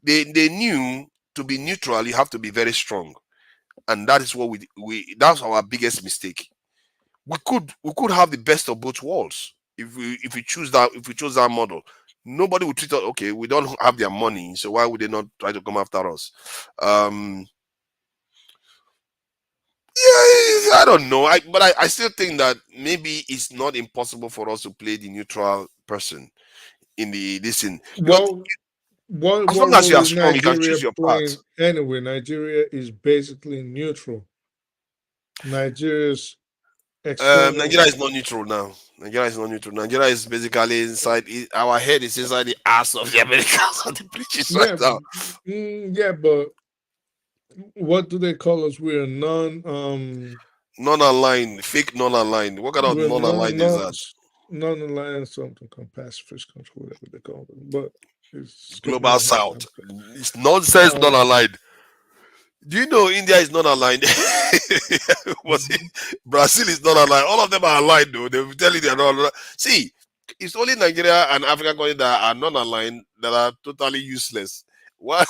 They knew to be neutral, you have to be very strong. And that is what that's our biggest mistake. We could have the best of both worlds if we choose that model. Nobody would treat us okay. We don't have their money, so why would they not try to come after us? I don't know. But I still think that maybe it's not impossible for us to play the neutral person in this thing. As long as you are strong, you can choose your path. Anyway, Nigeria is basically neutral. Nigeria is not neutral now. Nigeria is not neutral. Nigeria is basically inside. Our head is inside the ass of the Americans and the British right now. But what do they call us? We're non-aligned, fake non-aligned. What kind of non-aligned is that? Non-aligned something called pacifist country, whatever they call it. But it's Global South. It's nonsense non-aligned. Do you know India is not aligned? Brazil is not aligned. All of them are aligned though. They will tell you they are not aligned. See, it's only Nigeria and African countries that are not aligned that are totally useless. What?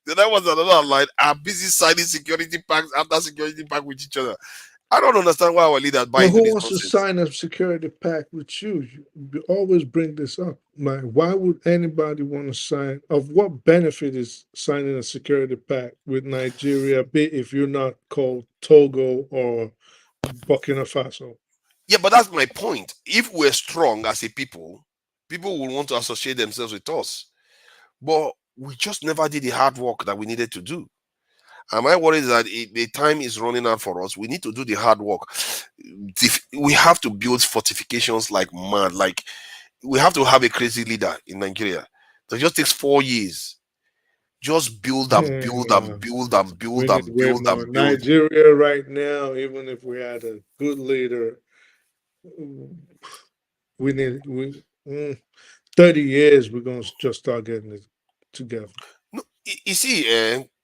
The other ones that are not aligned are busy signing security pacts after security pact with each other. I don't understand why our leaders buy Well, into who this wants to nonsense. sign a security pact with you? You always bring this up. Like, why would anybody want to sign? Of what benefit is signing a security pact with Nigeria, be if you're not called Togo or Burkina Faso? Yeah, but that's my point. If we're strong as a people, people will want to associate themselves with us. But we just never did the hard work that we needed to do. And my worry is that the time is running out for us. We need to do the hard work. We have to build fortifications like mad. Like, we have to have a crazy leader in Nigeria. So it just takes 4 years. Just build and build and build and We build need and way build more. and build. Nigeria right now, even if we had a good leader, we need 30 years. We're gonna just start getting it together. You see,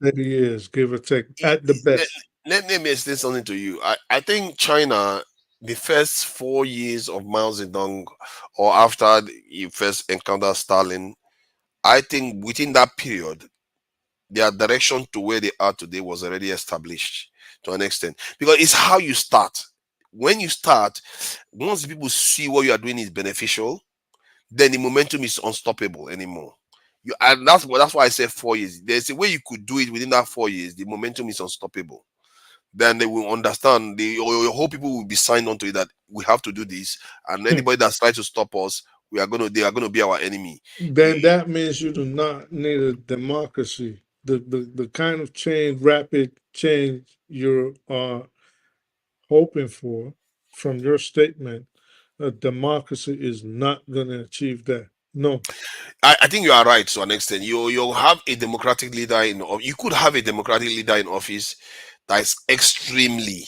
30 years, give or take, at the best. let me explain something to you. I think China, the first 4 years of Mao Zedong, or after you first encountered Stalin, I think within that period, their direction to where they are today was already established to an extent. Because it's how you start. When you start, once people see what you are doing is beneficial, then the momentum is unstoppable anymore. And that's why I said 4 years. There's a way you could do it within that 4 years. The momentum is unstoppable. Then they will understand. Your whole people will be signed onto it that we have to do this, and anybody that's trying to stop us, they are gonna be our enemy. Then that means you do not need a democracy. The kind of change, rapid change you are hoping for from your statement, a democracy is not going to achieve that. No. I think you are right to an extent. You have a democratic leader you could have a democratic leader in office that is extremely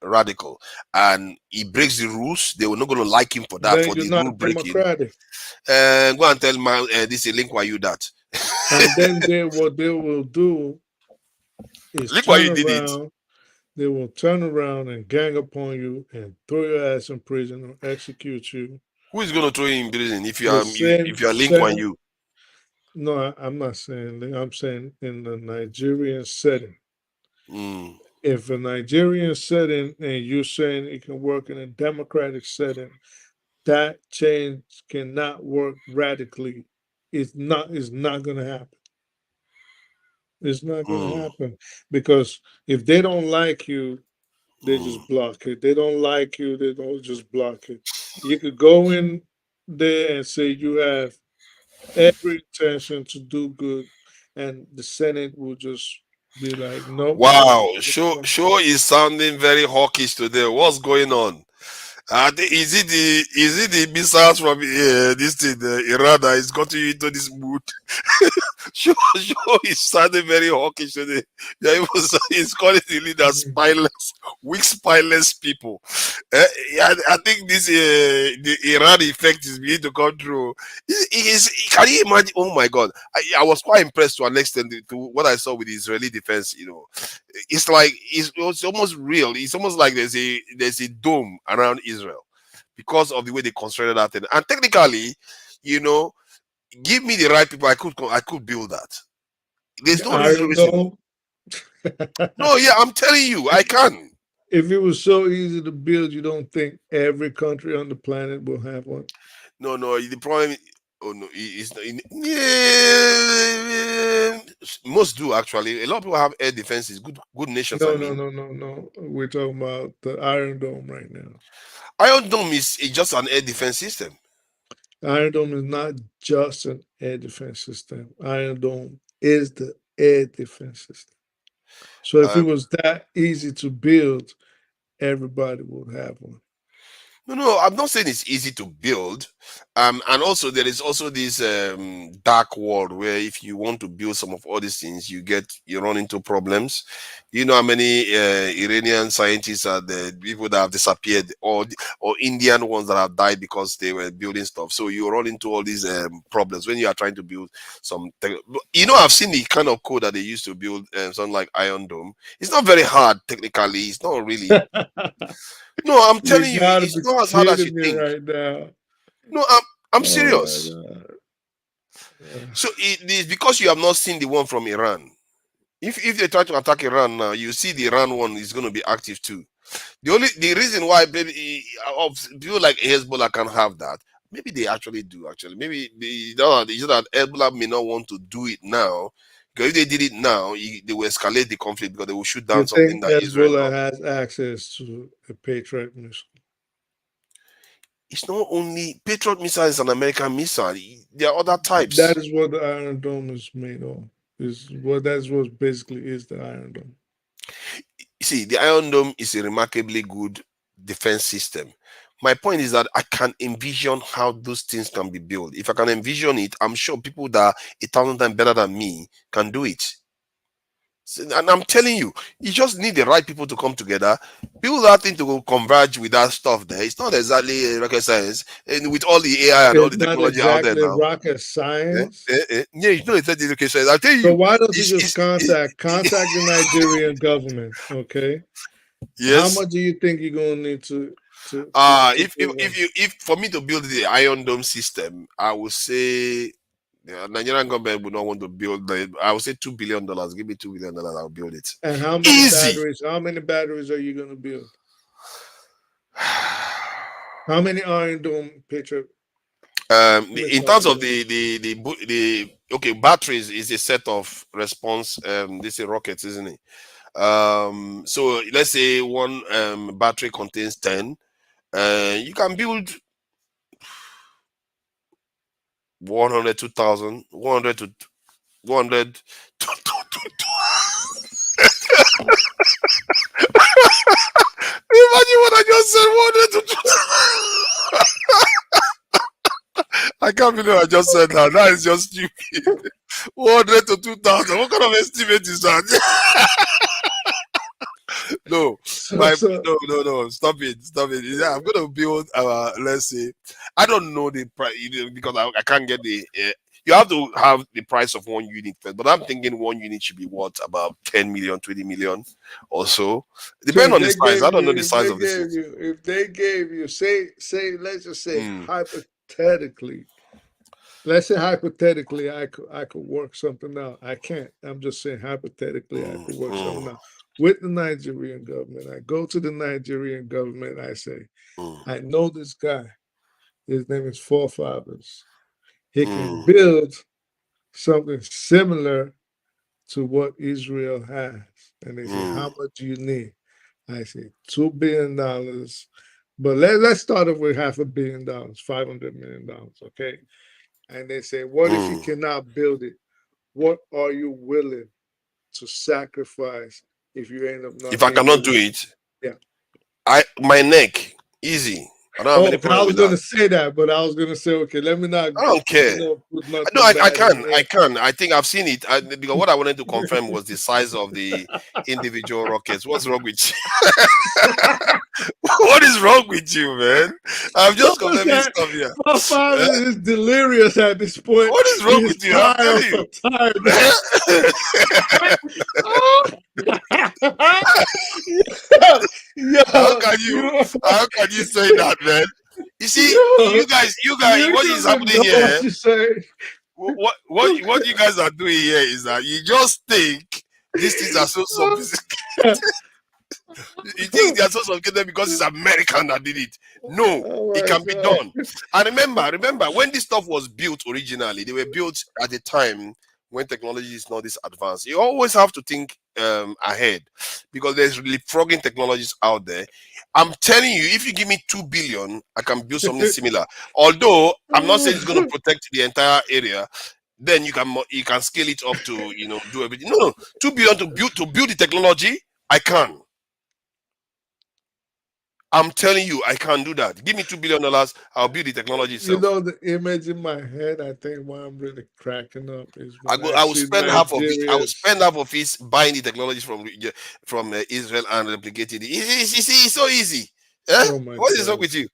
radical, and he breaks the rules. They were not going to like him for that, Then for you're the not rule breaking. democratic. Go and tell man this is link why you that. And then what they will do is Look why turn you did it. around. They will turn around and gang upon you and throw your ass in prison or execute you. Who is going to throw you in prison if you The are same- if you are link one same- you? No, I'm not saying that. I'm saying in the Nigerian setting. If a Nigerian setting and you're saying it can work in a democratic setting, that change cannot work radically. It's not going to happen. It's not going to happen because if they don't like you, they just block it. They don't like you, they don't just block it. You could go in there and say you have every intention to do good, and the Senate will just be like, nope. Wow, show is sounding very hawkish today. What's going on? Is it the missiles from this thing, Iran, that is got you into this mood? Show is sounding very hawkish today. Yeah, he's calling the leaders spineless, weak, spineless people. I think this the Iran effect is beginning to come through. Can you imagine? Oh my God, I was quite impressed to an extent to what I saw with the Israeli defense. It's like it's almost real. It's almost like there's a dome around Israel because of the way they constructed that thing. And technically, give me the right people, I could build that. There's no reason. No, yeah, I'm telling you, I can. If it was so easy to build, you don't think every country on the planet will have one? No, the problem. Oh no, it's not. Yeah, most do actually. A lot of people have air defenses. Good nations. No. We're talking about the Iron Dome right now. Iron Dome is just an air defense system. Iron Dome is not just an air defense system. Iron Dome is the air defense system. So if it was that easy to build, everybody would have one. No, I'm not saying it's easy to build. And also there is also this dark world where if you want to build some of all these things, you run into problems. You know how many Iranian scientists are the people that have disappeared, or Indian ones that have died because they were building stuff. So you run into all these problems when you are trying to build I've seen the kind of code that they used to build something like Iron Dome. It's not very hard technically. It's not really. No, I'm telling you, it's not as hard as you think. Right now. No, I'm serious. So it is because you have not seen the one from Iran. If they try to attack Iran now, you see the Iran one is going to be active too. The reason why people like Hezbollah can have that, maybe they actually do. Actually, maybe that Hezbollah may not want to do it now, because if they did it now, they will escalate the conflict because they will shoot down You something think that Israel Hezbollah does. has access to a Patriot missile? It's not only Patriot missile is an American missile. There are other types. That is what the Iron Dome is made of. That's what basically is the Iron Dome. You see, the Iron Dome is a remarkably good defense system. My point is that I can envision how those things can be built. If I can envision it, I'm sure people that are 1,000 times better than me can do it. And I'm telling you, you just need the right people to come together. People that think to converge with that stuff there. It's not exactly rocket science. And with all the AI and all the technology out there now. Rocket science. Yeah, it's not exactly rocket science. I'll tell you. So why don't you just contact the Nigerian government? Okay. Yes. How much do you think you're gonna need to if for me to build the Iron Dome system, I would say the Nigerian government would not want to build I would say $2 billion. Give me $2 billion, I'll build it. And how many batteries? How many batteries are you gonna build? How many Iron Dome Patriot? In terms of the batteries is a set of response. This is rockets, isn't it? So let's say one battery contains 10. You can build 100, 2,000, 100 to 100. Imagine what I just said. 100 to 2,000. I can't believe I just said that. That is just stupid. 100 to 2,000. What kind of estimate is that? No, no. Stop it. Yeah, I'm gonna build. Let's say, I don't know the price because I can't get the. You have to have the price of one unit first, but I'm thinking one unit should be what, about 10 million, 20 million or so. Depending on the size. I don't know the size of this. If they gave you, say, let's just say hypothetically. Let's say hypothetically, I could work something out. I can't. I'm just saying hypothetically, I could work something out with the Nigerian government. I go to the Nigerian government. I say, I know this guy. His name is Forefathers. He can build something similar to what Israel has. And they say, how much do you need? I say, $2 billion. But let's start off with $500 million, $500 million. Okay. And they say, what if you cannot build it? What are you willing to sacrifice if you end up not? If I cannot do it, yeah, my neck, easy. I don't have any problem I was with going that. to say that, but I was going to say, okay, let me not. I don't care. No, I can. I think I've seen it. Because what I wanted to confirm was the size of the individual rockets. What's wrong with you? What is wrong with you, man? I'm just confirming stuff here. My father is delirious at this point. What is wrong with you? I'm telling you. How can you say that, man? You see, you guys, what is happening here? What you guys are doing here is that you just think these things are so sophisticated. You think they are so sophisticated because it's American that did it. No, it can be done. And remember, when this stuff was built originally, they were built at a time when technology is not this advanced. You always have to think ahead, because there's leapfrogging technologies out there. I'm telling you, if you give me 2 billion, I can build something similar. Although I'm not saying it's going to protect the entire area. Then you can scale it up to do everything. No, 2 billion to build the technology. I can. I'm telling you, I can do that. Give me $2 billion, I'll build the technology itself. The image in my head, I think why I'm really cracking up is I will spend half of it. I will spend half of it buying the technology from Israel and replicating it. It's so easy. Eh? What is wrong with you?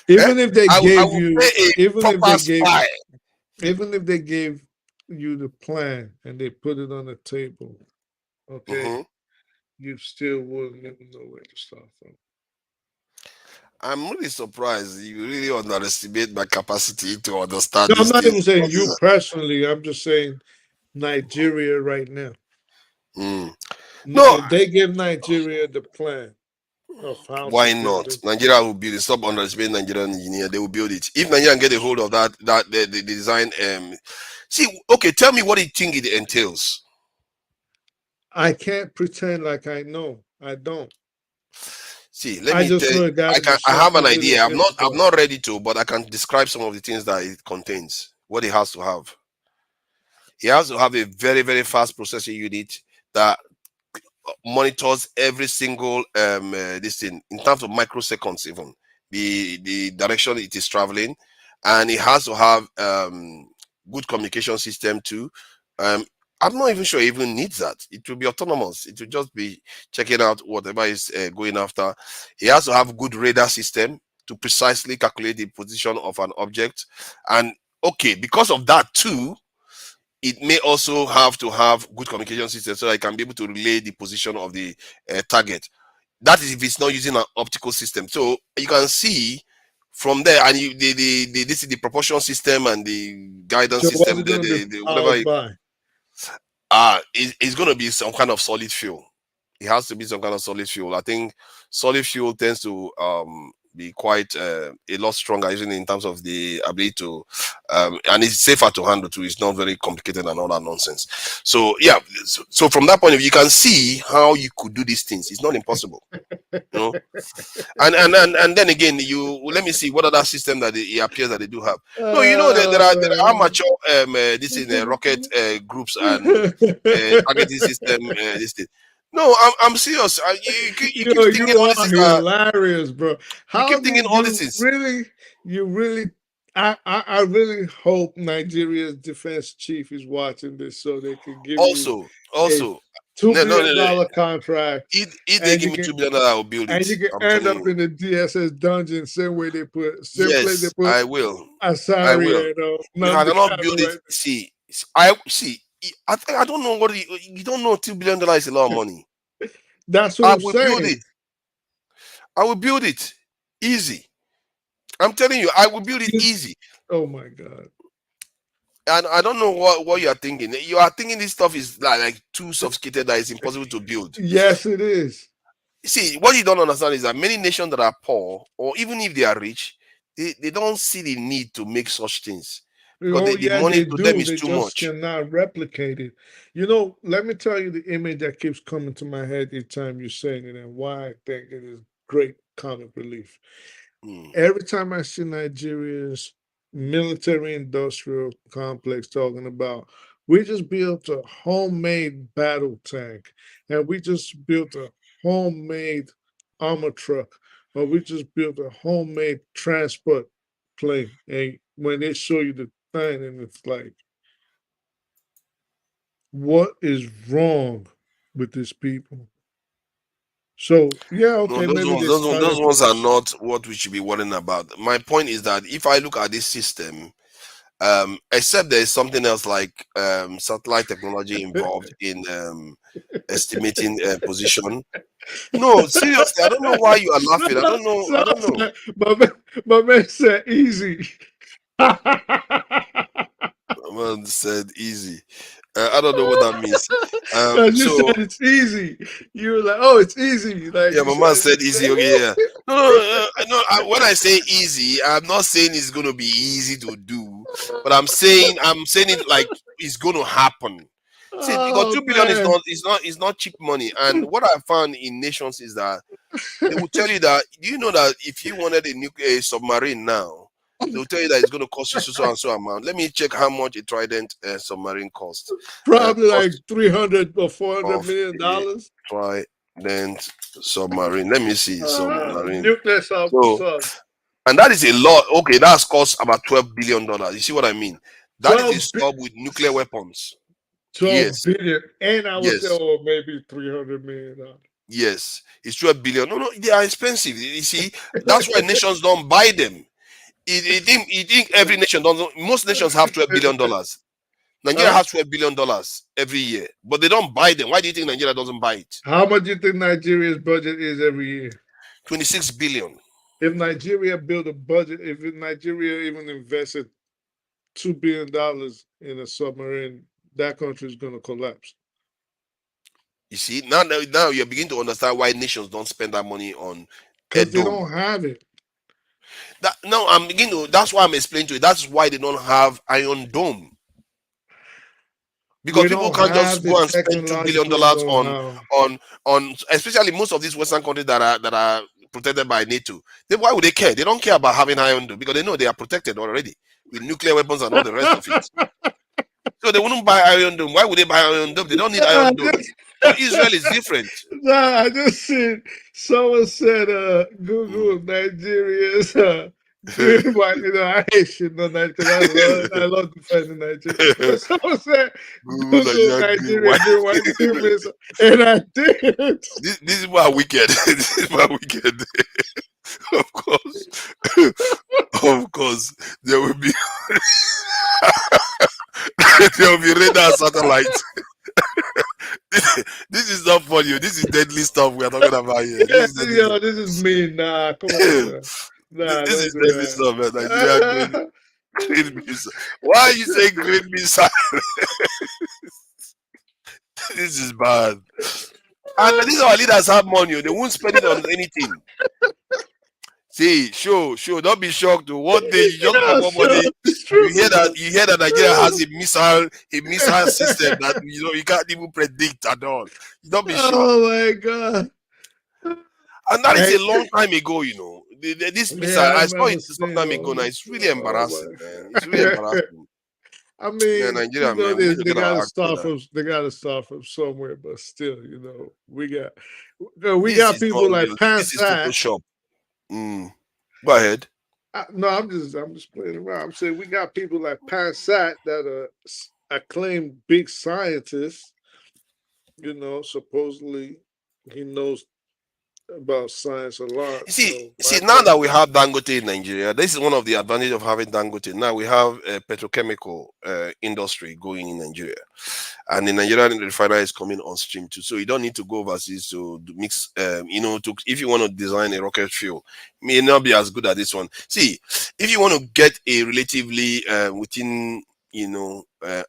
Even if they gave you, even if they gave you the plan and they put it on the table, okay, you still wouldn't even know where to start from. I'm really surprised. You really underestimate my capacity to understand. No, I'm not even saying you personally. I'm just saying Nigeria right now. No, They give Nigeria the plan of how why to build not? it. Nigeria will build it. Stop underestimating Nigerian engineer. They will build it. If Nigeria get a hold of that the design, see, okay, tell me what you think it entails. I can't pretend like I know. I don't. See, let I me just tell you, know it got to be I have something an really idea. I'm difficult. not ready to, but I can describe some of the things that it contains, what it has to have. It has to have a very, very fast processing unit that monitors every single this thing in terms of microseconds, even the direction it is traveling, and it has to have good communication system too. I'm not even sure it even needs that. It will be autonomous. It will just be checking out whatever is going after. It has to have good radar system to precisely calculate the position of an object, and okay, because of that too, it may also have to have good communication system so that it can be able to relay the position of the target. That is if it's not using an optical system. So you can see from there, and this is the propulsion system and the guidance So what's system, it going to be whatever. powered by? It's going to be some kind of solid fuel. It has to be some kind of solid fuel. I think solid fuel tends to be quite a lot stronger, even in terms of the ability to, and it's safer to handle too. It's not very complicated and all that nonsense. So yeah, so from that point of view, you can see how you could do these things. It's not impossible, you know. And then again, let me see what other system that it appears that they do have. No, you know that there are amateur this in rocket groups and targeting system. This thing. No, I'm serious. You keep Yo, thinking you all are this is hilarious, bro. you How keep do thinking all this you is really I really hope Nigeria's defense chief is watching this so they can give you also a $2 no billion contract. if they and give you me can $2 billion, I will build and it. you can I'm end telling up you. in the DSS dungeon, same place they put Yes, I will. I will. Asari and If I Nnamdi cannot Kanu build it, right see, I don't know what you don't know. $2 billion is a lot of money. That's what I I'm will build saying. it. I will build it easy. I'm telling you, I will build it easy. Oh my God. And I don't know what you are thinking. You are thinking this stuff is like too sophisticated that it's impossible to build. Yes, it is. See, what you don't understand is that many nations that are poor, or even if they are rich, they don't see the need to make such things because Oh, the yeah, money they to them do. is They too just much. cannot replicate it. You know, let me tell you the image that keeps coming to my head each time you're saying it and why I think it is great comic relief. Every time I see Nigeria's military industrial complex talking about, we just built a homemade battle tank and we just built a homemade armor truck or we just built a homemade transport plane. And when they show you the thing, and it's like, what is wrong with these people? So yeah, No, okay, maybe they started those to ones are not what we should be worrying about. My point is that if I look at this system, except there is something else like satellite technology involved in estimating position. No, seriously, I don't know why you are laughing. I don't know. I don't know. My man said easy. Man said easy. I don't know what that means. Because you So said it's easy. You were like, oh, it's easy. Like yeah, you my man said said easy. Okay, yeah. When I say easy, I'm not saying it's going to be easy to do, but I'm saying it like it's going to happen. See, because Oh 2 billion man. is not cheap money. And what I found in nations is that they will tell you that. Do you know that if you wanted a nuclear submarine now, they will tell you that it's going to cost you so and so amount. Let me check how much a Trident submarine costs. Probably like Cost 300 or 400 of million a dollars. Trident submarine. Let me see submarine. Nuclear So, sub and that is a lot. Okay, that's cost about $12 billion. You see what I mean? That is a 12, sub with nuclear weapons. 12 Yes, billion. And I would say, yes, oh, maybe $300 million. yes. It's 12 billion. No, they are expensive. You see, that's why nations don't buy them. You think every nation doesn't? Most nations have $12 billion. Nigeria Huh? has $12 billion every year, but they don't buy them. Why do you think Nigeria doesn't buy it? How much do you think Nigeria's budget is every year? 26 billion. If Nigeria built a budget, if Nigeria even invested $2 billion in a submarine, that country is going to collapse. You see, now you're beginning to understand why nations don't spend that money on a Because they dome. don't have it. No, I'm beginning to. That's why I'm explaining to you. That's why they don't have Iron Dome. Because They people don't can't just have the go and spend $2 billion technological know-how. on especially most of these Western countries that are protected by NATO. Why would they care? They don't care about having Iron Dome because they know they are protected already with nuclear weapons and all the rest of it. So they wouldn't buy Iron Dome. Why would they buy Iron Dome? They don't need Iron Dome. But Israel is different. Nah, I just seen someone said Google Nigeria's green white. I hate shit on that because I love defending Nigeria. But someone said Google Nigeria green white movements, and I did. This is why wicked. This is why wicked. Of course. Of course. There will be there will be radar satellites. This is not funny. This is deadly stuff we are talking about here. This is mean. Nah, come on. Nah, this is don't do deadly that. stuff, man. Nigeria green missile. Why are you saying green missile? This is bad. And these our leaders have money. They won't spend it on anything. See, sure. Don't be shocked. One day you just have more money. You hear that Nigeria has a missile system that you can't even predict at all. Don't be shocked. Oh my God. And that is a long time ago, This missile, I saw it some time ago now. It's really embarrassing, man. It's really embarrassing. I mean, Nigeria, man, we need to they get our gotta act start together. from somewhere, but still, we got This got is people not like real. This is Pansat. Photoshop. Go ahead. No, I'm just playing around. I'm saying we got people like Pansat that are acclaimed big scientists. Supposedly he knows about science a lot. See, now that we have Dangote in Nigeria, this is one of the advantages of having Dangote. Now we have a petrochemical industry going in Nigeria, and the Nigerian refinery is coming on stream too. So you don't need to go overseas to mix. If you want to design a rocket fuel, it may not be as good as this one. See, if you want to get a relatively within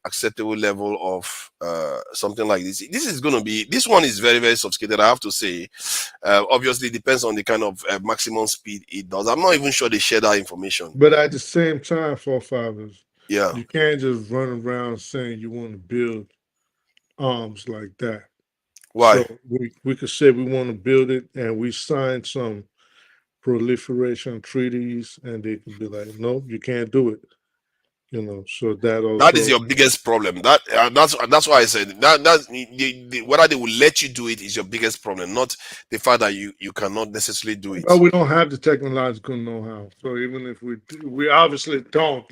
acceptable level of something like this, this one is very, very sophisticated, I have to say. Obviously it depends on the kind of maximum speed it does. I'm not even sure they share that information. But at the same time, forefathers, yeah, you can't just run around saying you want to build arms like that. Why? So we could say we want to build it, and we sign some proliferation treaties, and they can be like, no, you can't do it. So that also, that is your biggest problem. That's why I said that's whether they will let you do it is your biggest problem, not the fact that you cannot necessarily do it. Oh, we don't have the technological know-how. So even if we do, we obviously don't.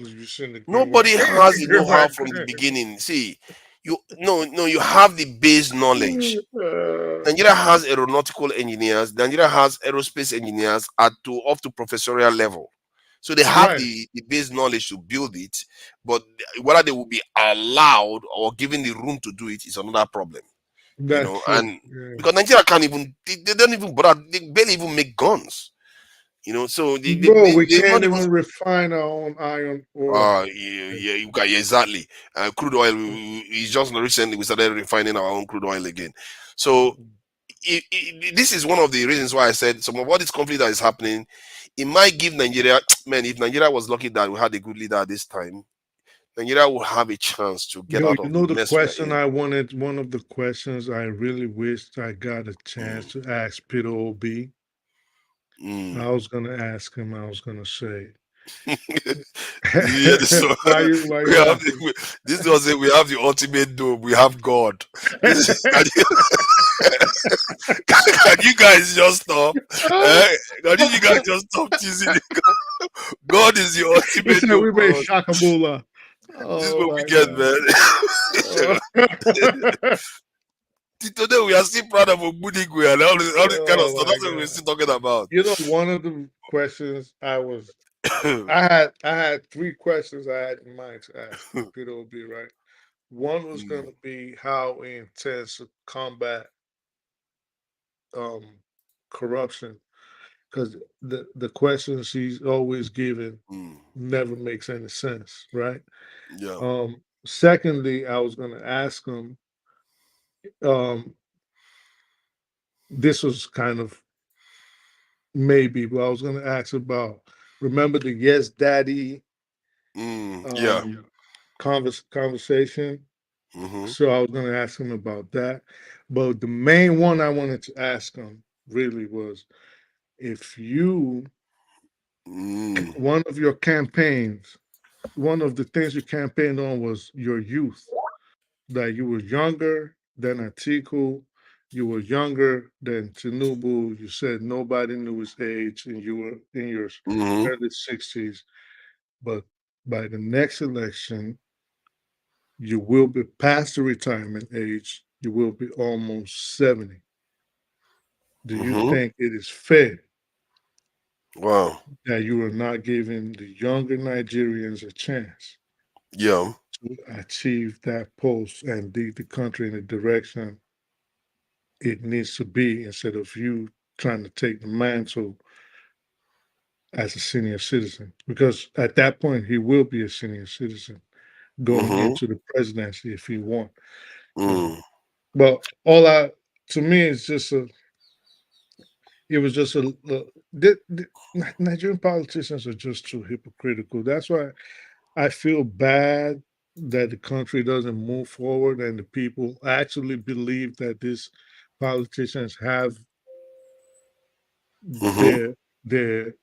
Nobody has the know-how from the beginning. See, you have the base knowledge. Nigeria has aeronautical engineers. Nigeria has aerospace engineers up to professorial level. So they have the base knowledge to build it, but whether they will be allowed or given the room to do it is another problem. That's true. And because Nigeria can't even, they don't even bother, they barely even make guns. So we can't even refine our own iron ore. Exactly. Crude oil. It's just recently we started refining our own crude oil again. So this is one of the reasons why I said some of all this conflict that is happening, it might give Nigeria, man, if Nigeria was lucky that we had a good leader at this time, Nigeria will have a chance to get out of the question I wanted, one of the questions I really wished I got a chance to ask Peter Obi. I was going to ask him, I was going to say. Why this was it. We have the ultimate dome. We have God. Can you guys just stop? Can you guys just stop teasing? God is the ultimate dome. We made Shakabula. This is what we get, man. Today we are still proud of Obudigwe and all this kind of stuff. That's what we're still talking about. One of the questions I had three questions I had in mind to ask Peter Obi, right? One was going to be how he intends to combat corruption, because the questions he's always given never makes any sense, right? Yeah. Secondly, I was going to ask him this was kind of maybe what I was going to ask about. Remember the Yes Daddy Yeah. conversation? Mm-hmm. So I was going to ask him about that. But the main one I wanted to ask him really was if you, one of your campaigns, one of the things you campaigned on was your youth, that you were younger than Atiku, you were younger than Tinubu. You said nobody knew his age, and you were in your Mm-hmm. early 60s. But by the next election, you will be past the retirement age. You will be almost 70. Do you Mm-hmm. think it is fair Wow. that you are not giving the younger Nigerians a chance Yeah. to achieve that post and lead the country in the direction it needs to be instead of you trying to take the mantle as a senior citizen? Because at that point, he will be a senior citizen going Mm-hmm. into the presidency if he won. Mm. But to me, it's just it was just Nigerian politicians are just too hypocritical. That's why I feel bad that the country doesn't move forward and the people actually believe that these politicians have Mm-hmm. their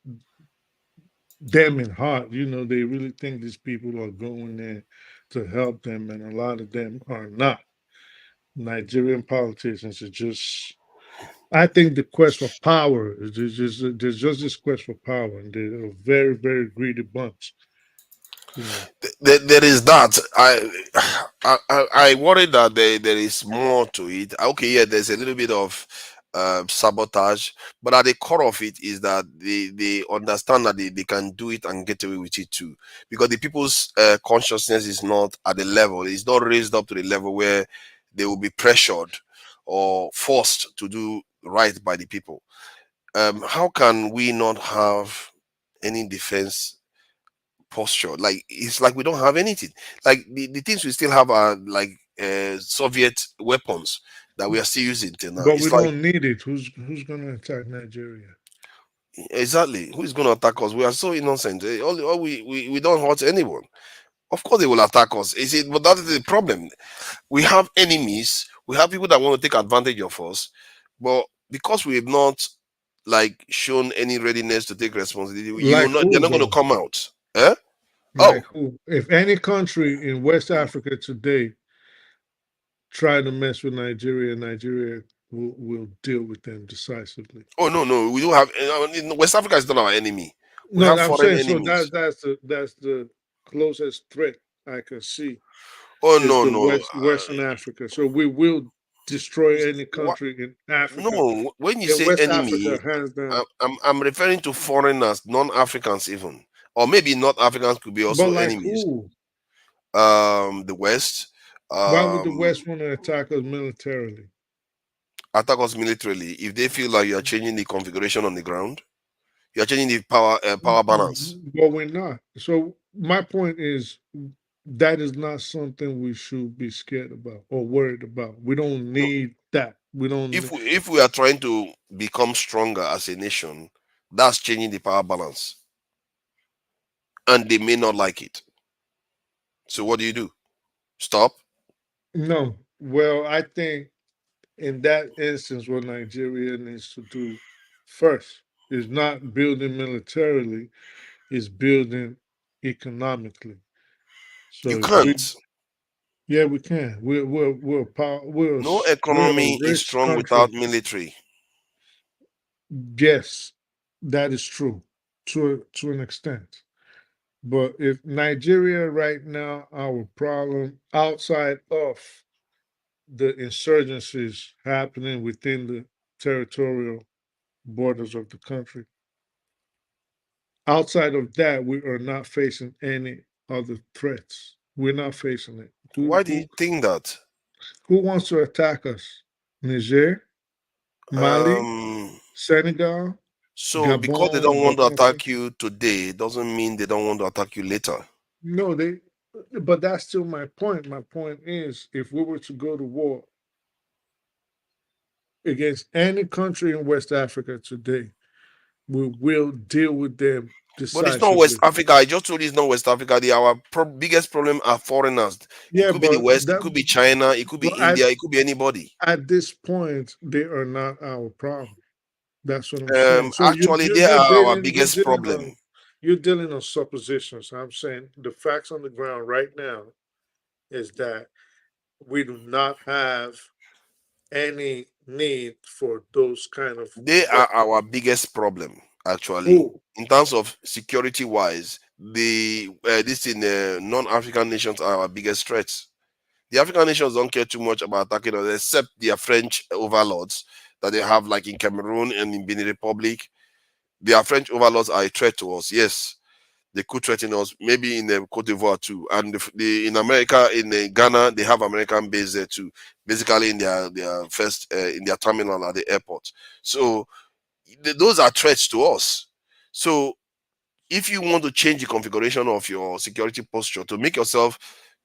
them in heart. They really think these people are going there to help them, and a lot of them are not. Nigerian politicians are just. I think the quest for power is there's just this quest for power, and they're a very very greedy bunch. There is that. I worry that there is more to it. Okay, yeah, there's a little bit of sabotage, but at the core of it is that they understand that they can do it and get away with it too, because the people's consciousness is not at the level. It's not raised up to the level where they will be pressured or forced to do right by the people. How can we not have any defense posture? Like, it's like we don't have anything. Like the things we still have are like Soviet weapons that we are still using till now. But we It's like, don't need it. Who's going to attack Nigeria? exactly, who is going to attack us? We are so innocent. All we don't hurt anyone. Of course they will attack us. Is it? But that is the problem. We have enemies. We have people that want to take advantage of us, but because we have not like shown any readiness to take responsibility, Like they're who not going to though? come out. Eh? Oh, Like who? If any country in West Africa today try to mess with Nigeria will deal with them decisively. oh no, we do have. West Africa is not our enemy. We No, have I'm foreign saying so enemies. that's the closest threat I can see Oh is the no. Western Africa. So we will destroy any What? country in Africa. No, when you In say West enemy, Africa, hands down. I'm referring to foreigners, non-Africans even, or maybe not Africans could be But also like enemies. who? The West, Why would the West want to attack us militarily? attack us militarily if they feel like you are changing the configuration on the ground. You are changing the power balance. Well, we're not. So my point is that is not something we should be scared about or worried about. We don't No, need that. We don't. if we are trying to become stronger as a nation, that's changing the power balance, and they may not like it. So what do? Stop? No. Well, I think in that instance, what Nigeria needs to do first is not building militarily, is building economically. You So if we, can't. yeah, we can. No We're a economy is rich strong without country. military. Yes, that is true to an extent. But if Nigeria right now, our problem outside of the insurgencies happening within the territorial borders of the country, outside of that, we are not facing any other threats. We're not facing it. Why do you think that? Who wants to attack us? Niger, Mali, Um. Senegal, So because they Gabon, don't want to Burkina Faso? attack you today, doesn't mean they don't want to attack you later. No, but that's still my point. My point is if we were to go to war, against any country in West Africa today, we will deal with them But it's not West decisively. Africa. I just told you it's not West Africa. Our biggest problem are foreigners. It Yeah, could be the but West, it that, could be China, it could be but India, it could be anybody. at this point, they are not our problem. That's what I'm saying. So Actually, they are our biggest problem. You're dealing on suppositions. I'm saying the facts on the ground right now is that we do not have any need for those kind of. They are our biggest problem, actually, in terms of security wise. Non-African nations are our biggest threats. The African nations don't care too much about attacking us, except their French overlords that they have, like in Cameroon and in Benin Republic. Their French overlords are a threat to us. Yes, they could threaten us, maybe in Cote d'Ivoire too. And in America, in Ghana, they have American base there too, basically in their first in their terminal at the airport. So those are threats to us. So if you want to change the configuration of your security posture to make yourself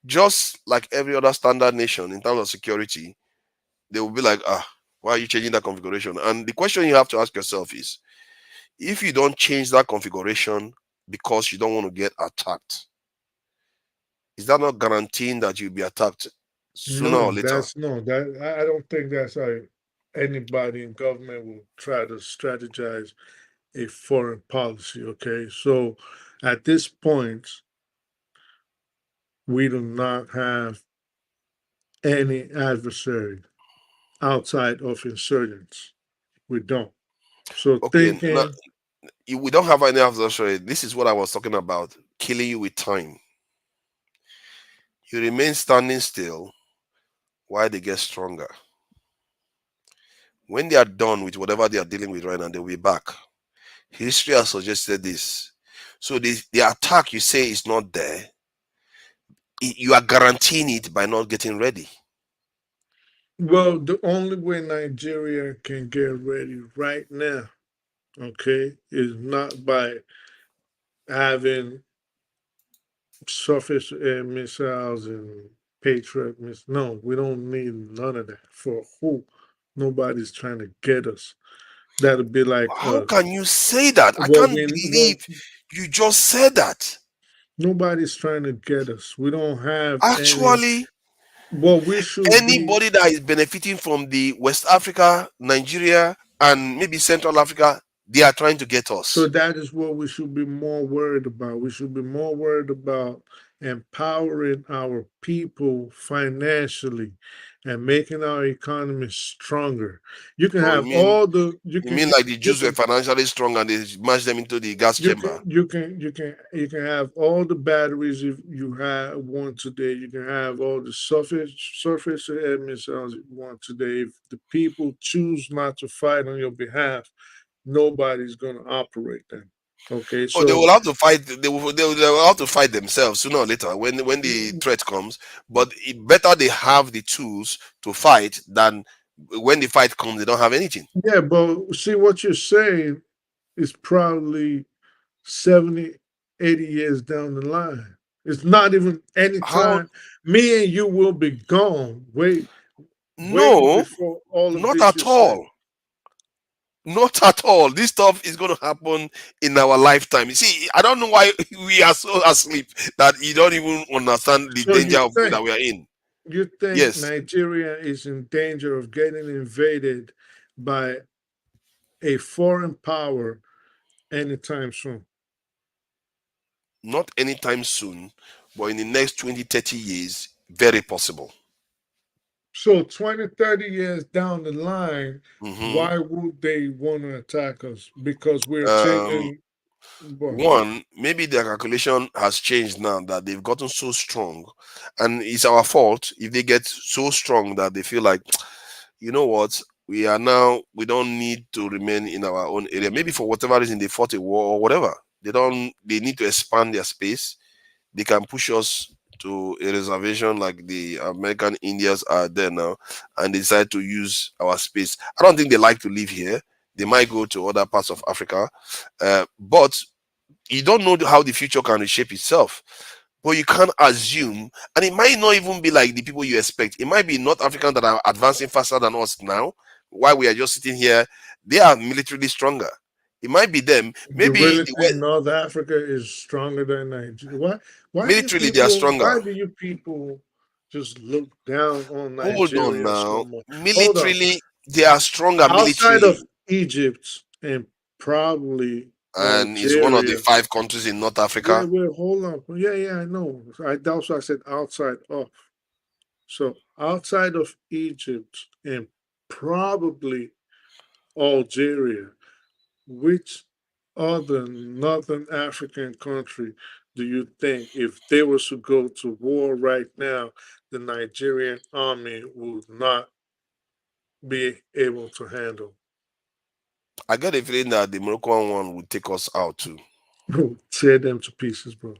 just like every other standard nation in terms of security, they will be like, why are you changing that configuration? And the question you have to ask yourself is, if you don't change that configuration because you don't want to get attacked, is that not guaranteeing that you'll be attacked sooner or later? I don't think that's how anybody in government will try to strategize a foreign policy. Okay, so at this point, we do not have any adversary outside of insurgents. We don't. So we don't have any adversary. This is what I was talking about, killing you with time. You remain standing still while they get stronger. When they are done with whatever they are dealing with right now, they'll be back. History has suggested this. So the attack you say is not there. You are guaranteeing it by not getting ready. Well, the only way Nigeria can get ready right now, okay, is not by having surface air missiles and Patriot missiles. No, we don't need none of that. For who? Nobody's trying to get us. That'll be like. How can you say that? I can't believe you just said that. Nobody's trying to get us. We don't have actually. We should. Anybody that is benefiting from the West Africa, Nigeria, and maybe Central Africa, they are trying to get us. So that is what we should be more worried about. We should be more worried about empowering our people financially and making our economy stronger. You can have all the. You mean like the Jews were financially strong and they mashed them into the gas chamber? You can have all the batteries if you have one today. You can have all the surface air missiles you want today. If the people choose not to fight on your behalf, nobody's going to operate them. Okay, so they will have to fight. They will have to fight themselves sooner or later when the threat comes. But it better they have the tools to fight than when the fight comes they don't have anything. Yeah, but see what you're saying is probably 70, 80 years down the line. It's not even any time. Me and you will be gone. Way before all of not this at all. Not at all. This stuff is going to happen in our lifetime. You see, I don't know why we are so asleep that you don't even understand the danger of that we are in. You think Nigeria is in danger of getting invaded by a foreign power anytime soon? Not anytime soon, but in the next 20, 30 years, very possible. So 20, 30 years down the line, why would they want to attack us? Because we're changing. One, maybe their calculation has changed now that they've gotten so strong, and it's our fault if they get so strong that they feel like, you know what, we don't need to remain in our own area. Maybe for whatever reason they fought a war or whatever. They need to expand their space. They can push us to a reservation like the American Indians are there now, and they decide to use our space. I don't think they like to live here. They might go to other parts of Africa, but you don't know how the future can reshape itself. But you can't assume, and it might not even be like the people you expect. It might be North Africans that are advancing faster than us now, while we are just sitting here, they are militarily stronger. It might be them. Maybe you really the think North Africa is stronger than Nigeria? militarily they are stronger. Why do you people just look down on Hold on Nigeria so now. much? Hold on. Militarily, they are stronger Outside militarily. of Egypt and probably And it's one of the Algeria. 5 countries in North Africa. Yeah, wait, hold on. Yeah, I know. That's why I said outside of. So outside of Egypt and probably Algeria, which other Northern African country do you think, if they were to go to war right now, the Nigerian army would not be able to handle? I got a feeling that the Moroccan one would take us out too. Tear them to pieces, bro.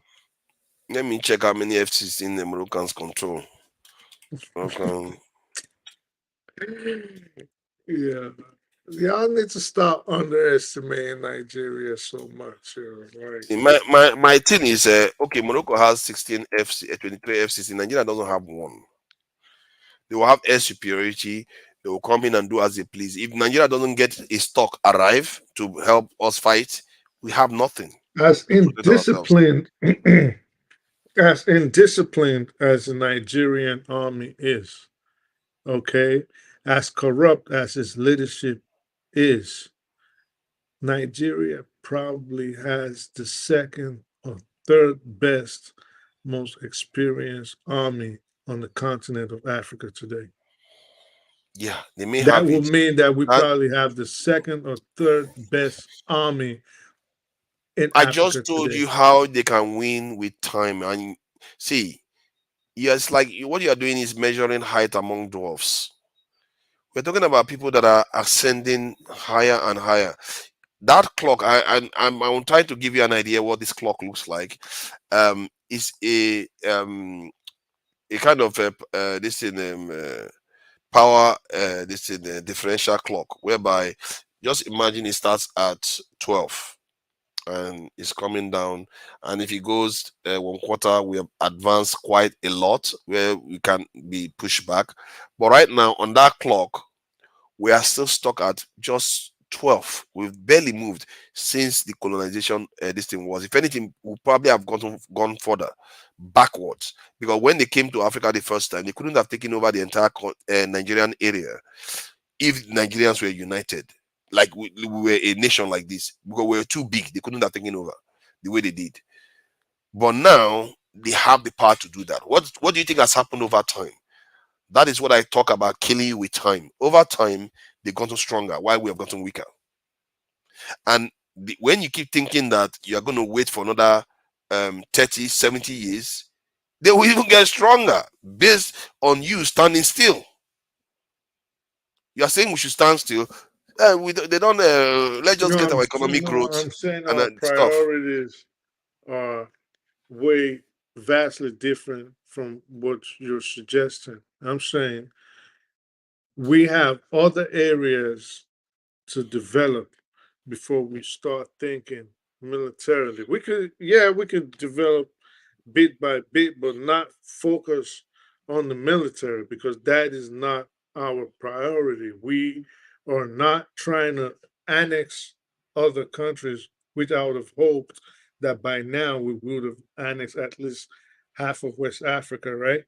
Let me check how many FCs in the Moroccans control. Okay. Yeah. Y'all need to stop underestimating Nigeria so much. Like, See, my thing is, okay, Morocco has 16 FC, 23 FCs. Nigeria doesn't have one. They will have air superiority. They will come in and do as they please. If Nigeria doesn't get a stock arrive to help us fight, we have nothing. as indisciplined as indisciplined as the Nigerian army is, okay, as corrupt as its leadership is, Nigeria probably has the second or third best, most experienced army on the continent of Africa today. Yeah, they may That have would it. mean that we And probably have the second or third best army in I Africa just told today. you how they can win with time. And see, it's like what you are doing is measuring height among dwarfs. We're talking about people that are ascending higher and higher. That clock, I'm trying to give you an idea what this clock looks like. Is a kind of this in power this in a differential clock, whereby just imagine it starts at 12 and it's coming down, and if it goes 1/4, we have advanced quite a lot where we can be pushed back. But right now on that clock, we are still stuck at just 12. We've barely moved since the colonization. This thing was, if anything, we probably have gone further backwards, because when they came to Africa the first time, they couldn't have taken over the entire Nigerian area if Nigerians were united. Like we were a nation like this, because we were too big. They couldn't have taken over the way they did. But now they have the power to do that. What do you think has happened over time? That is what I talk about, killing you with time. Over time, they've gotten stronger while we have gotten weaker. And when you keep thinking that you're going to wait for another 30, 70 years, they will even get stronger based on you standing still. You're saying we should stand still. They don't. Let's just get our economic growth I'm saying and our stuff. priorities are way vastly different from what you're suggesting. I'm saying we have other areas to develop before we start thinking militarily. We could develop bit by bit, but not focus on the military, because that is not our priority. We are not trying to annex other countries, which I would have hoped that by now we would have annexed at least half of West Africa, right?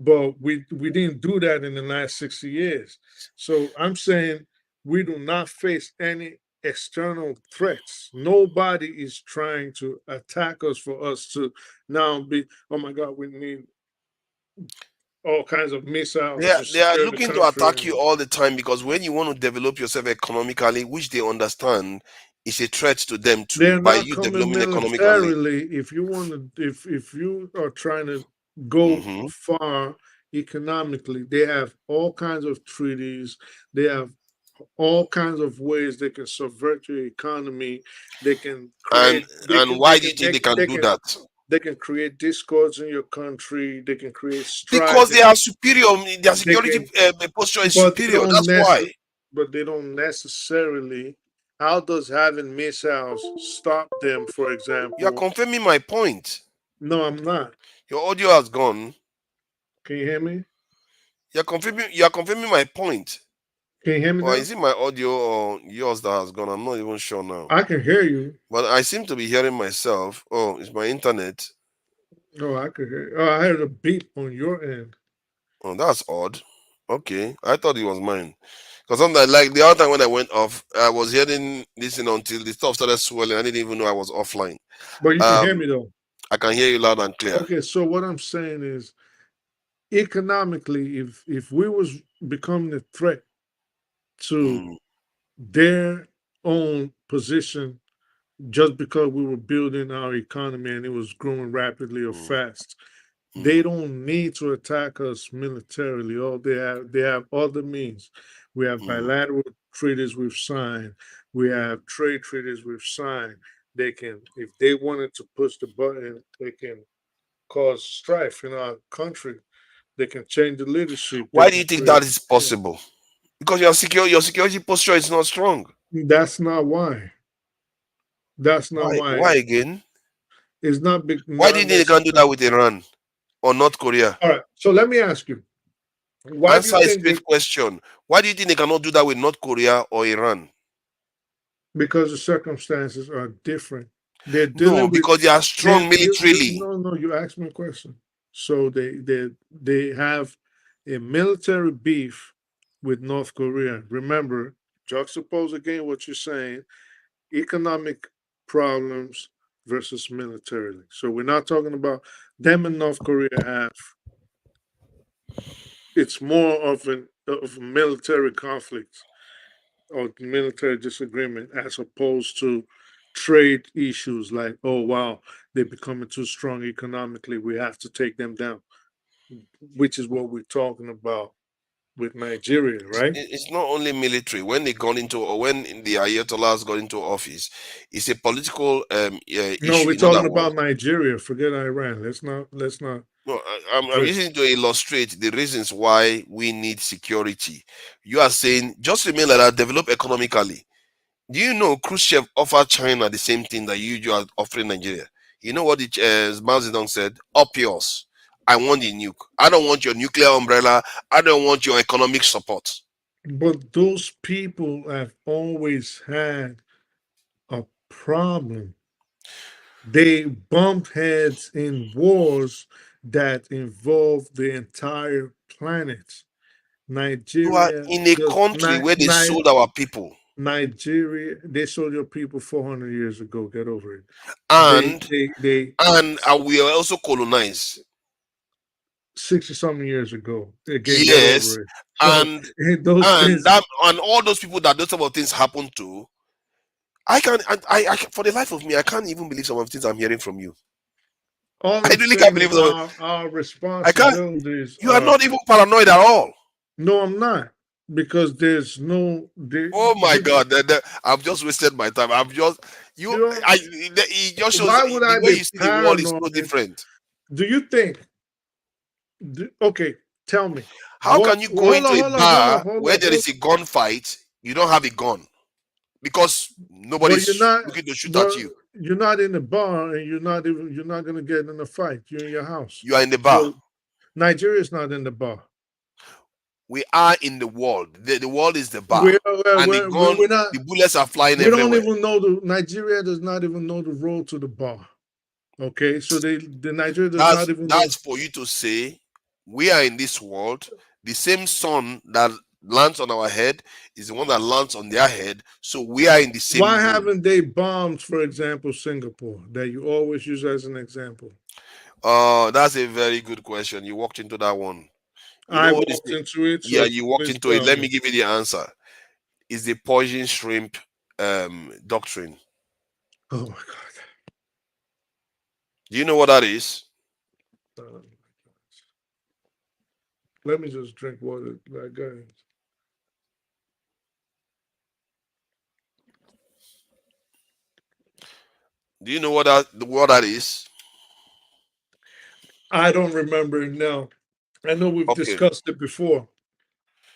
But we didn't do that in the last 60 years. So I'm saying we do not face any external threats. Nobody is trying to attack us for us to now be, oh my God, we need all kinds of missiles to They are secure the looking to attack country. you all the time, because when you want to develop yourself economically, which they understand is a threat to them too, They're by not you coming developing economically. militarily. If you want to, if you are trying to go far economically, they have all kinds of treaties. They have all kinds of ways they can subvert your economy. They can And create. why do you think they can do that? They can create discords in your country. They can create strife. Because they are superior. Their security posture is superior. That's why. But they don't necessarily. How does having missiles stop them, for example? You are confirming my point. No, I'm not. Your audio has gone. Can you hear me? You are confirming my point. Can you hear me Or now? is it my audio or yours that has gone? I'm not even sure now. I can hear you. But I seem to be hearing myself. Oh, it's my internet. Oh, I could hear. Oh, I heard a beep on your end. Oh, that's odd. Okay, I thought it was mine. Because sometimes, like the other time when I went off, I was hearing this until the stuff started swelling. I didn't even know I was offline. But you can hear me though. I can hear you loud and clear. Okay, so what I'm saying is, economically, if we was becoming a threat to their own position just because we were building our economy and it was growing rapidly or fast, they don't need to attack us militarily. All they have other means. We have bilateral treaties we've signed. We have trade treaties we've signed. They can, if they wanted to push the button, they can cause strife in our country. They can change the leadership. Why do you think that is possible? Because your security posture is not strong. That's not why. That's not why. Why again? It's not big. Why do you think they can't do that with Iran or North Korea? All right. So let me ask you. Why Answer a straight question. Why do you think they cannot do that with North Korea or Iran? Because the circumstances are different. They're dealing No, because they are strong militarily. No, you asked me a question. So they have a military beef with North Korea. Remember, juxtapose again what you're saying: economic problems versus militarily. So we're not talking about them and North Korea have. It's more of a military conflict or military disagreement as opposed to trade issues like, oh wow, they're becoming too strong economically, we have to take them down, which is what we're talking about with Nigeria, right? It's not only military. When they got into, or when the Ayatollahs got into office, it's a political No, issue. we're talking about Nigeria. Forget Iran. Let's not. No, I'm using to illustrate the reasons why we need security. You are saying just remain like that, develop economically. Do you know Khrushchev offered China the same thing that you are offering Nigeria? You know what Mao Zedong said? Up yours. I want the nuke. I don't want your nuclear umbrella. I don't want your economic support. But those people have always had a problem. They bumped heads in wars that involve the entire planet. Nigeria. You are in a country where they sold our people. Nigeria, they sold your people 400 years ago. Get over it. And we are also colonized 60-something years ago. Again, yes, get over it. So, and all those people that those type of things happen to, I for the life of me, I can't even believe some of the things I'm hearing from you. I really can't believe our responsibilities. You are not even paranoid at all. No, I'm not, because there's no. Oh my God! I've just wasted my time. I've just it just shows the way you see the world is so different. Do you think? Okay, tell me. How can you go into a bar where there is a gunfight? You don't have a gun because nobody's looking to shoot at you. You're not in the bar, and you're not going to get in a fight. You're in your house. You are in the bar. So, Nigeria is not in the bar. We are in the world. The world is the bar. And the bullets are flying everywhere. We don't even know Nigeria does not even know the road to the bar. Okay, so the Nigeria does not even. That's for you to say. We are in this world. The same sun that lands on our head is the one that lands on their head. So we are in the same. Why haven't they bombed, for example, Singapore, that you always use as an example? That's a very good question. You walked into that one. I walked into it. So yeah, you walked into it. Let me give you the answer. It's the poison shrimp doctrine. Oh my God. Do you know what that is? Let me just drink water. Guys. Do you know what that is? I don't remember it now. I know we've discussed it before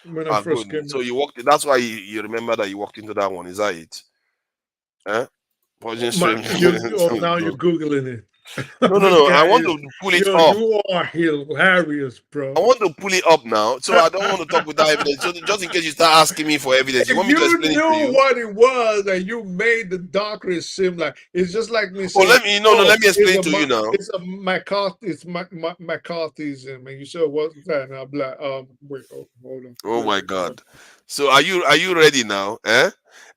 when I first came. So you walked. That's why you remember that you walked into that one. Is that it? Poison shrimp. Now you're Googling it. No. I want to pull it up. You are hilarious, bro. I want to pull it up now, so I don't want to talk without evidence. So just in case you start asking me for evidence, you If want me to you explain it to knew you? what it was and you made the doctrine seem like it's just like me saying, let me explain it to you now. It's a McCarthyism, and you said what's that? And I'm like, wait, hold on. Oh my God! So are you ready now?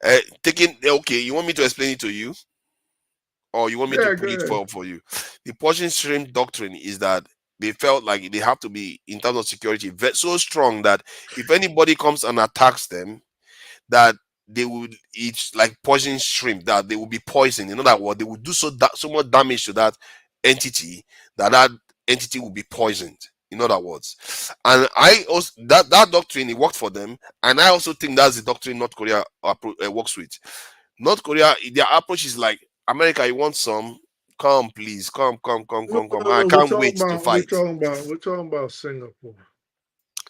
Okay, you want me to explain it to you, or you want me to pull it for you? The Persian stream doctrine is that they felt like they have to be, in terms of security, so strong that if anybody comes and attacks them, that they would, it's like poison shrimp, that they will be poisoned. In other words, they would do so much damage to that entity that entity will be poisoned. In other words, and I also that doctrine, it worked for them, and I also think that's the doctrine North Korea works with. North Korea, their approach is like, America, you want some? Come, please, come. I can't wait to fight. We're talking about Singapore.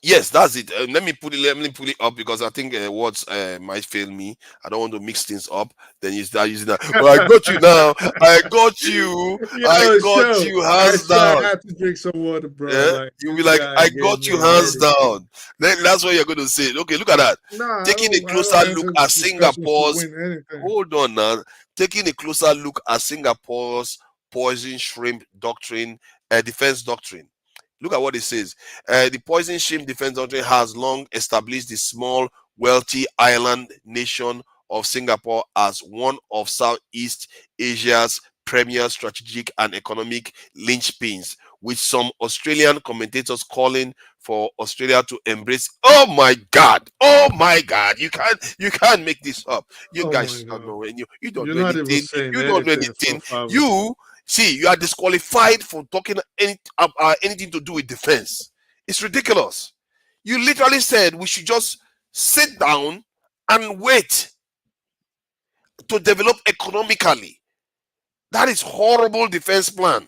Yes, that's it. Let me pull it up, because I think words might fail me. I don't want to mix things up. Then you start using that. Well, I got you now. I got you. I got you. Hands down. I have to drink some water, bro. Yeah? Like, You'll be like, I got you, hands down. Then that's what you're going to say. Okay, look at that. Taking a closer look at Singapore's. Hold on now. Taking a closer look at Singapore's poison shrimp doctrine, defense doctrine. Look at what it says. The poison shrimp defense doctrine has long established the small, wealthy island nation of Singapore as one of Southeast Asia's premier strategic and economic linchpins, with some Australian commentators calling for Australia to embrace. Oh my God! You can't make this up. You guys don't know anything. You don't know anything. You don't know anything. You see, you are disqualified for talking anything to do with defense. It's ridiculous. You literally said we should just sit down and wait to develop economically. That is horrible defense plan.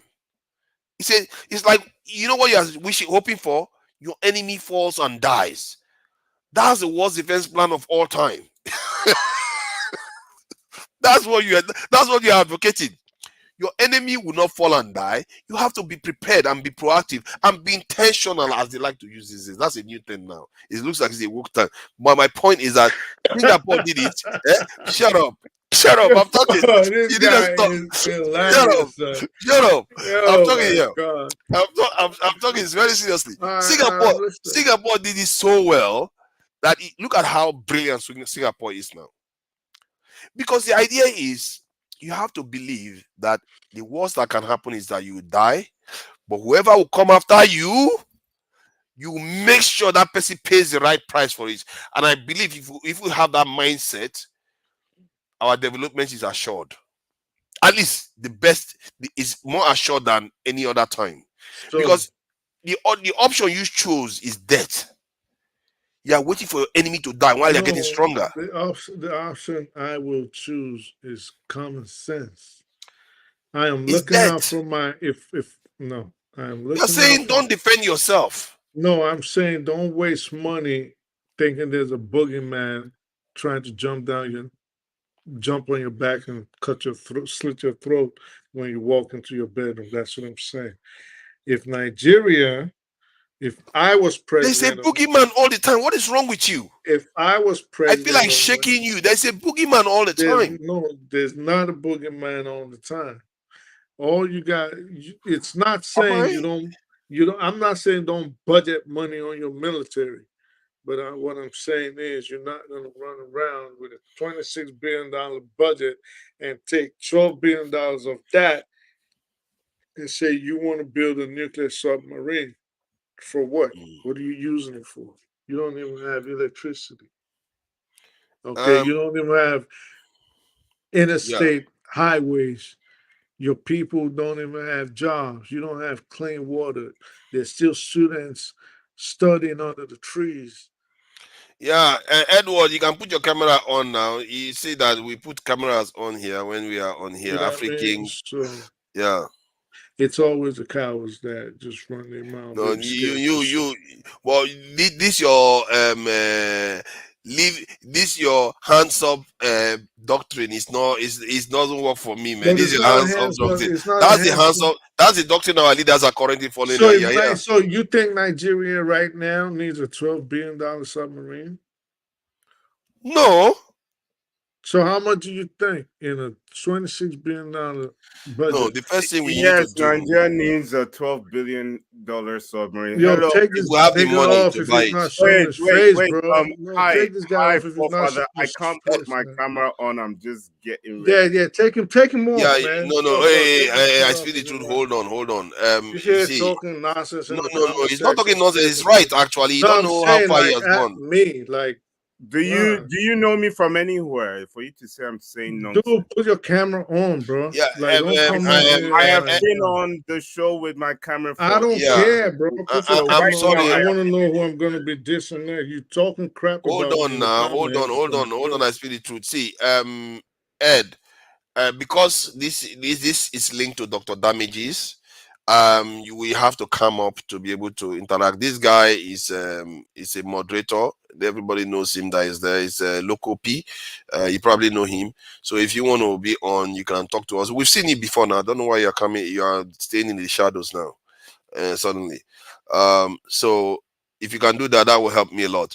He said, it's like, you know what you are hoping for? Your enemy falls and dies. That's the worst defense plan of all time. That's what you are advocating. Your enemy will not fall and die. You have to be prepared and be proactive and be intentional, as they like to use this. That's a new thing now. It looks like it's a woke time. But my point is that Singapore did it. Shut up. I'm talking. You didn't stop. Shut up. I'm talking here. I'm talking very seriously. Singapore did it so well that look at how brilliant Singapore is now. Because the idea is, you have to believe that the worst that can happen is that you die, but whoever will come after you, you make sure that person pays the right price for it. And I believe if we have that mindset, our development is assured. At least the best is more assured than any other time. Because the option you chose is death. You are waiting for your enemy to die while you're getting stronger. The option I will choose is common sense. I am looking out for my You're saying don't defend yourself. No, I'm saying don't waste money thinking there's a boogeyman trying to jump on your back and cut your throat, slit your throat when you walk into your bedroom. That's what I'm saying. If I was president, they say boogeyman all the time. What is wrong with you? If I was president, I feel like shaking you. They say boogeyman all the time. No, there's not a boogeyman all the time. All you got, it's not saying you don't. I'm not saying don't budget money on your military, but what I'm saying is you're not going to run around with a $26 billion budget and take $12 billion of that and say you want to build a nuclear submarine. For what? What are you using it for? You don't even have electricity. Okay, you don't even have interstate highways. Your people don't even have jobs. You don't have clean water. There's still students studying under the trees. Yeah, Edward, you can put your camera on now. You see that we put cameras on here when we are on here. African. Yeah. It's always the cowards that just run their mouth. No, well, this your this your hands up doctrine is not it doesn't work for me, man. But This it's is not hands off hands-on. doctrine. It's not That's the hands-on. hands off. That's the doctrine our leaders are currently following. So, Yeah. so you think Nigeria right now needs a $12 billion submarine? No. So how much do you think in a $26 billion budget? No, the first thing we yes, need to do. Nigeria needs a $12 billion submarine. Yo, Hello, take this we have the nigga money off to if buy he's it. not showing his face, bro. No, Hi, take this guy off if he's not forefather. showing I his can't face, put my man. camera on. I'm just getting ready. Yeah, take him off, Yeah, man. no, Yo, bro, hey, take this shit I off speak the if truth. you're Hold on. You You here see, talking nonsense in no, the comment he's not talking section. nonsense. He's right, actually. You No, don't I'm know how saying far he like has at gone. me, like. Do you know me from anywhere for you to say I'm saying nonsense? Dude, put your camera on, bro. Yeah, like don't come on here. I have like, been on the show with my camera. I don't care, bro. Put your I'm camera sorry. on. I want to know who I'm gonna be dissing there. You talking crap Hold about me on in the now. Hold comments. on. I speak the truth. See, Ed, because this is linked to Dr. Damages, we have to come up to be able to interact. This guy is a moderator. Everybody knows him that is there. He's a local P. You probably know him. So if you want to be on, you can talk to us. We've seen it before now. I don't know why you're coming. You are staying in the shadows now. Suddenly. So if you can do that, that will help me a lot.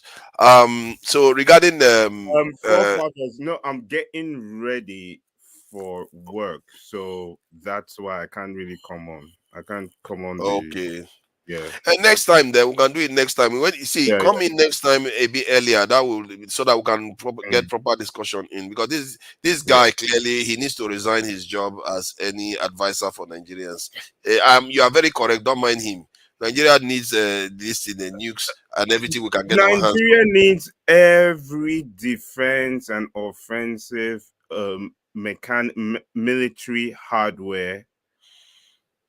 So regarding forefathers, no, I'm getting ready for work, so that's why I can't really come on. I can't come on. Okay. Yeah. And next time, then we can do it next time. When you see, come in next time a bit earlier. That will so that we can get proper discussion in, because this guy clearly he needs to resign his job as any advisor for Nigerians. You are very correct. Don't mind him. Nigeria needs this in the nukes and everything we can get our hands on. Nigeria needs every defense and offensive military hardware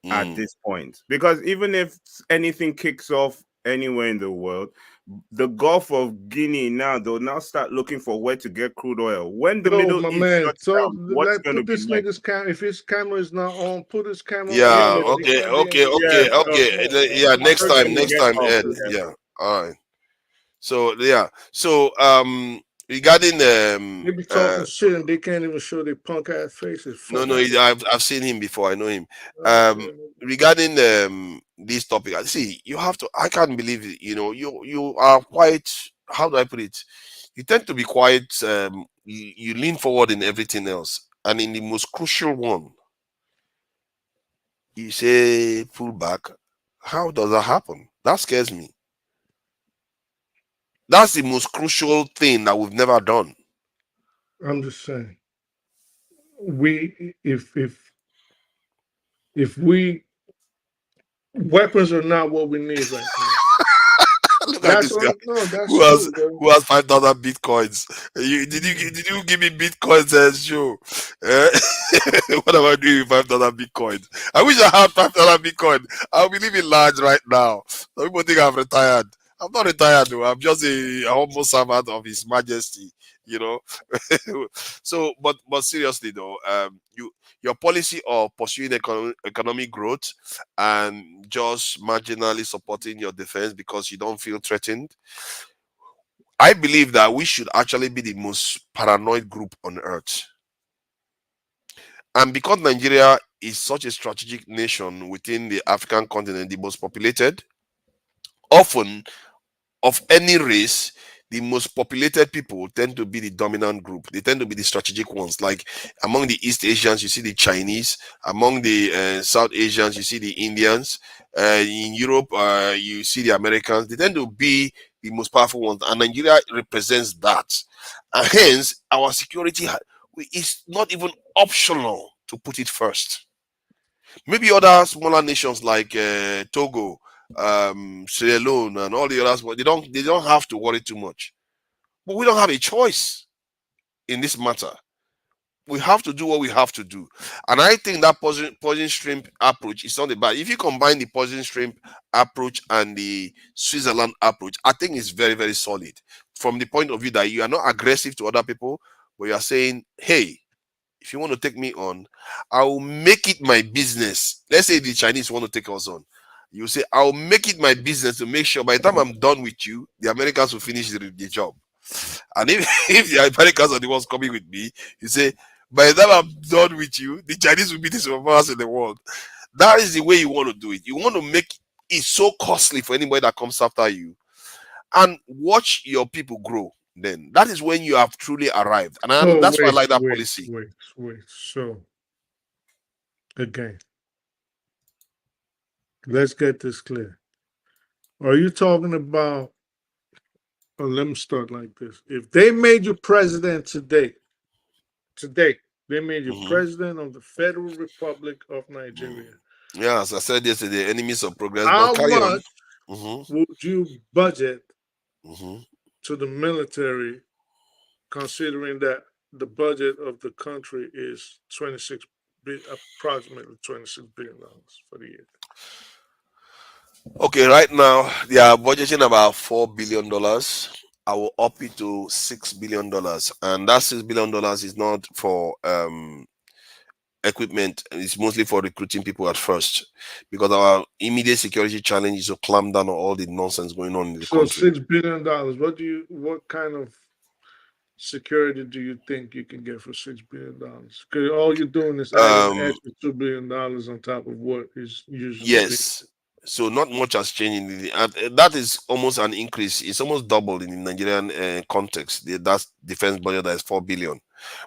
at this point, because even if anything kicks off anywhere in the world, the Gulf of Guinea now they'll now start looking for where to get crude oil. When the Middle East shuts down, what's going to be this nigga's camera? If his camera is not on, put his camera Yeah. on. Okay. Yeah. Next time, Ed. Yeah. All right. So yeah. So regarding they be talking shit and they can't even show their punk ass faces. No, I've seen him before. I know him. Regarding this topic, see, you have to. I can't believe it. You know, you are quite. How do I put it? You tend to be quite. You lean forward in everything else, and in the most crucial one, you say pull back. How does that happen? That scares me. That's the most crucial thing that we've never done. I'm just saying. If we weapons are not what we need right now. Look at this guy. Who has 5,000 bitcoins? Did you give me bitcoins as show? What am I doing with 5,000 bitcoins? I wish I had 5,000 bitcoin. I'll be living large right now. Some people think I'm retired. I'm not retired though. I'm just a humble servant of His Majesty. You know. So, but seriously though, your policy of pursuing economic growth and just marginally supporting your defense because you don't feel threatened, I believe that we should actually be the most paranoid group on earth. And because Nigeria is such a strategic nation within the African continent, the most populated, often of any race, the most populated people tend to be the dominant group. They tend to be the strategic ones. Like among the East Asians, you see the Chinese. Among the South Asians, you see the Indians. In Europe, you see the Americans. They tend to be the most powerful ones. And Nigeria represents that. And hence, our security is not even optional to put it first. Maybe other smaller nations like Togo, Sierra Leone, and all the others, but they don't have to worry too much. But we don't have a choice in this matter. We have to do what we have to do, and I think that poison shrimp approach is not bad. If you combine the poison shrimp approach and the Switzerland approach, I think it's very, very solid from the point of view that you are not aggressive to other people, but you are saying, "Hey, if you want to take me on, I will make it my business." Let's say the Chinese want to take us on. You say, "I'll make it my business to make sure by the time I'm done with you, the Americans will finish the job." And if the Americans are the ones coming with me, you say, by the time I'm done with you, the Chinese will be the superpowers in the world. That is the way you want to do it. You want to make it so costly for anybody that comes after you, and watch your people grow. Then that is when you have truly arrived, and So that's why I wait, like that wait, policy. wait. So again, let's get this clear. Are you talking about? Oh, let me start like this. If they made you president today, they made you president of the Federal Republic of Nigeria. Yeah, as I said yesterday, enemies of progress. How But carry on. much would you budget to the military, considering that the budget of the country is approximately $26 billion for the year? Okay, right now they are budgeting about $4 billion. I will up it to $6 billion, and that $6 billion is not for equipment. It's mostly for recruiting people at first, because our immediate security challenge is to clamp down on all the nonsense going on in the So country. $6 billion. What kind of security do you think you can get for $6 billion? Because all you're doing is adding an extra $2 billion on top of what is usually Yes. So not much has changed. That is almost an increase. It's almost doubled in the Nigerian context. That's defense budget that is 4 billion.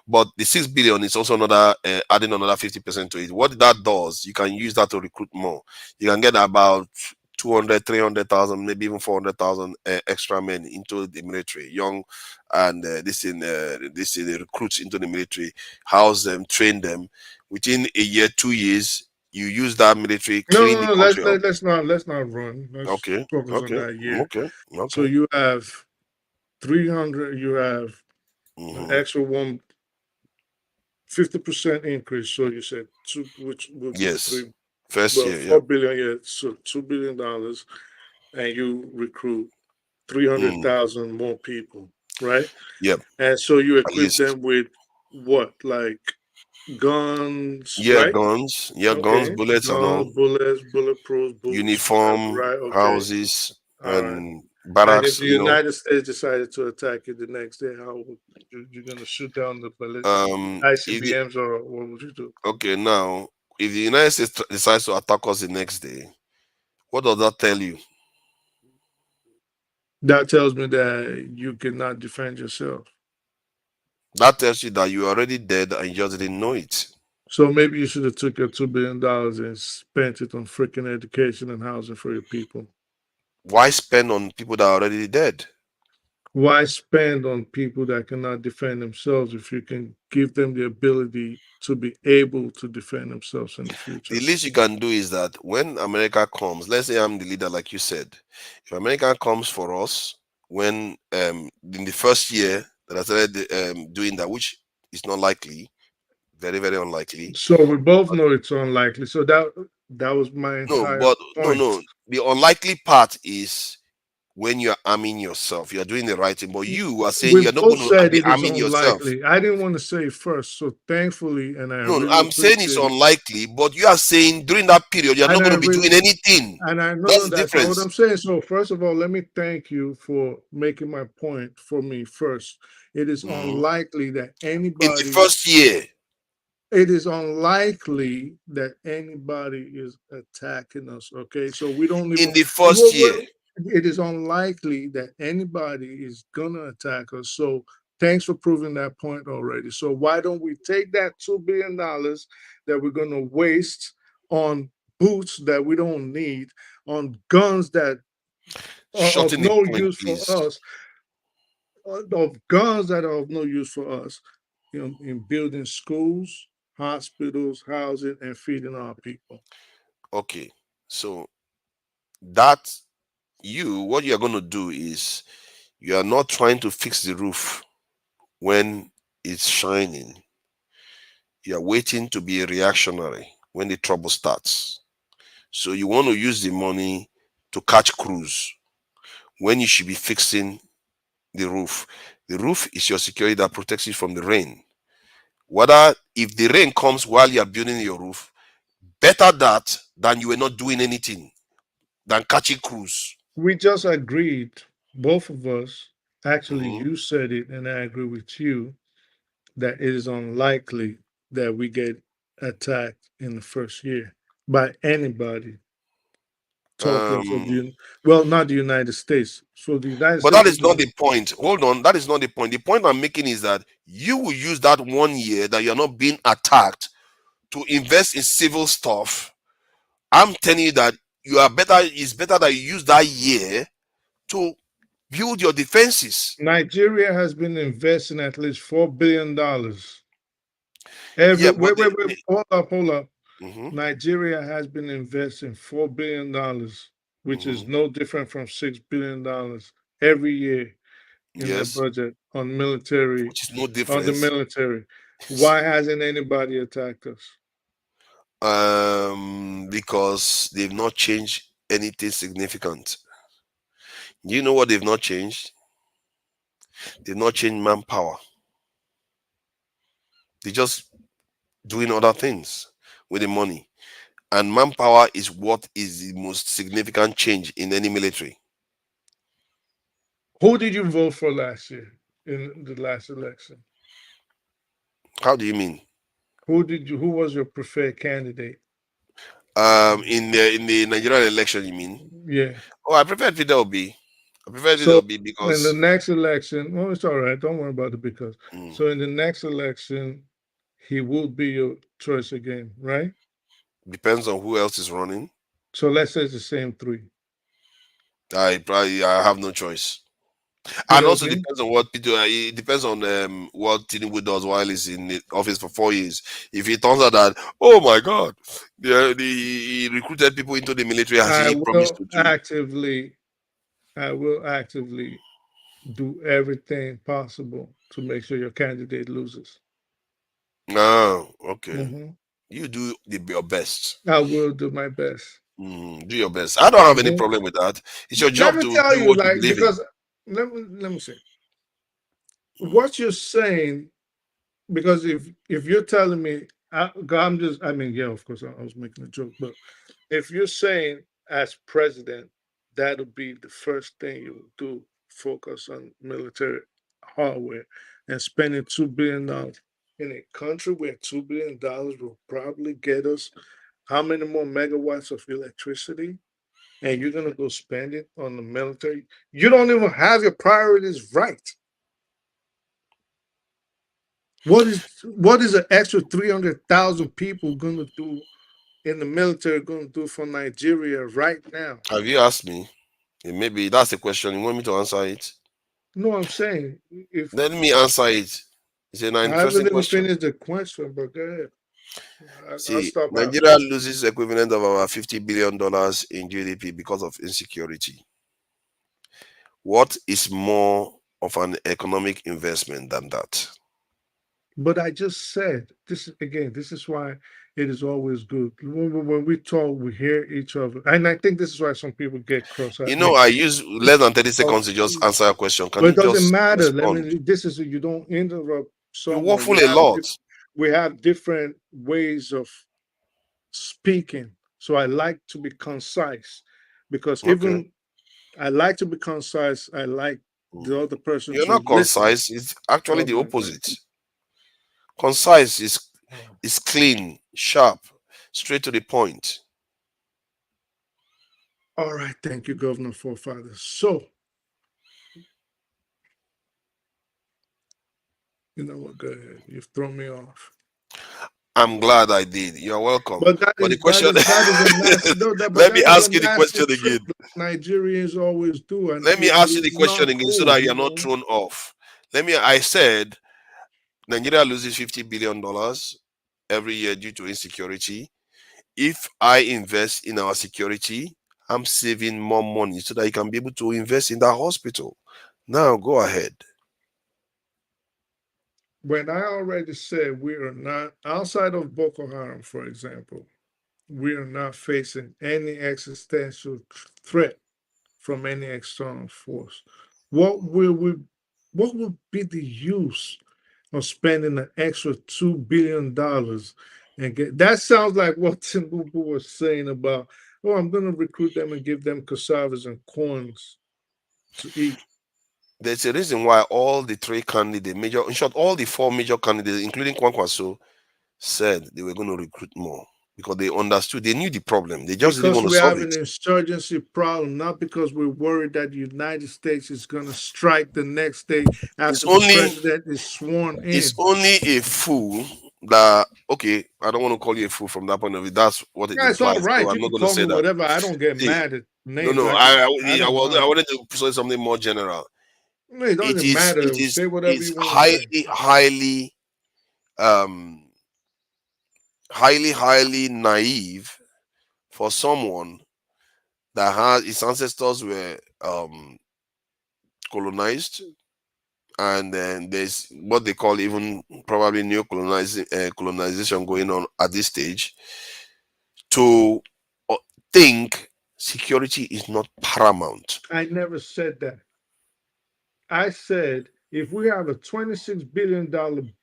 But the 6 billion is also another adding another 50% to it. What that does, you can use that to recruit more. You can get about 200, 300,000, maybe even 400,000 extra men into the military, young, and this recruits into the military, house them, train them. Within a year, 2 years, you use that military, clean the country up. Let's not run. Let's focus on that year. Okay. So you have 300. You have an extra 50% increase. So you said two, which would be three. First year, $4 billion. Yeah, so $2 billion, and you recruit 300,000 more people, right? Yep. And so you equip them with what, like guns? Yeah, right? guns. Yeah, guns, bullets, and all. Bullets, bulletproof boots, Uniform, right? Okay. houses, All right. and barracks. And if the United States decided to attack you the next day, how would you going to shoot down the ICBMs, or what would you do? Okay, now if the United States decides to attack us the next day, what does that tell you? That tells me that you cannot defend yourself. That tells you that you're already dead and you just didn't know it. So maybe you should have took your $2 billion and spent it on freaking education and housing for your people. Why spend on people that are already dead? Why spend on people that cannot defend themselves if you can give them the ability to be able to defend themselves in the future? The least you can do is that when America comes, let's say I'm the leader, like you said, if America comes for us, when in the first year that I started doing that, which is not likely, very, very unlikely. So we both know it's unlikely. So that was my entire point. No. The unlikely part is when you're arming yourself, you're doing the right thing, but you are saying you're not going to be arming yourself. I didn't want to say it first, so thankfully, and I'm saying it's unlikely, but you are saying during that period you're not going to be doing anything. And I know that's the difference. What I'm saying. So first of all, let me thank you for making my point for me first. It is unlikely that anybody in the first year. It is unlikely that anybody is attacking us. Okay, so we don't even in the first year. It is unlikely that anybody is gonna attack us. So thanks for proving that point already. So why don't we take that $2 billion that we're gonna waste on boots that we don't need, on guns that are of no use for us, of guns that are of no use for us, in building schools, hospitals, housing, and feeding our people. Okay, so that what you're going to do is you are not trying to fix the roof when it's shining. You are waiting to be reactionary when the trouble starts. So you want to use the money to catch crews when you should be fixing the roof. The roof is your security that protects you from the rain. Whether if the rain comes while you are building your roof, better that than you were not doing anything, than catching crews. We just agreed, both of us, Actually, you said it, and I agree with you that it is unlikely that we get attacked in the first year by anybody. Talking for well, not the United States. So the United But States. that is not the point. Hold on, that is not the point. The point I'm making is that you will use that 1 year that you're not being attacked to invest in civil stuff. I'm telling you that you are better. It's better that you use that year to build your defenses. Nigeria has been investing at least $4 billion. Wait. Hold up. Nigeria has been investing $4 billion, which is no different from $6 billion every year in their budget on military. Which is no On the difference. military. Why hasn't anybody attacked us? Because they've not changed anything significant. Do you know what they've not changed? They've not changed manpower. They're just doing other things with the money. And manpower is what is the most significant change in any military. Who did you vote for last year in the last election? How do you mean? Who was your preferred candidate? In the Nigerian election, you mean? Yeah. Oh, I preferred Peter Obi. Because in the next election, well, it's all right. Don't worry about it because. So in the next election, he will be your choice again, right? Depends on who else is running. So let's say it's the same three. I have no choice. And also depends on what Peter. It depends on what Tinubu does while he's in the office for 4 years. If it turns out that, oh my God, he recruited people into the military as he promised to do. I will actively do everything possible to make sure your candidate loses. Oh, okay. You do your best. I will do my best. Do your best. I don't have any problem with that. It's your job to do what you believe in. Let me say what you're saying, because if you're telling me, yeah, of course I was making a joke, but if you're saying as president, that'll be the first thing you will do, focus on military hardware and spending $2 billion in a country where $2 billion will probably get us how many more megawatts of electricity? And you're going to go spend it on the military? You don't even have your priorities right. What is an extra 300,000 people going to do in the military, going to do for Nigeria right now? Have you asked me? Maybe that's the question. You want me to answer it? No, I'm saying if. Let me answer it. It's an interesting question. Finished the question, but go ahead. See, Nigeria loses equivalent of about $50 billion in GDP because of insecurity. What is more of an economic investment than that? But I just said, this is why it is always good. When we talk, we hear each other. And I think this is why some people get cross. You know, I use less than 30 seconds to just answer a question. But it doesn't matter. You don't interrupt someone. You waffle a lot. We have different ways of speaking. So I like to be concise because even I like to be concise. I like the other person. You're not concise. It's actually the opposite. Concise is clean, sharp, straight to the point. All right. Thank you, Governor Forefather. So, you know what? Go ahead. You've thrown me off. I'm glad I did. You're welcome. But the question. Let me ask you the question again. Nigerians always do. And let me ask you the question again so that you're not thrown off. I said Nigeria loses $50 billion every year due to insecurity. If I invest in our security, I'm saving more money so that you can be able to invest in that hospital. Now, go ahead. When I already said we are not, outside of Boko Haram, for example, we are not facing any existential threat from any external force. What will be the use of spending an extra $2 billion and get that? Sounds like what Tinubu was saying about, I'm going to recruit them and give them cassavas and corns to eat. there's a reason why all the three candidates, in short, all the four major candidates, including Kwankwaso, said they were going to recruit more because they understood, they knew the problem. They just didn't Because want to we solve have it. an insurgency problem, not because we're worried that the United States is going to strike the next day after the president is sworn in. It's only a fool that, okay, I don't want to call you a fool from that point of view. That's what it Yeah, it's all implies. right. So I'm You not can going to call say me that. whatever. I don't get See, mad at names. no, I I don't mind. wanted to say something more general. No, it doesn't matter. Say whatever you want to say. Highly naive for someone that has his ancestors were colonized, and then there's what they call even probably colonization going on at this stage, to think security is not paramount. I never said that. I said if we have a $26 billion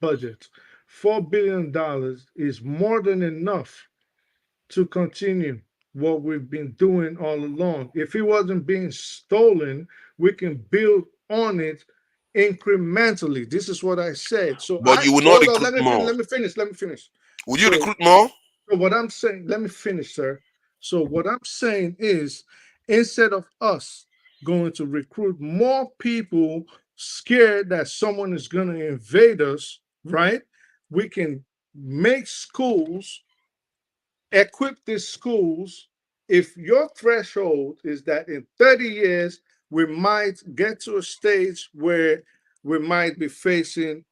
budget, $4 billion is more than enough to continue what we've been doing all along. If it wasn't being stolen, we can build on it incrementally. This is what I said. So But you will not recruit more. Let me finish. Would you recruit more? So what I'm saying, let me finish, sir. So what I'm saying is, instead of us going to recruit more people scared that someone is going to invade us, right? We can make schools, equip these schools. If your threshold is that in 30 years, we might get to a stage where we might be facing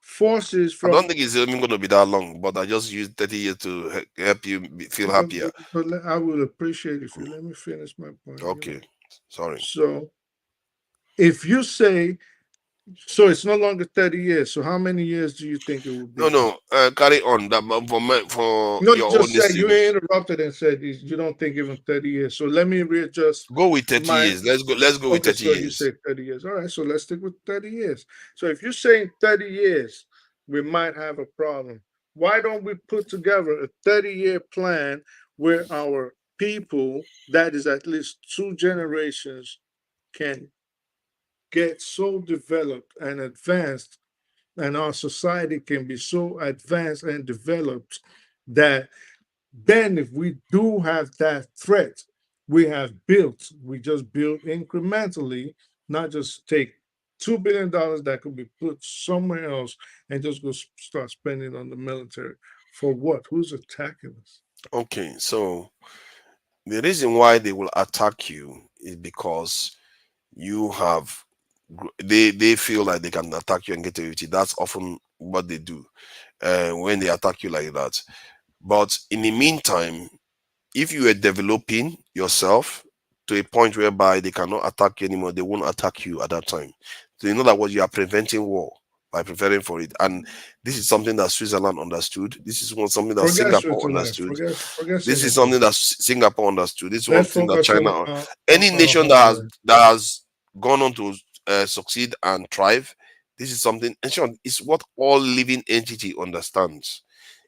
forces I from. don't think it's even going to be that long, but I just used 30 years to help you feel happier. But I would appreciate if you let me finish my point. Okay, sorry. So if you say, so it's no longer 30 years. So how many years do you think it would be? No, carry on. That for No, your you just said honesty. you interrupted and said you don't think even 30 years. So let me readjust. Go with 30 years. Let's go with 30 so years. You say 30 years. All right, so let's stick with 30 years. So if you're saying 30 years, we might have a problem. Why don't we put together a 30-year plan where our people, that is at least 2 generations, can get so developed and advanced, and our society can be so advanced and developed that then if we do have that threat, we just build incrementally, not just take $2 billion that could be put somewhere else and just go start spending on the military. For what? Who's attacking us? Okay, so the reason why they will attack you is because you have they feel like they can attack you and get away with it. That's often what they do when they attack you like that. But in the meantime, if you are developing yourself to a point whereby they cannot attack you anymore, they won't attack you at that time. So you know that what you are preventing war by preparing for it. And this is something that Switzerland understood. This is something that Singapore understood. This is something that Singapore understood. This is one thing that China. Any nation that has gone on to succeed and thrive, this is something. And sure, it's what all living entity understands.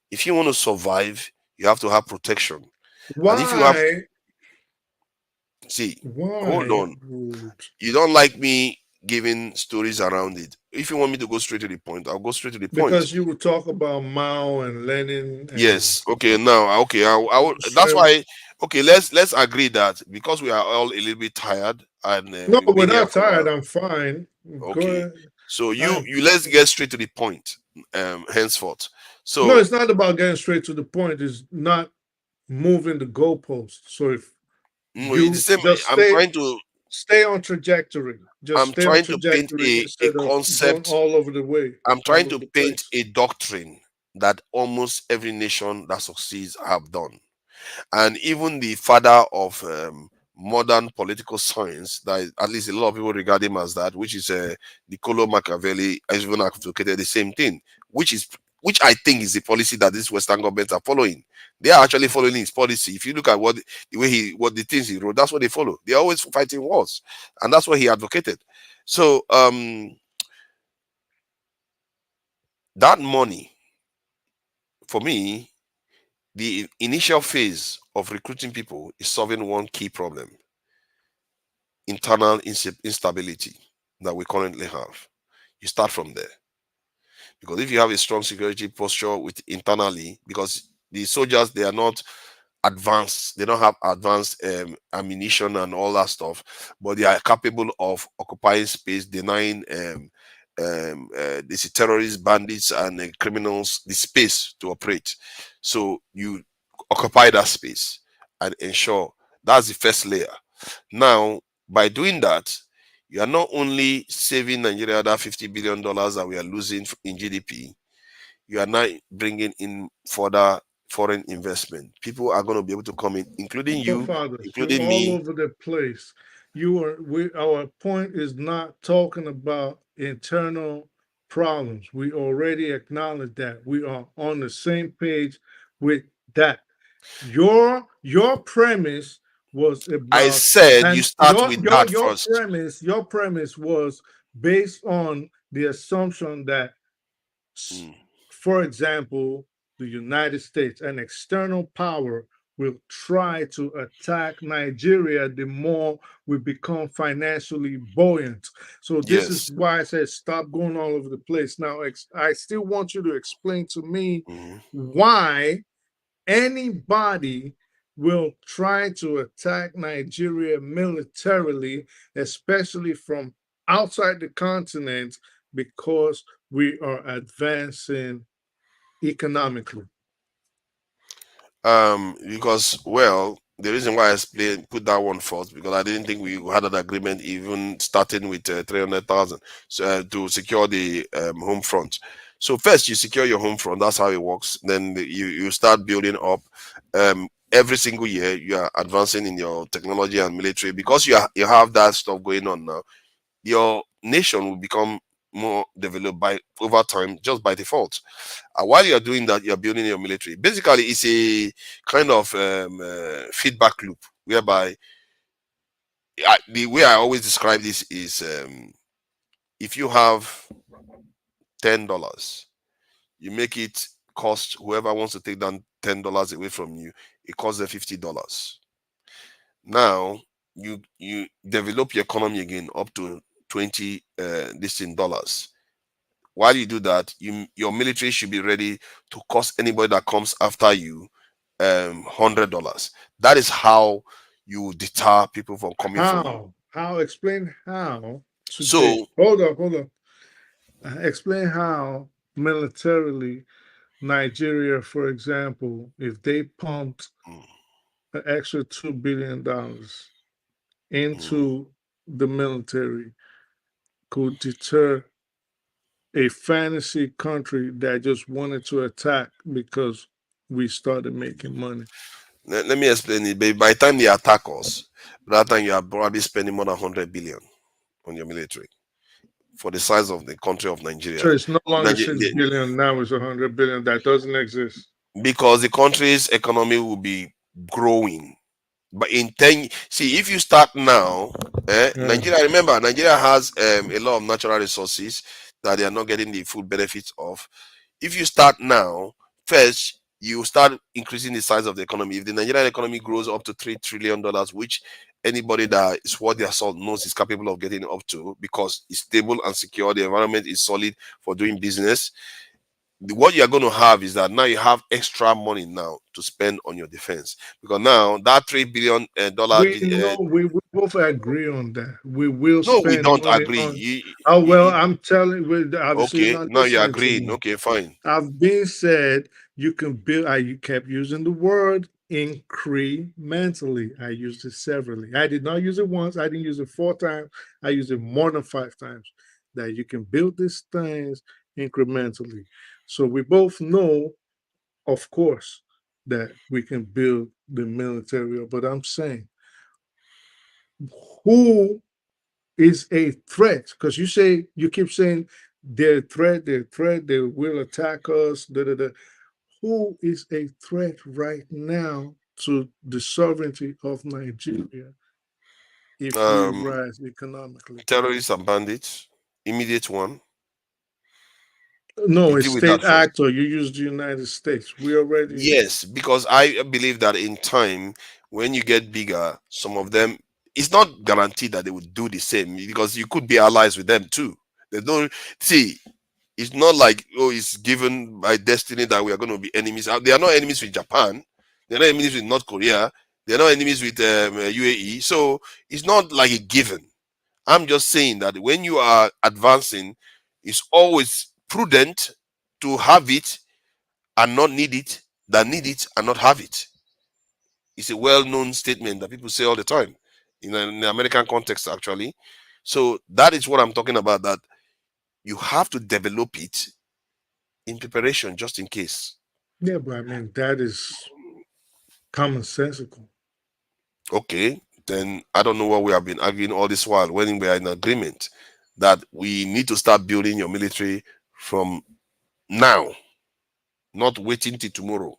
If you want to survive, you have to have protection. Why? And if you have, hold on. You don't like me giving stories around it. If you want me to go straight to the point, I'll go straight to the point. Because you would talk about Mao and Lenin. And yes. Okay. Now, okay. I will, that's why. Okay. Let's agree that because we are all a little bit tired and no, we're not tired. I'm fine. Okay. So you let's get straight to the point. Henceforth. So no, it's not about getting straight to the point. It's not moving the goalpost. So if you just stay on trajectory. I'm trying to paint a concept all over the way. I'm trying to paint a doctrine that almost every nation that succeeds have done. And even the father of modern political science, that at least a lot of people regard him as that, which is Niccolo Machiavelli, has even advocated the same thing, which I think is the policy that these Western governments are following. They are actually following his policy. If you look at the things he wrote, that's what they follow. They're always fighting wars, and that's what he advocated. So that money, for me, the initial phase of recruiting people is solving one key problem: internal instability. that we currently have. You start from there. Because if you have a strong security posture with internally, because the soldiers, they are not advanced, they don't have advanced ammunition and all that stuff, but they are capable of occupying space, denying these terrorists, bandits, and criminals the space to operate. So you occupy that space and ensure that's the first layer. Now, by doing that, you are not only saving Nigeria that $50 billion that we are losing in GDP, you are now bringing in further foreign investment. People are going to be able to come in, including you, Fathers, including you're all me. over the place. Our point is not talking about internal problems. We already acknowledge that. We are on the same page with that. Your premise was I about, said you and start with that first. your premise was based on the assumption that, for example, the United States, an external power, will try to attack Nigeria the more we become financially buoyant. So this is Yes. why I said stop going all over the place. Now, I still want you to explain to me why anybody will try to attack Nigeria militarily, especially from outside the continent, because we are advancing economically. Because, well, the reason why I put that one first, because I didn't think we had an agreement even starting with 300,000 to secure the home front. So first you secure your home front, that's how it works. Then you start building up. Every single year you are advancing in your technology and military, because you have that stuff going on now. Your nation will become more developed by over time, just by default. While you're doing that, you're building your military. Basically, it's a kind of feedback loop, whereby the way I always describe this is, if you have $10, you make it cost whoever wants to take down $10 away from you, it costs them $50. Now you develop your economy again up to 20 dollars. While you do that, your military should be ready to cost anybody that comes after you $100. That is how you deter people from coming for you. How? Explain how. Today. So hold on. Explain how militarily Nigeria, for example, if they pumped an extra $2 billion into the military, could deter a fantasy country that just wanted to attack because we started making money. Let me explain it. By the time they attack us, that time you are probably spending more than 100 billion on your military for the size of the country of Nigeria. So it's no longer 6 billion, now it's 100 billion. That doesn't exist. Because the country's economy will be growing. But in 10, see, if you start now, Nigeria, remember, Nigeria has a lot of natural resources that they are not getting the full benefits of. If you start now, first, you start increasing the size of the economy. If the Nigerian economy grows up to $3 trillion, which anybody that is worth their salt knows is capable of getting up to, because it's stable and secure, the environment is solid for doing business. What you're going to have is that now you have extra money now to spend on your defense, because now that $3 billion we both agree on that. We will no, spend we don't money agree. I'm telling you, obviously Okay, now you're agreeing. Okay, fine. I've been said you can build. You kept using the word incrementally. I used it severally. I did not use it once. I didn't use it 4 times. I used it more than 5 times. That you can build these things incrementally. So we both know, of course, that we can build the military. But I'm saying, who is a threat? Because you keep saying they're a threat, they will attack us. Who is a threat right now to the sovereignty of Nigeria if we rise economically? Terrorists and bandits, immediate one. No, a state actor. You use the United States. We already. Yes, because I believe that in time, when you get bigger, some of them, it's not guaranteed that they would do the same, because you could be allies with them too. They don't see. It's not like, oh, it's given by destiny that we are going to be enemies. They are not enemies with Japan. They're not enemies with North Korea. They're not enemies with UAE. So it's not like a given. I'm just saying that when you are advancing, it's always prudent to have it and not need it than need it and not have it. It's a well-known statement that people say all the time in the American context, actually. So that is what I'm talking about, that you have to develop it in preparation just in case. Yeah, but I mean, that is commonsensical. Okay, then I don't know what we have been arguing all this while when we are in agreement that we need to start building your military from now, not waiting till tomorrow.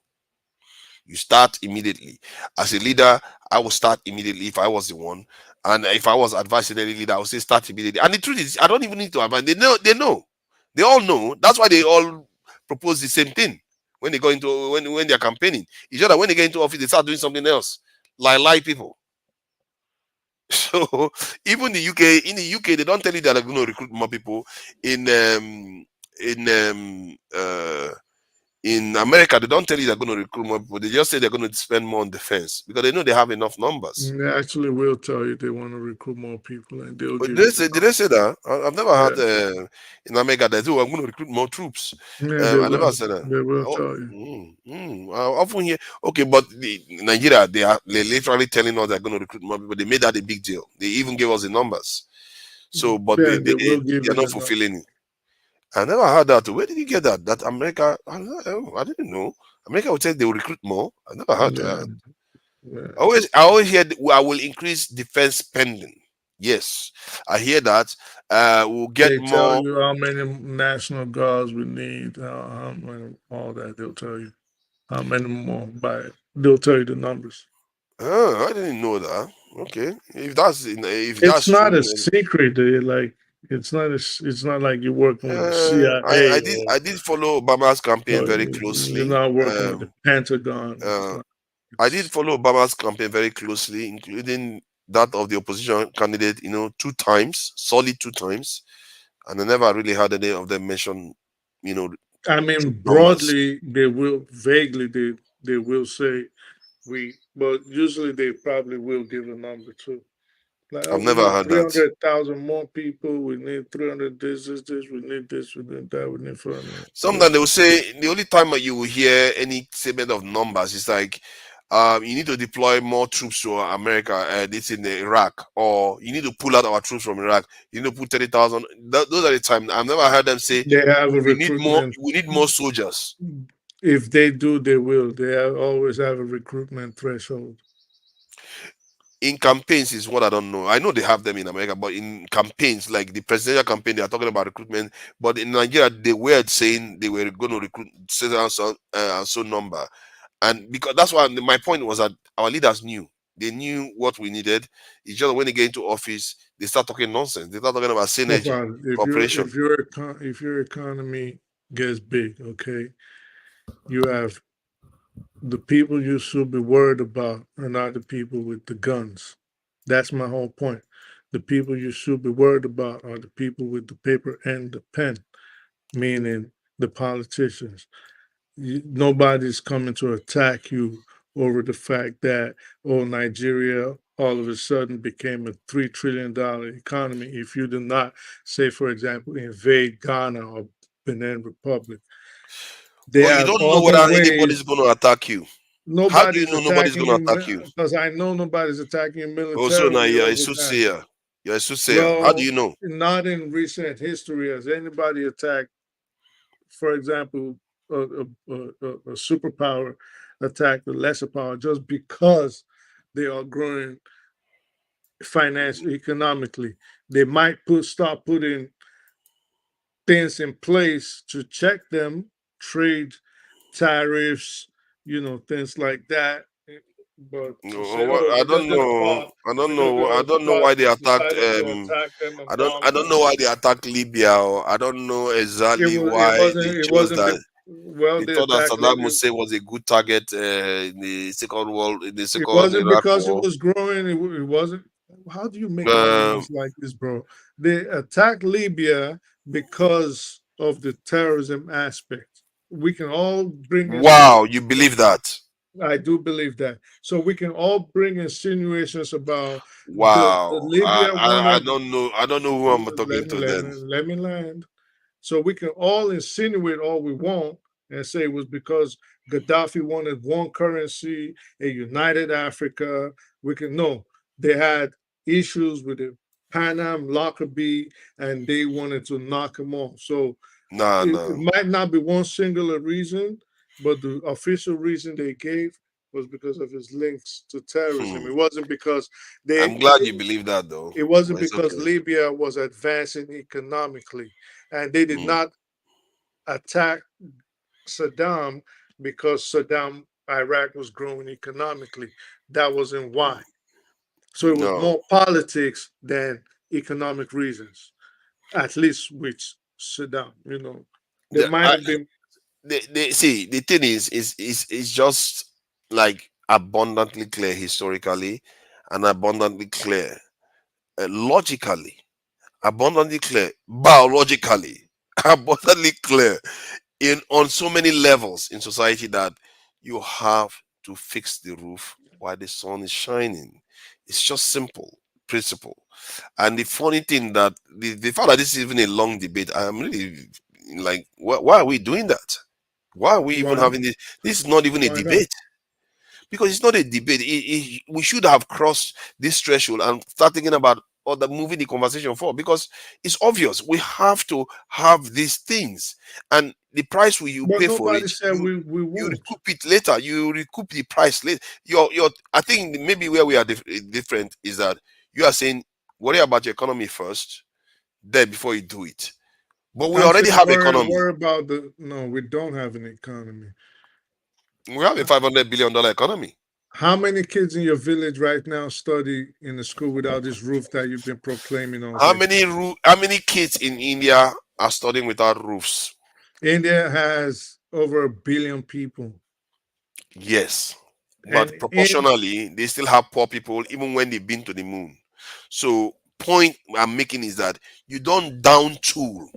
You start immediately. As a leader, I will start immediately if I was the one. And if I was advising any leader, I would say start immediately. And the truth is, I don't even need to advise. They know. They all know. That's why they all propose the same thing when they go into when they're campaigning. It's just that when they get into office, they start doing something else. Lie people. So even in the UK, they don't tell you that they're going to recruit more people. In America, they don't tell you they're going to recruit more people. They just say they're going to spend more on defense because they know they have enough numbers. They actually will tell you they want to recruit more people, and they'll But give did they say that? I've never heard in America that I'm going to recruit more troops. I never said that. They will tell you. I often hear, okay, but Nigeria, they're literally telling us they're going to recruit more people. They made that a big deal. They even gave us the numbers. So, but Yeah, they're not fulfilling it. I never heard that. Where did you get that? That America, I didn't know. America would say they will recruit more. I never heard that. Yeah. I always hear I will increase defense spending. Yes, I hear that. We'll get They more. tell you how many National Guards we need, how many, all that. They'll tell you how many more. They'll tell you the numbers. Oh, I didn't know that. Okay, if that's It's not true, a secret. It's not like you're working with the CIA. I did follow Obama's campaign very closely. You're not working with the Pentagon. I did follow Obama's campaign very closely, including that of the opposition candidate, 2 times, solid 2 times. And I never really heard any of them mention, I mean, broadly, they will, vaguely, they will say but usually they probably will give a number too. Like, I've never heard that. 300,000 more people. We need 300 this. We need this. We need that. We need 400. Sometimes they will say the only time you will hear any statement of numbers is like, you need to deploy more troops to America. It's in Iraq, or you need to pull out our troops from Iraq. You need to put 30,000. Those are the times. I've never heard them say they have we need more soldiers. If they do, they will. They always have a recruitment threshold. In campaigns is what I don't know. I know they have them in America, but in campaigns, like the presidential campaign, they are talking about recruitment. But in Nigeria, they were saying they were going to recruit so number. And because that's why my point was that our leaders knew. They knew what we needed. It's just when they get into office, they start talking nonsense. They start talking about synergy, cooperation. If your economy gets big, okay, you have the people you should be worried about are not the people with the guns. That's my whole point. The people you should be worried about are the people with the paper and the pen, meaning the politicians. Nobody's coming to attack you over the fact that, Nigeria all of a sudden became a $3 trillion economy if you do not, say, for example, invade Ghana or Benin Republic. You don't know whether anybody's going to attack you. How do you know nobody's going to attack you? Because I know nobody's attacking you militarily. Also, now you're a soothsayer. You're a soothsayer. Well, how do you know? Not in recent history has anybody attacked, for example, a superpower attacked a lesser power just because they are growing financially, economically. They might start putting things in place to check them, trade tariffs, things like that. But I don't know why they attacked. I don't know why they attacked Libya. Or I don't know exactly why they chose that. They thought that Saddam Hussein was a good target in the Second World. In the Second It wasn't Iraq because War. it was growing. It wasn't. How do you make arguments like this, bro? They attacked Libya because of the terrorism aspect. We can all bring Wow, you believe that? I do believe that. So we can all bring insinuations about the Wow, Libya one I of don't know. I don't know who I'm talking to then. let me land. So we can all insinuate all we want and say it was because Gaddafi wanted one currency, a united Africa. We can no, they had issues with the Pan Am Lockerbie, and they wanted to knock him off. So it might not be one singular reason, but the official reason they gave was because of his links to terrorism. It wasn't because I'm glad you believe that, though. it wasn't It's because okay. Libya was advancing economically, and they did not attack Saddam because Iraq was growing economically. That wasn't why. So it was No. more politics than economic reasons, at least with Saddam. You know, there might have been. See, the thing is just like abundantly clear historically and abundantly clear logically, abundantly clear biologically, abundantly clear in on so many levels in society that you have to fix the roof while the sun is shining. It's just simple principle. And the funny thing that the fact that this is even a long debate, I'm really like, why are we doing that? Why are we even Why? having this? This is not even a Why not? debate. Because it's not a debate. We should have crossed this threshold and start thinking about other moving the conversation forward, because it's obvious we have to have these things, and the price you But pay for nobody it, said we you won't. recoup it later. You recoup the price later. I think maybe where we are different is that you are saying worry about your economy first, then before you do it. But we I'm already saying have economy. worry about the no. We don't have an economy. We have a $500 billion economy. How many kids in your village right now study in the school without this roof that you've been proclaiming all How day? many kids in India are studying without roofs? India has over 1 billion people. Yes, but And proportionally, they still have poor people even when they've been to the moon. So, point I'm making is that you don't down tool.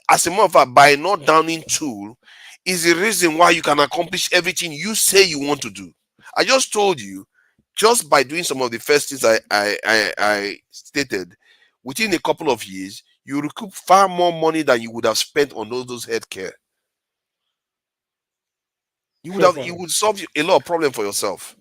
As a matter of fact, by not downing tool is the reason why you can accomplish everything you say you want to do. I just told you, just by doing some of the first things I stated, within a couple of years, you recoup far more money than you would have spent on those healthcare. You would solve a lot of problem for yourself.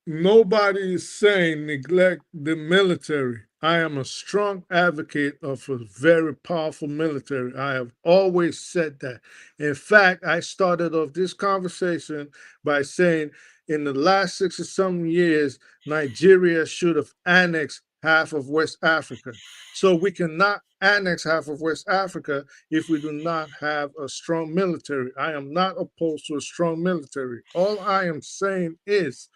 Nobody is saying neglect the military. I am a strong advocate of a very powerful military. I have always said that. In fact, I started off this conversation by saying in the last 60 some years, Nigeria should have annexed half of West Africa. So we cannot annex half of West Africa if we do not have a strong military. I am not opposed to a strong military. All I am saying is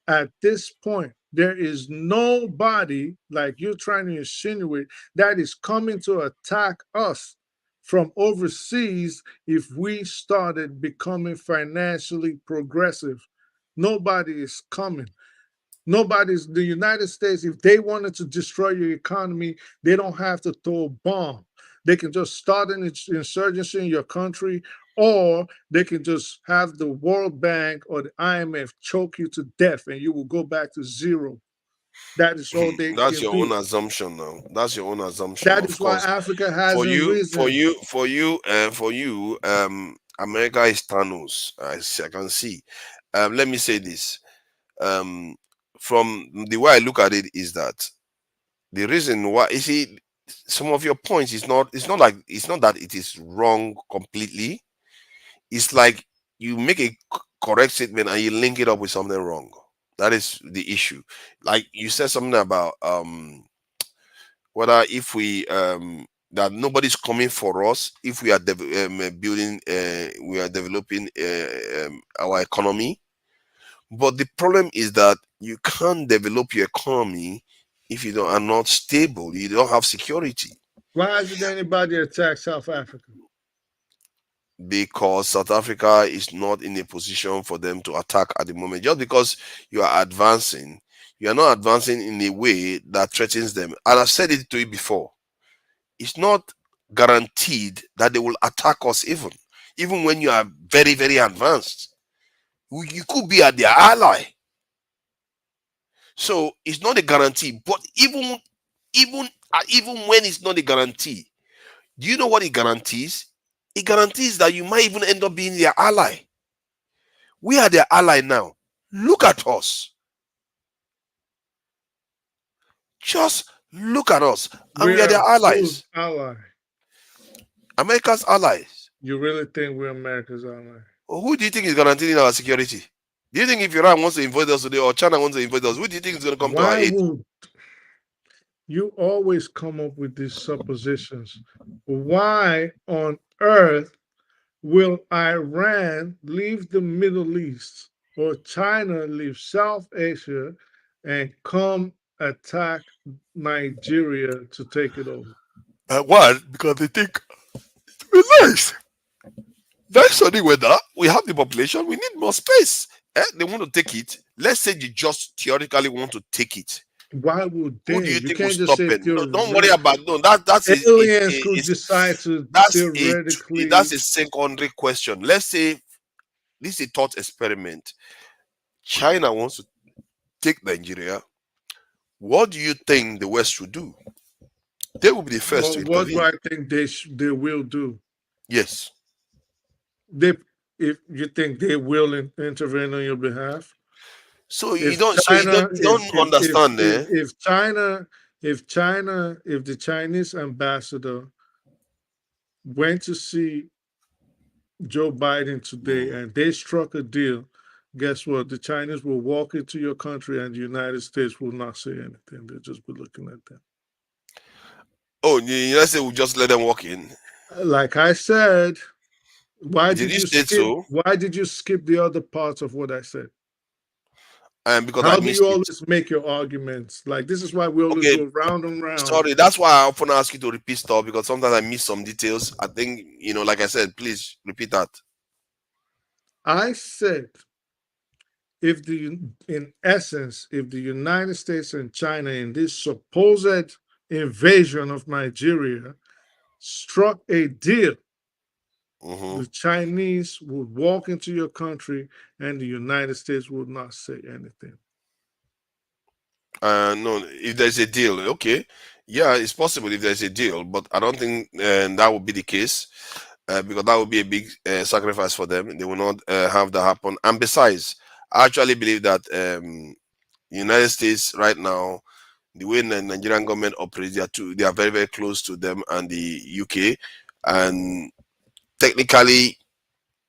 at this point, there is nobody, like you're trying to insinuate, that is coming to attack us from overseas if we started becoming financially progressive. Nobody is coming. The United States, if they wanted to destroy your economy, they don't have to throw a bomb. They can just start an insurgency in your country, or they can just have the World Bank or the IMF choke you to death and you will go back to zero. That is all they That's can your do. own assumption now. That's your own assumption. That Of is why course, Africa for hasn't you, risen. America is Thanos. I can see. Let me say this. From the way I look at it is that the reason why, you see, some of your points is not. It's not that it is wrong completely. It's like you make a correct statement and you link it up with something wrong. That is the issue. Like you said something about whether if we that nobody's coming for us if we are building we are developing our economy. But the problem is that you can't develop your economy if you are not stable, you don't have security. Why hasn't anybody attacked South Africa? Because South Africa is not in a position for them to attack at the moment. Just because you are advancing, you are not advancing in a way that threatens them. And I've said it to you before. It's not guaranteed that they will attack us even when you are very, very advanced. You could be at their ally. So it's not a guarantee. But even when it's not a guarantee, do you know what it guarantees? It guarantees that you might even end up being their ally. We are their ally now. Look at us. Just look at us. And we are their allies. Ally. America's allies. You really think we're America's ally? Well, who do you think is guaranteeing our security? Do you think if Iran wants to invade us today or China wants to invade us, who do you think is going to come to our aid? You always come up with these suppositions. Why on earth will Iran leave the Middle East or China leave South Asia and come attack Nigeria to take it over? Why? Because they think it's nice. Very sunny weather. We have the population. We need more space. They want to take it. Let's say they just theoretically want to take it. Why would they? Who do you think can't will just stop say it? No, don't worry about that's aliens could decide to theoretically. That's a secondary question. Let's say this is a thought experiment. China wants to take Nigeria. What do you think the West should do? They will be the first to intervene. What do I think they will do? Yes. If you think they will intervene on your behalf. So you don't understand there. If the Chinese ambassador went to see Joe Biden today and they struck a deal, guess what? The Chinese will walk into your country and the United States will not say anything. They'll just be looking at them. Oh, the United States will just let them walk in. Like I said, why Did did you say so? Why did you skip the other parts of what I said? Because how I do missed you it. always make your arguments? Like this is why we always go round and round. Sorry, that's why I often ask you to repeat stuff because sometimes I miss some details. I think like I said, please repeat that. I said, if the United States and China in this supposed invasion of Nigeria struck a deal, the Chinese would walk into your country and the United States would not say anything. No, if there's a deal, okay. Yeah, it's possible if there's a deal, but I don't think that would be the case because that would be a big sacrifice for them. They will not have that happen. And besides, I actually believe that the United States right now, the way the Nigerian government operates, they are very, very close to them and the UK. And technically,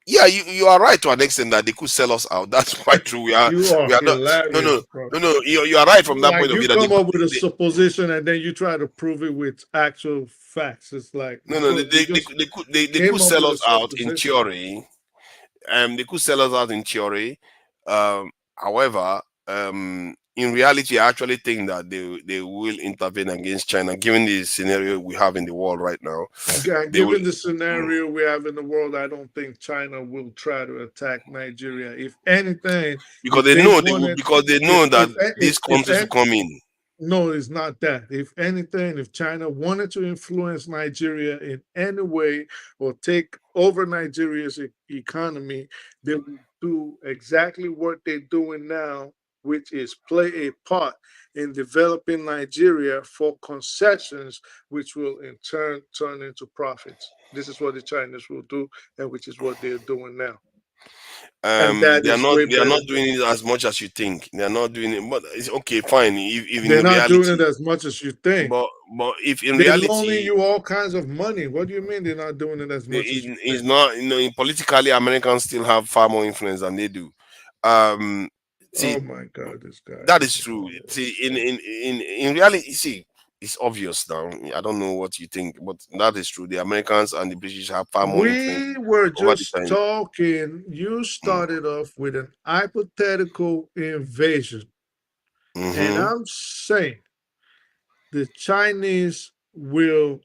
yeah, you are right to an extent that they could sell us out. That's quite true. We are not. No. You are right from that point of view. You come up with a supposition and then you try to prove it with actual facts. It's like they could sell us out in theory. They could sell us out in theory. However, in reality, I actually think that they will intervene against China, given the scenario we have in the world right now. Given the scenario we have in the world, I don't think China will try to attack Nigeria. If anything, because they know that these countries will come in. No, it's not that. If anything, if China wanted to influence Nigeria in any way or take over Nigeria's economy, they would do exactly what they're doing now, which is play a part in developing Nigeria for concessions, which will in turn turn into profits. This is what the Chinese will do, and which is what they're doing now. They are not doing it as much as you think. They are not doing it, but it's okay, fine. If they're not doing it as much as you think. But if in they're reality, loaning you all kinds of money. What do you mean they're not doing it as much? It's not. Politically, Americans still have far more influence than they do. See, oh my God, this guy. That is true. See, in reality, see, it's obvious now. I don't know what you think, but that is true. The Americans and the British have far more influence. We were just talking. You started off with an hypothetical invasion. And I'm saying the Chinese will,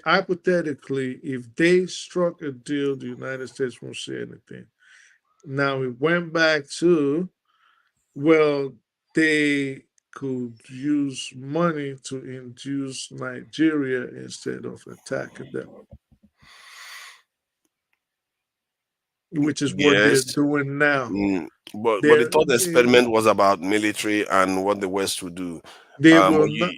hypothetically, if they struck a deal, the United States won't say anything. Now we went back to, well, they could use money to induce Nigeria instead of attacking them, which is what they're Yes. doing now. But the thought experiment was about military and what the West would do. They Um, will you- not.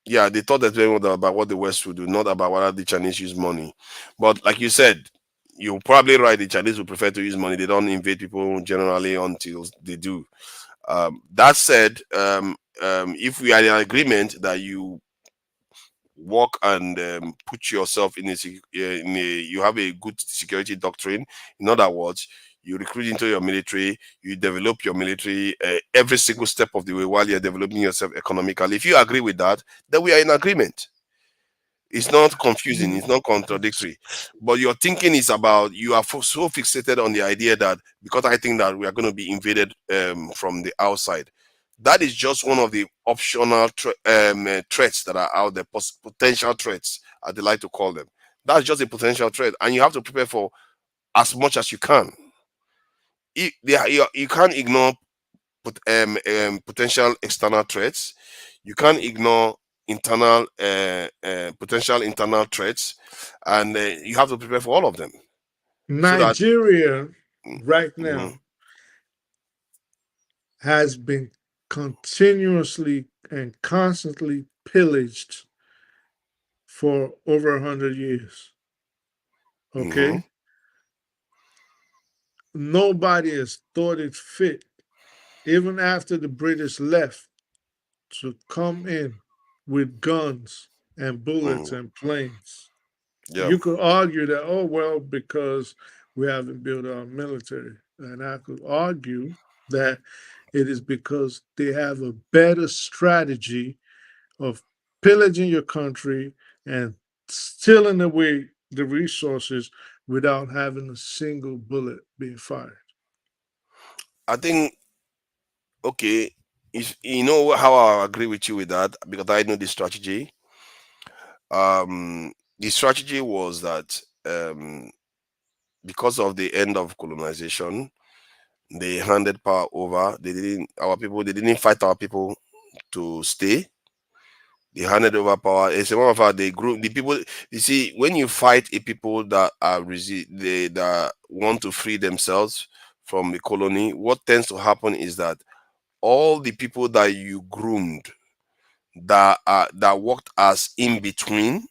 yeah, the thought experiment was about what the West would do, not about whether the Chinese use money. But like you said, you're probably right. The Chinese would prefer to use money. They don't invade people generally until they do. That said, if we are in agreement that you work and put yourself you have a good security doctrine. In other words, you recruit into your military, you develop your military every single step of the way while you're developing yourself economically. If you agree with that, then we are in agreement. It's not confusing, it's not contradictory. But your thinking is about you are so fixated on the idea that because I think that we are going to be invaded from the outside. That is just one of the optional threats that are out there, potential threats, as they like to call them. That's just a potential threat, and you have to prepare for as much as you can. You can't ignore potential external threats. You can't ignore internal potential internal threats, and you have to prepare for all of them. So that Nigeria right now Mhm. has been continuously and constantly pillaged for over 100 years. Okay? Mhm. Nobody has thought it fit, even after the British left, to come in with guns and bullets and planes. Yeah. You could argue that, oh, well, because we haven't built our military. And I could argue that it is because they have a better strategy of pillaging your country and stealing away the resources without having a single bullet being fired. I think okay. If you know how I agree with you with that, because I know the strategy. The strategy was that because of the end of colonization, they handed power over. They didn't fight our people to stay. They handed over power. It's a matter of fact, they grew the people. You see, when you fight a people that are that want to free themselves from the colony, what tends to happen is that all the people that you groomed that worked as in between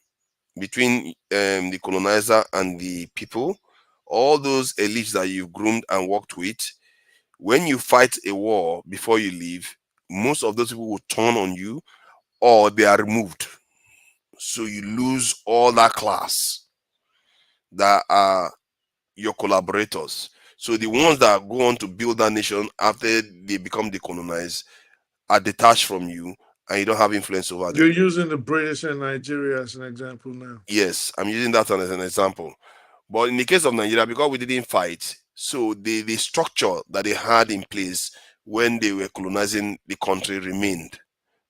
the colonizer and the people, all those elites that you've groomed and worked with, when you fight a war before you leave, most of those people will turn on you or they are removed. So you lose all that class that are your collaborators. So the ones that go on to build that nation after they become decolonized are detached from you and you don't have influence over them. You're using the British and Nigeria as an example now. Yes, I'm using that as an example. But in the case of Nigeria, because we didn't fight, so the structure that they had in place when they were colonizing the country remained.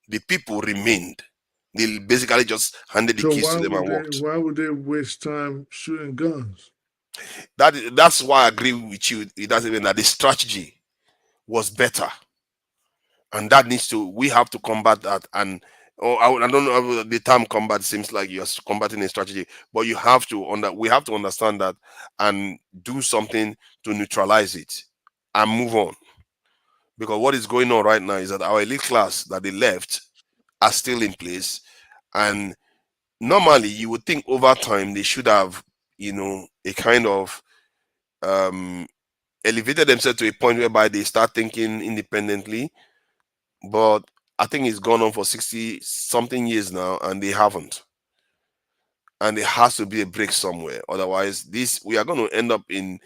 The people remained. They basically just handed the So keys to them and walked. why would they waste time shooting guns? That's why I agree with you. It doesn't mean that the strategy was better, and that needs to. We have to combat that. And I don't know, the term combat seems like you're combating a strategy, but you have to we have to understand that and do something to neutralize it and move on. Because what is going on right now is that our elite class that they left are still in place, and normally you would think over time they should have, a kind of elevated themselves to a point whereby they start thinking independently. But I think it's gone on for 60 something years now and they haven't. And there has to be a break somewhere. Otherwise, we are going to end up in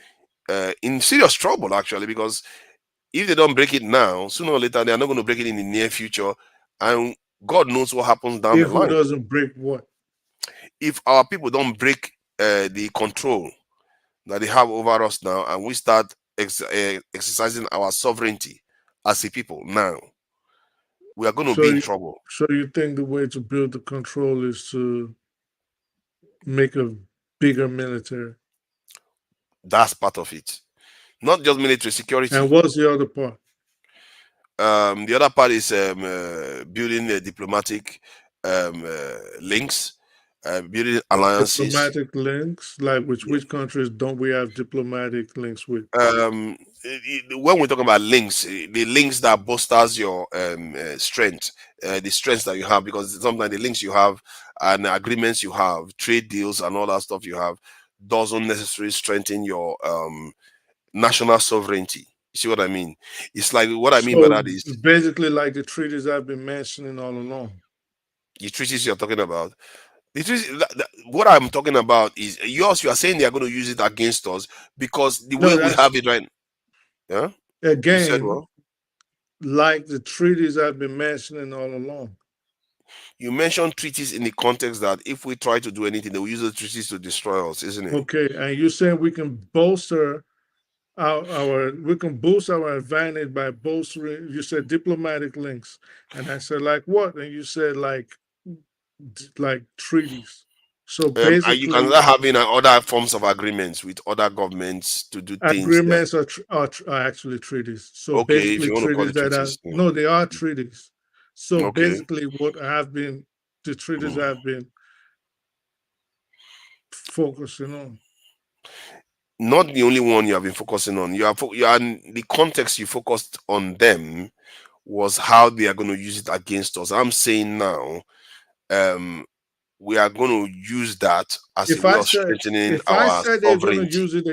serious trouble actually, because if they don't break it now, sooner or later they are not going to break it in the near future, and God knows what happens down the If who line. doesn't break what? If our people don't break the control that they have over us now, and we start exercising our sovereignty as a people now, we are going to be in trouble. So you think the way to build the control is to make a bigger military? That's part of it. Not just military security. And what's the other part? The other part is building diplomatic links, building alliances. Diplomatic links, like which countries don't we have diplomatic links with? When we're talking about links, the links that bolsters your strength, the strengths that you have, because sometimes the links you have and agreements you have, trade deals and all that stuff you have, doesn't necessarily strengthen your national sovereignty. You see what I mean? It's like what I mean by that is basically like the treaties I've been mentioning all along. the treaties you're talking about. The treaties, what I'm talking about is yours. You are saying they are going to use it against us because the way we have it right. Yeah. Again, you said what? Like the treaties I've been mentioning all along. You mentioned treaties in the context that if we try to do anything, they will use the treaties to destroy us, isn't it? Okay, and you're saying we can bolster we can boost our advantage by bolstering. You said diplomatic links, and I said like what? And you said like treaties. So basically, you can start having other forms of agreements with other governments to do things. Agreements are actually treaties. So okay, basically, if you want to call it treaties, no, they are treaties. So okay. basically, the treaties I've been focusing on. Not the only one you have been focusing on. You are the context you focused on them was how they are going to use it against us. I'm saying now, we are going to use that as a way of strengthening our I said they're going to sovereignty. use it,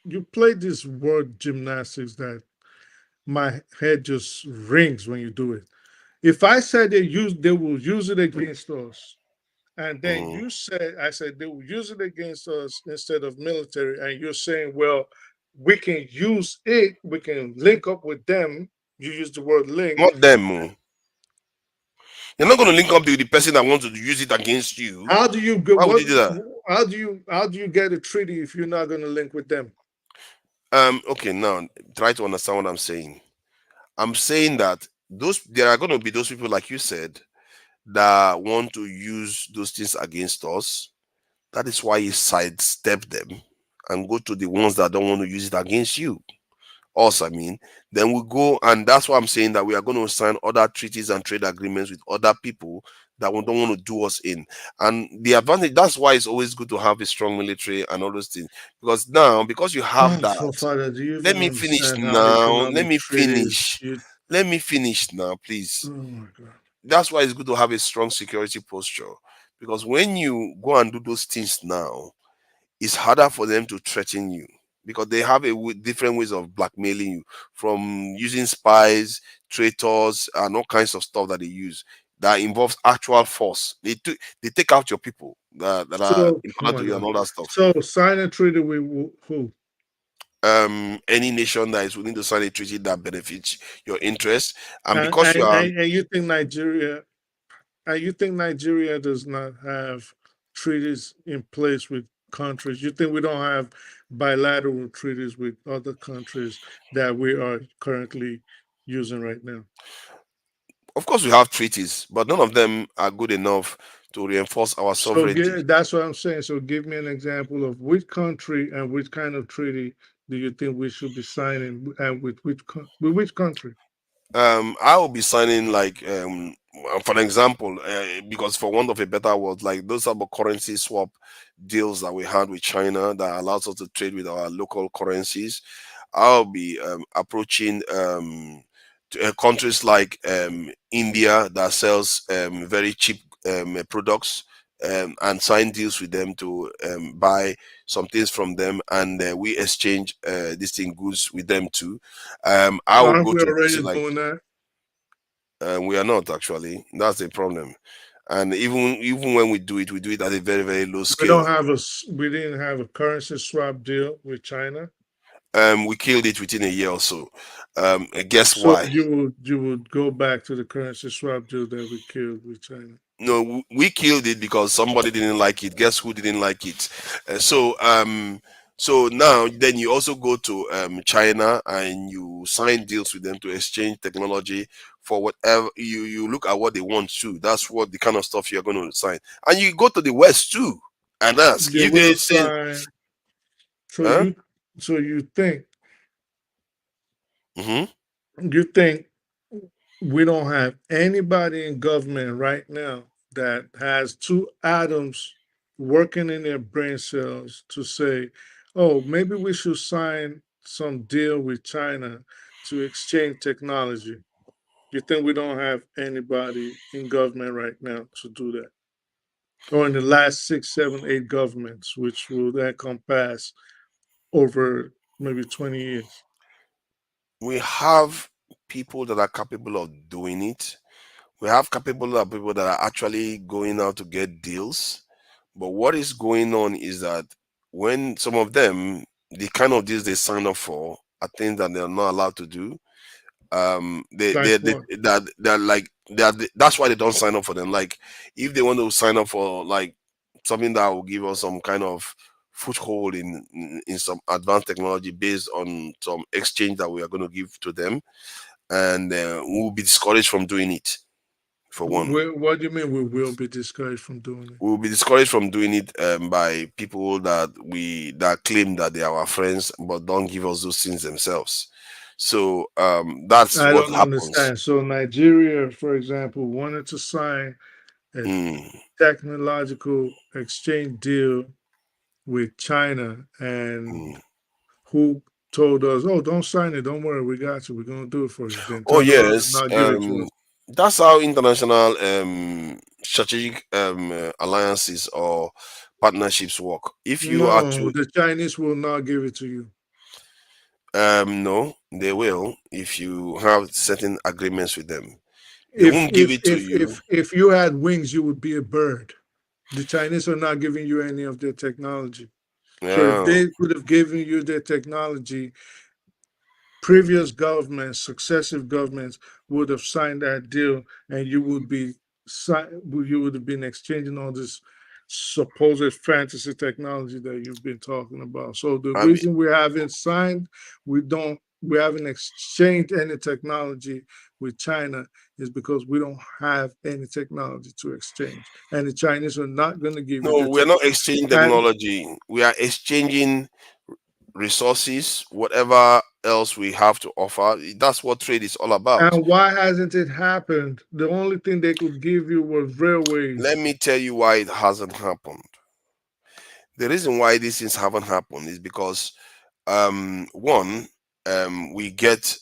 you play this word gymnastics that my head just rings when you do it. If I said they will use it against us, and then I said they will use it against us instead of military, and you're saying, well, we can use it, we can link up with them. You use the word link. Not them. You're not going to link up with the person that wants to use it against you. How do you go? Why would you do that? How do you get a treaty if you're not going to link with them? Okay, now try to understand what I'm saying. I'm saying that there are going to be those people, like you said, that want to use those things against us. That is why you sidestep them and go to the ones that don't want to use it against you. Us, I mean, then we go, and that's why I'm saying that we are going to sign other treaties and trade agreements with other people that don't want to do us in. And the advantage, that's why it's always good to have a strong military and all those things. Because now, because you have that, So Father, do you let me finish now. Let me finish. Let me finish now, please. Oh my God. That's why it's good to have a strong security posture. Because when you go and do those things now, it's harder for them to threaten you. Because they have different ways of blackmailing you, from using spies, traitors, and all kinds of stuff that they use that involves actual force. They take out your people that are important to you and all that stuff. So sign a treaty with who? Any nation that is willing to sign a treaty that benefits your interests, and you think Nigeria, does not have treaties in place with countries? You think we don't have bilateral treaties with other countries that we are currently using right now? Of course, we have treaties, but none of them are good enough to reinforce our sovereignty. So that's what I'm saying. So give me an example of which country and which kind of treaty do you think we should be signing, and with which country? I will be signing like, for an example, because for want of a better word, like those type of currency swap deals that we had with China that allows us to trade with our local currencies. I'll be approaching countries like India that sells very cheap products, and sign deals with them to buy some things from them, and we exchange these thing goods with them too. I will go to places like doing that? we are not actually. That's the problem. And even when we do it at a very, very low scale. We didn't have a currency swap deal with China. We killed it within a year or so. Guess So why? you would go back to the currency swap deal that we killed with China? No, we killed it because somebody didn't like it. Guess who didn't like it? So now then you also go to China and you sign deals with them to exchange technology for whatever you look at what they want to. That's what the kind of stuff you're going to sign. And you go to the West too and ask if they say. So you think? You think we don't have anybody in government right now that has two atoms working in their brain cells to say, oh, maybe we should sign some deal with China to exchange technology. You think we don't have anybody in government right now to do that? Or in the last 6, 7, 8 governments, which will then come past over maybe 20 years. We have people that are capable of doing it. We have capable of people that are actually going out to get deals. But what is going on is that when some of them, the kind of deals they sign up for are things that they're not allowed to do. Like what? That's why they don't sign up for them. Like if they want to sign up for like something that will give us some kind of foothold in some advanced technology based on some exchange that we are going to give to them, and we will be discouraged from doing it. For one, What do you mean we will be discouraged from doing it? we will be discouraged from doing it by people that claim that they are our friends but don't give us those things themselves. So that's I what don't happens. understand. So Nigeria, for example, wanted to sign a technological exchange deal with China, and who told us, "Oh, don't sign it. Don't worry, we got you. We're gonna do it for you." Then Oh turn around and yes, not give it to us. that's how international strategic alliances or partnerships work. If you No, actually the Chinese will not give it to you. no, they will if you have certain agreements with them. They If won't give if it to if you. if you had wings, you would be a bird. The Chinese are not giving you any of their technology. So if Yeah. they would have given you their technology, previous governments, successive governments would have signed that deal, and you would have been exchanging all this supposed fantasy technology that you've been talking about. So the I mean, reason we haven't signed, we haven't exchanged any technology with China is because we don't have any technology to exchange, and the Chinese are not going to give you no, the we are not technology. exchanging And technology. We are exchanging resources, whatever else we have to offer. That's what trade is all about. And why hasn't it happened? The only thing they could give you was railways. Let me tell you why it hasn't happened. The reason why these things haven't happened is because one, we get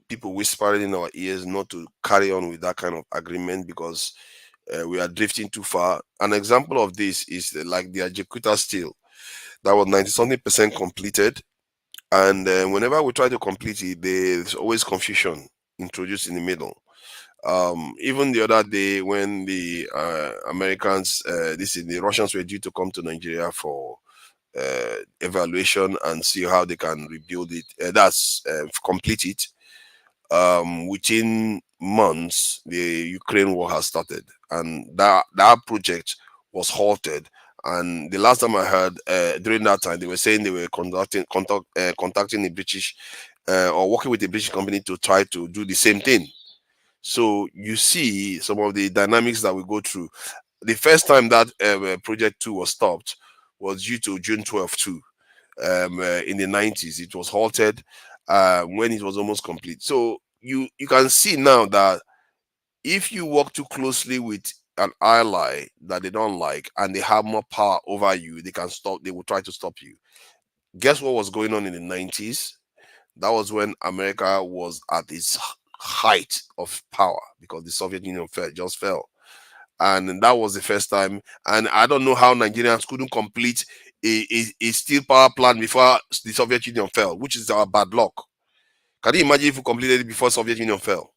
people whispering in our ears not to carry on with that kind of agreement because we are drifting too far. An example of this is like the Ajakuta steel that was 90-something% completed, and whenever we try to complete it, there's always confusion introduced in the middle. Even the other day when the Americans, the Russians were due to come to Nigeria for evaluation and see how they can rebuild it. Complete it. Within months, the Ukraine war has started, and that project was halted. And the last time I heard, during that time, they were saying they were contacting the British or working with the British company to try to do the same thing. So you see some of the dynamics that we go through. The first time that project 2 was stopped was due to June 12 too. In the 90s, it was halted when it was almost complete. So you can see now that if you work too closely with an ally that they don't like and they have more power over you, they will try to stop you. Guess what was going on in the 90s? That was when America was at its height of power because the Soviet Union just fell. And that was the first time. And I don't know how Nigerians couldn't complete a steel power plant before the Soviet Union fell, which is our bad luck. Can you imagine if we completed it before Soviet Union fell?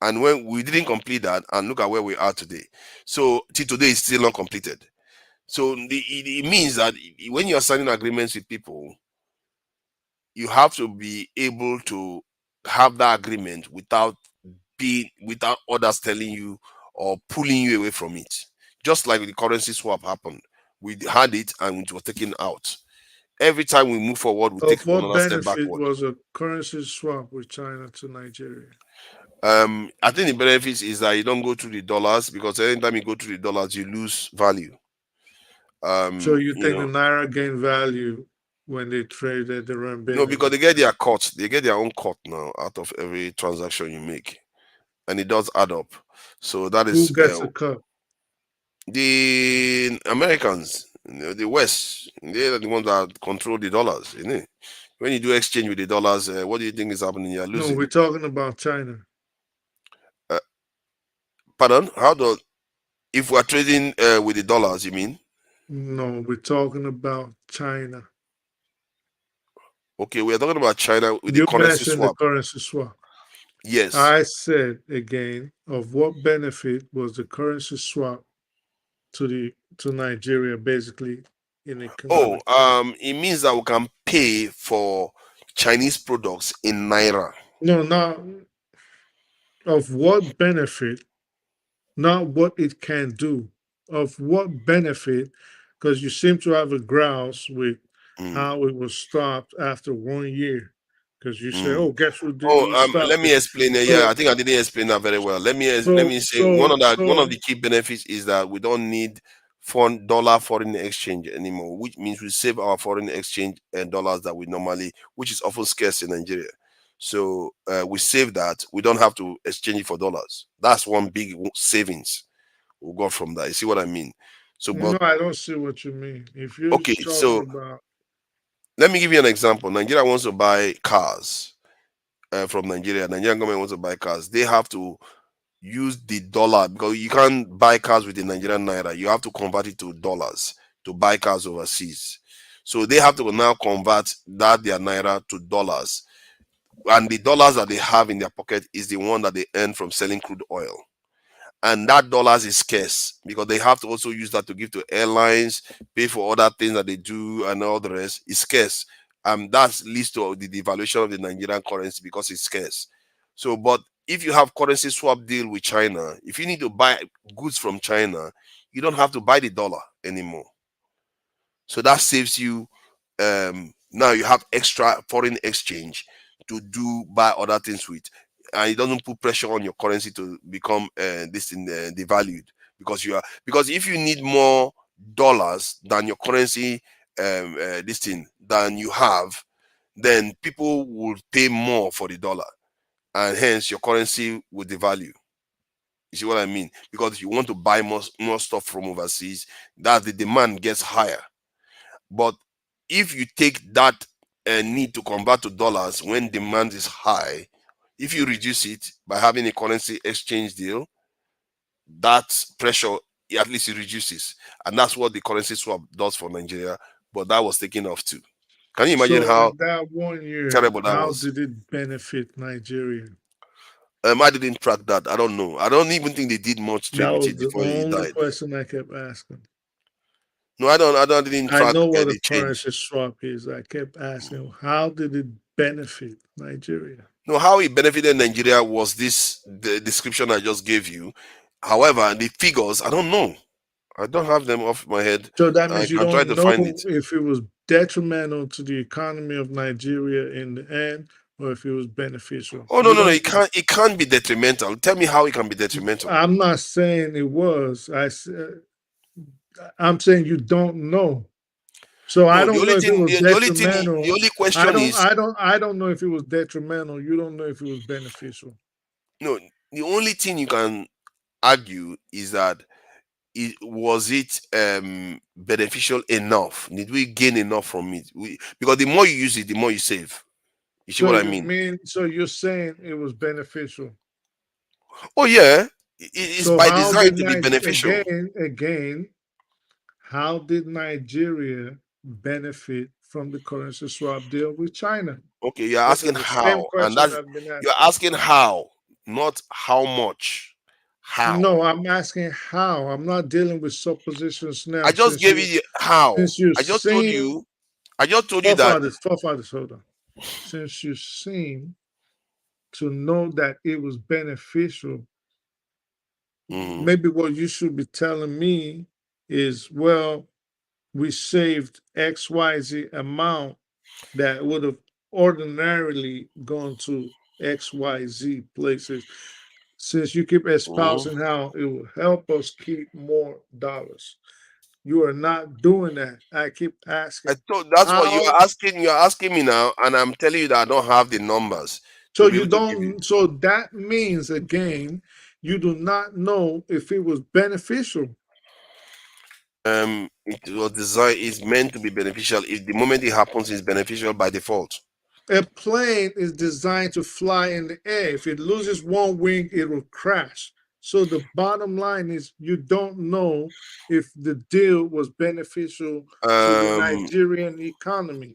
And when we didn't complete that, and look at where we are today. So till today, it's still not completed. So it means that when you're signing agreements with people, you have to be able to have that agreement without others telling you or pulling you away from it. Just like the currency swap happened, we had it and it was taken out. Every time we move forward, we take Of what another step benefit backward. was a currency swap with China to Nigeria? I think the benefits is that you don't go through the dollars, because anytime you go through the dollars, you lose value. So you think the Naira gained value when they traded the RMB? No, because they get their cut. They get their own cut now out of every transaction you make. and it does add up. So that Who is gets a cut? the Americans, the West. They're the ones that control the dollars. When you do exchange with the dollars, what do you think is happening? You're No, losing. we're talking about China. Pardon? If we're trading with the dollars, you mean? No, we're talking about China. Okay, we're talking about China with You the currency mentioned swap. the currency swap. Yes. I said again, of what benefit was the currency swap to Nigeria, basically in economic terms? It means that we can pay for Chinese products in naira. No, not of what benefit, not what it can do. Of what benefit, because you seem to have a grouse with how it was stopped after 1 year. Because you say, "Oh, guess who did who stopped Let me it?" explain it. So, Yeah, I think I didn't explain that very well. Let me say one of the key benefits is that we don't need dollar foreign exchange anymore, which means we save our foreign exchange and dollars that we normally, which is often scarce in Nigeria. So we save that. We don't have to exchange it for dollars. That's one big savings we got from that. You see what I mean? So, no, but I don't see what you mean. If you're okay, talking so about let me give you an example. Nigeria wants to buy cars from Nigeria. Nigerian government wants to buy cars. They have to use the dollar because you can't buy cars with the Nigerian naira. You have to convert it to dollars to buy cars overseas. So they have to now convert their naira to dollars. And the dollars that they have in their pocket is the one that they earn from selling crude oil. And that dollars is scarce because they have to also use that to give to airlines, pay for other things that they do, and all the rest. It's scarce. That leads to the devaluation of the Nigerian currency because it's scarce. So, but if you have currency swap deal with China, if you need to buy goods from China, you don't have to buy the dollar anymore. So that saves you. Now you have extra foreign exchange to buy other things with, and it doesn't put pressure on your currency to become devalued because if you need more dollars than your currency than you have, then people will pay more for the dollar, and hence your currency will devalue. You see what I mean? Because if you want to buy more stuff from overseas, that the demand gets higher. But if you take that need to convert to dollars when demand is high, if you reduce it by having a currency exchange deal, that pressure at least it reduces. And that's what the currency swap does for Nigeria. But that was taken off too. Can you imagine so how in that 1 year, terrible that how was? did it benefit Nigeria? I didn't track that. I don't know. I don't even think they did much trade That with was it the before he only died. question I kept asking. No, I didn't I track know what the a change. currency swap is. I kept asking, how did it benefit Nigeria? No, how it benefited Nigeria was the description I just gave you. However, the figures, I don't know. I don't have them off my head. So that I means you can try don't to know find it. if it was detrimental to the economy of Nigeria in the end, or if it was beneficial. Oh no, You no, no! don't. It can't be detrimental. Tell me how it can be detrimental. I'm not saying it was. I'm saying you don't know. So I No, the don't know only if it thing, was the detrimental. only question is I don't know if it was detrimental. You don't know if it was beneficial. no. The only thing you can argue is that was it beneficial enough? Did we gain enough from it? Because the more you use it, the more you save. You see So what I you mean? mean so you're saying it was beneficial? Oh yeah, it's So by how design did to be beneficial. again? How did Nigeria benefit from the currency swap deal with China? Okay, you're Those are asking the same how, and question that's I've been you're asking. asking how, not how much. How? No, I'm asking how. I'm not dealing with suppositions now. I just gave you how. Since you I just told seem you. I just told you that. forefathers, hold on. Since you seem to know that it was beneficial, maybe what you should be telling me is, well, we saved XYZ amount that would have ordinarily gone to XYZ places. Since you keep espousing how it will help us keep more dollars, you are not doing that. I keep asking, That's what you how? are asking. You are asking me now, and I'm telling you that I don't have the numbers So you don't. So that means again, you do not know if it was beneficial. It was designed. Is meant to be beneficial. If the moment it happens, it's beneficial by default. A plane is designed to fly in the air. If it loses one wing, it will crash. So the bottom line is you don't know if the deal was beneficial to the Nigerian economy.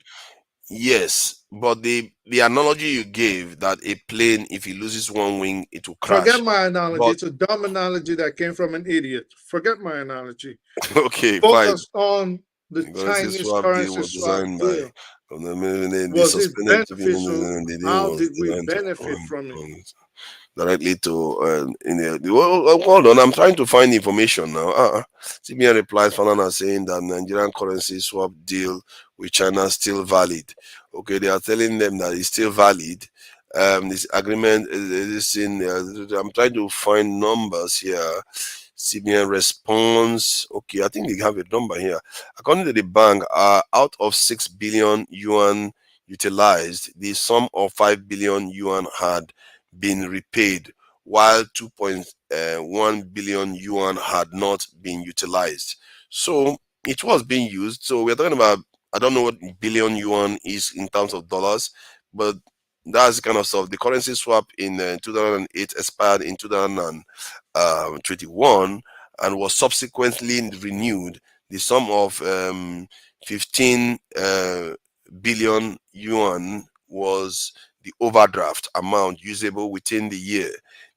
Yes, but the analogy you gave that a plane, if it loses one wing, it will crash. Forget my analogy. But, it's a dumb analogy that came from an idiot. Forget my analogy. Okay, Focus fine. on the Chinese currency swap deal. Was it beneficial? How did we benefit from it? Directly to hold on, I'm trying to find information now. CBN replies Fanana saying that Nigerian currency swap deal with China is still valid. Okay, they are telling them that it's still valid. This agreement is in. I'm trying to find numbers here. CBN response. Okay, I think they have a number here. According to the bank, out of 6 billion yuan utilized, the sum of 5 billion yuan had been repaid, while 2.1 billion yuan had not been utilized. So it was being used. So we're talking about, I don't know what billion yuan is in terms of dollars, but that's the kind of stuff. The currency swap in 2008 expired in 2021 and was subsequently renewed. The sum of 15 billion yuan was the overdraft amount usable within the year.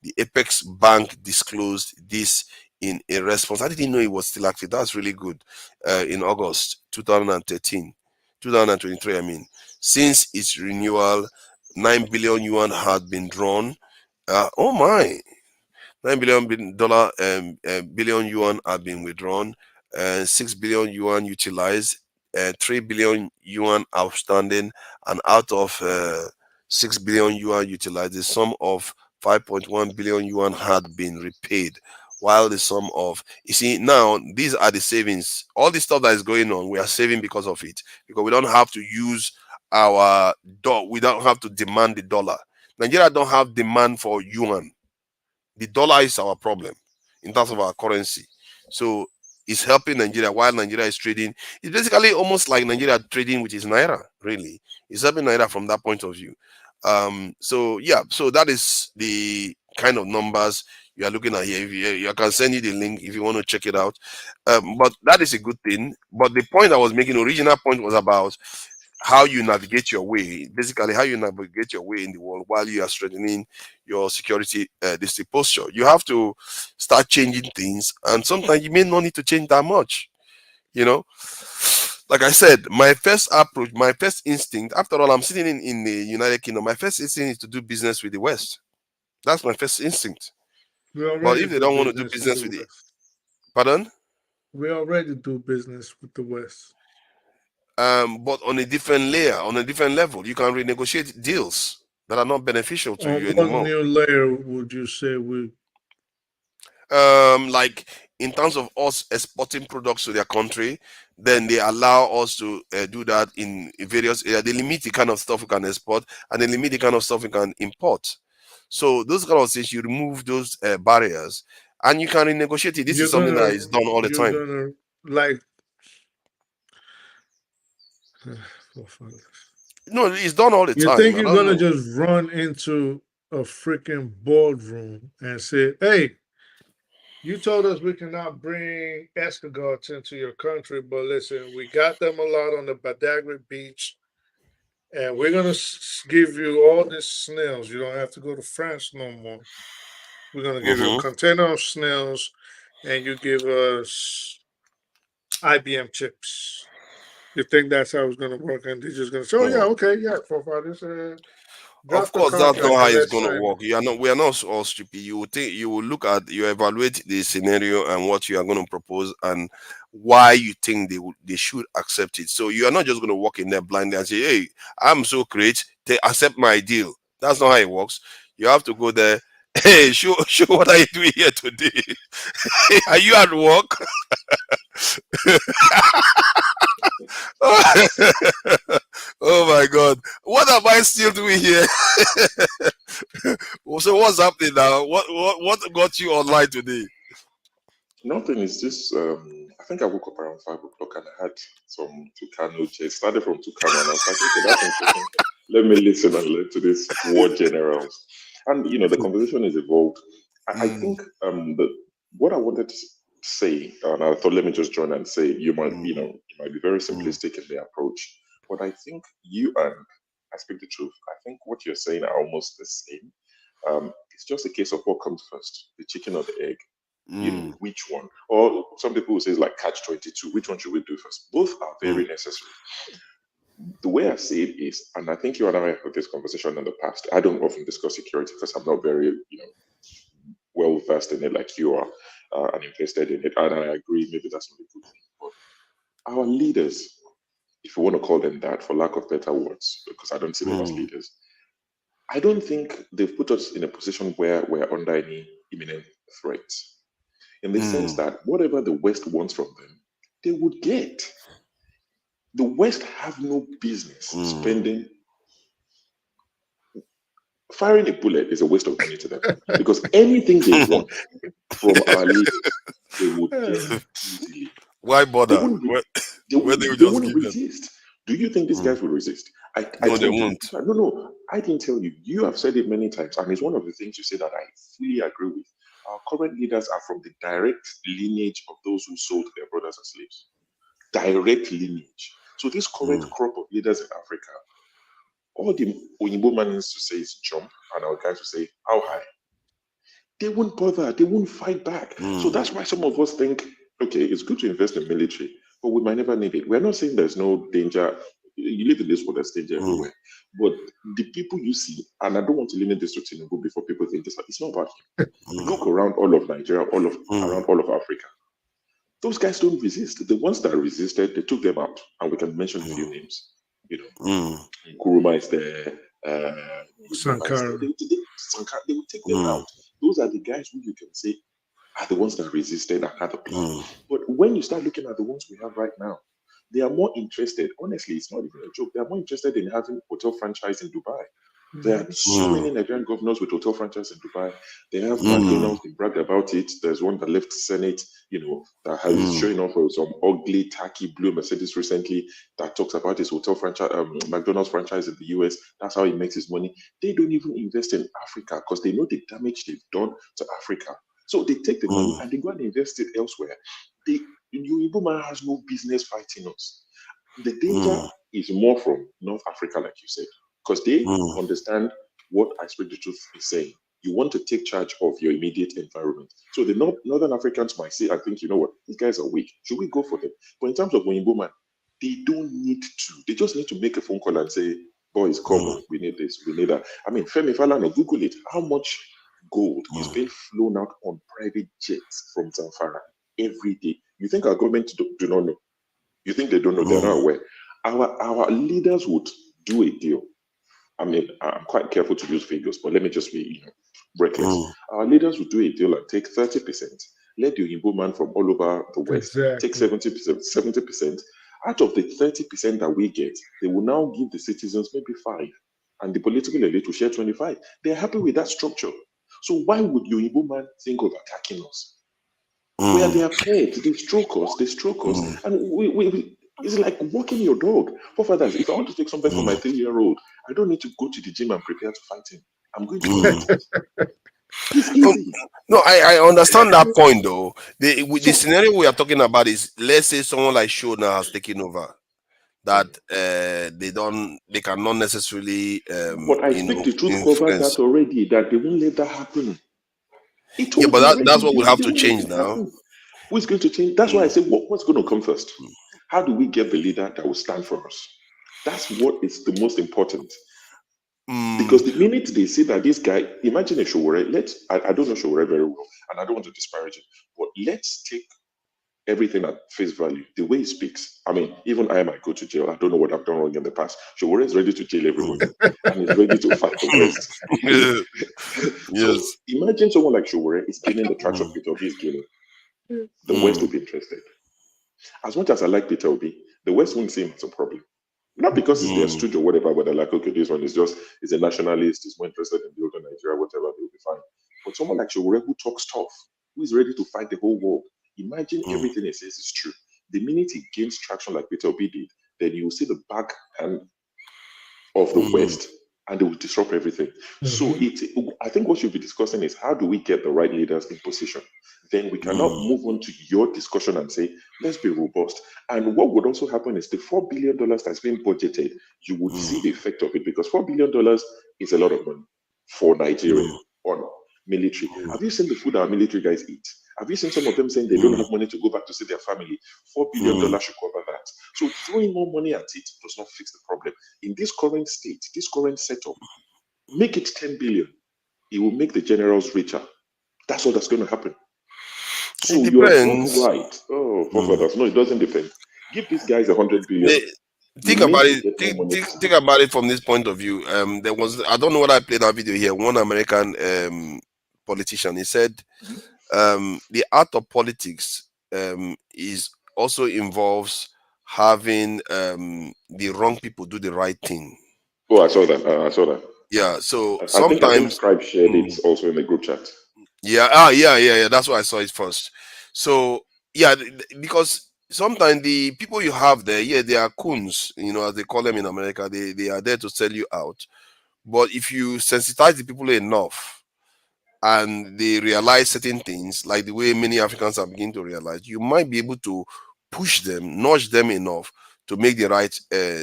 The Apex Bank disclosed this in a response. I didn't know it was still active. That's really good. In August 2023, I mean. Since its renewal, 9 billion yuan had been drawn. Oh my. $9 billion yuan have been withdrawn, 6 billion yuan utilized, 3 billion yuan outstanding, and out of 6 billion yuan utilized, the sum of 5.1 billion yuan had been repaid, while the sum of, you see, now these are the savings. All the stuff that is going on, we are saving because of it, because we don't have to use our we don't have to demand the dollar. Nigeria don't have demand for yuan. The dollar is our problem in terms of our currency. So it's helping Nigeria while Nigeria is trading. It's basically almost like Nigeria trading with its naira, really. It's helping Nigeria from that point of view. So yeah, so that is the kind of numbers you are looking at here. I can send you the link if you want to check it out. But that is a good thing. But the point I was making, original point, was about how you navigate your way, basically how you navigate your way in the world while you are strengthening your security posture. You have to start changing things, and sometimes you may not need to change that much. You know, like I said, my first approach, my first instinct, after all, I'm sitting in the United Kingdom, my first instinct is to do business with the West. That's my first instinct. But if they don't want to do business with the pardon? We already do business with the West. But on a different layer, on a different level, you can renegotiate deals that are not beneficial to you anymore. What new layer would you say we? Like in terms of us exporting products to their country, then they allow us to do that in various areas. They limit the kind of stuff we can export, and they limit the kind of stuff we can import. So those kind of things, you remove those barriers, and you can renegotiate it. This is something that is done all the time. No, it's done all the time. You think you're gonna just run into a freaking boardroom and say, "Hey, you told us we cannot bring escargots into your country, but listen, we got them a lot on the Badagry beach, and we're gonna give you all these snails. You don't have to go to France no more. We're gonna give you a container of snails, and you give us IBM chips." You think that's how it's going to work, and they're just going to say, "Oh yeah, okay, yeah, for this." Of course, that's not how it's going to work. We are not all stupid. You will look at, you evaluate the scenario and what you are going to propose and why you think they should accept it. So you are not just going to walk in there blindly and say, "Hey, I'm so great, they accept my deal." That's not how it works. You have to go there. Hey, show what are you doing here today? Are you at work? Oh my God! What am I still doing here? So what's happening now? What got you online today? Nothing. It's just I think I woke up around 5 o'clock and I had some Tucano chase. Started from Tucano and I was like, okay, that's interesting. Let me listen and learn to this war generals. And the conversation is evolved. I think what I wanted to say, and I thought let me just join and say you might be very simplistic in the approach, but I think I speak the truth. I think what you're saying are almost the same. It's just a case of what comes first, the chicken or the egg. Which one? Or some people will say it's like catch-22. Which one should we do first? Both are very necessary. The way I see it is, and I think you and I have had this conversation in the past. I don't often discuss security because I'm not very, well versed in it like you are, and invested in it. And I agree, maybe that's not a good thing. But our leaders, if you want to call them that, for lack of better words, because I don't see them as leaders, I don't think they've put us in a position where we're under any imminent threat. In the sense that whatever the West wants from them, they would get. The West have no business spending. Firing a bullet is a waste of money to them because anything they want from our leaders, they would get easily. Why bother? They wouldn't resist. Do you think these guys will resist? No, they won't. No, I didn't tell you. You have said it many times, and it's one of the things you say that I fully agree with. Our current leaders are from the direct lineage of those who sold their brothers as slaves. Direct lineage. So this current crop of leaders in Africa, all the Oyinbo man needs to say is jump, and our guys will say, how high? They won't bother. They won't fight back. So that's why some of us think, okay, it's good to invest in military, but we might never need it. We're not saying there's no danger. You live in this world, there's danger everywhere. But the people you see, and I don't want to limit this to Tinubu before people think this, it's not about him. Look around all of Nigeria, around all of Africa. Those guys don't resist. The ones that resisted, they took them out. And we can mention a few names. Nkrumah is there. Sankara. They will take them out. Those are the guys who you can say are the ones that resisted and had a plan. But when you start looking at the ones we have right now, they are more interested. Honestly, it's not even a joke. They are more interested in having hotel franchise in Dubai. There are so many Nigerian governors with hotel franchise in Dubai. They have McDonald's, they bragged about it. There's one that left Senate, that has showing off some ugly, tacky blue Mercedes recently that talks about his hotel franchise, McDonald's franchise in the US. That's how he makes his money. They don't even invest in Africa because they know the damage they've done to Africa. So they take the money and they go and invest it elsewhere. The Igbo man has no business fighting us. The danger is more from North Africa, like you said, because they understand what I Speak the Truth is saying. You want to take charge of your immediate environment. So the Northern Africans might say, I think, you know what, these guys are weak. Should we go for them? But in terms of Oyinbo man, they don't need to. They just need to make a phone call and say, boys, come on, we need this, we need that. I mean, Femi Falana, Google it. How much gold is being flown out on private jets from Zamfara every day? You think our government do not know? You think they don't know? They're not aware. Our leaders would do a deal. I mean, I'm quite careful to use figures, but let me just be reckless. Our leaders would do a deal and take 30%. Let the Igbo man from all over the West take 70%. 70%. Out of the 30% that we get, they will now give the citizens maybe 5%, and the political elite will share 25%. They're happy with that structure. So why would your Igbo man think of attacking us? We are their pets. They stroke us, and we it's like walking your dog. Forefathers, if I want to take something from my 3-year-old, I don't need to go to the gym and prepare to fight him. I'm going to fight him. It's easy. No, I understand that point though. The scenario we are talking about is, let's say someone like Shona has taken over, that they cannot necessarily but I Speak the Truth covered that already, that they won't let that happen. Yeah, but that's what will have to change now. Who's going to change? That's why I say, what's going to come first? How do we get the leader that will stand for us? That's what is the most important. Because the minute they see that this guy, imagine a Showore, I don't know Showore very well, and I don't want to disparage it, but let's take everything at face value. The way he speaks, I mean, even I might go to jail. I don't know what I've done wrong in the past. Showore is ready to jail everybody, and he's ready to fight the West. Yes. So imagine someone like Showore is killing the tracks of Peter Obi is killing. The West will be interested. As much as I like Peter Obi, the West won't see him as a problem. Not because it's their stooge or whatever, but they're like, okay, this one is a nationalist, is more interested in building Nigeria, whatever, they'll be fine. But someone like Showore who talks tough, who is ready to fight the whole world, imagine everything he says is true. The minute he gains traction like Peter Obi did, then you will see the back hand of the West, and they will disrupt everything. So I think what you'll be discussing is how do we get the right leaders in position? Then we cannot move on to your discussion and say, let's be robust. And what would also happen is the $4 billion that's been budgeted, you would see the effect of it, because $4 billion is a lot of money for Nigeria on military. Have you seen the food our military guys eat? Have you seen some of them saying they don't have money to go back to see their family? $4 billion should cover that. So throwing more money at it does not fix the problem. In this current state, this current setup, make it 10 billion. It will make the generals richer. That's all that's going to happen. So you are so right. Oh, forefathers. No, it doesn't depend. Give these guys 100 billion. Think about it. Think about it from this point of view. There was, I don't know what I played that video here. One American politician, he said, the art of politics is also involves having the wrong people do the right thing. Oh, I saw that. Yeah. So I think Scribe shared it also in the group chat. Yeah. Yeah. That's why I saw it first. So yeah, because sometimes the people you have there, yeah, they are coons, as they call them in America. They are there to sell you out. But if you sensitize the people enough, and they realize certain things, like the way many Africans are beginning to realize, you might be able to push them, nudge them enough to make the right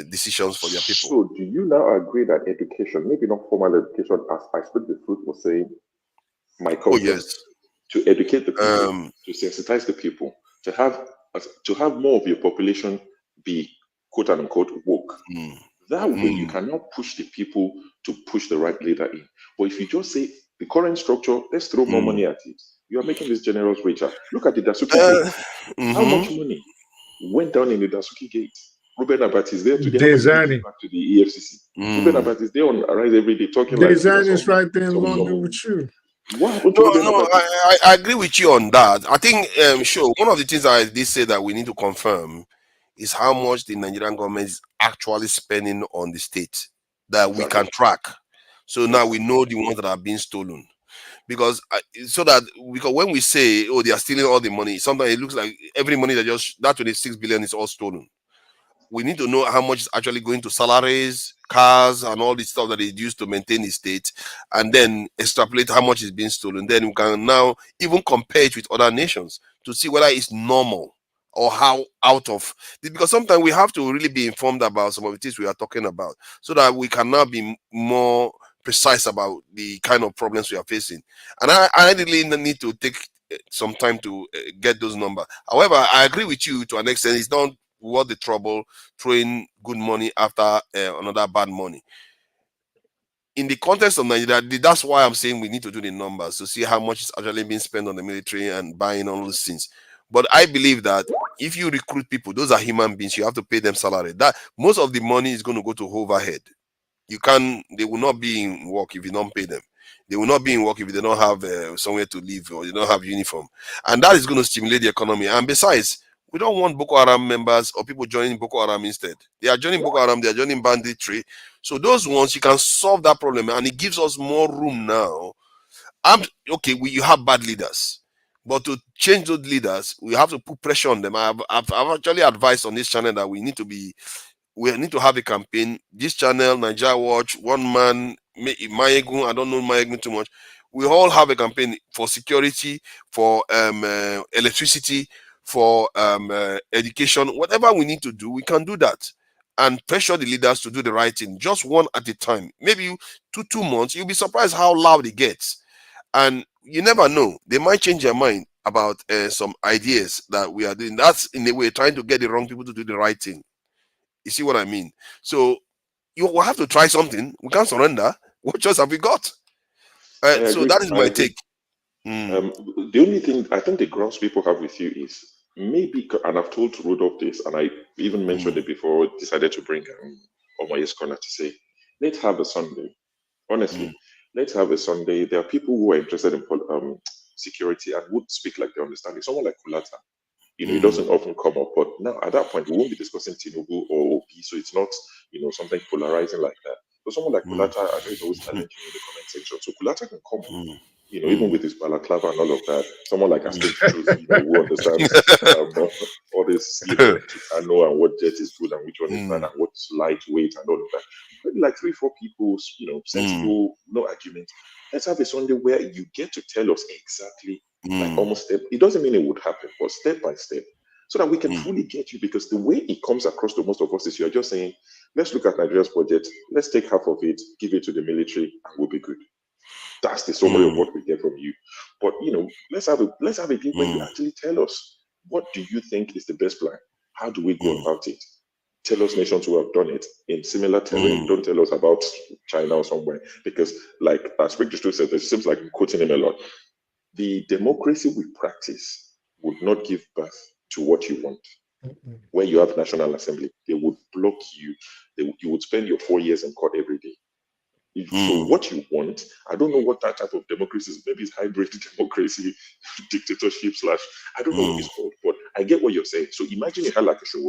decisions for their people. So do you now agree that education, maybe not formal education, as I spoke the truth was saying, my culture, to educate the people, to sensitize the people, to have more of your population be quote unquote woke. That way you cannot push the people to push the right leader in. But if you just say the current structure, let's throw more money at it, you are making these generals richer. Look at the Dasuki gate. How much money went down in the Dasuki gate? Ruben Abati is there today. Back to the EFCC. Ruben Abati is there on Arise every day talking like Design is right there in London with you. What happened to I agree with you on that. I think, sure, one of the things I did say that we need to confirm is how much the Nigerian government is actually spending on the state that we can track. So now we know the ones that are being stolen. Because when we say, oh, they are stealing all the money, sometimes it looks like every money that 26 billion is all stolen. We need to know how much is actually going to salaries, cars, and all the stuff that is used to maintain the state, and then extrapolate how much is being stolen. Then we can now even compare it with other nations to see whether it's normal or how out of, because sometimes we have to really be informed about some of the things we are talking about so that we can now be more precise about the kind of problems we are facing. And I really need to take some time to get those numbers. However, I agree with you to an extent. It's not worth the trouble throwing good money after another bad money. In the context of Nigeria, that's why I'm saying we need to do the numbers to see how much is actually being spent on the military and buying all those things. But I believe that if you recruit people, those are human beings, you have to pay them salary. That most of the money is going to go to overhead. They will not be in work if you don't pay them. They will not be in work if they don't have somewhere to live or they don't have uniform. And that is going to stimulate the economy. And besides, we don't want Boko Haram members or people joining Boko Haram instead. They are joining Boko Haram, they are joining banditry. So those ones, you can solve that problem, and it gives us more room now. You have bad leaders, but to change those leaders, we have to put pressure on them. I've actually advised on this channel that we need to have a campaign. This channel, Nigeria Watch, One Man, Mayegun, I don't know Mayegun too much. We all have a campaign for security, for electricity, for education. Whatever we need to do, we can do that and pressure the leaders to do the right thing, just one at a time. Maybe 2 months, you'll be surprised how loud it gets. And you never know, they might change their mind about some ideas that we are doing. That's in a way trying to get the wrong people to do the right thing. You see what I mean? So you will have to try something. We can't surrender. What choice have we got? So that is my take. The only thing I think the grounds people have with you is maybe, and I've told Rudolph this, and I even mentioned it before, decided to bring Omoye's corner to say, let's have a Sunday. Honestly, let's have a Sunday. There are people who are interested in security and would speak like they understand it. Someone like Kulata. It doesn't often come up. But now, at that point, we won't be discussing Tinubu or OP, so it's not, something polarizing like that. So someone like Kulata, I know he's always challenging in the comment section. So Kulata can come up, even with his balaclava and all of that. Someone like Astrid Truth, who understands all this, I know and what jet is good and which one is bad and what's lightweight and all of that. Maybe like 3-4 people, sensible, no argument. Let's have a Sunday where you get to tell us exactly, like almost step. It doesn't mean it would happen, but step by step, so that we can fully get you. Because the way it comes across to most of us is you're just saying, let's look at Nigeria's budget, let's take half of it, give it to the military, and we'll be good. That's the summary of what we get from you. But let's have a thing where you actually tell us, what do you think is the best plan? How do we go about it? Tell us nations who have done it in similar terrain. Don't tell us about China or somewhere, because, like as Victor said, it seems like I'm quoting him a lot. The democracy we practice would not give birth to what you want. Where you have National Assembly, they would block you. You would spend your 4 years in court every day. So what you want, I don't know what that type of democracy is. Maybe it's hybrid democracy, dictatorship / I don't know what it's called, but I get what you're saying. So imagine you had like a show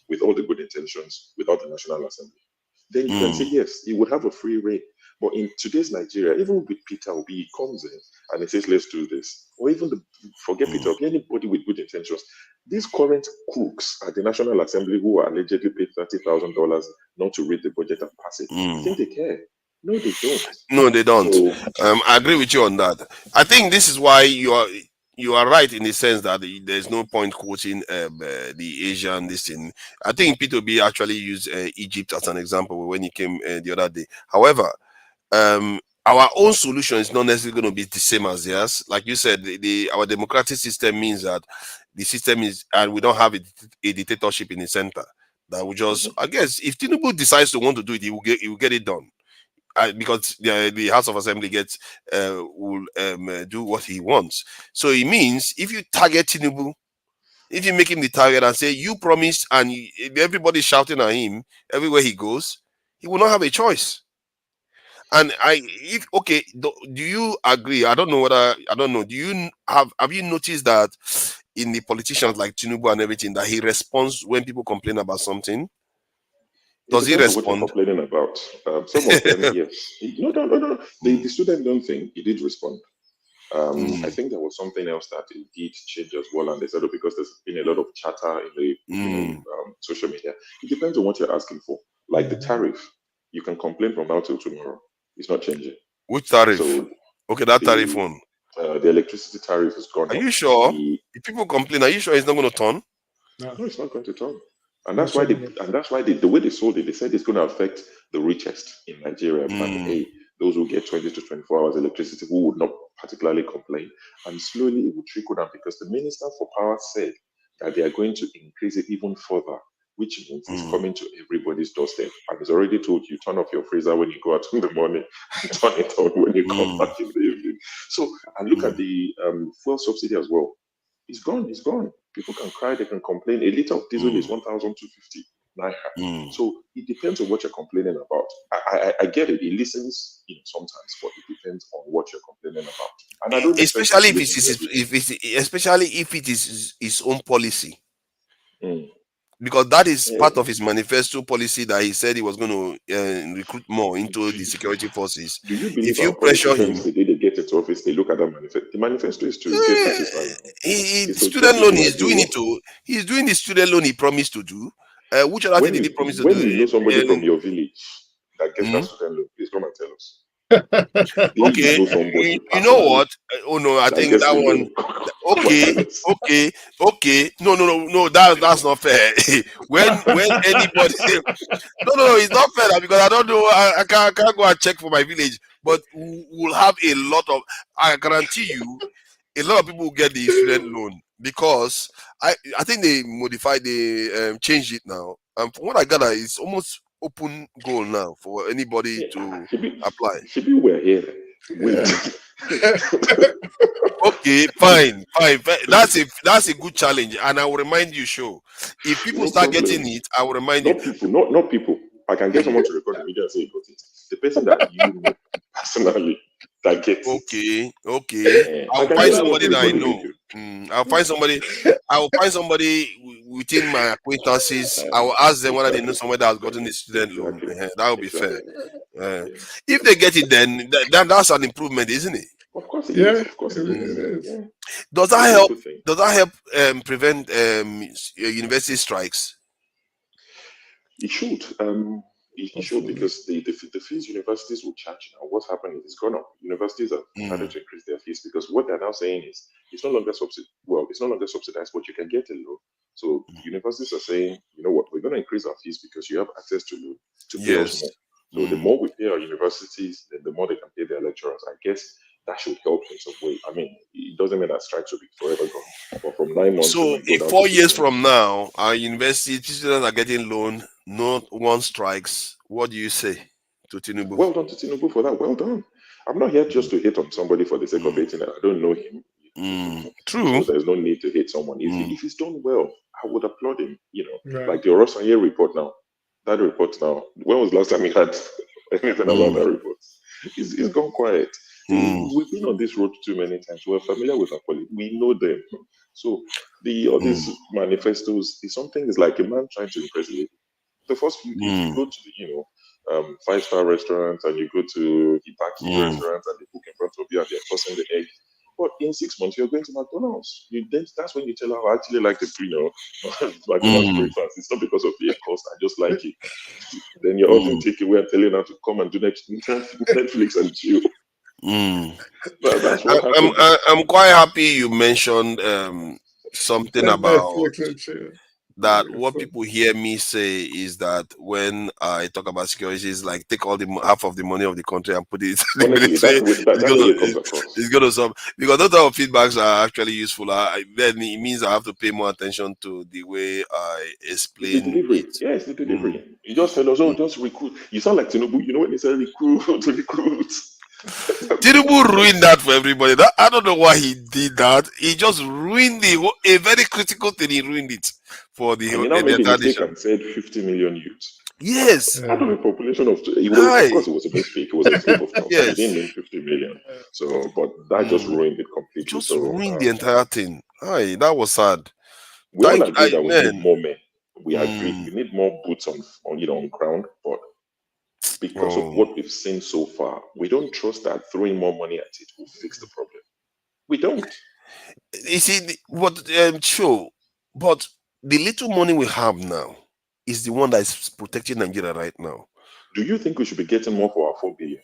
with all the good intentions without the National Assembly. Then you can say, yes, it would have a free reign. But in today's Nigeria, even with Peter Obi, he comes in and he says, let's do this. Or even forget Peter Obi, anybody with good intentions. These current crooks at the National Assembly who are allegedly paid $30,000 not to read the budget and pass it, you think they care? No, they don't. No, they don't. So, I agree with you on that. I think this is why you are right in the sense that there's no point quoting the Asian this thing. I think P2B actually used Egypt as an example when he came the other day. However, our own solution is not necessarily going to be the same as theirs. Like you said, our democratic system means that the system is, and we don't have a dictatorship in the center. That we just, I guess, if Tinubu decides to want to do it, he will get it done. Because the House of Assembly will do what he wants. So it means if you target Tinubu, if you make him the target and say you promised, and everybody's shouting at him everywhere he goes, he will not have a choice. And do you agree? I don't know. Do you have you noticed that in the politicians like Tinubu and everything that he responds when people complain about something? Does he respond? What you're complaining about? Some of them, yes. No. The student loan thing, he did respond. I think there was something else that it did change as well, and they said because there's been a lot of chatter in the social media. It depends on what you're asking for. Like the tariff, you can complain from now till tomorrow. It's not changing. Which tariff? So that tariff one. The electricity tariff is gone. Are you sure? If people complain, are you sure it's not going to turn? No, it's not going to turn. And that's why the way they sold it, they said it's going to affect the richest in Nigeria. But those who get 20 to 24 hours electricity, who would not particularly complain. And slowly it will trickle down because the Minister for Power said that they are going to increase it even further, which means it's coming to everybody's doorstep. And it's already told you, turn off your freezer when you go out in the morning, and turn it on when you come back in the evening. So, and look at the fuel subsidy as well. It's gone. People can cry, they can complain. A liter of diesel is 1,250 naira. So it depends on what you're complaining about. I get it. It listens sometimes, but it depends on what you're complaining about. And I don't especially if it is his own policy. Because that is part of his manifesto policy that he said he was going to recruit more into the security forces. Do you believe if you pressure him, the day they get into office, they look at that manifesto? The manifesto is to get satisfied. Student loan is doing it too. He's doing the student loan he promised to do. Which other thing did he promise to do? When you know somebody from your village that gets that student loan, please come and tell us. Okay, you know what? Oh no, I think that one. Okay. No. That's not fair. when anybody, no, it's not fair because I don't know. I can't go and check for my village, but we'll have a lot of. I guarantee you, a lot of people will get the student loan because I think they changed it now. And from what I gather, it's almost open goal now for anybody to apply. Should be we're here. Wait. Okay, fine. That's a good challenge, and I will remind you, if people start getting it, I will remind you. Not people. I can get someone to record the video and say he got it. The person that you know personally that gets okay. it. I'll I can find tell somebody that I everybody know. do. I'll find somebody. I will find somebody within my acquaintances. I will ask them whether they know somebody that has gotten a student loan. That would be fair. If they get it, then that's an improvement, isn't it? Of course it Yeah, is. Of course it is. it is. Yeah. Does that It's a help? good thing. Does that help prevent university strikes? It should. It should, because the fees universities will charge now. What's happening is it's gone up. Universities have started to increase their fees because what they're now saying is it's no longer subsidized, but you can get a loan. So universities are saying, you know what, we're going to increase our fees because you have access to loan to pay us more. So the more we pay our universities, then the more they can pay their lecturers. I guess that should help in some way. I mean, it doesn't mean that strikes will be forever gone, but from 9 months, So we might go down 4 to 6 years months. from now, our university students are getting loan, not one strikes. What do you say to Tinubu? Well done to Tinubu for that. Well done. I'm not here just to hate on somebody for the sake of hating. I don't know him. True. So there's no need to hate someone. If he's done well, I would applaud him. You know, Right. like the Orosanye report now. That report now. When was the last time you had anything about that report? It's gone quiet. We've been on this road too many times. We're familiar with our politics. We know them. So all these manifestos is something is like a man trying to impress a lady. The first few, if you go to the, 5-star restaurants and you go to Hibaki restaurants and they cook in front of you and they're tossing the egg. But in 6 months, you're going to McDonald's. That's when you tell her, I actually like the McDonald's breakfast. It's not because of the egg cost. I just like it. Then you're ordering takeaway and telling her to come and do Netflix and chill. That's what happened. I'm quite happy you mentioned something about that. What people hear me say is that when I talk about security, is like take all the half of the money of the country and put it in the Honestly, military. that's the way it comes across. It's gonna solve, because those type of feedbacks are actually useful. Then it means I have to pay more attention to the way I explain the delivery. it. Yeah, it's the delivery. You just tell us, just recruit. You sound like Tinubu. You know when they say recruit. Tinubu ruined that for everybody. I don't know why he did that. He just ruined a very critical thing. He ruined it for the And he now made the entire mistake nation. and said 50 million youths. Yes. Out of a population of, of course, it was a mistake. It was a slip of tongue. Yes. He didn't mean 50 million. So, but that just ruined it completely. Just so ruined the entire thing. Aye, that was sad. We all agree that we need more men. We agree we need more boots on ground, but because of what we've seen so far, we don't trust that throwing more money at it will fix the problem. We don't. You see, sure, but the little money we have now is the one that is protecting Nigeria right now. Do you think we should be getting more for our 4 billion?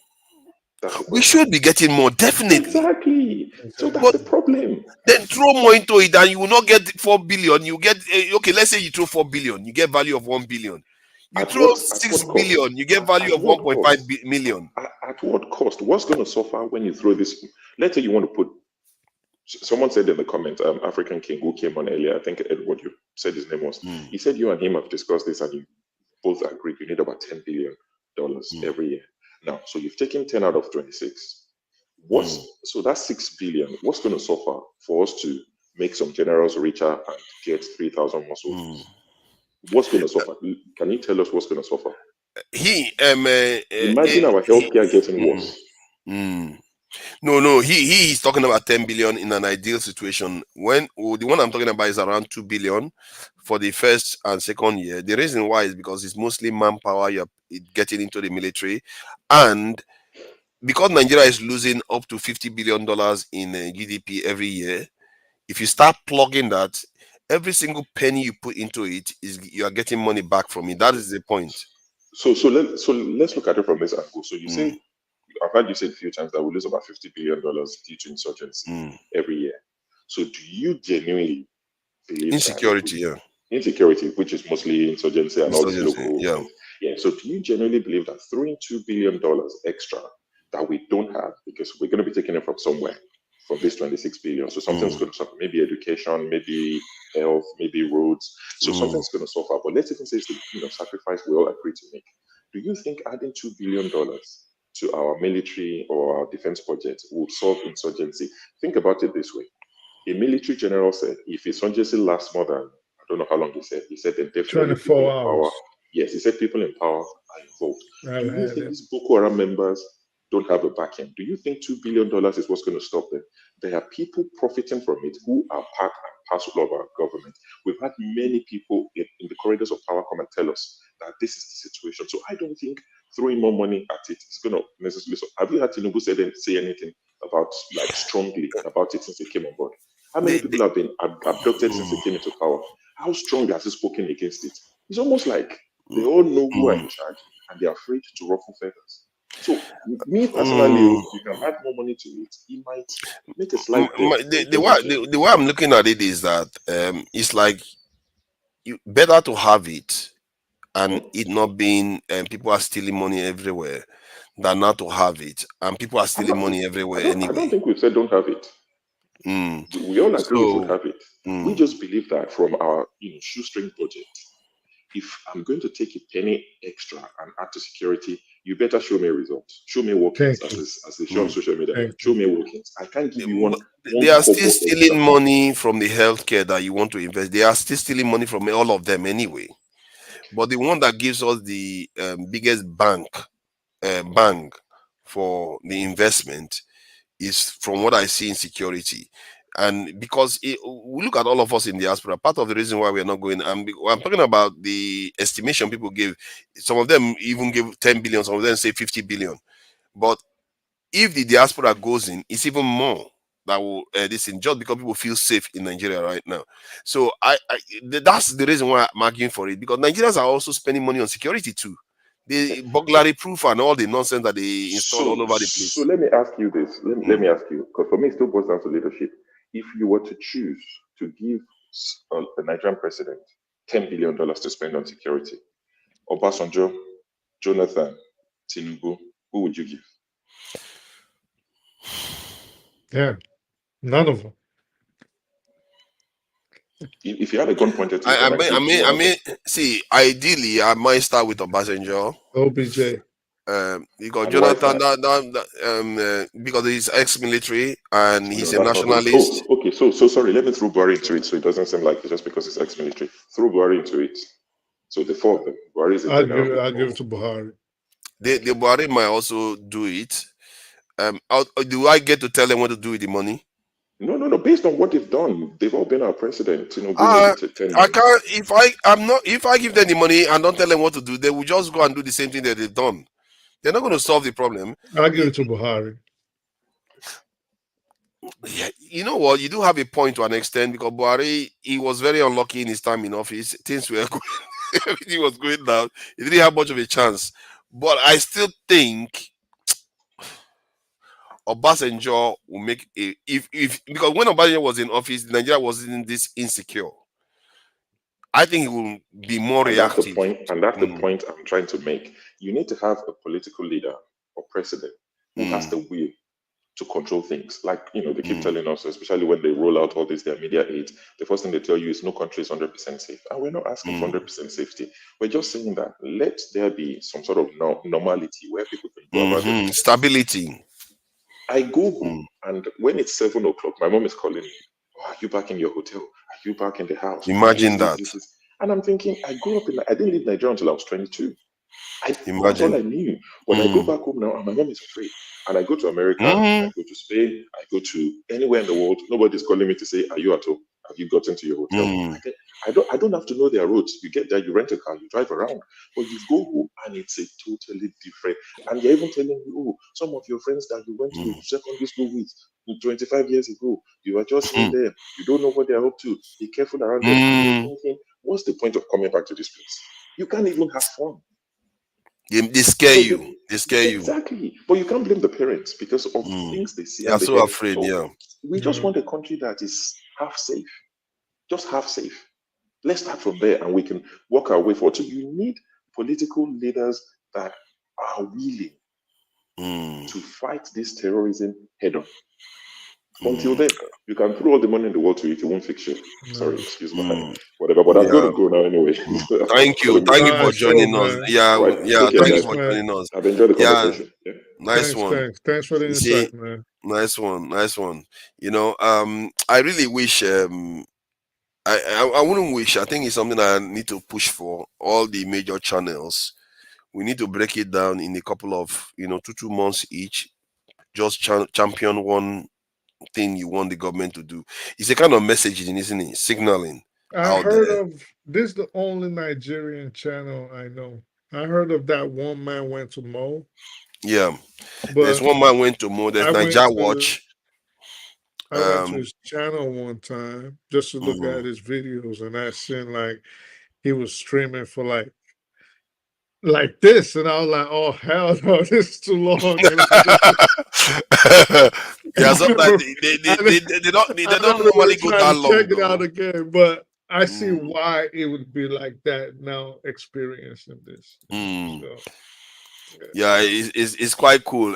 We should be getting more, definitely. Exactly. So that's the problem. Then throw more into it, and you will not get 4 billion. You get okay. Let's say you throw 4 billion, you get value of 1 billion. You throw 6 billion, you get value of 1.5 million. At what cost? What's going to suffer when you throw this? Let's say you want to put. Someone said in the comments, African King who came on earlier, I think Edward, you said his name was. He said you and him have discussed this, and you both agreed you need about $10 billion every year. Now, so you've taken 10 out of 26. So that's 6 billion. What's going to suffer for us to make some generals richer and get 3,000 more soldiers? What's going to suffer? Can you tell us what's going to suffer? Imagine our healthcare getting worse. No, he's talking about 10 billion in an ideal situation. When the one I'm talking about is around 2 billion for the first and second year. The reason why is because it's mostly manpower you're getting into the military, and because Nigeria is losing up to $50 billion in GDP every year. If you start plugging that, every single penny you put into it you are getting money back from it. That is the point. So let's look at it from this angle. So you say, I've heard you say a few times that we lose about $50 billion due to insurgency every year. So do you genuinely believe insecurity? Insecurity, which is mostly insurgency and all this local. Yeah. So do you genuinely believe that throwing $2 billion extra that we don't have, because we're going to be taking it from somewhere, from this 26 billion. So something's going to suffer. Maybe education, maybe health, maybe roads. So something's going to suffer. But let's even say it's the sacrifice we all agree to make. Do you think adding $2 billion to our military or our defense budget will solve insurgency? Think about it this way. A military general said, if insurgency lasts more than, I don't know how long he said then definitely 24 hours. Power. Yes, he said people in power are involved. Do you think these Boko Haram members don't have a back end. Do you think $2 billion is what's going to stop them? There are people profiting from it who are part and parcel of our government. We've had many people in the corridors of power come and tell us that this is the situation. So I don't think throwing more money at it is going to necessarily. So have you heard Tinubu say anything about, like, strongly about it since he came on board? How many people have been abducted since he came into power? How strongly has he spoken against it? It's almost like they all know who are in charge and they're afraid to ruffle feathers. So, me personally, you can add more money to it. It might make a slight dent. The way I'm looking at it is that it's like better to have it and it not being people are stealing money everywhere than not to have it and people are stealing money everywhere anyway. I don't think we've said don't have it. We all agree we should have it. We just believe that from our shoestring budget, if I'm going to take a penny extra and add to security, you better show me results. Show me workings, as they show on social media. Show me workings. I can't give you one. They are still stealing money from the healthcare that you want to invest. They are still stealing money from all of them anyway. But the one that gives us the biggest bang for the investment is from what I see in security. And because we look at all of us in the diaspora, part of the reason why we are not going, I'm talking about the estimation people give. Some of them even give 10 billion, some of them say 50 billion. But if the diaspora goes in, it's even more that will just because people feel safe in Nigeria right now. So that's the reason why I'm arguing for it, because Nigerians are also spending money on security too. The burglary proof and all the nonsense that they install all over the place. So let me ask you this. Let me ask you, because for me it still boils down to leadership. If you were to choose to give the Nigerian president $10 billion to spend on security, Obasanjo, Jonathan, Tinubu, who would you give? Yeah, none of them. If you had a gun pointed to I mean, see, ideally, I might start with Obasanjo. OBJ. Because Jonathan, because he's ex-military and he's a nationalist. Okay, so sorry, let me throw Buhari into it so it doesn't seem like it's just because he's ex-military. Throw Buhari into it. So the four of them. Buhari is I'll give it to Buhari. The Buhari might also do it. Do I get to tell them what to do with the money? No. Based on what they've done, they've all been our president. I can't. If I give them the money and don't tell them what to do, they will just go and do the same thing that they've done. They're not going to solve the problem. I'll give it to Buhari. Yeah, you know what? You do have a point to an extent, because Buhari, he was very unlucky in his time in office. Things were going, everything was going down. He didn't have much of a chance. But I still think Obasanjo will make because when Obasanjo was in office, Nigeria wasn't this insecure. I think it will be more reactive. That's the point I'm trying to make. You need to have a political leader or president who has the will to control things. Like, they keep telling us, especially when they roll out all this, their media aids, the first thing they tell you is no country is 100% safe. And we're not asking for 100% safety. We're just saying that let there be some sort of normality where people can go about it. Stability. I go home, and when it's 7 o'clock, my mom is calling me. Oh, are you back in your hotel? Are you back in the house? Imagine that. And I'm thinking, I didn't leave Nigeria until I was 22. Imagine. That's all I knew. When I go back home now, and my mom is afraid. And I go to America, I go to Spain, I go to anywhere in the world. Nobody's calling me to say, are you at home? Have you gotten to your hotel? I don't have to know their roads. You get there, you rent a car, you drive around. But you go home and it's a totally different. And they're even telling you, oh, some of your friends that you went to secondary school with 25 years ago, you are just in there. You don't know what they're up to. Be careful around them. And you're thinking, what's the point of coming back to this place? You can't even have fun. They scare you. They scare you. Exactly. But you can't blame the parents because of things they see. They are so afraid, We just want a country that is half safe. Just half safe. Let's start from there and we can work our way forward. So you need political leaders that are willing to fight this terrorism head on. Until then, you can throw all the money in the world to it won't fix you. Sorry, excuse my whatever, but I'm going to go now anyway. Thank you for joining us. Thank you for joining us. I've enjoyed the conversation. Nice one. Thanks for the insight, man. Nice one. I really wish. I wouldn't wish. I think it's something I need to push for all the major channels. we need to break it down in a couple of 2 months each. Just champion one thing you want the government to do. It's a kind of messaging, isn't it? Signaling I out heard there. of this. The only Nigerian channel I know. I heard of that one man went to Mo. Yeah, there's But one man went to Mo. There's I went Niger to Watch. his channel one time just to look at his videos, and I seen like he was streaming for like this, and I was like, "Oh hell no, this is too long." Yeah, sometimes they don't normally go that long. Check it out again, but I see why it would be like that now. Experiencing this, so, yeah, it's quite cool.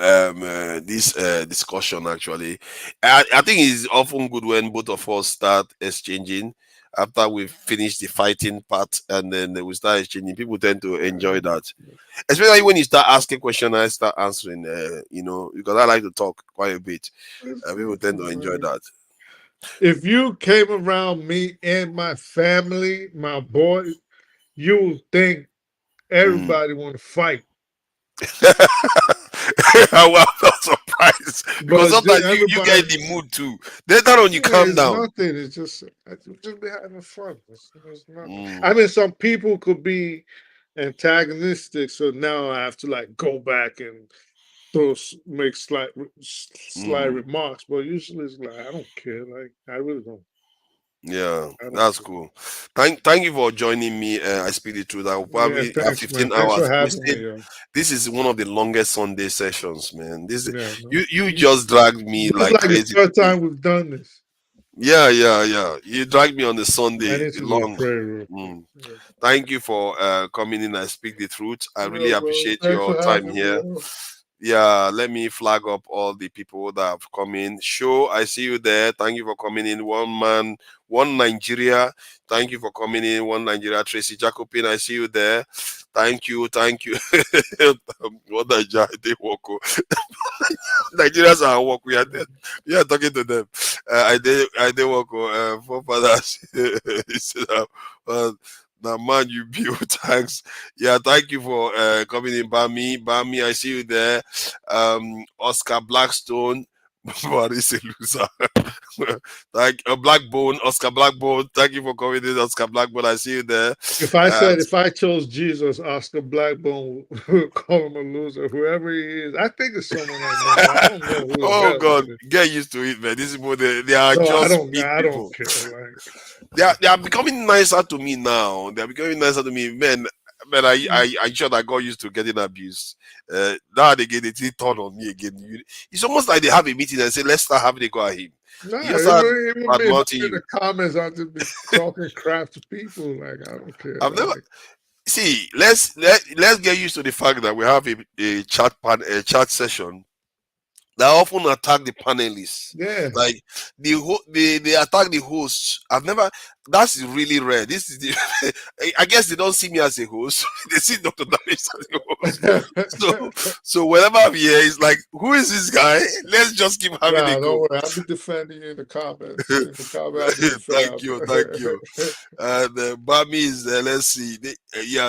This discussion actually, I think it's often good when both of us start exchanging after we finish the fighting part, and then we start exchanging. People tend to enjoy that, especially when you start asking questions. I start answering. Because I like to talk quite a bit. People tend to enjoy that. If you came around me and my family, my boy, you would think everybody want to fight. I'm not surprised because sometimes you get in the mood too. Then that when you calm down. Nothing. It's just be having fun. It's nothing. I mean, some people could be antagonistic, so now I have to like go back and make slight remarks. But usually it's like I don't care. Like I really don't. Yeah, that's cool. Thank you for joining me. I speak the truth. I'll probably have 15 hours. This is one of the longest Sunday sessions, man. You just dragged me like crazy. The third time we've done this. Yeah. You dragged me on the Sunday long. Thank you for coming in. I speak the truth. I really appreciate your time here. Yeah, let me flag up all the people that have come in. Show, I see you there. Thank you for coming in. One man, one Nigeria. Thank you for coming in. One Nigeria. Tracy Jacobin, I see you there. Thank you. What they walk. Nigerians are at work. We are there. We are talking to them. I did walk. Forefathers. Now, man, you build. Thanks. Yeah, thank you for coming in. Bami, I see you there. Oscar Blackstone. But he's a loser. Blackbone, Oscar Blackbone. Thank you for coming in, Oscar Blackbone. I see you there. If I chose Jesus, Oscar Blackbone would call him a loser. Whoever he is, I think it's someone I don't know who. Oh God, get used to it, man. These people, they are just I don't care. They are becoming nicer to me now. They are becoming nicer to me, man. Man, I sure that got used to getting abused. Now they turn on me again. It's almost like they have a meeting and say, "Let's start having a go at him." No, it would be in the comments. I'll just be talking crap to people. Like I don't care. See. Let's get used to the fact that we have a chat session that often attack the panelists. Yeah, like they attack the hosts. That's really rare. This is I guess they don't see me as a host. They see Dr. Danish as a host. So whenever I'm here, it's like, who is this guy? Let's just keep having a go. Don't worry, I'll be defending you in the comments. Thank you. And Bami is there. Let's see.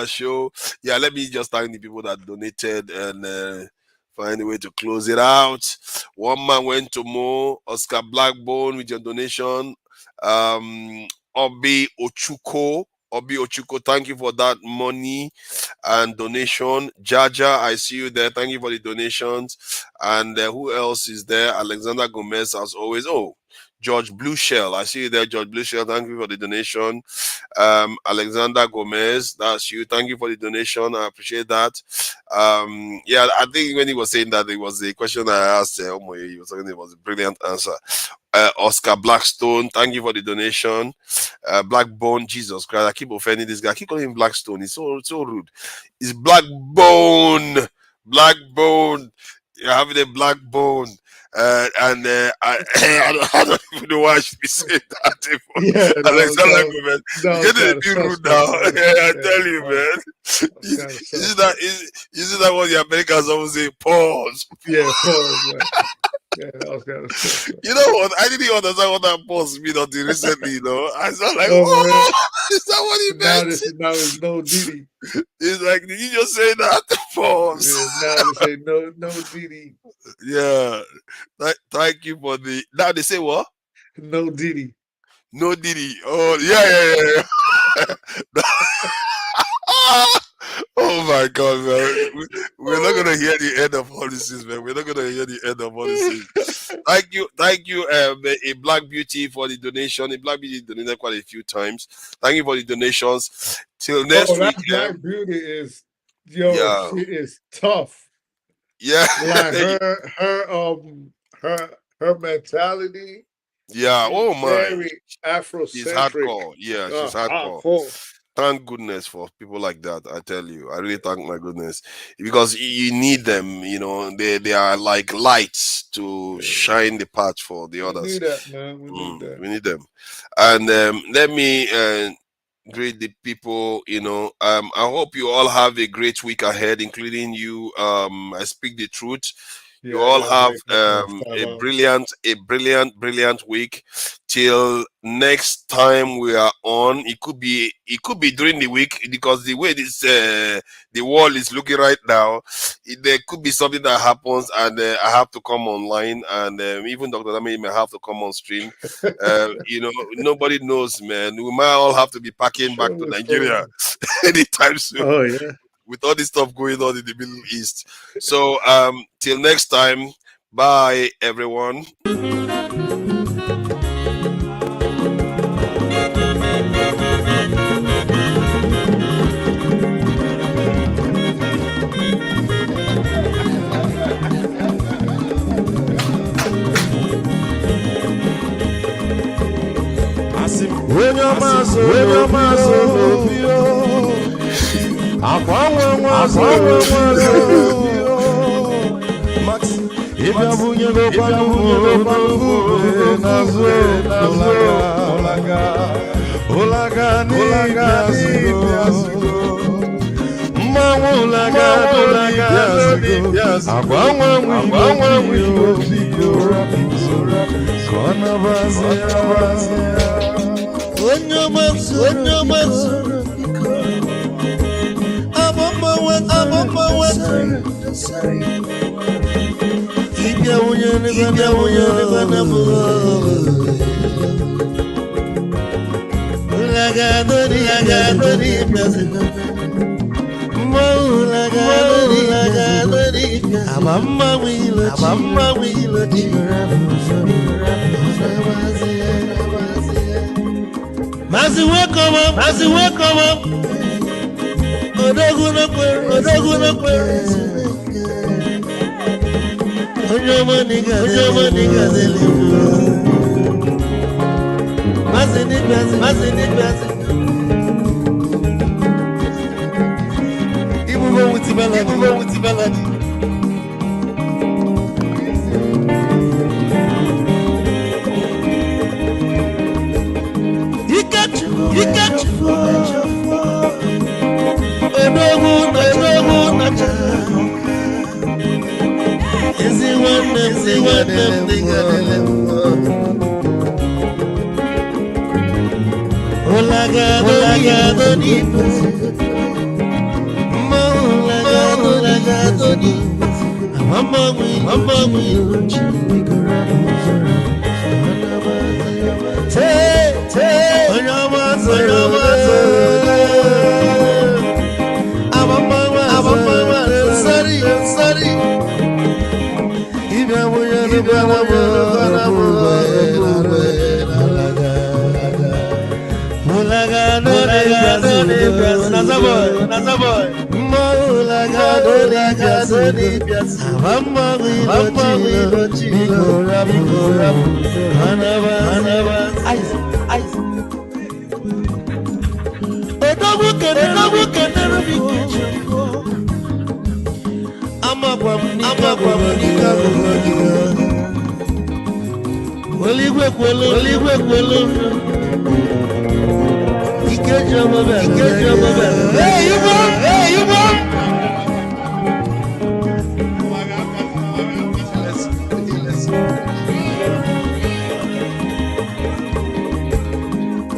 Sure. Yeah, let me just thank the people that donated and find a way to close it out. One man went to Mo. Oscar Blackbone with your donation. Obi Ochuko, thank you for that money and donation. Jaja, I see you there. Thank you for the donations. And who else is there? Alexander Gomez, as always. Oh, George Blueshell, I see you there. George Blueshell, thank you for the donation. Alexander Gomez, that's you. Thank you for the donation. I appreciate that. I think when he was saying that, it was a question I asked Omoye. He was saying it was a brilliant answer. Oscar Blackstone, thank you for the donation. Blackbone, Jesus Christ, I keep offending this guy. I keep calling him Blackstone. It's so rude. It's Blackbone. You're having a black bone. I don't even know why I should be saying that. Alexander, man. You're getting a bit rude now. I tell you, man. Isn't that what the Americans always say? Pause. Yeah, pause. Yeah, that was kind of You know what? I didn't understand what that pause mean until recently, I was like, oh, is that what he now it's no Diddy. It's like, did you just say that? Pause. Yeah, now they say no Diddy. Yeah. Thank you for the. Now they say what? No Diddy. No Diddy. Oh yeah. Oh my God, man. We're not gonna hear the end of all these things, man. We're not gonna hear the end of all these things. Thank you, a Black Beauty for the donation. A Black Beauty donated quite a few times. Thank you for the donations. Till next week. That Black Beauty is she is tough. Yeah. Like her mentality. Yeah. Oh my. Very Afrocentric. She's hardcore. Yeah, she's hardcore. Thank goodness for people like that. I tell you, I really thank my goodness, because you need them. You know, they are like lights to shine the path for the others. We need that, man. We need that. We need them. And let me greet the people. You know, I hope you all have a great week ahead, including you. I speak the truth. You all have a brilliant week. Till next time we are on, it could be during the week, because the way this the world is looking right now, there could be something that happens, and I have to come online, and even Dr. Dami may have to come on stream. You know, nobody knows, man. We might all have to be packing back to Nigeria anytime soon. Oh yeah. With all this stuff going on in the Middle East. So till next time, bye everyone.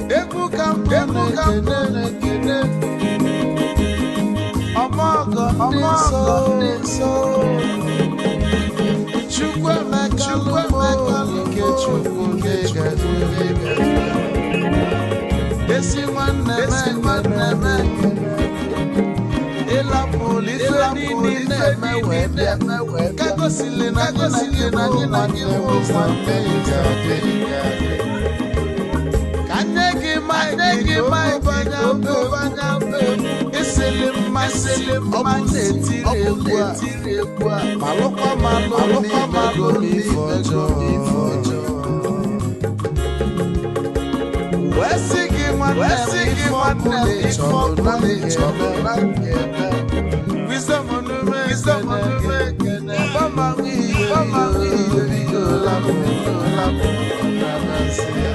Ebu kam Ọmọgọ ndị nsọ Chukwu emeka nke Chukwu ga-egazi esi nwanne m ịlapụlụ ife niile na-eme wee bịa ka gosili na gị na gị na gị bụ nwanne ya ka nne gị maịkị banya mbe esili mmasị ọ bụ na-etiri egwu a malụkwa malụ n'ife ọjọọ wee sị gị nwanne m ife ọbụla ịchọrọ na nke ebe wisdom onume ekene ọbama ihe bidola m na-asị ya